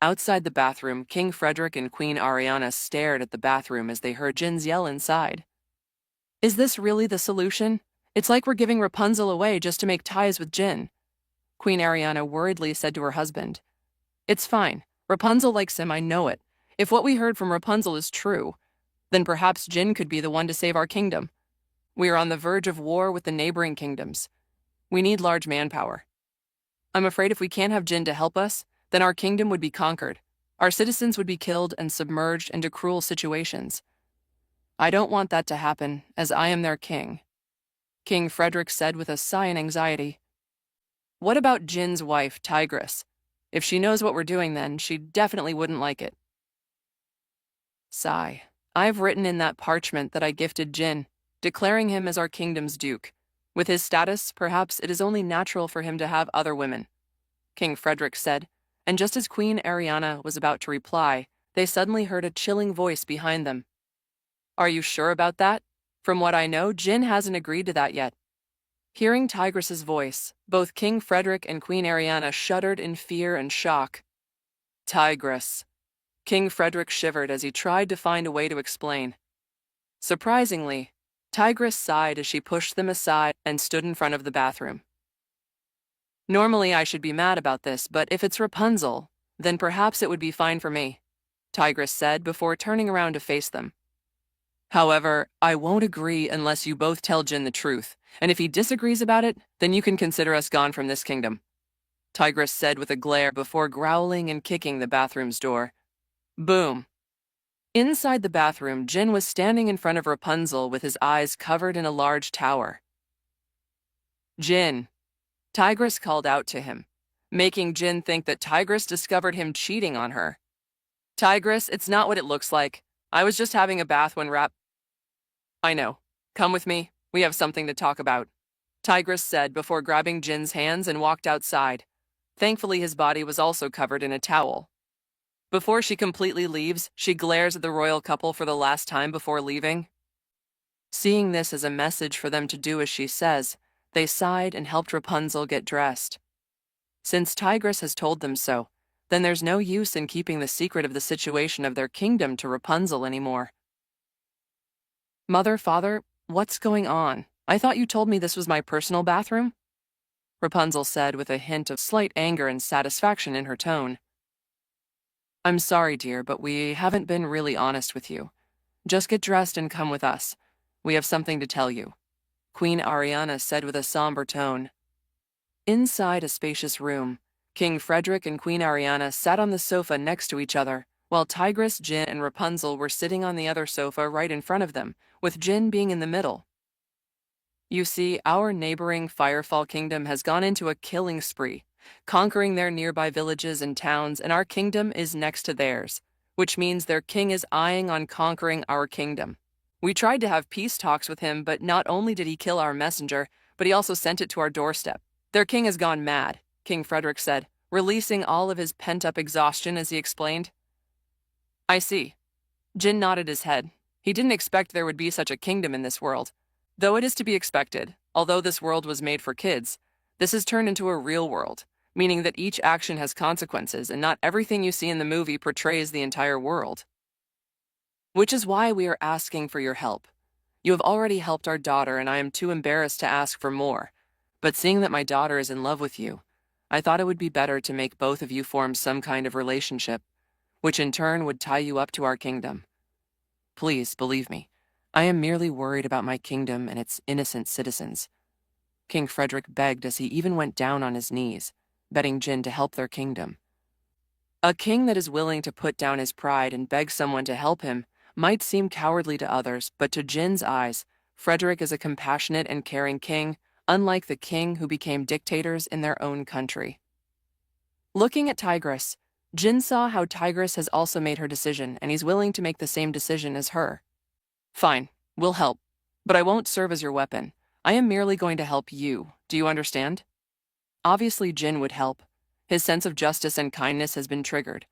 Outside the bathroom, King Frederick and Queen Ariana stared at the bathroom as they heard Jin's yell inside. Is this really the solution? It's like we're giving Rapunzel away just to make ties with Jin. Queen Ariana worriedly said to her husband. It's fine. Rapunzel likes him, I know it. If what we heard from Rapunzel is true, then perhaps Jin could be the one to save our kingdom. We are on the verge of war with the neighboring kingdoms. We need large manpower. I'm afraid if we can't have Jin to help us, then our kingdom would be conquered. Our citizens would be killed and submerged into cruel situations. I don't want that to happen, as I am their king. King Frederick said with a sigh in anxiety. What about Jin's wife, Tigress? If she knows what we're doing then, she definitely wouldn't like it. Sigh. I've written in that parchment that I gifted Jin, declaring him as our kingdom's duke. With his status, perhaps it is only natural for him to have other women, King Frederick said, and just as Queen Ariana was about to reply, they suddenly heard a chilling voice behind them. Are you sure about that? From what I know, Jin hasn't agreed to that yet. Hearing Tigress's voice, both King Frederick and Queen Ariana shuddered in fear and shock. Tigress. King Frederick shivered as he tried to find a way to explain. Surprisingly, Tigress sighed as she pushed them aside and stood in front of the bathroom. Normally I should be mad about this, but if it's Rapunzel, then perhaps it would be fine for me, Tigress said before turning around to face them. However, I won't agree unless you both tell Jin the truth, and if he disagrees about it, then you can consider us gone from this kingdom, Tigress said with a glare before growling and kicking the bathroom's door. Boom. Inside the bathroom, Jin was standing in front of Rapunzel with his eyes covered in a large tower. Jin. Tigress called out to him, making Jin think that Tigress discovered him cheating on her. Tigress, it's not what it looks like. I was just having a bath when I know. Come with me. We have something to talk about, Tigress said before grabbing Jin's hands and walked outside. Thankfully, his body was also covered in a towel. Before she completely leaves, she glares at the royal couple for the last time before leaving. Seeing this as a message for them to do as she says, they sighed and helped Rapunzel get dressed. Since Tigress has told them so, then there's no use in keeping the secret of the situation of their kingdom to Rapunzel anymore. Mother, father, what's going on? I thought you told me this was my personal bathroom? Rapunzel said with a hint of slight anger and satisfaction in her tone. I'm sorry, dear, but we haven't been really honest with you. Just get dressed and come with us. We have something to tell you, Queen Ariana said with a somber tone. Inside a spacious room, King Frederick and Queen Ariana sat on the sofa next to each other, while Tigress, Jin, and Rapunzel were sitting on the other sofa right in front of them, with Jin being in the middle. You see, our neighboring Firefall Kingdom has gone into a killing spree, conquering their nearby villages and towns, and our kingdom is next to theirs, which means their king is eyeing on conquering our kingdom. We tried to have peace talks with him, but not only did he kill our messenger, but he also sent it to our doorstep. Their king has gone mad, King Frederick said, releasing all of his pent-up exhaustion as he explained. I see. Jin nodded his head. He didn't expect there would be such a kingdom in this world. Though it is to be expected, although this world was made for kids, this has turned into a real world, meaning that each action has consequences and not everything you see in the movie portrays the entire world. Which is why we are asking for your help. You have already helped our daughter, and I am too embarrassed to ask for more. But seeing that my daughter is in love with you, I thought it would be better to make both of you form some kind of relationship, which in turn would tie you up to our kingdom. Please, believe me, I am merely worried about my kingdom and its innocent citizens. King Frederick begged as he even went down on his knees, begging Jin to help their kingdom. A king that is willing to put down his pride and beg someone to help him might seem cowardly to others, but to Jin's eyes, Frederick is a compassionate and caring king, unlike the king who became dictators in their own country. Looking at Tigress, Jin saw how Tigress has also made her decision, and he's willing to make the same decision as her. Fine, we'll help, but I won't serve as your weapon. I am merely going to help you. Do you understand? Obviously, Jin would help. His sense of justice and kindness has been triggered.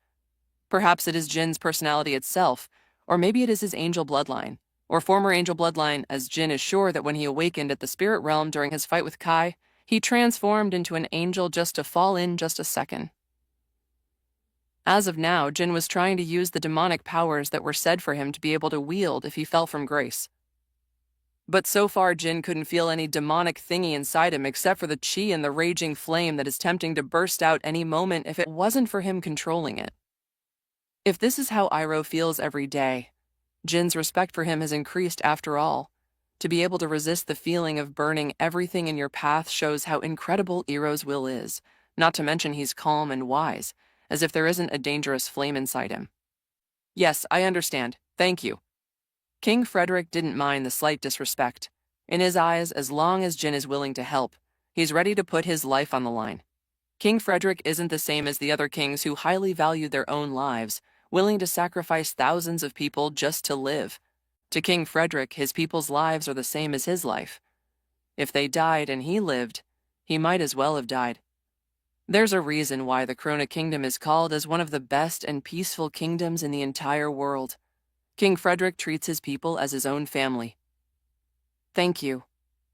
Perhaps it is Jin's personality itself, or maybe it is his angel bloodline, or former angel bloodline, as Jin is sure that when he awakened at the spirit realm during his fight with Kai, he transformed into an angel just to fall in just a second. As of now, Jin was trying to use the demonic powers that were said for him to be able to wield if he fell from grace. But so far, Jin couldn't feel any demonic thingy inside him except for the chi and the raging flame that is tempting to burst out any moment if it wasn't for him controlling it. If this is how Iroh feels every day, Jin's respect for him has increased after all. To be able to resist the feeling of burning everything in your path shows how incredible Iroh's will is, not to mention he's calm and wise, as if there isn't a dangerous flame inside him. Yes, I understand. Thank you. King Frederick didn't mind the slight disrespect. In his eyes, as long as Jin is willing to help, he's ready to put his life on the line. King Frederick isn't the same as the other kings who highly value their own lives, willing to sacrifice thousands of people just to live. To King Frederick, his people's lives are the same as his life. If they died and he lived, he might as well have died. There's a reason why the Krona Kingdom is called as one of the best and peaceful kingdoms in the entire world. King Frederick treats his people as his own family. Thank you.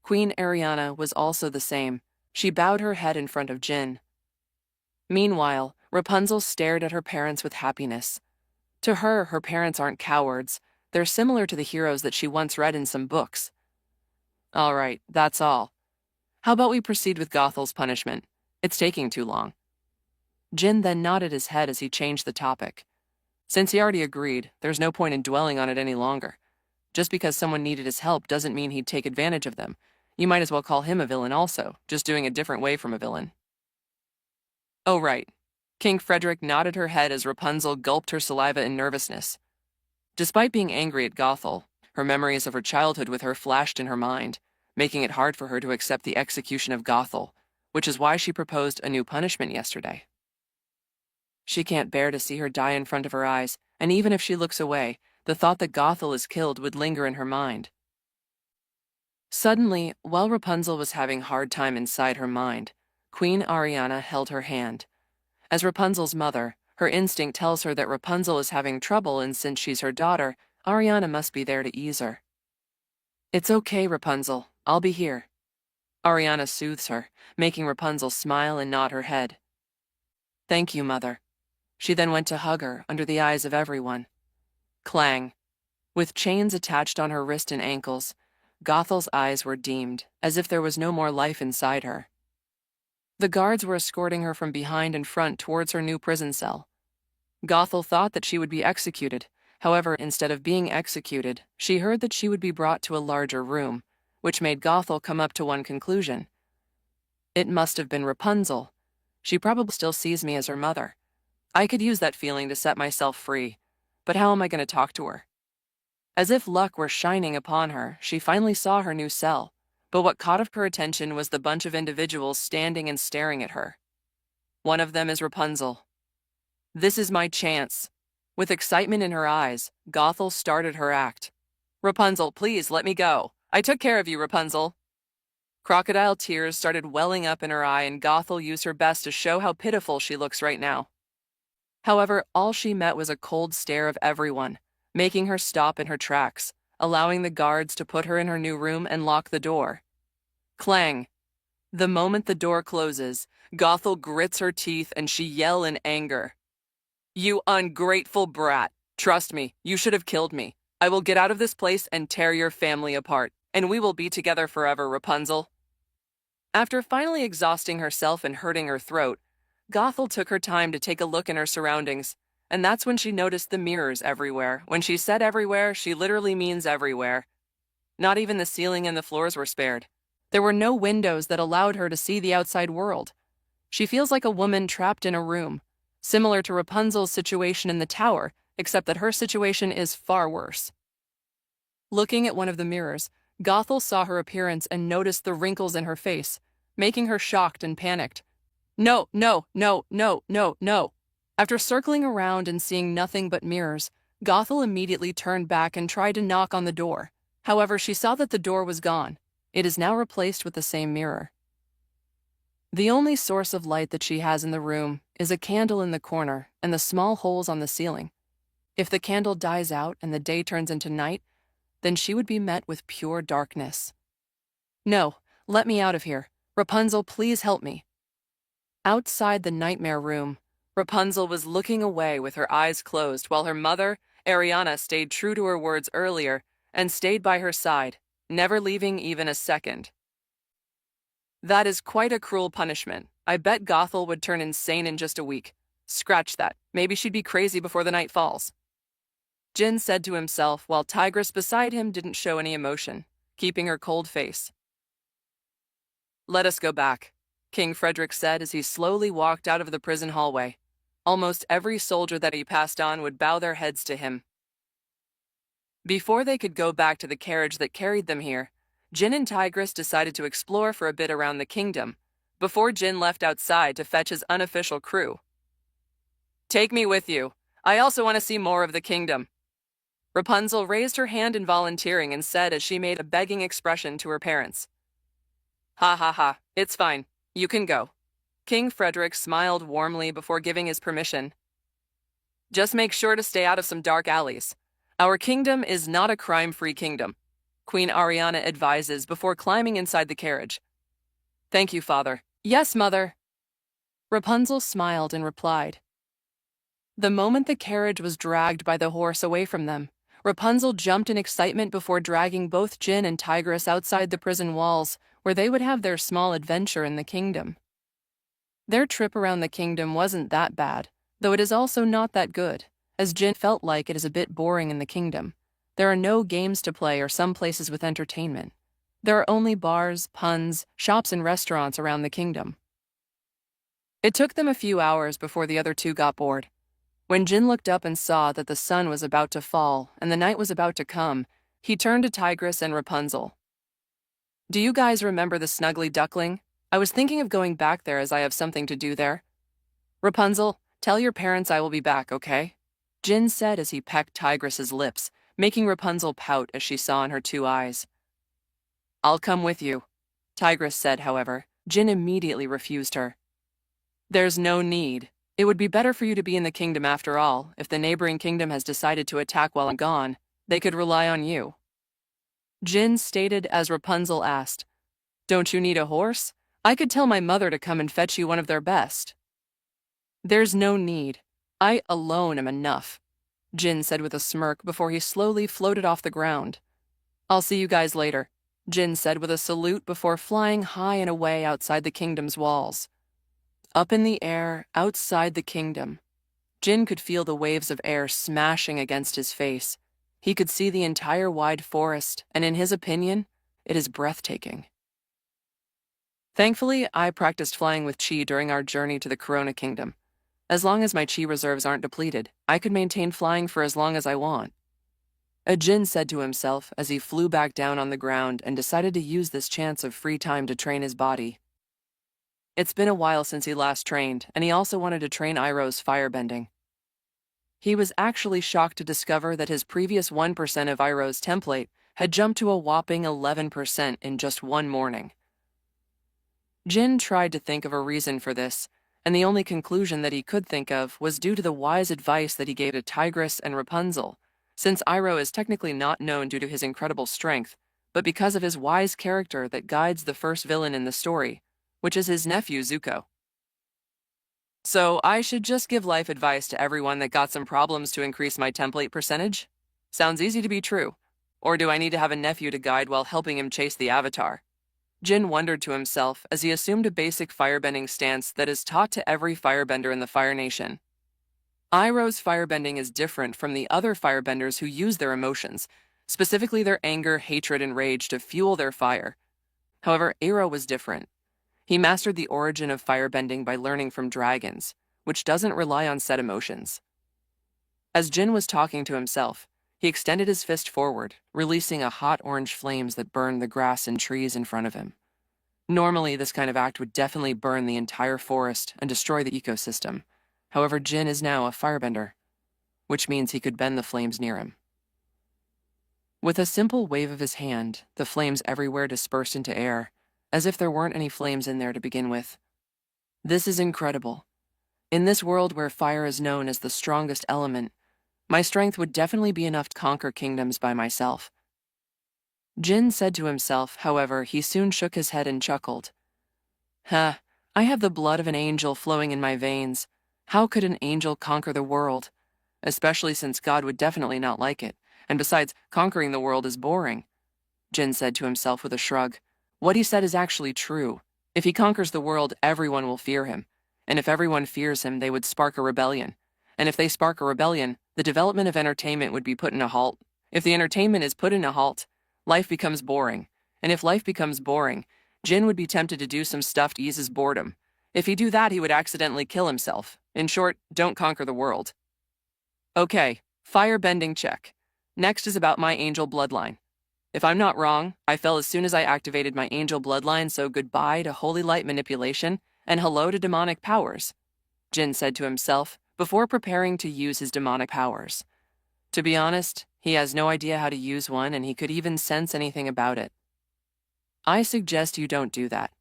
Queen Ariana was also the same. She bowed her head in front of Jin. Meanwhile, Rapunzel stared at her parents with happiness. To her, her parents aren't cowards. They're similar to the heroes that she once read in some books. All right, that's all. How about we proceed with Gothel's punishment? It's taking too long. Jin then nodded his head as he changed the topic. Since he already agreed, there's no point in dwelling on it any longer. Just because someone needed his help doesn't mean he'd take advantage of them. You might as well call him a villain also, just doing a different way from a villain. Oh, right. King Frederick nodded her head as Rapunzel gulped her saliva in nervousness. Despite being angry at Gothel, her memories of her childhood with her flashed in her mind, making it hard for her to accept the execution of Gothel, which is why she proposed a new punishment yesterday. She can't bear to see her die in front of her eyes, and even if she looks away, the thought that Gothel is killed would linger in her mind. Suddenly, while Rapunzel was having a hard time inside her mind, Queen Ariana held her hand. As Rapunzel's mother, her instinct tells her that Rapunzel is having trouble, and since she's her daughter, Ariana must be there to ease her. "It's okay, Rapunzel. I'll be here." Ariana soothes her, making Rapunzel smile and nod her head. "Thank you, Mother." She then went to hug her under the eyes of everyone. Clang. With chains attached on her wrist and ankles, Gothel's eyes were dimmed, as if there was no more life inside her. The guards were escorting her from behind and front towards her new prison cell. Gothel thought that she would be executed. However, instead of being executed, she heard that she would be brought to a larger room, which made Gothel come up to one conclusion. It must have been Rapunzel. She probably still sees me as her mother. I could use that feeling to set myself free, but how am I going to talk to her? As if luck were shining upon her, she finally saw her new cell, but what caught her attention was the bunch of individuals standing and staring at her. One of them is Rapunzel. "This is my chance." With excitement in her eyes, Gothel started her act. "Rapunzel, please let me go. I took care of you, Rapunzel." Crocodile tears started welling up in her eye, and Gothel used her best to show how pitiful she looks right now. However, all she met was a cold stare of everyone, making her stop in her tracks, allowing the guards to put her in her new room and lock the door. Clang. The moment the door closes, Gothel grits her teeth and she yells in anger. "You ungrateful brat! Trust me, you should have killed me. I will get out of this place and tear your family apart, and we will be together forever, Rapunzel." After finally exhausting herself and hurting her throat, Gothel took her time to take a look in her surroundings, and that's when she noticed the mirrors everywhere. When she said everywhere, she literally means everywhere. Not even the ceiling and the floors were spared. There were no windows that allowed her to see the outside world. She feels like a woman trapped in a room, similar to Rapunzel's situation in the tower, except that her situation is far worse. Looking at one of the mirrors, Gothel saw her appearance and noticed the wrinkles in her face, making her shocked and panicked. No, no, no, no, no, no. After circling around and seeing nothing but mirrors, Gothel immediately turned back and tried to knock on the door. However, she saw that the door was gone. It is now replaced with the same mirror. The only source of light that she has in the room is a candle in the corner and the small holes on the ceiling. If the candle dies out and the day turns into night, then she would be met with pure darkness. "No, let me out of here. Rapunzel, please help me." Outside the nightmare room, Rapunzel was looking away with her eyes closed while her mother, Ariana, stayed true to her words earlier and stayed by her side, never leaving even a second. That is quite a cruel punishment. I bet Gothel would turn insane in just a week. Scratch that. Maybe she'd be crazy before the night falls. Jin said to himself, while Tigress beside him didn't show any emotion, keeping her cold face. "Let us go back," King Frederick said as he slowly walked out of the prison hallway. Almost every soldier that he passed on would bow their heads to him. Before they could go back to the carriage that carried them here, Jin and Tigress decided to explore for a bit around the kingdom, before Jin left outside to fetch his unofficial crew. "Take me with you. I also want to see more of the kingdom." Rapunzel raised her hand in volunteering and said as she made a begging expression to her parents. "Ha ha ha, it's fine. You can go." King Frederick smiled warmly before giving his permission. "Just make sure to stay out of some dark alleys. Our kingdom is not a crime-free kingdom," Queen Ariana advises before climbing inside the carriage. "Thank you, Father." "Yes, Mother." Rapunzel smiled and replied. The moment the carriage was dragged by the horse away from them, Rapunzel jumped in excitement before dragging both Jin and Tigress outside the prison walls, where they would have their small adventure in the kingdom. Their trip around the kingdom wasn't that bad, though it is also not that good, as Jin felt like it is a bit boring in the kingdom. There are no games to play or some places with entertainment. There are only bars, puns, shops, and restaurants around the kingdom. It took them a few hours before the other two got bored. When Jin looked up and saw that the sun was about to fall and the night was about to come, he turned to Tigress and Rapunzel. "Do you guys remember the Snuggly Duckling? I was thinking of going back there as I have something to do there. Rapunzel, tell your parents I will be back, okay?" Jin said as he pecked Tigress's lips, making Rapunzel pout as she saw in her two eyes. "I'll come with you," Tigress said, however, Jin immediately refused her. There's no need. It would be better for you to be in the kingdom after all. If the neighboring kingdom has decided to attack while I'm gone, they could rely on you. Jin stated as Rapunzel asked, Don't you need a horse? I could tell my mother to come and fetch you one of their best. There's no need. I alone am enough, Jin said with a smirk before he slowly floated off the ground. I'll see you guys later, Jin said with a salute before flying high and away outside the kingdom's walls. Up in the air, outside the kingdom, Jin could feel the waves of air smashing against his face. He could see the entire wide forest, and in his opinion, it is breathtaking. Thankfully, I practiced flying with Chi during our journey to the Corona Kingdom. As long as my Chi reserves aren't depleted, I could maintain flying for as long as I want. Jin said to himself as he flew back down on the ground and decided to use this chance of free time to train his body. It's been a while since he last trained, and he also wanted to train Iroh's firebending. He was actually shocked to discover that his previous 1% of Iroh's template had jumped to a whopping 11% in just one morning. Jin tried to think of a reason for this, and the only conclusion that he could think of was due to the wise advice that he gave to Tigress and Rapunzel, since Iroh is technically not known due to his incredible strength, but because of his wise character that guides the first villain in the story, which is his nephew Zuko. So I should just give life advice to everyone that got some problems to increase my template percentage? Sounds easy to be true. Or do I need to have a nephew to guide while helping him chase the Avatar? Jin wondered to himself as he assumed a basic firebending stance that is taught to every firebender in the Fire Nation. Iroh's firebending is different from the other firebenders who use their emotions, specifically their anger, hatred, and rage to fuel their fire. However, Iroh was different. He mastered the origin of firebending by learning from dragons, which doesn't rely on set emotions. As Jin was talking to himself, he extended his fist forward, releasing a hot orange flames that burned the grass and trees in front of him. Normally, this kind of act would definitely burn the entire forest and destroy the ecosystem. However, Jin is now a firebender, which means he could bend the flames near him. With a simple wave of his hand, the flames everywhere dispersed into air, as if there weren't any flames in there to begin with. This is incredible. In this world where fire is known as the strongest element, my strength would definitely be enough to conquer kingdoms by myself. Jin said to himself, however, he soon shook his head and chuckled. I have the blood of an angel flowing in my veins. How could an angel conquer the world? Especially since God would definitely not like it, and besides, conquering the world is boring. Jin said to himself with a shrug. What he said is actually true. If he conquers the world, everyone will fear him. And if everyone fears him, they would spark a rebellion. And if they spark a rebellion, the development of entertainment would be put in a halt. If the entertainment is put in a halt, life becomes boring. And if life becomes boring, Jin would be tempted to do some stuff to ease his boredom. If he do that, he would accidentally kill himself. In short, don't conquer the world. Okay, firebending check. Next is about my angel bloodline. If I'm not wrong, I fell as soon as I activated my angel bloodline, so goodbye to holy light manipulation and hello to demonic powers, Jin said to himself before preparing to use his demonic powers. To be honest, he has no idea how to use one, and he could even sense anything about it. I suggest you don't do that.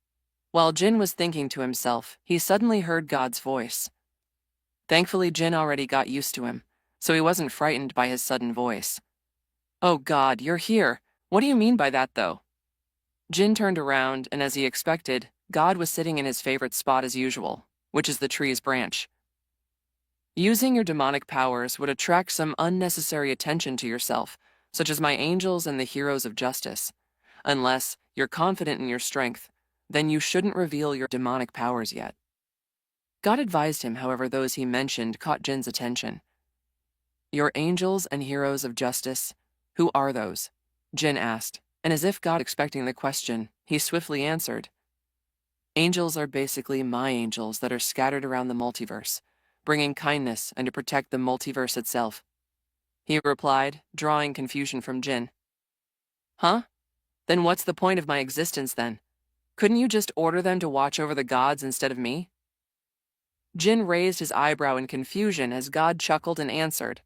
While Jin was thinking to himself, he suddenly heard God's voice. Thankfully, Jin already got used to him, so he wasn't frightened by his sudden voice. Oh God, you're here. What do you mean by that, though? Jin turned around, and as he expected, God was sitting in his favorite spot as usual, which is the tree's branch. Using your demonic powers would attract some unnecessary attention to yourself, such as my angels and the heroes of justice. Unless you're confident in your strength, then you shouldn't reveal your demonic powers yet. God advised him, however, those he mentioned caught Jin's attention. Your angels and heroes of justice, who are those? Jin asked, and as if God expecting the question, he swiftly answered. Angels are basically my angels that are scattered around the multiverse, bringing kindness and to protect the multiverse itself. He replied, drawing confusion from Jin. Huh? Then what's the point of my existence then? Couldn't you just order them to watch over the gods instead of me? Jin raised his eyebrow in confusion as God chuckled and answered.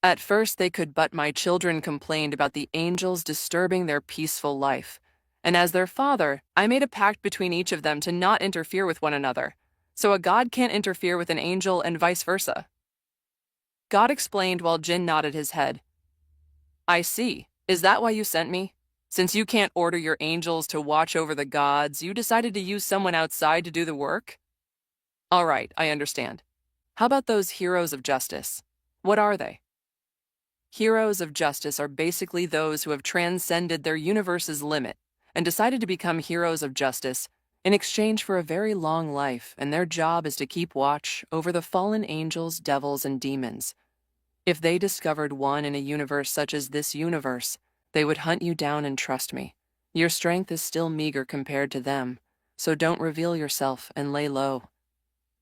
At first they could, but my children complained about the angels disturbing their peaceful life, And as their father, I made a pact between each of them to not interfere with one another, so a god can't interfere with an angel and vice versa. God explained while Jin nodded his head. I see. Is that why you sent me? Since you can't order your angels to watch over the gods, you decided to use someone outside to do the work? All right, I understand. How about those heroes of justice? What are they? Heroes of justice are basically those who have transcended their universe's limit and decided to become heroes of justice in exchange for a very long life, and their job is to keep watch over the fallen angels, devils, and demons. If they discovered one in a universe such as this universe, they would hunt you down, and trust me, your strength is still meager compared to them, so don't reveal yourself and lay low,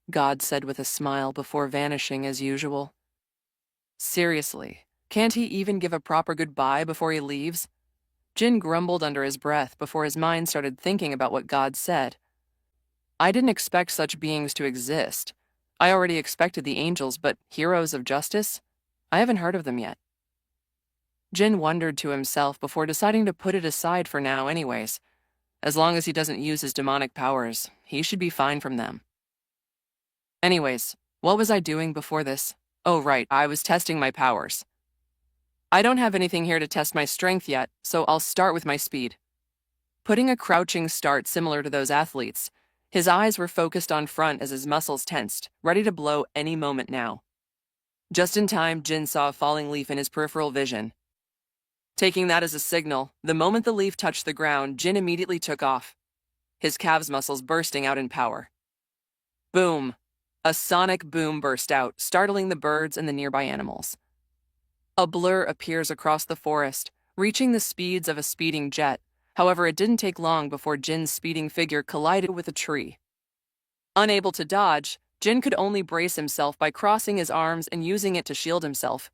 God said with a smile before vanishing as usual. Seriously, can't he even give a proper goodbye before he leaves? Jin grumbled under his breath before his mind started thinking about what God said. I didn't expect such beings to exist. I already expected the angels, but heroes of justice? I haven't heard of them yet. Jin wondered to himself before deciding to put it aside for now anyways. As long as he doesn't use his demonic powers, he should be fine from them. Anyways, what was I doing before this? Oh right, I was testing my powers. I don't have anything here to test my strength yet, so I'll start with my speed. Putting a crouching start similar to those athletes, his eyes were focused on front as his muscles tensed, ready to blow any moment now. Just in time, Jin saw a falling leaf in his peripheral vision. Taking that as a signal, the moment the leaf touched the ground, Jin immediately took off, his calves muscles bursting out in power. Boom! A sonic boom burst out, startling the birds and the nearby animals. A blur appears across the forest, reaching the speeds of a speeding jet. However, it didn't take long before Jin's speeding figure collided with a tree. Unable to dodge, Jin could only brace himself by crossing his arms and using it to shield himself.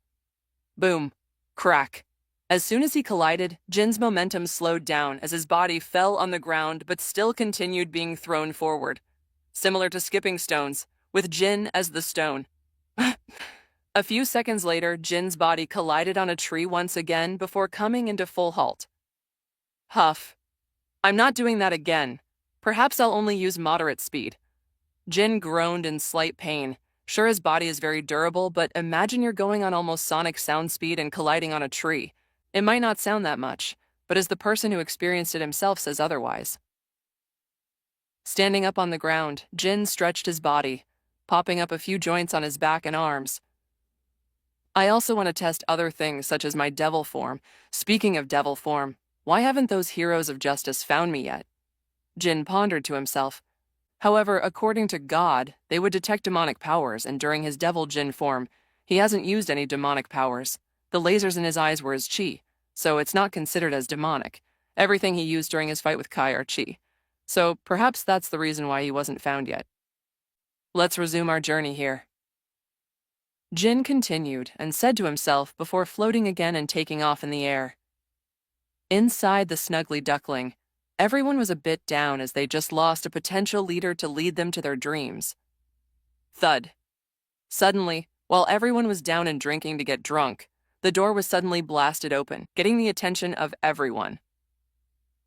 Boom. Crack. As soon as he collided, Jin's momentum slowed down as his body fell on the ground but still continued being thrown forward, similar to skipping stones, with Jin as the stone. A few seconds later, Jin's body collided on a tree once again before coming into full halt. Huff. I'm not doing that again. Perhaps I'll only use moderate speed. Jin groaned in slight pain. Sure, his body is very durable, but imagine you're going on almost sonic sound speed and colliding on a tree. It might not sound that much, but as the person who experienced it himself says otherwise. Standing up on the ground, Jin stretched his body, popping up a few joints on his back and arms. I also want to test other things such as my devil form. Speaking of devil form, why haven't those heroes of justice found me yet? Jin pondered to himself. However, according to God, they would detect demonic powers, and during his devil Jin form, he hasn't used any demonic powers. The lasers in his eyes were his chi, so it's not considered as demonic. Everything he used during his fight with Kai are chi. So perhaps that's the reason why he wasn't found yet. Let's resume our journey here. Jin continued and said to himself before floating again and taking off in the air. Inside the snuggly duckling, everyone was a bit down as they just lost a potential leader to lead them to their dreams. Thud. Suddenly, while everyone was down and drinking to get drunk, the door was suddenly blasted open, getting the attention of everyone.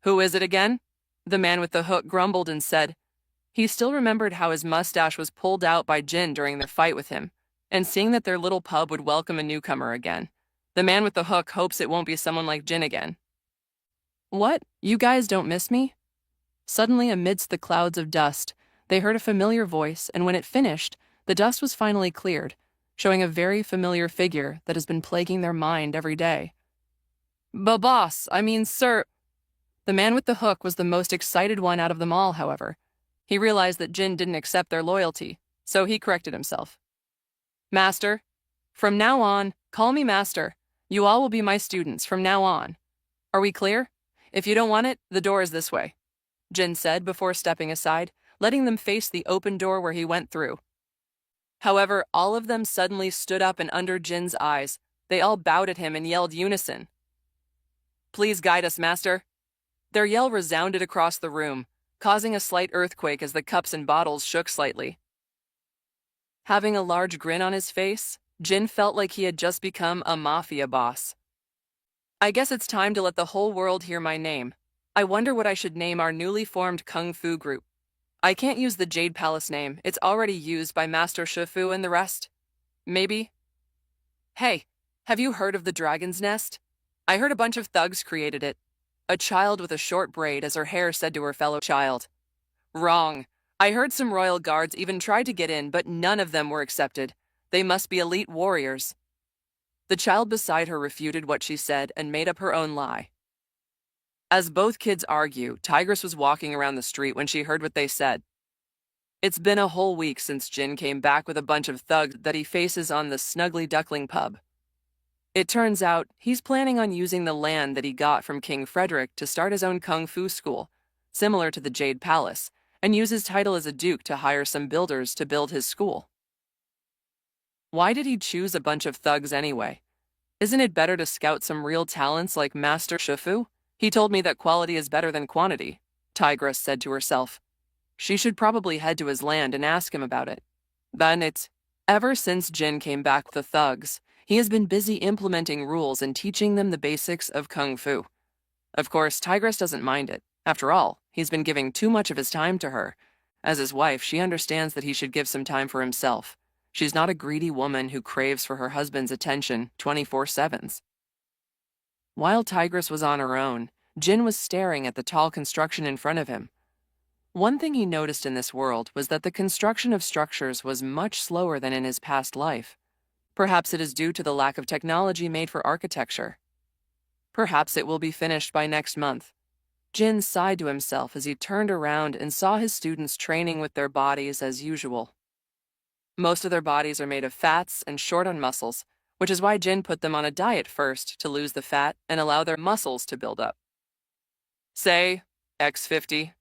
Who is it again? The man with the hook grumbled and said. He still remembered how his mustache was pulled out by Jin during their fight with him, and seeing that their little pub would welcome a newcomer again. The man with the hook hopes it won't be someone like Jin again. What? You guys don't miss me? Suddenly, amidst the clouds of dust, they heard a familiar voice, and when it finished, the dust was finally cleared, showing a very familiar figure that has been plaguing their mind every day. Boss, sir. The man with the hook was the most excited one out of them all, however. He realized that Jin didn't accept their loyalty, so he corrected himself. Master. From now on, call me Master. You all will be my students from now on. Are we clear? If you don't want it, the door is this way, Jin said before stepping aside, letting them face the open door where he went through. However, all of them suddenly stood up, and under Jin's eyes, they all bowed at him and yelled unison. Please guide us, Master. Their yell resounded across the room, causing a slight earthquake as the cups and bottles shook slightly. Having a large grin on his face, Jin felt like he had just become a mafia boss. I guess it's time to let the whole world hear my name. I wonder what I should name our newly formed Kung Fu group. I can't use the Jade Palace name. It's already used by Master Shifu and the rest. Maybe? Hey, have you heard of the Dragon's Nest? I heard a bunch of thugs created it. A child with a short braid as her hair said to her fellow child. Wrong. I heard some royal guards even tried to get in, but none of them were accepted. They must be elite warriors. The child beside her refuted what she said and made up her own lie. As both kids argue, Tigress was walking around the street when she heard what they said. It's been a whole week since Jin came back with a bunch of thugs that he faces on the Snuggly Duckling pub. It turns out he's planning on using the land that he got from King Frederick to start his own kung fu school, similar to the Jade Palace, and use his title as a duke to hire some builders to build his school. Why did he choose a bunch of thugs anyway? Isn't it better to scout some real talents like Master Shifu? He told me that quality is better than quantity, Tigress said to herself. She should probably head to his land and ask him about it. Then ever since Jin came back with the thugs, he has been busy implementing rules and teaching them the basics of kung fu. Of course, Tigress doesn't mind it. After all, he's been giving too much of his time to her. As his wife, she understands that he should give some time for himself. She's not a greedy woman who craves for her husband's attention 24/7. While Tigress was on her own, Jin was staring at the tall construction in front of him. One thing he noticed in this world was that the construction of structures was much slower than in his past life. Perhaps it is due to the lack of technology made for architecture. Perhaps it will be finished by next month. Jin sighed to himself as he turned around and saw his students training with their bodies as usual. Most of their bodies are made of fats and short on muscles, which is why Jin put them on a diet first to lose the fat and allow their muscles to build up. Say, X50.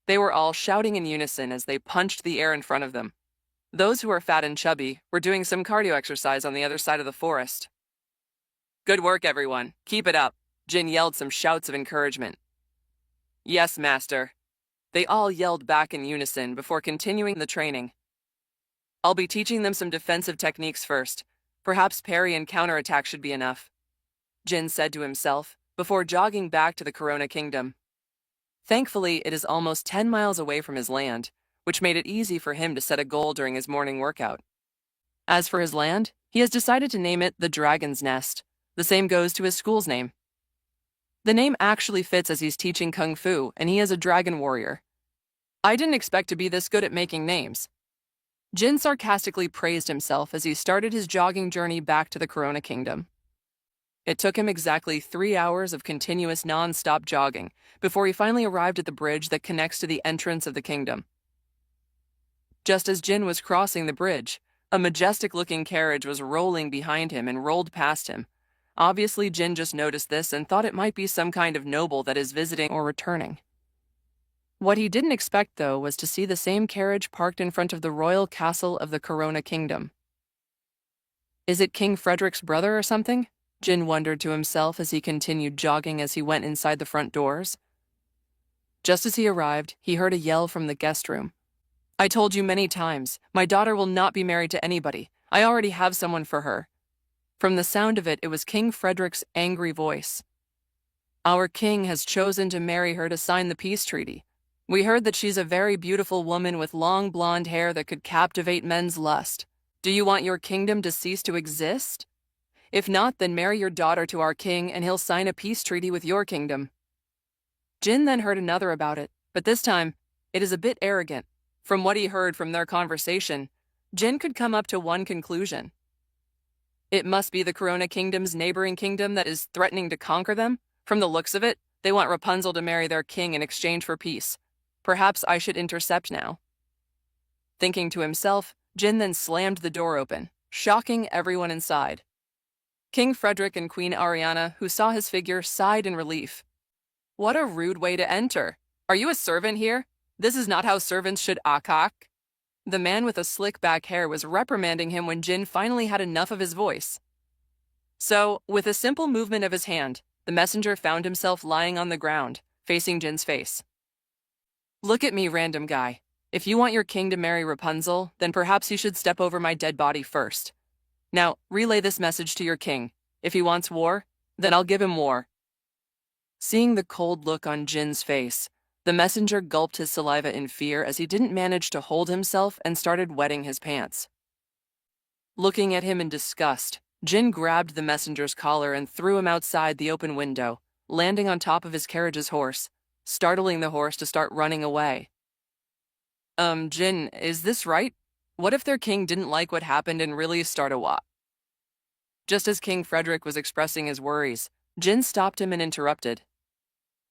They were all shouting in unison as they punched the air in front of them. Those who were fat and chubby were doing some cardio exercise on the other side of the forest. Good work, everyone. Keep it up. Jin yelled some shouts of encouragement. Yes, master. They all yelled back in unison before continuing the training. I'll be teaching them some defensive techniques first. Perhaps parry and counterattack should be enough, Jin said to himself before jogging back to the Corona Kingdom. Thankfully, it is almost 10 miles away from his land, which made it easy for him to set a goal during his morning workout. As for his land, he has decided to name it the Dragon's Nest. The same goes to his school's name. The name actually fits as he's teaching Kung Fu, and he is a dragon warrior. I didn't expect to be this good at making names. Jin sarcastically praised himself as he started his jogging journey back to the Corona Kingdom. It took him exactly 3 hours of continuous non-stop jogging before he finally arrived at the bridge that connects to the entrance of the kingdom. Just as Jin was crossing the bridge, a majestic-looking carriage was rolling behind him and rolled past him. Obviously, Jin just noticed this and thought it might be some kind of noble that is visiting or returning. What he didn't expect, though, was to see the same carriage parked in front of the royal castle of the Corona Kingdom. Is it King Frederick's brother or something? Jin wondered to himself as he continued jogging as he went inside the front doors. Just as he arrived, he heard a yell from the guest room. I told you many times, my daughter will not be married to anybody. I already have someone for her. From the sound of it, it was King Frederick's angry voice. Our king has chosen to marry her to sign the peace treaty. We heard that she's a very beautiful woman with long blonde hair that could captivate men's lust. Do you want your kingdom to cease to exist? If not, then marry your daughter to our king and he'll sign a peace treaty with your kingdom. Jin then heard another about it, but this time, it is a bit arrogant. From what he heard from their conversation, Jin could come up to one conclusion. It must be the Corona Kingdom's neighboring kingdom that is threatening to conquer them. From the looks of it, they want Rapunzel to marry their king in exchange for peace. Perhaps I should intercept now. Thinking to himself, Jin then slammed the door open, shocking everyone inside. King Frederick and Queen Ariana, who saw his figure, sighed in relief. What a rude way to enter. Are you a servant here? This is not how servants should act. The man with the slick back hair was reprimanding him when Jin finally had enough of his voice. So, with a simple movement of his hand, the messenger found himself lying on the ground, facing Jin's face. Look at me, random guy. If you want your king to marry Rapunzel, then perhaps you should step over my dead body first. Now, relay this message to your king. If he wants war, then I'll give him war. Seeing the cold look on Jin's face, the messenger gulped his saliva in fear as he didn't manage to hold himself and started wetting his pants. Looking at him in disgust, Jin grabbed the messenger's collar and threw him outside the open window, landing on top of his carriage's horse, startling the horse to start running away. Jin, is this right? What if their king didn't like what happened and really start a war? Just as King Frederick was expressing his worries, Jin stopped him and interrupted.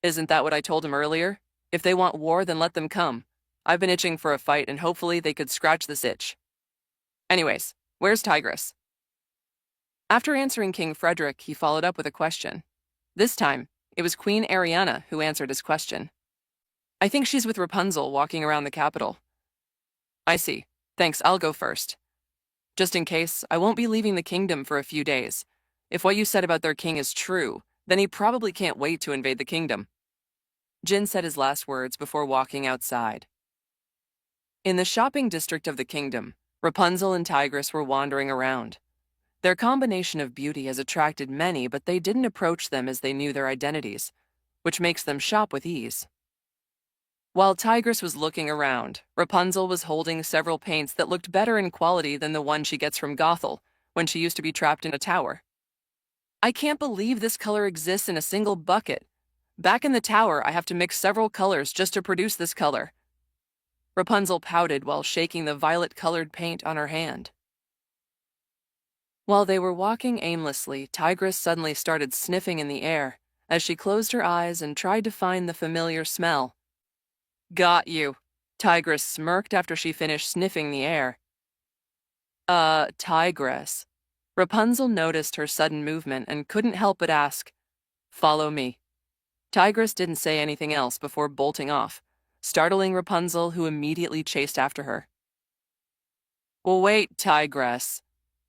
Isn't that what I told him earlier? If they want war, then let them come. I've been itching for a fight, and hopefully they could scratch this itch. Anyways, where's Tigress? After answering King Frederick, he followed up with a question. This time, it was Queen Ariana who answered his question. I think she's with Rapunzel walking around the capital. I see. Thanks, I'll go first. Just in case, I won't be leaving the kingdom for a few days. If what you said about their king is true, then he probably can't wait to invade the kingdom. Jin said his last words before walking outside. In the shopping district of the kingdom, Rapunzel and Tigress were wandering around. Their combination of beauty has attracted many, but they didn't approach them as they knew their identities, which makes them shop with ease. While Tigress was looking around, Rapunzel was holding several paints that looked better in quality than the one she gets from Gothel when she used to be trapped in a tower. I can't believe this color exists in a single bucket. Back in the tower, I have to mix several colors just to produce this color. Rapunzel pouted while shaking the violet-colored paint on her hand. While they were walking aimlessly, Tigress suddenly started sniffing in the air as she closed her eyes and tried to find the familiar smell. Got you. Tigress smirked after she finished sniffing the air. Tigress. Rapunzel noticed her sudden movement and couldn't help but ask, "Follow me." Tigress didn't say anything else before bolting off, startling Rapunzel, who immediately chased after her. Well, wait, Tigress.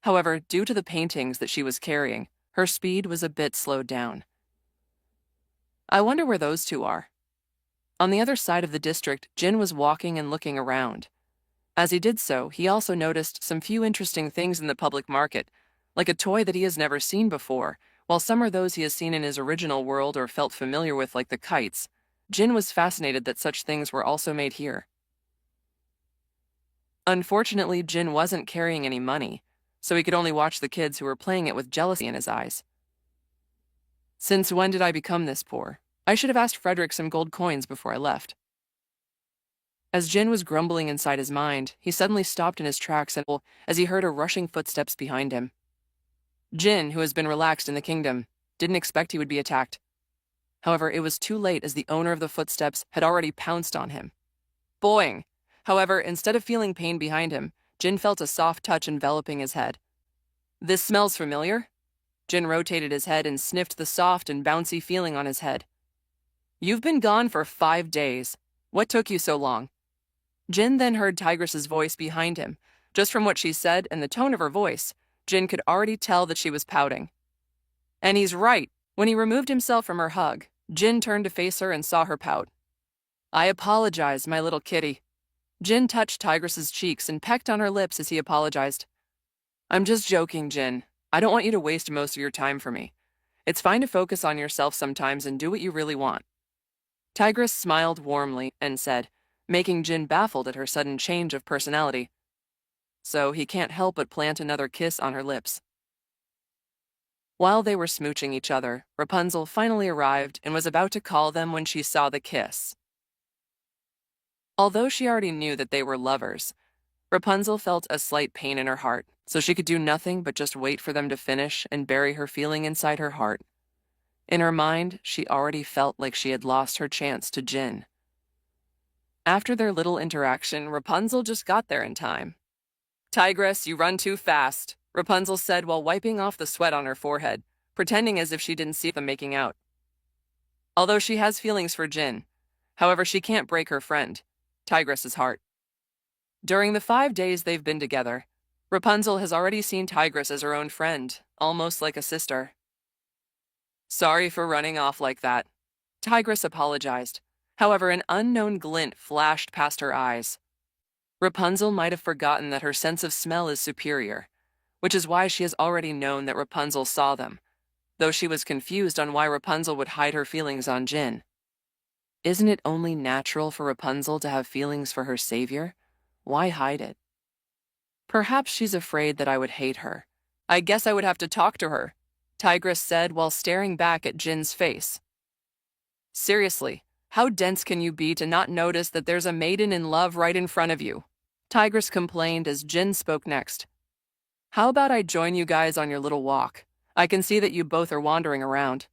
However, due to the paintings that she was carrying, her speed was a bit slowed down. I wonder where those two are. On the other side of the district, Jin was walking and looking around. As he did so, he also noticed some few interesting things in the public market, like a toy that he has never seen before, while some are those he has seen in his original world or felt familiar with, like the kites. Jin was fascinated that such things were also made here. Unfortunately, Jin wasn't carrying any money, so he could only watch the kids who were playing it with jealousy in his eyes. Since when did I become this poor? I should have asked Frederick some gold coins before I left. As Jin was grumbling inside his mind, he suddenly stopped in his tracks as he heard a rushing footsteps behind him. Jin, who has been relaxed in the kingdom, didn't expect he would be attacked. However, it was too late as the owner of the footsteps had already pounced on him. Boing! However, instead of feeling pain behind him, Jin felt a soft touch enveloping his head. This smells familiar? Jin rotated his head and sniffed the soft and bouncy feeling on his head. You've been gone for 5 days. What took you so long? Jin then heard Tigress's voice behind him. Just from what she said and the tone of her voice, Jin could already tell that she was pouting. And he's right. When he removed himself from her hug, Jin turned to face her and saw her pout. I apologize, my little kitty. Jin touched Tigress's cheeks and pecked on her lips as he apologized. I'm just joking, Jin. I don't want you to waste most of your time for me. It's fine to focus on yourself sometimes and do what you really want. Tigress smiled warmly and said, making Jin baffled at her sudden change of personality. So he can't help but plant another kiss on her lips. While they were smooching each other, Rapunzel finally arrived and was about to call them when she saw the kiss. Although she already knew that they were lovers, Rapunzel felt a slight pain in her heart, so she could do nothing but just wait for them to finish and bury her feeling inside her heart. In her mind, she already felt like she had lost her chance to Jin. After their little interaction, Rapunzel just got there in time. Tigress, you run too fast, Rapunzel said while wiping off the sweat on her forehead, pretending as if she didn't see them making out. Although she has feelings for Jin, however, she can't break her friend, Tigress's heart. During the 5 days they've been together, Rapunzel has already seen Tigress as her own friend, almost like a sister. Sorry for running off like that. Tigress apologized. However, an unknown glint flashed past her eyes. Rapunzel might have forgotten that her sense of smell is superior, which is why she has already known that Rapunzel saw them. though she was confused on why Rapunzel would hide her feelings on Jin. Isn't it only natural for Rapunzel to have feelings for her savior? Why hide it? Perhaps she's afraid that I would hate her. I guess I would have to talk to her, Tigress said while staring back at Jin's face. Seriously, how dense can you be to not notice that there's a maiden in love right in front of you? Tigress complained as Jin spoke next. How about I join you guys on your little walk? I can see that you both are wandering around,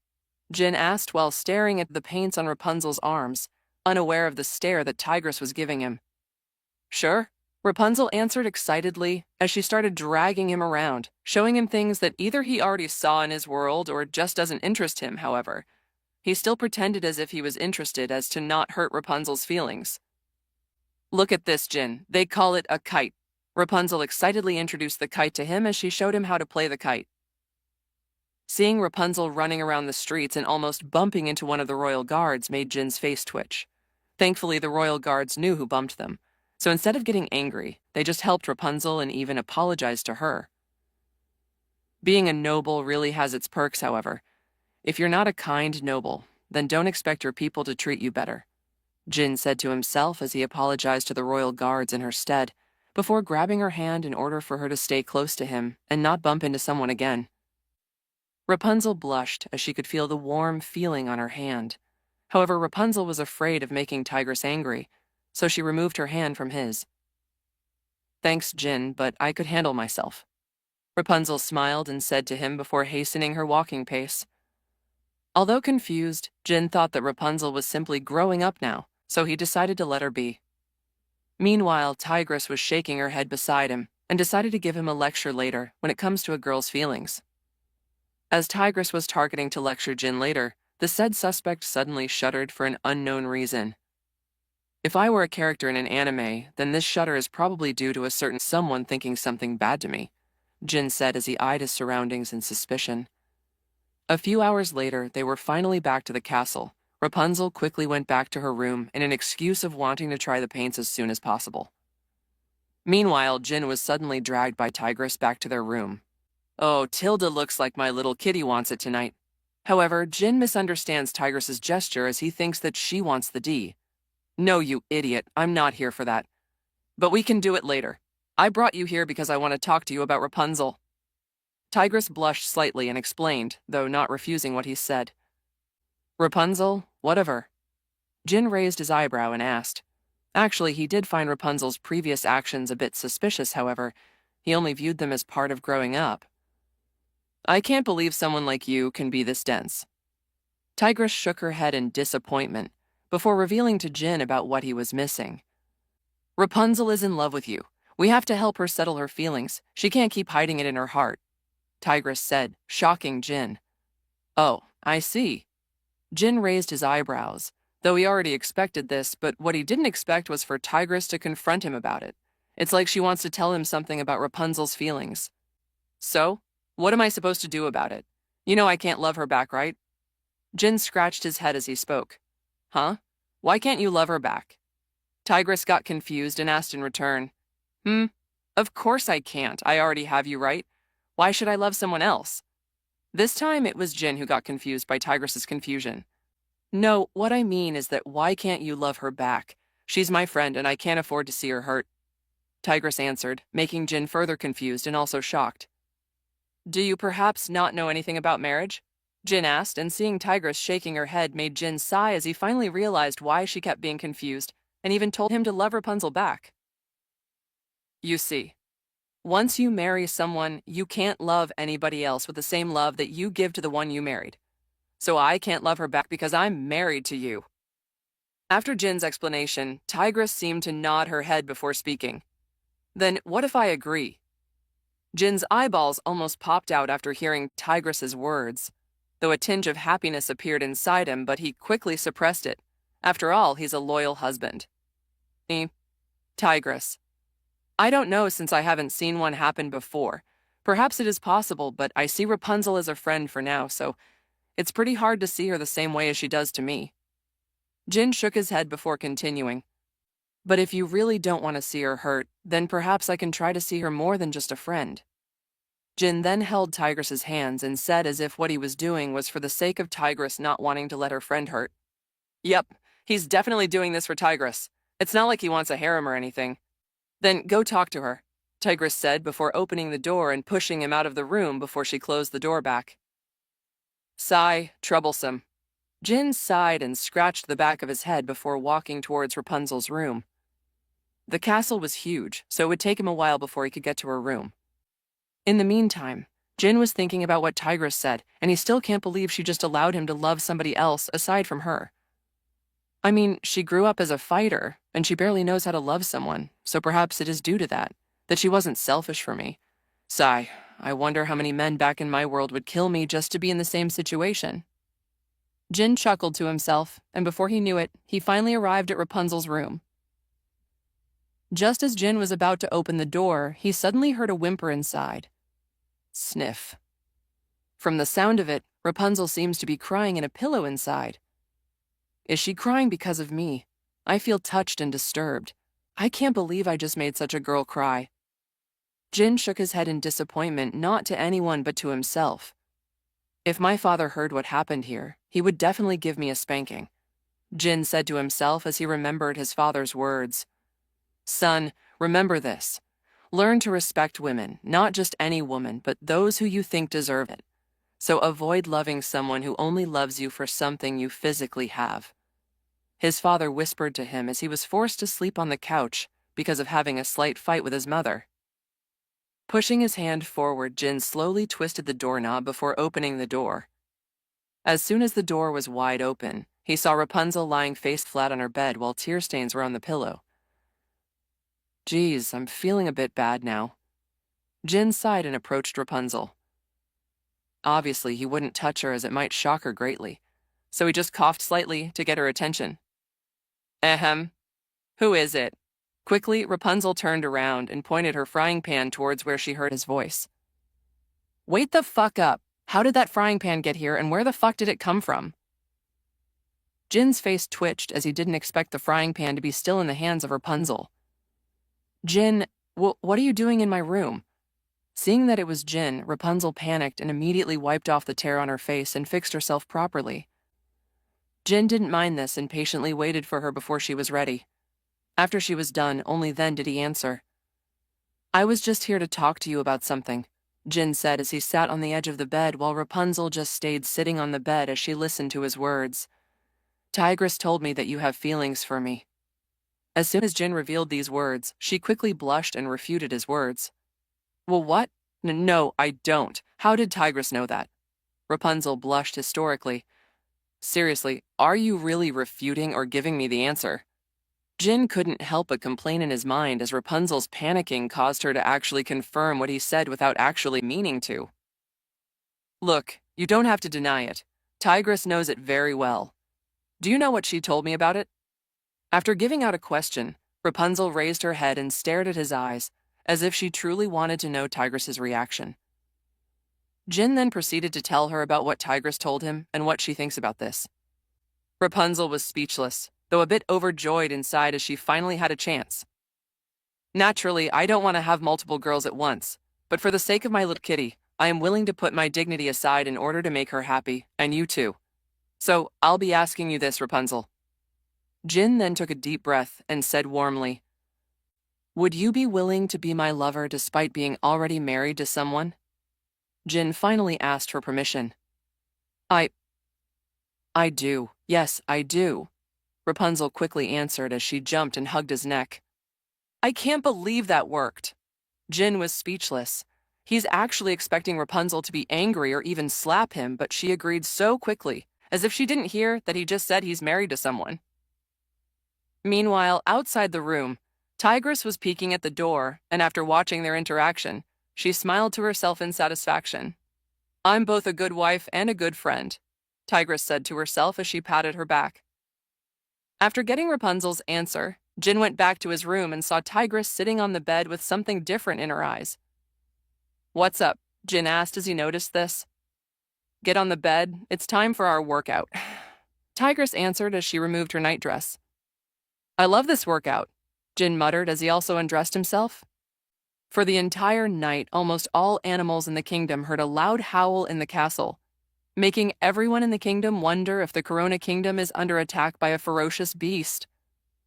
Jin asked while staring at the paints on Rapunzel's arms, unaware of the stare that Tigress was giving him. Sure, Rapunzel answered excitedly as she started dragging him around, showing him things that either he already saw in his world or just doesn't interest him, however. He still pretended as if he was interested as to not hurt Rapunzel's feelings. Look at this, Jin. They call it a kite. Rapunzel excitedly introduced the kite to him as she showed him how to play the kite. Seeing Rapunzel running around the streets and almost bumping into one of the royal guards made Jin's face twitch. Thankfully, the royal guards knew who bumped them, so instead of getting angry, they just helped Rapunzel and even apologized to her. Being a noble really has its perks, however. If you're not a kind noble, then don't expect your people to treat you better, Jin said to himself as he apologized to the royal guards in her stead, before grabbing her hand in order for her to stay close to him and not bump into someone again. Rapunzel blushed as she could feel the warm feeling on her hand. However, Rapunzel was afraid of making Tigress angry, so she removed her hand from his. Thanks, Jin, but I could handle myself, Rapunzel smiled and said to him before hastening her walking pace. Although confused, Jin thought that Rapunzel was simply growing up now, so he decided to let her be. Meanwhile, Tigress was shaking her head beside him and decided to give him a lecture later when it comes to a girl's feelings. As Tigress was targeting to lecture Jin later, the said suspect suddenly shuddered for an unknown reason. If I were a character in an anime, then this shudder is probably due to a certain someone thinking something bad to me, Jin said as he eyed his surroundings in suspicion. A few hours later, they were finally back to the castle. Rapunzel quickly went back to her room in an excuse of wanting to try the paints as soon as possible. Meanwhile, Jin was suddenly dragged by Tigress back to their room. Oh, Tilda looks like my little kitty wants it tonight. However, Jin misunderstands Tigress's gesture as he thinks that she wants the D. No, you idiot, I'm not here for that. But we can do it later. I brought you here because I want to talk to you about Rapunzel. Tigress blushed slightly and explained, though not refusing what he said. Rapunzel, what of her? Jin raised his eyebrow and asked. Actually, he did find Rapunzel's previous actions a bit suspicious, however. He only viewed them as part of growing up. I can't believe someone like you can be this dense. Tigress shook her head in disappointment before revealing to Jin about what he was missing. Rapunzel is in love with you. We have to help her settle her feelings. She can't keep hiding it in her heart, Tigress said, shocking Jin. Oh, I see. Jin raised his eyebrows, though he already expected this, but what he didn't expect was for Tigress to confront him about it. It's like she wants to tell him something about Rapunzel's feelings. So, what am I supposed to do about it? You know I can't love her back, right? Jin scratched his head as he spoke. Huh? Why can't you love her back? Tigress got confused and asked in return. Of course I can't. I already have you, right? Why should I love someone else? This time it was Jin who got confused by Tigress's confusion. No, what I mean is that why can't you love her back? She's my friend and I can't afford to see her hurt. Tigress answered, making Jin further confused and also shocked. Do you perhaps not know anything about marriage? Jin asked, and seeing Tigress shaking her head made Jin sigh as he finally realized why she kept being confused, and even told him to love Rapunzel back. You see, once you marry someone, you can't love anybody else with the same love that you give to the one you married. So I can't love her back because I'm married to you. After Jin's explanation, Tigress seemed to nod her head before speaking. Then what if I agree? Jin's eyeballs almost popped out after hearing Tigress's words, though a tinge of happiness appeared inside him, but he quickly suppressed it. After all, he's a loyal husband. Tigress. I don't know since I haven't seen one happen before. Perhaps it is possible, but I see Rapunzel as a friend for now, so it's pretty hard to see her the same way as she does to me. Jin shook his head before continuing. But if you really don't want to see her hurt, then perhaps I can try to see her more than just a friend. Jin then held Tigress's hands and said as if what he was doing was for the sake of Tigress not wanting to let her friend hurt. Yep, he's definitely doing this for Tigress. It's not like he wants a harem or anything. Then go talk to her, Tigress said before opening the door and pushing him out of the room before she closed the door back. Sigh, troublesome. Jin sighed and scratched the back of his head before walking towards Rapunzel's room. The castle was huge, so it would take him a while before he could get to her room. In the meantime, Jin was thinking about what Tigress said, and he still can't believe she just allowed him to love somebody else aside from her. I mean, she grew up as a fighter, and she barely knows how to love someone, so perhaps it is due to that she wasn't selfish for me. Sigh, I wonder how many men back in my world would kill me just to be in the same situation. Jin chuckled to himself, and before he knew it, he finally arrived at Rapunzel's room. Just as Jin was about to open the door, he suddenly heard a whimper inside. Sniff. From the sound of it, Rapunzel seems to be crying in a pillow inside. Is she crying because of me? I feel touched and disturbed. I can't believe I just made such a girl cry. Jin shook his head in disappointment, not to anyone but to himself. If my father heard what happened here, he would definitely give me a spanking, Jin said to himself as he remembered his father's words. Son, remember this. Learn to respect women, not just any woman, but those who you think deserve it. So avoid loving someone who only loves you for something you physically have. His father whispered to him as he was forced to sleep on the couch because of having a slight fight with his mother. Pushing his hand forward, Jin slowly twisted the doorknob before opening the door. As soon as the door was wide open, he saw Rapunzel lying face flat on her bed while tear stains were on the pillow. Geez, I'm feeling a bit bad now. Jin sighed and approached Rapunzel. Obviously, he wouldn't touch her as it might shock her greatly, so he just coughed slightly to get her attention. Ahem. Who is it? Quickly, Rapunzel turned around and pointed her frying pan towards where she heard his voice. Wait the fuck up. How did that frying pan get here, and where the fuck did it come from? Jin's face twitched as he didn't expect the frying pan to be still in the hands of Rapunzel. Jin, what are you doing in my room? Seeing that it was Jin, Rapunzel panicked and immediately wiped off the tear on her face and fixed herself properly. Jin didn't mind this and patiently waited for her before she was ready. After she was done, only then did he answer. I was just here to talk to you about something, Jin said as he sat on the edge of the bed while Rapunzel just stayed sitting on the bed as she listened to his words. Tigress told me that you have feelings for me. As soon as Jin revealed these words, she quickly blushed and refuted his words. Well, what? No, I don't. How did Tigress know that? Rapunzel blushed historically. Seriously, are you really refuting or giving me the answer? Jin couldn't help but complain in his mind as Rapunzel's panicking caused her to actually confirm what he said without actually meaning to. Look, you don't have to deny it. Tigress knows it very well. Do you know what she told me about it? After giving out a question, Rapunzel raised her head and stared at his eyes, as if she truly wanted to know Tigress's reaction. Jin then proceeded to tell her about what Tigress told him and what she thinks about this. Rapunzel was speechless, though a bit overjoyed inside as she finally had a chance. Naturally, I don't want to have multiple girls at once, but for the sake of my little kitty, I am willing to put my dignity aside in order to make her happy, and you too. So, I'll be asking you this, Rapunzel. Jin then took a deep breath and said warmly, Would you be willing to be my lover despite being already married to someone? Jin finally asked for permission. I do. Yes, I do. Rapunzel quickly answered as she jumped and hugged his neck. I can't believe that worked. Jin was speechless. He's actually expecting Rapunzel to be angry or even slap him, but she agreed so quickly, as if she didn't hear that he just said he's married to someone. Meanwhile, outside the room, Tigress was peeking at the door, and after watching their interaction, she smiled to herself in satisfaction. I'm both a good wife and a good friend, Tigress said to herself as she patted her back. After getting Rapunzel's answer, Jin went back to his room and saw Tigress sitting on the bed with something different in her eyes. What's up? Jin asked as he noticed this. Get on the bed. It's time for our workout. Tigress answered as she removed her nightdress. I love this workout, Jin muttered as he also undressed himself. For the entire night, almost all animals in the kingdom heard a loud howl in the castle, making everyone in the kingdom wonder if the Corona Kingdom is under attack by a ferocious beast.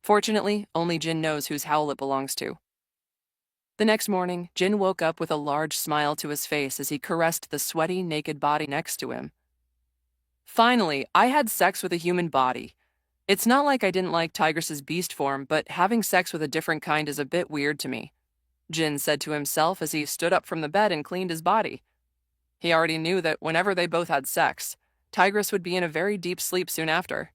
Fortunately, only Jin knows whose howl it belongs to. The next morning, Jin woke up with a large smile to his face as he caressed the sweaty, naked body next to him. Finally, I had sex with a human body. It's not like I didn't like Tigress's beast form, but having sex with a different kind is a bit weird to me, Jin said to himself as he stood up from the bed and cleaned his body. He already knew that whenever they both had sex, Tigress would be in a very deep sleep soon after.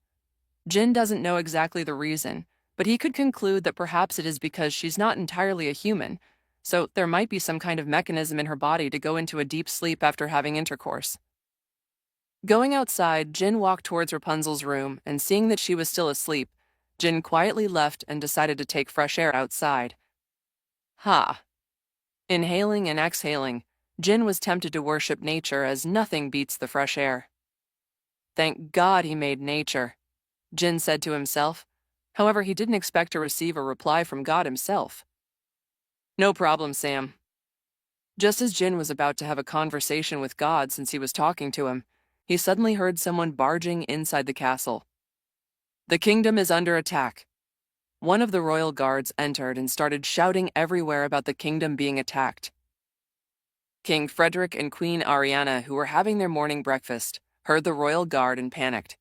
Jin doesn't know exactly the reason, but he could conclude that perhaps it is because she's not entirely a human, so there might be some kind of mechanism in her body to go into a deep sleep after having intercourse. Going outside, Jin walked towards Rapunzel's room, and seeing that she was still asleep, Jin quietly left and decided to take fresh air outside. Ha! Inhaling and exhaling, Jin was tempted to worship nature as nothing beats the fresh air. Thank God he made nature, Jin said to himself. However, he didn't expect to receive a reply from God himself. No problem, Sam. Just as Jin was about to have a conversation with God since he was talking to him, he suddenly heard someone barging inside the castle. The kingdom is under attack. One of the royal guards entered and started shouting everywhere about the kingdom being attacked. King Frederick and Queen Ariana, who were having their morning breakfast, heard the royal guard and panicked.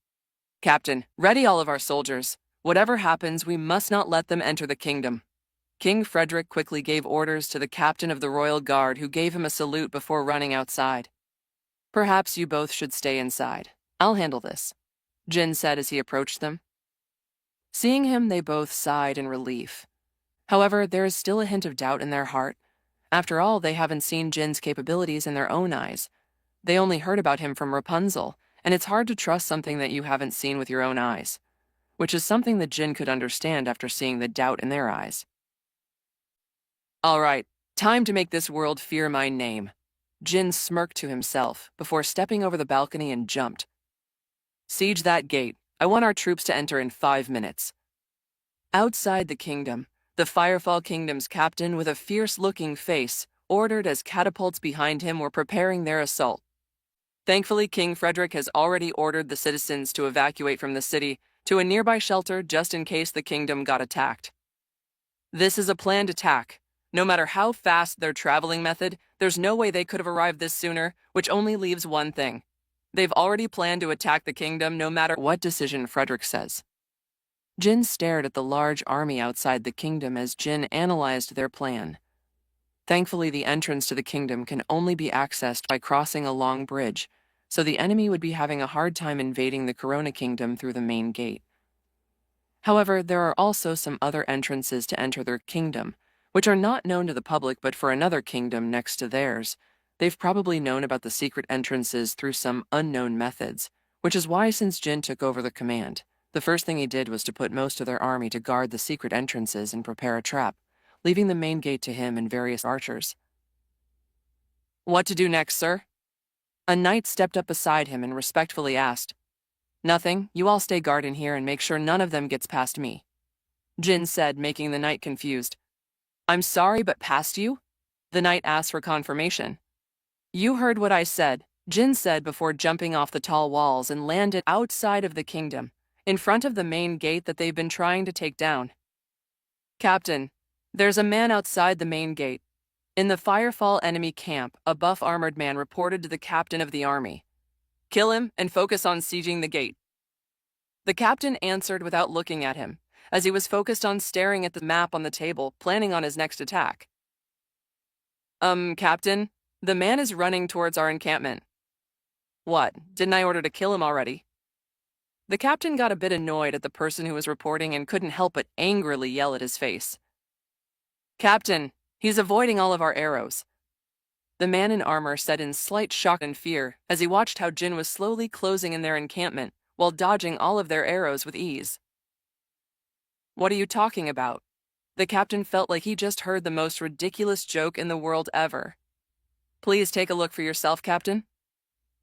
Captain, ready all of our soldiers. Whatever happens, we must not let them enter the kingdom. King Frederick quickly gave orders to the captain of the royal guard, who gave him a salute before running outside. Perhaps you both should stay inside. I'll handle this, Jin said as he approached them. Seeing him, they both sighed in relief. However, there is still a hint of doubt in their heart. After all, they haven't seen Jin's capabilities in their own eyes. They only heard about him from Rapunzel, and it's hard to trust something that you haven't seen with your own eyes, which is something that Jin could understand after seeing the doubt in their eyes. All right, time to make this world fear my name. Jin smirked to himself before stepping over the balcony and jumped. Siege that gate. I want our troops to enter in 5 minutes. Outside the kingdom, the Firefall Kingdom's captain, with a fierce-looking face, ordered as catapults behind him were preparing their assault. Thankfully, King Frederick has already ordered the citizens to evacuate from the city to a nearby shelter just in case the kingdom got attacked. This is a planned attack. No matter how fast their traveling method, there's no way they could have arrived this sooner, which only leaves one thing. They've already planned to attack the kingdom no matter what decision Frederick says. Jin stared at the large army outside the kingdom as Jin analyzed their plan. Thankfully, the entrance to the kingdom can only be accessed by crossing a long bridge, so the enemy would be having a hard time invading the Corona Kingdom through the main gate. However, there are also some other entrances to enter their kingdom, which are not known to the public, but for another kingdom next to theirs, they've probably known about the secret entrances through some unknown methods, which is why since Jin took over the command, the first thing he did was to put most of their army to guard the secret entrances and prepare a trap, leaving the main gate to him and various archers. What to do next, sir? A knight stepped up beside him and respectfully asked. Nothing, you all stay guard in here and make sure none of them gets past me, Jin said, making the knight confused. I'm sorry, but past you? The knight asked for confirmation. You heard what I said, Jin said before jumping off the tall walls and landed outside of the kingdom, in front of the main gate that they've been trying to take down. Captain, there's a man outside the main gate. In the Firefall enemy camp, a buff armored man reported to the captain of the army. Kill him and focus on sieging the gate. The captain answered without looking at him, as he was focused on staring at the map on the table, planning on his next attack. Captain, the man is running towards our encampment. What, didn't I order to kill him already? The captain got a bit annoyed at the person who was reporting and couldn't help but angrily yell at his face. Captain, he's avoiding all of our arrows. The man in armor said in slight shock and fear as he watched how Jin was slowly closing in their encampment while dodging all of their arrows with ease. What are you talking about? The captain felt like he just heard the most ridiculous joke in the world ever. Please take a look for yourself, Captain.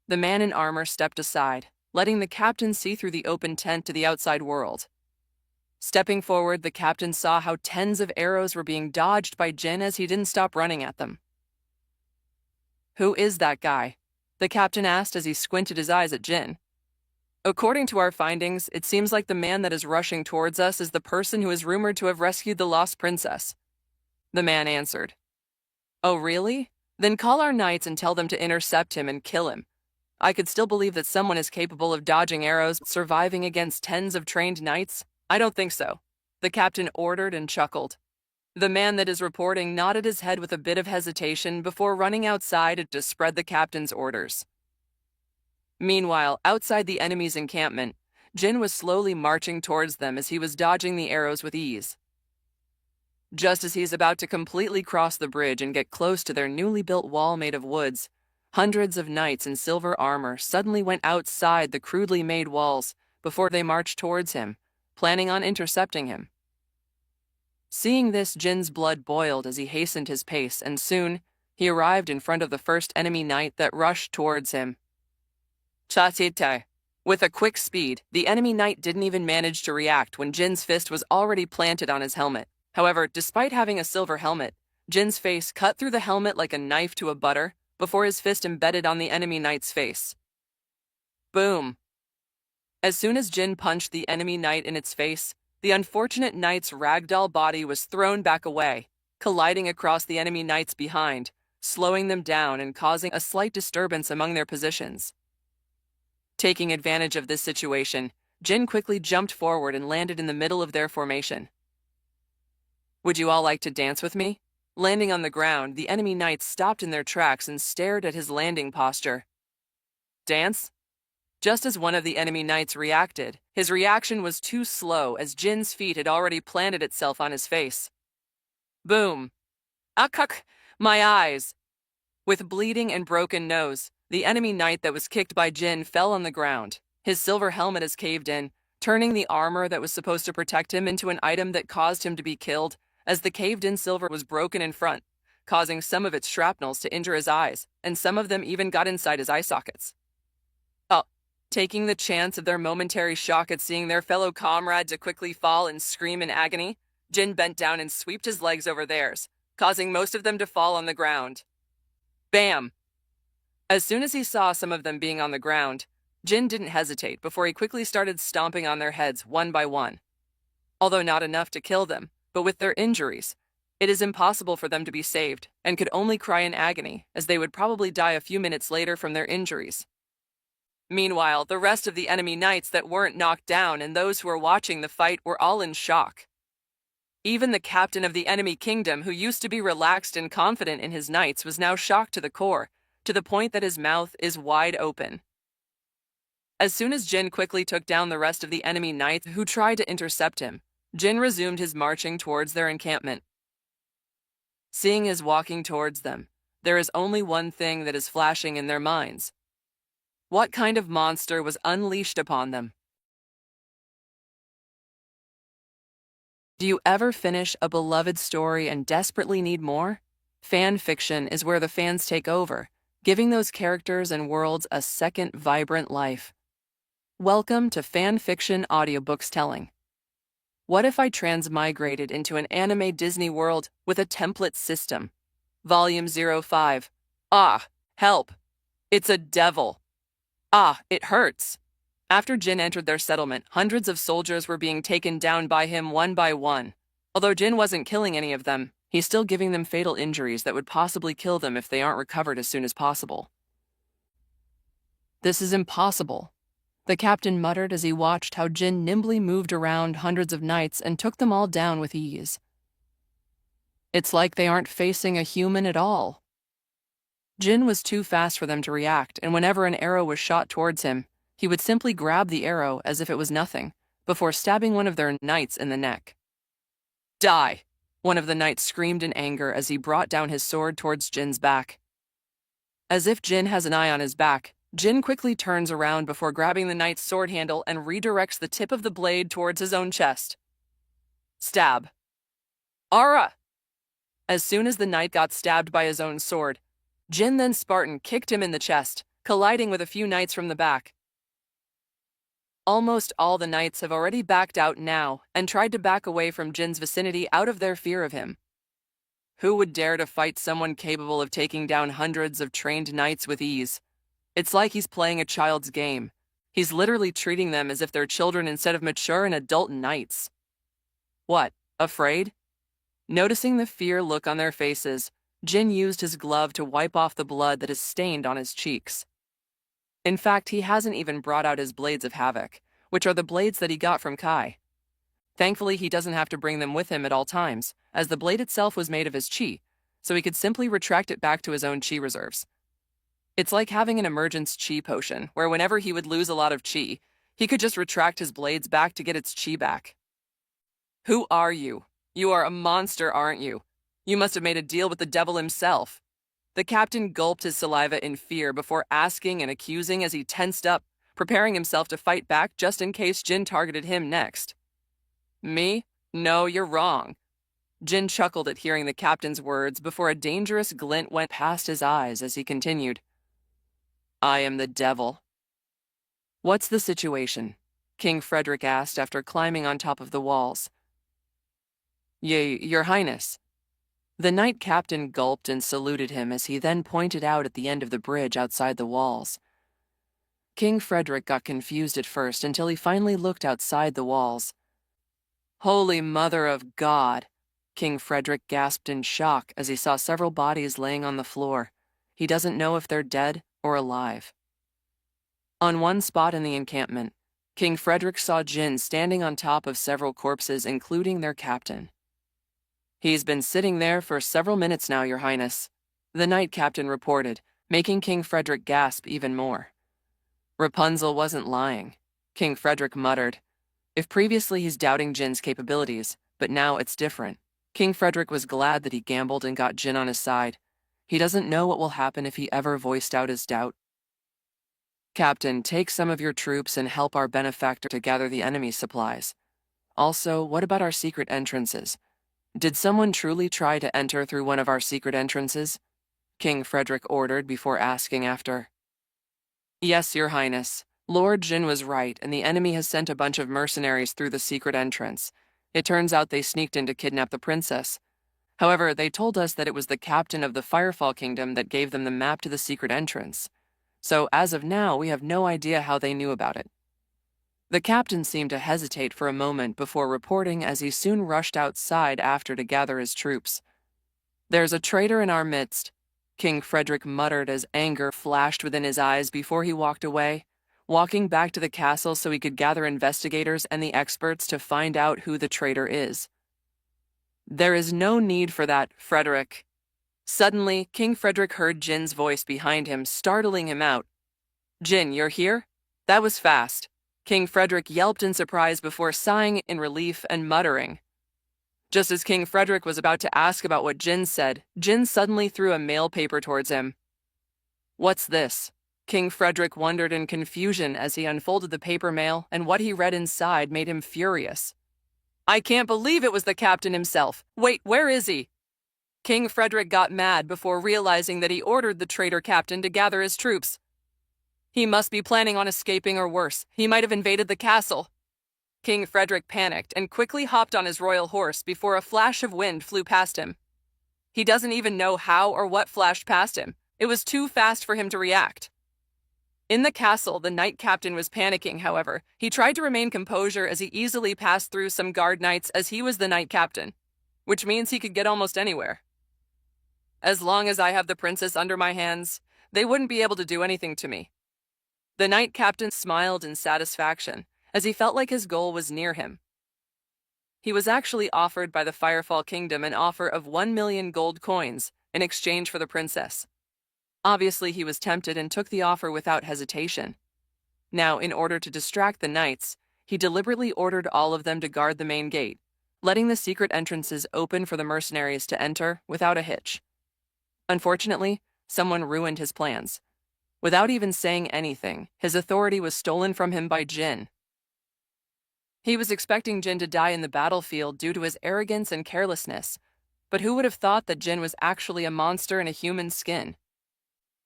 The man in armor stepped aside, letting the captain see through the open tent to the outside world. Stepping forward, the captain saw how tens of arrows were being dodged by Jin as he didn't stop running at them. "Who is that guy?" the captain asked as he squinted his eyes at Jin. "According to our findings, it seems like the man that is rushing towards us is the person who is rumored to have rescued the lost princess," the man answered. "Oh, really? Then call our knights and tell them to intercept him and kill him. I could still believe that someone is capable of dodging arrows, surviving against tens of trained knights. I don't think so," the captain ordered and chuckled. The man that is reporting nodded his head with a bit of hesitation before running outside to spread the captain's orders. Meanwhile, outside the enemy's encampment, Jin was slowly marching towards them as he was dodging the arrows with ease. Just as he is about to completely cross the bridge and get close to their newly built wall made of woods, hundreds of knights in silver armor suddenly went outside the crudely made walls before they marched towards him, planning on intercepting him. Seeing this, Jin's blood boiled as he hastened his pace, and soon he arrived in front of the first enemy knight that rushed towards him. Chatite. With a quick speed, the enemy knight didn't even manage to react when Jin's fist was already planted on his helmet. However, despite having a silver helmet, Jin's face cut through the helmet like a knife to a butter before his fist embedded on the enemy knight's face. Boom! As soon as Jin punched the enemy knight in its face, the unfortunate knight's ragdoll body was thrown back away, colliding across the enemy knights behind, slowing them down and causing a slight disturbance among their positions. Taking advantage of this situation, Jin quickly jumped forward and landed in the middle of their formation. "Would you all like to dance with me?" Landing on the ground, the enemy knights stopped in their tracks and stared at his landing posture. "Dance?" Just as one of the enemy knights reacted, his reaction was too slow as Jin's feet had already planted itself on his face. Boom! Akuk! My eyes! With bleeding and broken nose, the enemy knight that was kicked by Jin fell on the ground. His silver helmet is caved in, turning the armor that was supposed to protect him into an item that caused him to be killed, as the caved-in silver was broken in front, causing some of its shrapnels to injure his eyes, and some of them even got inside his eye sockets. Taking the chance of their momentary shock at seeing their fellow comrade to quickly fall and scream in agony, Jin bent down and swept his legs over theirs, causing most of them to fall on the ground. Bam! As soon as he saw some of them being on the ground, Jin didn't hesitate before he quickly started stomping on their heads one by one. Although not enough to kill them, but with their injuries, it is impossible for them to be saved and could only cry in agony, as they would probably die a few minutes later from their injuries. Meanwhile, the rest of the enemy knights that weren't knocked down and those who were watching the fight were all in shock. Even the captain of the enemy kingdom, who used to be relaxed and confident in his knights, was now shocked to the core, to the point that his mouth is wide open. As soon as Jin quickly took down the rest of the enemy knights who tried to intercept him, Jin resumed his marching towards their encampment. Seeing his walking towards them, there is only one thing that is flashing in their minds. What kind of monster was unleashed upon them? Do you ever finish a beloved story and desperately need more? Fan fiction is where the fans take over, giving those characters and worlds a second vibrant life. Welcome to Fan Fiction Audiobooks Telling. What if I transmigrated into an anime Disney world with a template system? Volume 05. Ah, help! It's a devil! Ah, it hurts! After Jin entered their settlement, hundreds of soldiers were being taken down by him one by one. Although Jin wasn't killing any of them, he's still giving them fatal injuries that would possibly kill them if they aren't recovered as soon as possible. This is impossible, the captain muttered as he watched how Jin nimbly moved around hundreds of knights and took them all down with ease. It's like they aren't facing a human at all. Jin was too fast for them to react, and whenever an arrow was shot towards him, he would simply grab the arrow as if it was nothing, before stabbing one of their knights in the neck. Die! One of the knights screamed in anger as he brought down his sword towards Jin's back. As if Jin has an eye on his back, Jin quickly turns around before grabbing the knight's sword handle and redirects the tip of the blade towards his own chest. Stab. Ara! As soon as the knight got stabbed by his own sword, Jin then Spartan kicked him in the chest, colliding with a few knights from the back. Almost all the knights have already backed out now and tried to back away from Jin's vicinity out of their fear of him. Who would dare to fight someone capable of taking down hundreds of trained knights with ease? It's like he's playing a child's game. He's literally treating them as if they're children instead of mature and adult knights. What, afraid? Noticing the fear look on their faces, Jin used his glove to wipe off the blood that is stained on his cheeks. In fact, he hasn't even brought out his blades of havoc, which are the blades that he got from Kai. Thankfully, he doesn't have to bring them with him at all times, as the blade itself was made of his chi, so he could simply retract it back to his own chi reserves. It's like having an emergence chi potion, where whenever he would lose a lot of chi, he could just retract his blades back to get its chi back. Who are you? You are a monster, aren't you? You must have made a deal with the devil himself. The captain gulped his saliva in fear before asking and accusing as he tensed up, preparing himself to fight back just in case Jin targeted him next. Me? No, you're wrong. Jin chuckled at hearing the captain's words before a dangerous glint went past his eyes as he continued. I am the devil. What's the situation? King Frederick asked after climbing on top of the walls. Your Highness. The knight captain gulped and saluted him as he then pointed out at the end of the bridge outside the walls. King Frederick got confused at first until he finally looked outside the walls. Holy Mother of God! King Frederick gasped in shock as he saw several bodies laying on the floor. He doesn't know if they're dead or alive. On one spot in the encampment, King Frederick saw Jin standing on top of several corpses, including their captain. He's been sitting there for several minutes now, Your Highness, the knight captain reported, making King Frederick gasp even more. Rapunzel wasn't lying, King Frederick muttered. If previously he's doubting Jin's capabilities, but now it's different. King Frederick was glad that he gambled and got Jin on his side. He doesn't know what will happen if he ever voiced out his doubt. Captain, take some of your troops and help our benefactor to gather the enemy's supplies. Also, what about our secret entrances? Did someone truly try to enter through one of our secret entrances? King Frederick ordered before asking after. Yes, Your Highness. Lord Jin was right, and the enemy has sent a bunch of mercenaries through the secret entrance. It turns out they sneaked in to kidnap the princess. However, they told us that it was the captain of the Firefall Kingdom that gave them the map to the secret entrance. So, as of now, we have no idea how they knew about it. The captain seemed to hesitate for a moment before reporting as he soon rushed outside after to gather his troops. There's a traitor in our midst, King Frederick muttered as anger flashed within his eyes before he walked away, walking back to the castle so he could gather investigators and the experts to find out who the traitor is. There is no need for that, Frederick. Suddenly, King Frederick heard Jin's voice behind him, startling him out. Jin, you're here? That was fast. King Frederick yelped in surprise before sighing in relief and muttering. Just as King Frederick was about to ask about what Jin said, Jin suddenly threw a mail paper towards him. What's this? King Frederick wondered in confusion as he unfolded the paper mail, and what he read inside made him furious. I can't believe it was the captain himself. Wait, where is he? King Frederick got mad before realizing that he ordered the traitor captain to gather his troops. He must be planning on escaping, or worse, he might have invaded the castle. King Frederick panicked and quickly hopped on his royal horse before a flash of wind flew past him. He doesn't even know how or what flashed past him. It was too fast for him to react. In the castle, the knight captain was panicking, however. He tried to remain composure as he easily passed through some guard knights as he was the knight captain, which means he could get almost anywhere. As long as I have the princess under my hands, they wouldn't be able to do anything to me. The knight captain smiled in satisfaction, as he felt like his goal was near him. He was actually offered by the Firefall Kingdom an offer of 1 million gold coins in exchange for the princess. Obviously, he was tempted and took the offer without hesitation. Now, in order to distract the knights, he deliberately ordered all of them to guard the main gate, letting the secret entrances open for the mercenaries to enter without a hitch. Unfortunately, someone ruined his plans. Without even saying anything, his authority was stolen from him by Jin. He was expecting Jin to die in the battlefield due to his arrogance and carelessness, but who would have thought that Jin was actually a monster in a human skin?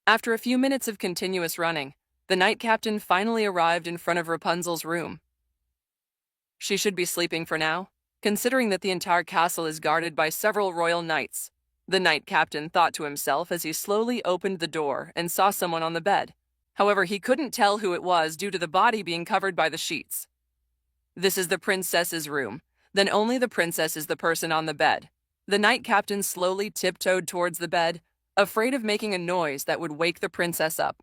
After a few minutes of continuous running, the night captain finally arrived in front of Rapunzel's room. She should be sleeping for now, considering that the entire castle is guarded by several royal knights. The night captain thought to himself as he slowly opened the door and saw someone on the bed. However, he couldn't tell who it was due to the body being covered by the sheets. This is the princess's room. Then only the princess is the person on the bed. The night captain slowly tiptoed towards the bed, afraid of making a noise that would wake the princess up.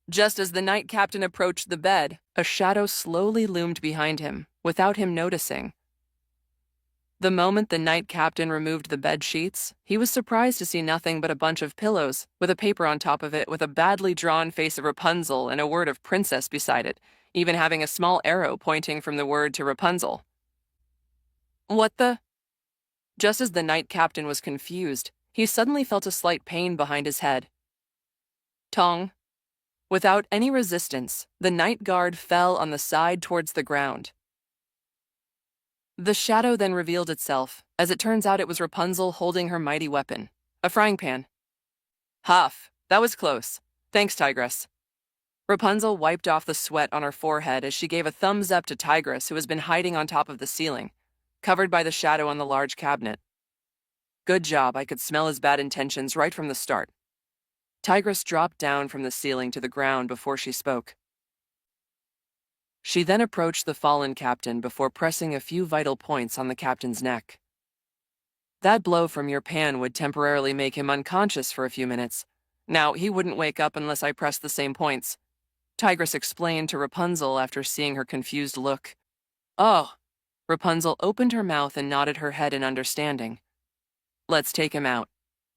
Just as the night captain approached the bed, a shadow slowly loomed behind him, without him noticing. The moment the night captain removed the bed sheets, he was surprised to see nothing but a bunch of pillows, with a paper on top of it with a badly drawn face of Rapunzel and a word of princess beside it, even having a small arrow pointing from the word to Rapunzel. What the? Just as the night captain was confused, he suddenly felt a slight pain behind his head. Tong. Without any resistance, the night guard fell on the side towards the ground. The shadow then revealed itself. As it turns out, it was Rapunzel holding her mighty weapon, a frying pan. Huff, that was close. Thanks, Tigress. Rapunzel wiped off the sweat on her forehead as she gave a thumbs up to Tigress, who has been hiding on top of the ceiling, covered by the shadow on the large cabinet. Good job, I could smell his bad intentions right from the start. Tigress dropped down from the ceiling to the ground before she spoke. She then approached the fallen captain before pressing a few vital points on the captain's neck. That blow from your pan would temporarily make him unconscious for a few minutes. Now, he wouldn't wake up unless I pressed the same points, Tigress explained to Rapunzel after seeing her confused look. Oh. Rapunzel opened her mouth and nodded her head in understanding. Let's take him out.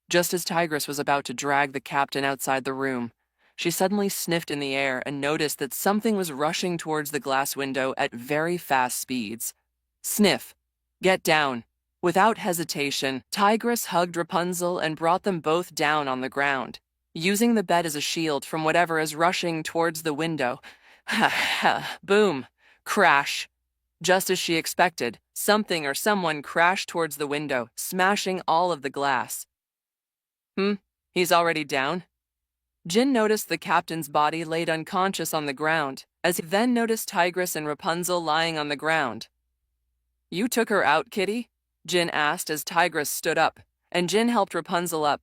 Just as Tigress was about to drag the captain outside the room, she suddenly sniffed in the air and noticed that something was rushing towards the glass window at very fast speeds. Sniff. Get down. Without hesitation, Tigress hugged Rapunzel and brought them both down on the ground, using the bed as a shield from whatever is rushing towards the window. Boom. Crash. Just as she expected, something or someone crashed towards the window, smashing all of the glass. He's already down? Jin noticed the captain's body laid unconscious on the ground, as he then noticed Tigress and Rapunzel lying on the ground. You took her out, kitty? Jin asked as Tigress stood up, and Jin helped Rapunzel up.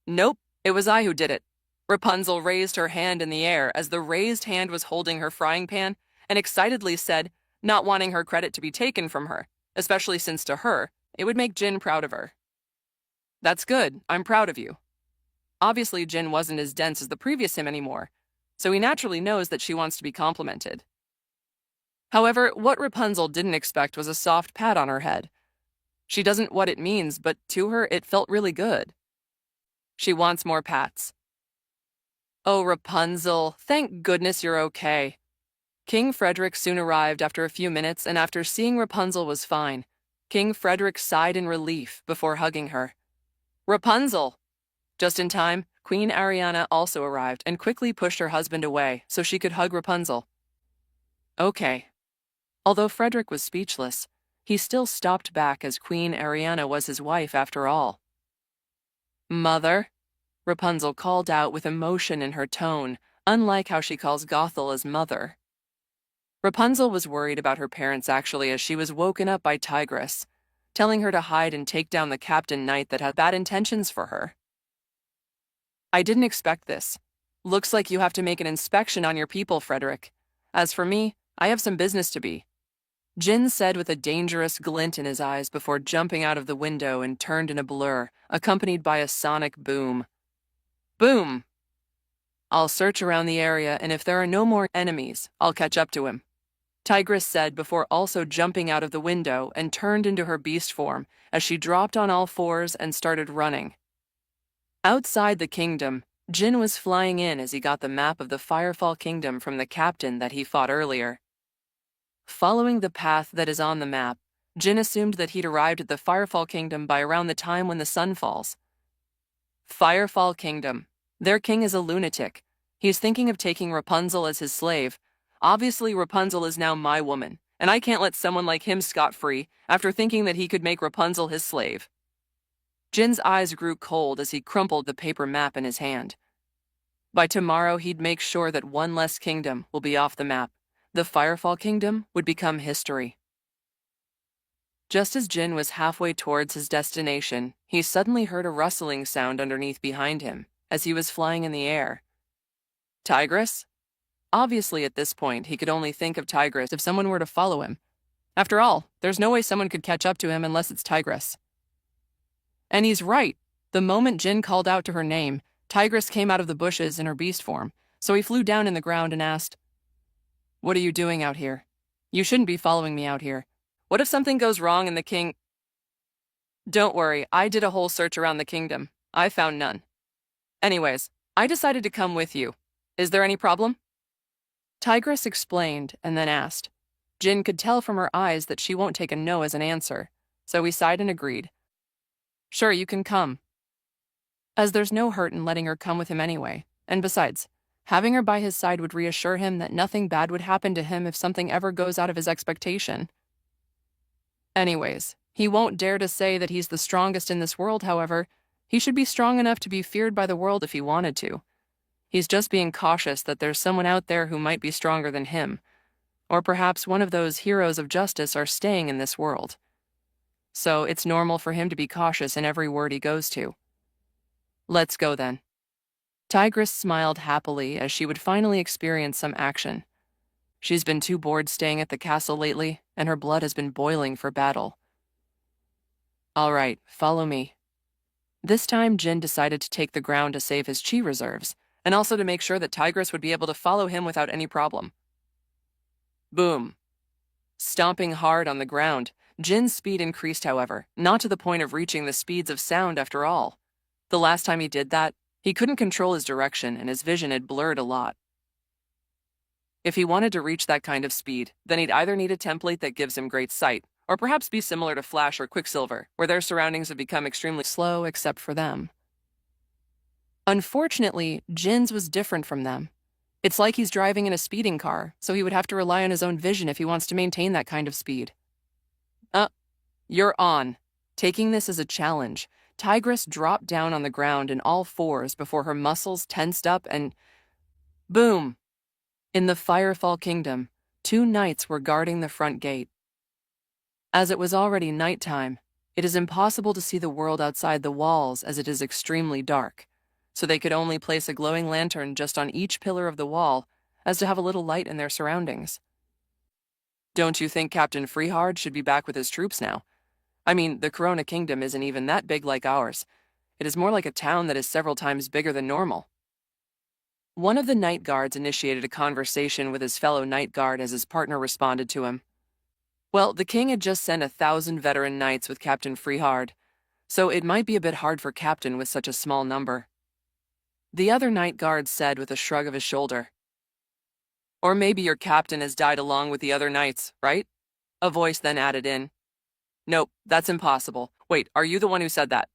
Nope, it was I who did it. Rapunzel raised her hand in the air as the raised hand was holding her frying pan, and excitedly said, not wanting her credit to be taken from her, especially since to her, it would make Jin proud of her. That's good, I'm proud of you. Obviously, Jin wasn't as dense as the previous him anymore, so he naturally knows that she wants to be complimented. However, what Rapunzel didn't expect was a soft pat on her head. She doesn't what it means, but to her it felt really good. She wants more pats. Oh, Rapunzel, thank goodness you're okay. King Frederick soon arrived after a few minutes, and after seeing Rapunzel was fine, King Frederick sighed in relief before hugging her. Rapunzel! Just in time, Queen Ariana also arrived and quickly pushed her husband away so she could hug Rapunzel. Okay. Although Frederick was speechless, he still stopped back as Queen Ariana was his wife after all. Mother, Rapunzel called out with emotion in her tone, unlike how she calls Gothel as mother. Rapunzel was worried about her parents actually as she was woken up by Tigress, telling her to hide and take down the captain knight that had bad intentions for her. I didn't expect this. Looks like you have to make an inspection on your people, Frederick. As for me, I have some business to be. Jin said with a dangerous glint in his eyes before jumping out of the window and turned in a blur, accompanied by a sonic boom. Boom! I'll search around the area, and if there are no more enemies, I'll catch up to him, Tigress said before also jumping out of the window and turned into her beast form as she dropped on all fours and started running. Outside the kingdom, Jin was flying in as he got the map of the Firefall Kingdom from the captain that he fought earlier. Following the path that is on the map, Jin assumed that he'd arrived at the Firefall Kingdom by around the time when the sun falls. Firefall Kingdom. Their king is a lunatic. He's thinking of taking Rapunzel as his slave. Obviously, Rapunzel is now my woman, and I can't let someone like him scot-free after thinking that he could make Rapunzel his slave. Jin's eyes grew cold as he crumpled the paper map in his hand. By tomorrow, he'd make sure that one less kingdom will be off the map. The Firefall Kingdom would become history. Just as Jin was halfway towards his destination, he suddenly heard a rustling sound underneath behind him as he was flying in the air. Tigress? Obviously, at this point, he could only think of Tigress if someone were to follow him. After all, there's no way someone could catch up to him unless it's Tigress. And he's right. The moment Jin called out to her name, Tigress came out of the bushes in her beast form, so he flew down in the ground and asked, "What are you doing out here? You shouldn't be following me out here. What if something goes wrong and the king—" "Don't worry, I did a whole search around the kingdom. I found none. Anyways, I decided to come with you. Is there any problem?" Tigress explained and then asked. Jin could tell from her eyes that she won't take a no as an answer, so he sighed and agreed. "Sure, you can come." As there's no hurt in letting her come with him anyway, and besides, having her by his side would reassure him that nothing bad would happen to him if something ever goes out of his expectation. Anyways, he won't dare to say that he's the strongest in this world, however. He should be strong enough to be feared by the world if he wanted to. He's just being cautious that there's someone out there who might be stronger than him. Or perhaps one of those heroes of justice are staying in this world. So it's normal for him to be cautious in every word he goes to. Let's go then. Tigress smiled happily as she would finally experience some action. She's been too bored staying at the castle lately, and her blood has been boiling for battle. All right, follow me. This time, Jin decided to take the ground to save his chi reserves, and also to make sure that Tigress would be able to follow him without any problem. Boom. Stomping hard on the ground, Jin's speed increased, however, not to the point of reaching the speeds of sound after all. The last time he did that, he couldn't control his direction and his vision had blurred a lot. If he wanted to reach that kind of speed, then he'd either need a template that gives him great sight, or perhaps be similar to Flash or Quicksilver, where their surroundings have become extremely slow except for them. Unfortunately, Jin's was different from them. It's like he's driving in a speeding car, so he would have to rely on his own vision if he wants to maintain that kind of speed. You're on. Taking this as a challenge, Tigress dropped down on the ground in all fours before her muscles tensed up and... boom! In the Firefall Kingdom, 2 knights were guarding the front gate. As it was already nighttime, it is impossible to see the world outside the walls as it is extremely dark, so they could only place a glowing lantern just on each pillar of the wall as to have a little light in their surroundings. Don't you think Captain Freehard should be back with his troops now? I mean, the Corona Kingdom isn't even that big like ours. It is more like a town that is several times bigger than normal. One of the night guards initiated a conversation with his fellow night guard as his partner responded to him. Well, the king had just sent 1,000 veteran knights with Captain Freehard, so it might be a bit hard for Captain with such a small number. The other night guard said with a shrug of his shoulder. Or maybe your captain has died along with the other knights, right? A voice then added in. Nope, that's impossible. Wait, are you the one who said that?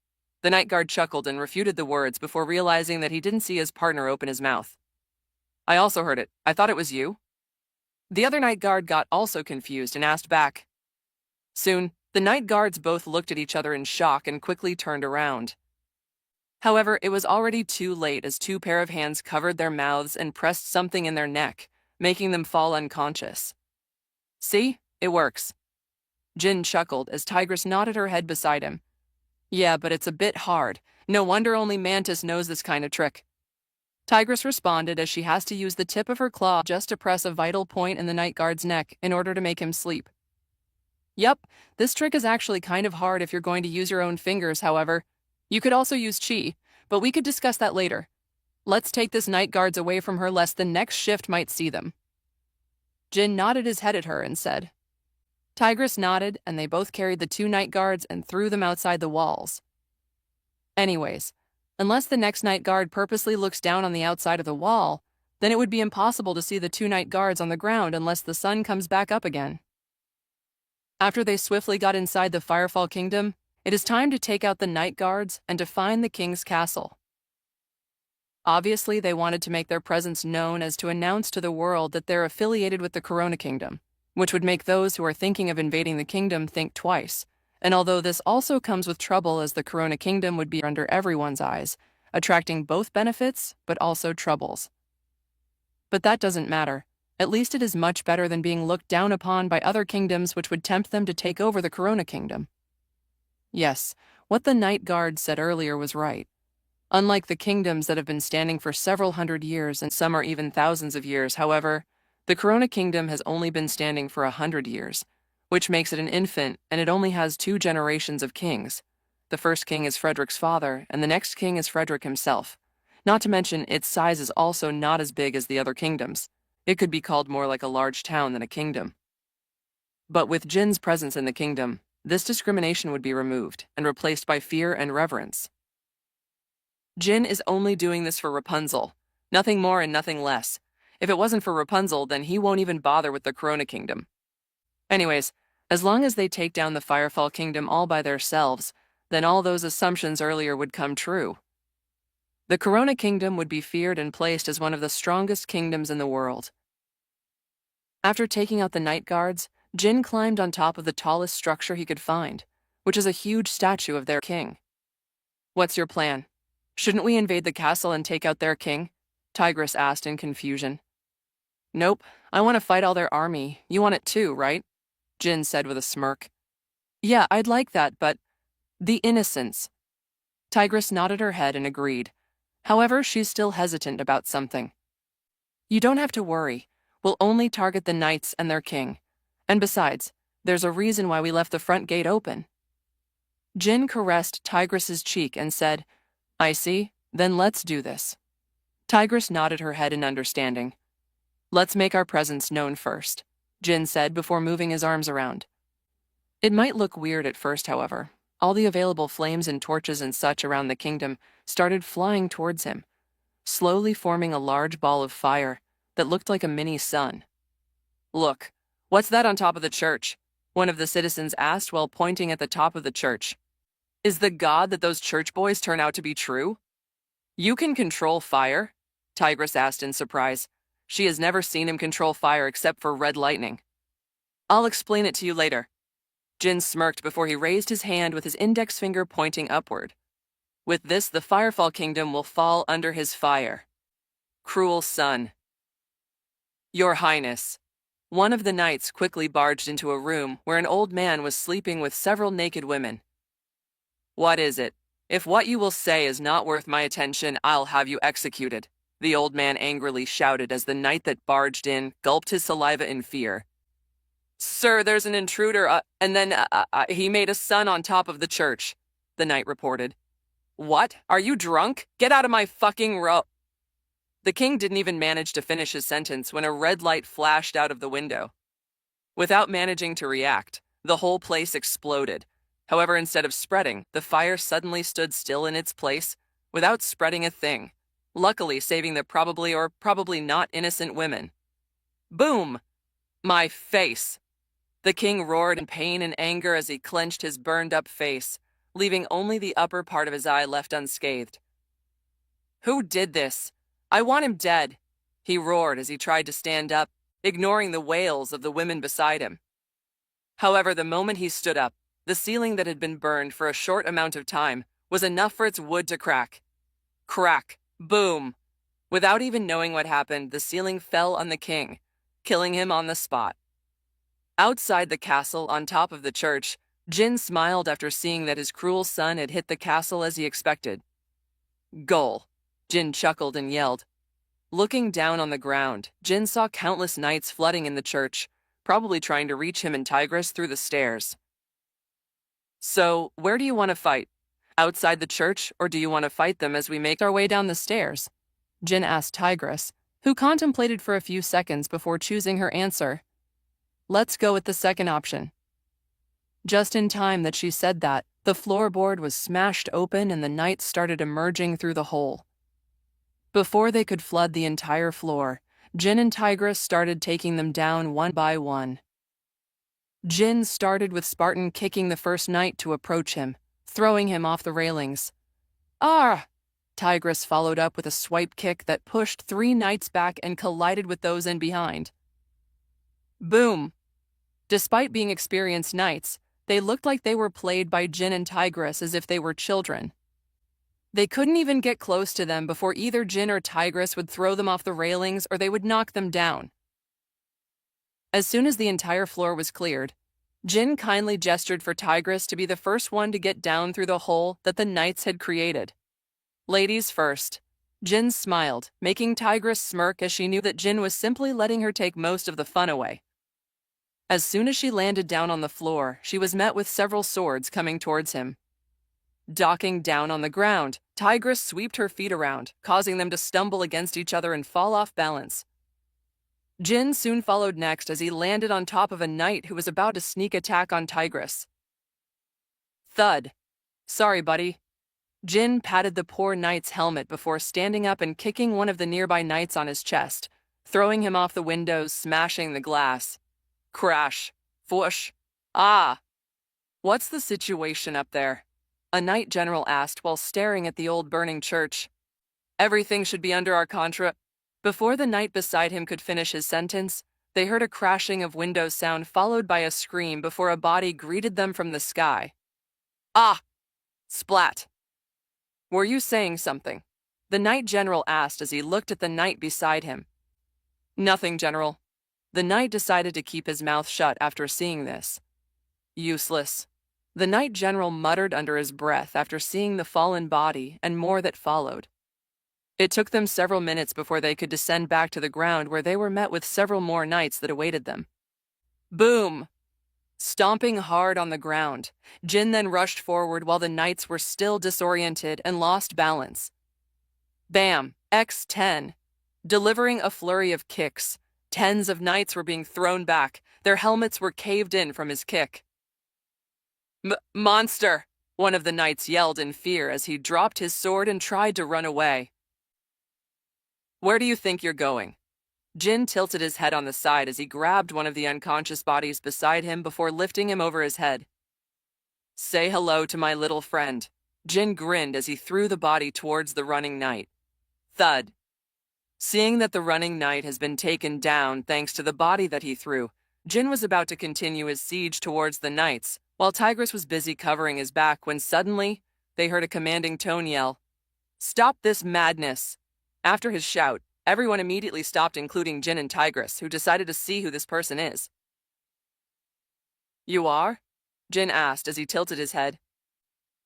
The night guard chuckled and refuted the words before realizing that he didn't see his partner open his mouth. I also heard it. I thought it was you. The other night guard got also confused and asked back. Soon, the night guards both looked at each other in shock and quickly turned around. However, it was already too late as 2 pair of hands covered their mouths and pressed something in their neck, making them fall unconscious. See? It works. Jin chuckled as Tigress nodded her head beside him. Yeah, but it's a bit hard. No wonder only Mantis knows this kind of trick. Tigress responded as she has to use the tip of her claw just to press a vital point in the night guard's neck in order to make him sleep. Yup, this trick is actually kind of hard if you're going to use your own fingers, however. You could also use chi, but we could discuss that later. Let's take this night guards away from her lest the next shift might see them. Jin nodded his head at her and said. Tigress nodded, and they both carried the 2 night guards and threw them outside the walls. Anyways, unless the next night guard purposely looks down on the outside of the wall, then it would be impossible to see the 2 night guards on the ground unless the sun comes back up again. After they swiftly got inside the Firefall Kingdom, it is time to take out the night guards and to find the king's castle. Obviously, they wanted to make their presence known as to announce to the world that they're affiliated with the Corona Kingdom, which would make those who are thinking of invading the kingdom think twice. And although this also comes with trouble as the Corona Kingdom would be under everyone's eyes, attracting both benefits but also troubles. But that doesn't matter. At least it is much better than being looked down upon by other kingdoms which would tempt them to take over the Corona Kingdom. Yes, what the Night Guard said earlier was right. Unlike the kingdoms that have been standing for several hundred years and some are even thousands of years, however, the Corona Kingdom has only been standing for 100 years, which makes it an infant, and it only has 2 generations of kings. The first king is Frederick's father, and the next king is Frederick himself. Not to mention, its size is also not as big as the other kingdoms. It could be called more like a large town than a kingdom. But with Jin's presence in the kingdom, this discrimination would be removed and replaced by fear and reverence. Jin is only doing this for Rapunzel, nothing more and nothing less. If it wasn't for Rapunzel, then he won't even bother with the Corona Kingdom. Anyways, as long as they take down the Firefall Kingdom all by themselves, then all those assumptions earlier would come true. The Corona Kingdom would be feared and placed as one of the strongest kingdoms in the world. After taking out the Night Guards, Jin climbed on top of the tallest structure he could find, which is a huge statue of their king. "What's your plan? Shouldn't we invade the castle and take out their king?" Tigress asked in confusion. "Nope, I want to fight all their army. You want it too, right?" Jin said with a smirk. "Yeah, I'd like that, but the innocents." Tigress nodded her head and agreed. However, she's still hesitant about something. "You don't have to worry. We'll only target the knights and their king. And besides, there's a reason why we left the front gate open." Jin caressed Tigress's cheek and said, "I see, then let's do this." Tigress nodded her head in understanding. "Let's make our presence known first," Jin said before moving his arms around. It might look weird at first, however. All the available flames and torches and such around the kingdom started flying towards him, slowly forming a large ball of fire that looked like a mini sun. "Look, what's that on top of the church?" one of the citizens asked while pointing at the top of the church. "Is the god that those church boys turn out to be true?" "You can control fire?" Tigress asked in surprise. She has never seen him control fire except for red lightning. "I'll explain it to you later." Jin smirked before he raised his hand with his index finger pointing upward. With this, the Firefall Kingdom will fall under his fire. Cruel sun. "Your Highness." One of the knights quickly barged into a room where an old man was sleeping with several naked women. "What is it? If what you will say is not worth my attention, I'll have you executed," the old man angrily shouted as the knight that barged in gulped his saliva in fear. "Sir, there's an intruder, and then he made a sun on top of the church," the knight reported. "What? Are you drunk? Get out of my fucking row." The king didn't even manage to finish his sentence when a red light flashed out of the window. Without managing to react, the whole place exploded. However, instead of spreading, the fire suddenly stood still in its place, without spreading a thing, luckily saving the probably not innocent women. Boom! My face! The king roared in pain and anger as he clenched his burned-up face, leaving only the upper part of his eye left unscathed. "Who did this? I want him dead," he roared as he tried to stand up, ignoring the wails of the women beside him. However, the moment he stood up, the ceiling that had been burned for a short amount of time was enough for its wood to crack. Crack! Boom! Without even knowing what happened, the ceiling fell on the king, killing him on the spot. Outside the castle, on top of the church, Jin smiled after seeing that his cruel son had hit the castle as he expected. "Goal!" Jin chuckled and yelled. Looking down on the ground, Jin saw countless knights flooding in the church, probably trying to reach him and Tigress through the stairs. "So, where do you want to fight? Outside the church, or do you want to fight them as we make our way down the stairs?" Jin asked Tigress, who contemplated for a few seconds before choosing her answer. "Let's go with the second option." Just in time that she said that, the floorboard was smashed open and the knights started emerging through the hole. Before they could flood the entire floor, Jin and Tigress started taking them down one by one. Jin started with Spartan kicking the first knight to approach him, throwing him off the railings. "Ah!" Tigress followed up with a swipe kick that pushed 3 knights back and collided with those in behind. Boom! Despite being experienced knights, they looked like they were played by Jin and Tigress as if they were children. They couldn't even get close to them before either Jin or Tigress would throw them off the railings or they would knock them down. As soon as the entire floor was cleared, Jin kindly gestured for Tigress to be the first one to get down through the hole that the knights had created. Ladies first. Jin smiled, making Tigress smirk as she knew that Jin was simply letting her take most of the fun away. As soon as she landed down on the floor, she was met with several swords coming towards him. Docking down on the ground, Tigress swept her feet around, causing them to stumble against each other and fall off balance. Jin soon followed next as he landed on top of a knight who was about to sneak attack on Tigress. Thud. Sorry, buddy. Jin patted the poor knight's helmet before standing up and kicking one of the nearby knights on his chest, throwing him off the windows, smashing the glass. Crash. Whoosh. Ah. What's the situation up there? A knight general asked while staring at the old burning church. Everything should be under our control. Before the knight beside him could finish his sentence, they heard a crashing of window sound followed by a scream before a body greeted them from the sky. Ah! Splat! Were you saying something? The knight general asked as he looked at the knight beside him. Nothing, general. The knight decided to keep his mouth shut after seeing this. Useless. The knight general muttered under his breath after seeing the fallen body and more that followed. It took them several minutes before they could descend back to the ground where they were met with several more knights that awaited them. Boom! Stomping hard on the ground, Jin then rushed forward while the knights were still disoriented and lost balance. Bam! X10. Delivering a flurry of kicks, tens of knights were being thrown back. Their helmets were caved in from his kick. Monster! One of the knights yelled in fear as he dropped his sword and tried to run away. Where do you think you're going? Jin tilted his head on the side as he grabbed one of the unconscious bodies beside him before lifting him over his head. Say hello to my little friend. Jin grinned as he threw the body towards the running knight. Thud. Seeing that the running knight has been taken down thanks to the body that he threw, Jin was about to continue his siege towards the knights, while Tigress was busy covering his back when suddenly they heard a commanding tone yell, "Stop this madness!" After his shout, everyone immediately stopped, including Jin and Tigress, who decided to see who this person is. You are? Jin asked as he tilted his head.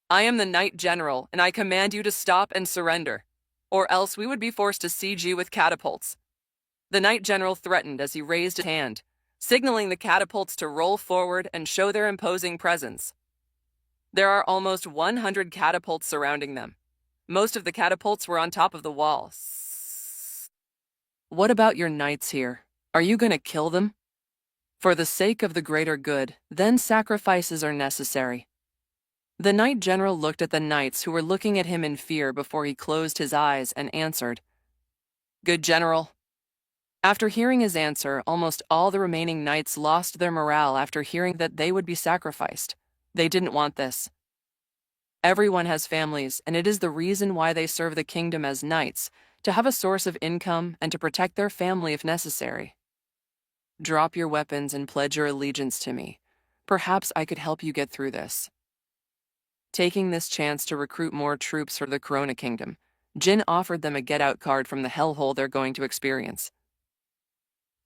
I am the Knight General, and I command you to stop and surrender, or else we would be forced to siege you with catapults. The Knight General threatened as he raised his hand, signaling the catapults to roll forward and show their imposing presence. There are almost 100 catapults surrounding them. Most of the catapults were on top of the walls. What about your knights here? Are you going to kill them? For the sake of the greater good, then sacrifices are necessary. The Knight General looked at the knights who were looking at him in fear before he closed his eyes and answered, Good General. After hearing his answer, almost all the remaining knights lost their morale after hearing that they would be sacrificed. They didn't want this. Everyone has families, and it is the reason why they serve the kingdom as knights, to have a source of income and to protect their family if necessary. Drop your weapons and pledge your allegiance to me. Perhaps I could help you get through this. Taking this chance to recruit more troops for the Corona Kingdom, Jin offered them a get-out card from the hellhole they're going to experience.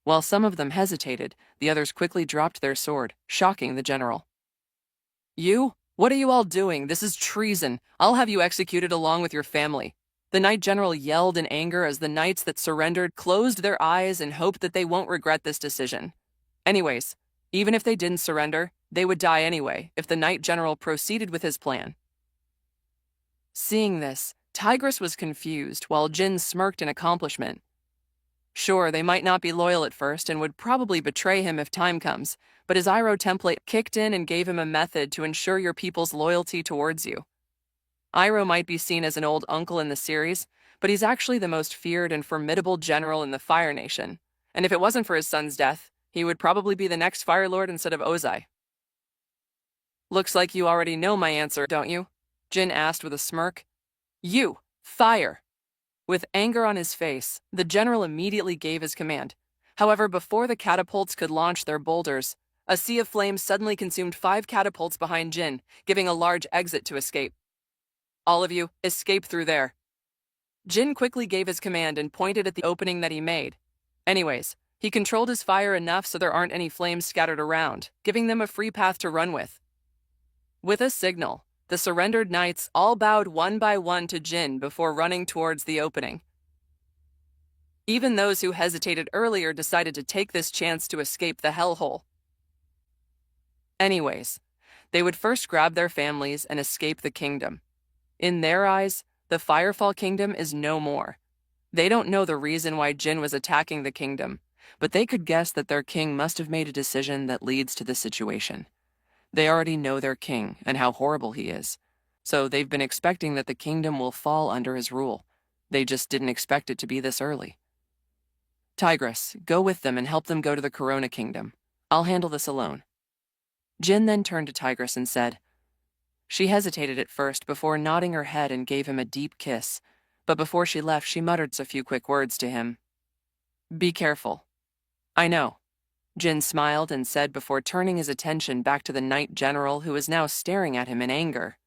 While some of them hesitated, the others quickly dropped their sword, shocking the general. You? What are you all doing? This is treason. I'll have you executed along with your family. The Knight General yelled in anger as the knights that surrendered closed their eyes and hoped that they won't regret this decision. Anyways, even if they didn't surrender, they would die anyway if the Knight General proceeded with his plan. Seeing this, Tigress was confused while Jin smirked in accomplishment. Sure, they might not be loyal at first and would probably betray him if time comes, but his Iroh template kicked in and gave him a method to ensure your people's loyalty towards you. Iroh might be seen as an old uncle in the series, but he's actually the most feared and formidable general in the Fire Nation, and if it wasn't for his son's death, he would probably be the next Fire Lord instead of Ozai. Looks like you already know my answer, don't you? Jin asked with a smirk. You! Fire! With anger on his face, the general immediately gave his command. However, before the catapults could launch their boulders, a sea of flames suddenly consumed 5 catapults behind Jin, giving a large exit to escape. All of you, escape through there. Jin quickly gave his command and pointed at the opening that he made. Anyways, he controlled his fire enough so there aren't any flames scattered around, giving them a free path to run with. With a signal, the surrendered knights all bowed one by one to Jin before running towards the opening. Even those who hesitated earlier decided to take this chance to escape the hellhole. Anyways, they would first grab their families and escape the kingdom. In their eyes, the Firefall Kingdom is no more. They don't know the reason why Jin was attacking the kingdom, but they could guess that their king must have made a decision that leads to this situation. They already know their king and how horrible he is, so they've been expecting that the kingdom will fall under his rule. They just didn't expect it to be this early. Tigress, go with them and help them go to the Corona Kingdom. I'll handle this alone. Jin then turned to Tigress and said. She hesitated at first before nodding her head and gave him a deep kiss, but before she left she muttered a few quick words to him. Be careful. I know. Jin smiled and said before turning his attention back to the Knight General who was now staring at him in anger.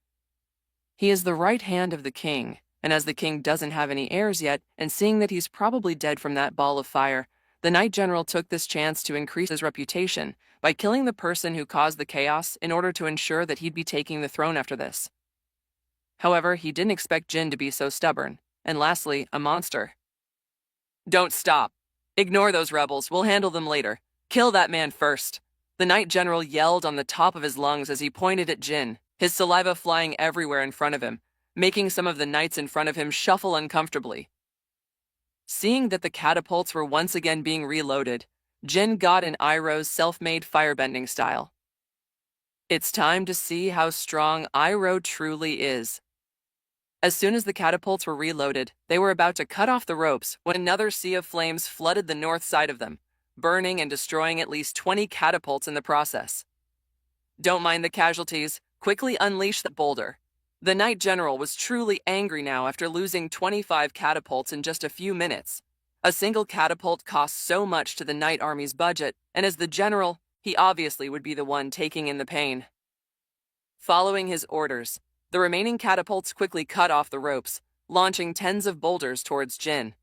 He is the right hand of the king, and as the king doesn't have any heirs yet, and seeing that he's probably dead from that ball of fire, the Knight General took this chance to increase his reputation by killing the person who caused the chaos in order to ensure that he'd be taking the throne after this. However, he didn't expect Jin to be so stubborn, and lastly, a monster. Don't stop. Ignore those rebels, we'll handle them later. Kill that man first. The Knight General yelled on the top of his lungs as he pointed at Jin, his saliva flying everywhere in front of him, making some of the knights in front of him shuffle uncomfortably. Seeing that the catapults were once again being reloaded, Jin got in Iroh's self-made firebending style. It's time to see how strong Iroh truly is. As soon as the catapults were reloaded, they were about to cut off the ropes when another sea of flames flooded the north side of them, burning and destroying at least 20 catapults in the process. Don't mind the casualties, quickly unleash the boulder. The Knight General was truly angry now after losing 25 catapults in just a few minutes. A single catapult costs so much to the Knight Army's budget, and as the general, he obviously would be the one taking in the pain. Following his orders, the remaining catapults quickly cut off the ropes, launching tens of boulders towards Jin.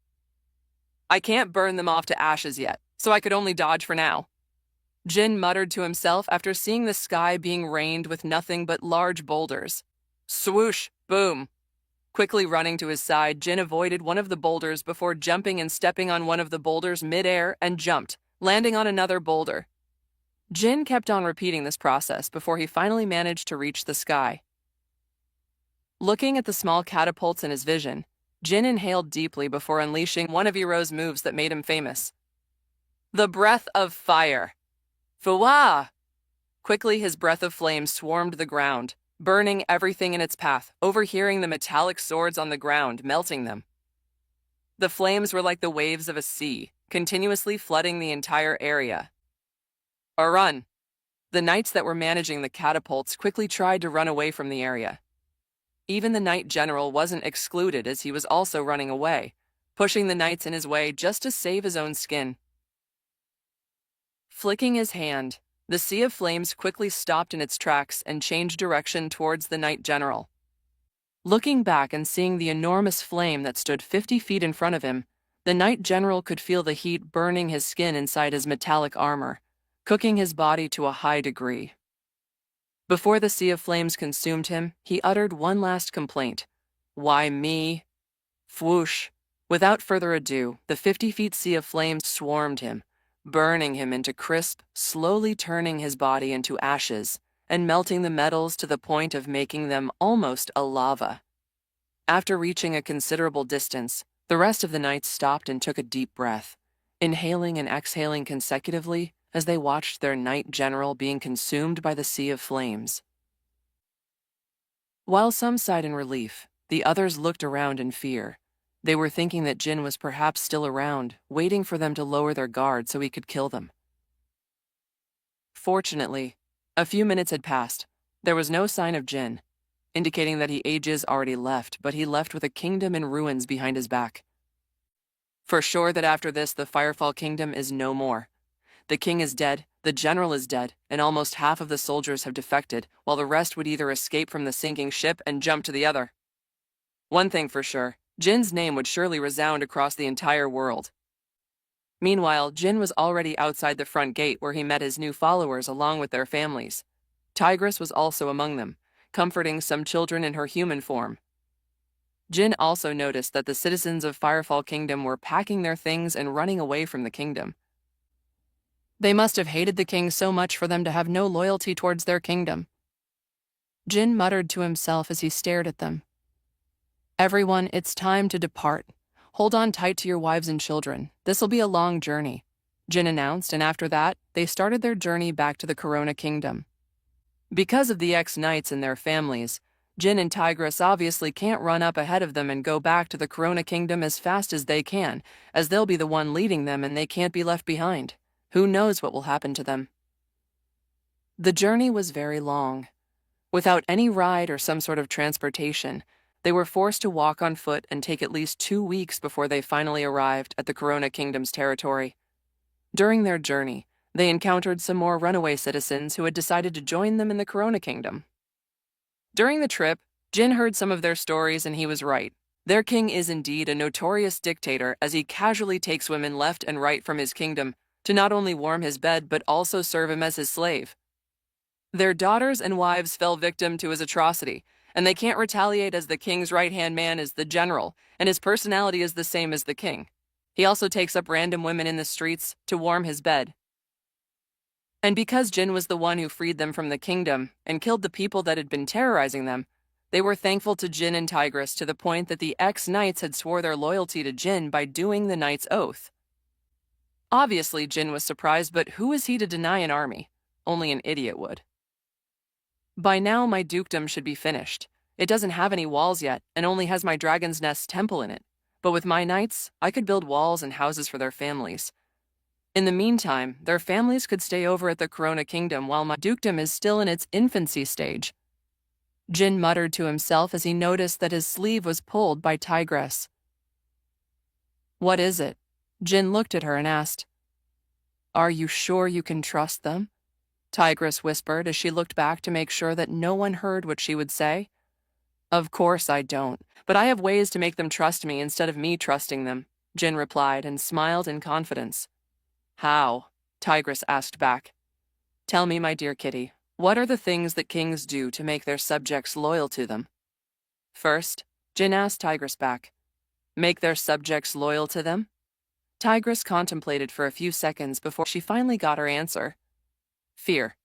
I can't burn them off to ashes yet, so I could only dodge for now. Jin muttered to himself after seeing the sky being rained with nothing but large boulders. Swoosh! Boom! Quickly running to his side, Jin avoided one of the boulders before jumping and stepping on one of the boulders mid-air and jumped, landing on another boulder. Jin kept on repeating this process before he finally managed to reach the sky. Looking at the small catapults in his vision, Jin inhaled deeply before unleashing one of Iroh's moves that made him famous. The Breath of Fire. Fuwa! Quickly his breath of flame swarmed the ground, burning everything in its path, overhearing the metallic swords on the ground, melting them. The flames were like the waves of a sea, continuously flooding the entire area. A run! The knights that were managing the catapults quickly tried to run away from the area. Even the Knight General wasn't excluded as he was also running away, pushing the knights in his way just to save his own skin. Flicking his hand, the sea of flames quickly stopped in its tracks and changed direction towards the Knight General. Looking back and seeing the enormous flame that stood 50 feet in front of him, the Knight General could feel the heat burning his skin inside his metallic armor, cooking his body to a high degree. Before the sea of flames consumed him, he uttered one last complaint. Why me? Whoosh! Without further ado, the 50-feet sea of flames swarmed him, burning him into crisp, slowly turning his body into ashes, and melting the metals to the point of making them almost a lava. After reaching a considerable distance, the rest of the knights stopped and took a deep breath, inhaling and exhaling consecutively as they watched their Knight General being consumed by the sea of flames. While some sighed in relief, the others looked around in fear. They were thinking that Jin was perhaps still around, waiting for them to lower their guard so he could kill them. Fortunately, a few minutes had passed. There was no sign of Jin, indicating that he ages already left, but he left with a kingdom in ruins behind his back. For sure that after this the Firefall Kingdom is no more. The king is dead, the general is dead, and almost half of the soldiers have defected, while the rest would either escape from the sinking ship and jump to the other. One thing for sure, Jin's name would surely resound across the entire world. Meanwhile, Jin was already outside the front gate where he met his new followers along with their families. Tigress was also among them, comforting some children in her human form. Jin also noticed that the citizens of Firefall Kingdom were packing their things and running away from the kingdom. They must have hated the king so much for them to have no loyalty towards their kingdom. Jin muttered to himself as he stared at them. Everyone, it's time to depart. Hold on tight to your wives and children. This'll be a long journey, Jin announced, and after that, they started their journey back to the Corona Kingdom. Because of the ex-knights and their families, Jin and Tigress obviously can't run up ahead of them and go back to the Corona Kingdom as fast as they can, as they'll be the one leading them and they can't be left behind. Who knows what will happen to them? The journey was very long. Without any ride or some sort of transportation, they were forced to walk on foot and take at least 2 weeks before they finally arrived at the Corona Kingdom's territory. During their journey, they encountered some more runaway citizens who had decided to join them in the Corona Kingdom. During the trip, Jin heard some of their stories and he was right. Their king is indeed a notorious dictator as he casually takes women left and right from his kingdom to not only warm his bed but also serve him as his slave. Their daughters and wives fell victim to his atrocity, and they can't retaliate as the king's right-hand man is the general, and his personality is the same as the king. He also takes up random women in the streets to warm his bed. And because Jin was the one who freed them from the kingdom and killed the people that had been terrorizing them, they were thankful to Jin and Tigress to the point that the ex-knights had swore their loyalty to Jin by doing the knight's oath. Obviously, Jin was surprised, but who is he to deny an army? Only an idiot would. By now, my dukedom should be finished. It doesn't have any walls yet and only has my dragon's nest temple in it. But with my knights, I could build walls and houses for their families. In the meantime, their families could stay over at the Corona Kingdom while my dukedom is still in its infancy stage. Jin muttered to himself as he noticed that his sleeve was pulled by Tigress. What is it? Jin looked at her and asked. Are you sure you can trust them? Tigress whispered as she looked back to make sure that no one heard what she would say. Of course I don't, but I have ways to make them trust me instead of me trusting them, Jin replied and smiled in confidence. How? Tigress asked back. Tell me, my dear kitty, what are the things that kings do to make their subjects loyal to them? First, Jin asked Tigress back. Make their subjects loyal to them? Tigress contemplated for a few seconds before she finally got her answer. Fear.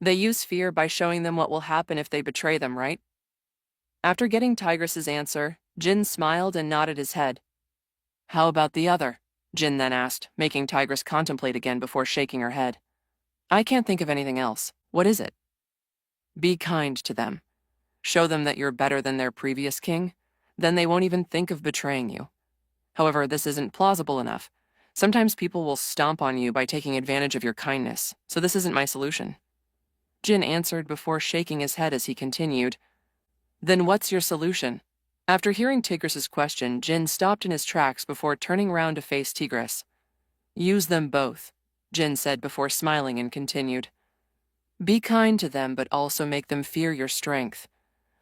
They use fear by showing them what will happen if they betray them, right? After getting Tigress's answer, Jin smiled and nodded his head. How about the other? Jin then asked, making Tigress contemplate again before shaking her head. I can't think of anything else. What is it? Be kind to them. Show them that you're better than their previous king. Then they won't even think of betraying you. However, this isn't plausible enough. Sometimes people will stomp on you by taking advantage of your kindness, so this isn't my solution. Jin answered before shaking his head as he continued. Then what's your solution? After hearing Tigress's question, Jin stopped in his tracks before turning round to face Tigress. Use them both, Jin said before smiling and continued. Be kind to them, but also make them fear your strength.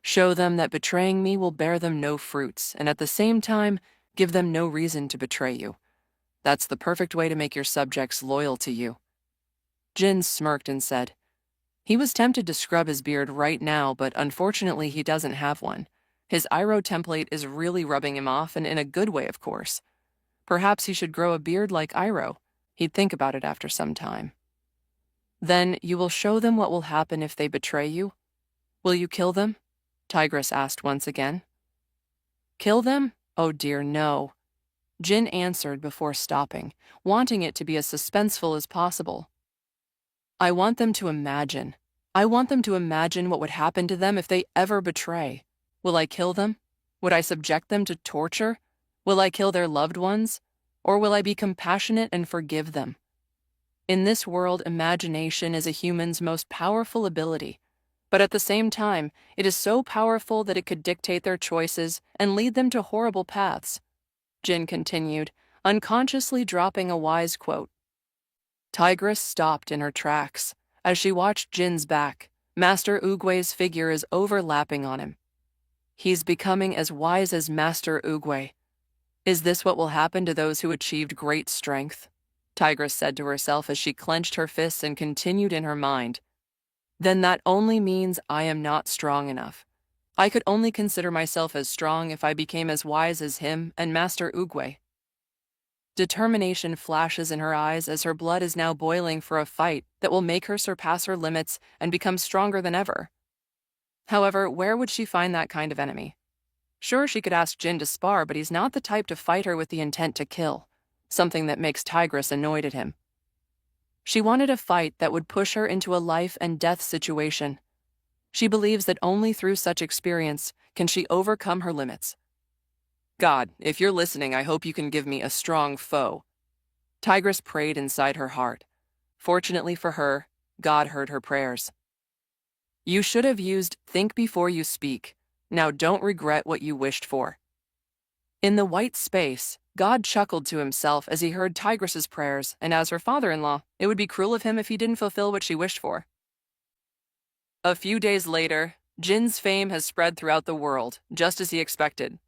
Show them that betraying me will bear them no fruits, and at the same time, give them no reason to betray you. That's the perfect way to make your subjects loyal to you. Jin smirked and said. He was tempted to scrub his beard right now, but unfortunately he doesn't have one. His Iroh template is really rubbing him off, and in a good way, of course. Perhaps he should grow a beard like Iroh. He'd think about it after some time. Then you will show them what will happen if they betray you? Will you kill them? Tigress asked once again. Kill them? Oh dear, no. Jin answered before stopping, wanting it to be as suspenseful as possible. I want them to imagine. I want them to imagine what would happen to them if they ever betray. Will I kill them? Would I subject them to torture? Will I kill their loved ones? Or will I be compassionate and forgive them? In this world, imagination is a human's most powerful ability. But at the same time, it is so powerful that it could dictate their choices and lead them to horrible paths. Jin continued, unconsciously dropping a wise quote. Tigress stopped in her tracks. As she watched Jin's back, Master Oogway's figure is overlapping on him. He's becoming as wise as Master Oogway. Is this what will happen to those who achieved great strength? Tigress said to herself as she clenched her fists and continued in her mind. Then that only means I am not strong enough. I could only consider myself as strong if I became as wise as him and Master Oogway. Determination flashes in her eyes as her blood is now boiling for a fight that will make her surpass her limits and become stronger than ever. However, where would she find that kind of enemy? Sure, she could ask Jin to spar, but he's not the type to fight her with the intent to kill, something that makes Tigress annoyed at him. She wanted a fight that would push her into a life and death situation. She believes that only through such experience can she overcome her limits. God, if you're listening, I hope you can give me a strong foe. Tigress prayed inside her heart. Fortunately for her, God heard her prayers. You should have used think before you speak. Now don't regret what you wished for. In the white space, God chuckled to himself as he heard Tigress's prayers, and as her father-in-law, it would be cruel of him if he didn't fulfill what she wished for. A few days later, Jin's fame has spread throughout the world, just as he expected.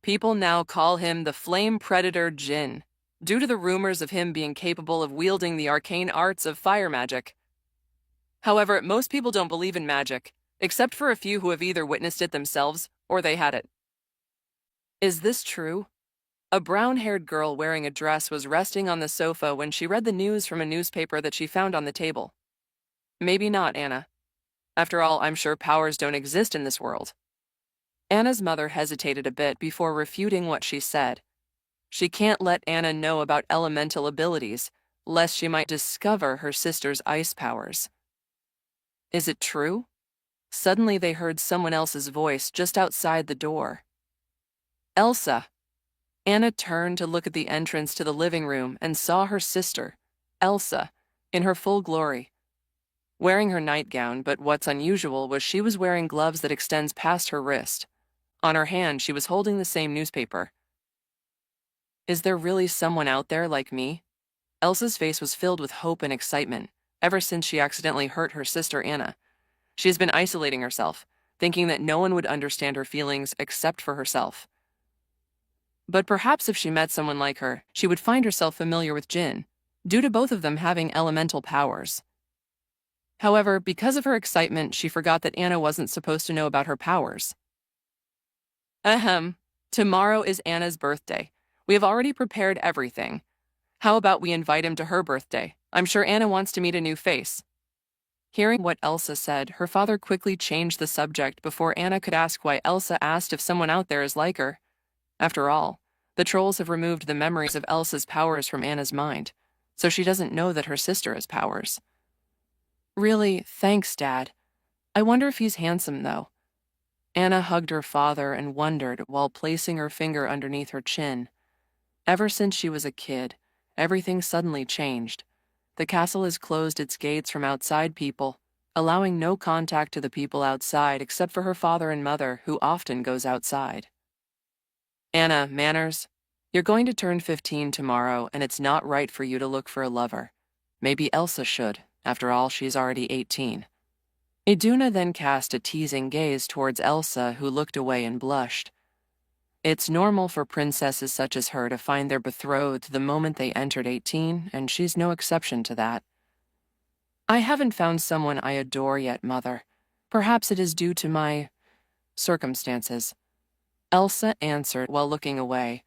People now call him the Flame Predator Jin, due to the rumors of him being capable of wielding the arcane arts of fire magic. However, most people don't believe in magic, except for a few who have either witnessed it themselves or they had it. Is this true? A brown-haired girl wearing a dress was resting on the sofa when she read the news from a newspaper that she found on the table. Maybe not, Anna. After all, I'm sure powers don't exist in this world. Anna's mother hesitated a bit before refuting what she said. She can't let Anna know about elemental abilities, lest she might discover her sister's ice powers. Is it true? Suddenly they heard someone else's voice just outside the door. Elsa. Anna turned to look at the entrance to the living room and saw her sister, Elsa, in her full glory. Wearing her nightgown, but what's unusual was she was wearing gloves that extends past her wrist. On her hand, she was holding the same newspaper. Is there really someone out there like me? Elsa's face was filled with hope and excitement, ever since she accidentally hurt her sister Anna. She has been isolating herself, thinking that no one would understand her feelings except for herself. But perhaps if she met someone like her, she would find herself familiar with Jin, due to both of them having elemental powers. However, because of her excitement, she forgot that Anna wasn't supposed to know about her powers. Tomorrow is Anna's birthday. We have already prepared everything. How about we invite him to her birthday? I'm sure Anna wants to meet a new face. Hearing what Elsa said, her father quickly changed the subject before Anna could ask why Elsa asked if someone out there is like her. After all, the trolls have removed the memories of Elsa's powers from Anna's mind, so she doesn't know that her sister has powers. Really, thanks, Dad. I wonder if he's handsome, though. Anna hugged her father and wondered while placing her finger underneath her chin. Ever since she was a kid, everything suddenly changed. The castle has closed its gates from outside people, allowing no contact to the people outside except for her father and mother, who often goes outside. Anna, manners. You're going to turn 15 tomorrow, and it's not right for you to look for a lover. Maybe Elsa should. After all, she's already 18. Iduna then cast a teasing gaze towards Elsa, who looked away and blushed. It's normal for princesses such as her to find their betrothed the moment they entered 18, and she's no exception to that. I haven't found someone I adore yet, Mother. Perhaps it is due to my circumstances. Elsa answered while looking away,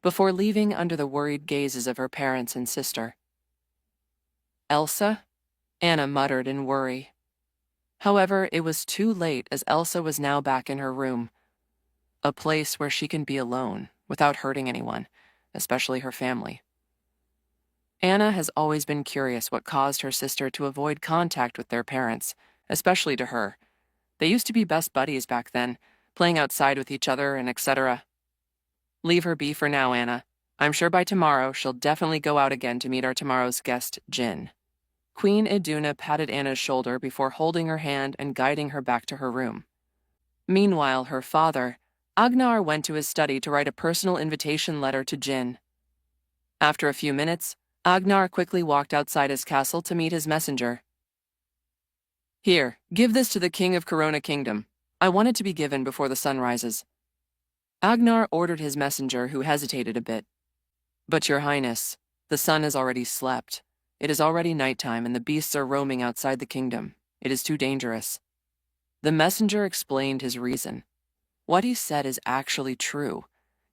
before leaving under the worried gazes of her parents and sister. Elsa? Anna muttered in worry. However, it was too late as Elsa was now back in her room. A place where she can be alone, without hurting anyone, especially her family. Anna has always been curious what caused her sister to avoid contact with their parents, especially to her. They used to be best buddies back then, playing outside with each other and etc. Leave her be for now, Anna. I'm sure by tomorrow she'll definitely go out again to meet our tomorrow's guest, Jin. Queen Iduna patted Anna's shoulder before holding her hand and guiding her back to her room. Meanwhile, her father, Agnar, went to his study to write a personal invitation letter to Jin. After a few minutes, Agnar quickly walked outside his castle to meet his messenger. Here, give this to the king of Corona Kingdom. I want it to be given before the sun rises. Agnar ordered his messenger, who hesitated a bit. But your highness, the sun has already slept. It is already nighttime and the beasts are roaming outside the kingdom. It is too dangerous. The messenger explained his reason. What he said is actually true.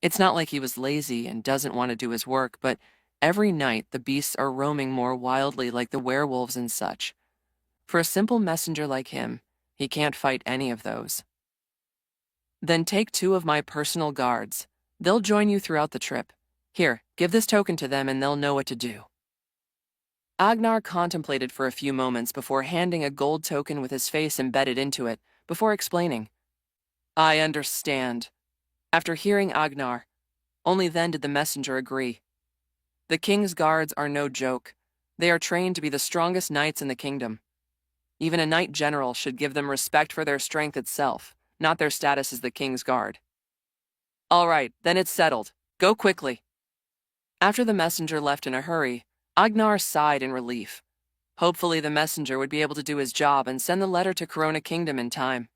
It's not like he was lazy and doesn't want to do his work, but every night the beasts are roaming more wildly like the werewolves and such. For a simple messenger like him, he can't fight any of those. Then take 2 of my personal guards. They'll join you throughout the trip. Here, give this token to them and they'll know what to do. Agnar contemplated for a few moments before handing a gold token with his face embedded into it, before explaining. I understand. After hearing Agnar, only then did the messenger agree. The king's guards are no joke. They are trained to be the strongest knights in the kingdom. Even a knight general should give them respect for their strength itself, not their status as the king's guard. All right, then it's settled. Go quickly. After the messenger left in a hurry, Agnar sighed in relief. Hopefully the messenger would be able to do his job and send the letter to Corona Kingdom in time.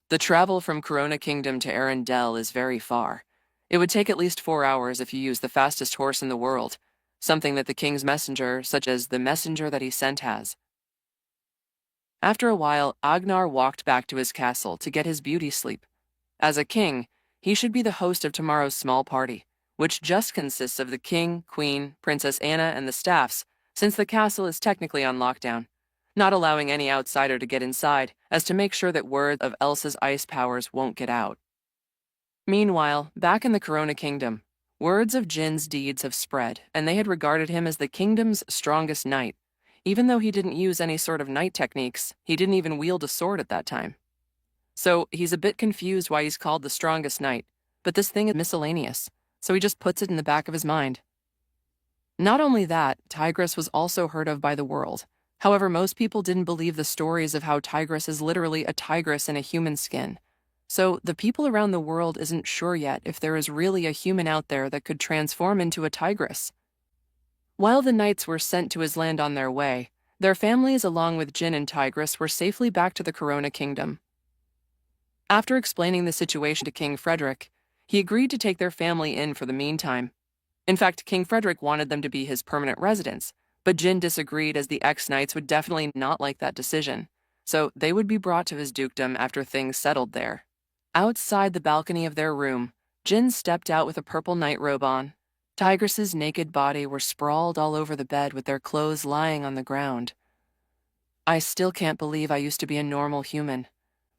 The travel from Corona Kingdom to Arendelle is very far. It would take at least 4 hours if you use the fastest horse in the world, something that the king's messenger, such as the messenger that he sent, has. After a while, Agnar walked back to his castle to get his beauty sleep. As a king, he should be the host of tomorrow's small party, which just consists of the king, queen, Princess Anna, and the staffs, since the castle is technically on lockdown, not allowing any outsider to get inside, as to make sure that word of Elsa's ice powers won't get out. Meanwhile, back in the Corona Kingdom, words of Jin's deeds have spread, and they had regarded him as the kingdom's strongest knight. Even though he didn't use any sort of knight techniques, he didn't even wield a sword at that time. So he's a bit confused why he's called the strongest knight, but this thing is miscellaneous, so he just puts it in the back of his mind. Not only that, Tigress was also heard of by the world. However, most people didn't believe the stories of how Tigress is literally a tigress in a human skin. So the people around the world isn't sure yet if there is really a human out there that could transform into a tigress. While the knights were sent to his land on their way, their families along with Jin and Tigress were safely back to the Corona Kingdom. After explaining the situation to King Frederick, he agreed to take their family in for the meantime. In fact, King Frederick wanted them to be his permanent residents, but Jin disagreed as the ex-knights would definitely not like that decision, so they would be brought to his dukedom after things settled there. Outside the balcony of their room, Jin stepped out with a purple night robe on. Tigress's naked body were sprawled all over the bed with their clothes lying on the ground. I still can't believe I used to be a normal human,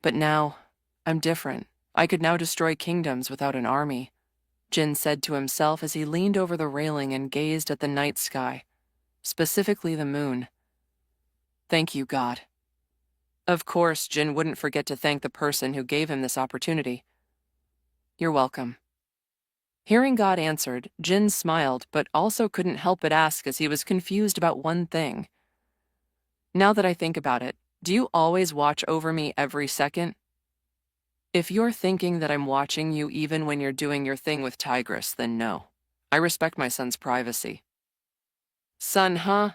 but now I'm different. I could now destroy kingdoms without an army, Jin said to himself as he leaned over the railing and gazed at the night sky, specifically the moon. Thank you, God. Of course, Jin wouldn't forget to thank the person who gave him this opportunity. You're welcome. Hearing God answered, Jin smiled, but also couldn't help but ask as he was confused about one thing. Now that I think about it, do you always watch over me every second? If you're thinking that I'm watching you even when you're doing your thing with Tigress, then no. I respect my son's privacy. Son, huh?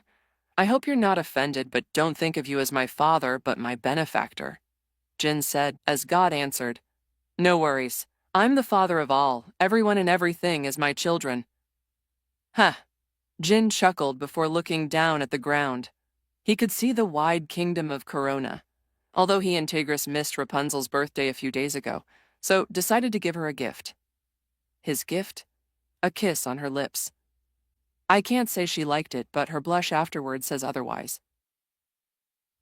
I hope you're not offended, but don't think of you as my father, but my benefactor, Jin said, as God answered. No worries. I'm the father of all. Everyone and everything is my children. Huh. Jin chuckled before looking down at the ground. He could see the wide kingdom of Corona, although he and Tigress missed Rapunzel's birthday a few days ago, so decided to give her a gift. His gift? A kiss on her lips. I can't say she liked it, but her blush afterward says otherwise.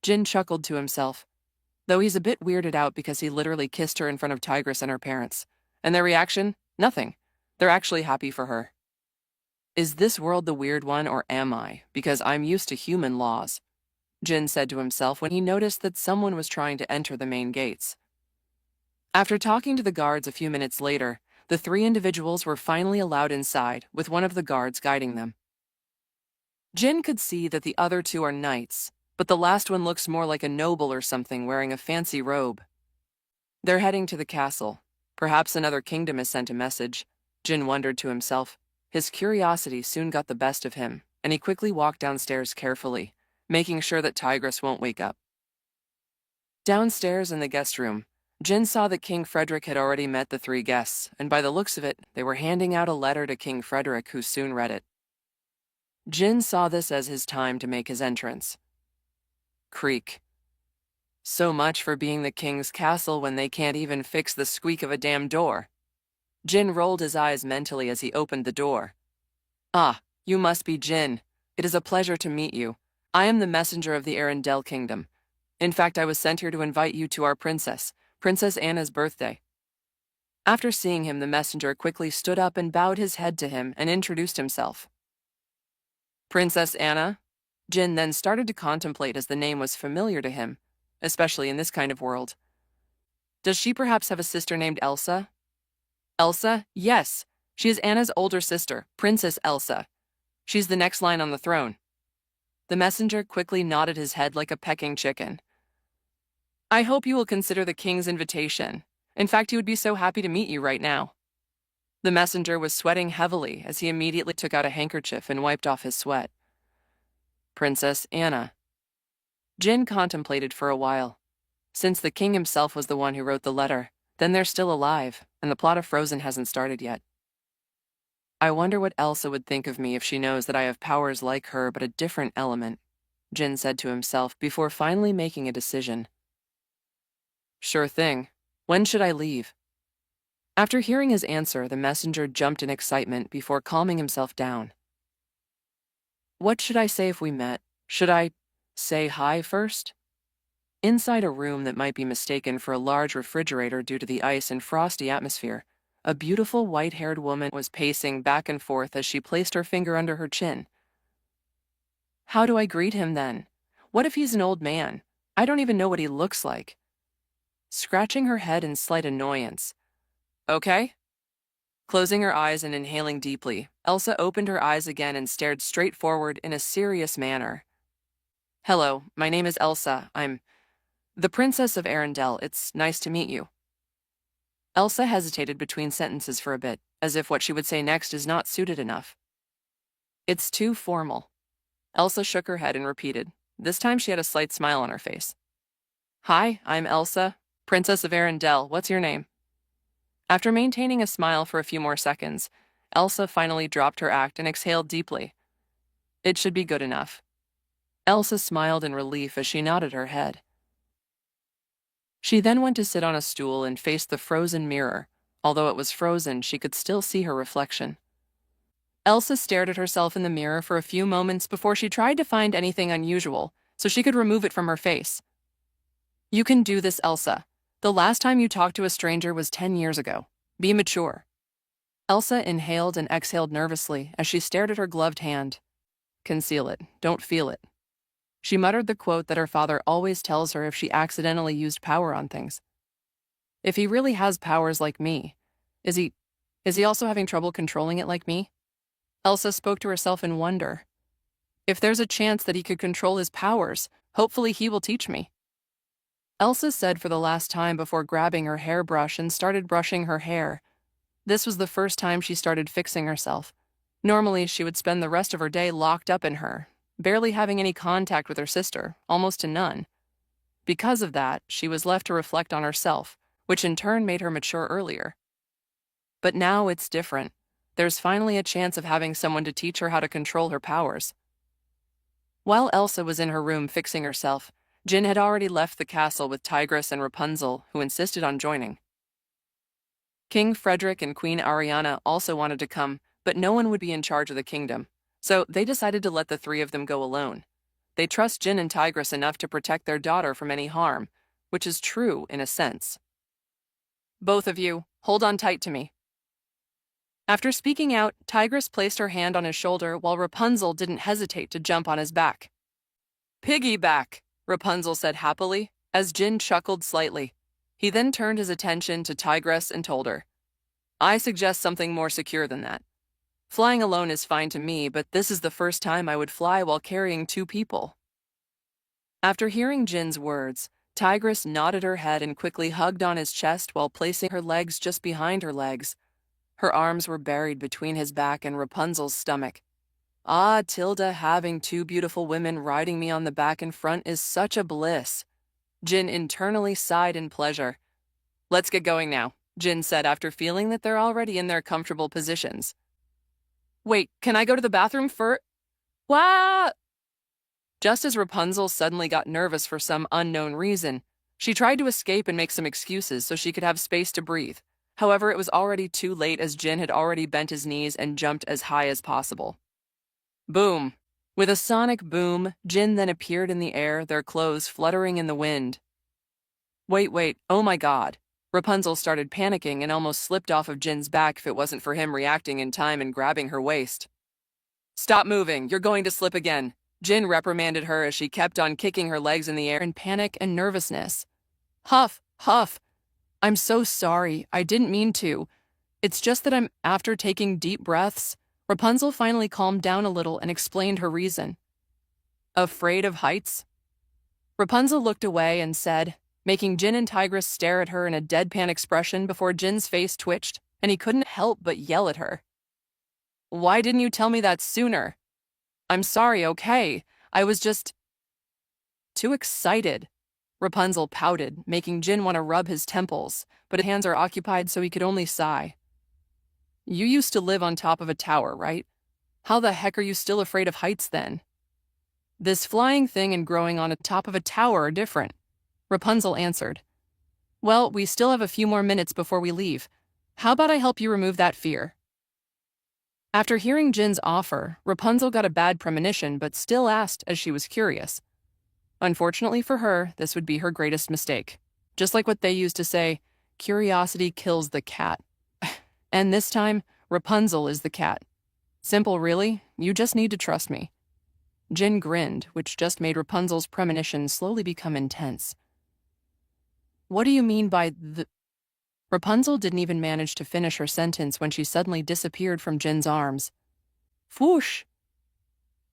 Jin chuckled to himself, though he's a bit weirded out because he literally kissed her in front of Tigress and her parents. And their reaction? Nothing. They're actually happy for her. Is this world the weird one, or am I? Because I'm used to human laws, Jin said to himself when he noticed that someone was trying to enter the main gates. After talking to the guards a few minutes later, the 3 individuals were finally allowed inside, with one of the guards guiding them. Jin could see that the other 2 are knights, but the last one looks more like a noble or something wearing a fancy robe. They're heading to the castle. Perhaps another kingdom has sent a message, Jin wondered to himself. His curiosity soon got the best of him, and he quickly walked downstairs carefully, making sure that Tigress won't wake up. Downstairs in the guest room, Jin saw that King Frederick had already met the three guests, and by the looks of it, they were handing out a letter to King Frederick, who soon read it. Jin saw this as his time to make his entrance. Creak. So much for being the king's castle when they can't even fix the squeak of a damn door. Jin rolled his eyes mentally as he opened the door. Ah, you must be Jin. It is a pleasure to meet you. I am the messenger of the Arendelle Kingdom. In fact, I was sent here to invite you to our Princess Anna's birthday. After seeing him, the messenger quickly stood up and bowed his head to him and introduced himself. Princess Anna? Jin then started to contemplate, as the name was familiar to him, especially in this kind of world. Does she perhaps have a sister named Elsa? Elsa? Yes. She is Anna's older sister, Princess Elsa. She's the next line on the throne. The messenger quickly nodded his head like a pecking chicken. I hope you will consider the king's invitation. In fact, he would be so happy to meet you right now. The messenger was sweating heavily as he immediately took out a handkerchief and wiped off his sweat. Princess Anna. Jin contemplated for a while. Since the king himself was the one who wrote the letter, then they're still alive, and the plot of Frozen hasn't started yet. I wonder what Elsa would think of me if she knows that I have powers like her but a different element, Jin said to himself before finally making a decision. Sure thing. When should I leave? After hearing his answer, the messenger jumped in excitement before calming himself down. What should I say if we met? Should I say hi first? Inside a room that might be mistaken for a large refrigerator due to the ice and frosty atmosphere, a beautiful white-haired woman was pacing back and forth as she placed her finger under her chin. How do I greet him then? What if he's an old man? I don't even know what he looks like. Scratching her head in slight annoyance. Okay? Closing her eyes and inhaling deeply, Elsa opened her eyes again and stared straight forward in a serious manner. Hello, my name is Elsa. I'm the Princess of Arendelle. It's nice to meet you. Elsa hesitated between sentences for a bit, as if what she would say next is not suited enough. It's too formal. Elsa shook her head and repeated. This time she had a slight smile on her face. Hi, I'm Elsa, Princess of Arendelle. What's your name? After maintaining a smile for a few more seconds, Elsa finally dropped her act and exhaled deeply. It should be good enough. Elsa smiled in relief as she nodded her head. She then went to sit on a stool and faced the frozen mirror. Although it was frozen, she could still see her reflection. Elsa stared at herself in the mirror for a few moments before she tried to find anything unusual so she could remove it from her face. You can do this, Elsa. The last time you talked to a stranger was 10 years ago. Be mature. Elsa inhaled and exhaled nervously as she stared at her gloved hand. Conceal it. Don't feel it. She muttered the quote that her father always tells her if she accidentally used power on things. If he really has powers like me, is he also having trouble controlling it like me? Elsa spoke to herself in wonder. If there's a chance that he could control his powers, hopefully he will teach me. Elsa said for the last time before grabbing her hairbrush and started brushing her hair. This was the first time she started fixing herself. Normally, she would spend the rest of her day locked up in her, barely having any contact with her sister, almost to none. Because of that, she was left to reflect on herself, which in turn made her mature earlier. But now it's different. There's finally a chance of having someone to teach her how to control her powers. While Elsa was in her room fixing herself, Jin had already left the castle with Tigress and Rapunzel, who insisted on joining. King Frederick and Queen Ariana also wanted to come, but no one would be in charge of the kingdom, so they decided to let the three of them go alone. They trust Jin and Tigress enough to protect their daughter from any harm, which is true in a sense. Both of you, hold on tight to me. After speaking out, Tigress placed her hand on his shoulder while Rapunzel didn't hesitate to jump on his back. Piggyback, Rapunzel said happily, as Jin chuckled slightly. He then turned his attention to Tigress and told her, I suggest something more secure than that. Flying alone is fine to me, but this is the first time I would fly while carrying two people. After hearing Jin's words, Tigress nodded her head and quickly hugged on his chest while placing her legs just behind her legs. Her arms were buried between his back and Rapunzel's stomach. Ah, Tilda, having two beautiful women riding me on the back and front is such a bliss. Jin internally sighed in pleasure. Let's get going now, Jin said after feeling that they're already in their comfortable positions. Wait, can I go to the bathroom first? What? Just as Rapunzel suddenly got nervous for some unknown reason, she tried to escape and make some excuses so she could have space to breathe. However, it was already too late as Jin had already bent his knees and jumped as high as possible. Boom! With a sonic boom, Jin then appeared in the air, their clothes fluttering in the wind. Wait, oh my god. Rapunzel started panicking and almost slipped off of Jin's back if it wasn't for him reacting in time and grabbing her waist. Stop moving, you're going to slip again. Jin reprimanded her as she kept on kicking her legs in the air in panic and nervousness. Huff. I'm so sorry, I didn't mean to. It's just that after taking deep breaths, Rapunzel finally calmed down a little and explained her reason. Afraid of heights? Rapunzel looked away and said, making Jin and Tigress stare at her in a deadpan expression before Jin's face twitched, and he couldn't help but yell at her. Why didn't you tell me that sooner? I'm sorry, okay? I was just too excited. Rapunzel pouted, making Jin want to rub his temples, but his hands are occupied so he could only sigh. You used to live on top of a tower, right? How the heck are you still afraid of heights then? This flying thing and growing on the top of a tower are different, Rapunzel answered. Well, we still have a few more minutes before we leave. How about I help you remove that fear? After hearing Jin's offer, Rapunzel got a bad premonition but still asked as she was curious. Unfortunately for her, this would be her greatest mistake. Just like what they used to say, curiosity kills the cat. And this time, Rapunzel is the cat. Simple, really. You just need to trust me. Jin grinned, which just made Rapunzel's premonition slowly become intense. What do you mean by the... Rapunzel didn't even manage to finish her sentence when she suddenly disappeared from Jin's arms. Whoosh!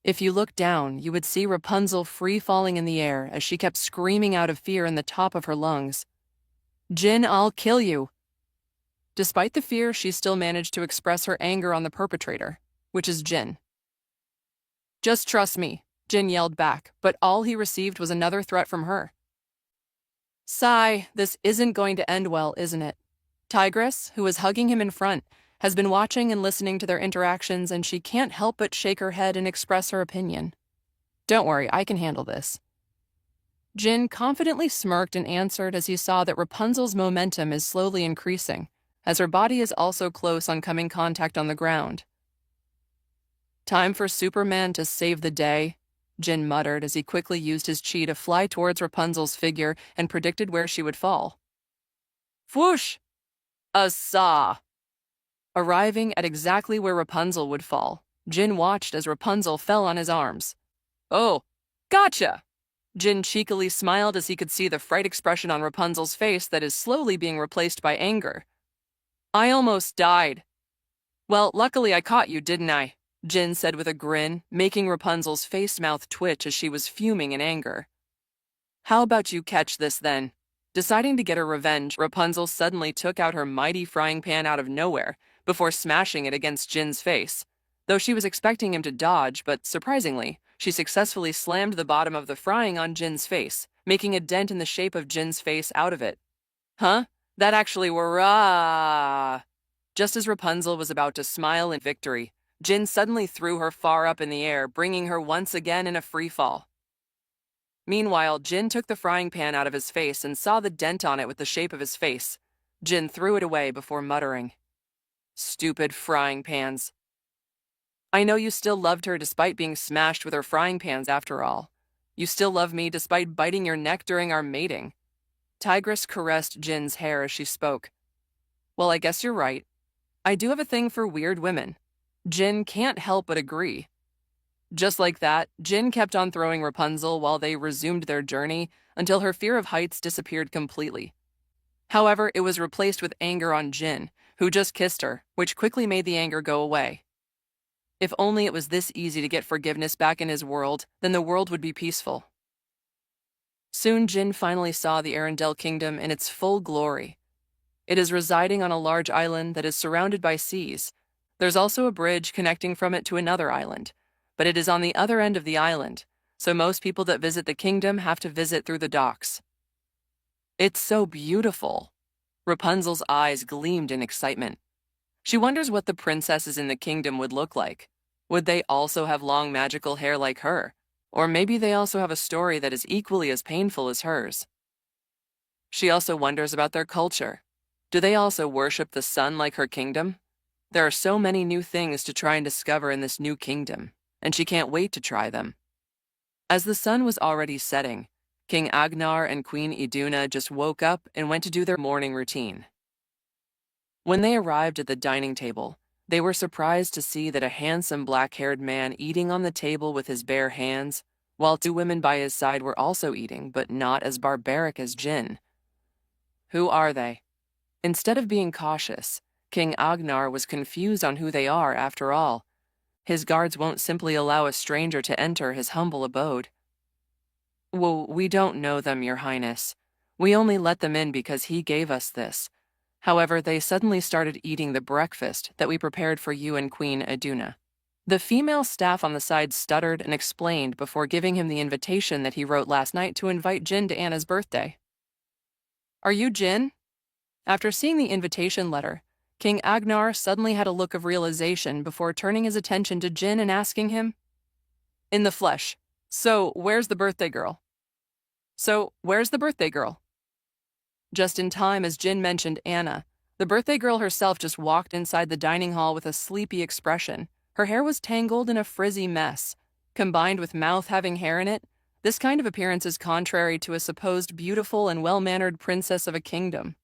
If you looked down, you would see Rapunzel free-falling in the air as she kept screaming out of fear in the top of her lungs. Jin, I'll kill you! Despite the fear, she still managed to express her anger on the perpetrator, which is Jin. Just trust me, Jin yelled back, but all he received was another threat from her. Sigh, this isn't going to end well, isn't it? Tigress, who was hugging him in front, has been watching and listening to their interactions, and she can't help but shake her head and express her opinion. Don't worry, I can handle this. Jin confidently smirked and answered as he saw that Rapunzel's momentum is slowly increasing, as her body is also close on coming contact on the ground. Time for Superman to save the day, Jin muttered as he quickly used his chi to fly towards Rapunzel's figure and predicted where she would fall. Whoosh! A saw! Arriving at exactly where Rapunzel would fall, Jin watched as Rapunzel fell on his arms. Oh, gotcha! Jin cheekily smiled as he could see the fright expression on Rapunzel's face that is slowly being replaced by anger. I almost died. Well, luckily I caught you, didn't I? Jin said with a grin, making Rapunzel's face-mouth twitch as she was fuming in anger. How about you catch this then? Deciding to get her revenge, Rapunzel suddenly took out her mighty frying pan out of nowhere before smashing it against Jin's face. Though she was expecting him to dodge, but surprisingly, she successfully slammed the bottom of the frying on Jin's face, making a dent in the shape of Jin's face out of it. Huh? That actually were Just as Rapunzel was about to smile in victory, Jin suddenly threw her far up in the air, bringing her once again in a free fall. Meanwhile, Jin took the frying pan out of his face and saw the dent on it with the shape of his face. Jin threw it away before muttering, Stupid frying pans. I know you still loved her despite being smashed with her frying pans after all. You still love me despite biting your neck during our mating. Tigress caressed Jin's hair as she spoke. Well, I guess you're right. I do have a thing for weird women. Jin can't help but agree. Just like that, Jin kept on throwing Rapunzel while they resumed their journey until her fear of heights disappeared completely. However, it was replaced with anger on Jin, who just kissed her, which quickly made the anger go away. If only it was this easy to get forgiveness back in his world, then the world would be peaceful. Soon Jin finally saw the Arendelle Kingdom in its full glory. It is residing on a large island that is surrounded by seas. There's also a bridge connecting from it to another island, but it is on the other end of the island, so most people that visit the kingdom have to visit through the docks. It's so beautiful. Rapunzel's eyes gleamed in excitement. She wonders what the princesses in the kingdom would look like. Would they also have long magical hair like her? Or maybe they also have a story that is equally as painful as hers. She also wonders about their culture. Do they also worship the sun like her kingdom? There are so many new things to try and discover in this new kingdom, and she can't wait to try them. As the sun was already setting, King Agnar and Queen Iduna just woke up and went to do their morning routine. When they arrived at the dining table, they were surprised to see that a handsome black-haired man eating on the table with his bare hands, while two women by his side were also eating, but not as barbaric as Jin. Who are they? Instead of being cautious, King Agnar was confused on who they are after all. His guards won't simply allow a stranger to enter his humble abode. Well, we don't know them, Your Highness. We only let them in because he gave us this. However, they suddenly started eating the breakfast that we prepared for you and Queen Iduna. The female staff on the side stuttered and explained before giving him the invitation that he wrote last night to invite Jin to Anna's birthday. Are you Jin? After seeing the invitation letter, King Agnar suddenly had a look of realization before turning his attention to Jin and asking him, in the flesh, so where's the birthday girl? Just in time as Jin mentioned Anna, the birthday girl herself just walked inside the dining hall with a sleepy expression. Her hair was tangled in a frizzy mess. Combined with mouth having hair in it, this kind of appearance is contrary to a supposed beautiful and well-mannered princess of a kingdom.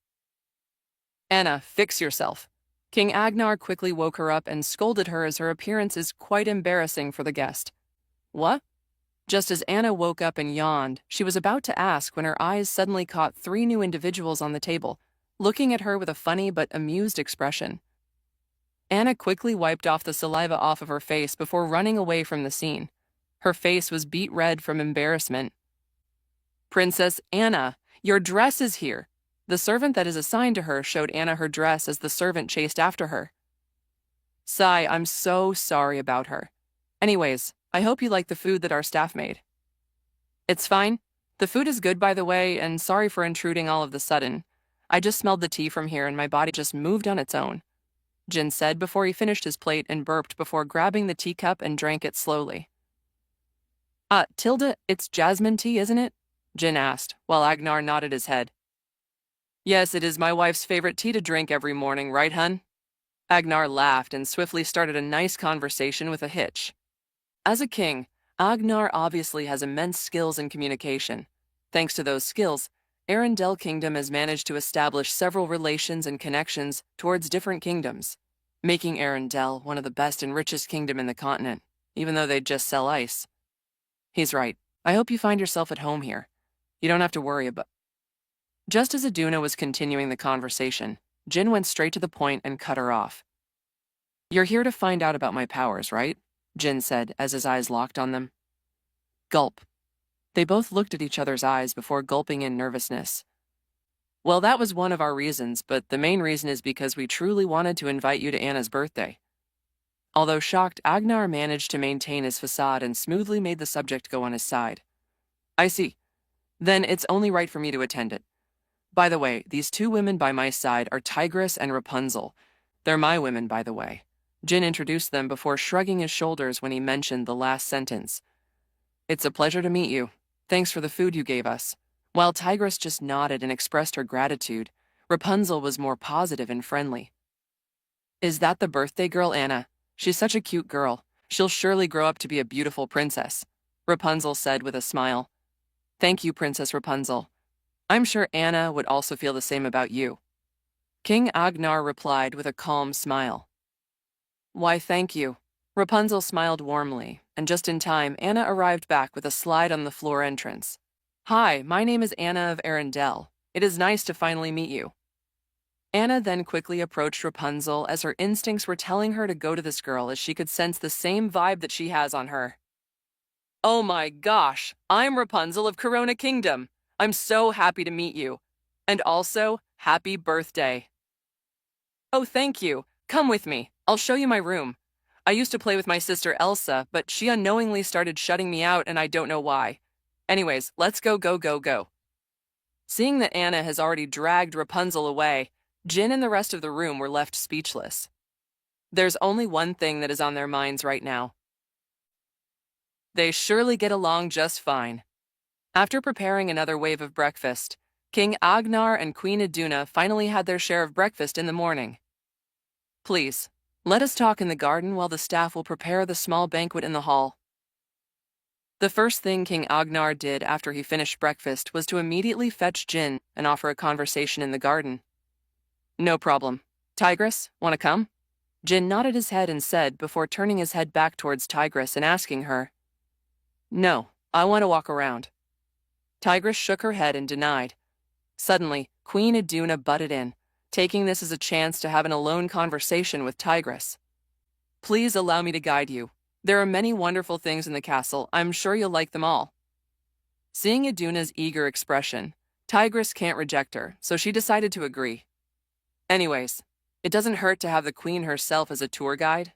Anna, fix yourself. King Agnar quickly woke her up and scolded her as her appearance is quite embarrassing for the guest. What? Just as Anna woke up and yawned, she was about to ask when her eyes suddenly caught three new individuals on the table, looking at her with a funny but amused expression. Anna quickly wiped off the saliva off of her face before running away from the scene. Her face was beet red from embarrassment. Princess Anna, your dress is here. The servant that is assigned to her showed Anna her dress as the servant chased after her. Sigh, I'm so sorry about her. Anyways, I hope you like the food that our staff made. It's fine. The food is good, by the way, and sorry for intruding all of the sudden. I just smelled the tea from here and my body just moved on its own, Jin said before he finished his plate and burped before grabbing the teacup and drank it slowly. Tilda, it's jasmine tea, isn't it? Jin asked, while Agnar nodded his head. Yes, it is my wife's favorite tea to drink every morning, right, hun? Agnar laughed and swiftly started a nice conversation with a hitch. As a king, Agnar obviously has immense skills in communication. Thanks to those skills, Arendelle Kingdom has managed to establish several relations and connections towards different kingdoms, making Arendelle one of the best and richest kingdom in the continent, even though they just sell ice. He's right. I hope you find yourself at home here. You don't have to worry about... Just as Iduna was continuing the conversation, Jin went straight to the point and cut her off. You're here to find out about my powers, right? Jin said as his eyes locked on them. Gulp. They both looked at each other's eyes before gulping in nervousness. Well, that was one of our reasons, but the main reason is because we truly wanted to invite you to Anna's birthday. Although shocked, Agnar managed to maintain his facade and smoothly made the subject go on his side. I see. Then it's only right for me to attend it. By the way, these two women by my side are Tigress and Rapunzel. They're my women, by the way. Jin introduced them before shrugging his shoulders when he mentioned the last sentence. It's a pleasure to meet you. Thanks for the food you gave us. While Tigress just nodded and expressed her gratitude, Rapunzel was more positive and friendly. Is that the birthday girl, Anna? She's such a cute girl. She'll surely grow up to be a beautiful princess, Rapunzel said with a smile. Thank you, Princess Rapunzel. I'm sure Anna would also feel the same about you. King Agnar replied with a calm smile. Why, thank you. Rapunzel smiled warmly, and just in time, Anna arrived back with a slide on the floor entrance. Hi, my name is Anna of Arendelle. It is nice to finally meet you. Anna then quickly approached Rapunzel as her instincts were telling her to go to this girl as she could sense the same vibe that she has on her. Oh my gosh, I'm Rapunzel of Corona Kingdom. I'm so happy to meet you. And also, happy birthday. Oh, thank you. Come with me. I'll show you my room. I used to play with my sister Elsa, but she unknowingly started shutting me out and I don't know why. Anyways, let's go. Seeing that Anna has already dragged Rapunzel away, Jin and the rest of the room were left speechless. There's only one thing that is on their minds right now. They surely get along just fine. After preparing another wave of breakfast, King Agnar and Queen Iduna finally had their share of breakfast in the morning. Please, let us talk in the garden while the staff will prepare the small banquet in the hall. The first thing King Agnar did after he finished breakfast was to immediately fetch Jin and offer a conversation in the garden. No problem. Tigress, want to come? Jin nodded his head and said before turning his head back towards Tigress and asking her. No, I want to walk around. Tigress shook her head and denied. Suddenly, Queen Iduna butted in, taking this as a chance to have an alone conversation with Tigress. Please allow me to guide you. There are many wonderful things in the castle. I'm sure you'll like them all. Seeing Iduna's eager expression, Tigress can't reject her, so she decided to agree. Anyways, it doesn't hurt to have the queen herself as a tour guide.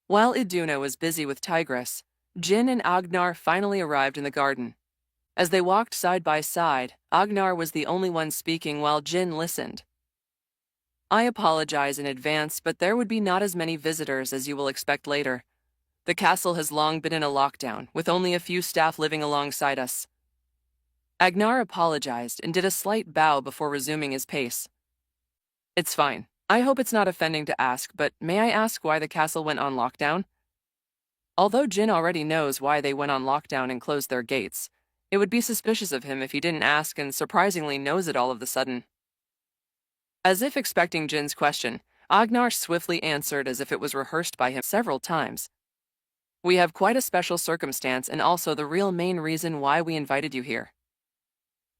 While Iduna was busy with Tigress, Jin and Agnar finally arrived in the garden. As they walked side by side, Agnar was the only one speaking while Jin listened. I apologize in advance, but there would be not as many visitors as you will expect later. The castle has long been in a lockdown, with only a few staff living alongside us. Agnar apologized and did a slight bow before resuming his pace. It's fine. I hope it's not offending to ask, but may I ask why the castle went on lockdown? Although Jin already knows why they went on lockdown and closed their gates, it would be suspicious of him if he didn't ask and surprisingly knows it all of the sudden. As if expecting Jin's question, Agnar swiftly answered as if it was rehearsed by him several times. We have quite a special circumstance and also the real main reason why we invited you here.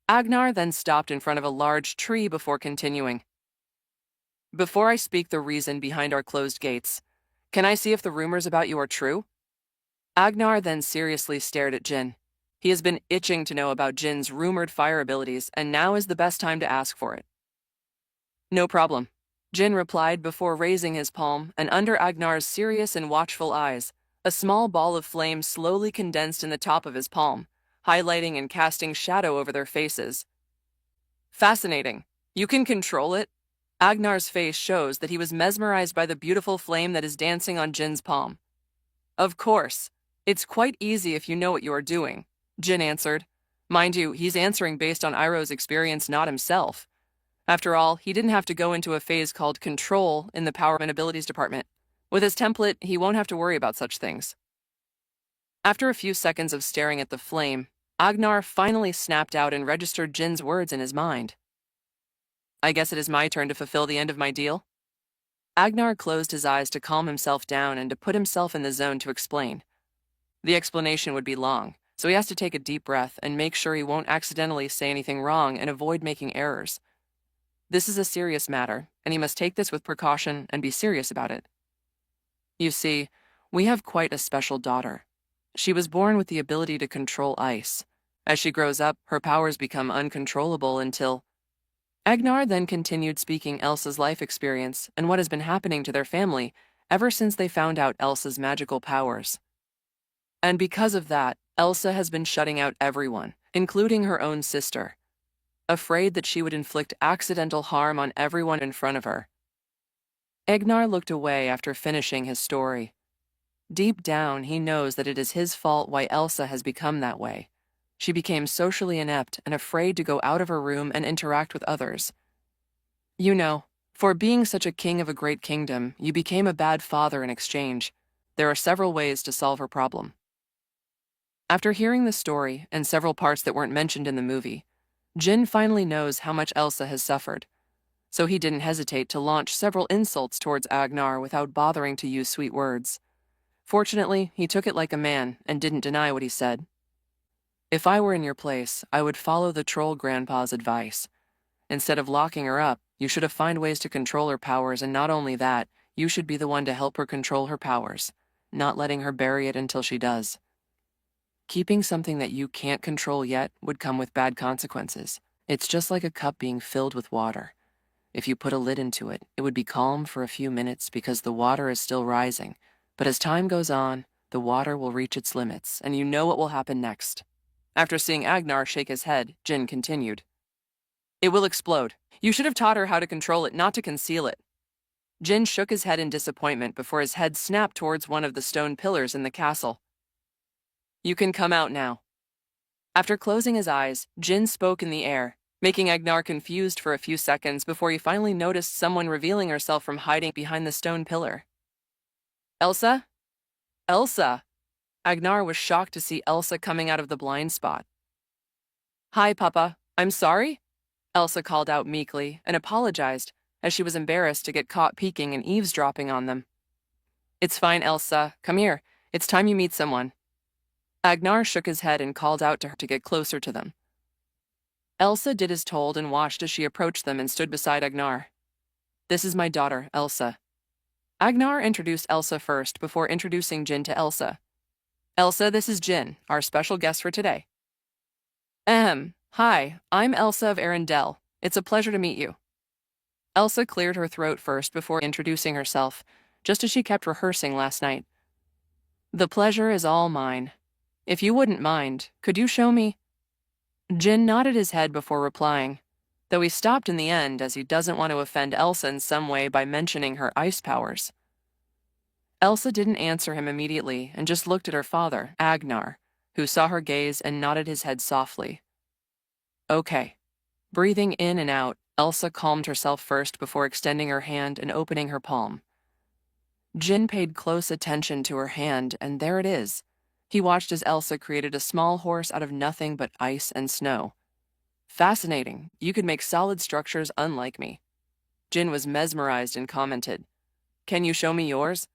Agnar then stopped in front of a large tree before continuing. Before I speak the reason behind our closed gates, can I see if the rumors about you are true? Agnar then seriously stared at Jin. He has been itching to know about Jin's rumored fire abilities, and now is the best time to ask for it. No problem, Jin replied before raising his palm, and under Agnar's serious and watchful eyes, a small ball of flame slowly condensed in the top of his palm, highlighting and casting shadow over their faces. Fascinating. You can control it? Agnar's face shows that he was mesmerized by the beautiful flame that is dancing on Jin's palm. Of course. It's quite easy if you know what you are doing, Jin answered. Mind you, he's answering based on Iroh's experience, not himself. After all, he didn't have to go into a phase called control in the power and abilities department. With his template, he won't have to worry about such things. After a few seconds of staring at the flame, Agnar finally snapped out and registered Jin's words in his mind. I guess it is my turn to fulfill the end of my deal? Agnar closed his eyes to calm himself down and to put himself in the zone to explain. The explanation would be long, so he has to take a deep breath and make sure he won't accidentally say anything wrong and avoid making errors. This is a serious matter, and he must take this with precaution and be serious about it. You see, we have quite a special daughter. She was born with the ability to control ice. As she grows up, her powers become uncontrollable until... Agnar then continued speaking Elsa's life experience and what has been happening to their family ever since they found out Elsa's magical powers. And because of that, Elsa has been shutting out everyone, including her own sister, afraid that she would inflict accidental harm on everyone in front of her. Agnar looked away after finishing his story. Deep down, he knows that it is his fault why Elsa has become that way. She became socially inept and afraid to go out of her room and interact with others. You know, for being such a king of a great kingdom, you became a bad father in exchange. There are several ways to solve her problem. After hearing the story and several parts that weren't mentioned in the movie, Jin finally knows how much Elsa has suffered, so he didn't hesitate to launch several insults towards Agnar without bothering to use sweet words. Fortunately, he took it like a man and didn't deny what he said. If I were in your place, I would follow the troll grandpa's advice. Instead of locking her up, you should have found ways to control her powers, and not only that, you should be the one to help her control her powers, not letting her bury it until she does. Keeping something that you can't control yet would come with bad consequences. It's just like a cup being filled with water. If you put a lid into it, it would be calm for a few minutes because the water is still rising, but as time goes on, the water will reach its limits, and you know what will happen next. After seeing Agnar shake his head, Jin continued. It will explode. You should have taught her how to control it, not to conceal it. Jin shook his head in disappointment before his head snapped towards one of the stone pillars in the castle. You can come out now. After closing his eyes, Jin spoke in the air, making Agnar confused for a few seconds before he finally noticed someone revealing herself from hiding behind the stone pillar. Elsa? Elsa! Agnar was shocked to see Elsa coming out of the blind spot. Hi, Papa. I'm sorry? Elsa called out meekly and apologized, as she was embarrassed to get caught peeking and eavesdropping on them. It's fine, Elsa. Come here. It's time you meet someone. Agnar shook his head and called out to her to get closer to them. Elsa did as told and watched as she approached them and stood beside Agnar. This is my daughter, Elsa. Agnar introduced Elsa first before introducing Jin to Elsa. Elsa, this is Jin, our special guest for today. Hi, I'm Elsa of Arendelle. It's a pleasure to meet you. Elsa cleared her throat first before introducing herself, just as she kept rehearsing last night. The pleasure is all mine. If you wouldn't mind, could you show me? Jin nodded his head before replying, though he stopped in the end as he doesn't want to offend Elsa in some way by mentioning her ice powers. Elsa didn't answer him immediately and just looked at her father, Agnar, who saw her gaze and nodded his head softly. Okay. Breathing in and out, Elsa calmed herself first before extending her hand and opening her palm. Jin paid close attention to her hand, and there it is. He watched as Elsa created a small horse out of nothing but ice and snow. Fascinating. You could make solid structures unlike me. Jin was mesmerized and commented, Can you show me yours?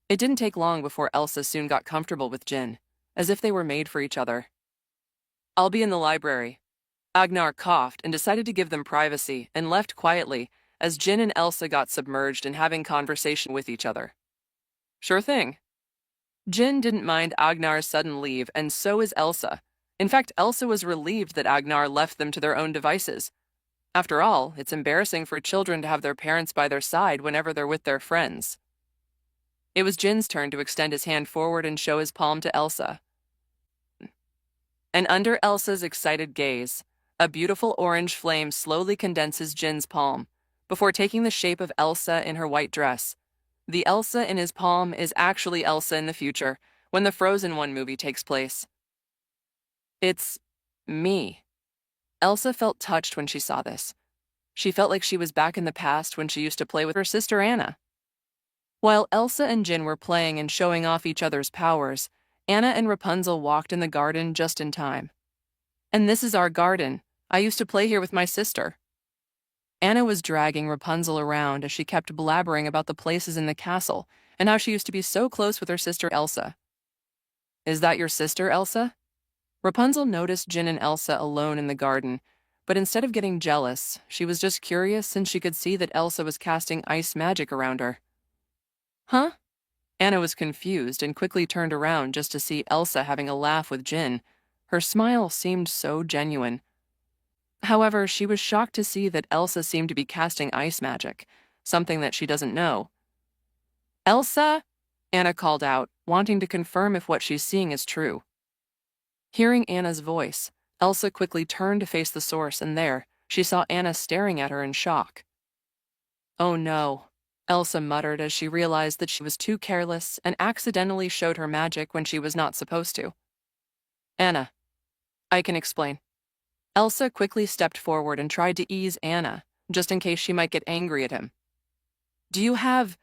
It didn't take long before Elsa soon got comfortable with Jin, as if they were made for each other. I'll be in the library. Agnar coughed and decided to give them privacy and left quietly as Jin and Elsa got submerged in having conversation with each other. Sure thing. Jin didn't mind Agnar's sudden leave, and so is Elsa. In fact, Elsa was relieved that Agnar left them to their own devices. After all, it's embarrassing for children to have their parents by their side whenever they're with their friends. It was Jin's turn to extend his hand forward and show his palm to Elsa. And under Elsa's excited gaze, a beautiful orange flame slowly condenses Jin's palm, before taking the shape of Elsa in her white dress. The Elsa in his palm is actually Elsa in the future, when the Frozen 1 movie takes place. It's me. Elsa felt touched when she saw this. She felt like she was back in the past when she used to play with her sister Anna. While Elsa and Jin were playing and showing off each other's powers, Anna and Rapunzel walked in the garden just in time. And this is our garden. I used to play here with my sister. Anna was dragging Rapunzel around as she kept blabbering about the places in the castle and how she used to be so close with her sister Elsa. Is that your sister, Elsa? Rapunzel noticed Jin and Elsa alone in the garden, but instead of getting jealous, she was just curious since she could see that Elsa was casting ice magic around her. Huh? Anna was confused and quickly turned around just to see Elsa having a laugh with Jin. Her smile seemed so genuine. However, she was shocked to see that Elsa seemed to be casting ice magic, something that she doesn't know. Elsa? Anna called out, wanting to confirm if what she's seeing is true. Hearing Anna's voice, Elsa quickly turned to face the source, and there, she saw Anna staring at her in shock. Oh no, Elsa muttered as she realized that she was too careless and accidentally showed her magic when she was not supposed to. Anna, I can explain. Elsa quickly stepped forward and tried to ease Anna, just in case she might get angry at him. Do you have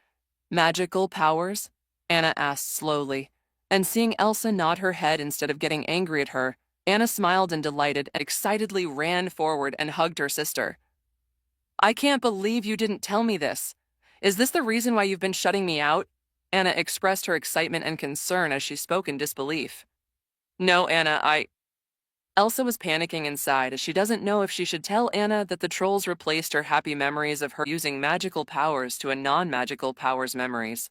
magical powers? Anna asked slowly, and seeing Elsa nod her head instead of getting angry at her, Anna smiled and delighted and excitedly ran forward and hugged her sister. I can't believe you didn't tell me this. Is this the reason why you've been shutting me out? Anna expressed her excitement and concern as she spoke in disbelief. No, Anna, Elsa was panicking inside as she doesn't know if she should tell Anna that the trolls replaced her happy memories of her using magical powers to a non-magical powers memories.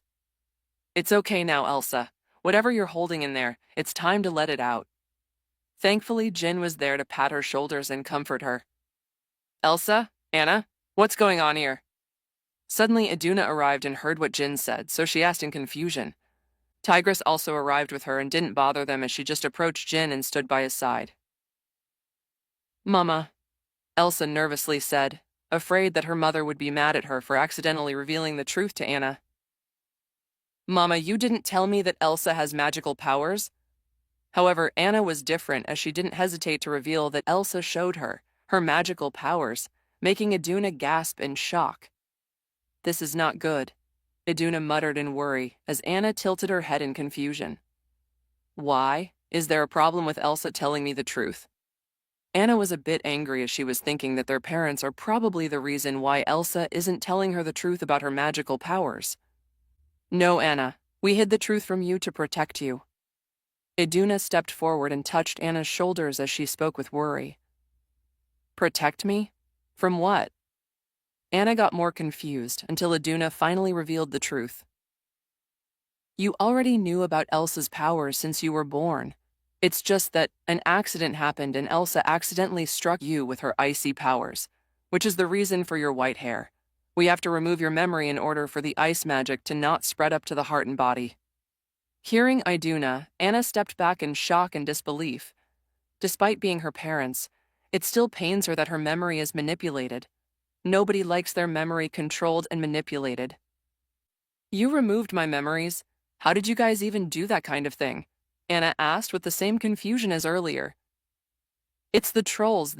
It's okay now, Elsa. Whatever you're holding in there, it's time to let it out. Thankfully, Jin was there to pat her shoulders and comfort her. Elsa? Anna? What's going on here? Suddenly, Iduna arrived and heard what Jin said, so she asked in confusion. Tigress also arrived with her and didn't bother them as she just approached Jin and stood by his side. "Mama," Elsa nervously said, afraid that her mother would be mad at her for accidentally revealing the truth to Anna. "Mama, you didn't tell me that Elsa has magical powers?" However, Anna was different as she didn't hesitate to reveal that Elsa showed her magical powers, making Iduna gasp in shock. "This is not good," Iduna muttered in worry as Anna tilted her head in confusion. "Why? Is there a problem with Elsa telling me the truth?" Anna was a bit angry as she was thinking that their parents are probably the reason why Elsa isn't telling her the truth about her magical powers. "No, Anna, we hid the truth from you to protect you." Iduna stepped forward and touched Anna's shoulders as she spoke with worry. "Protect me? From what?" Anna got more confused until Iduna finally revealed the truth. "You already knew about Elsa's powers since you were born. It's just that an accident happened and Elsa accidentally struck you with her icy powers, which is the reason for your white hair. We have to remove your memory in order for the ice magic to not spread up to the heart and body." Hearing Iduna, Anna stepped back in shock and disbelief. Despite being her parents, it still pains her that her memory is manipulated. Nobody likes their memory controlled and manipulated. "You removed my memories. How did you guys even do that kind of thing?" Anna asked with the same confusion as earlier. "It's the trolls,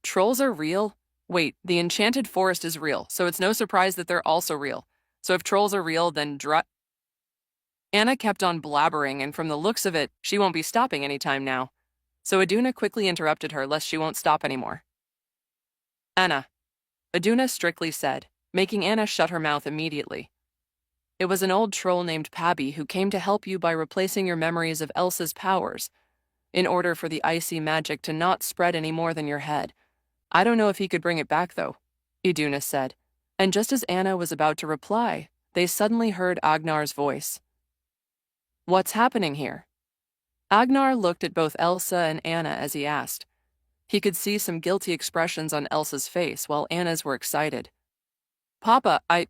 Trolls are real? Wait, the enchanted forest is real, so it's no surprise that they're also real. So if trolls are real, then Anna kept on blabbering, and from the looks of it, she won't be stopping anytime now. So Iduna quickly interrupted her lest she won't stop anymore. "Anna," Iduna strictly said, making Anna shut her mouth immediately. "It was an old troll named Pabby who came to help you by replacing your memories of Elsa's powers, in order for the icy magic to not spread any more than your head. I don't know if he could bring it back, though," Iduna said, and just as Anna was about to reply, they suddenly heard Agnar's voice. "What's happening here?" Agnar looked at both Elsa and Anna as he asked. He could see some guilty expressions on Elsa's face while Anna's were excited. "Papa, I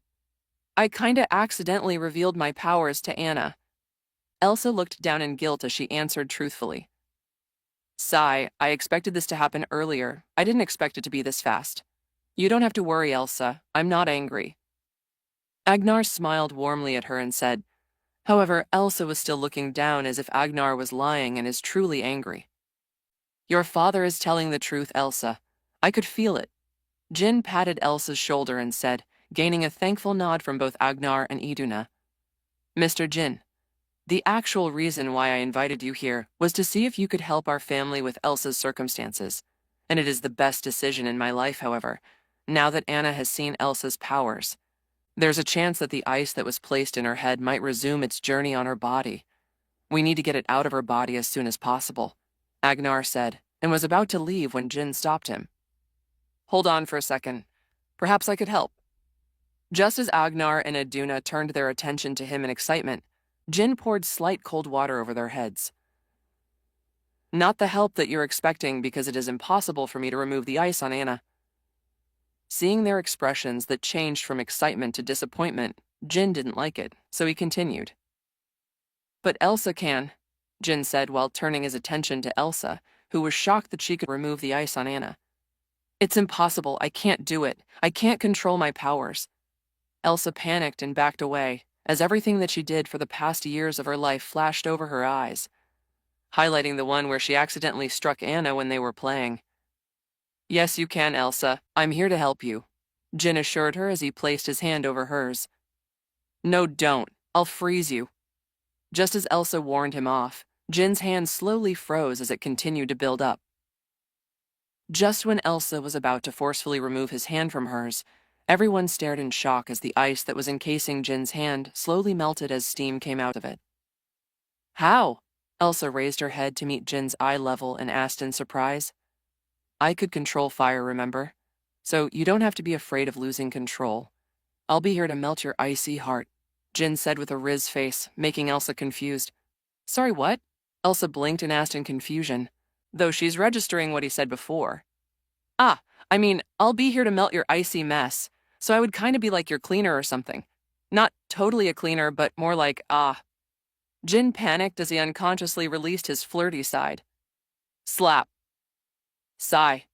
kinda accidentally revealed my powers to Anna." Elsa looked down in guilt as she answered truthfully. "Sigh, I expected this to happen earlier. I didn't expect it to be this fast. You don't have to worry, Elsa. I'm not angry." Agnar smiled warmly at her and said, however, Elsa was still looking down as if Agnar was lying and is truly angry. "Your father is telling the truth, Elsa. I could feel it." Jin patted Elsa's shoulder and said, gaining a thankful nod from both Agnar and Iduna. "Mr. Jin, the actual reason why I invited you here was to see if you could help our family with Elsa's circumstances. And it is the best decision in my life, however, now that Anna has seen Elsa's powers. There's a chance that the ice that was placed in her head might resume its journey on her body. We need to get it out of her body as soon as possible," Agnar said, and was about to leave when Jin stopped him. "Hold on for a second. Perhaps I could help." Just as Agnar and Iduna turned their attention to him in excitement, Jin poured slight cold water over their heads. "Not the help that you're expecting, because it is impossible for me to remove the ice on Anna." Seeing their expressions that changed from excitement to disappointment, Jin didn't like it, so he continued. "But Elsa can," Jin said while turning his attention to Elsa, who was shocked that she could remove the ice on Anna. "It's impossible. I can't do it. I can't control my powers." Elsa panicked and backed away, as everything that she did for the past years of her life flashed over her eyes, highlighting the one where she accidentally struck Anna when they were playing. "Yes, you can, Elsa. I'm here to help you," Jin assured her as he placed his hand over hers. "No, don't. I'll freeze you." Just as Elsa warned him off, Jin's hand slowly froze as it continued to build up. Just when Elsa was about to forcefully remove his hand from hers, everyone stared in shock as the ice that was encasing Jin's hand slowly melted as steam came out of it. "How?" Elsa raised her head to meet Jin's eye level and asked in surprise. "I could control fire, remember? So you don't have to be afraid of losing control. I'll be here to melt your icy heart," Jin said with a Riz face, making Elsa confused. "Sorry, what?" Elsa blinked and asked in confusion, though she's registering what he said before. I mean, I'll be here to melt your icy mess, so I would kind of be like your cleaner or something. Not totally a cleaner, but more like, Jin panicked as he unconsciously released his flirty side. Slap. Sigh.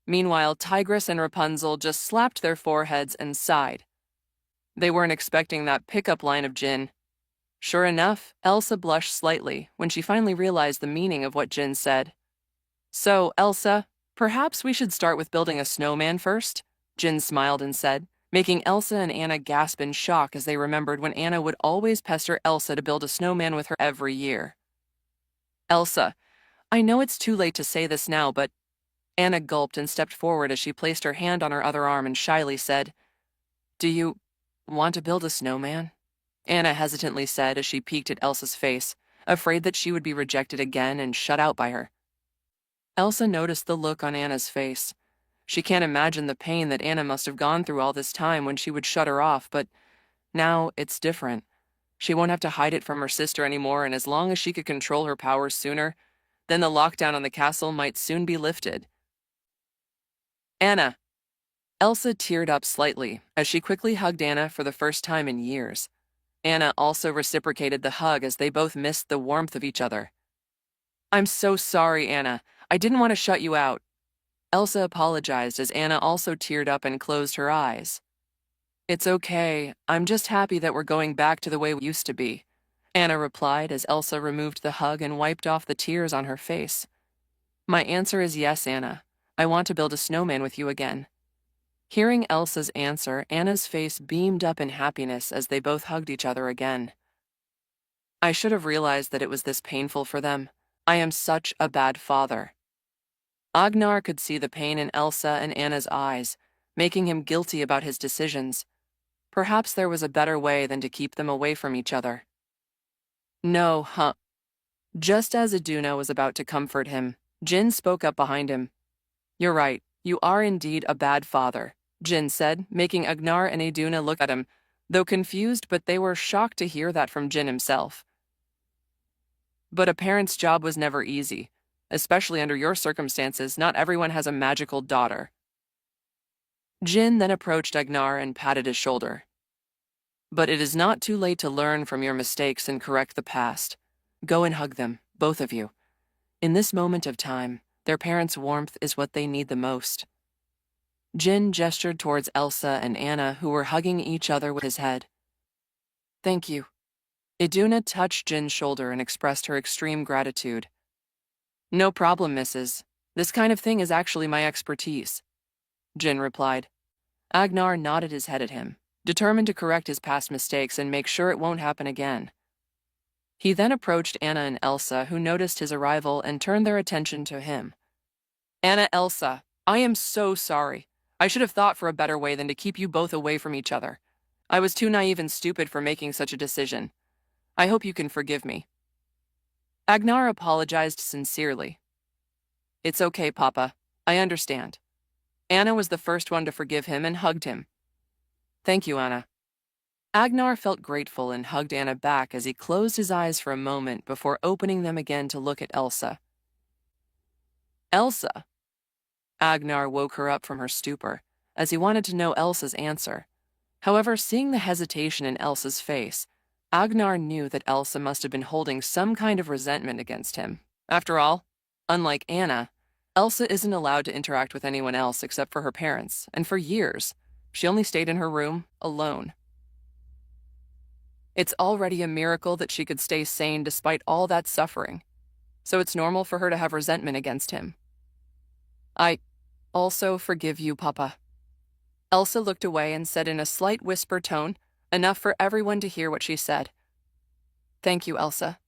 Meanwhile, Tigress and Rapunzel just slapped their foreheads and sighed. They weren't expecting that pickup line of Jin. Sure enough, Elsa blushed slightly when she finally realized the meaning of what Jin said. So, Elsa, perhaps we should start with building a snowman first? Jin smiled and said, making Elsa and Anna gasp in shock as they remembered when Anna would always pester Elsa to build a snowman with her every year. Elsa, I know it's too late to say this now, but Anna gulped and stepped forward as she placed her hand on her other arm and shyly said, Do you want to build a snowman? Anna hesitantly said as she peeked at Elsa's face, afraid that she would be rejected again and shut out by her. Elsa noticed the look on Anna's face. She can't imagine the pain that Anna must have gone through all this time when she would shut her off, but now it's different. She won't have to hide it from her sister anymore, and as long as she could control her powers sooner, then the lockdown on the castle might soon be lifted. Anna. Elsa teared up slightly as she quickly hugged Anna for the first time in years. Anna also reciprocated the hug as they both missed the warmth of each other. I'm so sorry, Anna. I didn't want to shut you out. Elsa apologized as Anna also teared up and closed her eyes. It's okay. I'm just happy that we're going back to the way we used to be, Anna replied as Elsa removed the hug and wiped off the tears on her face. My answer is yes, Anna. I want to build a snowman with you again. Hearing Elsa's answer, Anna's face beamed up in happiness as they both hugged each other again. I should have realized that it was this painful for them. I am such a bad father. Agnar could see the pain in Elsa and Anna's eyes, making him guilty about his decisions. Perhaps there was a better way than to keep them away from each other. No, huh? Just as Iduna was about to comfort him, Jin spoke up behind him. You're right, you are indeed a bad father, Jin said, making Agnar and Iduna look at him, though confused, but they were shocked to hear that from Jin himself. But a parent's job was never easy. Especially under your circumstances, not everyone has a magical daughter. Jin then approached Agnar and patted his shoulder. But it is not too late to learn from your mistakes and correct the past. Go and hug them, both of you. In this moment of time, their parents' warmth is what they need the most. Jin gestured towards Elsa and Anna, who were hugging each other with his head. Thank you. Iduna touched Jin's shoulder and expressed her extreme gratitude. No problem, Mrs. This kind of thing is actually my expertise, Jin replied. Agnar nodded his head at him, determined to correct his past mistakes and make sure it won't happen again. He then approached Anna and Elsa, who noticed his arrival and turned their attention to him. Anna, Elsa, I am so sorry. I should have thought for a better way than to keep you both away from each other. I was too naive and stupid for making such a decision. I hope you can forgive me. Agnar apologized sincerely. It's okay, Papa. I understand. Anna was the first one to forgive him and hugged him. Thank you, Anna. Agnar felt grateful and hugged Anna back as he closed his eyes for a moment before opening them again to look at Elsa. Elsa? Agnar woke her up from her stupor, as he wanted to know Elsa's answer. However, seeing the hesitation in Elsa's face, Agnar knew that Elsa must have been holding some kind of resentment against him. After all, unlike Anna, Elsa isn't allowed to interact with anyone else except for her parents, and for years, she only stayed in her room, alone. It's already a miracle that she could stay sane despite all that suffering, so it's normal for her to have resentment against him. I also forgive you, Papa. Elsa looked away and said in a slight whisper tone, enough for everyone to hear what she said. Thank you, Elsa.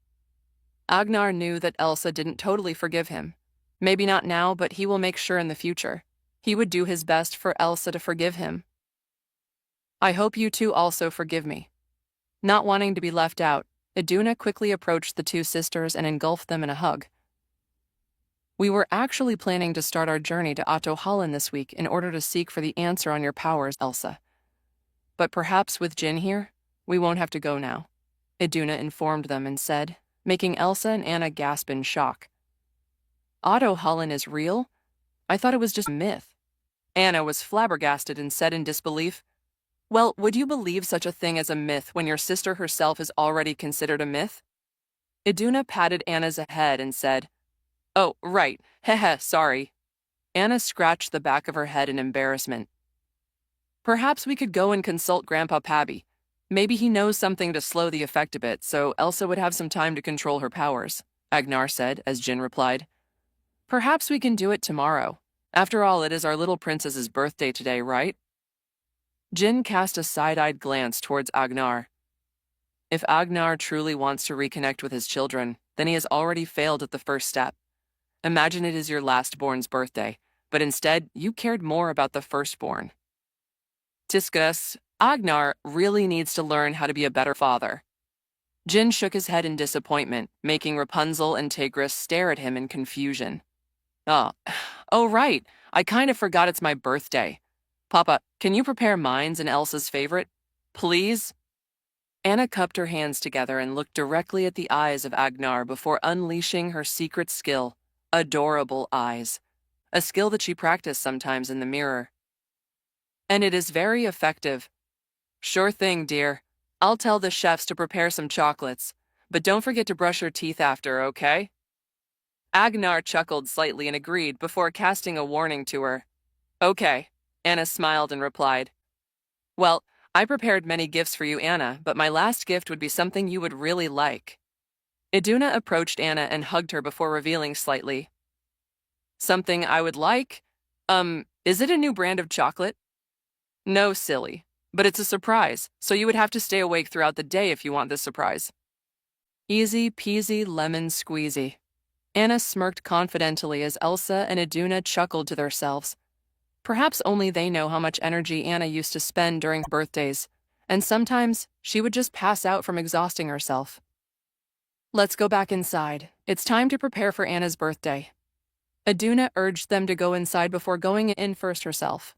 Agnar knew that Elsa didn't totally forgive him. Maybe not now, but he will make sure in the future. He would do his best for Elsa to forgive him. I hope you two also forgive me. Not wanting to be left out, Iduna quickly approached the two sisters and engulfed them in a hug. We were actually planning to start our journey to Otto Holland this week in order to seek for the answer on your powers, Elsa. But perhaps with Jin here, we won't have to go now, Iduna informed them and said, making Elsa and Anna gasp in shock. Otto Holland is real? I thought it was just a myth. Anna was flabbergasted and said in disbelief, Well, would you believe such a thing as a myth when your sister herself is already considered a myth? Iduna patted Anna's head and said, "Oh, right, heh, sorry." Anna scratched the back of her head in embarrassment. "Perhaps we could go and consult Grandpa Pabby. Maybe he knows something to slow the effect a bit, so Elsa would have some time to control her powers," Agnar said, as Jin replied. "Perhaps we can do it tomorrow. After all, it is our little princess's birthday today, right?" Jin cast a side-eyed glance towards Agnar. If Agnar truly wants to reconnect with his children, then he has already failed at the first step. Imagine it is your last-born's birthday, but instead you cared more about the firstborn. Tiskus, Agnar really needs to learn how to be a better father. Jin shook his head in disappointment, making Rapunzel and Tigris stare at him in confusion. Oh, oh right, I kind of forgot it's my birthday. Papa, can you prepare mine's and Elsa's favorite? Please? Anna cupped her hands together and looked directly at the eyes of Agnar before unleashing her secret skill, adorable eyes, a skill that she practiced sometimes in the mirror. And it is very effective. Sure thing, dear. I'll tell the chefs to prepare some chocolates, but don't forget to brush your teeth after, okay? Agnar chuckled slightly and agreed before casting a warning to her. Okay, Anna smiled and replied. Well, I prepared many gifts for you, Anna, but my last gift would be something you would really like. Iduna approached Anna and hugged her before revealing slightly. Something I would like? Is it a new brand of chocolate? No, silly. But it's a surprise, so you would have to stay awake throughout the day if you want this surprise. Easy peasy lemon squeezy. Anna smirked confidently as Elsa and Iduna chuckled to themselves. Perhaps only they know how much energy Anna used to spend during birthdays, and sometimes she would just pass out from exhausting herself. Let's go back inside. It's time to prepare for Anna's birthday. Iduna urged them to go inside before going in first herself.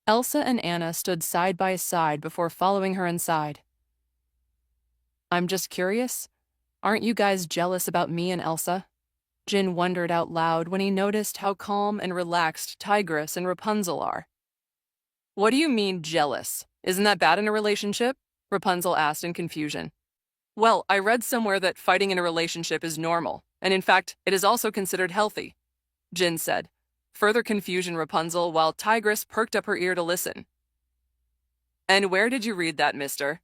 Elsa and Anna stood side by side before following her inside. I'm just curious. Aren't you guys jealous about me and Elsa? Jin wondered out loud when he noticed how calm and relaxed Tigris and Rapunzel are. What do you mean, jealous? Isn't that bad in a relationship? Rapunzel asked in confusion. Well, I read somewhere that fighting in a relationship is normal, and in fact, it is also considered healthy, Jin said. Further confusion Rapunzel while Tigris perked up her ear to listen. And where did you read that, mister?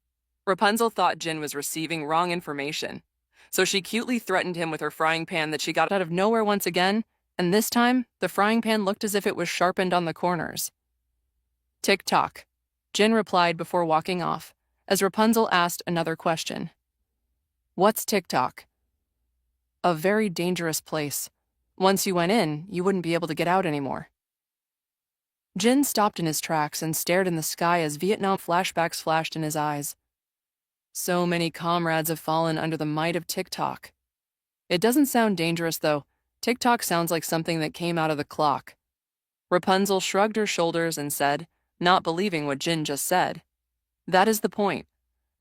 Rapunzel thought Jin was receiving wrong information, so she cutely threatened him with her frying pan that she got out of nowhere once again, and this time, the frying pan looked as if it was sharpened on the corners. Tick-tock, Jin replied before walking off, as Rapunzel asked another question. What's tick-tock? A very dangerous place. Once you went in, you wouldn't be able to get out anymore. Jin stopped in his tracks and stared in the sky as Vietnam flashbacks flashed in his eyes. So many comrades have fallen under the might of tick-tock. It doesn't sound dangerous, though. Tick-tock sounds like something that came out of the clock. Rapunzel shrugged her shoulders and said, not believing what Jin just said. That is the point.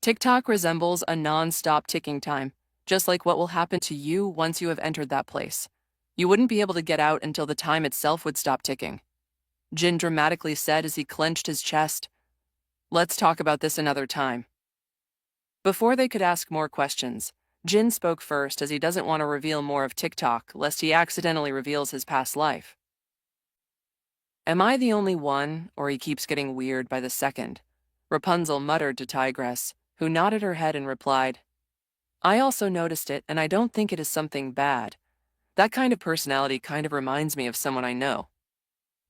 Tick-tock resembles a non-stop ticking time, just like what will happen to you once you have entered that place. You wouldn't be able to get out until the time itself would stop ticking. Jin dramatically said as he clenched his chest. Let's talk about this another time. Before they could ask more questions, Jin spoke first as he doesn't want to reveal more of tick-tock lest he accidentally reveals his past life. Am I the only one, or he keeps getting weird by the second? Rapunzel muttered to Tigress, who nodded her head and replied, I also noticed it, and I don't think it is something bad. That kind of personality kind of reminds me of someone I know.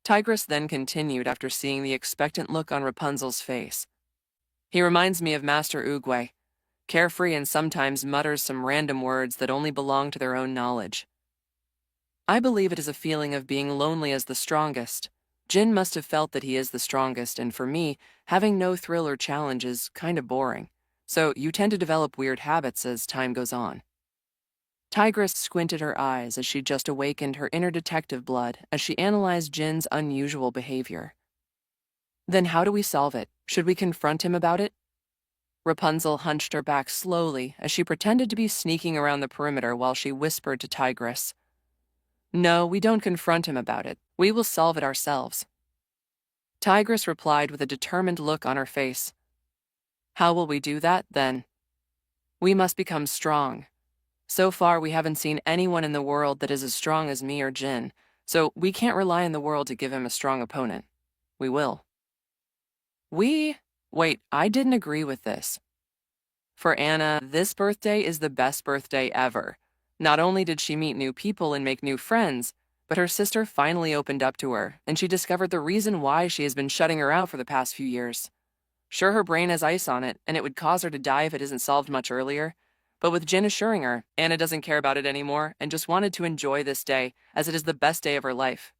Tigress then continued after seeing the expectant look on Rapunzel's face. He reminds me of Master Oogway, carefree and sometimes mutters some random words that only belong to their own knowledge. I believe it is a feeling of being lonely as the strongest. Jin must have felt that he is the strongest, and for me, having no thrill or challenge is kind of boring. So you tend to develop weird habits as time goes on. Tigress squinted her eyes as she just awakened her inner detective blood as she analyzed Jin's unusual behavior. Then how do we solve it? Should we confront him about it? Rapunzel hunched her back slowly as she pretended to be sneaking around the perimeter while she whispered to Tigress. No, we don't confront him about it. We will solve it ourselves. Tigress replied with a determined look on her face. How will we do that, then? We must become strong. So far, we haven't seen anyone in the world that is as strong as me or Jin, so we can't rely on the world to give him a strong opponent. We will. Wait, I didn't agree with this. For Anna, this birthday is the best birthday ever. Not only did she meet new people and make new friends, but her sister finally opened up to her, and she discovered the reason why she has been shutting her out for the past few years. Sure, her brain has ice on it, and it would cause her to die if it isn't solved much earlier. But with Jin assuring her, Anna doesn't care about it anymore and just wanted to enjoy this day, as it is the best day of her life.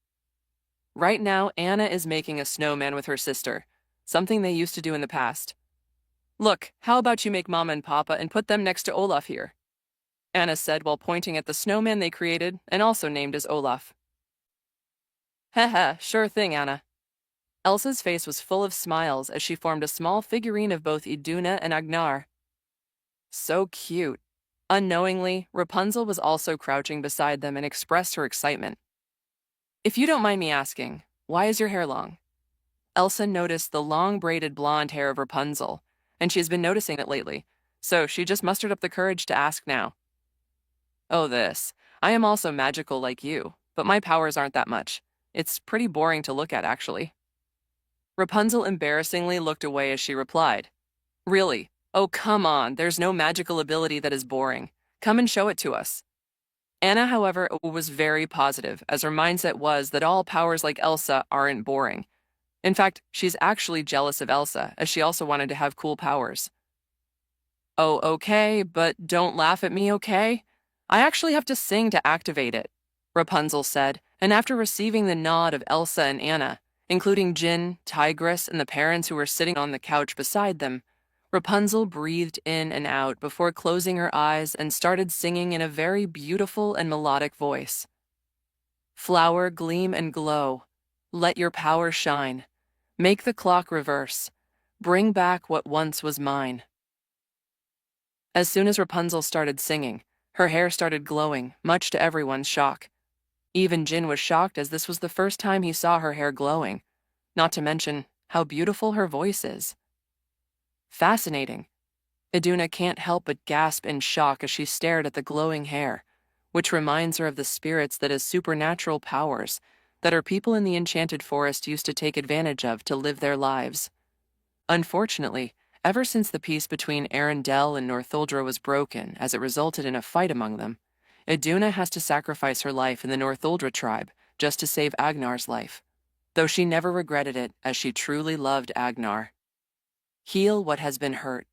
Right now, Anna is making a snowman with her sister, something they used to do in the past. Look, how about you make Mama and Papa and put them next to Olaf here? Anna said while pointing at the snowman they created and also named as Olaf. Haha, sure thing, Anna. Elsa's face was full of smiles as she formed a small figurine of both Iduna and Agnar. So cute. Unknowingly, Rapunzel was also crouching beside them and expressed her excitement. If you don't mind me asking, why is your hair long? Elsa noticed the long braided blonde hair of Rapunzel, and she has been noticing it lately, so she just mustered up the courage to ask now. Oh, this. I am also magical like you, but my powers aren't that much. It's pretty boring to look at, actually. Rapunzel embarrassingly looked away as she replied. Really? Oh, come on, there's no magical ability that is boring. Come and show it to us. Anna, however, was very positive, as her mindset was that all powers like Elsa aren't boring. In fact, she's actually jealous of Elsa, as she also wanted to have cool powers. Oh, okay, but don't laugh at me, okay? I actually have to sing to activate it, Rapunzel said, and after receiving the nod of Elsa and Anna, including Jin, Tigress, and the parents who were sitting on the couch beside them, Rapunzel breathed in and out before closing her eyes and started singing in a very beautiful and melodic voice. Flower, gleam and glow. Let your power shine. Make the clock reverse. Bring back what once was mine. As soon as Rapunzel started singing, her hair started glowing, much to everyone's shock. Even Jin was shocked, as this was the first time he saw her hair glowing, not to mention how beautiful her voice is. Fascinating. Iduna can't help but gasp in shock as she stared at the glowing hair, which reminds her of the spirits that has supernatural powers that her people in the enchanted forest used to take advantage of to live their lives. Unfortunately, ever since the peace between Arendelle and Northuldra was broken as it resulted in a fight among them, Iduna has to sacrifice her life in the Northuldra tribe just to save Agnar's life, though she never regretted it as she truly loved Agnar. Heal what has been hurt.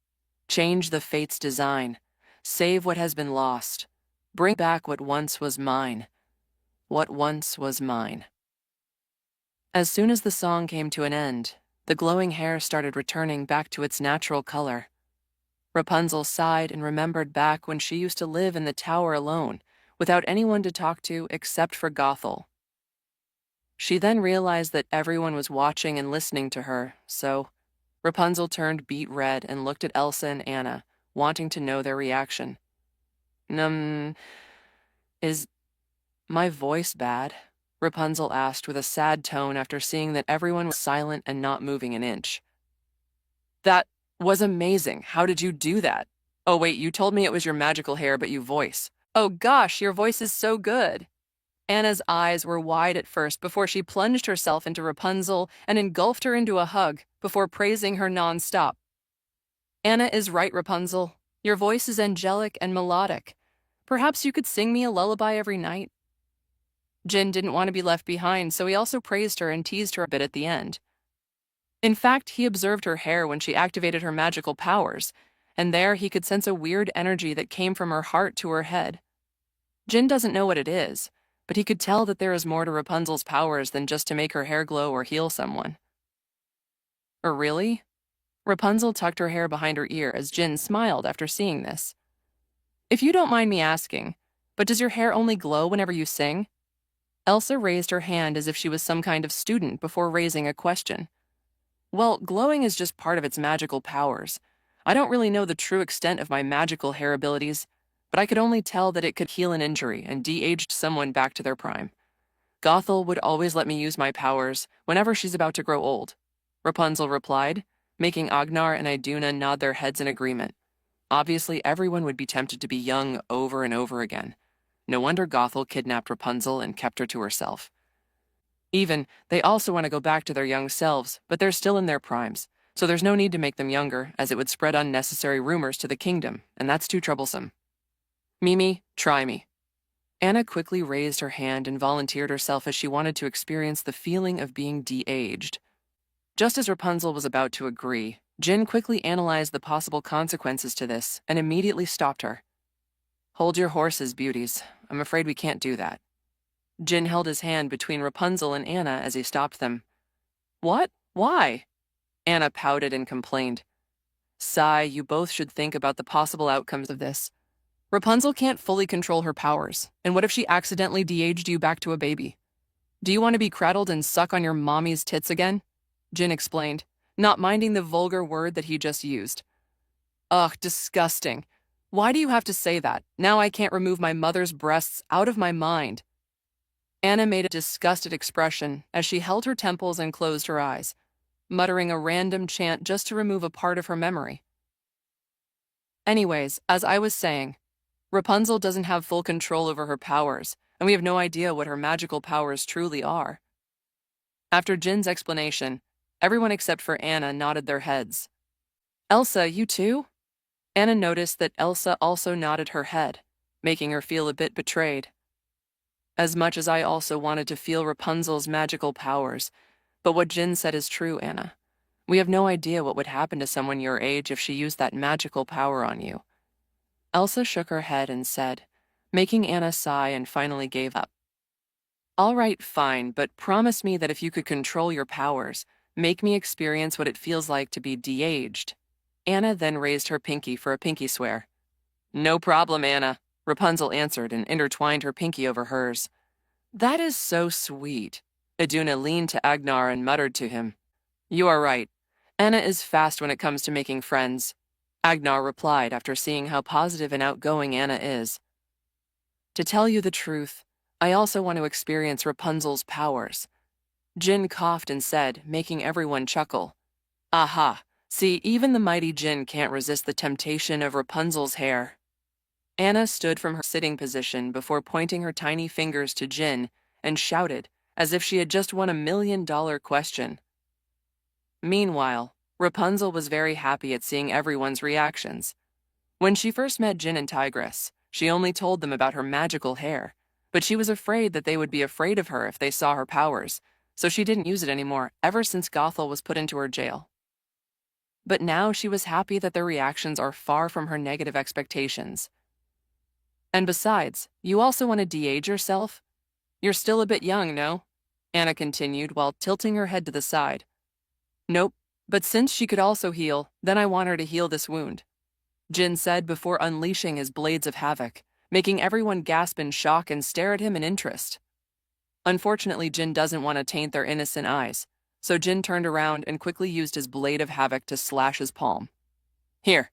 Change the fate's design. Save what has been lost. Bring back what once was mine. What once was mine. As soon as the song came to an end, the glowing hair started returning back to its natural color. Rapunzel sighed and remembered back when she used to live in the tower alone, without anyone to talk to except for Gothel. She then realized that everyone was watching and listening to her, so Rapunzel turned beet red and looked at Elsa and Anna, wanting to know their reaction. Is my voice bad? Rapunzel asked with a sad tone after seeing that everyone was silent and not moving an inch. That was amazing. How did you do that? Oh wait, you told me it was your magical hair, but you voice. Oh gosh, your voice is so good. Anna's eyes were wide at first before she plunged herself into Rapunzel and engulfed her into a hug before praising her non-stop. Anna is right, Rapunzel. Your voice is angelic and melodic. Perhaps you could sing me a lullaby every night. Jin didn't want to be left behind, so he also praised her and teased her a bit at the end. In fact, he observed her hair when she activated her magical powers, and there he could sense a weird energy that came from her heart to her head. Jin doesn't know what it is, but he could tell that there is more to Rapunzel's powers than just to make her hair glow or heal someone. Or really? Rapunzel tucked her hair behind her ear as Jin smiled after seeing this. If you don't mind me asking, but does your hair only glow whenever you sing? Elsa raised her hand as if she was some kind of student before raising a question. Well, glowing is just part of its magical powers. I don't really know the true extent of my magical hair abilities, but I could only tell that it could heal an injury and de-aged someone back to their prime. Gothel would always let me use my powers whenever she's about to grow old, Rapunzel replied, making Agnar and Iduna nod their heads in agreement. Obviously, everyone would be tempted to be young over and over again. No wonder Gothel kidnapped Rapunzel and kept her to herself. They also want to go back to their young selves, but they're still in their primes, so there's no need to make them younger, as it would spread unnecessary rumors to the kingdom, and that's too troublesome. Mimi, try me. Anna quickly raised her hand and volunteered herself as she wanted to experience the feeling of being de-aged. Just as Rapunzel was about to agree, Jin quickly analyzed the possible consequences to this and immediately stopped her. Hold your horses, beauties. I'm afraid we can't do that. Jin held his hand between Rapunzel and Anna as he stopped them. What? Why? Anna pouted and complained. Sigh, you both should think about the possible outcomes of this. Rapunzel can't fully control her powers, and what if she accidentally de-aged you back to a baby? Do you want to be cradled and suck on your mommy's tits again? Jin explained, not minding the vulgar word that he just used. Ugh, disgusting. Why do you have to say that? Now I can't remove my mother's breasts out of my mind. Anna made a disgusted expression as she held her temples and closed her eyes, muttering a random chant just to remove a part of her memory. Anyways, as I was saying, Rapunzel doesn't have full control over her powers, and we have no idea what her magical powers truly are. After Jin's explanation, everyone except for Anna nodded their heads. Elsa, you too? Anna noticed that Elsa also nodded her head, making her feel a bit betrayed. As much as I also wanted to feel Rapunzel's magical powers, but what Jin said is true, Anna. We have no idea what would happen to someone your age if she used that magical power on you. Elsa shook her head and said, making Anna sigh and finally gave up. All right, fine, but promise me that if you could control your powers, make me experience what it feels like to be de-aged. Anna then raised her pinky for a pinky swear. No problem, Anna, Rapunzel answered and intertwined her pinky over hers. That is so sweet. Iduna leaned to Agnar and muttered to him. You are right. Anna is fast when it comes to making friends. Agnar replied after seeing how positive and outgoing Anna is. To tell you the truth, I also want to experience Rapunzel's powers. Jin coughed and said, making everyone chuckle. Aha, see, even the mighty Jin can't resist the temptation of Rapunzel's hair. Anna stood from her sitting position before pointing her tiny fingers to Jin and shouted, as if she had just won $1 million question. Meanwhile, Rapunzel was very happy at seeing everyone's reactions. When she first met Jin and Tigress, she only told them about her magical hair, but she was afraid that they would be afraid of her if they saw her powers, so she didn't use it anymore ever since Gothel was put into her jail. But now she was happy that their reactions are far from her negative expectations. And besides, you also want to de-age yourself? You're still a bit young, no? Anna continued while tilting her head to the side. Nope, but since she could also heal, then I want her to heal this wound, Jin said before unleashing his blades of havoc, making everyone gasp in shock and stare at him in interest. Unfortunately, Jin doesn't want to taint their innocent eyes, so Jin turned around and quickly used his blade of havoc to slash his palm. Here.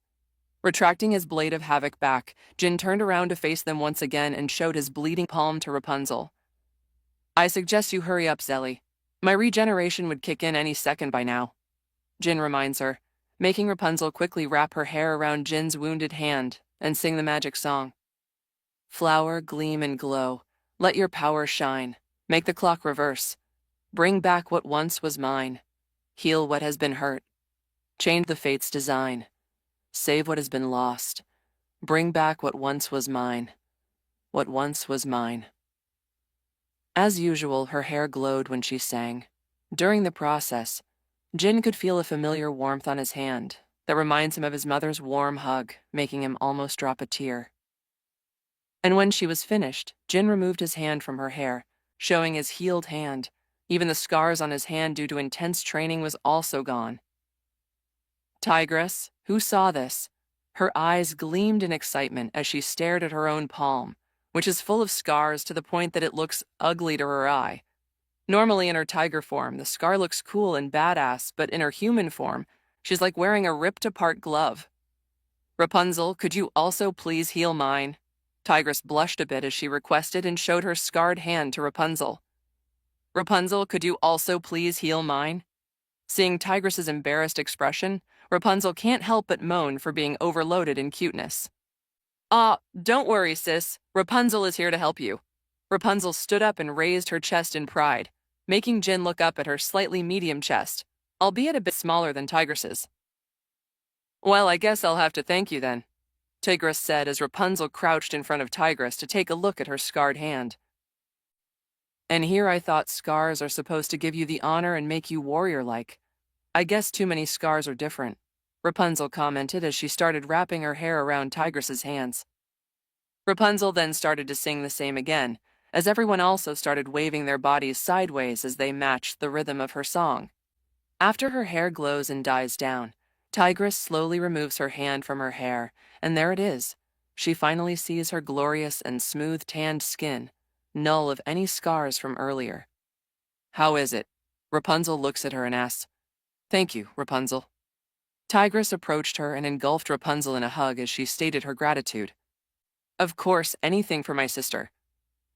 Retracting his blade of havoc back, Jin turned around to face them once again and showed his bleeding palm to Rapunzel. I suggest you hurry up, Zelly. My regeneration would kick in any second by now, Jin reminds her, making Rapunzel quickly wrap her hair around Jin's wounded hand and sing the magic song. Flower, gleam, and glow. Let your power shine. Make the clock reverse. Bring back what once was mine. Heal what has been hurt. Change the fate's design. Save what has been lost. Bring back what once was mine. What once was mine. As usual, her hair glowed when she sang. During the process, Jin could feel a familiar warmth on his hand that reminds him of his mother's warm hug, making him almost drop a tear. And when she was finished, Jin removed his hand from her hair, showing his healed hand. Even the scars on his hand due to intense training was also gone. Tigress, who saw this, her eyes gleamed in excitement as she stared at her own palm, which is full of scars to the point that it looks ugly to her eye. Normally in her tiger form, the scar looks cool and badass, but in her human form, she's like wearing a ripped-apart glove. Rapunzel, could you also please heal mine? Tigress blushed a bit as she requested and showed her scarred hand to Rapunzel. Rapunzel, could you also please heal mine? Seeing Tigress's embarrassed expression, Rapunzel can't help but moan for being overloaded in cuteness. Don't worry, sis. Rapunzel is here to help you. Rapunzel stood up and raised her chest in pride, making Jin look up at her slightly medium chest, albeit a bit smaller than Tigress's. Well, I guess I'll have to thank you then, Tigress said as Rapunzel crouched in front of Tigress to take a look at her scarred hand. And here I thought scars are supposed to give you the honor and make you warrior-like. I guess too many scars are different, Rapunzel commented as she started wrapping her hair around Tigress's hands. Rapunzel then started to sing the same again, as everyone also started waving their bodies sideways as they matched the rhythm of her song. After her hair glows and dies down, Tigress slowly removes her hand from her hair, and there it is. She finally sees her glorious and smooth tanned skin, null of any scars from earlier. How is it? Rapunzel looks at her and asks. Thank you, Rapunzel. Tigress approached her and engulfed Rapunzel in a hug as she stated her gratitude. Of course, anything for my sister.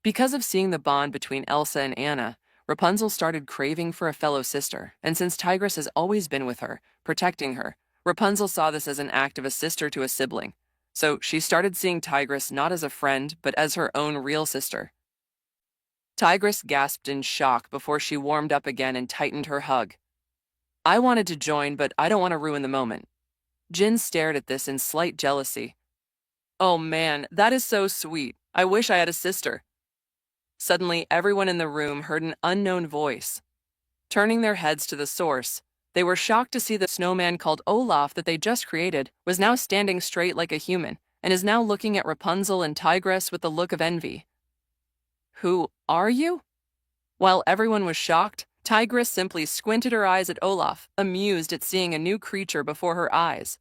Because of seeing the bond between Elsa and Anna, Rapunzel started craving for a fellow sister, and since Tigress has always been with her, protecting her, Rapunzel saw this as an act of a sister to a sibling. So she started seeing Tigress not as a friend, but as her own real sister. Tigress gasped in shock before she warmed up again and tightened her hug. I wanted to join, but I don't want to ruin the moment. Jin stared at this in slight jealousy. Oh man, that is so sweet. I wish I had a sister. Suddenly, everyone in the room heard an unknown voice. Turning their heads to the source, they were shocked to see the snowman called Olaf that they just created was now standing straight like a human and is now looking at Rapunzel and Tigress with a look of envy. Who are you? While everyone was shocked, Tigress simply squinted her eyes at Olaf, amused at seeing a new creature before her eyes.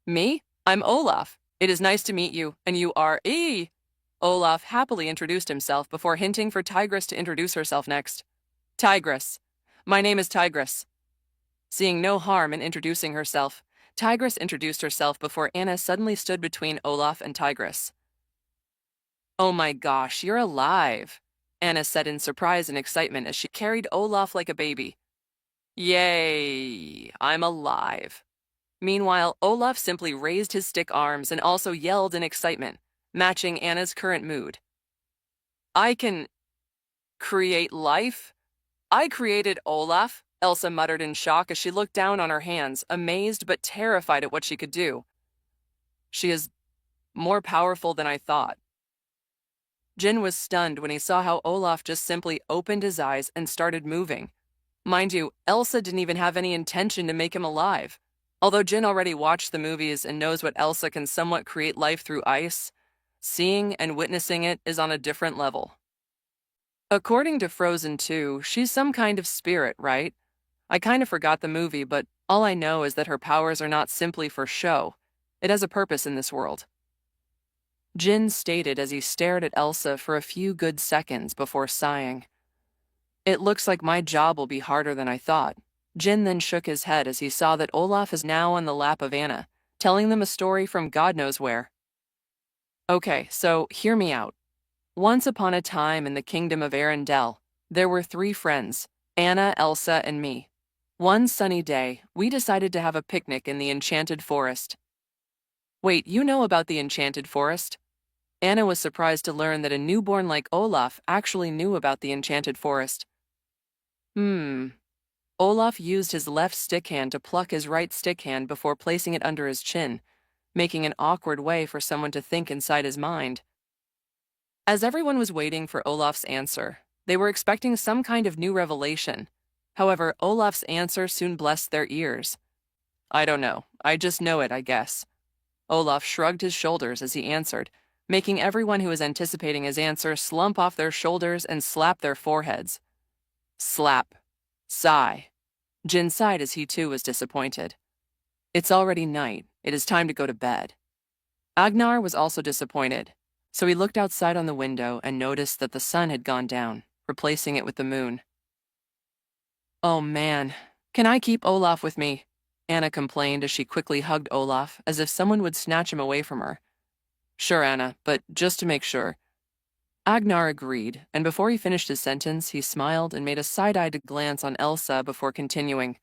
Me? I'm Olaf. It is nice to meet you, and you are Olaf happily introduced himself before hinting for Tigress to introduce herself next. Tigress. My name is Tigress. Seeing no harm in introducing herself, Tigress introduced herself before Anna suddenly stood between Olaf and Tigress. Oh my gosh, you're alive, Anna said in surprise and excitement as she carried Olaf like a baby. Yay, I'm alive. Meanwhile, Olaf simply raised his stick arms and also yelled in excitement, matching Anna's current mood. I can create life? I created Olaf, Elsa muttered in shock as she looked down on her hands, amazed but terrified at what she could do. She is more powerful than I thought. Jin was stunned when he saw how Olaf just simply opened his eyes and started moving. Mind you, Elsa didn't even have any intention to make him alive. Although Jin already watched the movies and knows what Elsa can somewhat create life through ice, seeing and witnessing it is on a different level. According to Frozen 2, she's some kind of spirit, right? I kind of forgot the movie, but all I know is that her powers are not simply for show. It has a purpose in this world. Jin stated as he stared at Elsa for a few good seconds before sighing. It looks like my job will be harder than I thought. Jin then shook his head as he saw that Olaf is now on the lap of Anna, telling them a story from God knows where. Okay, so hear me out. Once upon a time in the kingdom of Arendelle, there were 3 friends, Anna, Elsa, and me. One sunny day, we decided to have a picnic in the Enchanted Forest. Wait, you know about the Enchanted Forest? Anna was surprised to learn that a newborn like Olaf actually knew about the Enchanted Forest. Olaf used his left stick hand to pluck his right stick hand before placing it under his chin, making an awkward way for someone to think inside his mind. As everyone was waiting for Olaf's answer, they were expecting some kind of new revelation. However, Olaf's answer soon blessed their ears. I don't know, I just know it, I guess. Olaf shrugged his shoulders as he answered, making everyone who was anticipating his answer slump off their shoulders and slap their foreheads. Slap. Sigh. Jin sighed as he too was disappointed. It's already night. It is time to go to bed. Agnar was also disappointed, so he looked outside on the window and noticed that the sun had gone down, replacing it with the moon. Oh man, can I keep Olaf with me? Anna complained as she quickly hugged Olaf as if someone would snatch him away from her. Sure, Anna, but just to make sure. Agnar agreed, and before he finished his sentence, he smiled and made a side-eyed glance on Elsa before continuing.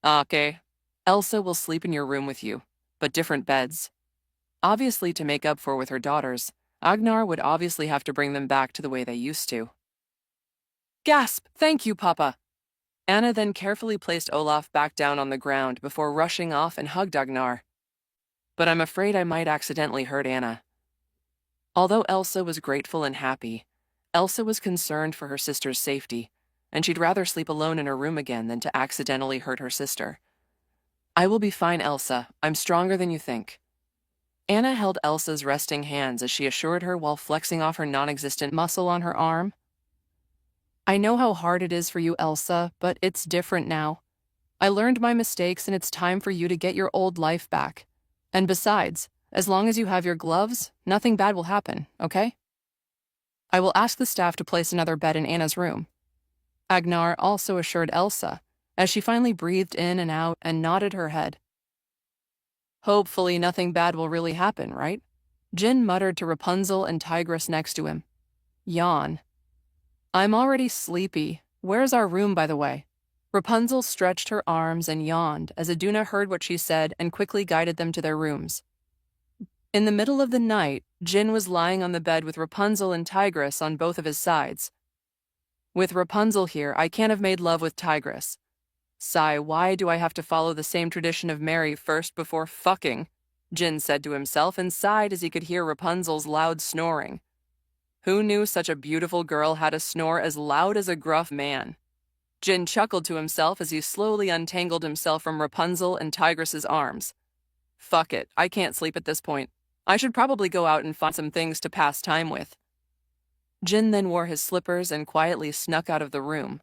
Okay, Elsa will sleep in your room with you, but different beds. Obviously, to make up for with her daughters, Agnar would obviously have to bring them back to the way they used to. Gasp! Thank you, Papa! Anna then carefully placed Olaf back down on the ground before rushing off and hugged Agnar. But I'm afraid I might accidentally hurt Anna. Although Elsa was grateful and happy, Elsa was concerned for her sister's safety, and she'd rather sleep alone in her room again than to accidentally hurt her sister. I will be fine, Elsa. I'm stronger than you think. Anna held Elsa's resting hands as she assured her while flexing off her non-existent muscle on her arm. I know how hard it is for you, Elsa, but it's different now. I learned my mistakes and it's time for you to get your old life back. And besides, as long as you have your gloves, nothing bad will happen, okay? I will ask the staff to place another bed in Anna's room. Agnar also assured Elsa, as she finally breathed in and out and nodded her head. Hopefully nothing bad will really happen, right? Jin muttered to Rapunzel and Tigress next to him. Yawn. I'm already sleepy. Where's our room, by the way? Rapunzel stretched her arms and yawned as Iduna heard what she said and quickly guided them to their rooms. In the middle of the night, Jin was lying on the bed with Rapunzel and Tigress on both of his sides. With Rapunzel here, I can't have made love with Tigress. Sigh, why do I have to follow the same tradition of marry first before fucking? Jin said to himself and sighed as he could hear Rapunzel's loud snoring. Who knew such a beautiful girl had a snore as loud as a gruff man? Jin chuckled to himself as he slowly untangled himself from Rapunzel and Tigress's arms. Fuck it, I can't sleep at this point. I should probably go out and find some things to pass time with. Jin then wore his slippers and quietly snuck out of the room.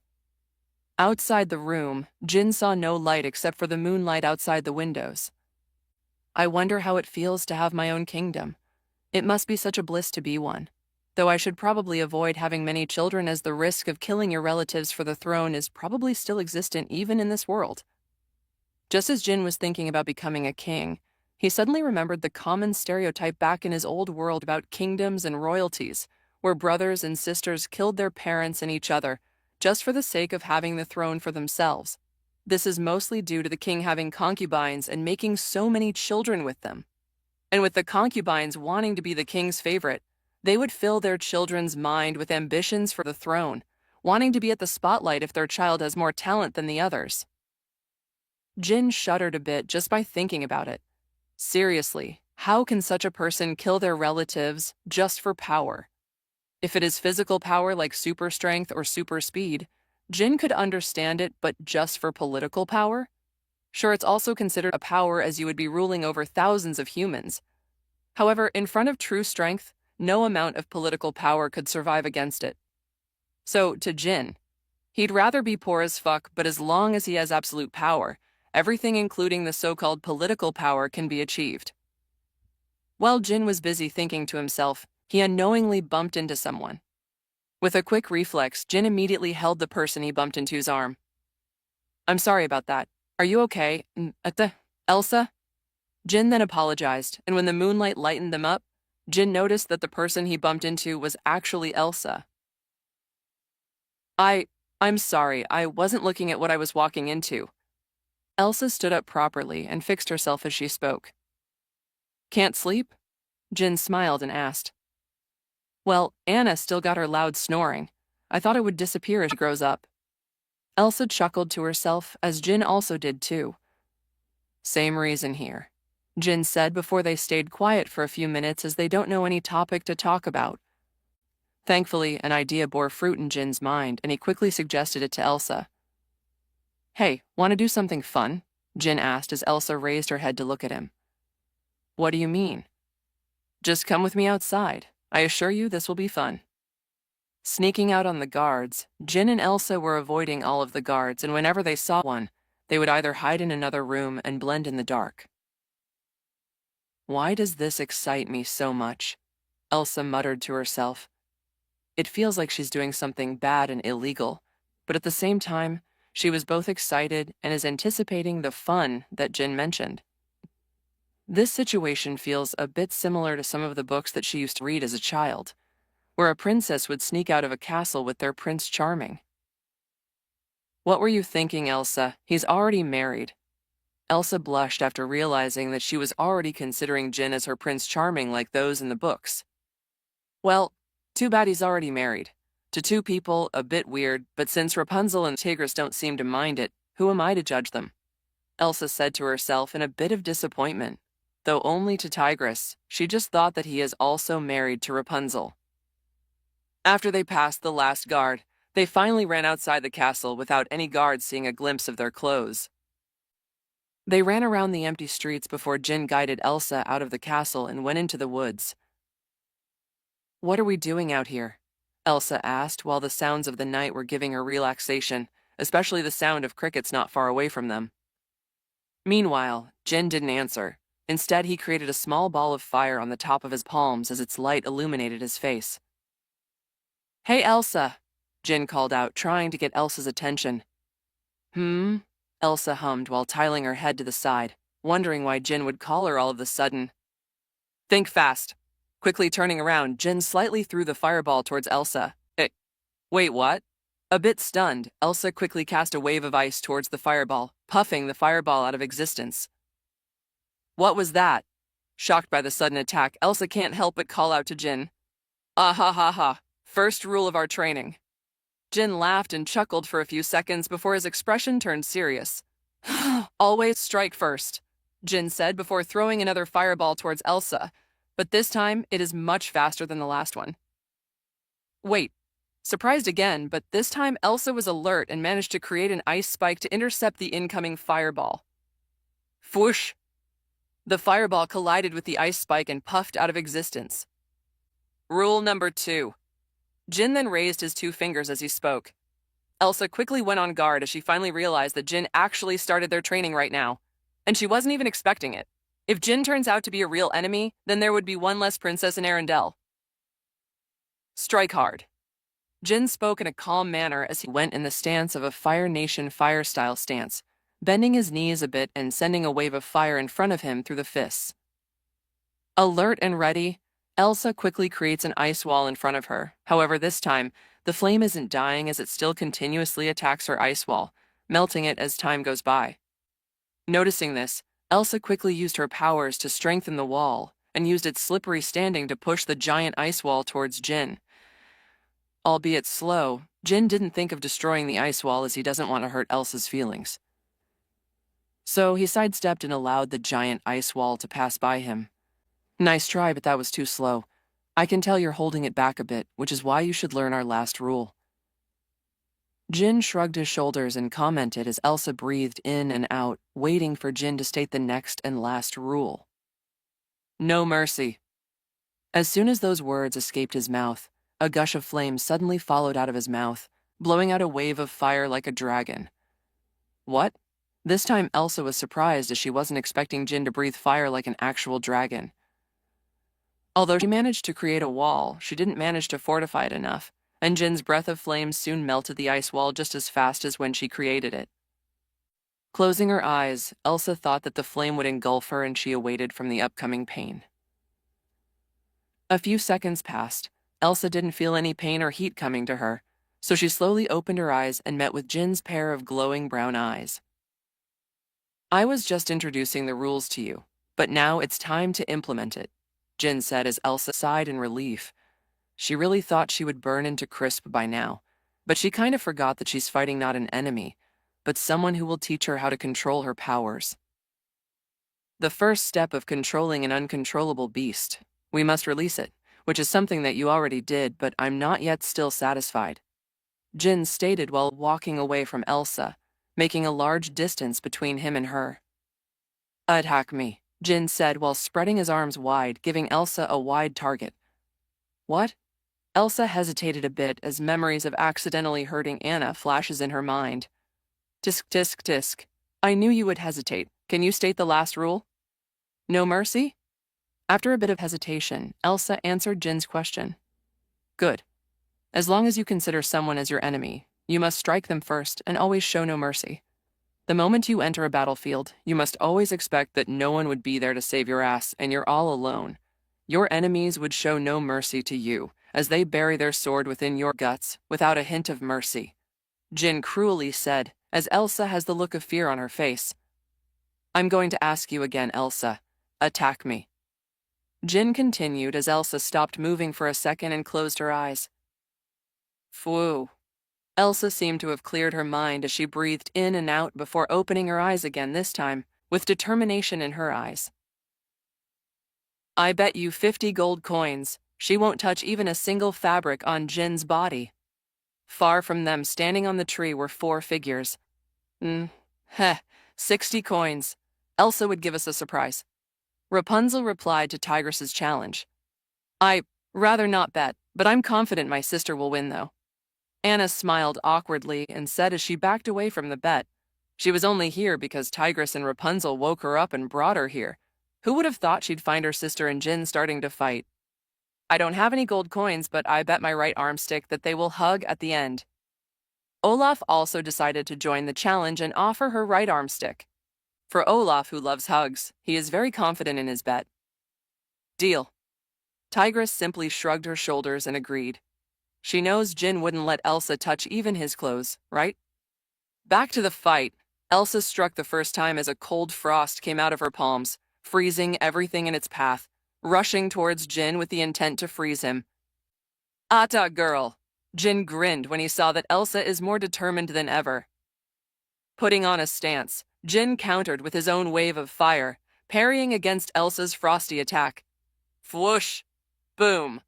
Outside the room, Jin saw no light except for the moonlight outside the windows. I wonder how it feels to have my own kingdom. It must be such a bliss to be one. Though I should probably avoid having many children as the risk of killing your relatives for the throne is probably still existent even in this world. Just as Jin was thinking about becoming a king, he suddenly remembered the common stereotype back in his old world about kingdoms and royalties, where brothers and sisters killed their parents and each other, just for the sake of having the throne for themselves. This is mostly due to the king having concubines and making so many children with them. And with the concubines wanting to be the king's favorite, they would fill their children's mind with ambitions for the throne, wanting to be at the spotlight if their child has more talent than the others. Jin shuddered a bit just by thinking about it. Seriously, how can such a person kill their relatives just for power? If it is physical power like super strength or super speed, Jin could understand it, but just for political power? Sure, it's also considered a power as you would be ruling over thousands of humans. However, in front of true strength, no amount of political power could survive against it. So, to Jin, he'd rather be poor as fuck, but as long as he has absolute power, everything including the so-called political power can be achieved. While Jin was busy thinking to himself, he unknowingly bumped into someone. With a quick reflex, Jin immediately held the person he bumped into's arm. I'm sorry about that. Are you okay? Elsa? Jin then apologized, and when the moonlight lightened them up, Jin noticed that the person he bumped into was actually Elsa. I'm sorry, I wasn't looking at what I was walking into. Elsa stood up properly and fixed herself as she spoke. Can't sleep? Jin smiled and asked. Well, Anna still got her loud snoring. I thought it would disappear as she grows up. Elsa chuckled to herself, as Jin also did too. Same reason here, Jin said before they stayed quiet for a few minutes as they don't know any topic to talk about. Thankfully, an idea bore fruit in Jin's mind, and he quickly suggested it to Elsa. Hey, want to do something fun? Jin asked as Elsa raised her head to look at him. What do you mean? Just come with me outside. I assure you this will be fun. Sneaking out on the guards, Jin and Elsa were avoiding all of the guards, and whenever they saw one, they would either hide in another room and blend in the dark. Why does this excite me so much? Elsa muttered to herself. It feels like she's doing something bad and illegal, but at the same time, she was both excited and is anticipating the fun that Jin mentioned. This situation feels a bit similar to some of the books that she used to read as a child, where a princess would sneak out of a castle with their Prince Charming. What were you thinking, Elsa? He's already married. Elsa blushed after realizing that she was already considering Jin as her Prince Charming like those in the books. Well, too bad he's already married. To two people, a bit weird, but since Rapunzel and Tigris don't seem to mind it, who am I to judge them? Elsa said to herself in a bit of disappointment. Though only to Tigris, she just thought that he is also married to Rapunzel. After they passed the last guard, they finally ran outside the castle without any guards seeing a glimpse of their clothes. They ran around the empty streets before Jin guided Elsa out of the castle and went into the woods. "What are we doing out here?" Elsa asked while the sounds of the night were giving her relaxation, especially the sound of crickets not far away from them. Meanwhile, Jin didn't answer. Instead, he created a small ball of fire on the top of his palms as its light illuminated his face. "Hey, Elsa," Jin called out, trying to get Elsa's attention. Elsa hummed while tiling her head to the side, wondering why Jin would call her all of a sudden. "Think fast." Quickly turning around, Jin slightly threw the fireball towards Elsa. Wait, what? A bit stunned, Elsa quickly cast a wave of ice towards the fireball, puffing the fireball out of existence. "What was that?" Shocked by the sudden attack, Elsa can't help but call out to Jin. "Ah ha ha ha, first rule of our training." Jin laughed and chuckled for a few seconds before his expression turned serious. "Always strike first," Jin said before throwing another fireball towards Elsa, but this time it is much faster than the last one. Wait. Surprised again, but this time Elsa was alert and managed to create an ice spike to intercept the incoming fireball. Whoosh! The fireball collided with the ice spike and puffed out of existence. Rule number 2. Jin then raised his 2 fingers as he spoke. Elsa quickly went on guard as she finally realized that Jin actually started their training right now, and she wasn't even expecting it. If Jin turns out to be a real enemy, then there would be one less princess in Arendelle. Strike hard. Jin spoke in a calm manner as he went in the stance of a Fire Nation fire-style stance, bending his knees a bit and sending a wave of fire in front of him through the fists. Alert and ready, Elsa quickly creates an ice wall in front of her. However, this time, the flame isn't dying as it still continuously attacks her ice wall, melting it as time goes by. Noticing this, Elsa quickly used her powers to strengthen the wall and used its slippery standing to push the giant ice wall towards Jin. Albeit slow, Jin didn't think of destroying the ice wall as he doesn't want to hurt Elsa's feelings. So he sidestepped and allowed the giant ice wall to pass by him. "Nice try, but that was too slow. I can tell you're holding it back a bit, which is why you should learn our last rule." Jin shrugged his shoulders and commented as Elsa breathed in and out, waiting for Jin to state the next and last rule. "No mercy." As soon as those words escaped his mouth, a gush of flame suddenly followed out of his mouth, blowing out a wave of fire like a dragon. What? This time Elsa was surprised as she wasn't expecting Jin to breathe fire like an actual dragon. Although she managed to create a wall, she didn't manage to fortify it enough, and Jin's breath of flame soon melted the ice wall just as fast as when she created it. Closing her eyes, Elsa thought that the flame would engulf her and she awaited from the upcoming pain. A few seconds passed. Elsa didn't feel any pain or heat coming to her, so she slowly opened her eyes and met with Jin's pair of glowing brown eyes. "I was just introducing the rules to you, but now it's time to implement it," Jin said as Elsa sighed in relief. She really thought she would burn into crisp by now, but she kind of forgot that she's fighting not an enemy, but someone who will teach her how to control her powers. The first step of controlling an uncontrollable beast. We must release it, which is something that you already did, but I'm not yet still satisfied, Jin stated while walking away from Elsa, making a large distance between him and her. "Attack me," Jin said while spreading his arms wide, giving Elsa a wide target. "What?" Elsa hesitated a bit as memories of accidentally hurting Anna flashes in her mind. "Tisk tisk tisk. I knew you would hesitate. Can you state the last rule?" "No mercy?" After a bit of hesitation, Elsa answered Jin's question. "Good. As long as you consider someone as your enemy, you must strike them first and always show no mercy. The moment you enter a battlefield, you must always expect that no one would be there to save your ass and you're all alone. Your enemies would show no mercy to you, as they bury their sword within your guts without a hint of mercy," Jin cruelly said, as Elsa has the look of fear on her face. I'm going to ask you again, Elsa. Attack me. Jin continued as Elsa stopped moving for a second and closed her eyes. Phew. Elsa seemed to have cleared her mind as she breathed in and out before opening her eyes again, this time with determination in her eyes. I bet you 50 gold coins she won't touch even a single fabric on Jin's body. Far from them, standing on the tree, were 4 figures. 60 coins. Elsa would give us a surprise. Rapunzel replied to Tigress's challenge. I rather not bet, but I'm confident my sister will win, though. Anna smiled awkwardly and said as she backed away from the bet, she was only here because Tigress and Rapunzel woke her up and brought her here. Who would have thought she'd find her sister and Jin starting to fight? I don't have any gold coins, but I bet my right arm stick that they will hug at the end. Olaf also decided to join the challenge and offer her right arm stick. For Olaf, who loves hugs, he is very confident in his bet. Deal. Tigress simply shrugged her shoulders and agreed. She knows Jin wouldn't let Elsa touch even his clothes, right? Back to the fight. Elsa struck the first time as a cold frost came out of her palms, freezing everything in its path, rushing towards Jin with the intent to freeze him. Ata, girl! Jin grinned when he saw that Elsa is more determined than ever. Putting on a stance, Jin countered with his own wave of fire, parrying against Elsa's frosty attack. Whoosh! Boom!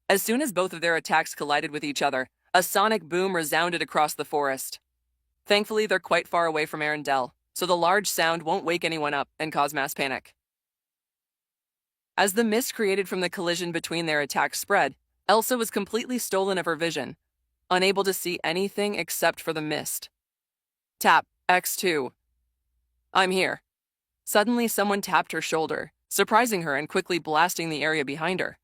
As soon as both of their attacks collided with each other, a sonic boom resounded across the forest. Thankfully, they're quite far away from Arendelle, so the large sound won't wake anyone up and cause mass panic. As the mist created from the collision between their attacks spread, Elsa was completely stolen of her vision, unable to see anything except for the mist. Tap, X2. I'm here. Suddenly, someone tapped her shoulder, surprising her and quickly blasting the area behind her.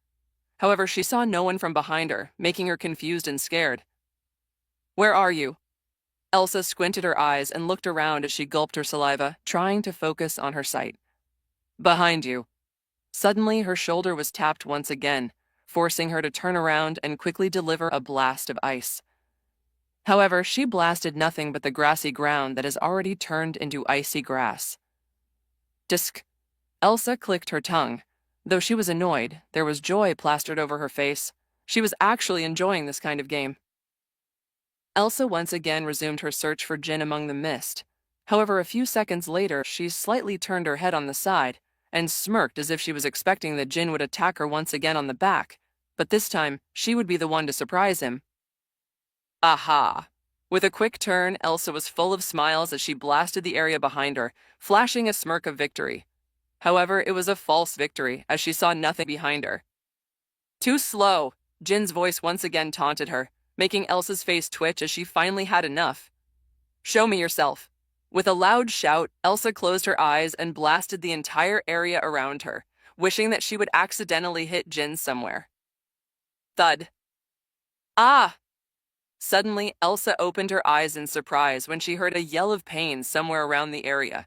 However, she saw no one from behind her, making her confused and scared. Where are you? Elsa squinted her eyes and looked around as she gulped her saliva, trying to focus on her sight. Behind you. Suddenly, her shoulder was tapped once again, forcing her to turn around and quickly deliver a blast of ice. However, she blasted nothing but the grassy ground that has already turned into icy grass. Disk. Elsa clicked her tongue. Though she was annoyed, there was joy plastered over her face. She was actually enjoying this kind of game. Elsa once again resumed her search for Jin among the mist. However, a few seconds later, she slightly turned her head on the side and smirked as if she was expecting that Jin would attack her once again on the back, but this time, she would be the one to surprise him. Aha! With a quick turn, Elsa was full of smiles as she blasted the area behind her, flashing a smirk of victory. However, it was a false victory, as she saw nothing behind her. Too slow! Jin's voice once again taunted her, making Elsa's face twitch as she finally had enough. Show me yourself. With a loud shout, Elsa closed her eyes and blasted the entire area around her, wishing that she would accidentally hit Jin somewhere. Thud. Ah! Suddenly, Elsa opened her eyes in surprise when she heard a yell of pain somewhere around the area.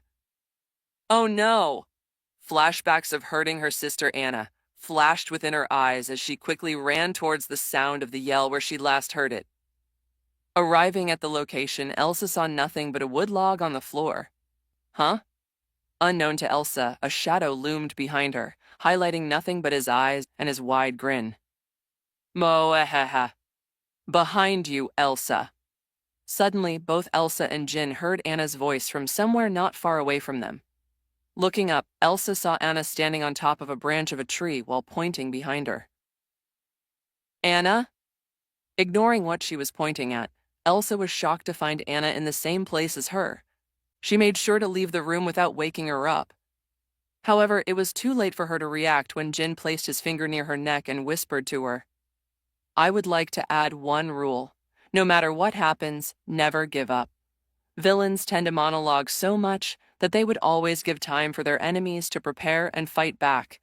Oh no! Flashbacks of hurting her sister Anna flashed within her eyes as she quickly ran towards the sound of the yell where she last heard it. Arriving at the location, Elsa saw nothing but a wood log on the floor. Huh? Unknown to Elsa, a shadow loomed behind her, highlighting nothing but his eyes and his wide grin. Moehehe. Behind you, Elsa. Suddenly, both Elsa and Jin heard Anna's voice from somewhere not far away from them. Looking up, Elsa saw Anna standing on top of a branch of a tree while pointing behind her. Anna? Ignoring what she was pointing at, Elsa was shocked to find Anna in the same place as her. She made sure to leave the room without waking her up. However, it was too late for her to react when Jin placed his finger near her neck and whispered to her, I would like to add one rule. No matter what happens, never give up. Villains tend to monologue so much that they would always give time for their enemies to prepare and fight back.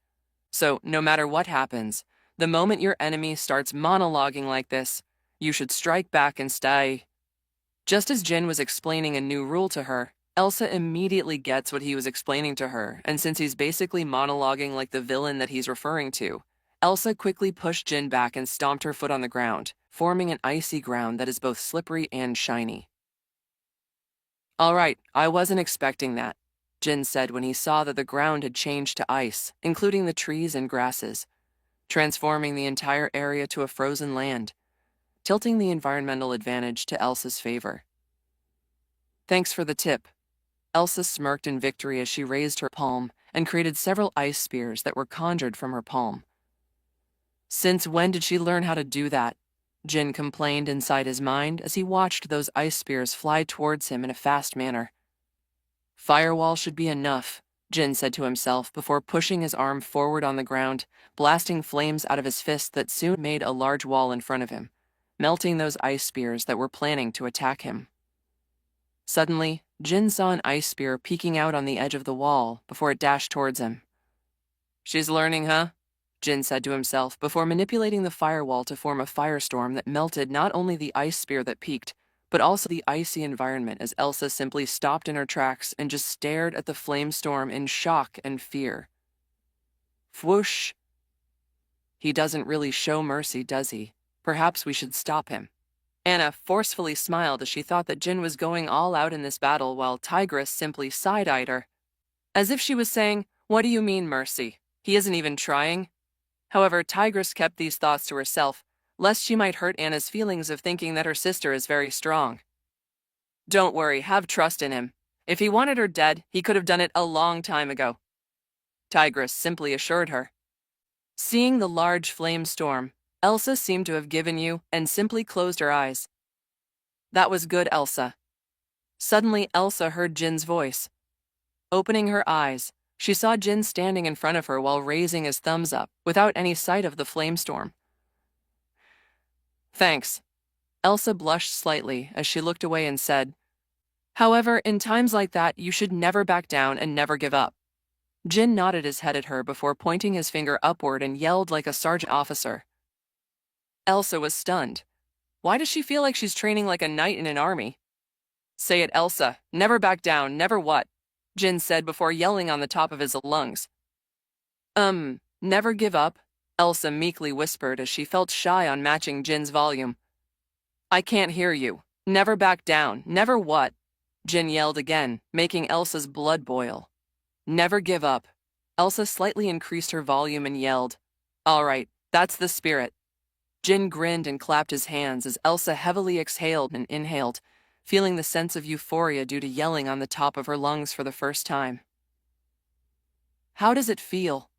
So, no matter what happens, the moment your enemy starts monologuing like this, you should strike back and stay. Just as Jin was explaining a new rule to her, Elsa immediately gets what he was explaining to her, and since he's basically monologuing like the villain that he's referring to, Elsa quickly pushed Jin back and stomped her foot on the ground, forming an icy ground that is both slippery and shiny. All right, I wasn't expecting that. Jin said when he saw that the ground had changed to ice, including the trees and grasses, transforming the entire area to a frozen land, tilting the environmental advantage to Elsa's favor. Thanks for the tip. Elsa smirked in victory as she raised her palm and created several ice spears that were conjured from her palm. Since when did she learn how to do that? Jin complained inside his mind as he watched those ice spears fly towards him in a fast manner. Firewall should be enough, Jin said to himself before pushing his arm forward on the ground, blasting flames out of his fist that soon made a large wall in front of him, melting those ice spears that were planning to attack him. Suddenly, Jin saw an ice spear peeking out on the edge of the wall before it dashed towards him. She's learning, huh? Jin said to himself before manipulating the firewall to form a firestorm that melted not only the ice spear that peaked, but also the icy environment as Elsa simply stopped in her tracks and just stared at the flame storm in shock and fear. Whoosh! He doesn't really show mercy, does he? Perhaps we should stop him. Anna forcefully smiled as she thought that Jin was going all out in this battle while Tigress simply side-eyed her, as if she was saying, "What do you mean, mercy? He isn't even trying." However, Tigress kept these thoughts to herself, lest she might hurt Anna's feelings of thinking that her sister is very strong. Don't worry, have trust in him. If he wanted her dead, he could have done it a long time ago, Tigress simply assured her. Seeing the large flame storm, Elsa seemed to have given you and simply closed her eyes. That was good, Elsa. Suddenly, Elsa heard Jin's voice. Opening her eyes, she saw Jin standing in front of her while raising his thumbs up, without any sight of the flame storm. Thanks. Elsa blushed slightly as she looked away and said, "However, in times like that, you should never back down and never give up." Jin nodded his head at her before pointing his finger upward and yelled like a sergeant officer. Elsa was stunned. Why does she feel like she's training like a knight in an army? Say it, Elsa. Never back down, never what? Jin said before yelling on the top of his lungs. Never give up, Elsa meekly whispered as she felt shy on matching Jin's volume. I can't hear you. Never back down, never what? Jin yelled again, making Elsa's blood boil. Never give up. Elsa slightly increased her volume and yelled, All right, that's the spirit. Jin grinned and clapped his hands as Elsa heavily exhaled and inhaled, feeling the sense of euphoria due to yelling on the top of her lungs for the first time. How does it feel?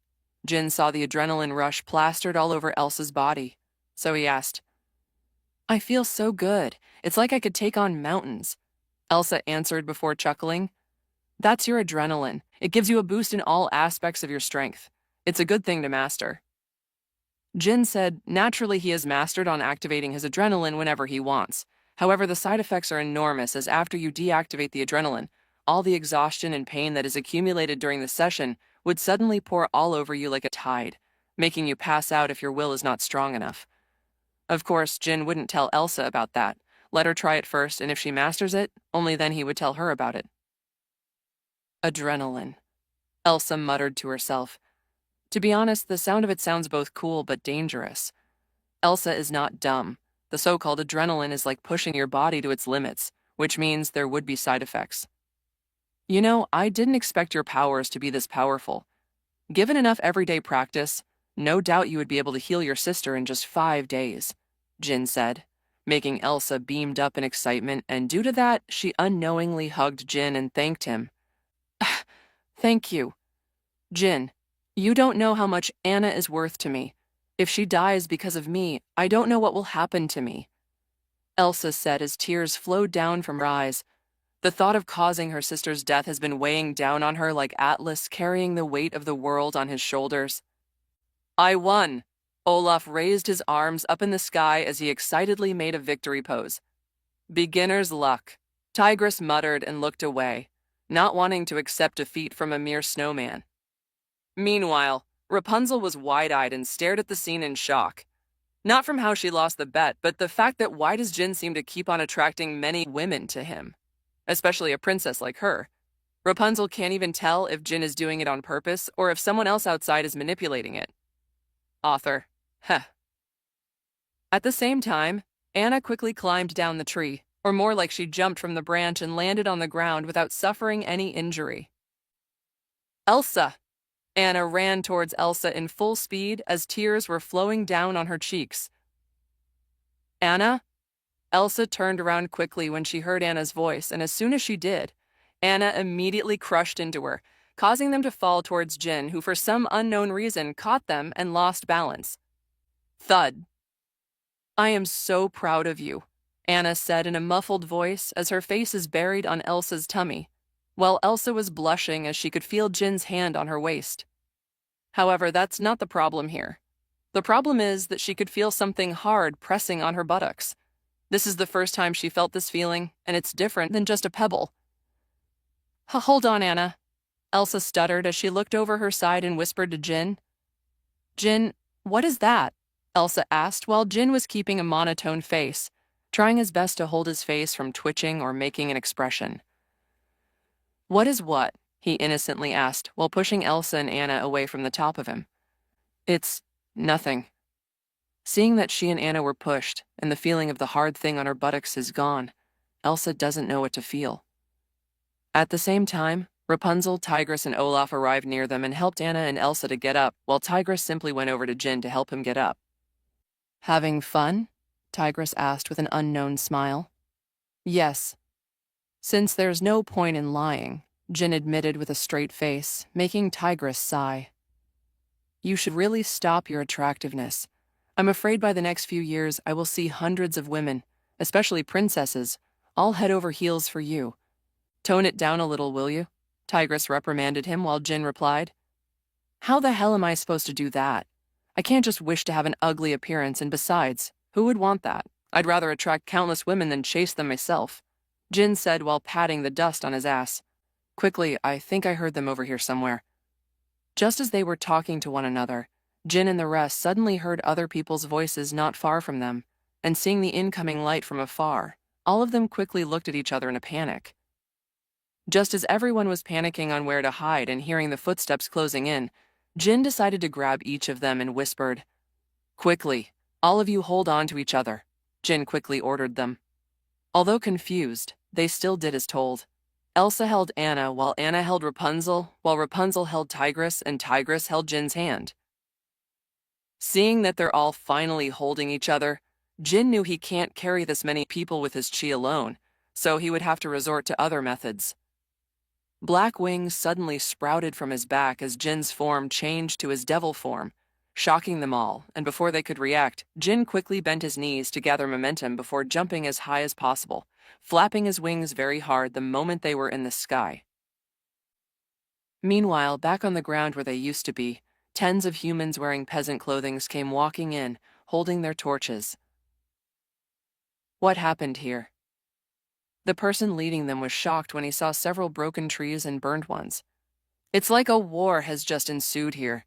Jin saw the adrenaline rush plastered all over Elsa's body, so he asked. I feel so good. It's like I could take on mountains, Elsa answered before chuckling. That's your adrenaline. It gives you a boost in all aspects of your strength. It's a good thing to master. Jin said naturally he has mastered on activating his adrenaline whenever he wants. However, the side effects are enormous as after you deactivate the adrenaline, all the exhaustion and pain that is accumulated during the session would suddenly pour all over you like a tide, making you pass out if your will is not strong enough. Of course, Jin wouldn't tell Elsa about that. Let her try it first, and if she masters it, only then he would tell her about it. Adrenaline, Elsa muttered to herself. To be honest, the sound of it sounds both cool but dangerous. Elsa is not dumb. The so-called adrenaline is like pushing your body to its limits, which means there would be side effects. You know, I didn't expect your powers to be this powerful. Given enough everyday practice, no doubt you would be able to heal your sister in just 5 days, Jin said, making Elsa beamed up in excitement, and due to that, she unknowingly hugged Jin and thanked him. Thank you. Jin, you don't know how much Anna is worth to me. If she dies because of me, I don't know what will happen to me, Elsa said as tears flowed down from her eyes. The thought of causing her sister's death has been weighing down on her like Atlas carrying the weight of the world on his shoulders. I won. Olaf raised his arms up in the sky as he excitedly made a victory pose. Beginner's luck, Tigress muttered and looked away, not wanting to accept defeat from a mere snowman. Meanwhile, Rapunzel was wide-eyed and stared at the scene in shock. Not from how she lost the bet, but the fact that why does Jin seem to keep on attracting many women to him? Especially a princess like her. Rapunzel can't even tell if Jin is doing it on purpose or if someone else outside is manipulating it. Author. Heh. At the same time, Anna quickly climbed down the tree, or more like she jumped from the branch and landed on the ground without suffering any injury. Elsa! Anna ran towards Elsa in full speed as tears were flowing down on her cheeks. Anna? Elsa turned around quickly when she heard Anna's voice, and as soon as she did, Anna immediately crushed into her, causing them to fall towards Jin, who for some unknown reason caught them and lost balance. Thud. I am so proud of you, Anna said in a muffled voice as her face is buried on Elsa's tummy, while Elsa was blushing as she could feel Jin's hand on her waist. However, that's not the problem here. The problem is that she could feel something hard pressing on her buttocks. This is the first time she felt this feeling, and it's different than just a pebble. Hold on, Anna. Elsa stuttered as she looked over her side and whispered to Jin. Jin, what is that? Elsa asked while Jin was keeping a monotone face, trying his best to hold his face from twitching or making an expression. What is what? He innocently asked while pushing Elsa and Anna away from the top of him. It's nothing. Seeing that she and Anna were pushed and the feeling of the hard thing on her buttocks is gone, Elsa doesn't know what to feel. At the same time, Rapunzel, Tigress, and Olaf arrived near them and helped Anna and Elsa to get up, while Tigress simply went over to Jin to help him get up. Having fun? Tigress asked with an unknown smile. Yes. Since there's no point in lying, Jin admitted with a straight face, making Tigress sigh. You should really stop your attractiveness. I'm afraid by the next few years I will see hundreds of women, especially princesses, all head over heels for you. Tone it down a little, will you? Tigress reprimanded him while Jin replied. How the hell am I supposed to do that? I can't just wish to have an ugly appearance, and besides, who would want that? I'd rather attract countless women than chase them myself, Jin said while patting the dust on his ass. Quickly, I think I heard them over here somewhere. Just as they were talking to one another, Jin and the rest suddenly heard other people's voices not far from them, and seeing the incoming light from afar, all of them quickly looked at each other in a panic. Just as everyone was panicking on where to hide and hearing the footsteps closing in, Jin decided to grab each of them and whispered, Quickly, all of you hold on to each other, Jin quickly ordered them. Although confused, they still did as told. Elsa held Anna while Anna held Rapunzel, while Rapunzel held Tigress, and Tigress held Jin's hand. Seeing that they're all finally holding each other, Jin knew he can't carry this many people with his chi alone, so he would have to resort to other methods. Black wings suddenly sprouted from his back as Jin's form changed to his devil form, shocking them all, and before they could react, Jin quickly bent his knees to gather momentum before jumping as high as possible, flapping his wings very hard the moment they were in the sky. Meanwhile, back on the ground where they used to be, tens of humans wearing peasant clothing came walking in, holding their torches. What happened here? The person leading them was shocked when he saw several broken trees and burned ones. It's like a war has just ensued here,